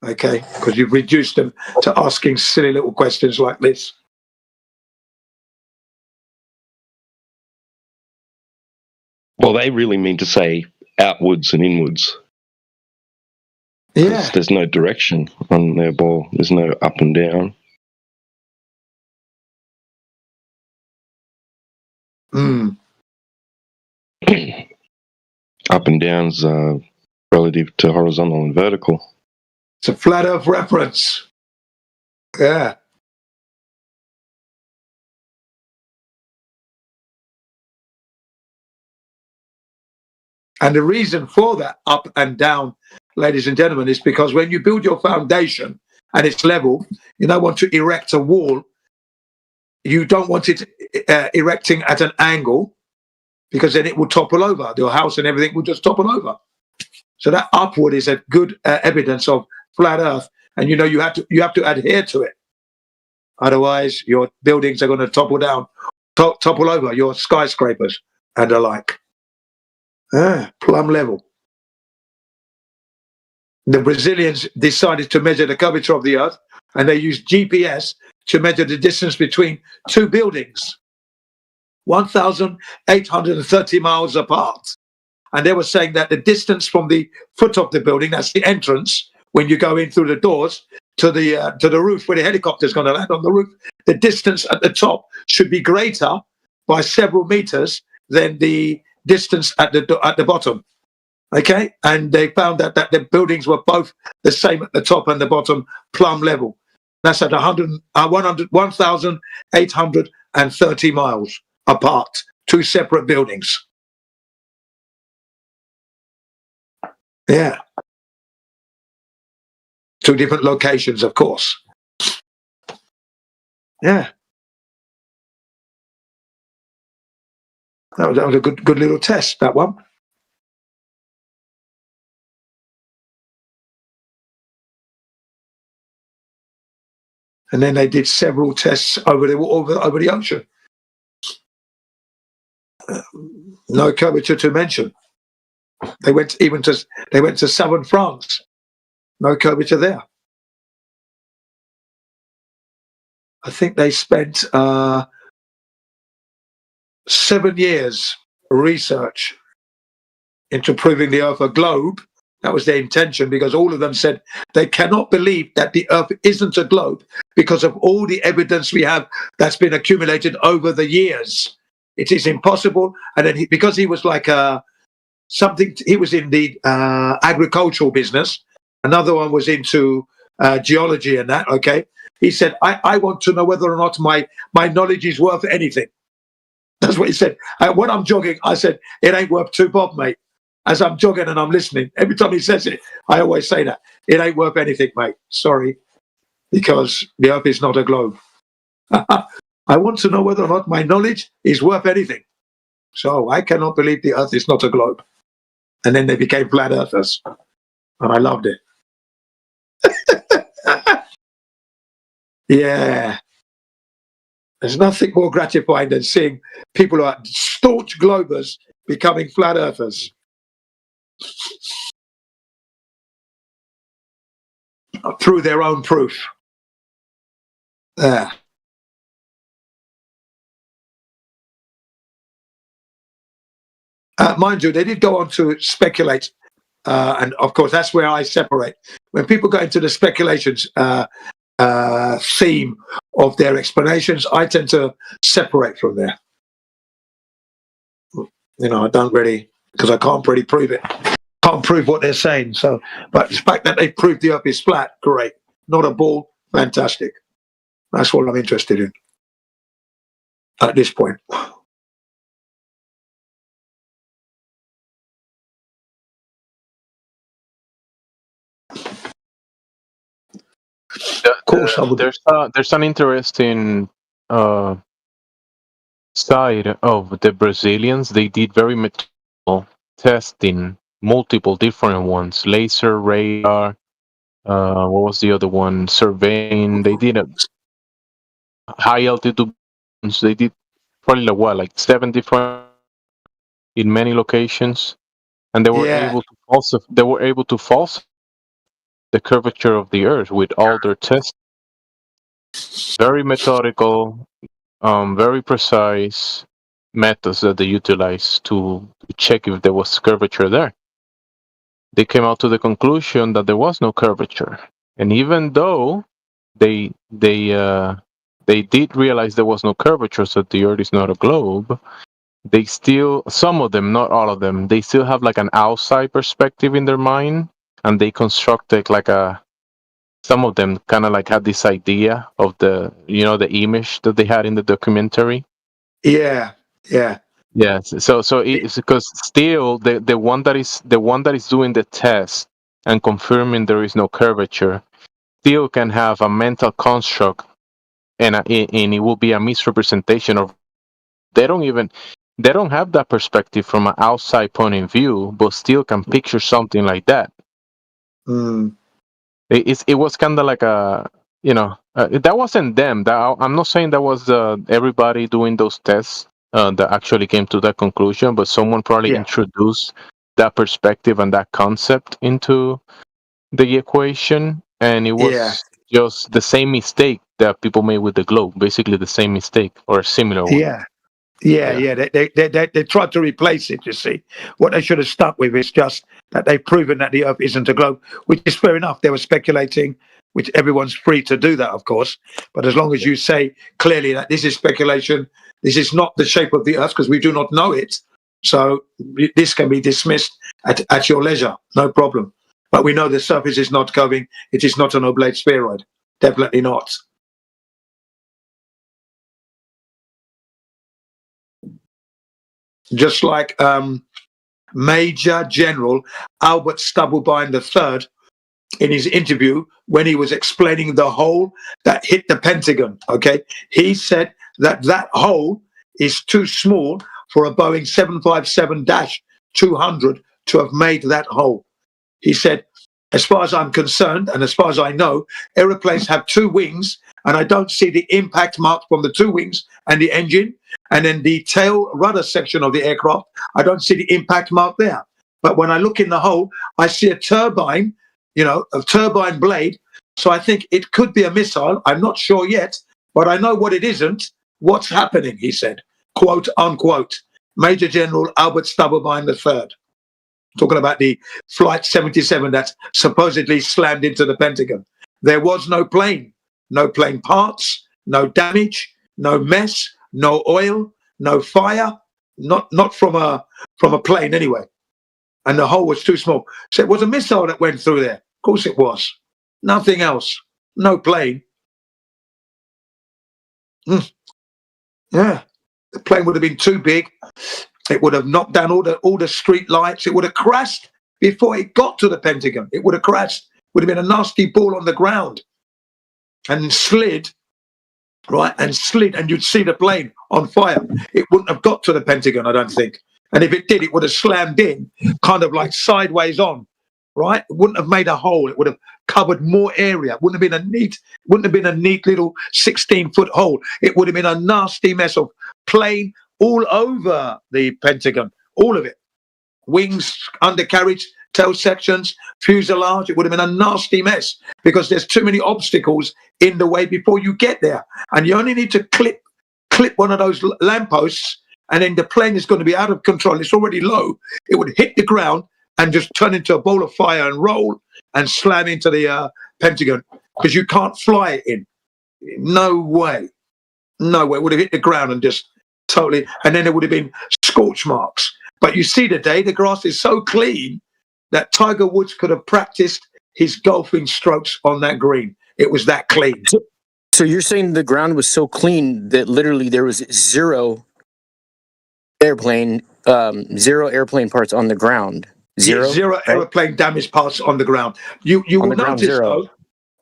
Okay, because you've reduced them to asking silly little questions like this. Well, they really mean to say outwards and inwards. Yeah. There's no direction on their ball. There's no up and down. Up and down's relative to horizontal and vertical. It's a flat Earth reference. Yeah. And the reason for that up and down, ladies and gentlemen, is because when you build your foundation and it's level, you don't want to erect a wall. You don't want it erecting at an angle, because then it will topple over. Your house and everything will just topple over. So that upward is a good evidence of flat Earth, and you have to adhere to it. Otherwise, your buildings are going to topple down, topple over, your skyscrapers and the like. Plumb level. The Brazilians decided to measure the curvature of the Earth, and they used GPS to measure the distance between two buildings, 1,830 miles apart. And they were saying that the distance from the foot of the building, that's the entrance, when you go in through the doors, to the roof where the helicopter is going to land on the roof, the distance at the top should be greater by several meters than the distance at the bottom. Okay, and they found that the buildings were both the same at the top and the bottom, plumb level. That's at 1,830 miles apart, two separate buildings. Yeah. Two different locations, of course. Yeah. That was a good little test, that one. And then they did several tests over the ocean. No curvature to mention. They went to southern France. No curvature there. I think they spent 7 years research into proving the Earth a globe. That was their intention, because all of them said they cannot believe that the Earth isn't a globe because of all the evidence we have that's been accumulated over the years. It is impossible. And then because he was like he was in the agricultural business. Another one was into geology and that. Okay, he said, I want to know whether or not my knowledge is worth anything. That's what he said. When I'm jogging, I said, it ain't worth 2 bob, mate. As I'm jogging and I'm listening, every time he says it, I always say that. It ain't worth anything, mate. Sorry, because the Earth is not a globe. I want to know whether or not my knowledge is worth anything. So I cannot believe the Earth is not a globe. And then they became flat earthers. And I loved it. Yeah. There's nothing more gratifying than seeing people who are staunch globers becoming flat earthers. Through their own proof. Yeah. Mind you, they did go on to speculate, and of course that's where I separate. When people go into the speculations theme of their explanations, I tend to separate from there. I don't really, because I can't really prove it. Can't prove what they're saying. So, but the fact that they proved the Earth is flat, great. Not a ball, fantastic. That's what I'm interested in at this point. Of course, there's an interesting side of the Brazilians. They did very meticulous testing, multiple different ones, laser, radar. What was the other one? Surveying. They did high altitude. They did probably like 7 different in many locations, and they were able to falsify the curvature of the Earth with all their tests. Very methodical, very precise methods that they utilized to check if there was curvature there. They came out to the conclusion that there was no curvature, and even though they did realize there was no curvature, so the Earth is not a globe, they still, some of them, not all of them, they still have like an outside perspective in their mind, and they constructed like some of them kind of like had this idea of the image that they had in the documentary. Yeah. Yes. So it's because still the one that is doing the test and confirming there is no curvature still can have a mental construct, and it will be a misrepresentation of. They don't have that perspective from an outside point of view, but still can picture something like that. It was kind of like that wasn't them. I'm not saying that was everybody doing those tests that actually came to that conclusion, but someone probably introduced that perspective and that concept into the equation, and it was just the same mistake that people made with the globe. Basically, the same mistake or a similar one. Yeah. They tried to replace it, you see. What they should have stuck with is just that they've proven that the Earth isn't a globe, which is fair enough. They were speculating, which everyone's free to do that, of course. But as long as you say clearly that this is speculation, this is not the shape of the Earth, because we do not know it. So this can be dismissed at your leisure, no problem. But we know the surface is not curving. It is not an oblate spheroid. Definitely not. Just like Major General Albert Stubblebine III, in his interview when he was explaining the hole that hit the Pentagon, okay? He said that hole is too small for a Boeing 757-200 to have made that hole. He said, as far as I'm concerned, and as far as I know, aeroplanes have two wings, and I don't see the impact mark from the two wings and the engine. And then the tail rudder section of the aircraft, I don't see the impact mark there. But when I look in the hole, I see a turbine, a turbine blade. So I think it could be a missile. I'm not sure yet, but I know what it isn't. What's happening, he said, quote unquote. Major General Albert Stubblebine III. Talking about the Flight 77 that supposedly slammed into the Pentagon. There was no plane parts, no damage, no mess, no oil, no fire, not from a plane anyway. And the hole was too small. So it was a missile that went through there. Of course it was. Nothing else. No plane. Yeah. The plane would have been too big. It would have knocked down all the street lights. It would have crashed before it got to the Pentagon. It would have crashed. Would have been a nasty ball on the ground and slid. Right, and slid, and you'd see the plane on fire. It wouldn't have got to the Pentagon, I don't think. And if it did, it would have slammed in, kind of like sideways on. Right, it wouldn't have made a hole. It would have covered more area. It wouldn't have been a neat little 16-foot hole. It would have been a nasty mess of plane all over the Pentagon, all of it. Wings, undercarriage, tail sections, fuselage. It would have been a nasty mess because there's too many obstacles in the way before you get there. And you only need to clip one of those lampposts, and then the plane is going to be out of control. It's already low. It would hit the ground and just turn into a ball of fire and roll and slam into the Pentagon, because you can't fly it in. No way. No way. It would have hit the ground and just totally, and then there would have been scorch marks. But you see today, the grass is so clean that Tiger Woods could have practiced his golfing strokes on that green. It was that clean. So you're saying the ground was so clean that literally there was zero airplane parts on the ground. Zero airplane damage parts on the ground. You will notice though.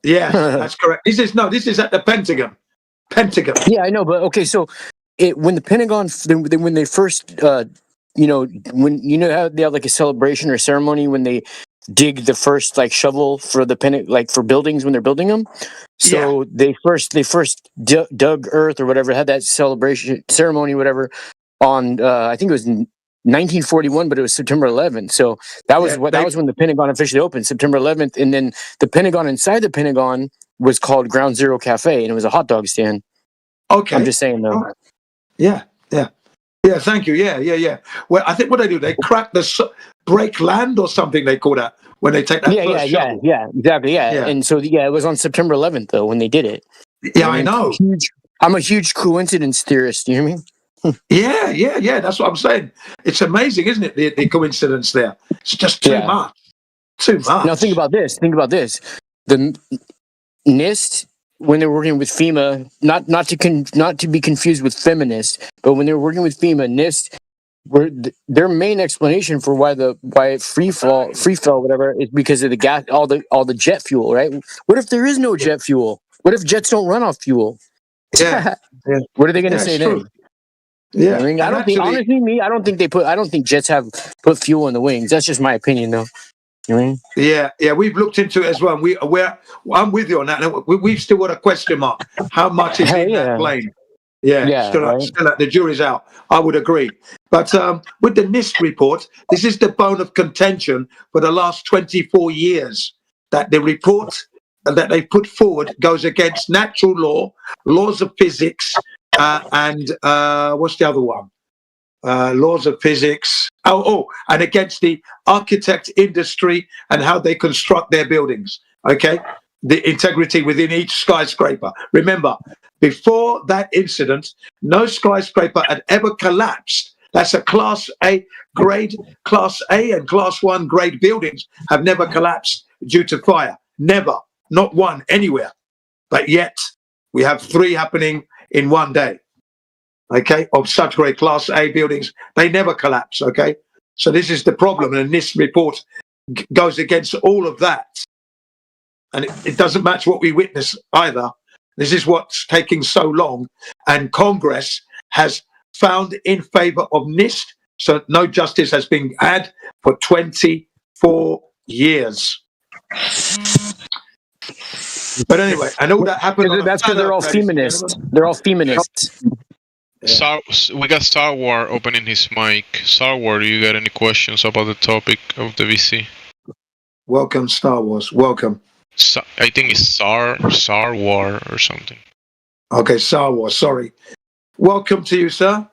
Yeah, that's correct. This is at the Pentagon. Yeah, I know, but okay, so when the Pentagon, when they first, when how they have like a celebration or a ceremony when they dig the first like shovel for the for buildings when they're building them. So they first dug Earth or whatever, had that celebration ceremony, whatever, on I think it was 1941, but it was September 11th. So that was that was when the Pentagon officially opened, September 11th, and then the Pentagon inside the Pentagon was called Ground Zero Cafe, and it was a hot dog stand. Okay, I'm just saying though. Right. Yeah. Thank you. Yeah. Well, I think what they do, they crack break land or something. They call that when they take that first shovel. Yeah, exactly. Yeah, and so it was on September 11th though when they did it. Yeah, I know. I'm a huge coincidence theorist. You hear me? Yeah. That's what I'm saying. It's amazing, isn't it? The coincidence there. It's just too much. Too much. Now think about this. The NIST, when they were working with FEMA, not to be confused with feminist, but when they were working with FEMA, NIST, their main explanation for why free fall whatever is because of the gas, all the jet fuel, right? What if there is no jet fuel? What if jets don't run off fuel? Yeah. What are they going to say then? Yeah, I mean, I don't think jets have put fuel in the wings. That's just my opinion, though. You know what I mean? Yeah, we've looked into it as well. I'm with you on that. We've still got a question mark. How much is in that plane? Still, the jury's out. I would agree. But with the NIST report, this is the bone of contention for the last 24 years, that the report that they put forward goes against natural law, laws of physics, and what's the other one? Laws of physics. And against the architect industry and how they construct their buildings. Okay, the integrity within each skyscraper. Remember, before that incident, no skyscraper had ever collapsed. That's a Class A grade. Class A and Class 1 grade buildings have never collapsed due to fire. Never, not one anywhere. But yet we have 3 happening in one day. Okay, of such great Class A buildings, they never collapse. Okay, so this is the problem, and this report goes against all of that, and it doesn't match what we witness either. This is what's taking so long, and Congress has found in favor of NIST, so no justice has been had for 24 years. But anyway, I know that happened. That's because they're all feminists. They're all feminists. We got Star Wars opening his mic. Star Wars, do you got any questions about the topic of the VC? Welcome, Star Wars. Welcome. I think it's Star Wars or something. Okay, Star Wars. Sorry. Welcome to you, sir.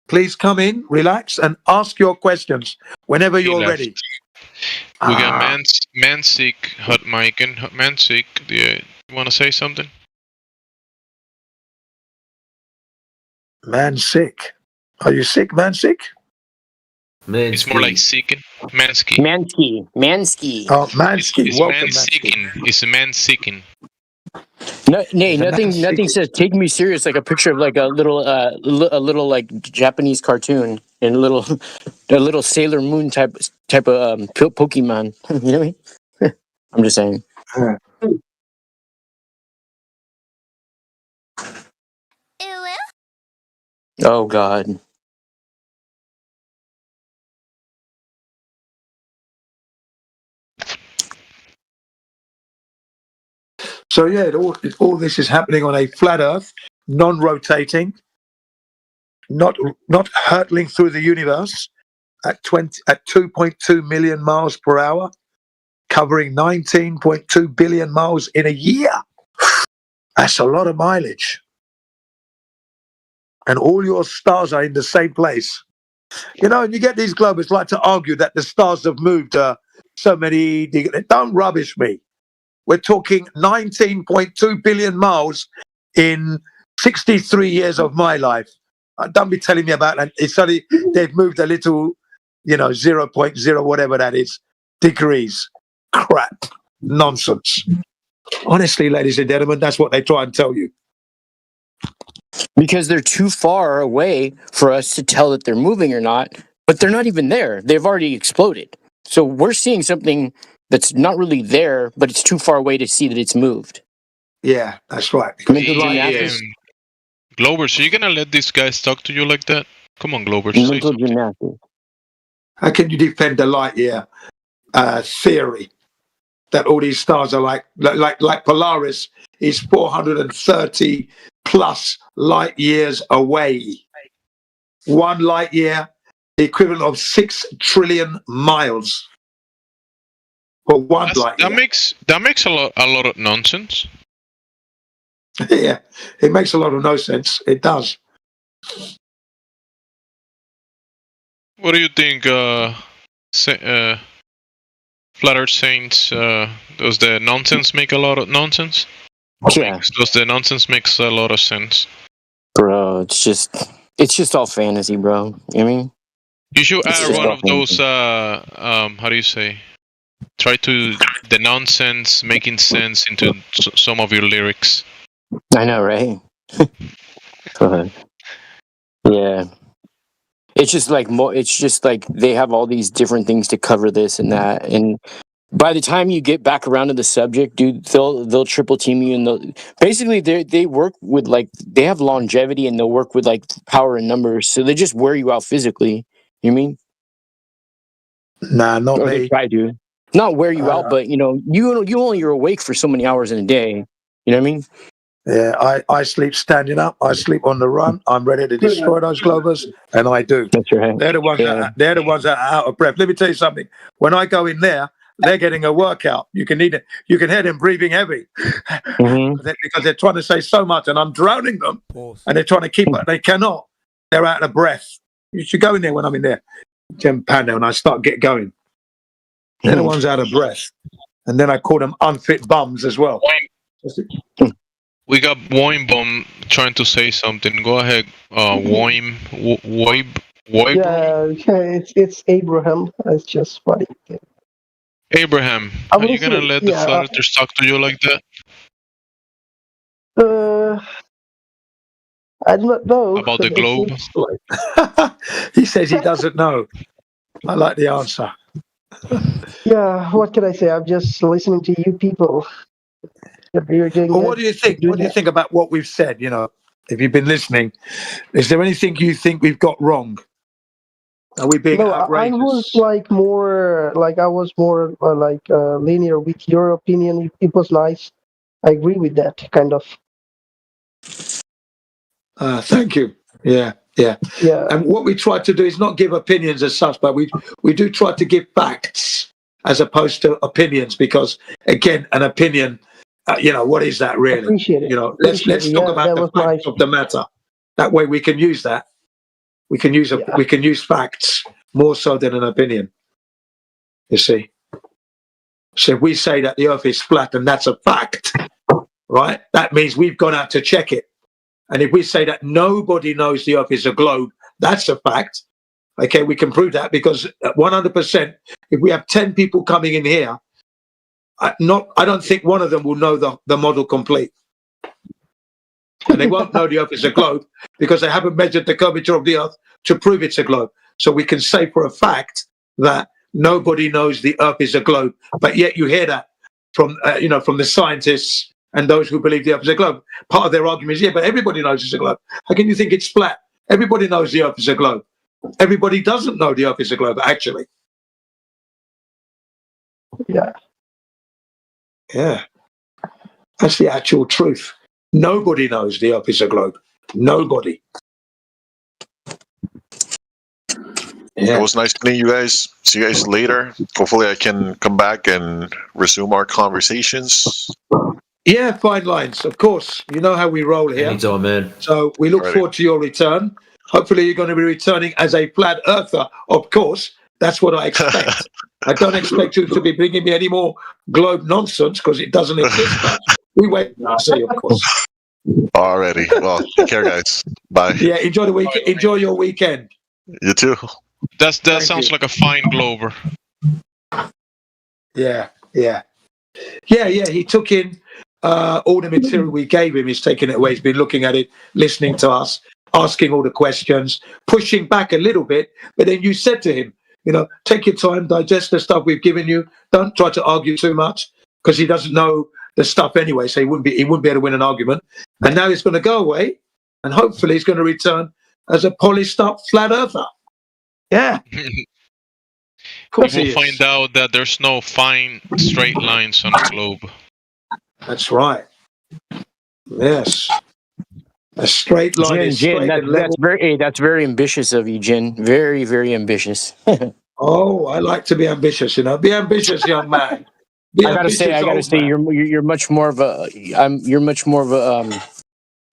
Please come in, relax, and ask your questions whenever you're ready. We got Mansick, hot mic, and Mansick. Do you want to say something? Man sick. Are you sick, man sick? Mansky. It's more like seeking. Mansky. Mansky. Oh, Mansky. It's Welcome, man seeking. It's a man seeking. No, nothing says take me serious like a picture of like a little like Japanese cartoon and a little Sailor Moon type of Pokemon. You know what I mean? I'm just saying. Oh God. So yeah, all this is happening on a flat Earth, non-rotating, not hurtling through the universe at 2.2 million miles per hour, covering 19.2 billion miles in a year. That's a lot of mileage. And all your stars are in the same place. You know, and you get these globers like to argue that the stars have moved so many degrees. Don't rubbish me. We're talking 19.2 billion miles in 63 years of my life. Don't be telling me about that. It's only they've moved a little, 0.0 whatever that is, degrees. Crap. Nonsense. Honestly, ladies and gentlemen, that's what they try and tell you. Because they're too far away for us to tell that they're moving or not, but they're not even there. They've already exploded. So we're seeing something that's not really there, but it's too far away to see that it's moved. Yeah, that's right. Globers, are you gonna let these guys talk to you like that? Come on, Globers. How can you defend the light year theory? that all these stars are like Polaris is 430 plus light years away. 1 light year, the equivalent of 6 trillion miles for one light year. That makes a lot of nonsense. Yeah, it makes a lot of no sense. It does. What do you think, Flat Earth Saints? Does the nonsense make a lot of nonsense? Yeah. Does the nonsense makes a lot of sense? Bro, it's just all fantasy, bro. You know what I mean? You should It's add just one all of those. fantasy. How do you say? Try to the nonsense making sense into some of your lyrics. I know, right? Yeah. It's just like they have all these different things to cover this and that, and by the time you get back around to the subject, dude, they'll triple team you, and basically they work with like they have longevity, and they'll work with like power and numbers, so they just wear you out physically. You mean? Nah, not Or me. they try to not wear you out, but you only are awake for so many hours in a day. You know what I mean? Yeah, I sleep standing up. I sleep on the run. I'm ready to destroy those Globers, and I do. That's right. They're the ones that are out of breath. Let me tell you something. When I go in there, they're getting a workout. You can hear them breathing heavy because they're trying to say so much, and I'm drowning them. And they're trying to keep it. They cannot. They're out of breath. You should go in there when I'm in there, Jim Pando, and I start get going. They're the ones out of breath, and then I call them unfit bums as well. We got Woimbom trying to say something. Go ahead, Woib. Yeah, it's Abraham. It's just funny. Abraham, are you gonna let the Flat Earthers talk to you like that? I don't know. About the globe? He says he doesn't know. I like the answer. Yeah, what can I say? I'm just listening to you people. Well, what do you think? What do you think about what we've said? You know, if you've been listening, is there anything you think we've got wrong? Are we being outrageous? I was more linear with your opinion. It was nice. I agree with that kind of. Thank you. Yeah. And what we try to do is not give opinions as such, but we do try to give facts as opposed to opinions, because again, an opinion. What is that really? Appreciate it. Let's talk about the facts of the matter. That way we can use that. We can use facts more so than an opinion. You see. So if we say that the Earth is flat and that's a fact, right? That means we've gone out to check it. And if we say that nobody knows the Earth is a globe, that's a fact. Okay, we can prove that because 100%. If we have 10 people coming in here. I don't think one of them will know the model complete. And they won't know the Earth is a globe because they haven't measured the curvature of the Earth to prove it's a globe. So we can say for a fact that nobody knows the Earth is a globe, but yet you hear that from the scientists and those who believe the Earth is a globe. Part of their argument is, but everybody knows it's a globe. How can you think it's flat? Everybody knows the Earth is a globe. Everybody doesn't know the Earth is a globe, actually. Yeah, that's the actual truth. Nobody knows the Earth is a globe. Nobody. It was nice meeting you guys. See you guys later. Hopefully I can come back and resume our conversations. Yeah, fine lines. Of course. You know how we roll here. Anytime, man. So we look forward to your return. Hopefully you're going to be returning as a flat earther. Of course. That's what I expect. I don't expect you to be bringing me any more globe nonsense because it doesn't exist. We wait and see, of course. Alrighty. Well, take care, guys. Bye. Yeah, enjoy the week. Enjoy your weekend. You too. That sounds like a fine glober. Yeah. He took in all the material we gave him. He's taken it away. He's been looking at it, listening to us, asking all the questions, pushing back a little bit. But then you said to him, take your time, digest the stuff we've given you. Don't try to argue too much because he doesn't know the stuff anyway, so he wouldn't be able to win an argument. And now he's going to go away, and hopefully he's going to return as a polished up flat earther. Yeah. course you he will is. find out that there's no fine straight lines on a globe. That's right. Yes. A straight line Jin, is straight and level. that's very ambitious of you, Jin. Very, very ambitious. Oh, I like to be ambitious. Be ambitious, young man. I gotta say, you're much more of a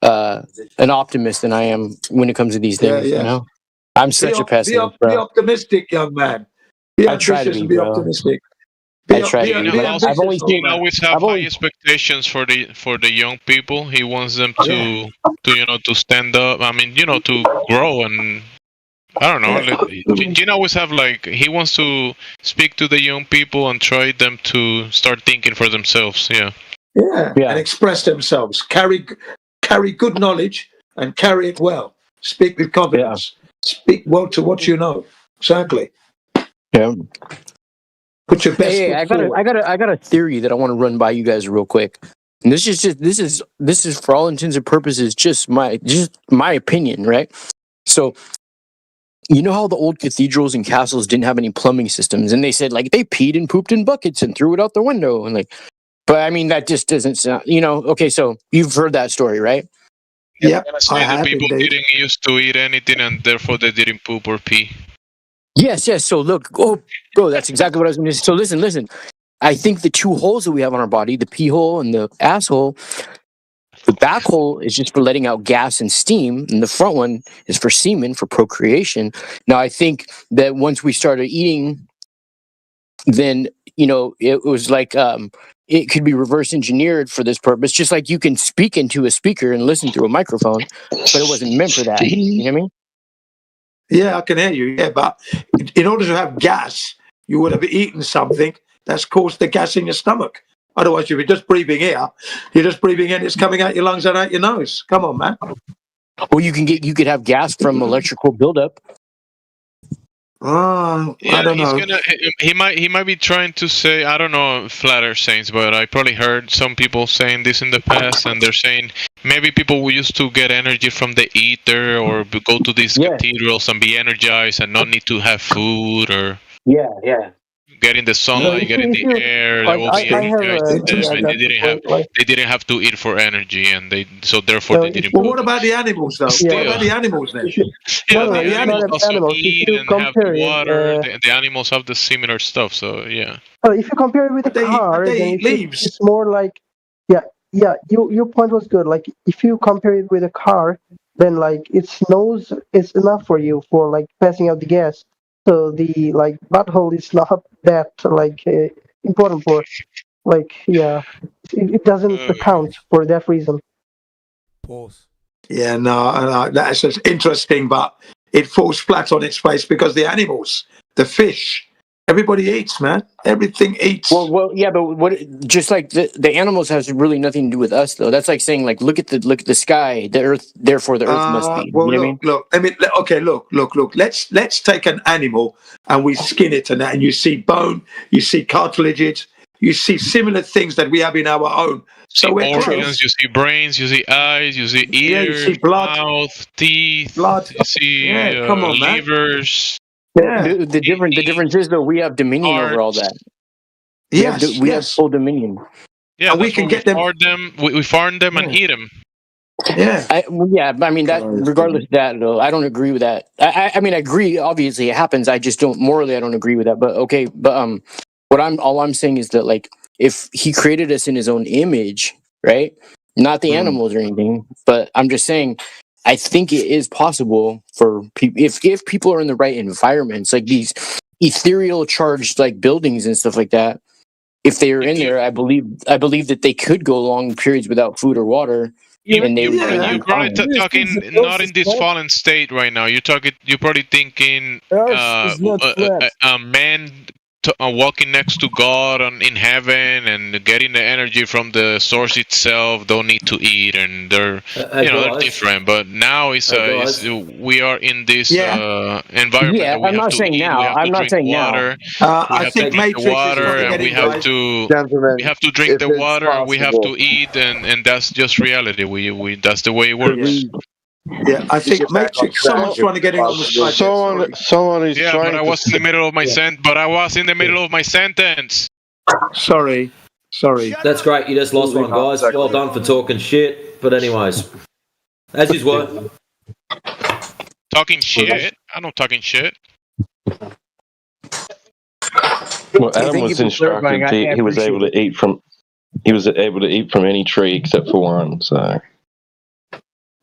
an optimist than I am when it comes to these things. Yeah. You know, I'm such a pessimist, Be bro. optimistic, young man. Be I try to ambitious be, and be bro. optimistic. I try to be. Be ambitious. I've only seen. always have high expectations for the young people. He wants them to to stand up. I mean, to grow, and I don't know. Gene always have he wants to speak to the young people and try them to start thinking for themselves. Yeah. And express themselves. Carry good knowledge and carry it well. Speak with confidence. Speak well to what you know. Exactly. Yeah. Put your best foot forward. I got a theory that I want to run by you guys real quick. And this is for all intents and purposes just my opinion, right? So, you know how the old cathedrals and castles didn't have any plumbing systems, and they said they peed and pooped in buckets and threw it out the window, and but I mean that just doesn't sound. Okay, so you've heard that story, right? Yeah, the people didn't used to eat anything, and therefore they didn't poop or pee. Yes. So look, bro, that's exactly what I was going to say. So listen. I think the two holes that we have on our body, the pee hole and the asshole, the back hole is just for letting out gas and steam, and the front one is for semen, for procreation. Now, I think that once we started eating, then, it was it could be reverse engineered for this purpose, just like you can speak into a speaker and listen through a microphone, but it wasn't meant for that. You know what I mean? Yeah, I can hear you. Yeah, but in order to have gas, you would have eaten something that's caused the gas in your stomach. Otherwise, you'd be just breathing air. You're just breathing in, it's coming out your lungs and out your nose. Come on, man. Well, you could have gas from electrical buildup. I don't know. He might be trying to say, I don't know, flat earth saints, but I probably heard some people saying this in the past, and they're saying maybe people used to get energy from the ether or go to these cathedrals and be energized and not need to have food or get in the sunlight, get in the air. They will be energized. They didn't have to eat for energy, and therefore they didn't. Well, what about the animals though? What about the animals then? The animals also eat and have water. The animals have the similar stuff. So yeah. If you compare it with a car, then it's more like your point was good. If you compare it with a car, then its nose is enough for you for passing out the gas. So the butthole is not that important for it doesn't count for that reason. Pause. Yeah, no, that's just interesting, but it falls flat on its face because the animals, the fish, everybody eats, man. Everything eats. Well, yeah, but just the animals has really nothing to do with us, though. That's like saying, look at the sky, the earth. Therefore, the earth must be. Well, you know look. Look. Let's take an animal and we skin it, and you see bone, you see cartilages, you see similar things that we have in our own. So organs, you see brains, you see eyes, you see ears, you see blood, mouth, teeth, blood. You see livers. Yeah. The difference is though we have dominion over all that. Yes, we have full dominion. Yeah, and we can get them. We farm them and eat them. Yeah, I mean that. Regardless of that, though, I don't agree with that. I mean, I agree. Obviously, it happens. I just don't morally. I don't agree with that. But okay. But all I'm saying is that if he created us in his own image, right? Not the animals or anything, but I'm just saying. I think it is possible for people if people are in the right environments, like these ethereal charged buildings and stuff like that. If they are in there, I believe that they could go long periods without food or water. You're probably talking not in this fallen state right now. You're probably thinking a man walking next to God in heaven and getting the energy from the source itself. Don't need to eat, and they're they're different. But now we are in this environment. Yeah, I'm not saying now. I'm not saying now. I think Matrix water, and we have to drink the water. We have to eat, and that's just reality. We that's the way it works. Yeah, I think Matrix. Someone's trying to get in on the side. Someone is Yeah, trying but I to. was in the middle of my sentence. Sorry. That's great. You just lost one, guys. Well done for talking shit. But anyways, as you were. Talking shit? I'm not talking shit. Well, Adam was instructed. He was able to eat from. He was able to eat from any tree except for one. So.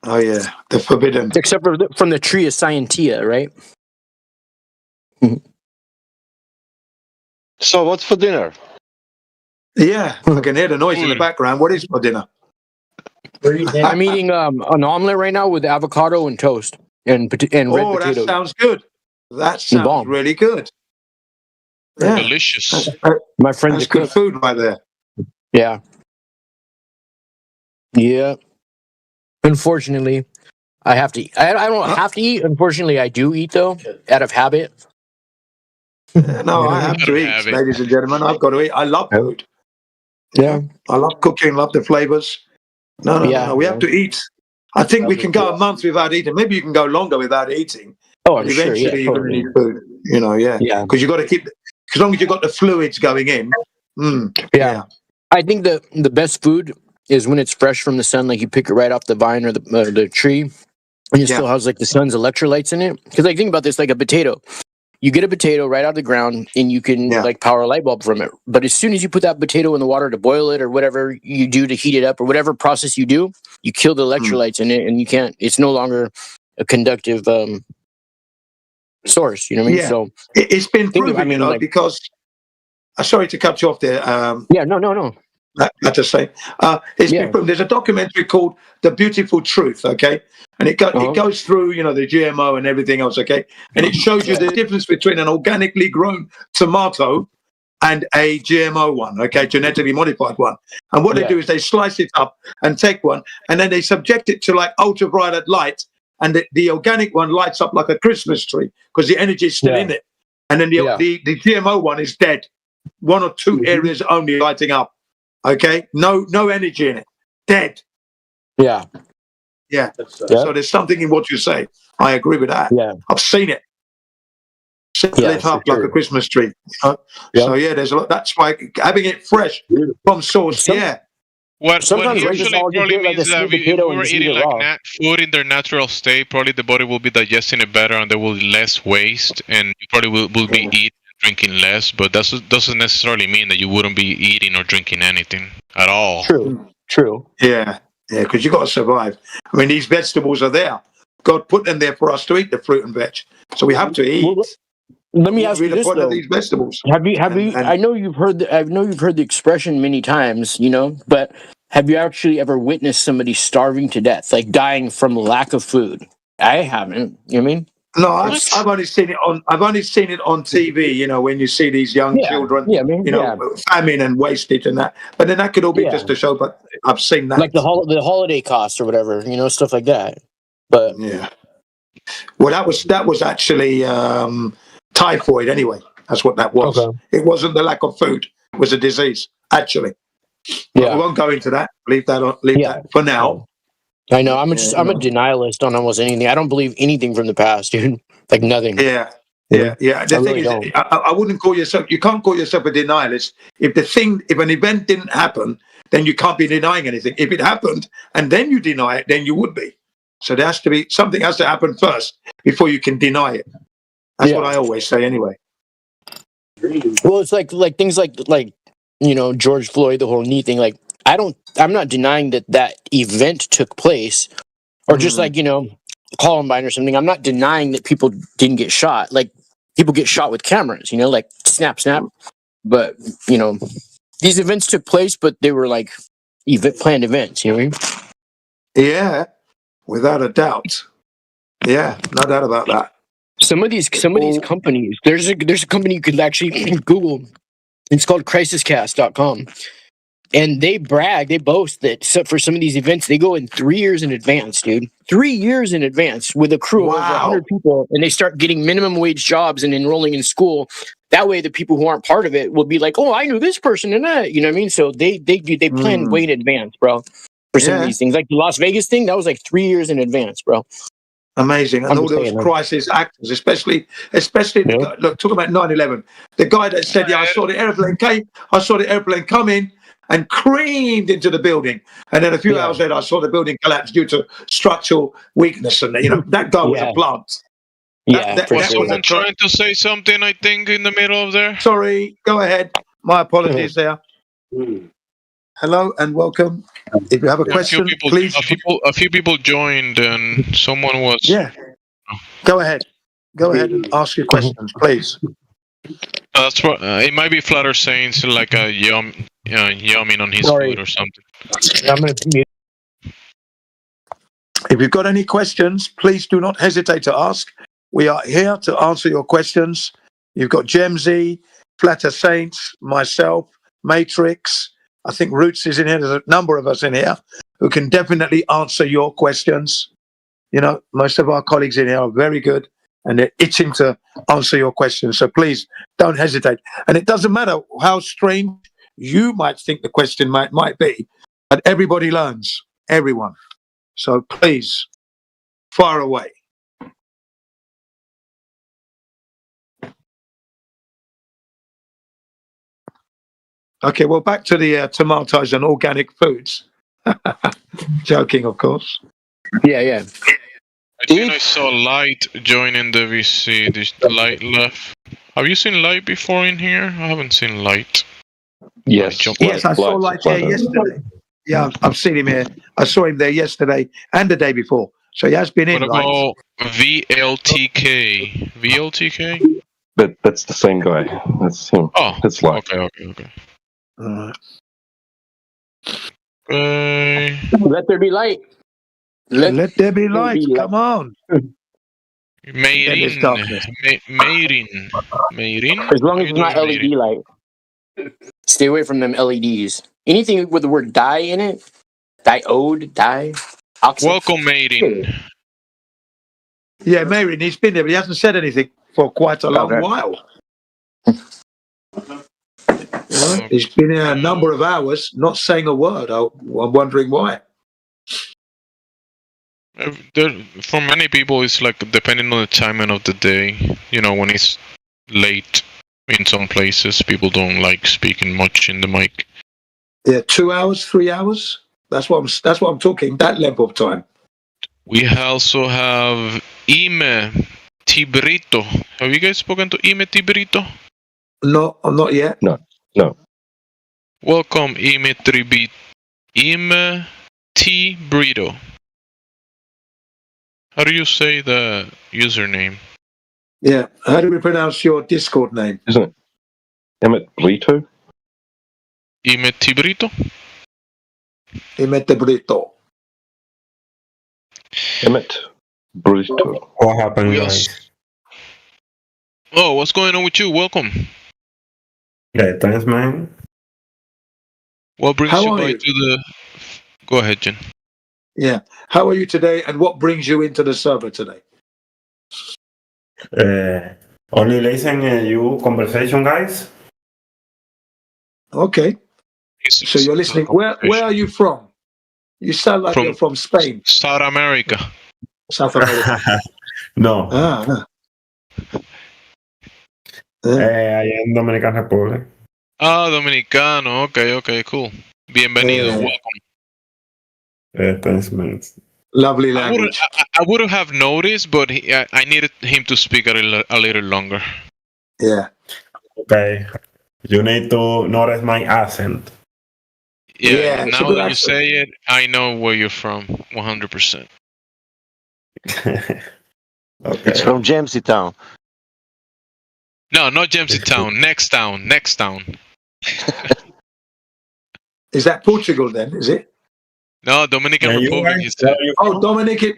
Oh yeah, the forbidden. Except for from the tree of Scientia, right? So what's for dinner? Yeah, I can hear the noise in the background. What is for dinner? I'm eating an omelet right now with avocado and toast and red potatoes. That sounds good. That sounds really good. Yeah. Delicious. My friend's That's good food right there. Yeah. Yeah. Unfortunately, I have to eat. I don't have to eat. Unfortunately, I do eat, though, out of habit. No, I have to eat, ladies and gentlemen. I've got to eat. I love food. Yeah. I love cooking, love the flavors. No. We have to eat. I think we can go a month without eating. Maybe you can go longer without eating. Oh, I'm sure. Eventually, you're going to need food. Yeah. Because you've got to keep, as long as you've got the fluids going in. Yeah. I think the best food is when it's fresh from the sun, like you pick it right off the vine or the tree, and it still has like the sun's electrolytes in it. Because like think about this, like a potato. You get a potato right out of the ground, and you can like power a light bulb from it. But as soon as you put that potato in the water to boil it, or whatever you do to heat it up, or whatever process you do, you kill the electrolytes in it, and you can't. It's no longer a conductive source. You know what I mean? Yeah. So it's been proven, because. Sorry to cut you off there. No. I just say it's been proven. There's a documentary called "The Beautiful Truth," okay, and it goes through the GMO and everything else, okay, and it shows you the difference between an organically grown tomato and a GMO one, okay, genetically modified one. And what they do is they slice it up and take one, and then they subject it to like ultraviolet light, and the organic one lights up like a Christmas tree because the energy is still in it, and then the GMO one is dead. One or two areas only lighting up. Okay, no energy in it. Dead. Yeah. So there's something in what you say. I agree with that. Yeah. I've seen it. Lit up like a Christmas tree. So there's a lot. That's why having it fresh from source. What usually probably means that if we're eating like food in their natural state, probably the body will be digesting it better, and there will be less waste, and you probably will be eating. Drinking less, but that doesn't necessarily mean that you wouldn't be eating or drinking anything at all. True. Yeah, because you got to survive. I mean, these vegetables are there. God put them there for us to eat the fruit and veg, so we have to eat. Well, let me ask you this though: these vegetables. Have you? I know you've heard. The expression many times, but have you actually ever witnessed somebody starving to death, like dying from lack of food? I haven't. You know what I mean? No, I've only seen it on. I've only seen it on TV. When you see these young children, famine and wastage and that. But then that could all be just a show. But I've seen that, like the holiday costs or whatever, stuff like that. But well, that was actually typhoid. Anyway, that's what that was. Okay. It wasn't the lack of food; it was a disease. Actually, but we won't go into that. Leave that for now. I know. I'm a denialist on almost anything. I don't believe anything from the past, dude. Like nothing. Yeah. The thing is, I wouldn't call yourself. You can't call yourself a denialist if an event didn't happen, then you can't be denying anything. If it happened and then you deny it, then you would be. So there has to be something has to happen first before you can deny it. That's what I always say, anyway. Well, it's like things like George Floyd, the whole knee thing. Like I'm not denying that event took place, or just like Columbine or something. I'm not denying that people didn't get shot. Like people get shot with cameras, like snap. But these events took place, but they were like planned events. You know what I mean? Yeah, without a doubt. Yeah, no doubt about that. Some of these companies. There's a company you could actually Google. It's called CrisisCast.com. And they boast that for some of these events, they go in 3 years in advance, dude. 3 years in advance with a crew of over 100 people, and they start getting minimum wage jobs and enrolling in school. That way, the people who aren't part of it will be like, "Oh, I knew this person and that." You know what I mean? So they plan way in advance, bro. for some of these things. Like the Las Vegas thing, that was like 3 years in advance, bro. Amazing. And all those crisis actors, especially the guy, look, talk about 9/11. The guy that said, "Yeah, I saw the airplane come in and creamed into the building, and then a few hours later, I saw the building collapse due to structural weakness." And that guy was a plant. Was someone trying to say something? I think in the middle of there. Sorry, go ahead. My apologies there. Hello and welcome. If you have a question, please. A few people joined, and someone was. Yeah. Go ahead. Go ahead and ask your questions, please. That's what it might be. Flutter saying like a yumming on his food or something. If you've got any questions, please do not hesitate to ask. We are here to answer your questions. You've got Gemzy, Flatter Saints, myself, Matrix. I think Roots is in here. There's a number of us in here who can definitely answer your questions. Most of our colleagues in here are very good and they're itching to answer your questions. So please don't hesitate. And it doesn't matter how strange you might think the question might be, but everybody learns, everyone. So please, fire away. Okay, well, back to the tomatoes and organic foods. Joking, of course. Yeah. I think I saw Light joining the VC. This Light left. Have you seen Light before in here? I haven't seen Light. Yes. Yes, I saw Light here yesterday. Yeah, I've seen him here. I saw him there yesterday and the day before. So he has been in. What about VLTK? VLTK? That's the same guy. That's him. Oh, that's Light. Okay. Let there be light. Let there be light. Come on. Mayrin. As long as it's not LED light. Stay away from them LEDs. Anything with the word dye in it, diode, dye. Welcome, Mayrin. Yeah, Mayrin, he's been there, but he hasn't said anything for quite a long while. He's been here a number of hours, not saying a word. I'm wondering why. For many people, it's like depending on the timing of the day. When it's late in some places, people don't like speaking much in the mic. Yeah, 2 hours, 3 hours. That's what I'm talking. That length of time. We also have Ime Tibrito. Have you guys spoken to Ime Tibrito? No, I'm not yet. No. Welcome, Ime Tibrito. How do you say the username? Yeah, how do we pronounce your Discord name? Isn't it Emmett Brito? Ime Tibrito? Ime Tibrito. Emmett Brito. What happened, guys? Oh, what's going on with you? Welcome. Yeah, thanks, man. What brings you by to the... Go ahead, Jen. Yeah. How are you today, and what brings you into the server today? Only listen you conversation, guys. Okay. So you're listening. Where are you from? You sound like you're from Spain. South America. South America. No. Allá en Dominican Republic. Dominicano. Okay, cool. Bienvenido. Welcome. Thanks, man. Lovely language. I would have noticed, but I needed him to speak a little longer. Yeah. Okay. You need to notice my accent. Yeah, now that you say it, I know where you're from, 100%. Okay. It's from Jamesy Town. No, not Jamesy Town. Next town. Is that Portugal then? Is it? No, Dominican Republic.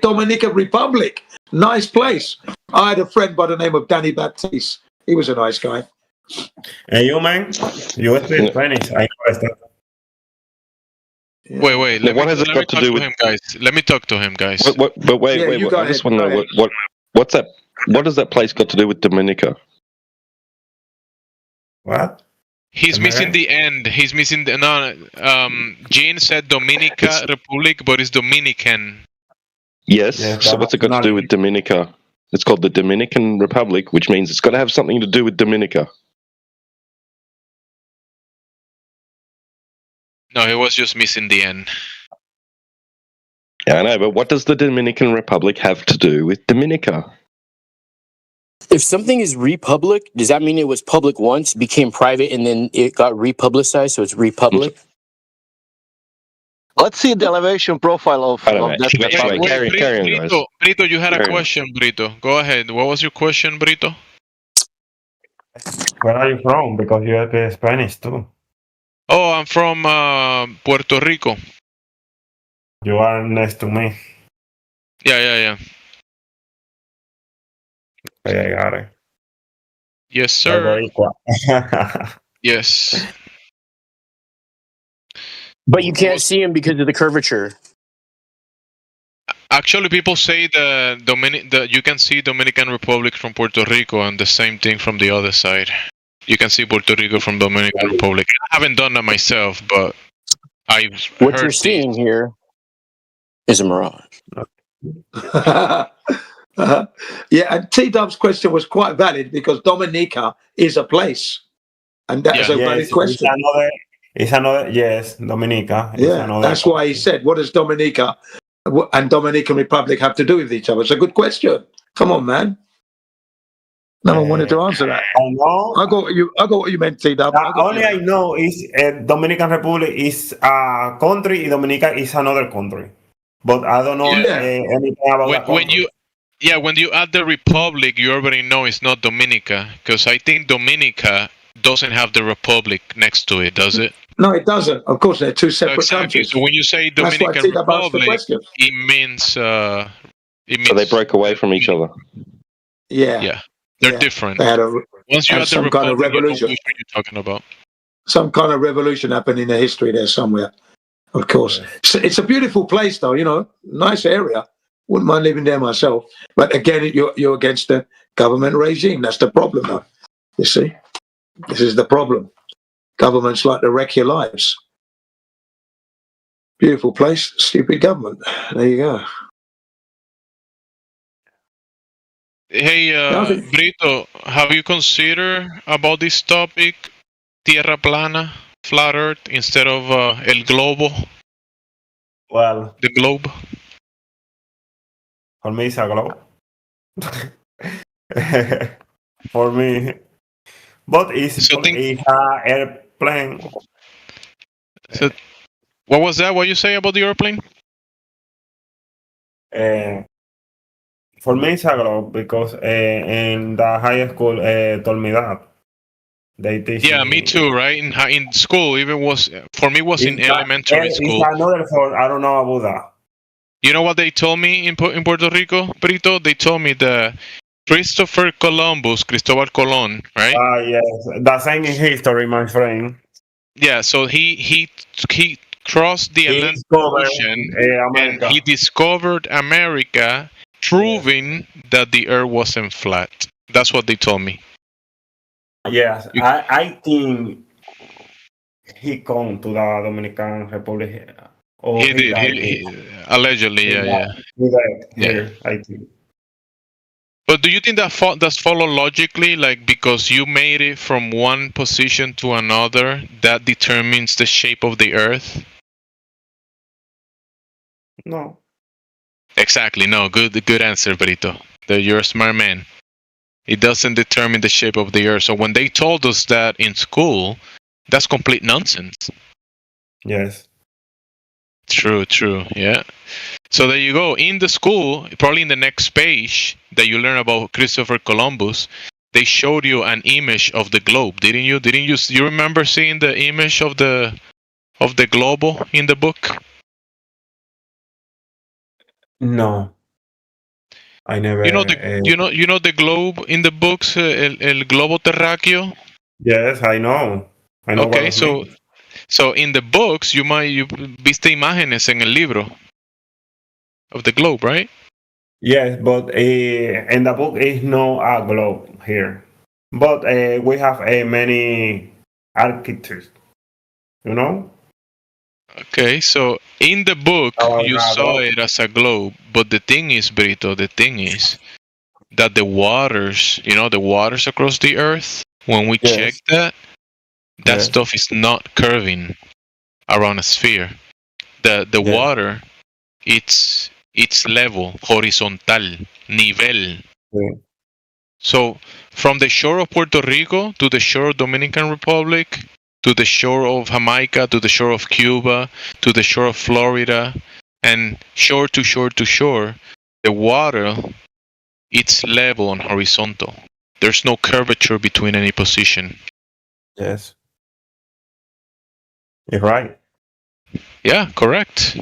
Dominican Republic. Nice place. I had a friend by the name of Danny Baptiste. He was a nice guy. Hey, you man, you speak Spanish. I know that. Wait. Let me talk to him, guys. Let me talk to him, guys. But wait. I just want to know what's that? What does that place got to do with Dominica? What? He's missing the end. He's missing the no. Gene said Dominica Republic, but it's Dominican. Yes. So what's it got to do with Dominica? It's called the Dominican Republic, which means it's got to have something to do with Dominica. No, he was just missing the end. Yeah, I know, but what does the Dominican Republic have to do with Dominica? If something is republic, does that mean it was public once, became private, and then it got republicized, so it's republic? Let's see the elevation profile of that republic. Carry on, guys. Brito, you had a question, Brito. Go ahead. What was your question, Brito? Where are you from? Because you have Spanish too. Oh, I'm from Puerto Rico. You are next to me. Yeah. Okay, I got it. Yes, sir. Yes. But you can't see him because of the curvature. Actually, people say that you can see Dominican Republic from Puerto Rico, and the same thing from the other side. You can see Puerto Rico from Dominican Republic. I haven't done that myself, but I've what heard you're seeing here is a mirage. Yeah, and T-Dub's question was quite valid because Dominica is a place, and that is a valid question. It's another, yes, Dominica. That's why he said, what does Dominica and Dominican Republic have to do with each other? It's a good question. Come on, man. No one wanted to answer that. I know. I got what you meant, T-Dub. Only I know is Dominican Republic is a country, Dominica is another country. But I don't know anything about that country. When you add the Republic, you already know it's not Dominica, because I think Dominica doesn't have the Republic next to it, does it? No, it doesn't. Of course, they're two separate countries. So when you say Dominican Republic, it means So they broke away from each other. Yeah. They're different. They had Once you had some the kind of Republic, revolution. you know what you're talking about. Some kind of revolution happened in the history there somewhere. Of course, it's a beautiful place, though. Nice area. Wouldn't mind living there myself. But again, you're against the government regime. That's the problem, though. You see, this is the problem. Governments like to wreck your lives. Beautiful place, stupid government. There you go. Hey, Brito, have you considered about this topic, Tierra plana, flat Earth, instead of el globo? Well, the globe. For me, it's a globe. For me, but it's a airplane. So, what was that? What you say about the airplane? For me, it's a globe because in the high school told me that. They teach me too, right? In school, even was for me was in elementary school. It's another for I don't know about that. You know what they told me in Puerto Rico, Brito? They told me that Cristobal Colón, right? Yes, the same in history, my friend. Yeah, so he crossed the Atlantic Ocean and he discovered America, proving that the Earth wasn't flat. That's what they told me. Yes, I think he come to the Dominican Republic. He did. He allegedly, yeah. He died here, I think. But do you think that does follow logically? Like, because you made it from one position to another, that determines the shape of the Earth? No. Exactly. No. Good answer, Brito. You're a smart man. It doesn't determine the shape of the Earth. So when they told us that in school, that's complete nonsense. Yes. True. Yeah. So there you go. In the school, probably in the next page that you learn about Christopher Columbus, they showed you an image of the globe, didn't you? You remember seeing the image of the globe in the book? No. I never. You know the globe in the books, el globo terráqueo. Yes, I know. Okay, so in the books you viste imágenes en el libro of the globe, right? Yes, but in the book is no a globe here. But we have many architecture. You know? Okay, so in the book you saw it as a globe, but the thing is, Brito, the thing is that the waters, the waters across the earth, when we check that stuff is not curving around a sphere. The water, it's level, horizontal, nivel. So from the shore of Puerto Rico to the shore of Dominican Republic, to the shore of Jamaica, to the shore of Cuba, to the shore of Florida, and shore to shore to shore, the water, it's level and horizontal. There's no curvature between any position. Yes. You're right. Yeah, correct.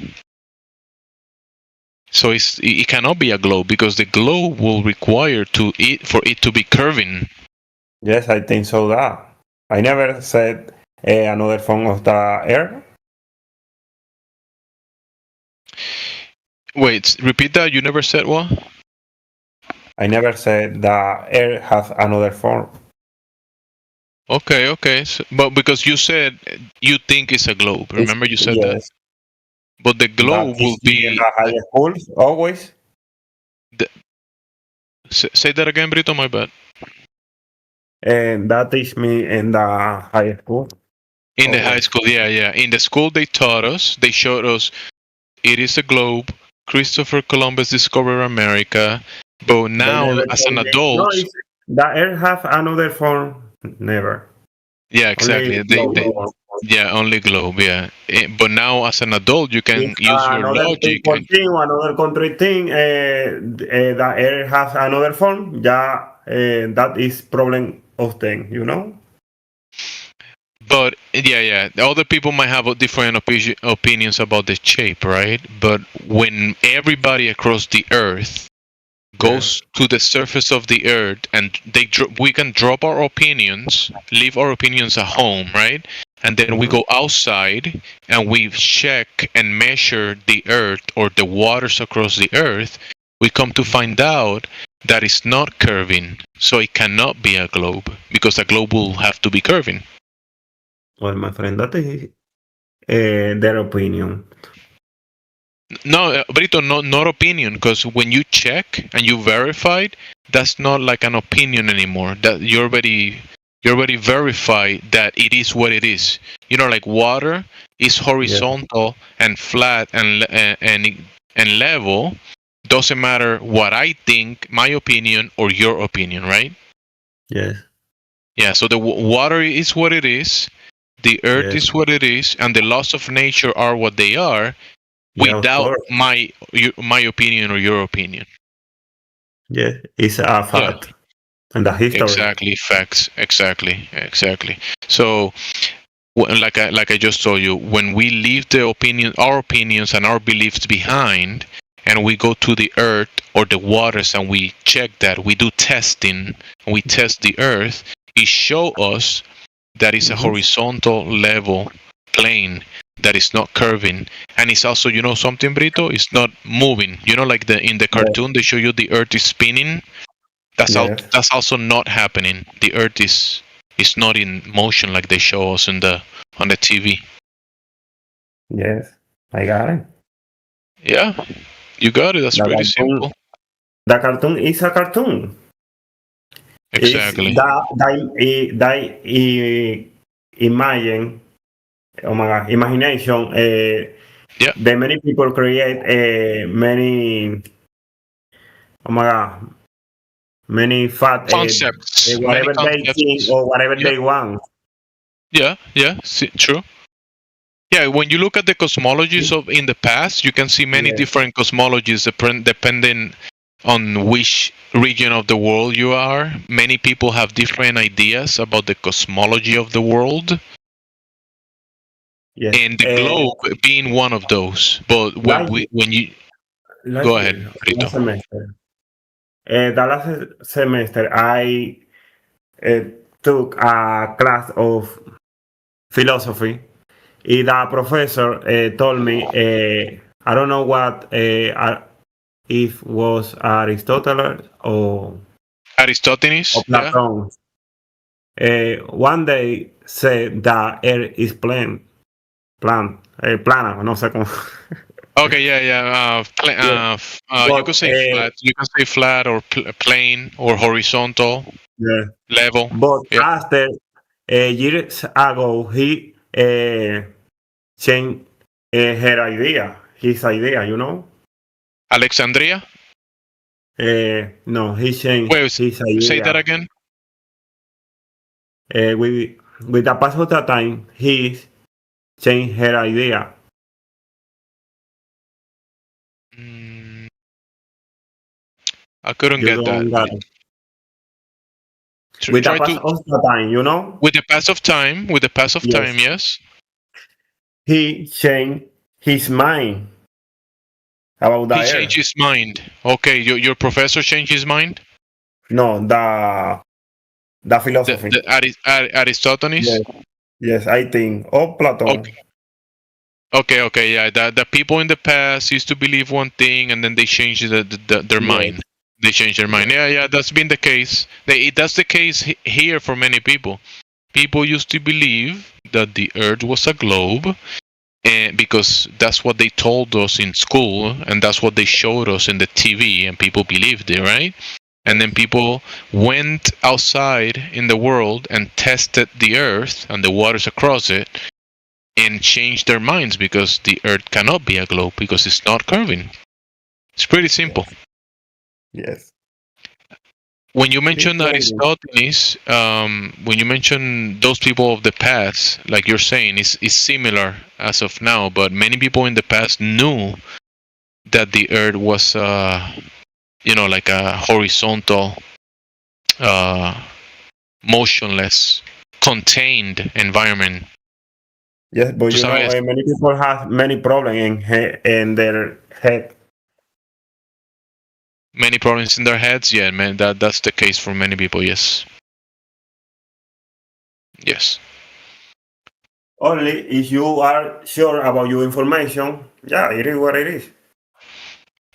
So it cannot be a globe because the globe will require for it to be curving. Yes, I think so. That I never said another form of the air. Wait, repeat that. You never said what? I never said the air has another form. Okay. But because you said you think it's a globe. Remember you said that? But the globe will be... in the high school, always. Say that again, Brito, my bad. And that teach me in the high school. In the high school, yeah. In the school they taught us, they showed us it is a globe. Christopher Columbus discovered America. But now, as an adult... the air have another form. Never. Yeah, exactly. Only globe, yeah. But now, as an adult, you can use your logic. Another country thing, the air has another form. That is problem of them, But other people might have different opinions about the shape, right? But when everybody across the earth goes to the surface of the earth and we can drop our opinions, leave our opinions at home, right? And then we go outside and we check and measure the earth or the waters across the earth, we come to find out that it's not curving. So it cannot be a globe because a globe will have to be curving. Well, my friend, that is their opinion. No, Brito, not opinion, because when you check and you verified, that's not like an opinion anymore. That you already verified that it is what it is. Like water is horizontal and flat and level. Doesn't matter what I think, my opinion or your opinion, right? Yes. Yeah. So the water is what it is. The earth is what it is, and the laws of nature are what they are. Without my opinion or your opinion. Yeah, it's a fact. And the history. Exactly, facts. Exactly. So, like I just told you, when we leave our opinions and our beliefs behind, and we go to the earth or the waters and we check that, we do testing, and we test the earth, it shows us that it's a horizontal level plane that is not curving, and it's also, something, Brito, it's not moving. Like in the cartoon they show you the earth is spinning. That's also not happening. The earth is not in motion like they show us on the TV. Yes, I got it. Yeah, you got it. That's pretty simple. The cartoon is a cartoon. Exactly. Imagine. Oh my God! Imagination. The many people create many. Oh my God! Many fat concepts. Whatever they think or whatever they want. Yeah. True. Yeah, when you look at the cosmologies in the past, you can see many different cosmologies depending on which region of the world you are. Many people have different ideas about the cosmology of the world. Yes. And the globe being one of those. But when you go ahead, Brito. The last semester, I took a class of philosophy. The professor told me, I don't know what if was Aristotle or Aristophanes, or Platon. one day said that Earth is plana, no sé cómo. Okay, yeah. You could say flat. You can say flat or plane or horizontal. Yeah. Level. But after years ago, he changed his idea, you know? Alexandria? No, he changed his idea. Say that again? With the pass of the time, he changed her idea. I couldn't get that. With the pass of the time, you know? With the pass of time, yes. He changed his mind about the He changed his mind. Okay, your professor changed his mind? No, the philosophy. Aristophanes? Yes, I think. Or Platon. Okay, yeah. The people in the past used to believe one thing and then they changed their mind. They changed their mind. Yeah, that's been the case. That's the case here for many people. People used to believe that the Earth was a globe, and because that's what they told us in school, and that's what they showed us in the TV, and people believed it, right? And then people went outside in the world and tested the Earth and the waters across it, and changed their minds because the Earth cannot be a globe because it's not curving. It's pretty simple. Yes. When you mention Aristophanes, when you mention those people of the past, like you're saying, is similar as of now. But many people in the past knew that the Earth was, like a horizontal, motionless, contained environment. Yes, but many people have many problems in their head. Many problems in their heads, yeah, man. That's the case for many people. Yes. Only if you are sure about your information, yeah, it is what it is.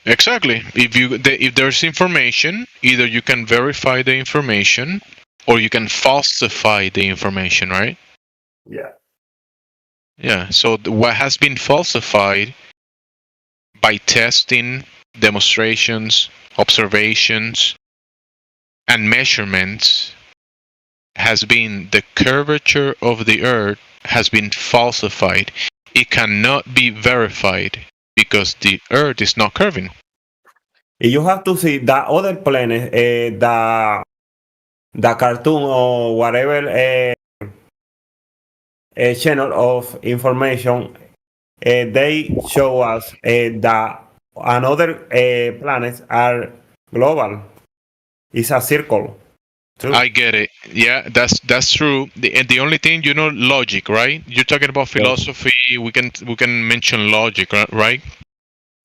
Exactly. If there's information, either you can verify the information or you can falsify the information, right? Yeah. Yeah. So what has been falsified by testing, demonstrations, observations, and measurements has been the curvature of the Earth has been falsified. It cannot be verified because the Earth is not curving. You have to see the other planet, the cartoon or whatever channel of information. They show us that another planets are global. It's a circle. Too. I get it. Yeah, that's true. The only thing, logic, right? You're talking about philosophy. Yes. We can mention logic, right?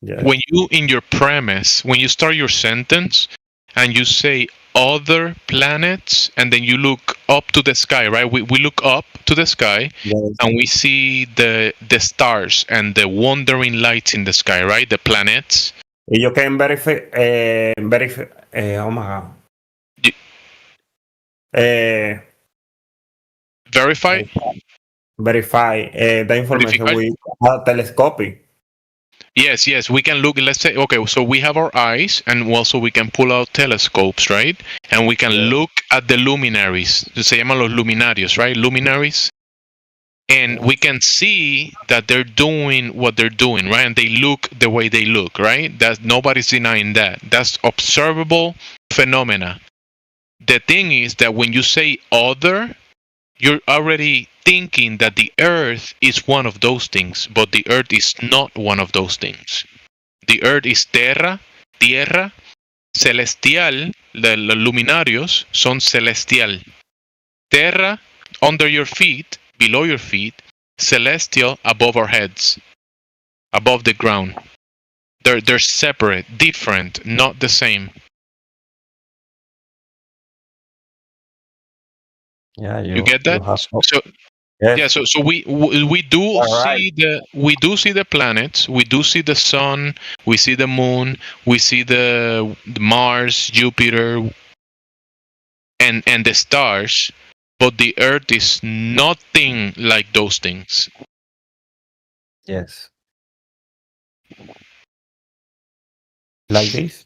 Yeah. When you in your premise, when you start your sentence, and you say other planets, and then you look up to the sky, right? We look up to the sky, yes. And we see the stars and the wandering lights in the sky, right? The planets. You can verify. Oh my God. Verify the information with a telescope. Yes, we can look. Let's say, okay, so we have our eyes, and also we can pull out telescopes, right? And we can look at the luminaries. Se llaman los luminarios, right? Luminaries. And we can see that they're doing what they're doing, right? And they look the way they look, right? Nobody's denying that. That's observable phenomena. The thing is that when you say other, you're already thinking that the Earth is one of those things, but the Earth is not one of those things. The Earth is tierra, celestial, los luminarios son celestial. Terra, under your feet, below your feet, celestial, above our heads, above the ground. They're separate, different, not the same. Yeah, you get that? So we do see the planets, we do see the sun, we see the moon, we see the Mars, Jupiter, and the stars, but the Earth is nothing like those things. Yes. Like this?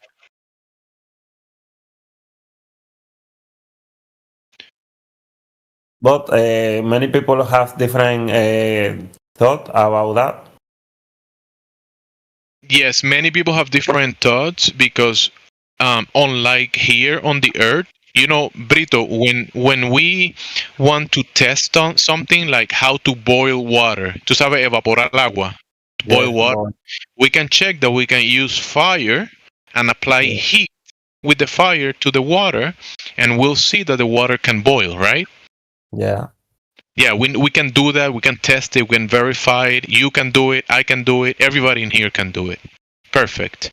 But many people have different thought about that. Yes, many people have different thoughts because, unlike here on the Earth, you know, Brito, when we want to test on something like how to boil water, tú sabes evaporar el agua, boil water, we can check that we can use fire and apply heat with the fire to the water, and we'll see that the water can boil, right? Yeah. Yeah, we can do that. We can test it. We can verify it. You can do it. I can do it. Everybody in here can do it. Perfect.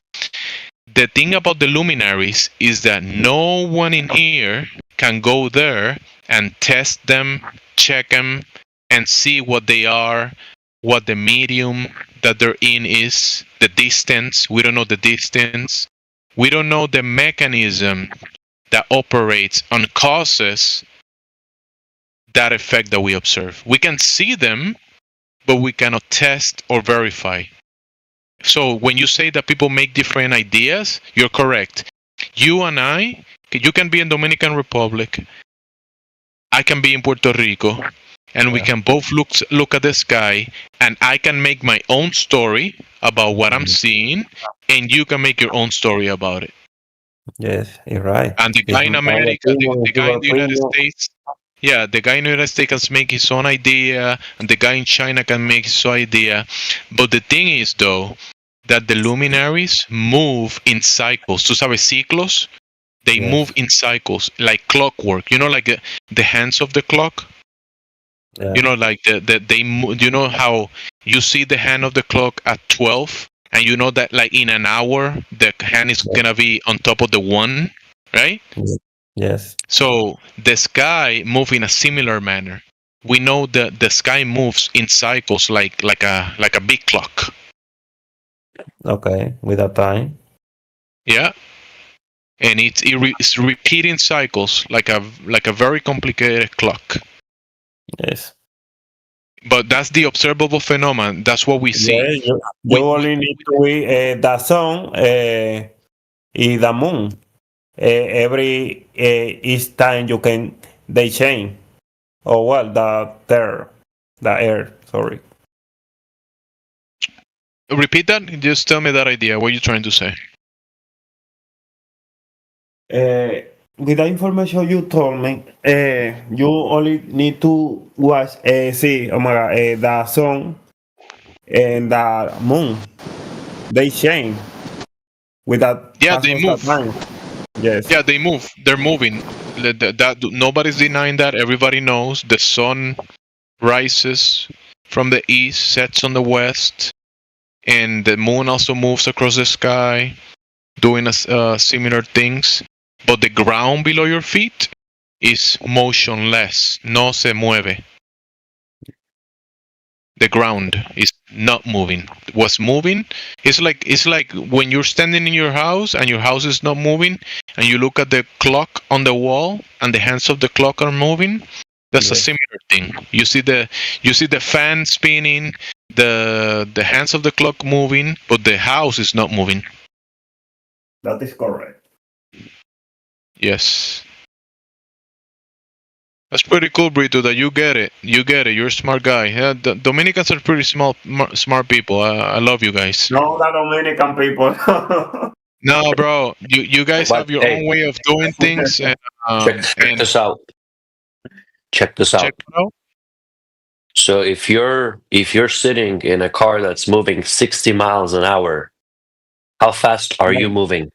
The thing about the luminaries is that no one in here can go there and test them, check them, and see what they are, what the medium that they're in is, the distance. We don't know the distance. We don't know the mechanism that operates and causes that effect that we observe. We can see them, but we cannot test or verify. So when you say that people make different ideas, you're correct. You and I, you can be in Dominican Republic, I can be in Puerto Rico, and we can both look at the sky, and I can make my own story about what I'm seeing, and you can make your own story about it. Yes, you're right. And the guy in America, the guy in the United States, yeah, the guy in the United States can make his own idea, and the guy in China can make his own idea. But the thing is, though, that the luminaries move in cycles. ¿Tú sabes ciclos? They move in cycles, like clockwork. You know, like the hands of the clock. Yeah. You know, like they move. You know how you see the hand of the clock at 12, and you know that like in an hour the hand is gonna be on top of the 1, right? Yes. So the sky moves in a similar manner. We know that the sky moves in cycles like a big clock. Okay, without time. Yeah, and it's repeating cycles like a very complicated clock. Yes. But that's the observable phenomenon. That's what we see. Yeah, you only need to be the sun and the moon. Every each time they change. Oh well, the air. Sorry. Repeat that. Just tell me that idea. What are you trying to say? With the information you told me, you only need to watch, the sun and the moon. They change with that. Yeah, they move. Yes. Yeah, they move. They're moving. That nobody's denying that. Everybody knows the sun rises from the east, sets on the west, and the moon also moves across the sky, doing similar things. But the ground below your feet is motionless. No se mueve. The ground is not moving. What's moving is like when you're standing in your house and your house is not moving, and you look at the clock on the wall and the hands of the clock are moving. That's a similar thing. You see the fan spinning, the hands of the clock moving, but the house is not moving. That is correct. Yes. That's pretty cool, Brito, that you get it. You get it. You're a smart guy. Yeah, the Dominicans are pretty smart people. I love you guys. No, the Dominican people. No, bro. You guys have your own way of doing things. And, check this out. Check this out. So if you're sitting in a car that's moving 60 miles an hour, how fast are you moving?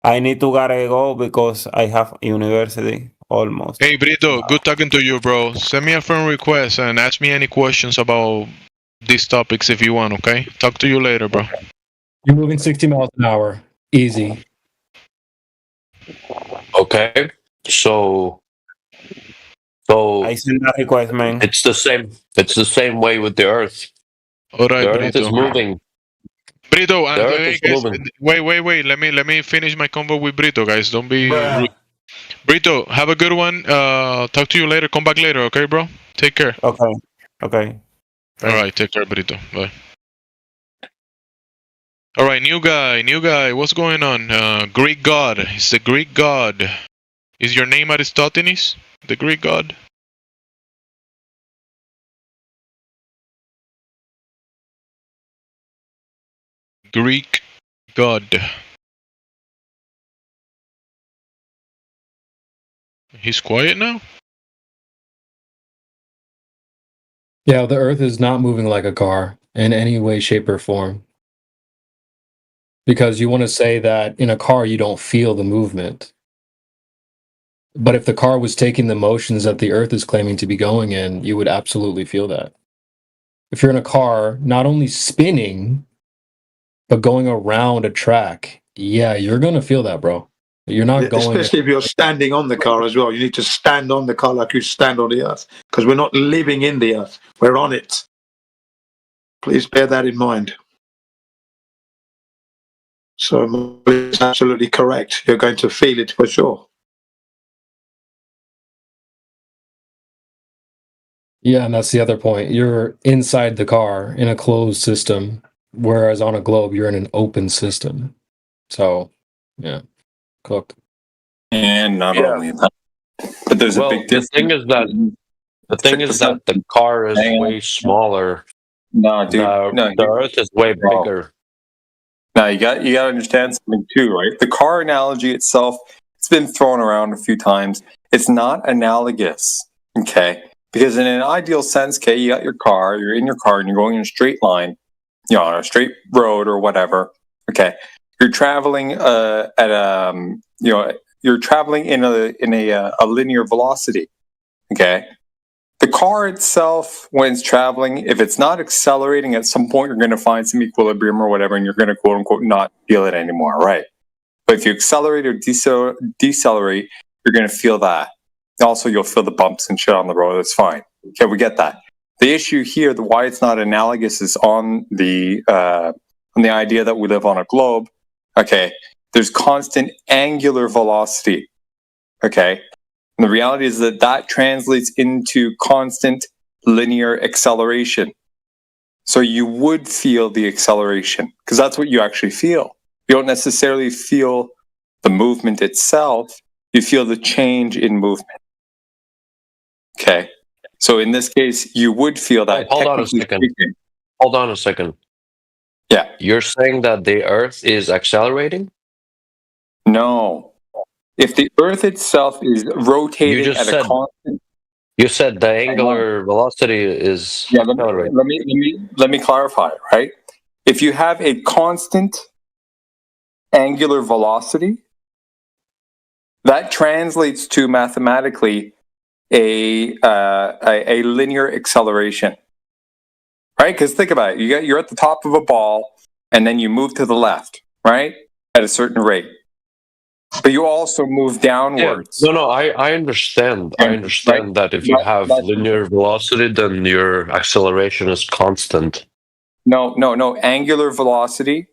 I need to gotta go because I have university almost. Hey, Brito, good talking to you, bro. Send me a friend request and ask me any questions about these topics if you want, okay? Talk to you later, bro. You're moving 60 miles an hour. Easy. Okay. So I send that request, man. It's the same way with the Earth. All right, the Earth Brito. is moving. Brito, hey, guys, wait. Let me finish my convo with Brito, guys. Don't be rude. Brito, have a good one. Talk to you later. Come back later, okay, bro? Take care. Okay. Okay. All right, take care, Brito. Bye. All right, new guy. What's going on? Greek god. It's the Greek god. Is your name Aristophanes? The Greek god? Greek god. He's quiet now? Yeah, the Earth is not moving like a car in any way, shape, or form. Because you want to say that in a car you don't feel the movement. But if the car was taking the motions that the Earth is claiming to be going in, you would absolutely feel that. If you're in a car, not only spinning, but going around a track, yeah, you're going to feel that, bro. You're not going... Especially if you're standing on the car as well. You need to stand on the car like you stand on the earth. Because we're not living in the earth. We're on it. Please bear that in mind. So it's absolutely correct. You're going to feel it for sure. Yeah, and that's the other point. You're inside the car in a closed system, whereas on a globe, you're in an open system. So, yeah, cooked. And not only that, but there's a big difference. The thing is that the car is way smaller. No, dude. The Earth is way bigger. Now you got to understand something too, right? The car analogy itself, it's been thrown around a few times. It's not analogous, okay? Because in an ideal sense, okay, you got your car, you're in your car, and you're going in a straight line, on a straight road or whatever. Okay, you're traveling you're traveling in a linear velocity. Okay, the car itself, when it's traveling, if it's not accelerating, at some point you're going to find some equilibrium or whatever, and you're going to quote unquote not feel it anymore, right? But if you accelerate or decelerate, you're going to feel that. Also, you'll feel the bumps and shit on the road. That's fine. Okay, we get that. The issue here, why it's not analogous, is on the idea that we live on a globe. Okay, there's constant angular velocity. Okay, and the reality is that translates into constant linear acceleration. So you would feel the acceleration because that's what you actually feel. You don't necessarily feel the movement itself. You feel the change in movement. Okay, so in this case, you would feel that. Hold on a second. Yeah. You're saying that the Earth is accelerating? No. If the Earth itself is rotating at a constant... You said the angular velocity is accelerating. Let me clarify, right? If you have a constant angular velocity, that translates to mathematically a linear acceleration, right? Because think about it, you're at the top of a ball, and then you move to the left, right, at a certain rate, but you also move downwards. Yeah. No, I understand. I understand that if you have linear velocity, then your acceleration is constant. No. Angular velocity,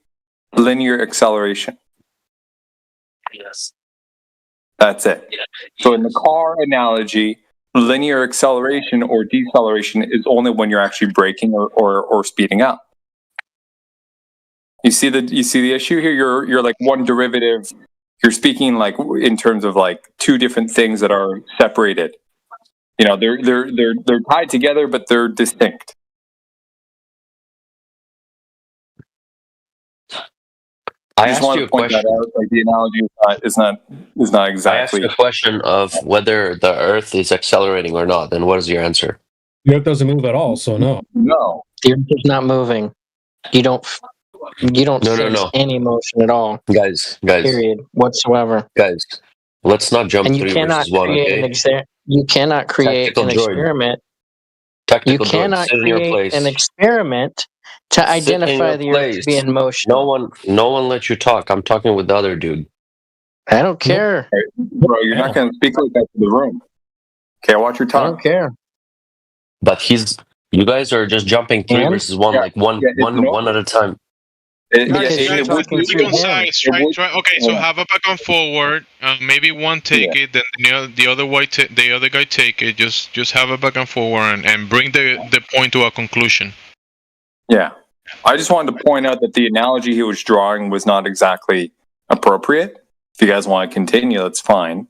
linear acceleration. Yes. That's it. Yeah. So in the car analogy, linear acceleration or deceleration is only when you're actually braking or speeding up. You see the issue here? You're like one derivative. You're speaking like in terms of like two different things that are separated. They're tied together, but they're distinct. I just want to point that out. Like the analogy is not exactly. I asked you a question of whether the Earth is accelerating or not. Then what is your answer? The Earth doesn't move at all, so no. No, the Earth is not moving. You don't sense any motion at all, guys. Period. Whatsoever. Guys, let's not jump 3 versus 1. Okay? You cannot create an experiment. You cannot create an experiment to identify the Earth to be in motion. No one let you talk. I'm talking with the other dude. I don't care. Bro, you're not going to speak like that to the room. Okay, watch your tongue. I don't care. But you guys are just jumping 3 versus 1, like one at a time. Okay, so have a back and forward. Maybe one take it, then the other guy take it. Just have a back and forward and bring the point to a conclusion. Yeah, I just wanted to point out that the analogy he was drawing was not exactly appropriate. If you guys want to continue, that's fine.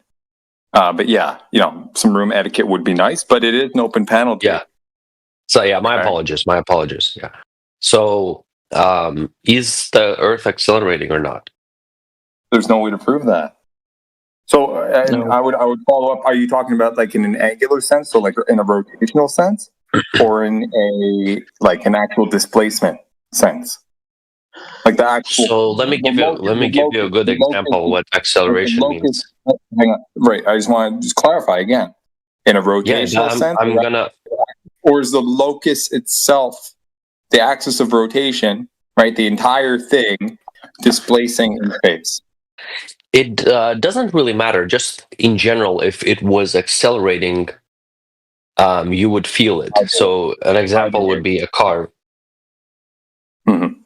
But yeah, some room etiquette would be nice. But it is an open panel. Yeah. So yeah, my apologies. Yeah. So is the Earth accelerating or not? There's no way to prove that. So I would follow up. Are you talking about like in an angular sense, so like in a rotational sense, or in an actual displacement sense? Like the actual. So let me give you a good example of what acceleration means. Hang on, right? I just want to clarify again. In a rotational sense, or is the locus itself the axis of rotation, right? The entire thing displacing in space. It doesn't really matter. Just in general, if it was accelerating, you would feel it. So an example would be a car. Mm-hmm.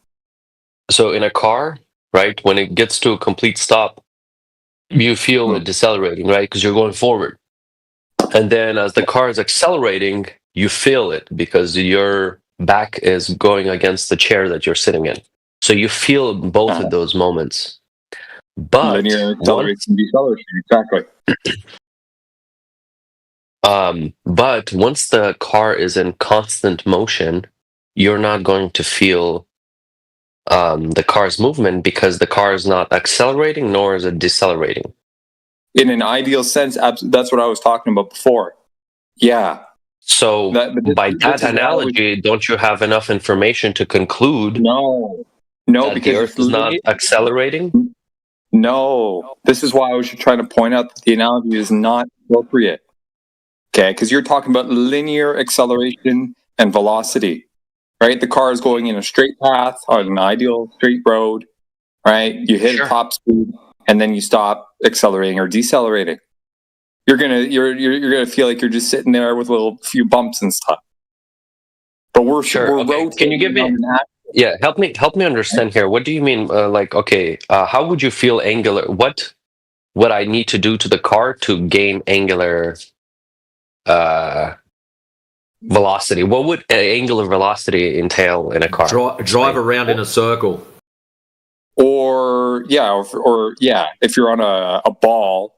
So in a car, right, when it gets to a complete stop, you feel it decelerating, right, because you're going forward. And then as the car is accelerating, you feel it because your back is going against the chair that you're sitting in. So you feel both of those moments. But linear acceleration, deceleration, exactly. But once the car is in constant motion, you're not going to feel the car's movement because the car is not accelerating nor is it decelerating. In an ideal sense, that's what I was talking about before. Yeah. So by that analogy, don't you have enough information to conclude no, that because the Earth is not accelerating? No. This is why I was trying to point out that the analogy is not appropriate. Okay, because you're talking about linear acceleration and velocity, right? The car is going in a straight path on an ideal straight road, right? You hit a top speed and then you stop accelerating or decelerating. You're gonna feel like you're just sitting there with a few bumps and stuff. But we're rotating. Can you give me? Yeah, help me understand here. What do you mean? How would you feel angular? What would I need to do to the car to gain angular velocity? What would angular velocity entail in a car? Drive around in a circle. Or if you're on a ball,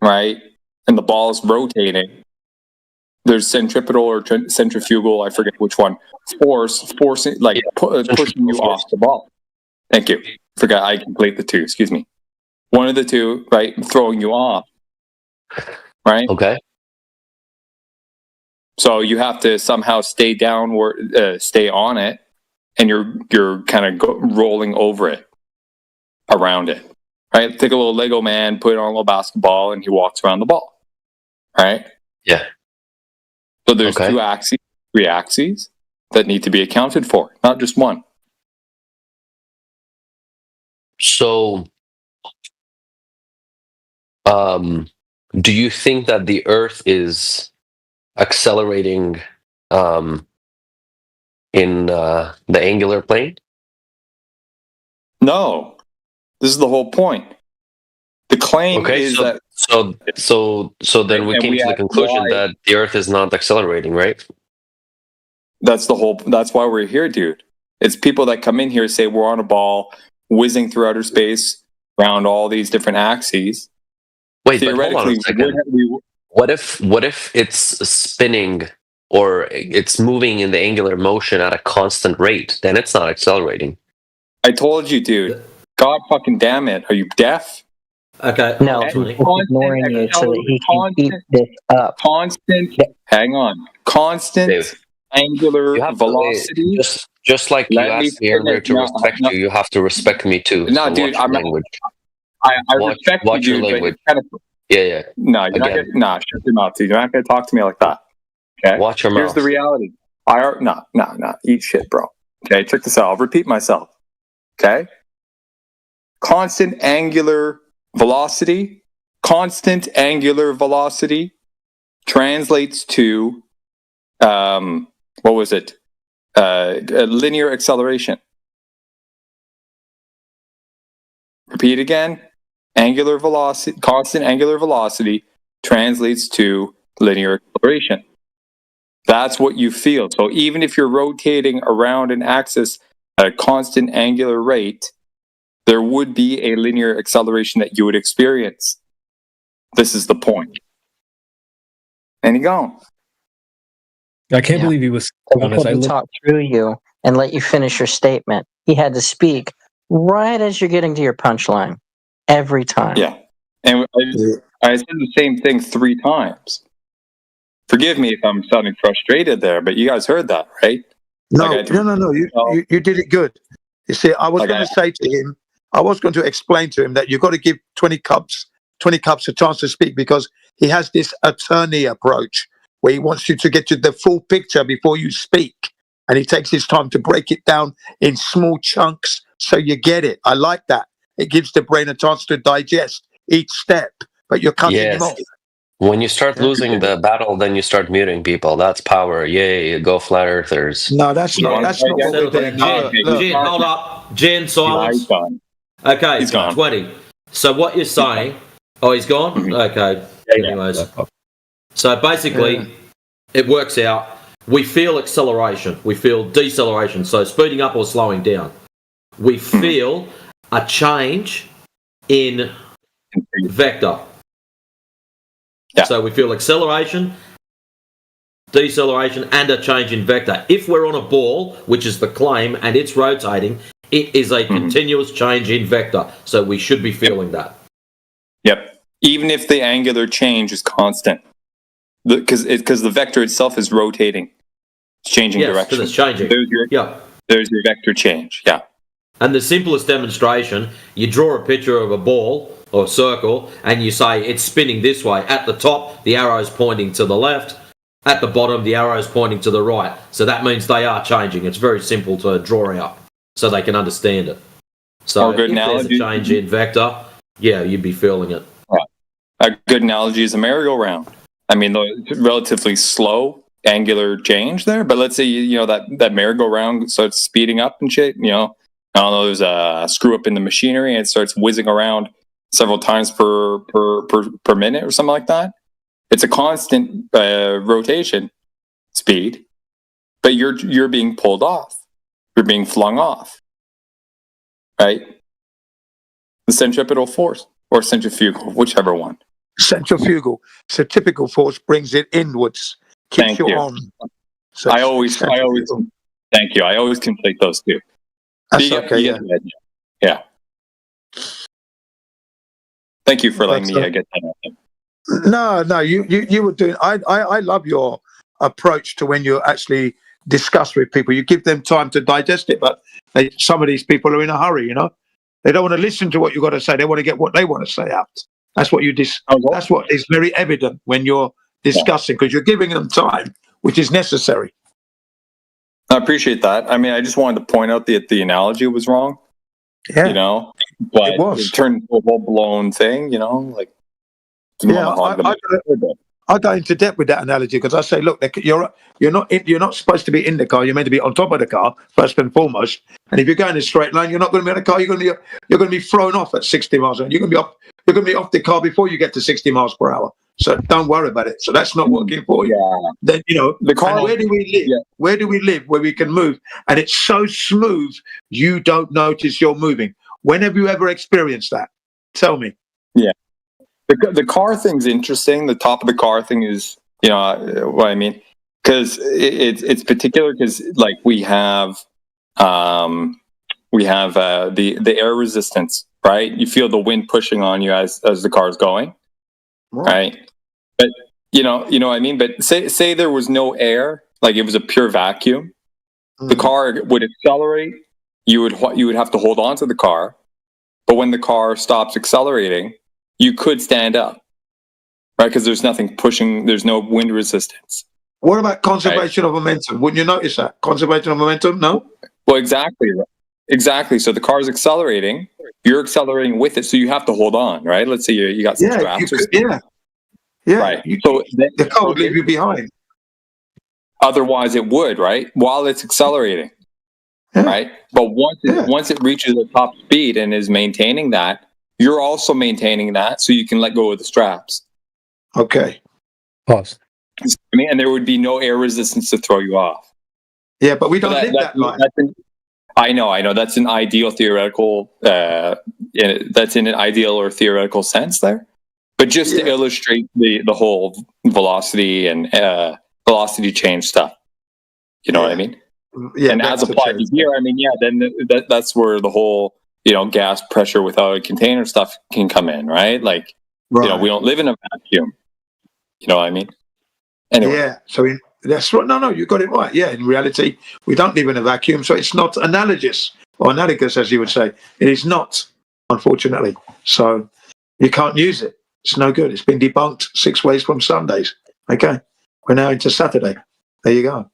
right, and the ball is rotating, there's centripetal or centrifugal, I forget which one, pushing you off the ball. Thank you. Forgot I complete the two. Excuse me. One of the two, right, throwing you off. Right. Okay. So you have to somehow stay stay on it, and you're kind of rolling over it, around it. Right. Take a little Lego man, put it on a little basketball, and he walks around the ball. Right. Yeah. So there's three axes that need to be accounted for, not just one. So, do you think that the Earth is accelerating in the angular plane? No. This is the whole point. The claim is that. So then we came to the conclusion that the Earth is not accelerating, right? That's why we're here, dude. It's people that come in here say we're on a ball whizzing through outer space around all these different axes. Wait, but hold on a second. What if it's spinning or it's moving in the angular motion at a constant rate? Then it's not accelerating. I told you, dude. God fucking damn it. Are you deaf? Okay. No, he's ignoring you so that he can keep this up. Hang on. Constant angular velocity. Just like you asked me earlier to respect you, you have to respect me too. No, so dude, language. I respect watch you, your language. Yeah. No, you're not gonna, shut your mouth, dude. You're not going to talk to me like that. Okay? Watch your mouth. Here's the reality. No. Eat shit, bro. Okay, check this out. I'll repeat myself. Okay? Constant angular velocity translates to linear acceleration. Repeat again. Angular velocity, constant angular velocity translates to linear acceleration. That's what you feel. So even if you're rotating around an axis at a constant angular rate, there would be a linear acceleration that you would experience. This is the point. And you go. I can't believe he was honest. He talked through you and let you finish your statement. He had to speak right as you're getting to your punchline every time. Yeah. And I said the same thing 3 times. Forgive me if I'm sounding frustrated there, but you guys heard that, right? No, no. You did it good. You see, I was going to say to him, I was going to explain to him that you've got to give 20 cups a chance to speak, because he has this attorney approach where he wants you to get to the full picture before you speak. And he takes his time to break it down in small chunks so you get it. I like that. It gives the brain a chance to digest each step, but you're cutting him off. When you start losing the battle, then you start muting people. That's power. Yay, go flat earthers. No, that's not what we're doing. Jen, hold up. Jen, silence. Okay, he's gone. 20. So what you're saying... Oh, he's gone? Okay. Anyways. So basically, it works out. We feel acceleration. We feel deceleration. So speeding up or slowing down. We feel a change in vector. Yeah. So we feel acceleration, deceleration, and a change in vector. If we're on a ball, which is the claim, and it's rotating, it is a continuous change in vector. So we should be feeling that. Yep. Even if the angular change is constant. Because the vector itself is rotating. It's changing direction. Yes, it's changing. There's your vector change. Yeah. And the simplest demonstration, you draw a picture of a ball or a circle, and you say it's spinning this way. At the top, the arrow's pointing to the left. At the bottom, the arrow's pointing to the right. So that means they are changing. It's very simple to draw out so they can understand it. So if there's a change in vector, you'd be feeling it. A good analogy is a merry-go-round. I mean, the relatively slow angular change there, but let's say that merry-go-round starts speeding up and shit. I don't know, there's a screw up in the machinery and it starts whizzing around several times per minute or something like that. It's a constant rotation speed, but you're being pulled off. You're being flung off, right? The centripetal force or centrifugal, whichever one. Centrifugal. So typical force brings it inwards, keeps you on. So I always thank you. I always conflate those two. That's okay. Yeah. Thank you for letting me get that. No, you were doing. I love your approach to when you actually discuss with people. You give them time to digest it, but some of these people are in a hurry. They don't want to listen to what you got to say. They want to get what they want to say out. That's what that's what is very evident when you're discussing, because you're giving them time, which is necessary. I appreciate that. I mean, I just wanted to point out that the analogy was wrong. Yeah. But it turned into a full-blown thing. I go into depth with that analogy because I say, look, you're not supposed to be in the car. You're meant to be on top of the car first and foremost. And if you're going in a straight line, you're not going to be in the car. You're going to be thrown off at 60 miles an hour. You're going to be off the car before you get to 60 miles per hour. So don't worry about it. So that's not working for you. Yeah. Then the car. Where do we live? Yeah. Where do we live where we can move? And it's so smooth, you don't notice you're moving. When have you ever experienced that? Tell me. Yeah. The car thing's interesting. The top of the car thing is, what I mean, because it's particular because we have the air resistance, right? You feel the wind pushing on you as the car's going, right? But you know what I mean. But say there was no air, like it was a pure vacuum, the car would accelerate. You would have to hold on to the car, but when the car stops accelerating, you could stand up, right? Because there's nothing pushing. There's no wind resistance. What about conservation of momentum? Wouldn't you notice that? Conservation of momentum? No? Well, exactly. So the car's accelerating. You're accelerating with it, so you have to hold on, right? Let's say you got some straps. Yeah. Right. So the car would leave you behind. Otherwise, it would, right? While it's accelerating. right? But once it reaches the top speed and is maintaining that, you're also maintaining that, so you can let go of the straps. Okay. Pause. I mean, and there would be no air resistance to throw you off. Yeah, but we don't live that life. I know. That's an ideal theoretical. That's in an ideal or theoretical sense there. But just to illustrate the whole velocity and velocity change stuff, you know what I mean? Yeah, and as applied to here, I mean, then that's where the whole gas pressure without a container stuff can come in, right? Like, we don't live in a vacuum. You know what I mean? Anyway. Yeah. So that's right. No, you got it right. Yeah. In reality, we don't live in a vacuum, so it's not analogous or analogous, as you would say. It is not, unfortunately. So you can't use it. It's no good. It's been debunked 6 ways from Sundays. Okay. We're now into Saturday. There you go.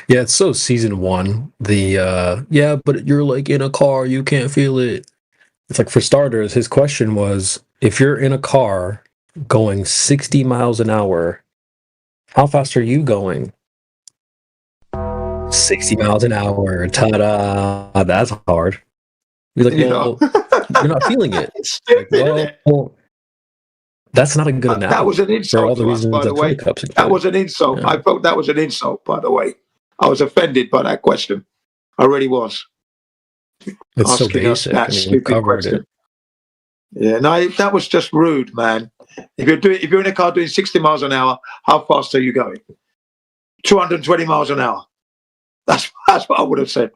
Yeah, it's so season 1. But you're like in a car, you can't feel it. It's like, for starters, his question was, if you're in a car going 60 miles an hour, how fast are you going? 60 miles an hour. Ta-da! That's hard. You're like, well, you're not feeling it. Like, well, that's not a good analogy. That was an insult to us, by the way. That was an insult. Yeah. I felt that was an insult, by the way. I was offended by that question. I really was. It's so basic. That stupid question. Yeah, no, that was just rude, man. If you're in a car doing 60 miles an hour, how fast are you going? 220 miles an hour. That's what I would have said.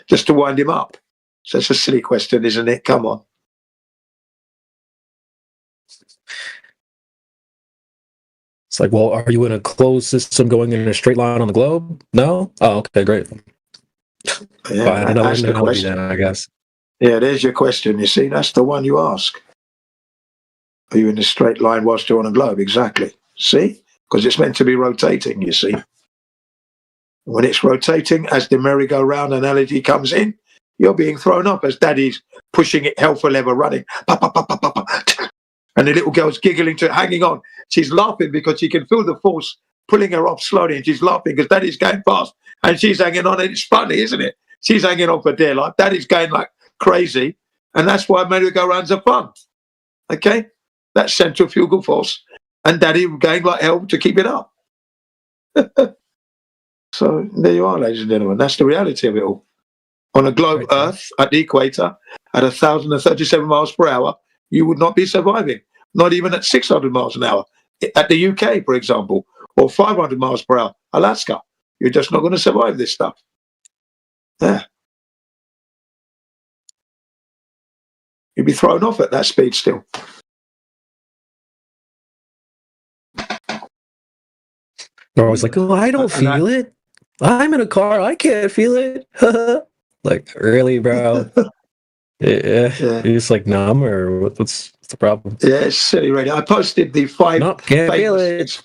Just to wind him up. So it's a silly question, isn't it? Come on. It's like, well, are you in a closed system going in a straight line on the globe? No? Oh, okay, great. Yeah, another analogy then, I guess. Yeah, there's your question. You see, that's the one you ask. Are you in a straight line whilst you're on a globe? Exactly. See? Because it's meant to be rotating, you see. When it's rotating, as the merry-go-round analogy comes in, you're being thrown up as daddy's pushing it hell for leather, running. And the little girl's giggling to it, hanging on. She's laughing because she can feel the force pulling her up slowly, and she's laughing because daddy's going fast and she's hanging on, and it's funny, isn't it? She's hanging on for dear life. Daddy's going like crazy, and that's why merry-go-rounds are fun. Okay? That's centrifugal force, and daddy going like hell to keep it up. So there you are, ladies and gentlemen. That's the reality of it all. On a globe Earth at the equator at 1,037 miles per hour, you would not be surviving. Not even at 600 miles an hour. At the UK, for example, or 500 miles per hour, Alaska, you're just not going to survive this stuff. Yeah. You'd be thrown off at that speed still. They're always like, oh, I don't feel it. I'm in a car. I can't feel it. Like, really, bro? You're just like numb, or what's the problem? Yeah, it's silly, really. I posted the 5 can't feel it.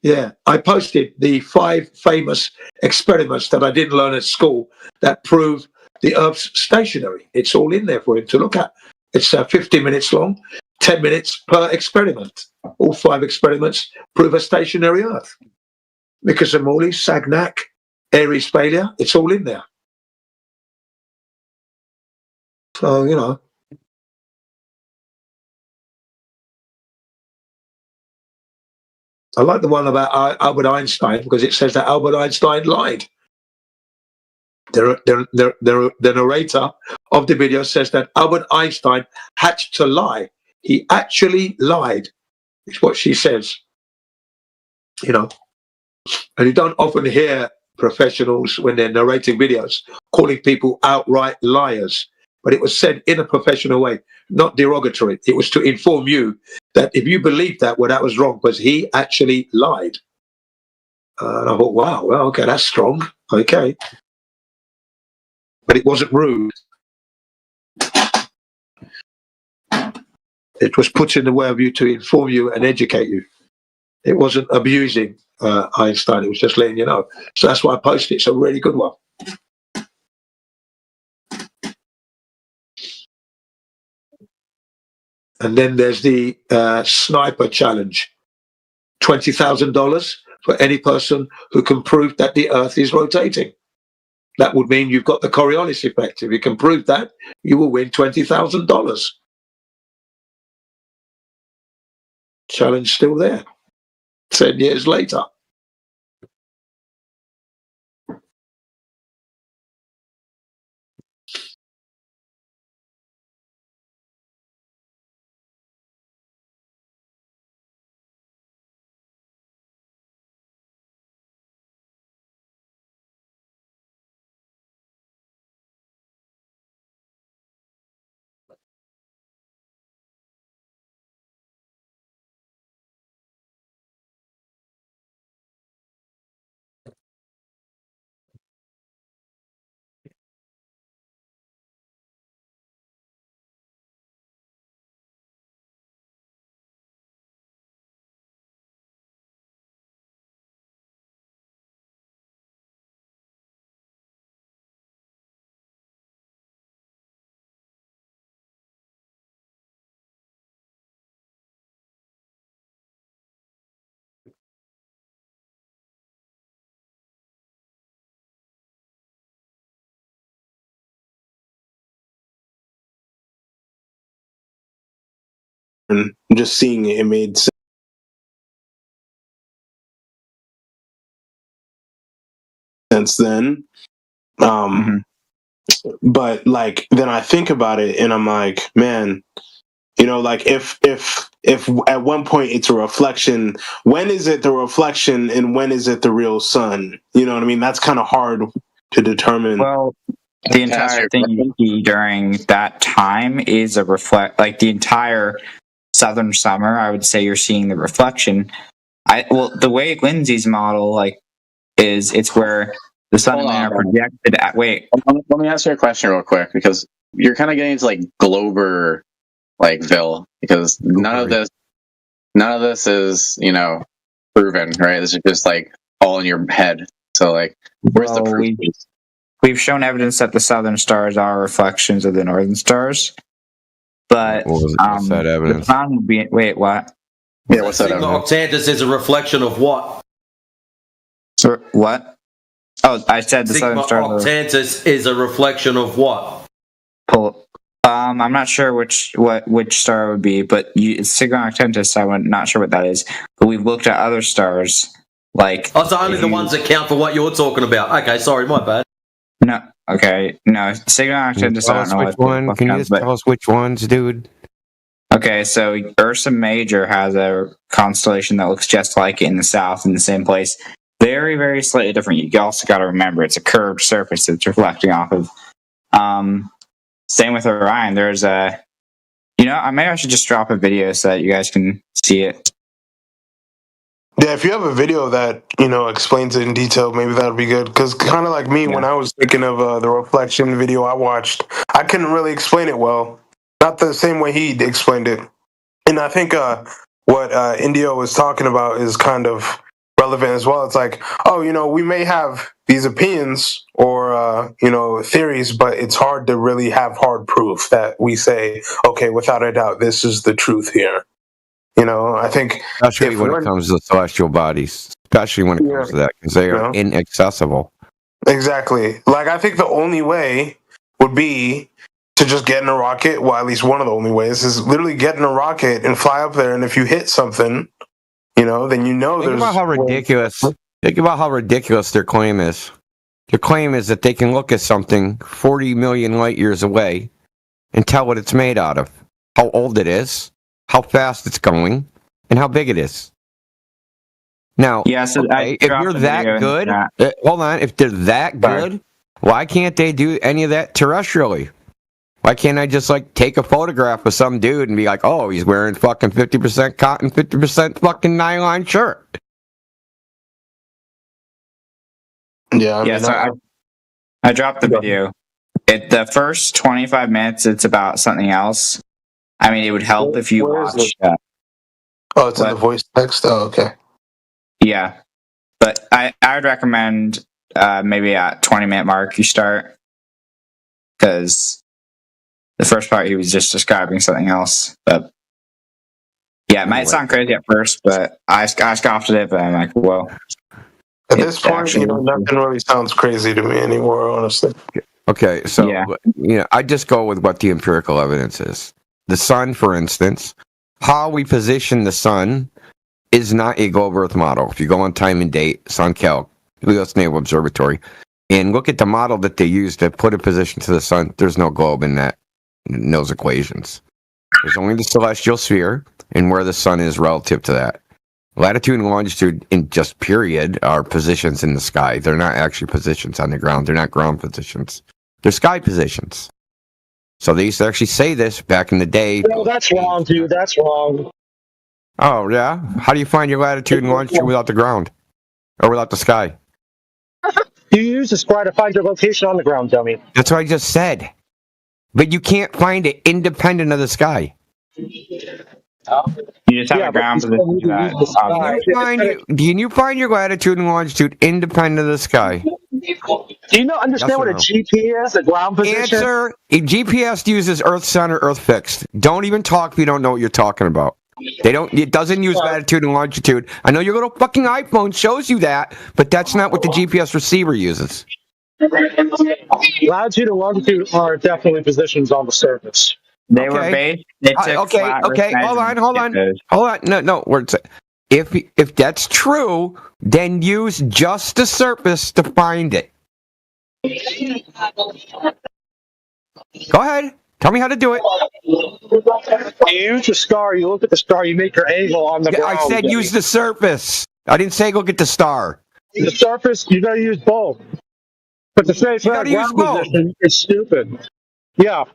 Yeah, I posted the 5 famous experiments that I didn't learn at school that prove the Earth's stationary. It's all in there for him to look at. It's 50 minutes long, 10 minutes per experiment. All 5 experiments prove a stationary Earth. Michelson-Morley, Sagnac, Aries failure, it's all in there. So, you know. I like the one about Albert Einstein because it says that Albert Einstein lied. The narrator of the video says that Albert Einstein had to lie. He actually lied. It's what she says. You know. And you don't often hear professionals, when they're narrating videos, calling people outright liars. But it was said in a professional way, not derogatory. It was to inform you that if you believe that, well, that was wrong, because he actually lied. And I thought, wow, well, okay, that's strong. Okay. But it wasn't rude. It was put in the way of you to inform you and educate you. It wasn't abusing Einstein. It was just letting you know. So that's why I posted it. It's a really good one. And then there's the sniper challenge. $20,000 for any person who can prove that the Earth is rotating. That would mean you've got the Coriolis effect. If you can prove that, you will win $20,000. Challenge still there. 10 years later. And just seeing it made sense then. But like then I think about it and I'm like, man, you know, like if at one point it's a reflection, when is it the reflection and when is it the real sun? You know what I mean? That's kind of hard to determine. Well, the entire thing you see during that time is a like the entire southern summer. I would say you're seeing the reflection. The way Lindsay's model is it's where the sun and moon are projected at. Wait, let me ask you a question real quick because you're kind of getting into Glober Ville because none of this is proven, right? This is just all in your head. So where's the proof? We've shown evidence that the southern stars are reflections of the northern stars, but what's that evidence? The sun would be, wait, what? Yeah, what's that Sigma evidence? Octantis is a reflection of what? So, what? Oh, I said the Sigma southern stars. Octantis is a reflection of what? I'm not sure which star it would be, but it's Sigma Octantis. I'm not sure what that is, but we've looked at other stars Oh, so only the ones that count for what you're talking about. Okay, sorry, my bad. No, okay, no. Sigma Octantis. I don't know which one. Can you just tell us which ones, dude? Okay, so Ursa Major has a constellation that looks just like it in the south in the same place. Very, very slightly different. You also got to remember it's a curved surface it's reflecting off of. Same with Orion. There's maybe I should just drop a video so that you guys can see it. Yeah, if you have a video that explains it in detail, maybe that would be good. Because kind of like me, when I was thinking of the reflection video I watched, I couldn't really explain it well. Not the same way he explained it. And I think what Indio was talking about is kind of relevant as well. It's like, we may have these opinions or theories, but it's hard to really have hard proof that we say, okay, without a doubt, this is the truth here. I think especially when it comes to celestial bodies, especially when it comes to that, because they are inaccessible. Exactly. I think the only way would be to just get in a rocket. Well, at least one of the only ways is literally get in a rocket and fly up there. And if you hit something, then Think about how ridiculous. Think about how ridiculous their claim is. Their claim is that they can look at something 40 million light years away and tell what it's made out of, how old it is, how fast it's going, and how big it is. Now, if you're that good, hold on. If they're that good, why can't they do any of that terrestrially? Why can't I just take a photograph of some dude and be like, oh, he's wearing fucking 50% cotton, 50% fucking nylon shirt? Yeah, I dropped the video. The first 25 minutes, it's about something else. I mean, it would help if you watch. Oh, it's in the voice text? Oh, okay. Yeah. But I would recommend maybe at 20-minute mark you start. Because the first part, he was just describing something else. But Yeah, it might sound crazy at first, but I scoffed at it, but I'm like, whoa. At this point, nothing really sounds crazy to me anymore, honestly. Okay, so I just go with what the empirical evidence is. The sun, for instance, how we position the sun is not a globe Earth model. If you go on Time and Date, SunCal, U.S. Naval Observatory, and look at the model that they use to put a position to the sun, there's no globe in those equations. There's only the celestial sphere and where the sun is relative to that. Latitude and longitude, in just period, are positions in the sky. They're not actually positions on the ground. They're not ground positions. They're sky positions. So they used to actually say this back in the day. No, that's wrong, dude. That's wrong. Oh, yeah? How do you find your latitude and longitude without the ground? Or without the sky? You use the sky to find your location on the ground, dummy. That's what I just said. But you can't find it independent of the sky. You just have a ground position. Do you find your latitude and longitude independent of the sky? Do you not understand what a GP is, a ground position? Answer, a GPS uses Earth center, Earth fixed. Don't even talk if you don't know what you're talking about. It doesn't use latitude and longitude. I know your little fucking iPhone shows you that, but that's not what the GPS receiver uses. Latitude and longitude are definitely positions on the surface. They were based. They took okay. Hold on. No. If that's true, then use just the surface to find it. Go ahead. Tell me how to do it. You use the star. You look at the star. You make your angle on the ground. I said use the surface. I didn't say look at the star. The surface. You gotta use both. But to say it's not a ground position, it's stupid. Yeah.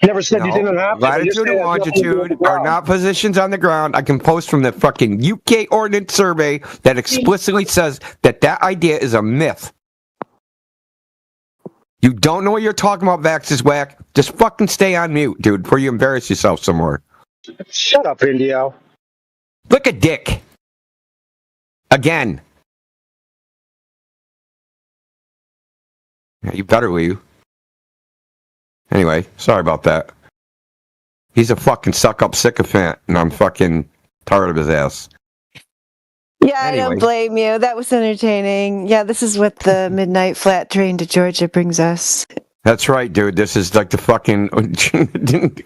Never said you didn't have to. Latitude and longitude are not positions on the ground. I can post from the fucking UK Ordnance Survey that explicitly says that idea is a myth. You don't know what you're talking about, Vax's whack. Just fucking stay on mute, dude, before you embarrass yourself somewhere. Shut up, Indio. Look at Dick. Again. Yeah, you better leave. Anyway, sorry about that. He's a fucking suck-up sycophant, and I'm fucking tired of his ass. Yeah, anyway. I don't blame you. That was entertaining. Yeah, this is what the midnight flat train to Georgia brings us. That's right, dude. This is like the fucking...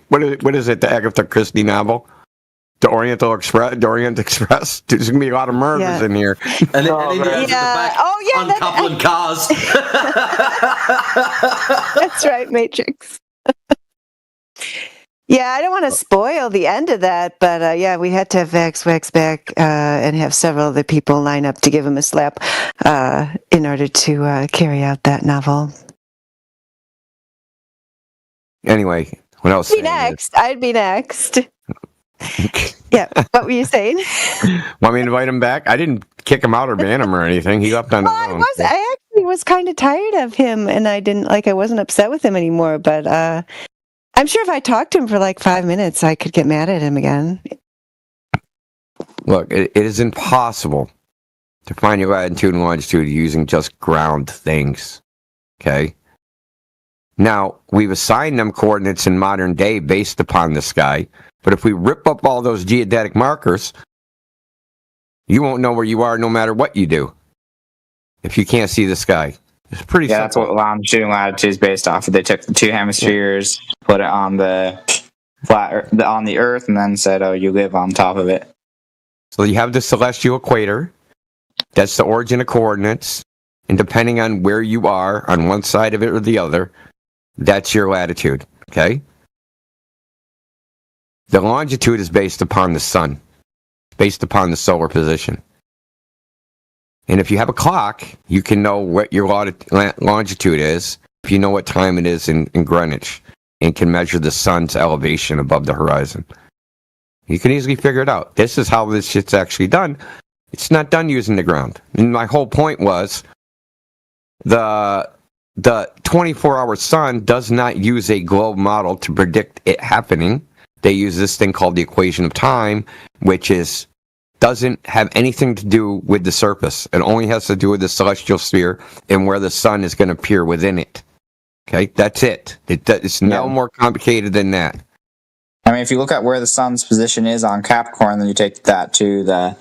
what is it, the Agatha Christie novel? The Orient Express. There's going to be a lot of murders in here. And Indians at the back uncoupling cars. That's right, Matrix. Yeah, I don't want to spoil the end of that, but we had to have Wax back and have several other people line up to give him a slap in order to carry out that novel. Anyway, what else? I'd be next. Yeah, what were you saying? Want me to invite him back? I didn't kick him out or ban him or anything. He left on his own. I actually was kind of tired of him, and I wasn't upset with him anymore, but I'm sure if I talked to him for like 5 minutes, I could get mad at him again. Look, it is impossible to find your latitude and longitude using just ground things. Okay? Now, we've assigned them coordinates in modern day based upon the sky, but if we rip up all those geodetic markers, you won't know where you are no matter what you do if you can't see the sky. It's pretty simple. That's what longitude and latitude is based off of. They took the two hemispheres, put it on the on the Earth, and then said, "Oh, you live on top of it." So you have the celestial equator. That's the origin of coordinates, and depending on where you are on one side of it or the other, that's your latitude. Okay. The longitude is based upon the sun, based upon the solar position. And if you have a clock, you can know what your longitude is if you know what time it is in Greenwich and can measure the sun's elevation above the horizon. You can easily figure it out. This is how this shit's actually done. It's not done using the ground. And my whole point was the 24-hour sun does not use a globe model to predict it happening. They use this thing called the equation of time, which doesn't have anything to do with the surface. It only has to do with the celestial sphere and where the sun is going to appear within it. Okay, that's it. It's no more complicated than that. I mean, if you look at where the sun's position is on Capricorn, then you take that to the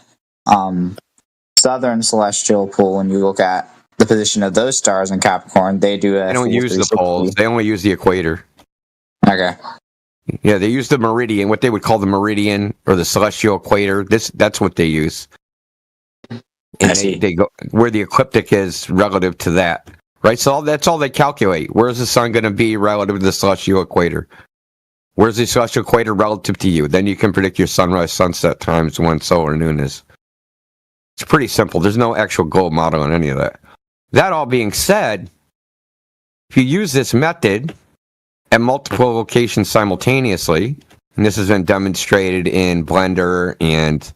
southern celestial pole, and you look at the position of those stars in Capricorn. They do They don't use the poles. They only use the equator. Okay. Yeah, they use the meridian, what they would call the meridian or the celestial equator. That's what they use. And they go where the ecliptic is relative to that, right? So that's all they calculate. Where's the sun going to be relative to the celestial equator? Where's the celestial equator relative to you? Then you can predict your sunrise, sunset times when solar noon is. It's pretty simple. There's no actual globe model on any of that. That all being said, if you use this method at multiple locations simultaneously, and this has been demonstrated in Blender and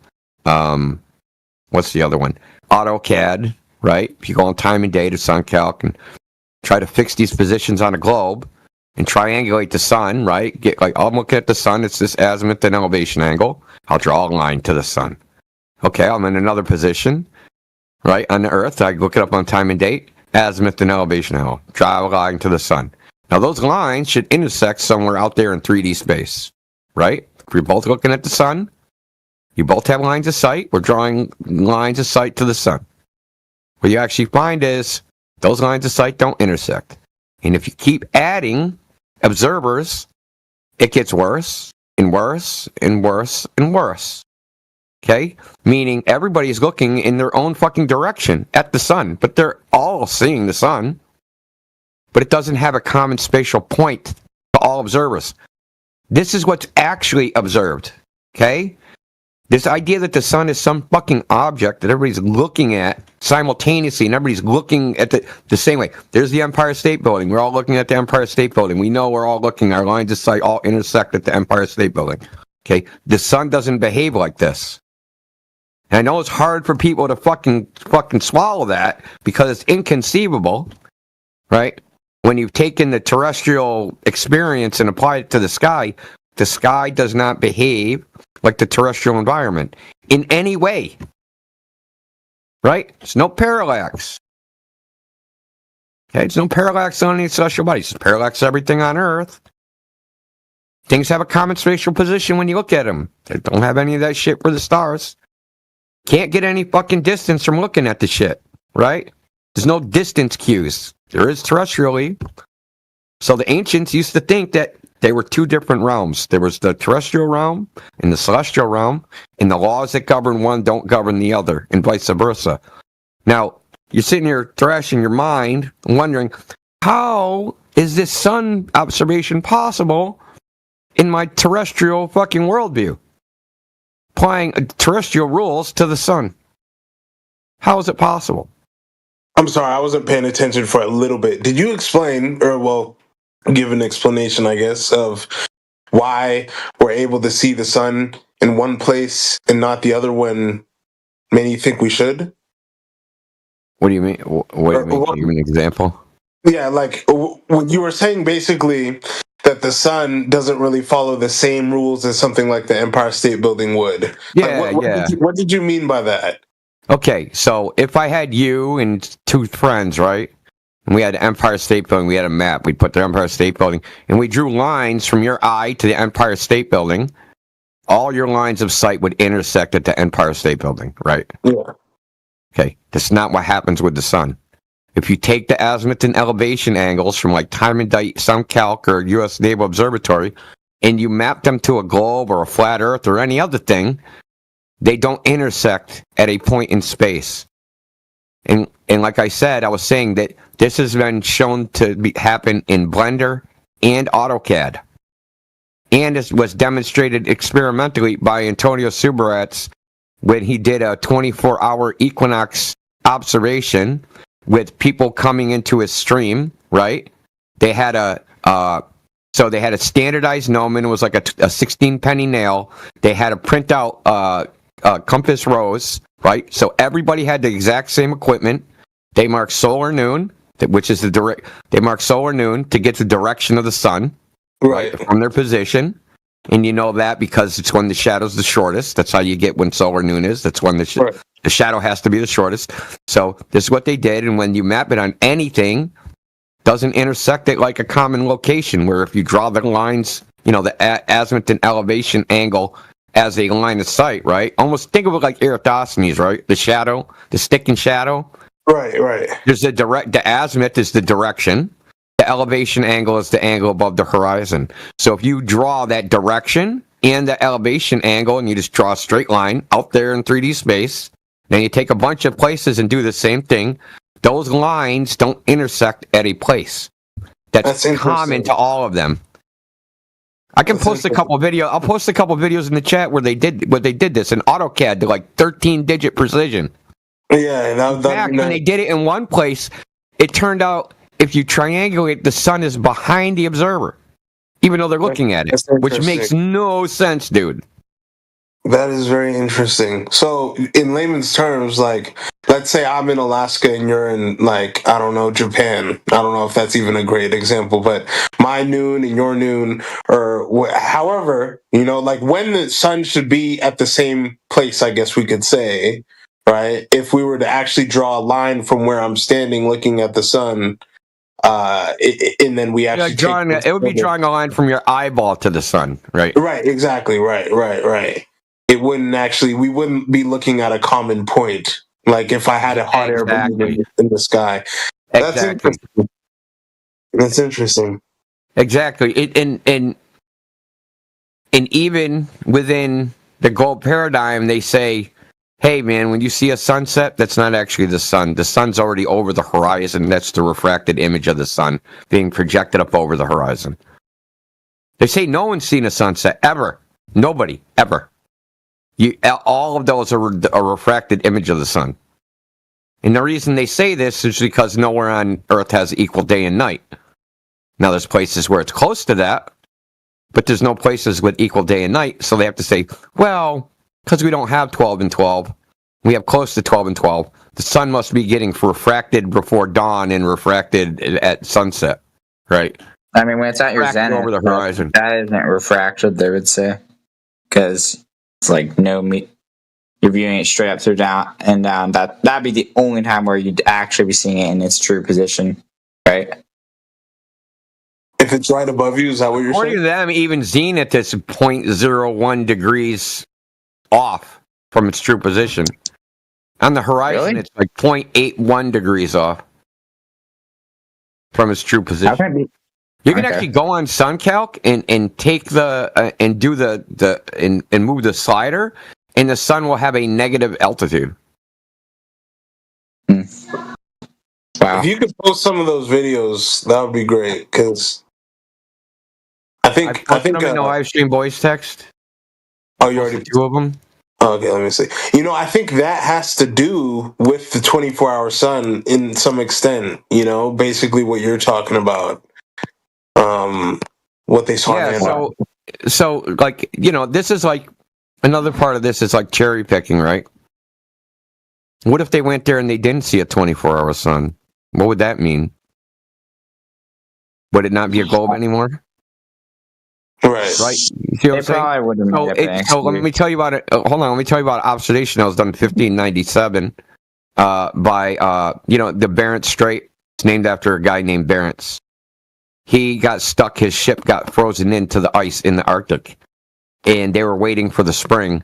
what's the other one? AutoCAD, right? If you go on time and date of SunCalc and try to fix these positions on a globe and triangulate the sun, right? Get like, I'm looking at the sun, it's this azimuth and elevation angle. I'll draw a line to the sun. Okay, I'm in another position, right? On the Earth, I look it up on time and date, azimuth and elevation angle. Draw a line to the sun. Now, those lines should intersect somewhere out there in 3D space, right? If you're both looking at the sun, you both have lines of sight. We're drawing lines of sight to the sun. What you actually find is those lines of sight don't intersect. And if you keep adding observers, it gets worse and worse and worse and worse. Okay? Meaning everybody's looking in their own fucking direction at the sun, but they're all seeing the sun. But it doesn't have a common spatial point to all observers. This is what's actually observed. Okay? This idea that the sun is some fucking object that everybody's looking at simultaneously and everybody's looking at the same way. There's the Empire State Building. We're all looking at the Empire State Building. We know we're all looking. Our lines of sight all intersect at the Empire State Building. Okay? The sun doesn't behave like this. And I know it's hard for people to fucking swallow that because it's inconceivable, right? When you've taken the terrestrial experience and applied it to the sky does not behave like the terrestrial environment in any way. Right? There's no parallax. Okay, there's no parallax on any celestial bodies. There's parallax to everything on Earth. Things have a common spatial position when you look at them. They don't have any of that shit for the stars. Can't get any fucking distance from looking at the shit. Right? There's no distance cues. There is terrestrially. So the ancients used to think that they were two different realms. There was the terrestrial realm and the celestial realm, and the laws that govern one don't govern the other, and vice versa. Now, you're sitting here thrashing your mind, wondering, how is this sun observation possible in my terrestrial fucking worldview? Applying terrestrial rules to the sun. How is it possible? I'm sorry, I wasn't paying attention for a little bit. Did you explain, or well, give an explanation, I guess, of why we're able to see the sun in one place and not the other when many think we should? What do you mean? What do you mean? Can you give me an example? Yeah, like when you were saying basically that the sun doesn't really follow the same rules as something like the Empire State Building would. Yeah, like, what did you mean by that? Okay, so if I had you and two friends, right? And we had the Empire State Building, we had a map, we'd put the Empire State Building, and we drew lines from your eye to the Empire State Building. All your lines of sight would intersect at the Empire State Building, right? Yeah. Okay, that's not what happens with the sun. If you take the azimuth and elevation angles from like time and date, SunCalc or U.S. Naval Observatory, and you map them to a globe or a flat Earth or any other thing, they don't intersect at a point in space. And like I said, I was saying that this has been shown to happen in Blender and AutoCAD. And it was demonstrated experimentally by Antonio Subirats when he did a 24-hour equinox observation with people coming into his stream, right? They had they had a standardized gnomon. It was like a 16 penny nail. They had to print out compass rose, right? So everybody had the exact same equipment. They marked solar noon, which is they marked solar noon to get the direction of the sun, right, from their position. And you know that because it's when the shadow's the shortest. That's how you get when solar noon is. That's when the shadow has to be the shortest. So this is what they did. And when you map it on anything, doesn't intersect it like a common location where if you draw the lines the azimuth and elevation angle as a line of sight, right? Almost think of it like Eratosthenes, right? The shadow, the stick and shadow. Right. There's the azimuth is the direction. The elevation angle is the angle above the horizon. So if you draw that direction and the elevation angle and you just draw a straight line out there in 3D space, then you take a bunch of places and do the same thing, those lines don't intersect at a place. That's common to all of them. I can post a couple of videos. I'll post a couple of videos in the chat where they did this in AutoCAD to like 13-digit precision. Yeah, in fact, when they did it in one place, it turned out if you triangulate, the sun is behind the observer, even though they're looking at it, which makes no sense, dude. That is very interesting. So, in layman's terms, like, let's say I'm in Alaska and you're in, like, I don't know, Japan. I don't know if that's even a great example, but my noon and your noon, or however, like when the sun should be at the same place, I guess we could say, right? If we were to actually draw a line from where I'm standing looking at the sun, and then we actually it would be drawing a line from your eyeball to the sun, right? Right, exactly, right. It wouldn't actually, we wouldn't be looking at a common point. Like if I had a hot air balloon in the sky. That's interesting. That's interesting. Exactly. And even within the gold paradigm, they say, hey, man, when you see a sunset, that's not actually the sun. The sun's already over the horizon. That's the refracted image of the sun being projected up over the horizon. They say no one's seen a sunset, ever. Nobody, ever. All of those are a refracted image of the sun. And the reason they say this is because nowhere on Earth has equal day and night. Now, there's places where it's close to that, but there's no places with equal day and night, so they have to say, well, because we don't have 12 and 12, we have close to 12 and 12, the sun must be getting refracted before dawn and refracted at sunset, right? I mean, when it's at your zenith, over the horizon. That isn't refracted, they would say, because it's like you're viewing it straight up through down and down. That'd be the only time where you'd actually be seeing it in its true position, right? If it's right above you, is that what you're saying? According to them, even zenith is 0.01 degrees off from its true position. On the horizon, It's like 0.81 degrees off from its true position. You can actually go on SunCalc and take and do and move the slider, and the sun will have a negative altitude. Wow! If you could post some of those videos, that would be great. Because I think them in the live stream voice text. Oh, you already 2 of them. Okay, let me see. I think that has to do with the 24-hour sun in some extent. Basically what you're talking about. What they saw. Yeah. So like this is like another part of this is like cherry picking, right? What if they went there and they didn't see a 24-hour sun? What would that mean? Would it not be a globe anymore? Right. You see what I'm saying? So let me tell you about it. Hold on. Let me tell you about an observation that was done in 1597 by the Barents Strait. It's named after a guy named Barents. He got stuck. His ship got frozen into the ice in the Arctic, and they were waiting for the spring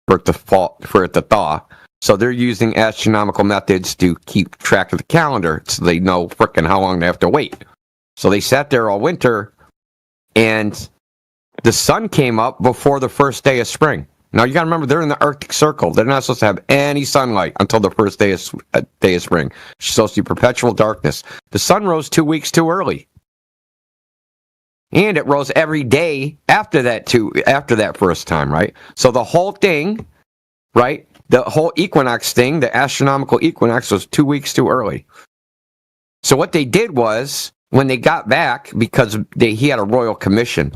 for it to thaw. So they're using astronomical methods to keep track of the calendar, so they know frickin' how long they have to wait. So they sat there all winter, and the sun came up before the first day of spring. Now you got to remember, they're in the Arctic Circle. They're not supposed to have any sunlight until the first day of spring. It's supposed to be perpetual darkness. The sun rose 2 weeks too early. And it rose every day after that first time, right? So the whole thing, right? The whole equinox thing, the astronomical equinox, was 2 weeks too early. So what they did was, when they got back, because he had a royal commission,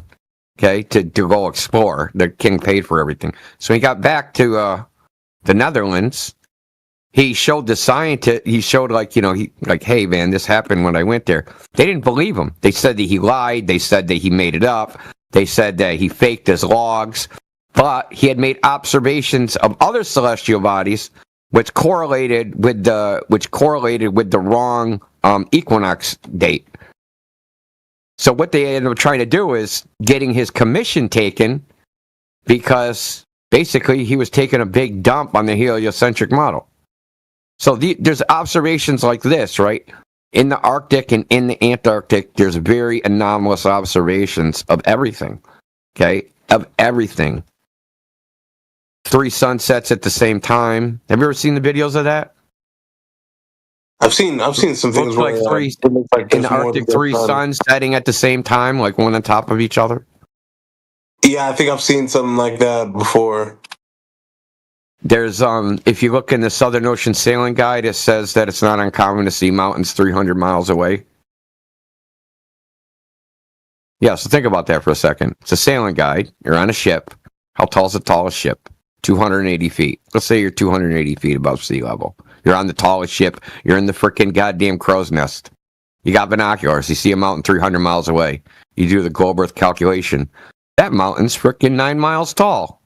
okay, to go explore. The king paid for everything. So he got back to the Netherlands. He showed the scientist. He showed hey man, this happened when I went there. They didn't believe him. They said that he lied. They said that he made it up. They said that he faked his logs. But he had made observations of other celestial bodies, which correlated with the wrong equinox date. So what they ended up trying to do is getting his commission taken because basically he was taking a big dump on the heliocentric model. So there's observations like this, right? In the Arctic and in the Antarctic, there's very anomalous observations of everything. Okay? Of everything. 3 sunsets at the same time. Have you ever seen the videos of that? I've seen some things where in the Arctic 3 suns setting at the same time, like one on top of each other. Yeah, I think I've seen something like that before. There's if you look in the Southern Ocean Sailing Guide, it says that it's not uncommon to see mountains 300 miles away. Yeah, so think about that for a second. It's a sailing guide. You're on a ship. How tall is the tallest ship? 280 feet. Let's say you're 280 feet above sea level. You're on the tallest ship. You're in the freaking goddamn crow's nest. You got binoculars. You see a mountain 300 miles away. You do the globe Earth calculation. That mountain's freaking 9 miles tall.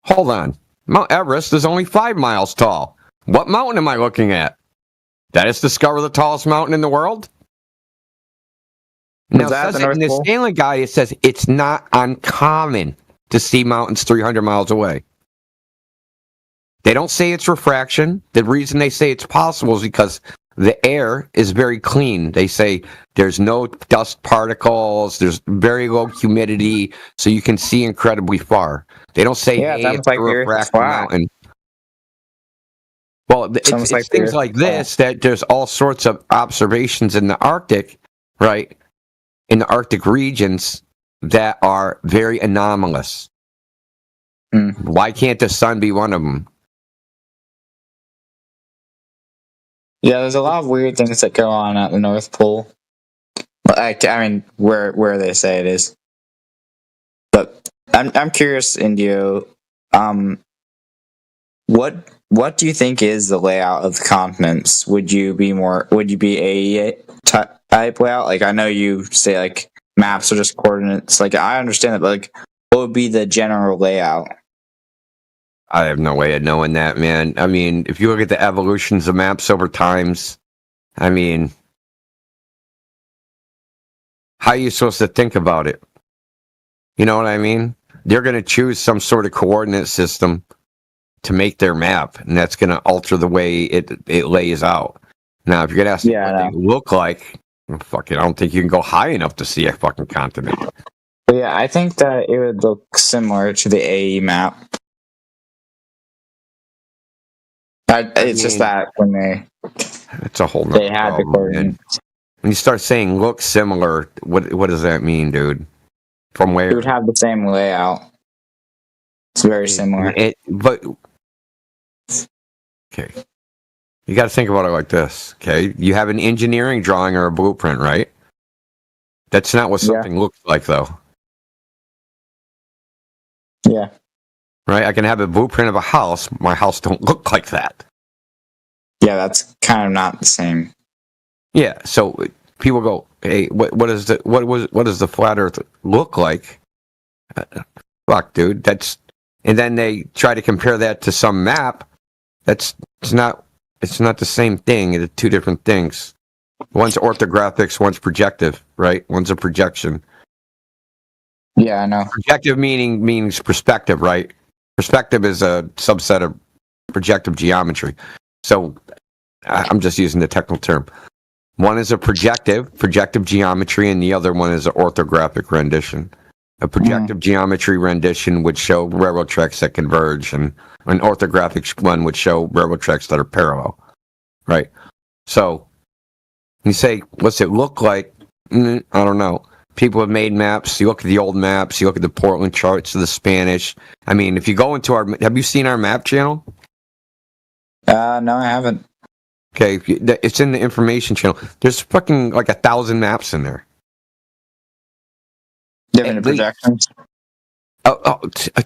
Hold on. Mount Everest is only 5 miles tall. What mountain am I looking at? That is discover the tallest mountain in the world? Now, in the sailing guide, it says it's not uncommon to see mountains 300 miles away. They don't say it's refraction. The reason they say it's possible is because the air is very clean. They say there's no dust particles, there's very low humidity, so you can see incredibly far. They don't say, hey, it's a refracted mountain. Well, it's things like this that there's all sorts of observations in the Arctic, right? In the Arctic regions that are very anomalous. Why can't the sun be one of them? Yeah, there's a lot of weird things that go on at the North Pole. I mean, where they say it is. But I'm curious, Indio. What do you think is the layout of the continents? Would you be AE type layout? Like, I know you say like maps are just coordinates. Like, I understand that, but like, what would be the general layout? I have no way of knowing that, man. I mean, if you look at the evolutions of maps over times, I mean, how are you supposed to think about it? You know what I mean? They're going to choose some sort of coordinate system to make their map, and that's going to alter the way it lays out. Now, if you're going to ask me what they look like, fucking, I don't think you can go high enough to see a fucking continent. But yeah, I think that it would look similar to the AE map. It's just that when it's a whole they had the coordinates. When you start saying look similar, what does that mean, dude? From where? It would have the same layout. It's very similar. But okay, you got to think about it like this. Okay, you have an engineering drawing or a blueprint, right? That's not what something looks like, though. Yeah. Right, I can have a blueprint of a house. My house don't look like that. Yeah, that's kind of not the same. Yeah, so people go, "Hey, what does the flat Earth look like?" Fuck, dude, and then they try to compare that to some map. It's not the same thing. It's two different things. One's orthographics, one's projective, right? One's a projection. Yeah, I know. Projective means perspective, right? Perspective is a subset of projective geometry. So I'm just using the technical term. One is a projective geometry, and the other one is an orthographic rendition. A projective geometry rendition would show railroad tracks that converge, and an orthographic one would show railroad tracks that are parallel, right? So you say, what's it look like? I don't know. People have made maps. You look at the old maps. You look at the Portland charts of the Spanish. I mean, if you go into have you seen our map channel? No, I haven't. Okay, it's in the information channel. There's fucking like 1,000 maps in there. Different projections.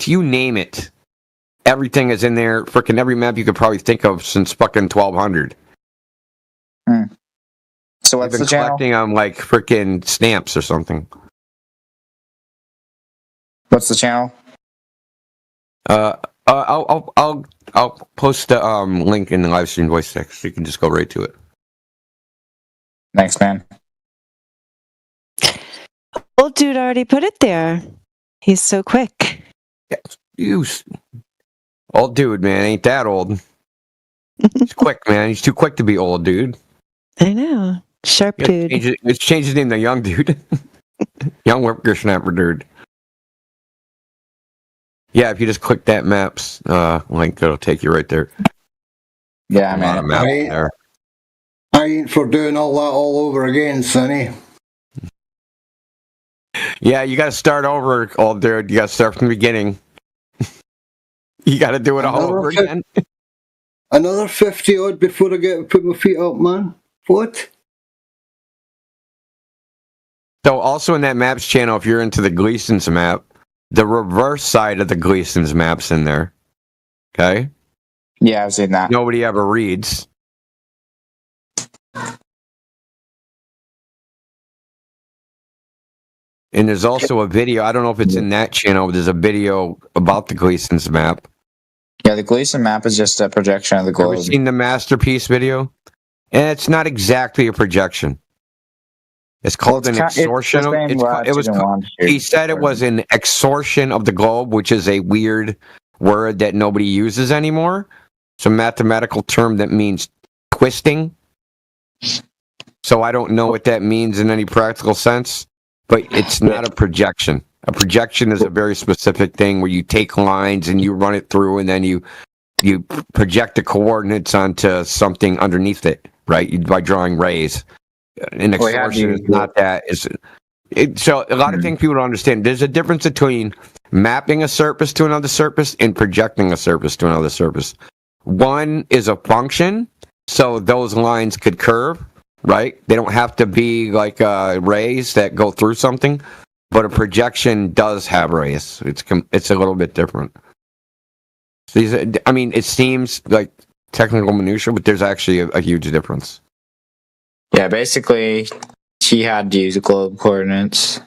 You name it. Everything is in there. Freaking every map you could probably think of since fucking 1200. So what's I've been the channel? collecting on like freaking stamps or something. What's the channel? I'll post the link in the live stream voice text. You can just go right to it. Thanks, man. Old dude already put it there. He's so quick. Old dude, man, ain't that old. He's quick, man. He's too quick to be old, dude. I know. Sharp dude. Let's change his name to young dude. Young whippersnapper dude. Yeah, if you just click that maps link, it'll take you right there. Yeah, man. I ain't for doing all that all over again, Sonny. Yeah, you got to start over, old dude. You got to start from the beginning. You got to do it all over again. Another 50 odd before I get to put my feet up, man. What? So also in that maps channel, if you're into the Gleason's map, the reverse side of the Gleason's map's in there. Okay? Yeah, I've seen that. Nobody ever reads. And there's also a video, I don't know if it's in that channel, but there's a video about the Gleason's map. Yeah, the Gleason map is just a projection of the globe. Ever seen the Masterpiece video? And it's not exactly a projection. It's called an extortion. He said it was an extortion of the globe, which is a weird word that nobody uses anymore. It's a mathematical term that means twisting. So I don't know what that means in any practical sense, but it's not a projection. A projection is a very specific thing where you take lines and you run it through, and then you project the coordinates onto something underneath it, right? By drawing rays. An extortion is not that. So a lot of things people don't understand. There's a difference between mapping a surface to another surface and projecting a surface to another surface. One is a function, so those lines could curve, right? They don't have to be like rays that go through something, but a projection does have rays. It's a little bit different. So it seems like technical minutia, but there's actually a huge difference. Yeah, basically, she had to use globe coordinates.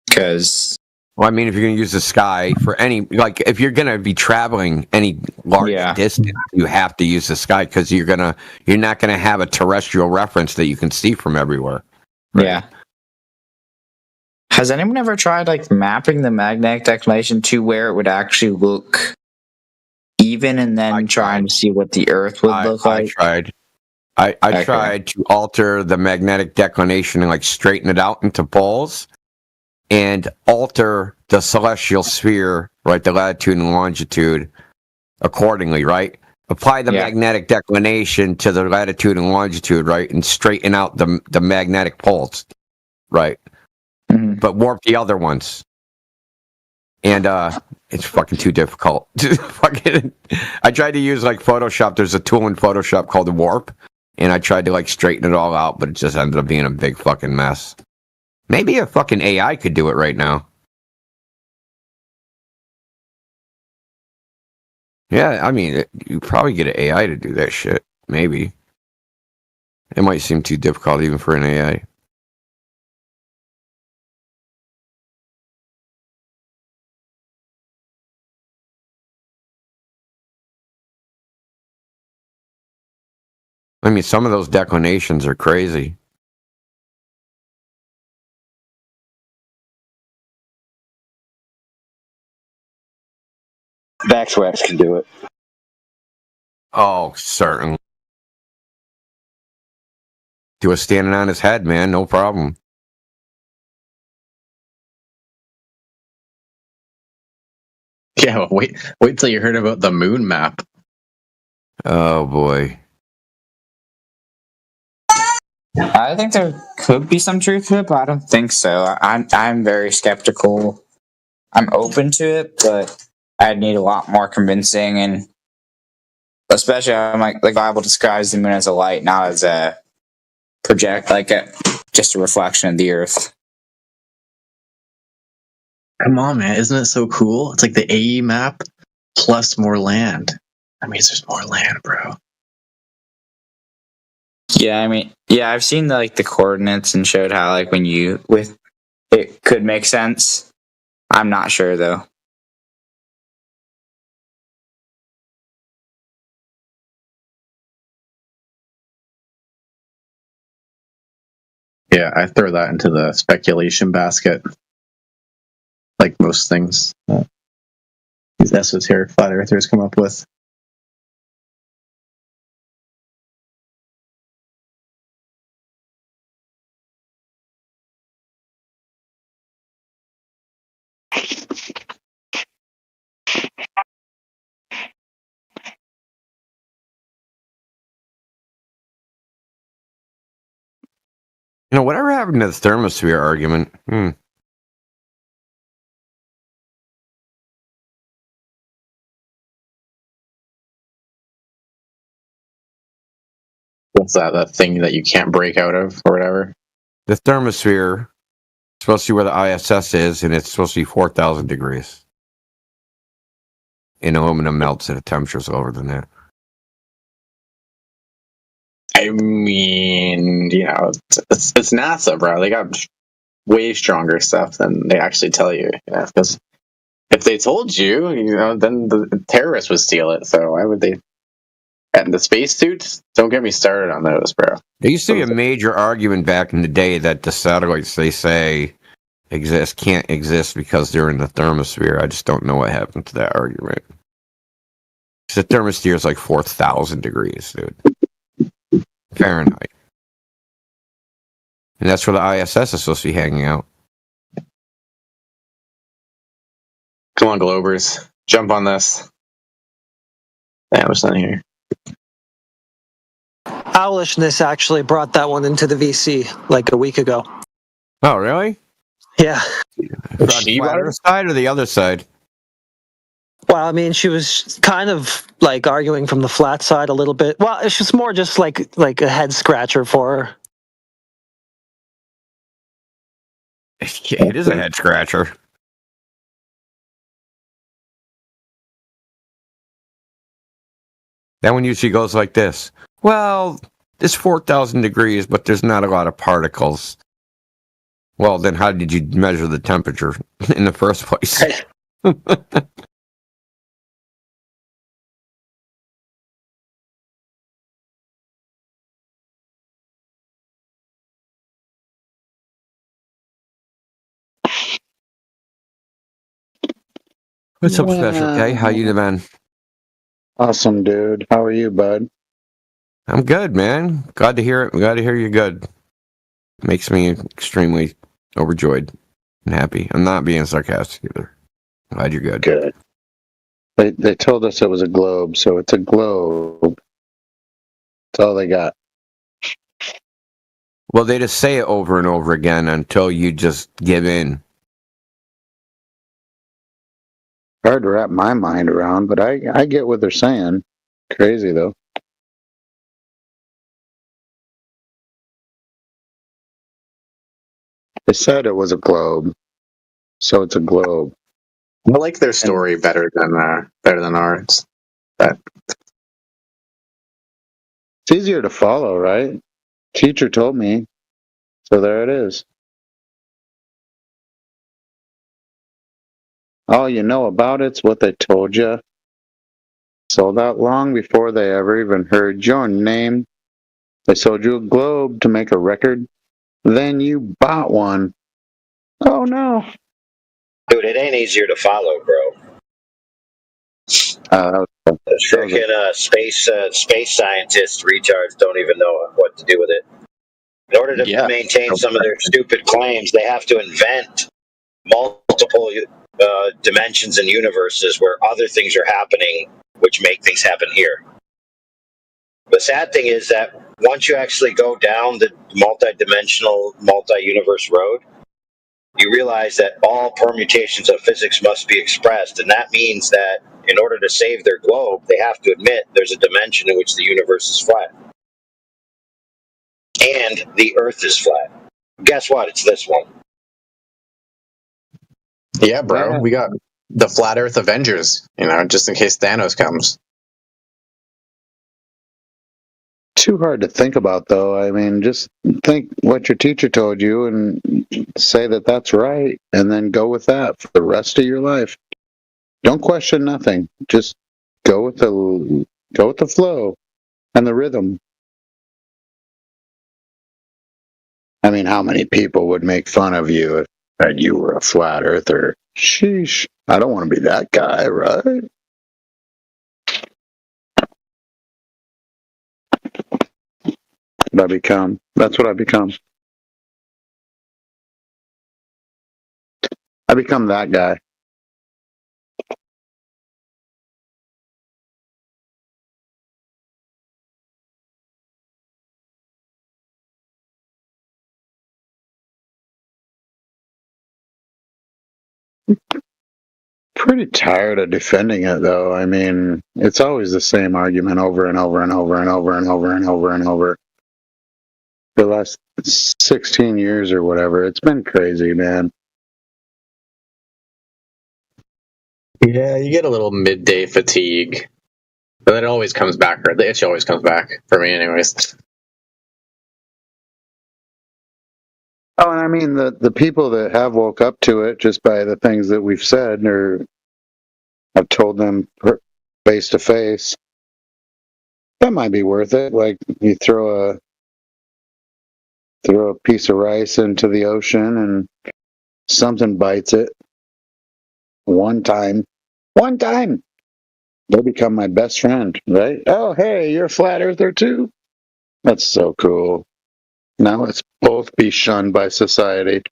Because... Well, I mean, if you're going to use the sky for any... Like, if you're going to be traveling any large distance, you have to use the sky because you're not going to have a terrestrial reference that you can see from everywhere. Right? Yeah. Has anyone ever tried, like, mapping the magnetic declination to where it would actually look even and then trying to see what the Earth would look like? I tried. I tried to alter the magnetic declination and like straighten it out into poles and alter the celestial sphere, right, the latitude and longitude accordingly, right? Apply the magnetic declination to the latitude and longitude, right, and straighten out the magnetic poles, right? Mm-hmm. But warp the other ones. And it's fucking too difficult. I tried to use like Photoshop. There's a tool in Photoshop called Warp. And I tried to like straighten it all out, but it just ended up being a big fucking mess. Maybe a fucking AI could do it right now. Yeah, I mean, you probably get an AI to do that shit. Maybe. It might seem too difficult even for an AI. I mean, some of those declinations are crazy. Vaxwax can do it. Oh, certainly. Do a standing on his head, man. No problem. Yeah, well, wait till you heard about the moon map. Oh, boy. I think there could be some truth to it, but I don't think so. I'm very skeptical. I'm open to it, but I'd need a lot more convincing, and especially I'm like the Bible describes the moon as a light, not as a just a reflection of the Earth. Come on, man! Isn't it so cool? It's like the AE map plus more land. That means there's more land, bro. Yeah, I mean, yeah, I've seen the coordinates and showed how when you it could make sense. I'm not sure though. Yeah, I throw that into the speculation basket, like most things these esoteric flat earthers come up with. Whatever happened to the thermosphere argument? What's that? That thing that you can't break out of, or whatever? The thermosphere is supposed to be where the ISS is, and it's supposed to be 4,000 degrees. And aluminum melts at a temperature lower than that. I mean, it's NASA, bro. They got way stronger stuff than they actually tell you. Because if they told you, then the terrorists would steal it. So why would they? And the spacesuits, don't get me started on those, bro. There used to be a major argument back in the day that the satellites they say can't exist because they're in the thermosphere. I just don't know what happened to that argument. The thermosphere is like 4,000 degrees, dude. Fahrenheit. And that's where the ISS is supposed to be hanging out. Come on, Globers. Jump on this. Yeah, what's on here? Owlishness actually brought that one into the VC like a week ago. Oh, really? Yeah. On the flat side or the other side? Well, I mean, she was kind of like arguing from the flat side a little bit. Well, it's just more just like a head scratcher for her. It is a head scratcher. That one usually goes like this. Well, it's 4,000 degrees, but there's not a lot of particles. Well, then how did you measure the temperature in the first place? What's up, Special K? How you doing? Awesome, dude. How are you, bud? I'm good, man. Glad to hear it. Glad to hear you're good. Makes me extremely overjoyed and happy. I'm not being sarcastic either. Glad you're good. Good. They told us it was a globe, so it's a globe. That's all they got. Well, they just say it over and over again until you just give in. Hard to wrap my mind around, but I get what they're saying. Crazy, though. They said it was a globe, so it's a globe. I like their story better than ours. But it's easier to follow, right? Teacher told me, so there it is. All you know about it's what they told you. Sold out long before they ever even heard your name. They sold you a globe to make a record. Then you bought one. Oh no. Dude, it ain't easier to follow, bro. Those freaking space scientists, retards, don't even know what to do with it. In order to maintain some of their stupid claims, they have to invent multiple dimensions and universes where other things are happening, which make things happen here. The sad thing is that once you actually go down the multi-dimensional, multi-universe road, you realize that all permutations of physics must be expressed, and that means that in order to save their globe, they have to admit there's a dimension in which the universe is flat. And the Earth is flat. Guess what? It's this one. Yeah, bro. We got the Flat Earth Avengers, just in case Thanos comes. Too hard to think about, though. I mean, just think what your teacher told you and say that that's right, and then go with that for the rest of your life. Don't question nothing. Just go with the flow and the rhythm. I mean, how many people would make fun of you if that you were a flat earther? Sheesh. I don't want to be that guy, right? What I become. That's what I become. I become that guy. Pretty tired of defending it, though. I mean, it's always the same argument over and over and over and over and over and over and over. The last 16 years or whatever. It's been crazy, man. Yeah, you get a little midday fatigue, but then it always comes back. Or the itch always comes back for me, anyways. Oh, and I mean the people that have woke up to it just by the things that we've said, or I've told them face to face. That might be worth it. Like you throw a piece of rice into the ocean and something bites it. One time, they'll become my best friend, right? Oh, hey, you're a flat earther too? That's so cool. Now let's both be shunned by society.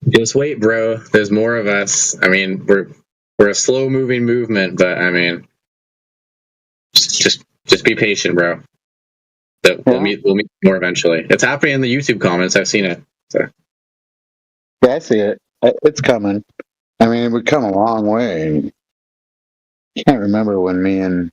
Just wait, bro. There's more of us. I mean, we're a slow moving movement, but I mean, just be patient, bro. We'll meet more eventually. It's happening in the YouTube comments. I've seen it. So. Yeah, I see it. It's coming. I mean, we've come a long way. I can't remember when me and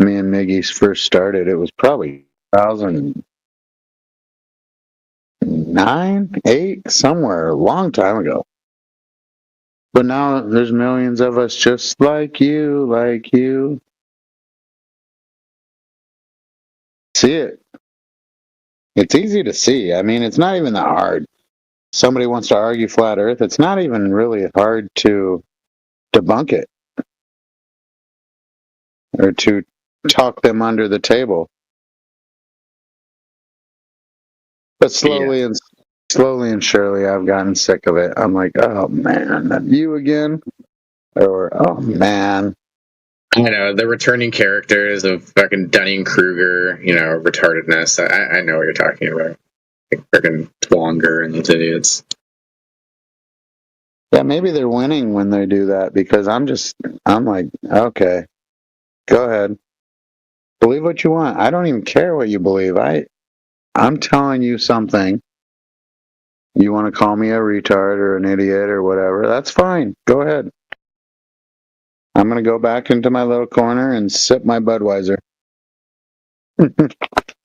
Miggy first started. It was probably 2009, 8, somewhere a long time ago. But now there's millions of us just like you. See it. It's easy to see. I mean, it's not even that hard. Somebody wants to argue flat Earth. It's not even really hard to debunk it or to talk them under the table. But slowly and surely, I've gotten sick of it. I'm like, oh man, you again? Or oh man. I know the returning characters of fucking Dunning-Kruger, retardedness. I know what you're talking about. Like freaking Twonger and those idiots. Yeah, maybe they're winning when they do that because I'm like, okay, go ahead. Believe what you want. I don't even care what you believe. I'm telling you something. You want to call me a retard or an idiot or whatever, that's fine. Go ahead. I'm going to go back into my little corner and sip my Budweiser.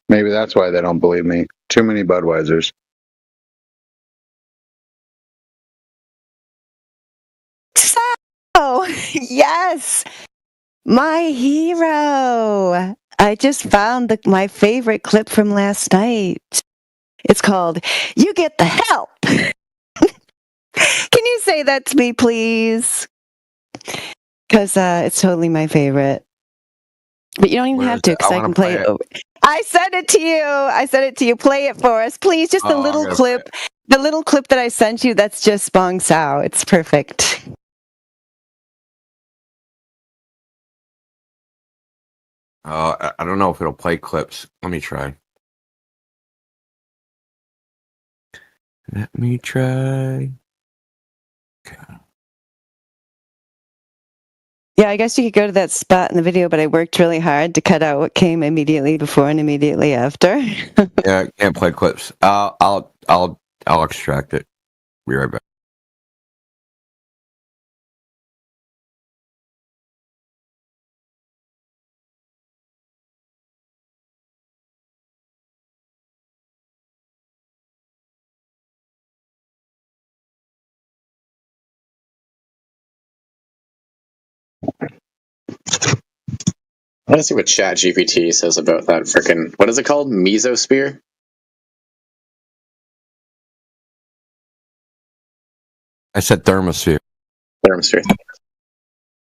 Maybe that's why they don't believe me. Too many Budweisers. Oh, yes. My hero. I just found my favorite clip from last night. It's called You Get the Help. Can you say that to me, please? Because it's totally my favorite. But you don't even have to, because I can play it over. I sent it to you. Play it for us, please. Just the little clip. The little clip that I sent you, that's just Bong Sao. It's perfect. I don't know if it'll play clips. Let me try. Let me try. Okay. Yeah, I guess you could go to that spot in the video, but I worked really hard to cut out what came immediately before and immediately after. Yeah, I can't play clips. I'll extract it. Be right back. I want to see what ChatGPT says about that freaking. What is it called? Mesosphere? I said thermosphere. Thermosphere.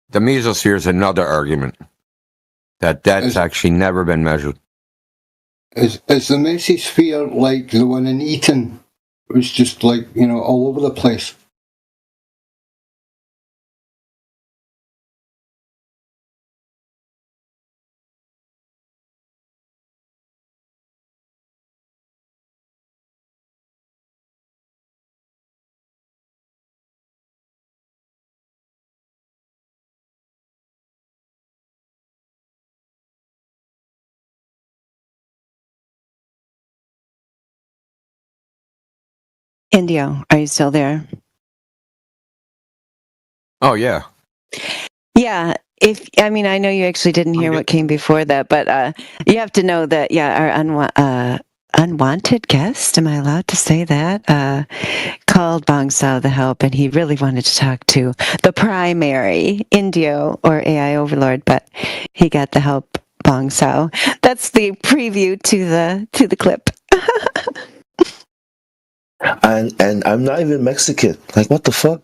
The mesosphere is another argument. That's actually never been measured. Is the mesosphere like the one in Eton? It was just like, all over the place. Indio, are you still there? Oh yeah. Yeah. I know you actually didn't hear what came before that, but you have to know that our unwanted guest, am I allowed to say that? Called Bong Sao the help, and he really wanted to talk to the primary Indio or AI overlord, but he got the help Bong Sao. That's the preview to the clip. And I'm not even Mexican. Like, what the fuck?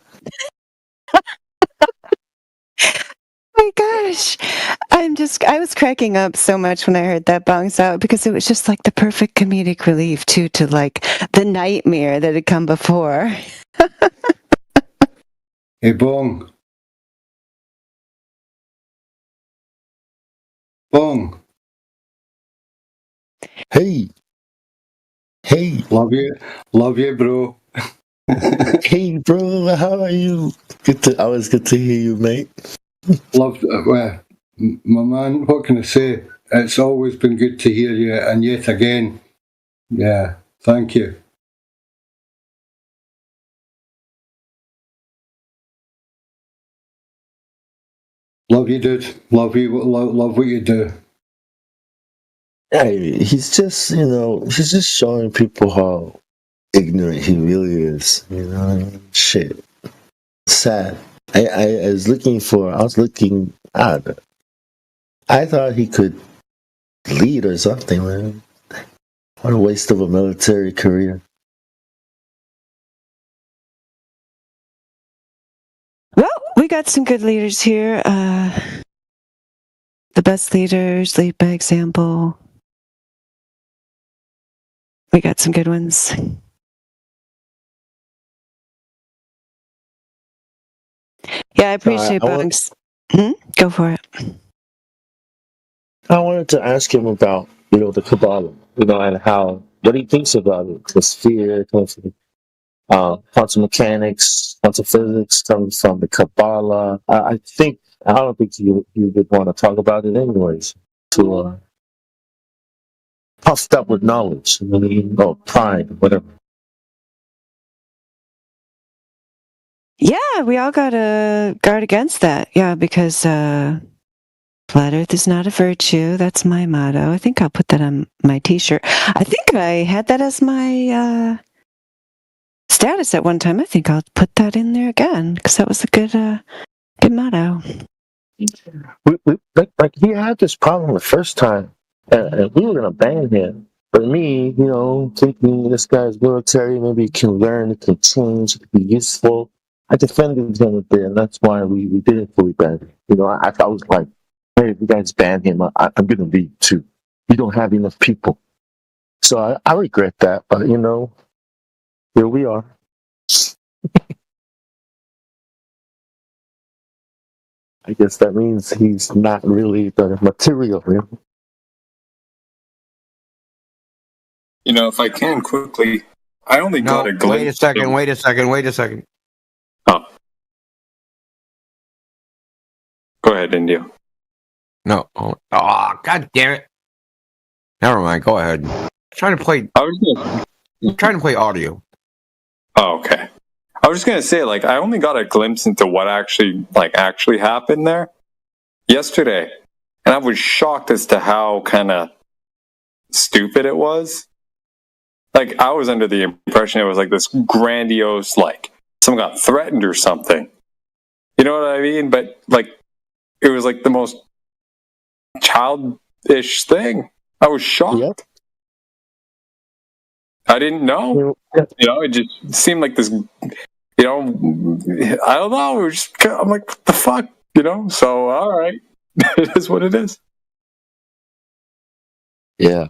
My gosh, I was cracking up so much when I heard that Bong Sao, because it was just like the perfect comedic relief too, to like the nightmare that had come before. Hey, Bong. Bong. Hey. Love you, bro. Hey, bro, how are you? Always good to hear you, mate. My man, what can I say? It's always been good to hear you, and yet again, yeah, thank you. Love you, dude. Love you. Love what you do. Hey, he's just showing people how ignorant he really is. Shit. Sad. I was looking. I thought he could lead or something, man. What a waste of a military career. Well, we got some good leaders here. The best leaders lead by example. We got some good ones. Yeah, I appreciate Bugs. Go for it. I wanted to ask him about, the Kabbalah, and what he thinks about it. The sphere, quantum mechanics, quantum physics comes from the Kabbalah. I don't think you would want to talk about it anyways. Puffed up with knowledge, pride, whatever. Yeah, we all gotta guard against that. Yeah, because flat Earth is not a virtue. That's my motto. I think I'll put that on my T-shirt. I think I had that as my status at one time. I think I'll put that in there again, because that was a good motto. Like he had this problem the first time, and we were gonna ban him. But me, thinking this guy's military, maybe he can learn, it can change, it can be useful. I defended him a bit, and that's why we didn't fully ban him. I was like, hey, if you guys ban him, I'm gonna leave too. You don't have enough people. So I regret that, but here we are. I guess that means he's not really the material. If I can quickly, I only got a glimpse. Wait a second. Oh. Go ahead, Indio. No. Oh, God damn it. Never mind. Go ahead. I'm trying to play audio. Oh, okay. I was just gonna say, I only got a glimpse into what actually happened there yesterday, and I was shocked as to how kind of stupid it was. I was under the impression it was this grandiose, someone got threatened or something. You know what I mean? But it was the most childish thing. I was shocked. Yep. I didn't know. It just seemed like this. I don't know. I'm like, what the fuck? So all right, it is what it is. Yeah.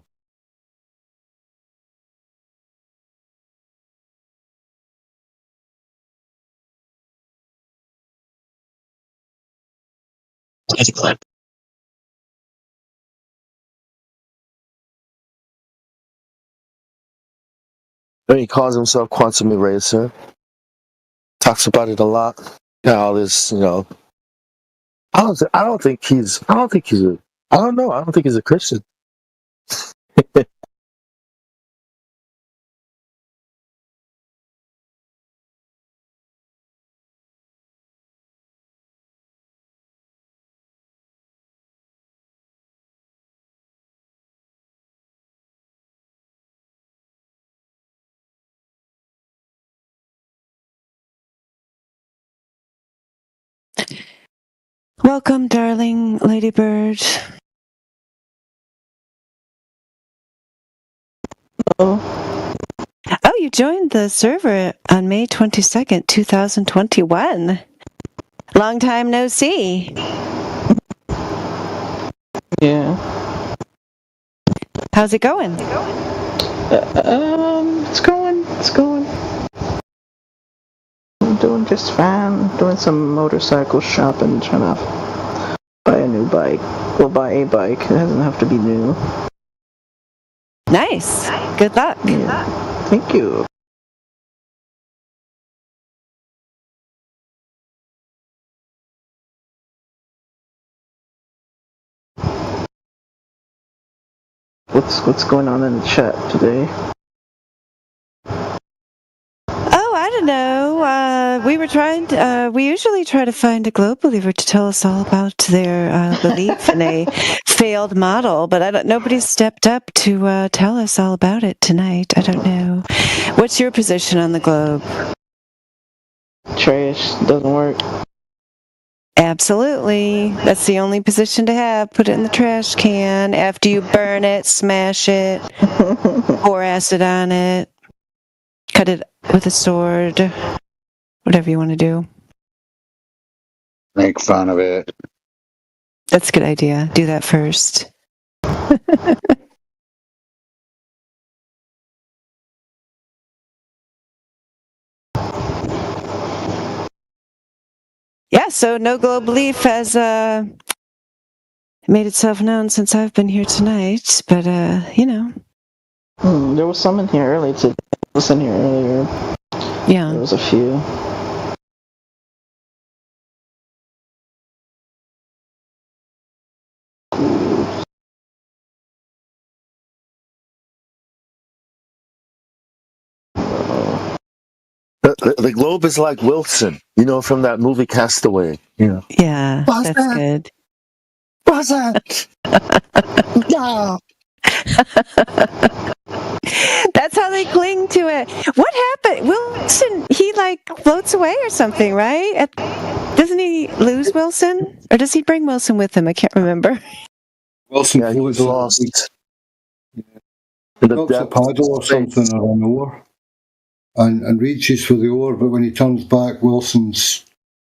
And he calls himself Quantum Eraser. Talks about it a lot. All this, I don't think he's a Christian. Welcome, darling Ladybird. Oh, you joined the server on May 22nd, 2021. Long time no see. Yeah. How's it going? It's going. I'm doing just fine. Doing some motorcycle shopping, trying to buy a new bike. Or buy a bike. It doesn't have to be new. Nice. Good luck. Yeah. Thank you. What's going on in the chat today? Oh, I don't know. We usually try to find a globe believer to tell us all about their belief in a failed model, but nobody's stepped up to tell us all about it tonight. I don't know. What's your position on the globe? Trash. Doesn't work. Absolutely. That's the only position to have. Put it in the trash can. After you burn it, smash it, pour acid on it, cut it with a sword, whatever you want to do. Make fun of it. That's a good idea. Do that first. Yeah, so No Globe Belief has made itself known since I've been here tonight, but there was some in here earlier today. Was in here earlier. Yeah. There was a few. The globe is like Wilson, from that movie Castaway. Yeah, that's good. What's that? No. That's how they cling to it. What happened? Wilson, he floats away or something, right? Doesn't he lose Wilson? Or does he bring Wilson with him? I can't remember. Wilson, he was lost. Drops a paddle or something or an oar and reaches for the oar, but when he turns back, Wilson's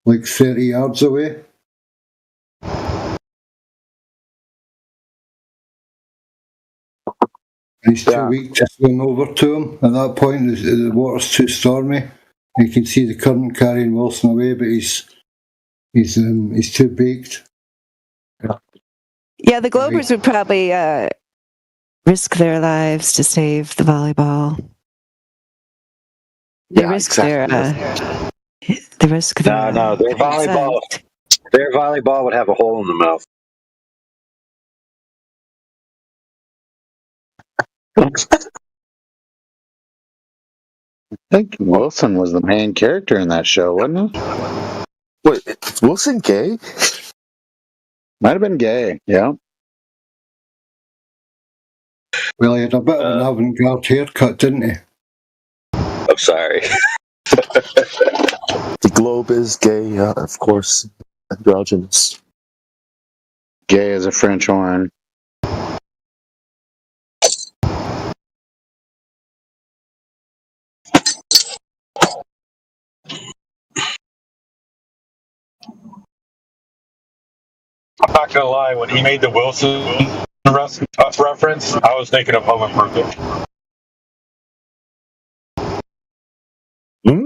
30 yards away. And he's too weak to swim over to him. At that point, the water's too stormy. You can see the current carrying Wilson away, but he's too baked. Yeah, the Globers would probably risk their lives to save the volleyball. They risk their. They risk their. No, their volleyball would have a hole in the mouth. I think Wilson was the main character in that show, wasn't he? Wait, is Wilson gay? Might have been gay, yeah. Well, he had a bit of an avant-garde haircut, didn't he? I'm sorry. The globe is gay, yeah, of course. Androgynous. Gay as a French horn. I'm not gonna lie, when he made the Wilson Tough reference. I was thinking of Home Improvement. Hmm?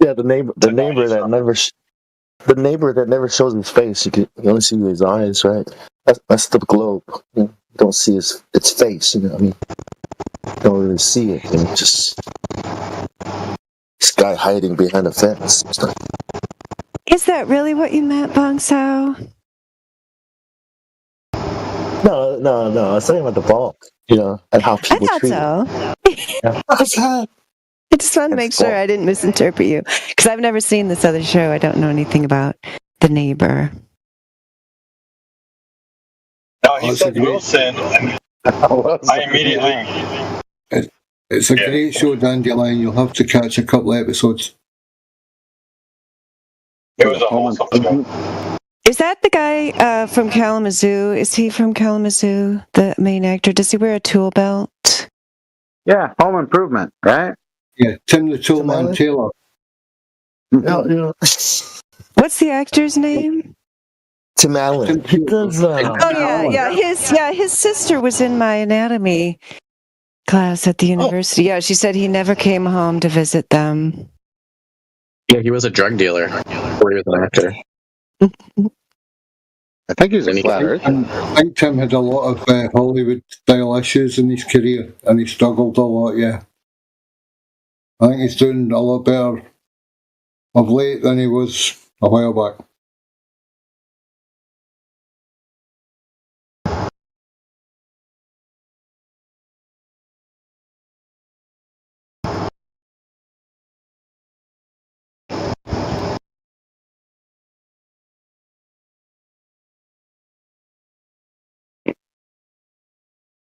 Yeah, the neighbor that never shows his face. You only see his eyes, right? That's the globe. You don't see its face. You know, I mean, you don't really see it. You know, just this guy hiding behind a fence. Is that really what you meant, Bongso? No. I was talking about the ball. You know, and how people I thought treat so. it. Yeah. I just wanted to make sure I didn't misinterpret you, because I've never seen this other show. I don't know anything about The Neighbor. No, he said Wilson, and I immediately. It's a great show, Dandelion. You'll have to catch a couple of episodes. It was a wholesome show. Is that the guy from Kalamazoo? Is he from Kalamazoo, the main actor? Does he wear a tool belt? Yeah, Home Improvement, right? Yeah, Tim the Toolman Taylor. What's the actor's name? Tim Allen. His sister was in my anatomy class at the university. Yeah, she said he never came home to visit them. Yeah, he was a drug dealer before he was an actor. I think he's a flat earther. I think Tim had a lot of Hollywood style issues in his career, and he struggled a lot. Yeah, I think he's doing a lot better of late than he was a while back.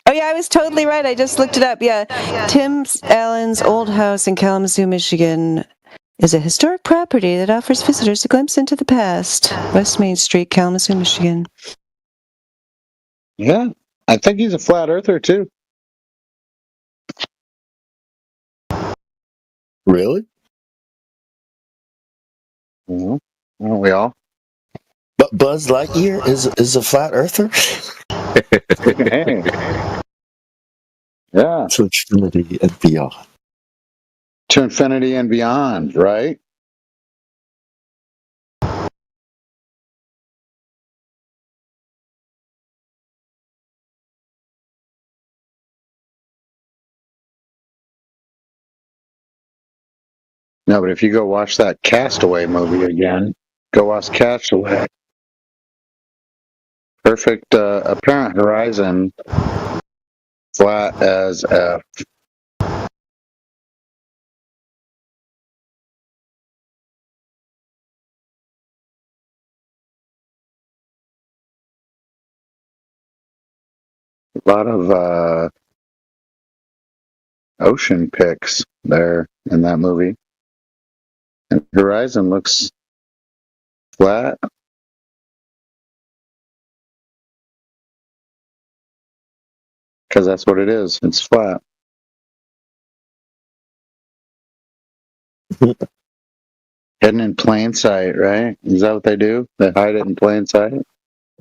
Oh yeah, I was totally right. I just looked it up. Yeah, Tim Allen's old house in Kalamazoo, Michigan, is a historic property that offers visitors a glimpse into the past. West Main Street, Kalamazoo, Michigan. Yeah, I think he's a flat earther too. Really? Mm-hmm. Aren't we all? But Buzz Lightyear is a flat earther? Hey. Yeah. To infinity and beyond. To infinity and beyond, right? No, but if you go watch that Castaway movie again, go watch Castaway. Perfect apparent horizon, flat as F. A lot of ocean pics there in that movie. And horizon looks flat. Because that's what it is. It's flat. Hidden in plain sight, right? Is that what they do? They hide it in plain sight?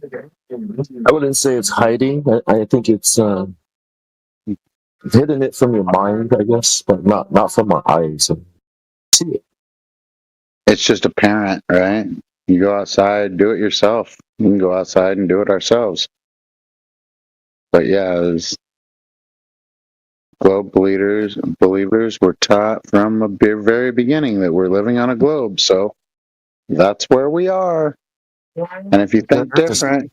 I wouldn't say it's hiding. I think it's hidden it from your mind, I guess, but not from our eyes. See it. It's just apparent, right? You go outside, do it yourself. We can go outside and do it ourselves. But yeah, there's globe believers were taught from the very beginning that we're living on a globe, so that's where we are. And if you think different,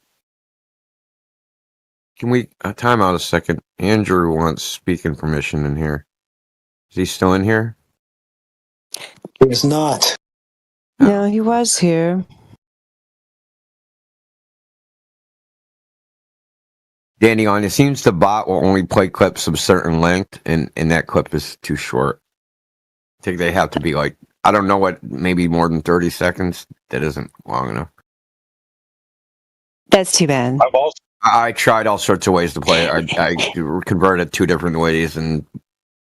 can we time out a second? Andrew wants speaking permission in here. Is he still in here? He's not. No, he was here. Danny, on it seems the bot will only play clips of certain length, and that clip is too short. I think they have to be like, I don't know what, maybe more than 30 seconds. That isn't long enough. That's too bad. I tried all sorts of ways to play it. I converted 2 different ways and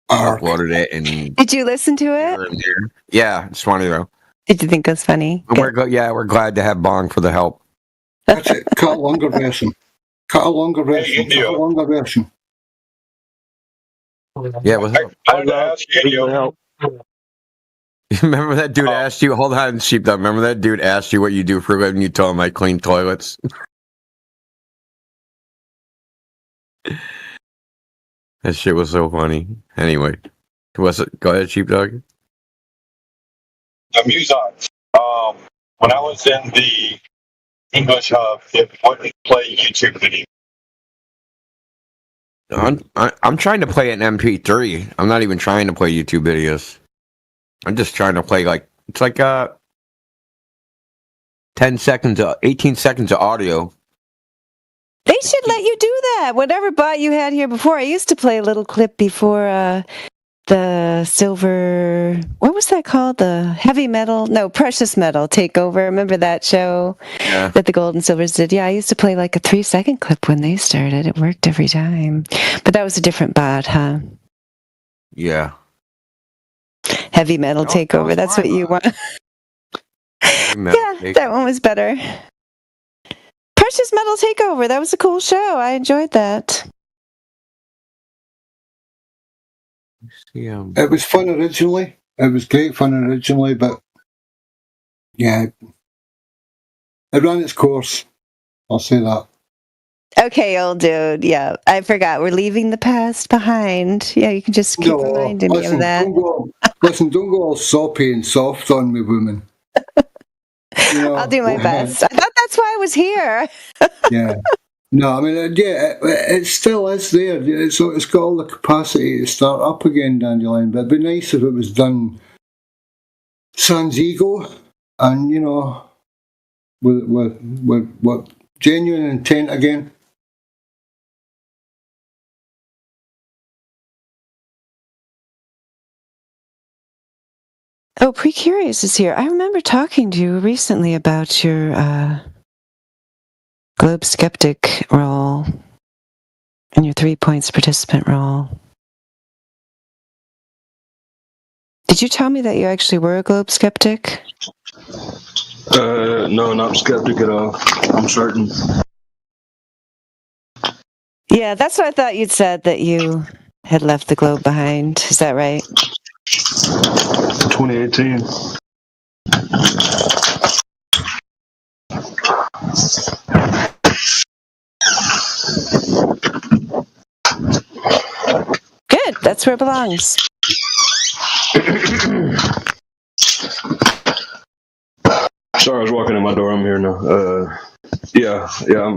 uploaded it. And did you listen to it? yeah, it's funny though. Did you think it was funny? We're glad to have Bong for the help. That's it. Cut a longer version. Cut a longer version. Cut a longer version. Yeah, with help. I ask you. Remember that dude asked you? Hold on, Sheepdog. Remember that dude asked you what you do for a living? You told him I clean toilets. That shit was so funny. Anyway, go ahead, Sheepdog. Amusant. When I was in the English hub, it wouldn't play YouTube videos. I'm trying to play an MP3. I'm not even trying to play YouTube videos. I'm just trying to play it's like 10 seconds, 18 seconds of audio. They should let you do that. Whatever bot you had here before, I used to play a little clip before the silver. What was that called? The heavy metal? No, precious metal takeover. Remember that show that the Gold and Silvers did? Yeah, I used to play like a 3-second clip when they started. It worked every time. But that was a different bot, huh? Yeah. Heavy metal takeover. That's what you want. Yeah, that one was better. Precious Metal Takeover. That was a cool show. I enjoyed that. It was fun originally. It was great fun originally, but yeah, it ran its course. I'll say that. Okay, old dude. Yeah, I forgot. We're leaving the past behind. Yeah, you can just keep reminding me of that. Don't go all soppy and soft on me, woman. I'll do my best. I thought that's why I was here. Yeah. No, I mean, it still is there. So it's got all the capacity to start up again, Dandelion. But it'd be nice if it was done sans ego and, with genuine intent again. Oh, Precurious is here. I remember talking to you recently about your Globe Skeptic role and your 3 points participant role. Did you tell me that you actually were a Globe Skeptic? No, not skeptic at all. I'm certain. Yeah, that's what I thought you'd said, that you had left the Globe behind. Is that right? 2018. Good, that's where it belongs. Sorry, I was walking in my door. I'm here now. Yeah,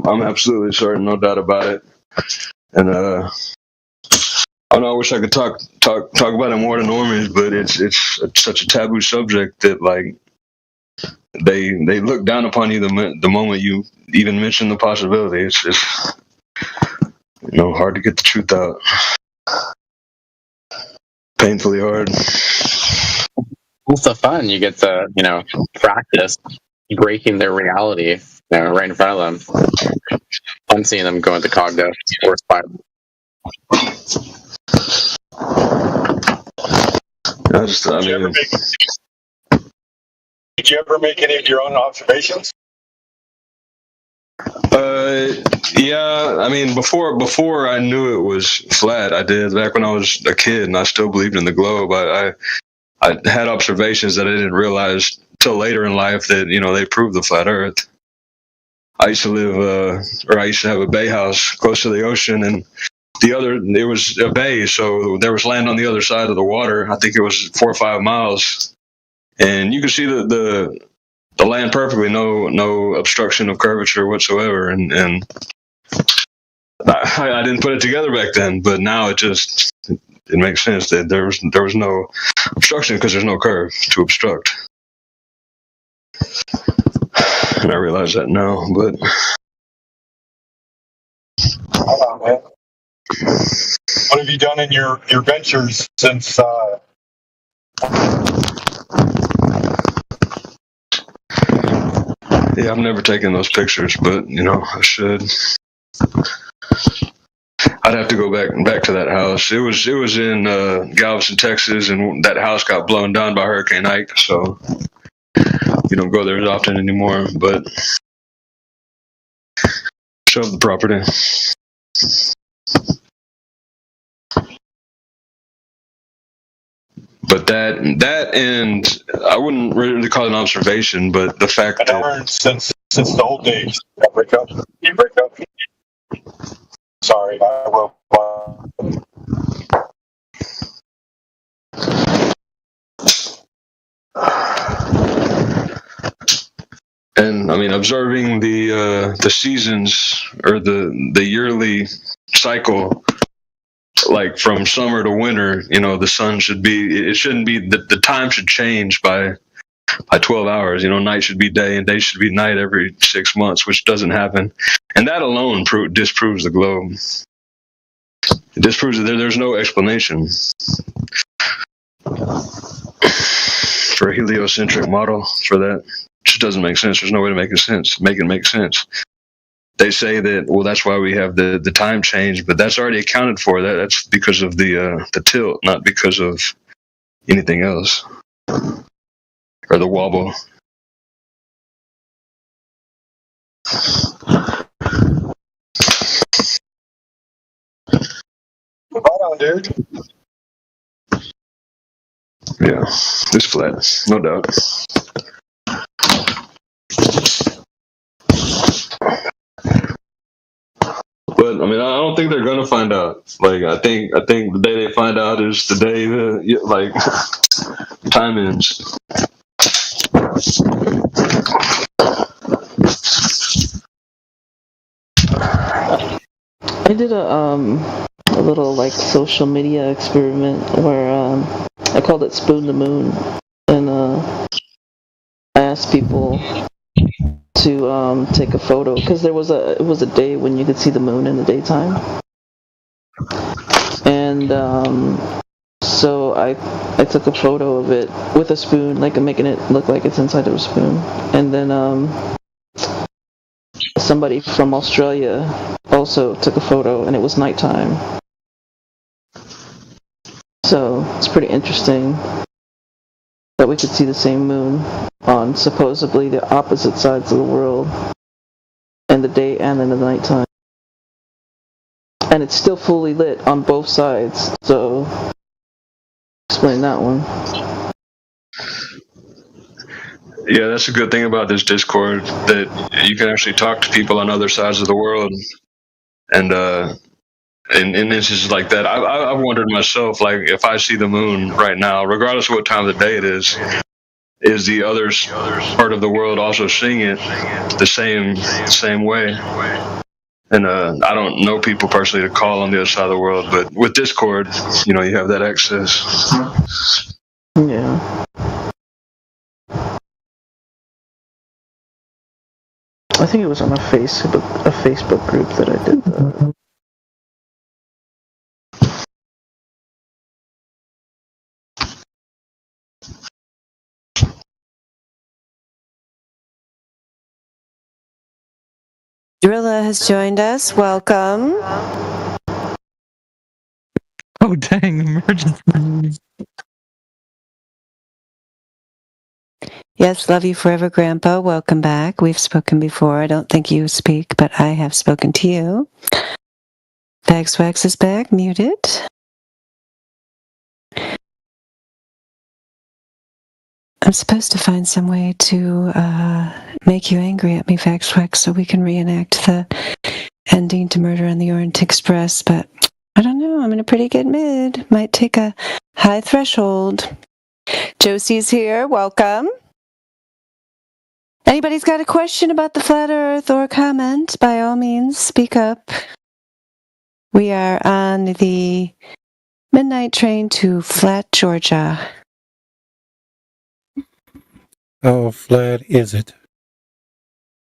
I'm absolutely certain, no doubt about it. And I know I wish I could talk about it more to normies, but it's such a taboo subject that they look down upon you the moment you even mention the possibility. It's just hard to get the truth out. Painfully hard. It's the fun. You get to practice breaking their reality right in front of them. I'm seeing them go into cognitive or spiral. Did you ever make any of your own observations? Yeah, I mean, before I knew it was flat, I did. Back when I was a kid and I still believed in the globe, I had observations that I didn't realize till later in life that, they proved the flat earth. I used to have a bay house close to the ocean, and it was a bay, so there was land on the other side of the water. I think it was 4 or 5 miles, and you could see the land perfectly, no obstruction of curvature whatsoever, and I didn't put it together back then, but now it makes sense that there was no obstruction because there's no curve to obstruct. And I realize that now, but what have you done in your ventures since? Yeah, I've never taken those pictures, but I should. I'd have to go back to that house. It was in Galveston, Texas, and that house got blown down by Hurricane Ike. So we don't go there as often anymore, but show the property. But that and I wouldn't really call it an observation, but the fact that I learned since the old days. Break up. You break up. Sorry, I will. And I mean, observing the seasons or the yearly cycle, like from summer to winter, the sun it shouldn't be the time should change by 12 hours. Night should be day and day should be night every 6 months, which doesn't happen. And that alone disproves the globe. It disproves that there's no explanation for a heliocentric model for that. It just doesn't make sense. There's no way to make it make sense. They say that, well, that's why we have the time change, but that's already accounted for. That's because of the tilt, not because of anything else. Or the wobble. Right on, dude. Yeah, it's flat, no doubt. But I mean, I don't think they're gonna find out. Like, I think the day they find out is the day time ends. I did a little social media experiment where I called it Spoon the Moon, and I asked people to take a photo because it was a day when you could see the moon in the daytime, and so I took a photo of it with a spoon, making it look like it's inside of a spoon, and then somebody from Australia also took a photo, and it was nighttime. So it's pretty interesting that we could see the same moon on supposedly the opposite sides of the world in the day and in the nighttime. And it's still fully lit on both sides, so explain that one. Yeah, that's a good thing about this Discord, that you can actually talk to people on other sides of the world. And in instances like that, I've wondered myself, like, if I see the moon right now, regardless of what time of the day it is the other part of the world also seeing it the same way? And I don't know people personally to call on the other side of the world, but with Discord, you have that access. Yeah. I think it was on a Facebook group that I did that. Drilla has joined us. Welcome. Oh, dang, emergency. Yes, love you forever, Grandpa. Welcome back. We've spoken before. I don't think you speak, but I have spoken to you. Bagswax is back, muted. I'm supposed to find some way to make you angry at me, Bagswax, so we can reenact the ending to Murder on the Orient Express, but I don't know. I'm in a pretty good mood. Might take a high threshold. Josie's here. Welcome. Anybody's got a question about the flat earth or comment, by all means, speak up. We are on the midnight train to Flat, Georgia. How flat is it?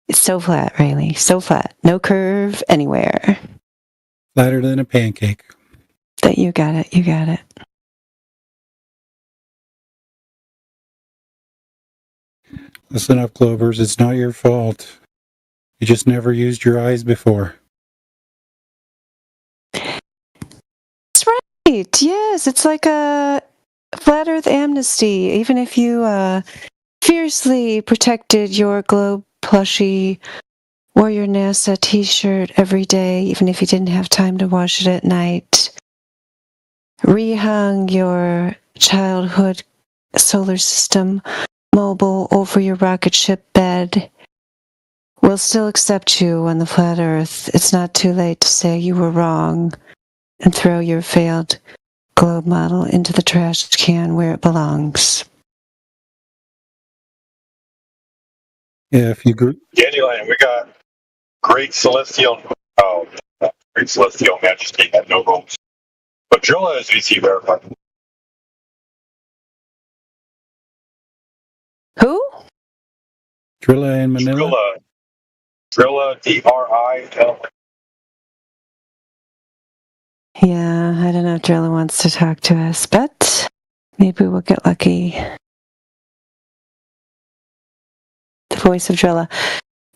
It's so flat, Rayleigh. So flat. No curve anywhere. Flatter than a pancake. You got it. You got it. Listen up, Clovers. It's not your fault. You just never used your eyes before. That's right. Yes, it's like a flat earth amnesty. Even if you fiercely protected your globe plushie, wore your NASA t-shirt every day, even if you didn't have time to wash it at night, rehung your childhood solar system mobile over your rocket ship bed, will still accept you on the flat Earth. It's not too late to say you were wrong and throw your failed globe model into the trash can where it belongs. Yeah, if you grew. Dandelion, we got Great Celestial Majesty had no votes. But Drilla is VC verified. Who? Drilla in Manila? Drilla, D-R-I-L. Yeah, I don't know if Drilla wants to talk to us, but maybe we'll get lucky. The voice of Drilla.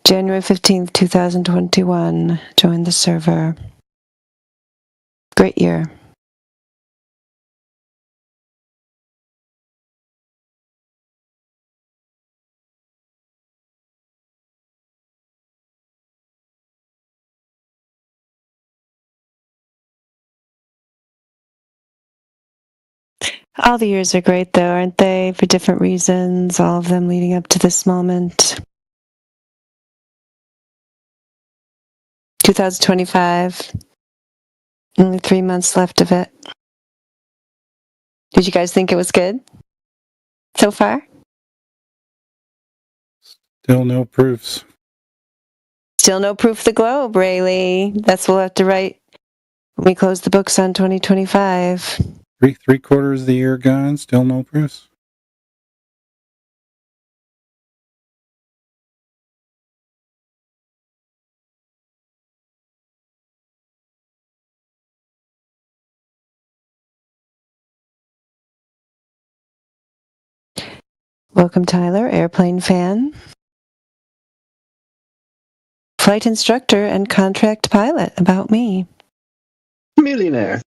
January 15th, 2021. Join the server. Great year. All the years are great, though, aren't they? For different reasons, all of them leading up to this moment. 2025. Only 3 months left of it. Did you guys think it was good so far? Still no proofs. Still no proof of the globe, Rayleigh. That's what we'll have to write when we close the books on 2025. Three quarters of the year gone, still no proofs. Welcome, Tyler, airplane fan, flight instructor, and contract pilot. About me. Millionaire.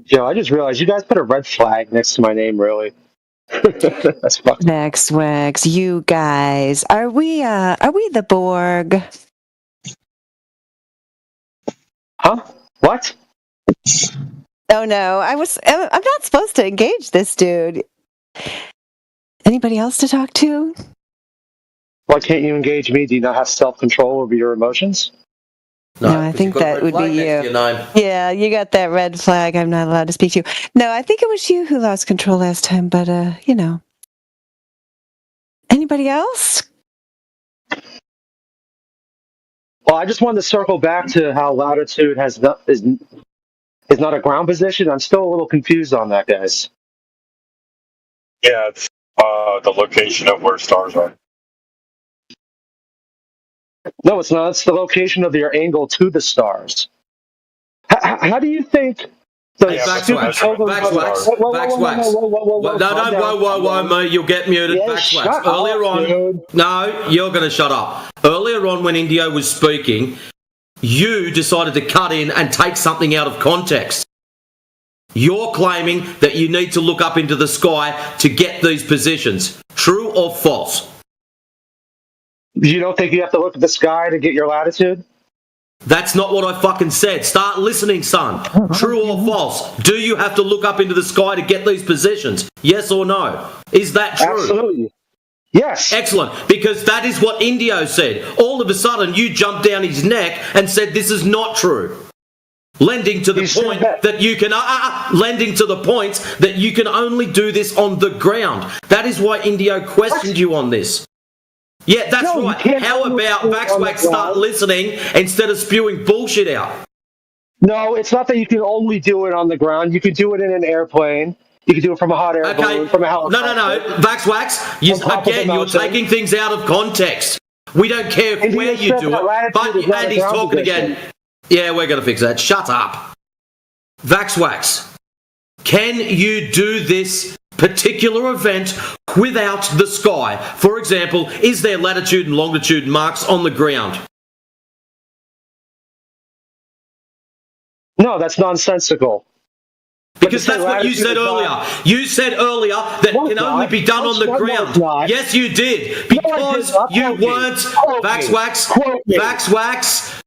Yo, I just realized you guys put a red flag next to my name, really. That's fucked. Waxwax, you guys, are we the Borg? Huh? What? Oh no, I'm not supposed to engage this dude. Anybody else to talk to? Why can't you engage me? Do you not have self-control over your emotions? No, I think that would be you. Yeah, you got that red flag. I'm not allowed to speak to you. No, I think it was you who lost control last time, but you know. Anybody else? Well, I just wanted to circle back to how latitude is not a ground position. I'm still a little confused on that, guys. Yeah, it's the location of where stars are. No, it's not. It's the location of your angle to the stars. How do you think the stupid children... Whoa, you'll get muted. Yeah, Backslash. Earlier on... Dude. No, you're going to shut up. Earlier on when Indio was speaking, you decided to cut in and take something out of context. You're claiming that you need to look up into the sky to get these positions. True or false? You don't think you have to look at the sky to get your latitude? That's not what I fucking said. Start listening, son. True or false? Do you have to look up into the sky to get these positions? Yes or no? Is that true? Absolutely. Yes. Excellent. Because that is what Indio said. All of a sudden, you jumped down his neck and said this is not true. Lending to the point that you can only do this on the ground. That is why Indio questioned you on this. Yeah, that's right. How about Vaxwax start listening instead of spewing bullshit out? No, it's not that you can only do it on the ground. You can do it in an airplane. You can do it from a hot air balloon, from a helicopter. No. Vaxwax, you're taking things out of context. We don't care where you do it. But Andy's talking again. Yeah, we're going to fix that. Shut up. Vaxwax, can you do this particular event without the sky? For example, is there latitude and longitude marks on the ground? No, that's nonsensical. But because that's what you said earlier. You said earlier that it can only be done on the ground. Yes, you did. Because you weren't. Vaxwax.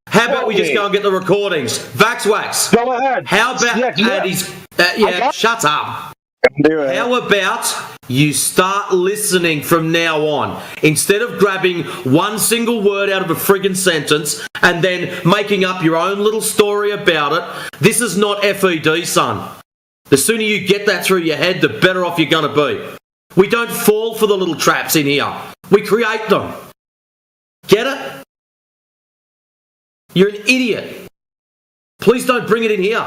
How about we just go and get the recordings? Vaxwax. Go ahead. How about shut up. Do it. How about you start listening from now on? Instead of grabbing one single word out of a friggin' sentence and then making up your own little story about it, this is not FED, son. The sooner you get that through your head, the better off you're going to be. We don't fall for the little traps in here. We create them. Get it? You're an idiot. Please don't bring it in here.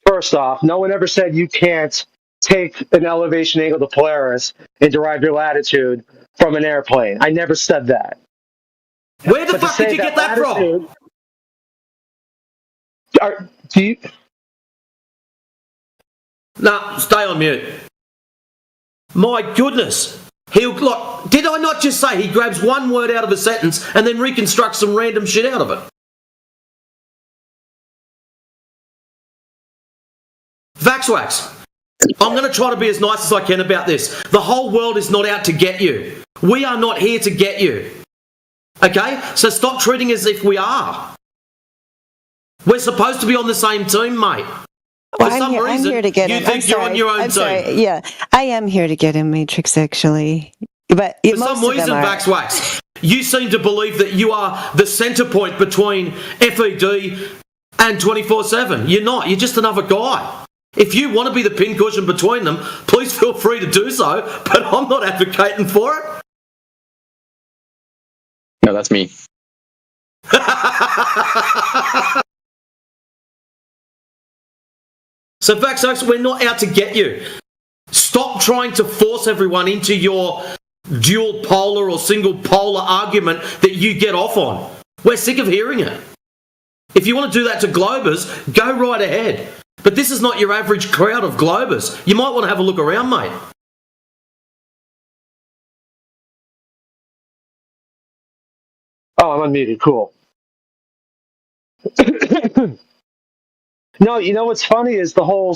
First off, no one ever said you can't take an elevation angle to Polaris and derive your latitude from an airplane. I never said that. Where the fuck did you get that from? Nah, stay on mute. My goodness. Did I not just say he grabs one word out of a sentence and then reconstructs some random shit out of it? Vaxwax, I'm going to try to be as nice as I can about this. The whole world is not out to get you. We are not here to get you. Okay? So stop treating as if we are. We're supposed to be on the same team, mate. Well, For some reason, I'm here to get you him. think you're on your own team. Sorry. Yeah, I am here to get him, Matrix, actually. But For some reason, Vaxwax, you seem to believe that you are the centre point between FED and 24/7. You're not. You're just another guy. If you want to be the pincushion between them, please feel free to do so, but I'm not advocating for it. No, that's me. So, Vaxwax, we're not out to get you. Stop trying to force everyone into your dual polar or single polar argument that you get off on. We're sick of hearing it. If you want to do that to Globers, go right ahead. But this is not your average crowd of Globers. You might want to have a look around, mate. Oh, I'm unmuted. Cool. No, you know what's funny is the whole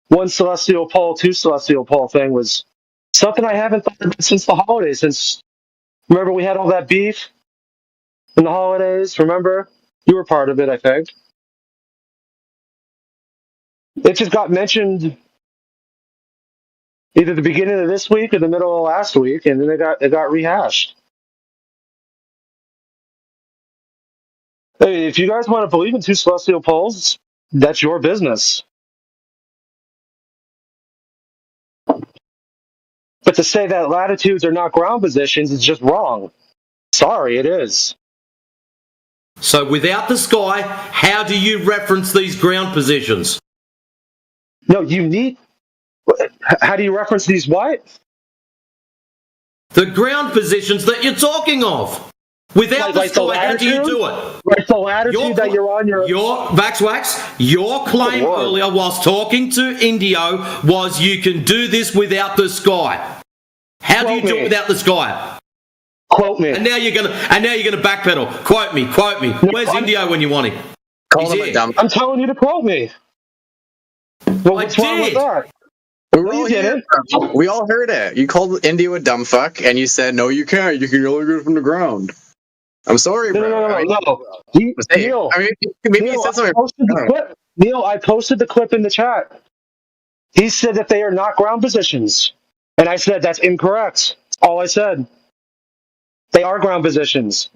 one celestial pole, two celestial pole thing was something I haven't thought about since the holidays. Remember we had all that beef in the holidays? Remember? You were part of it, I think. It just got mentioned either the beginning of this week or the middle of last week, and then it got rehashed. Hey, if you guys want to believe in two celestial poles, that's your business. But to say that latitudes are not ground positions is just wrong. Sorry, it is. So without the sky, how do you reference these ground positions? No, you need... How do you reference these what? The ground positions that you're talking of. Without the sky, how do you do it? Like the latitude that you're on your... Vaxwax, your claim earlier whilst talking to Indio was you can do this without the sky. How do you do it without the sky? Quote me. And now you're gonna backpedal. Quote me. Where's Indio when you want him? Call him a dumb. I'm telling you to quote me. Well, what's wrong with that? We all heard it. You called Indio a dumb fuck, and you said, "No, you can't. You can only get it from the ground." I'm sorry, bro. No. Neil, maybe he said something. Neil, I posted the clip in the chat. He said that they are not ground positions, and I said that's incorrect. That's all I said. They are ground positions.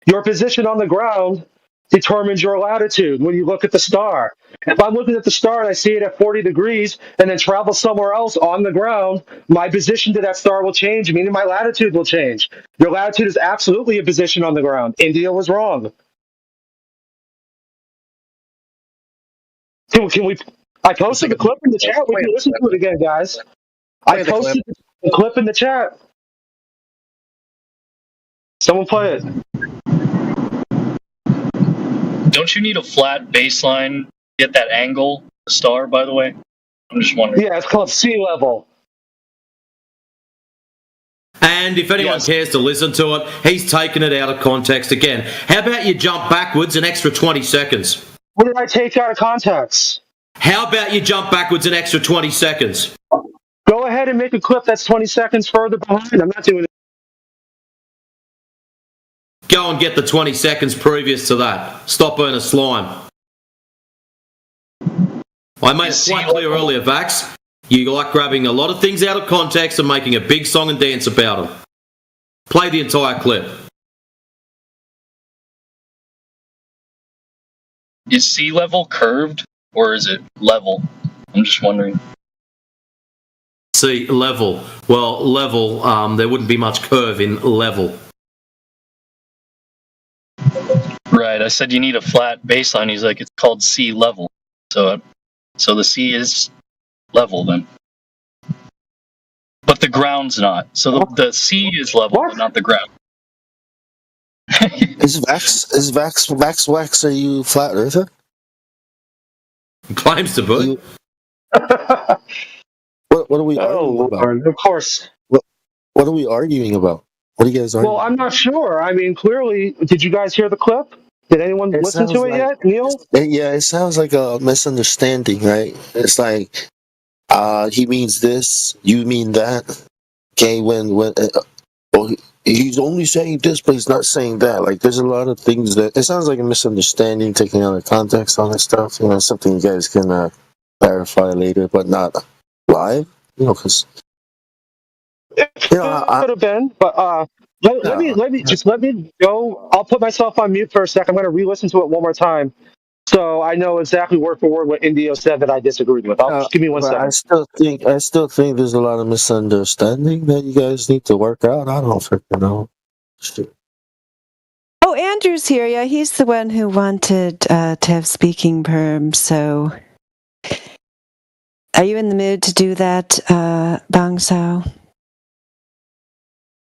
Your position on the ground determines your latitude when you look at the star. If I'm looking at the star and I see it at 40 degrees and then travel somewhere else on the ground, my position to that star will change, meaning my latitude will change. Your latitude is absolutely a position on the ground. India was wrong. Can we? I posted the clip in the chat. We can listen to it again, guys. I posted the clip in the chat. Someone play it. Don't you need a flat baseline to get that angle, the star, by the way? I'm just wondering. Yeah, it's called sea level. And if anyone cares to listen to it, he's taken it out of context again. How about you jump backwards an extra 20 seconds? What did I take out of context? How about you jump backwards an extra 20 seconds? Go ahead and make a clip that's 20 seconds further behind. I'm not doing it. Go and get the 20 seconds previous to that. Stop being a slime. I made it quite clear earlier, Vax. You like grabbing a lot of things out of context and making a big song and dance about them. Play the entire clip. Is sea level curved or is it level? I'm just wondering. Sea level. Well, level, there wouldn't be much curve in level. Right, I said you need a flat baseline. He's like, it's called sea level. So the sea is level then. But the ground's not. So the sea is level, but not the ground. Is Vax Wax, are you flat earther? Claims to be. What are we arguing about? Of course. What are we arguing about? What are you guys arguing? Well, I'm not sure. I mean, clearly, did you guys hear the clip? Did anyone listen to it yet, Neil? Yeah, it sounds like a misunderstanding, right? It's like, he means this, you mean that. Okay, he's only saying this, but he's not saying that. Like, there's a lot of things that it sounds like a misunderstanding, taking out of context on this stuff. You know, something you guys can clarify later, but not live. You know, because it could have been, but let me go. I'll put myself on mute for a second. I'm going to re-listen to it one more time, so I know exactly word for word what Indio said that I disagreed with. Just give me 1 second. I still think there's a lot of misunderstanding that you guys need to work out. I don't freaking know. Shit. Oh, Andrew's here. Yeah, he's the one who wanted to have speaking perms. So, are you in the mood to do that, Bong Sao?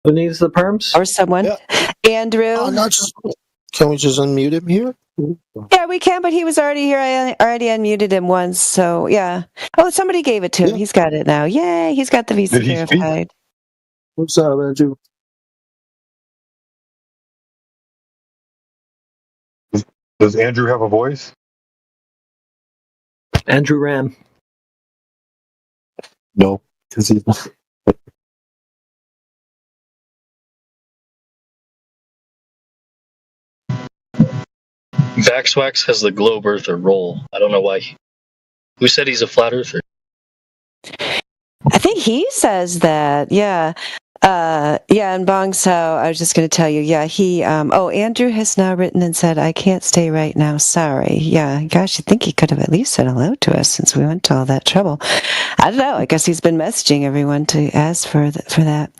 Who needs the perms? Or someone? Yeah. Andrew? Can we just unmute him here? Yeah, we can, but he was already here. I already unmuted him once, so yeah. Oh, somebody gave it to him. He's got it now. Yay, he's got the visa verified. What's up, Andrew? Does Andrew have a voice? Andrew Ram. No, because he's not. Vaxwax has the globe earther role. I don't know why. Who said he's a flat earther? I think he says that. Yeah. And Bong Sao, I was just going to tell you, he, Andrew has now written and said, I can't stay right now, sorry. Yeah, gosh, I think he could have at least said hello to us since we went to all that trouble. I don't know, I guess he's been messaging everyone to ask for that.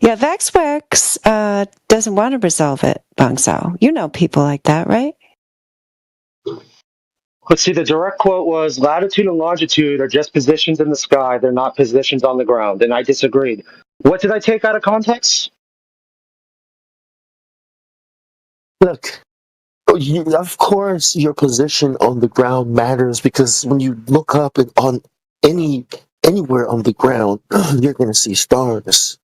Vaxwax doesn't want to resolve it, Bong Sao. You know people like that, right? Let's see, the direct quote was, latitude and longitude are just positions in the sky. They're not positions on the ground. And I disagreed. What did I take out of context? Look, of course your position on the ground matters, because when you look up on anywhere on the ground, you're going to see stars.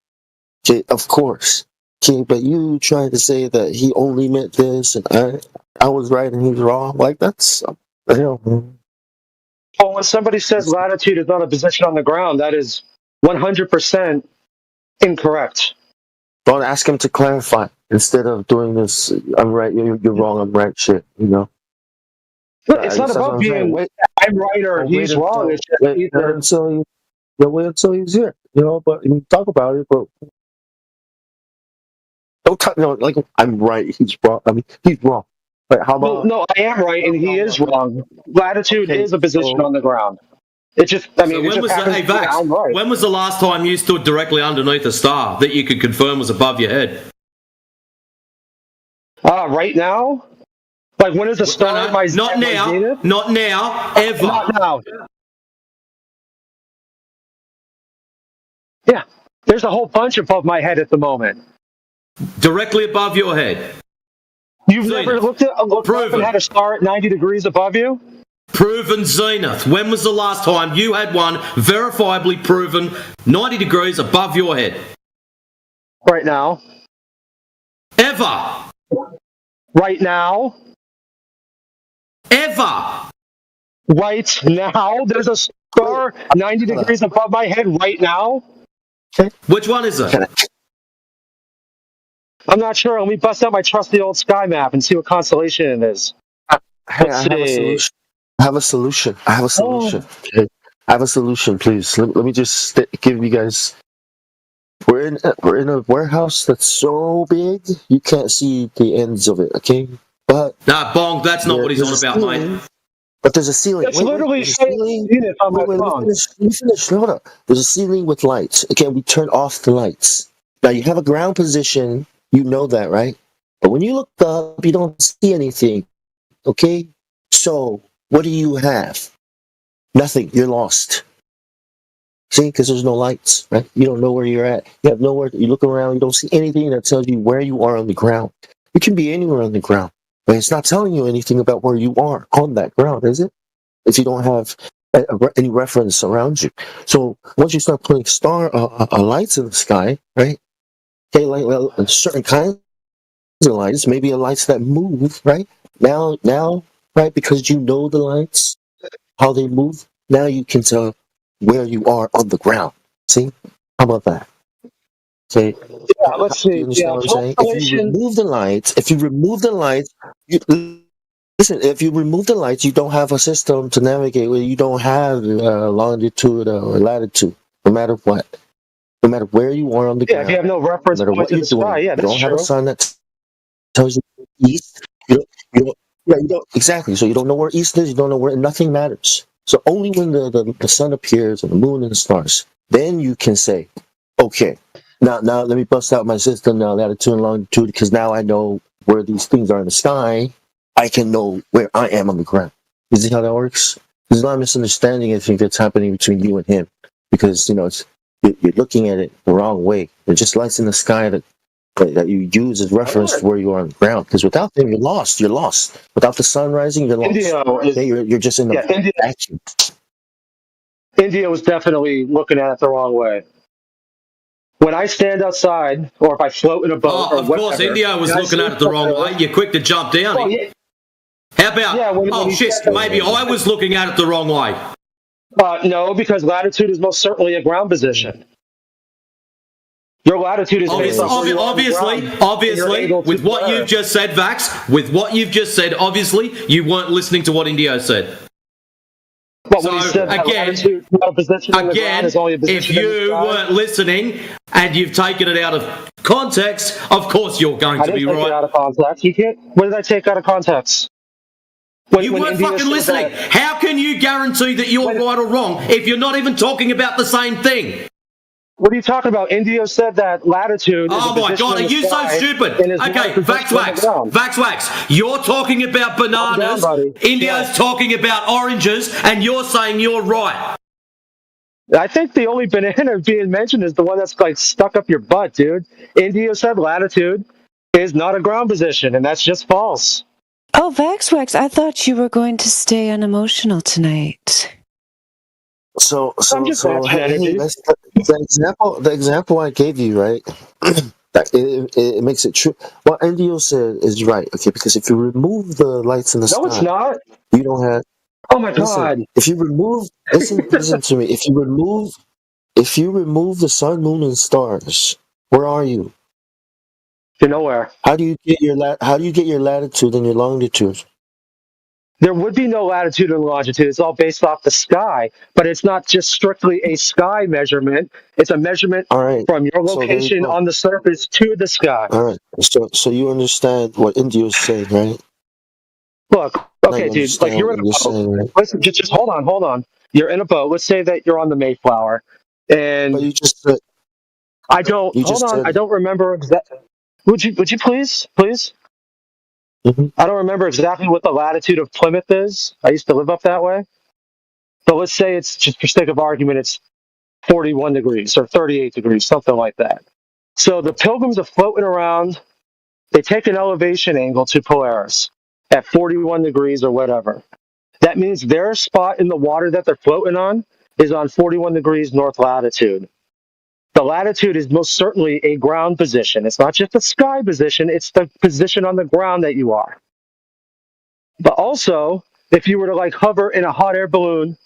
Okay, of course. Okay, but you tried to say that he only meant this and I was right and he was wrong. Like, that's... Hell, man. Well, when somebody says latitude is not a position on the ground, that is 100% incorrect. Don't ask him to clarify instead of doing this. I'm right, you're wrong. I'm right. Shit, you know. It's not about being I'm right or he's wrong. It's just wait until he's here. You know, but you talk about it, but don't talk. No, like I'm right. He's wrong. I mean, he's wrong. But how about? No, I am right, and he is wrong. Latitude is a position on the ground. It just, I mean, so when was the last time you stood directly underneath a star that you could confirm was above your head? Right now? Like, when is the star in my Not now, ever. Not now. Yeah, there's a whole bunch above my head at the moment. Directly above your head. You've never looked up and had a star at 90 degrees above you? proven zenith. When was the last time you had one verifiably proven 90 degrees above your head? Right now. Ever. Right now. Ever. Right now. There's a star 90 degrees above my head right now. Which one is it? I'm not sure. Let me bust out my trusty old sky map and see what constellation it is. Hey, I have a solution. I have a solution. Okay. I have a solution, please. Let me just give you guys. We're in a warehouse that's so big you can't see the ends of it. Okay, but nah, Bong, that's not what he's on about, mate. But there's a ceiling. It's literally ceiling. Let me finish. Hold up. There's a ceiling with lights. Okay, we turn off the lights. Now you have a ground position. You know that, right? But when you look up, you don't see anything. Okay? So, what do you have? Nothing. You're lost. See? Because there's no lights, right? You don't know where you're at. You have nowhere. You look around, you don't see anything that tells you where you are on the ground. You can be anywhere on the ground, but it's not telling you anything about where you are on that ground, is it? If you don't have any reference around you. So, once you start putting lights in the sky, right? Okay, like certain kinds of lights, maybe lights that move, right? Now, right, because you know the lights, how they move, now you can tell where you are on the ground. See? How about that? Okay. Yeah, let's see. You understand what I'm saying? If you remove the lights, if you remove the lights, you don't have a system to navigate with. You don't have longitude or latitude, no matter what. No matter where you are on the ground. Yeah, if you have no reference no matter point what to you're the sky, doing, yeah, you that's don't have true. a sun that tells you east. You don't exactly. So you don't know where east is. You don't know where. Nothing matters. So only when the sun appears and the moon and the stars, then you can say, okay, now let me bust out my system now, latitude and longitude, because now I know where these things are in the sky. I can know where I am on the ground. You see how that works? There's not a misunderstanding. I think that's happening between you and him, because you're looking at it the wrong way. They're just lights in the sky that you use as reference to where you are on the ground. Because without them, you're lost. You're lost. Without the sun rising, you're lost. You're just in the vacuum. India was definitely looking at it the wrong way. When I stand outside, or if I float in a boat, or of course, India was looking at it the wrong way. You're quick to jump down. Well, yeah. How about? Shit, maybe I was looking at it the wrong way. No, because latitude is most certainly a ground position. Your latitude is based on obviously, with what you've just said, Vax, with what you've just said, obviously, you weren't listening to what Indio said. But when he said again, if you weren't listening and you've taken it out of context, of course you're going to be right. I didn't take it out of context. You can't. What did I take out of context? You weren't fucking listening. How can you guarantee that you're right or wrong if you're not even talking about the same thing? What are you talking about? Indio said that latitude. Oh my God, are you so stupid? Okay, Vaxwax, you're talking about bananas. Indio's talking about oranges, and you're saying you're right. I think the only banana being mentioned is the one that's like stuck up your butt, dude. Indio said latitude is not a ground position, and that's just false. Oh, Vaxwax, I thought you were going to stay unemotional tonight. So hey, the example I gave you, right? it makes it true. What Indio said is right, okay? Because if you remove the lights in the sky, it's not. You don't have. Oh my God! If you remove, listen to me. If you remove the sun, moon, and stars, where are you? You're nowhere. How do you get your latitude and your longitude? There would be no latitude and longitude. It's all based off the sky, but it's not just strictly a sky measurement. It's a measurement from your location on the surface to the sky. All right. So you understand what India is saying, right? Look, okay, dude. Like you're in a boat. Right? Listen, just hold on. You're in a boat. Let's say that you're on the Mayflower, and but you just said, I don't. Hold on. I don't remember exactly. Would you please? Mm-hmm. I don't remember exactly what the latitude of Plymouth is. I used to live up that way. But let's say it's, just for sake of argument, it's 41 degrees or 38 degrees, something like that. So the Pilgrims are floating around. They take an elevation angle to Polaris at 41 degrees or whatever. That means their spot in the water that they're floating on is on 41 degrees north latitude. The latitude is most certainly a ground position. It's not just a sky position, it's the position on the ground that you are. But also, if you were to like hover in a hot air balloon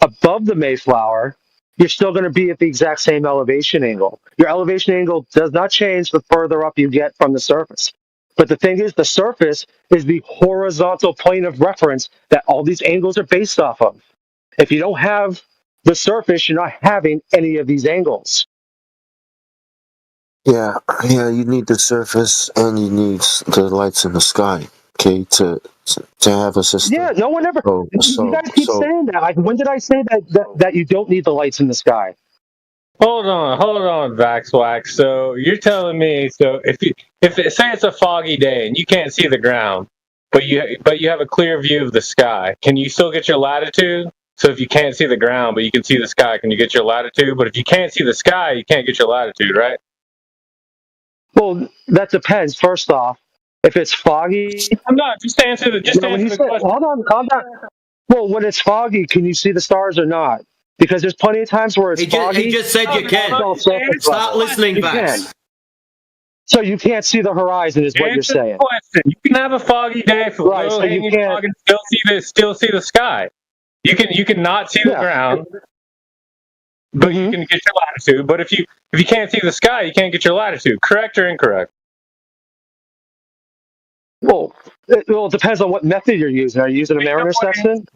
above the Mayflower, you're still going to be at the exact same elevation angle. Your elevation angle does not change the further up you get from the surface. But the thing is, the surface is the horizontal plane of reference that all these angles are based off of. If you don't have the surface, you're not having any of these angles. Yeah, you need the surface and you need the lights in the sky, okay, to have a system. Yeah, no one ever. You guys keep saying that. Like, when did I say that you don't need the lights in the sky? Hold on, Vaxwax. So you're telling me, so if say it's a foggy day and you can't see the ground, but you have a clear view of the sky, can you still get your latitude? So if you can't see the ground but you can see the sky, can you get your latitude? But if you can't see the sky, you can't get your latitude, right? Well, that depends. First off, if it's foggy, I'm not. Just answer the question. Hold on, calm down. Well, when it's foggy, can you see the stars or not? Because there's plenty of times where it's foggy. He just said you can. Start listening, Vax. So you can't see the horizon, is what you're saying. Question. You can have a foggy day for right, so you can't and still see the sky. You can not see the ground, but you can get your latitude. But if you can't see the sky, you can't get your latitude. Correct or incorrect? Well, it depends on what method you're using. Are you using a Mariner sextant?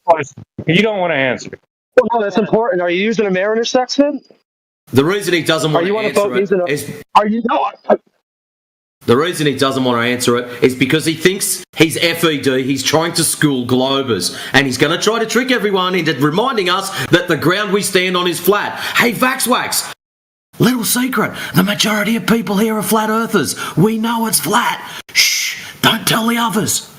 You don't want to answer. Well, no, that's important. Are you using a Mariner sextant? The reason he doesn't want to answer it is... The reason he doesn't want to answer it is because he thinks he's FED, he's trying to school Globers, and he's going to try to trick everyone into reminding us that the ground we stand on is flat. Hey, Vaxwax, little secret, the majority of people here are flat earthers. We know it's flat. Shh, don't tell the others.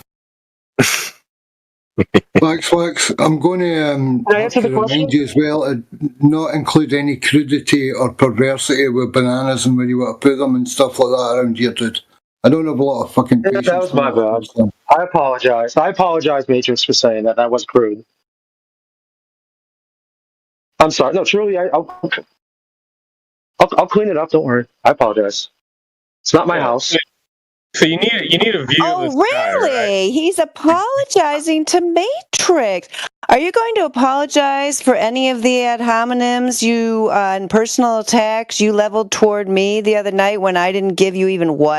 Vaxwax, I'm going to remind you as well to not include any crudity or perversity with bananas and when you want to put them and stuff like that around here, dude. I don't have a lot of fucking patience. That was my bad. I apologize, Matrix, for saying that. That was crude. I'm sorry. No, truly, I'll clean it up. Don't worry. I apologize. It's not my house. So you need a view. Oh, really? Right? He's apologizing to Matrix. Are you going to apologize for any of the ad hominems and personal attacks you leveled toward me the other night when I didn't give you even one?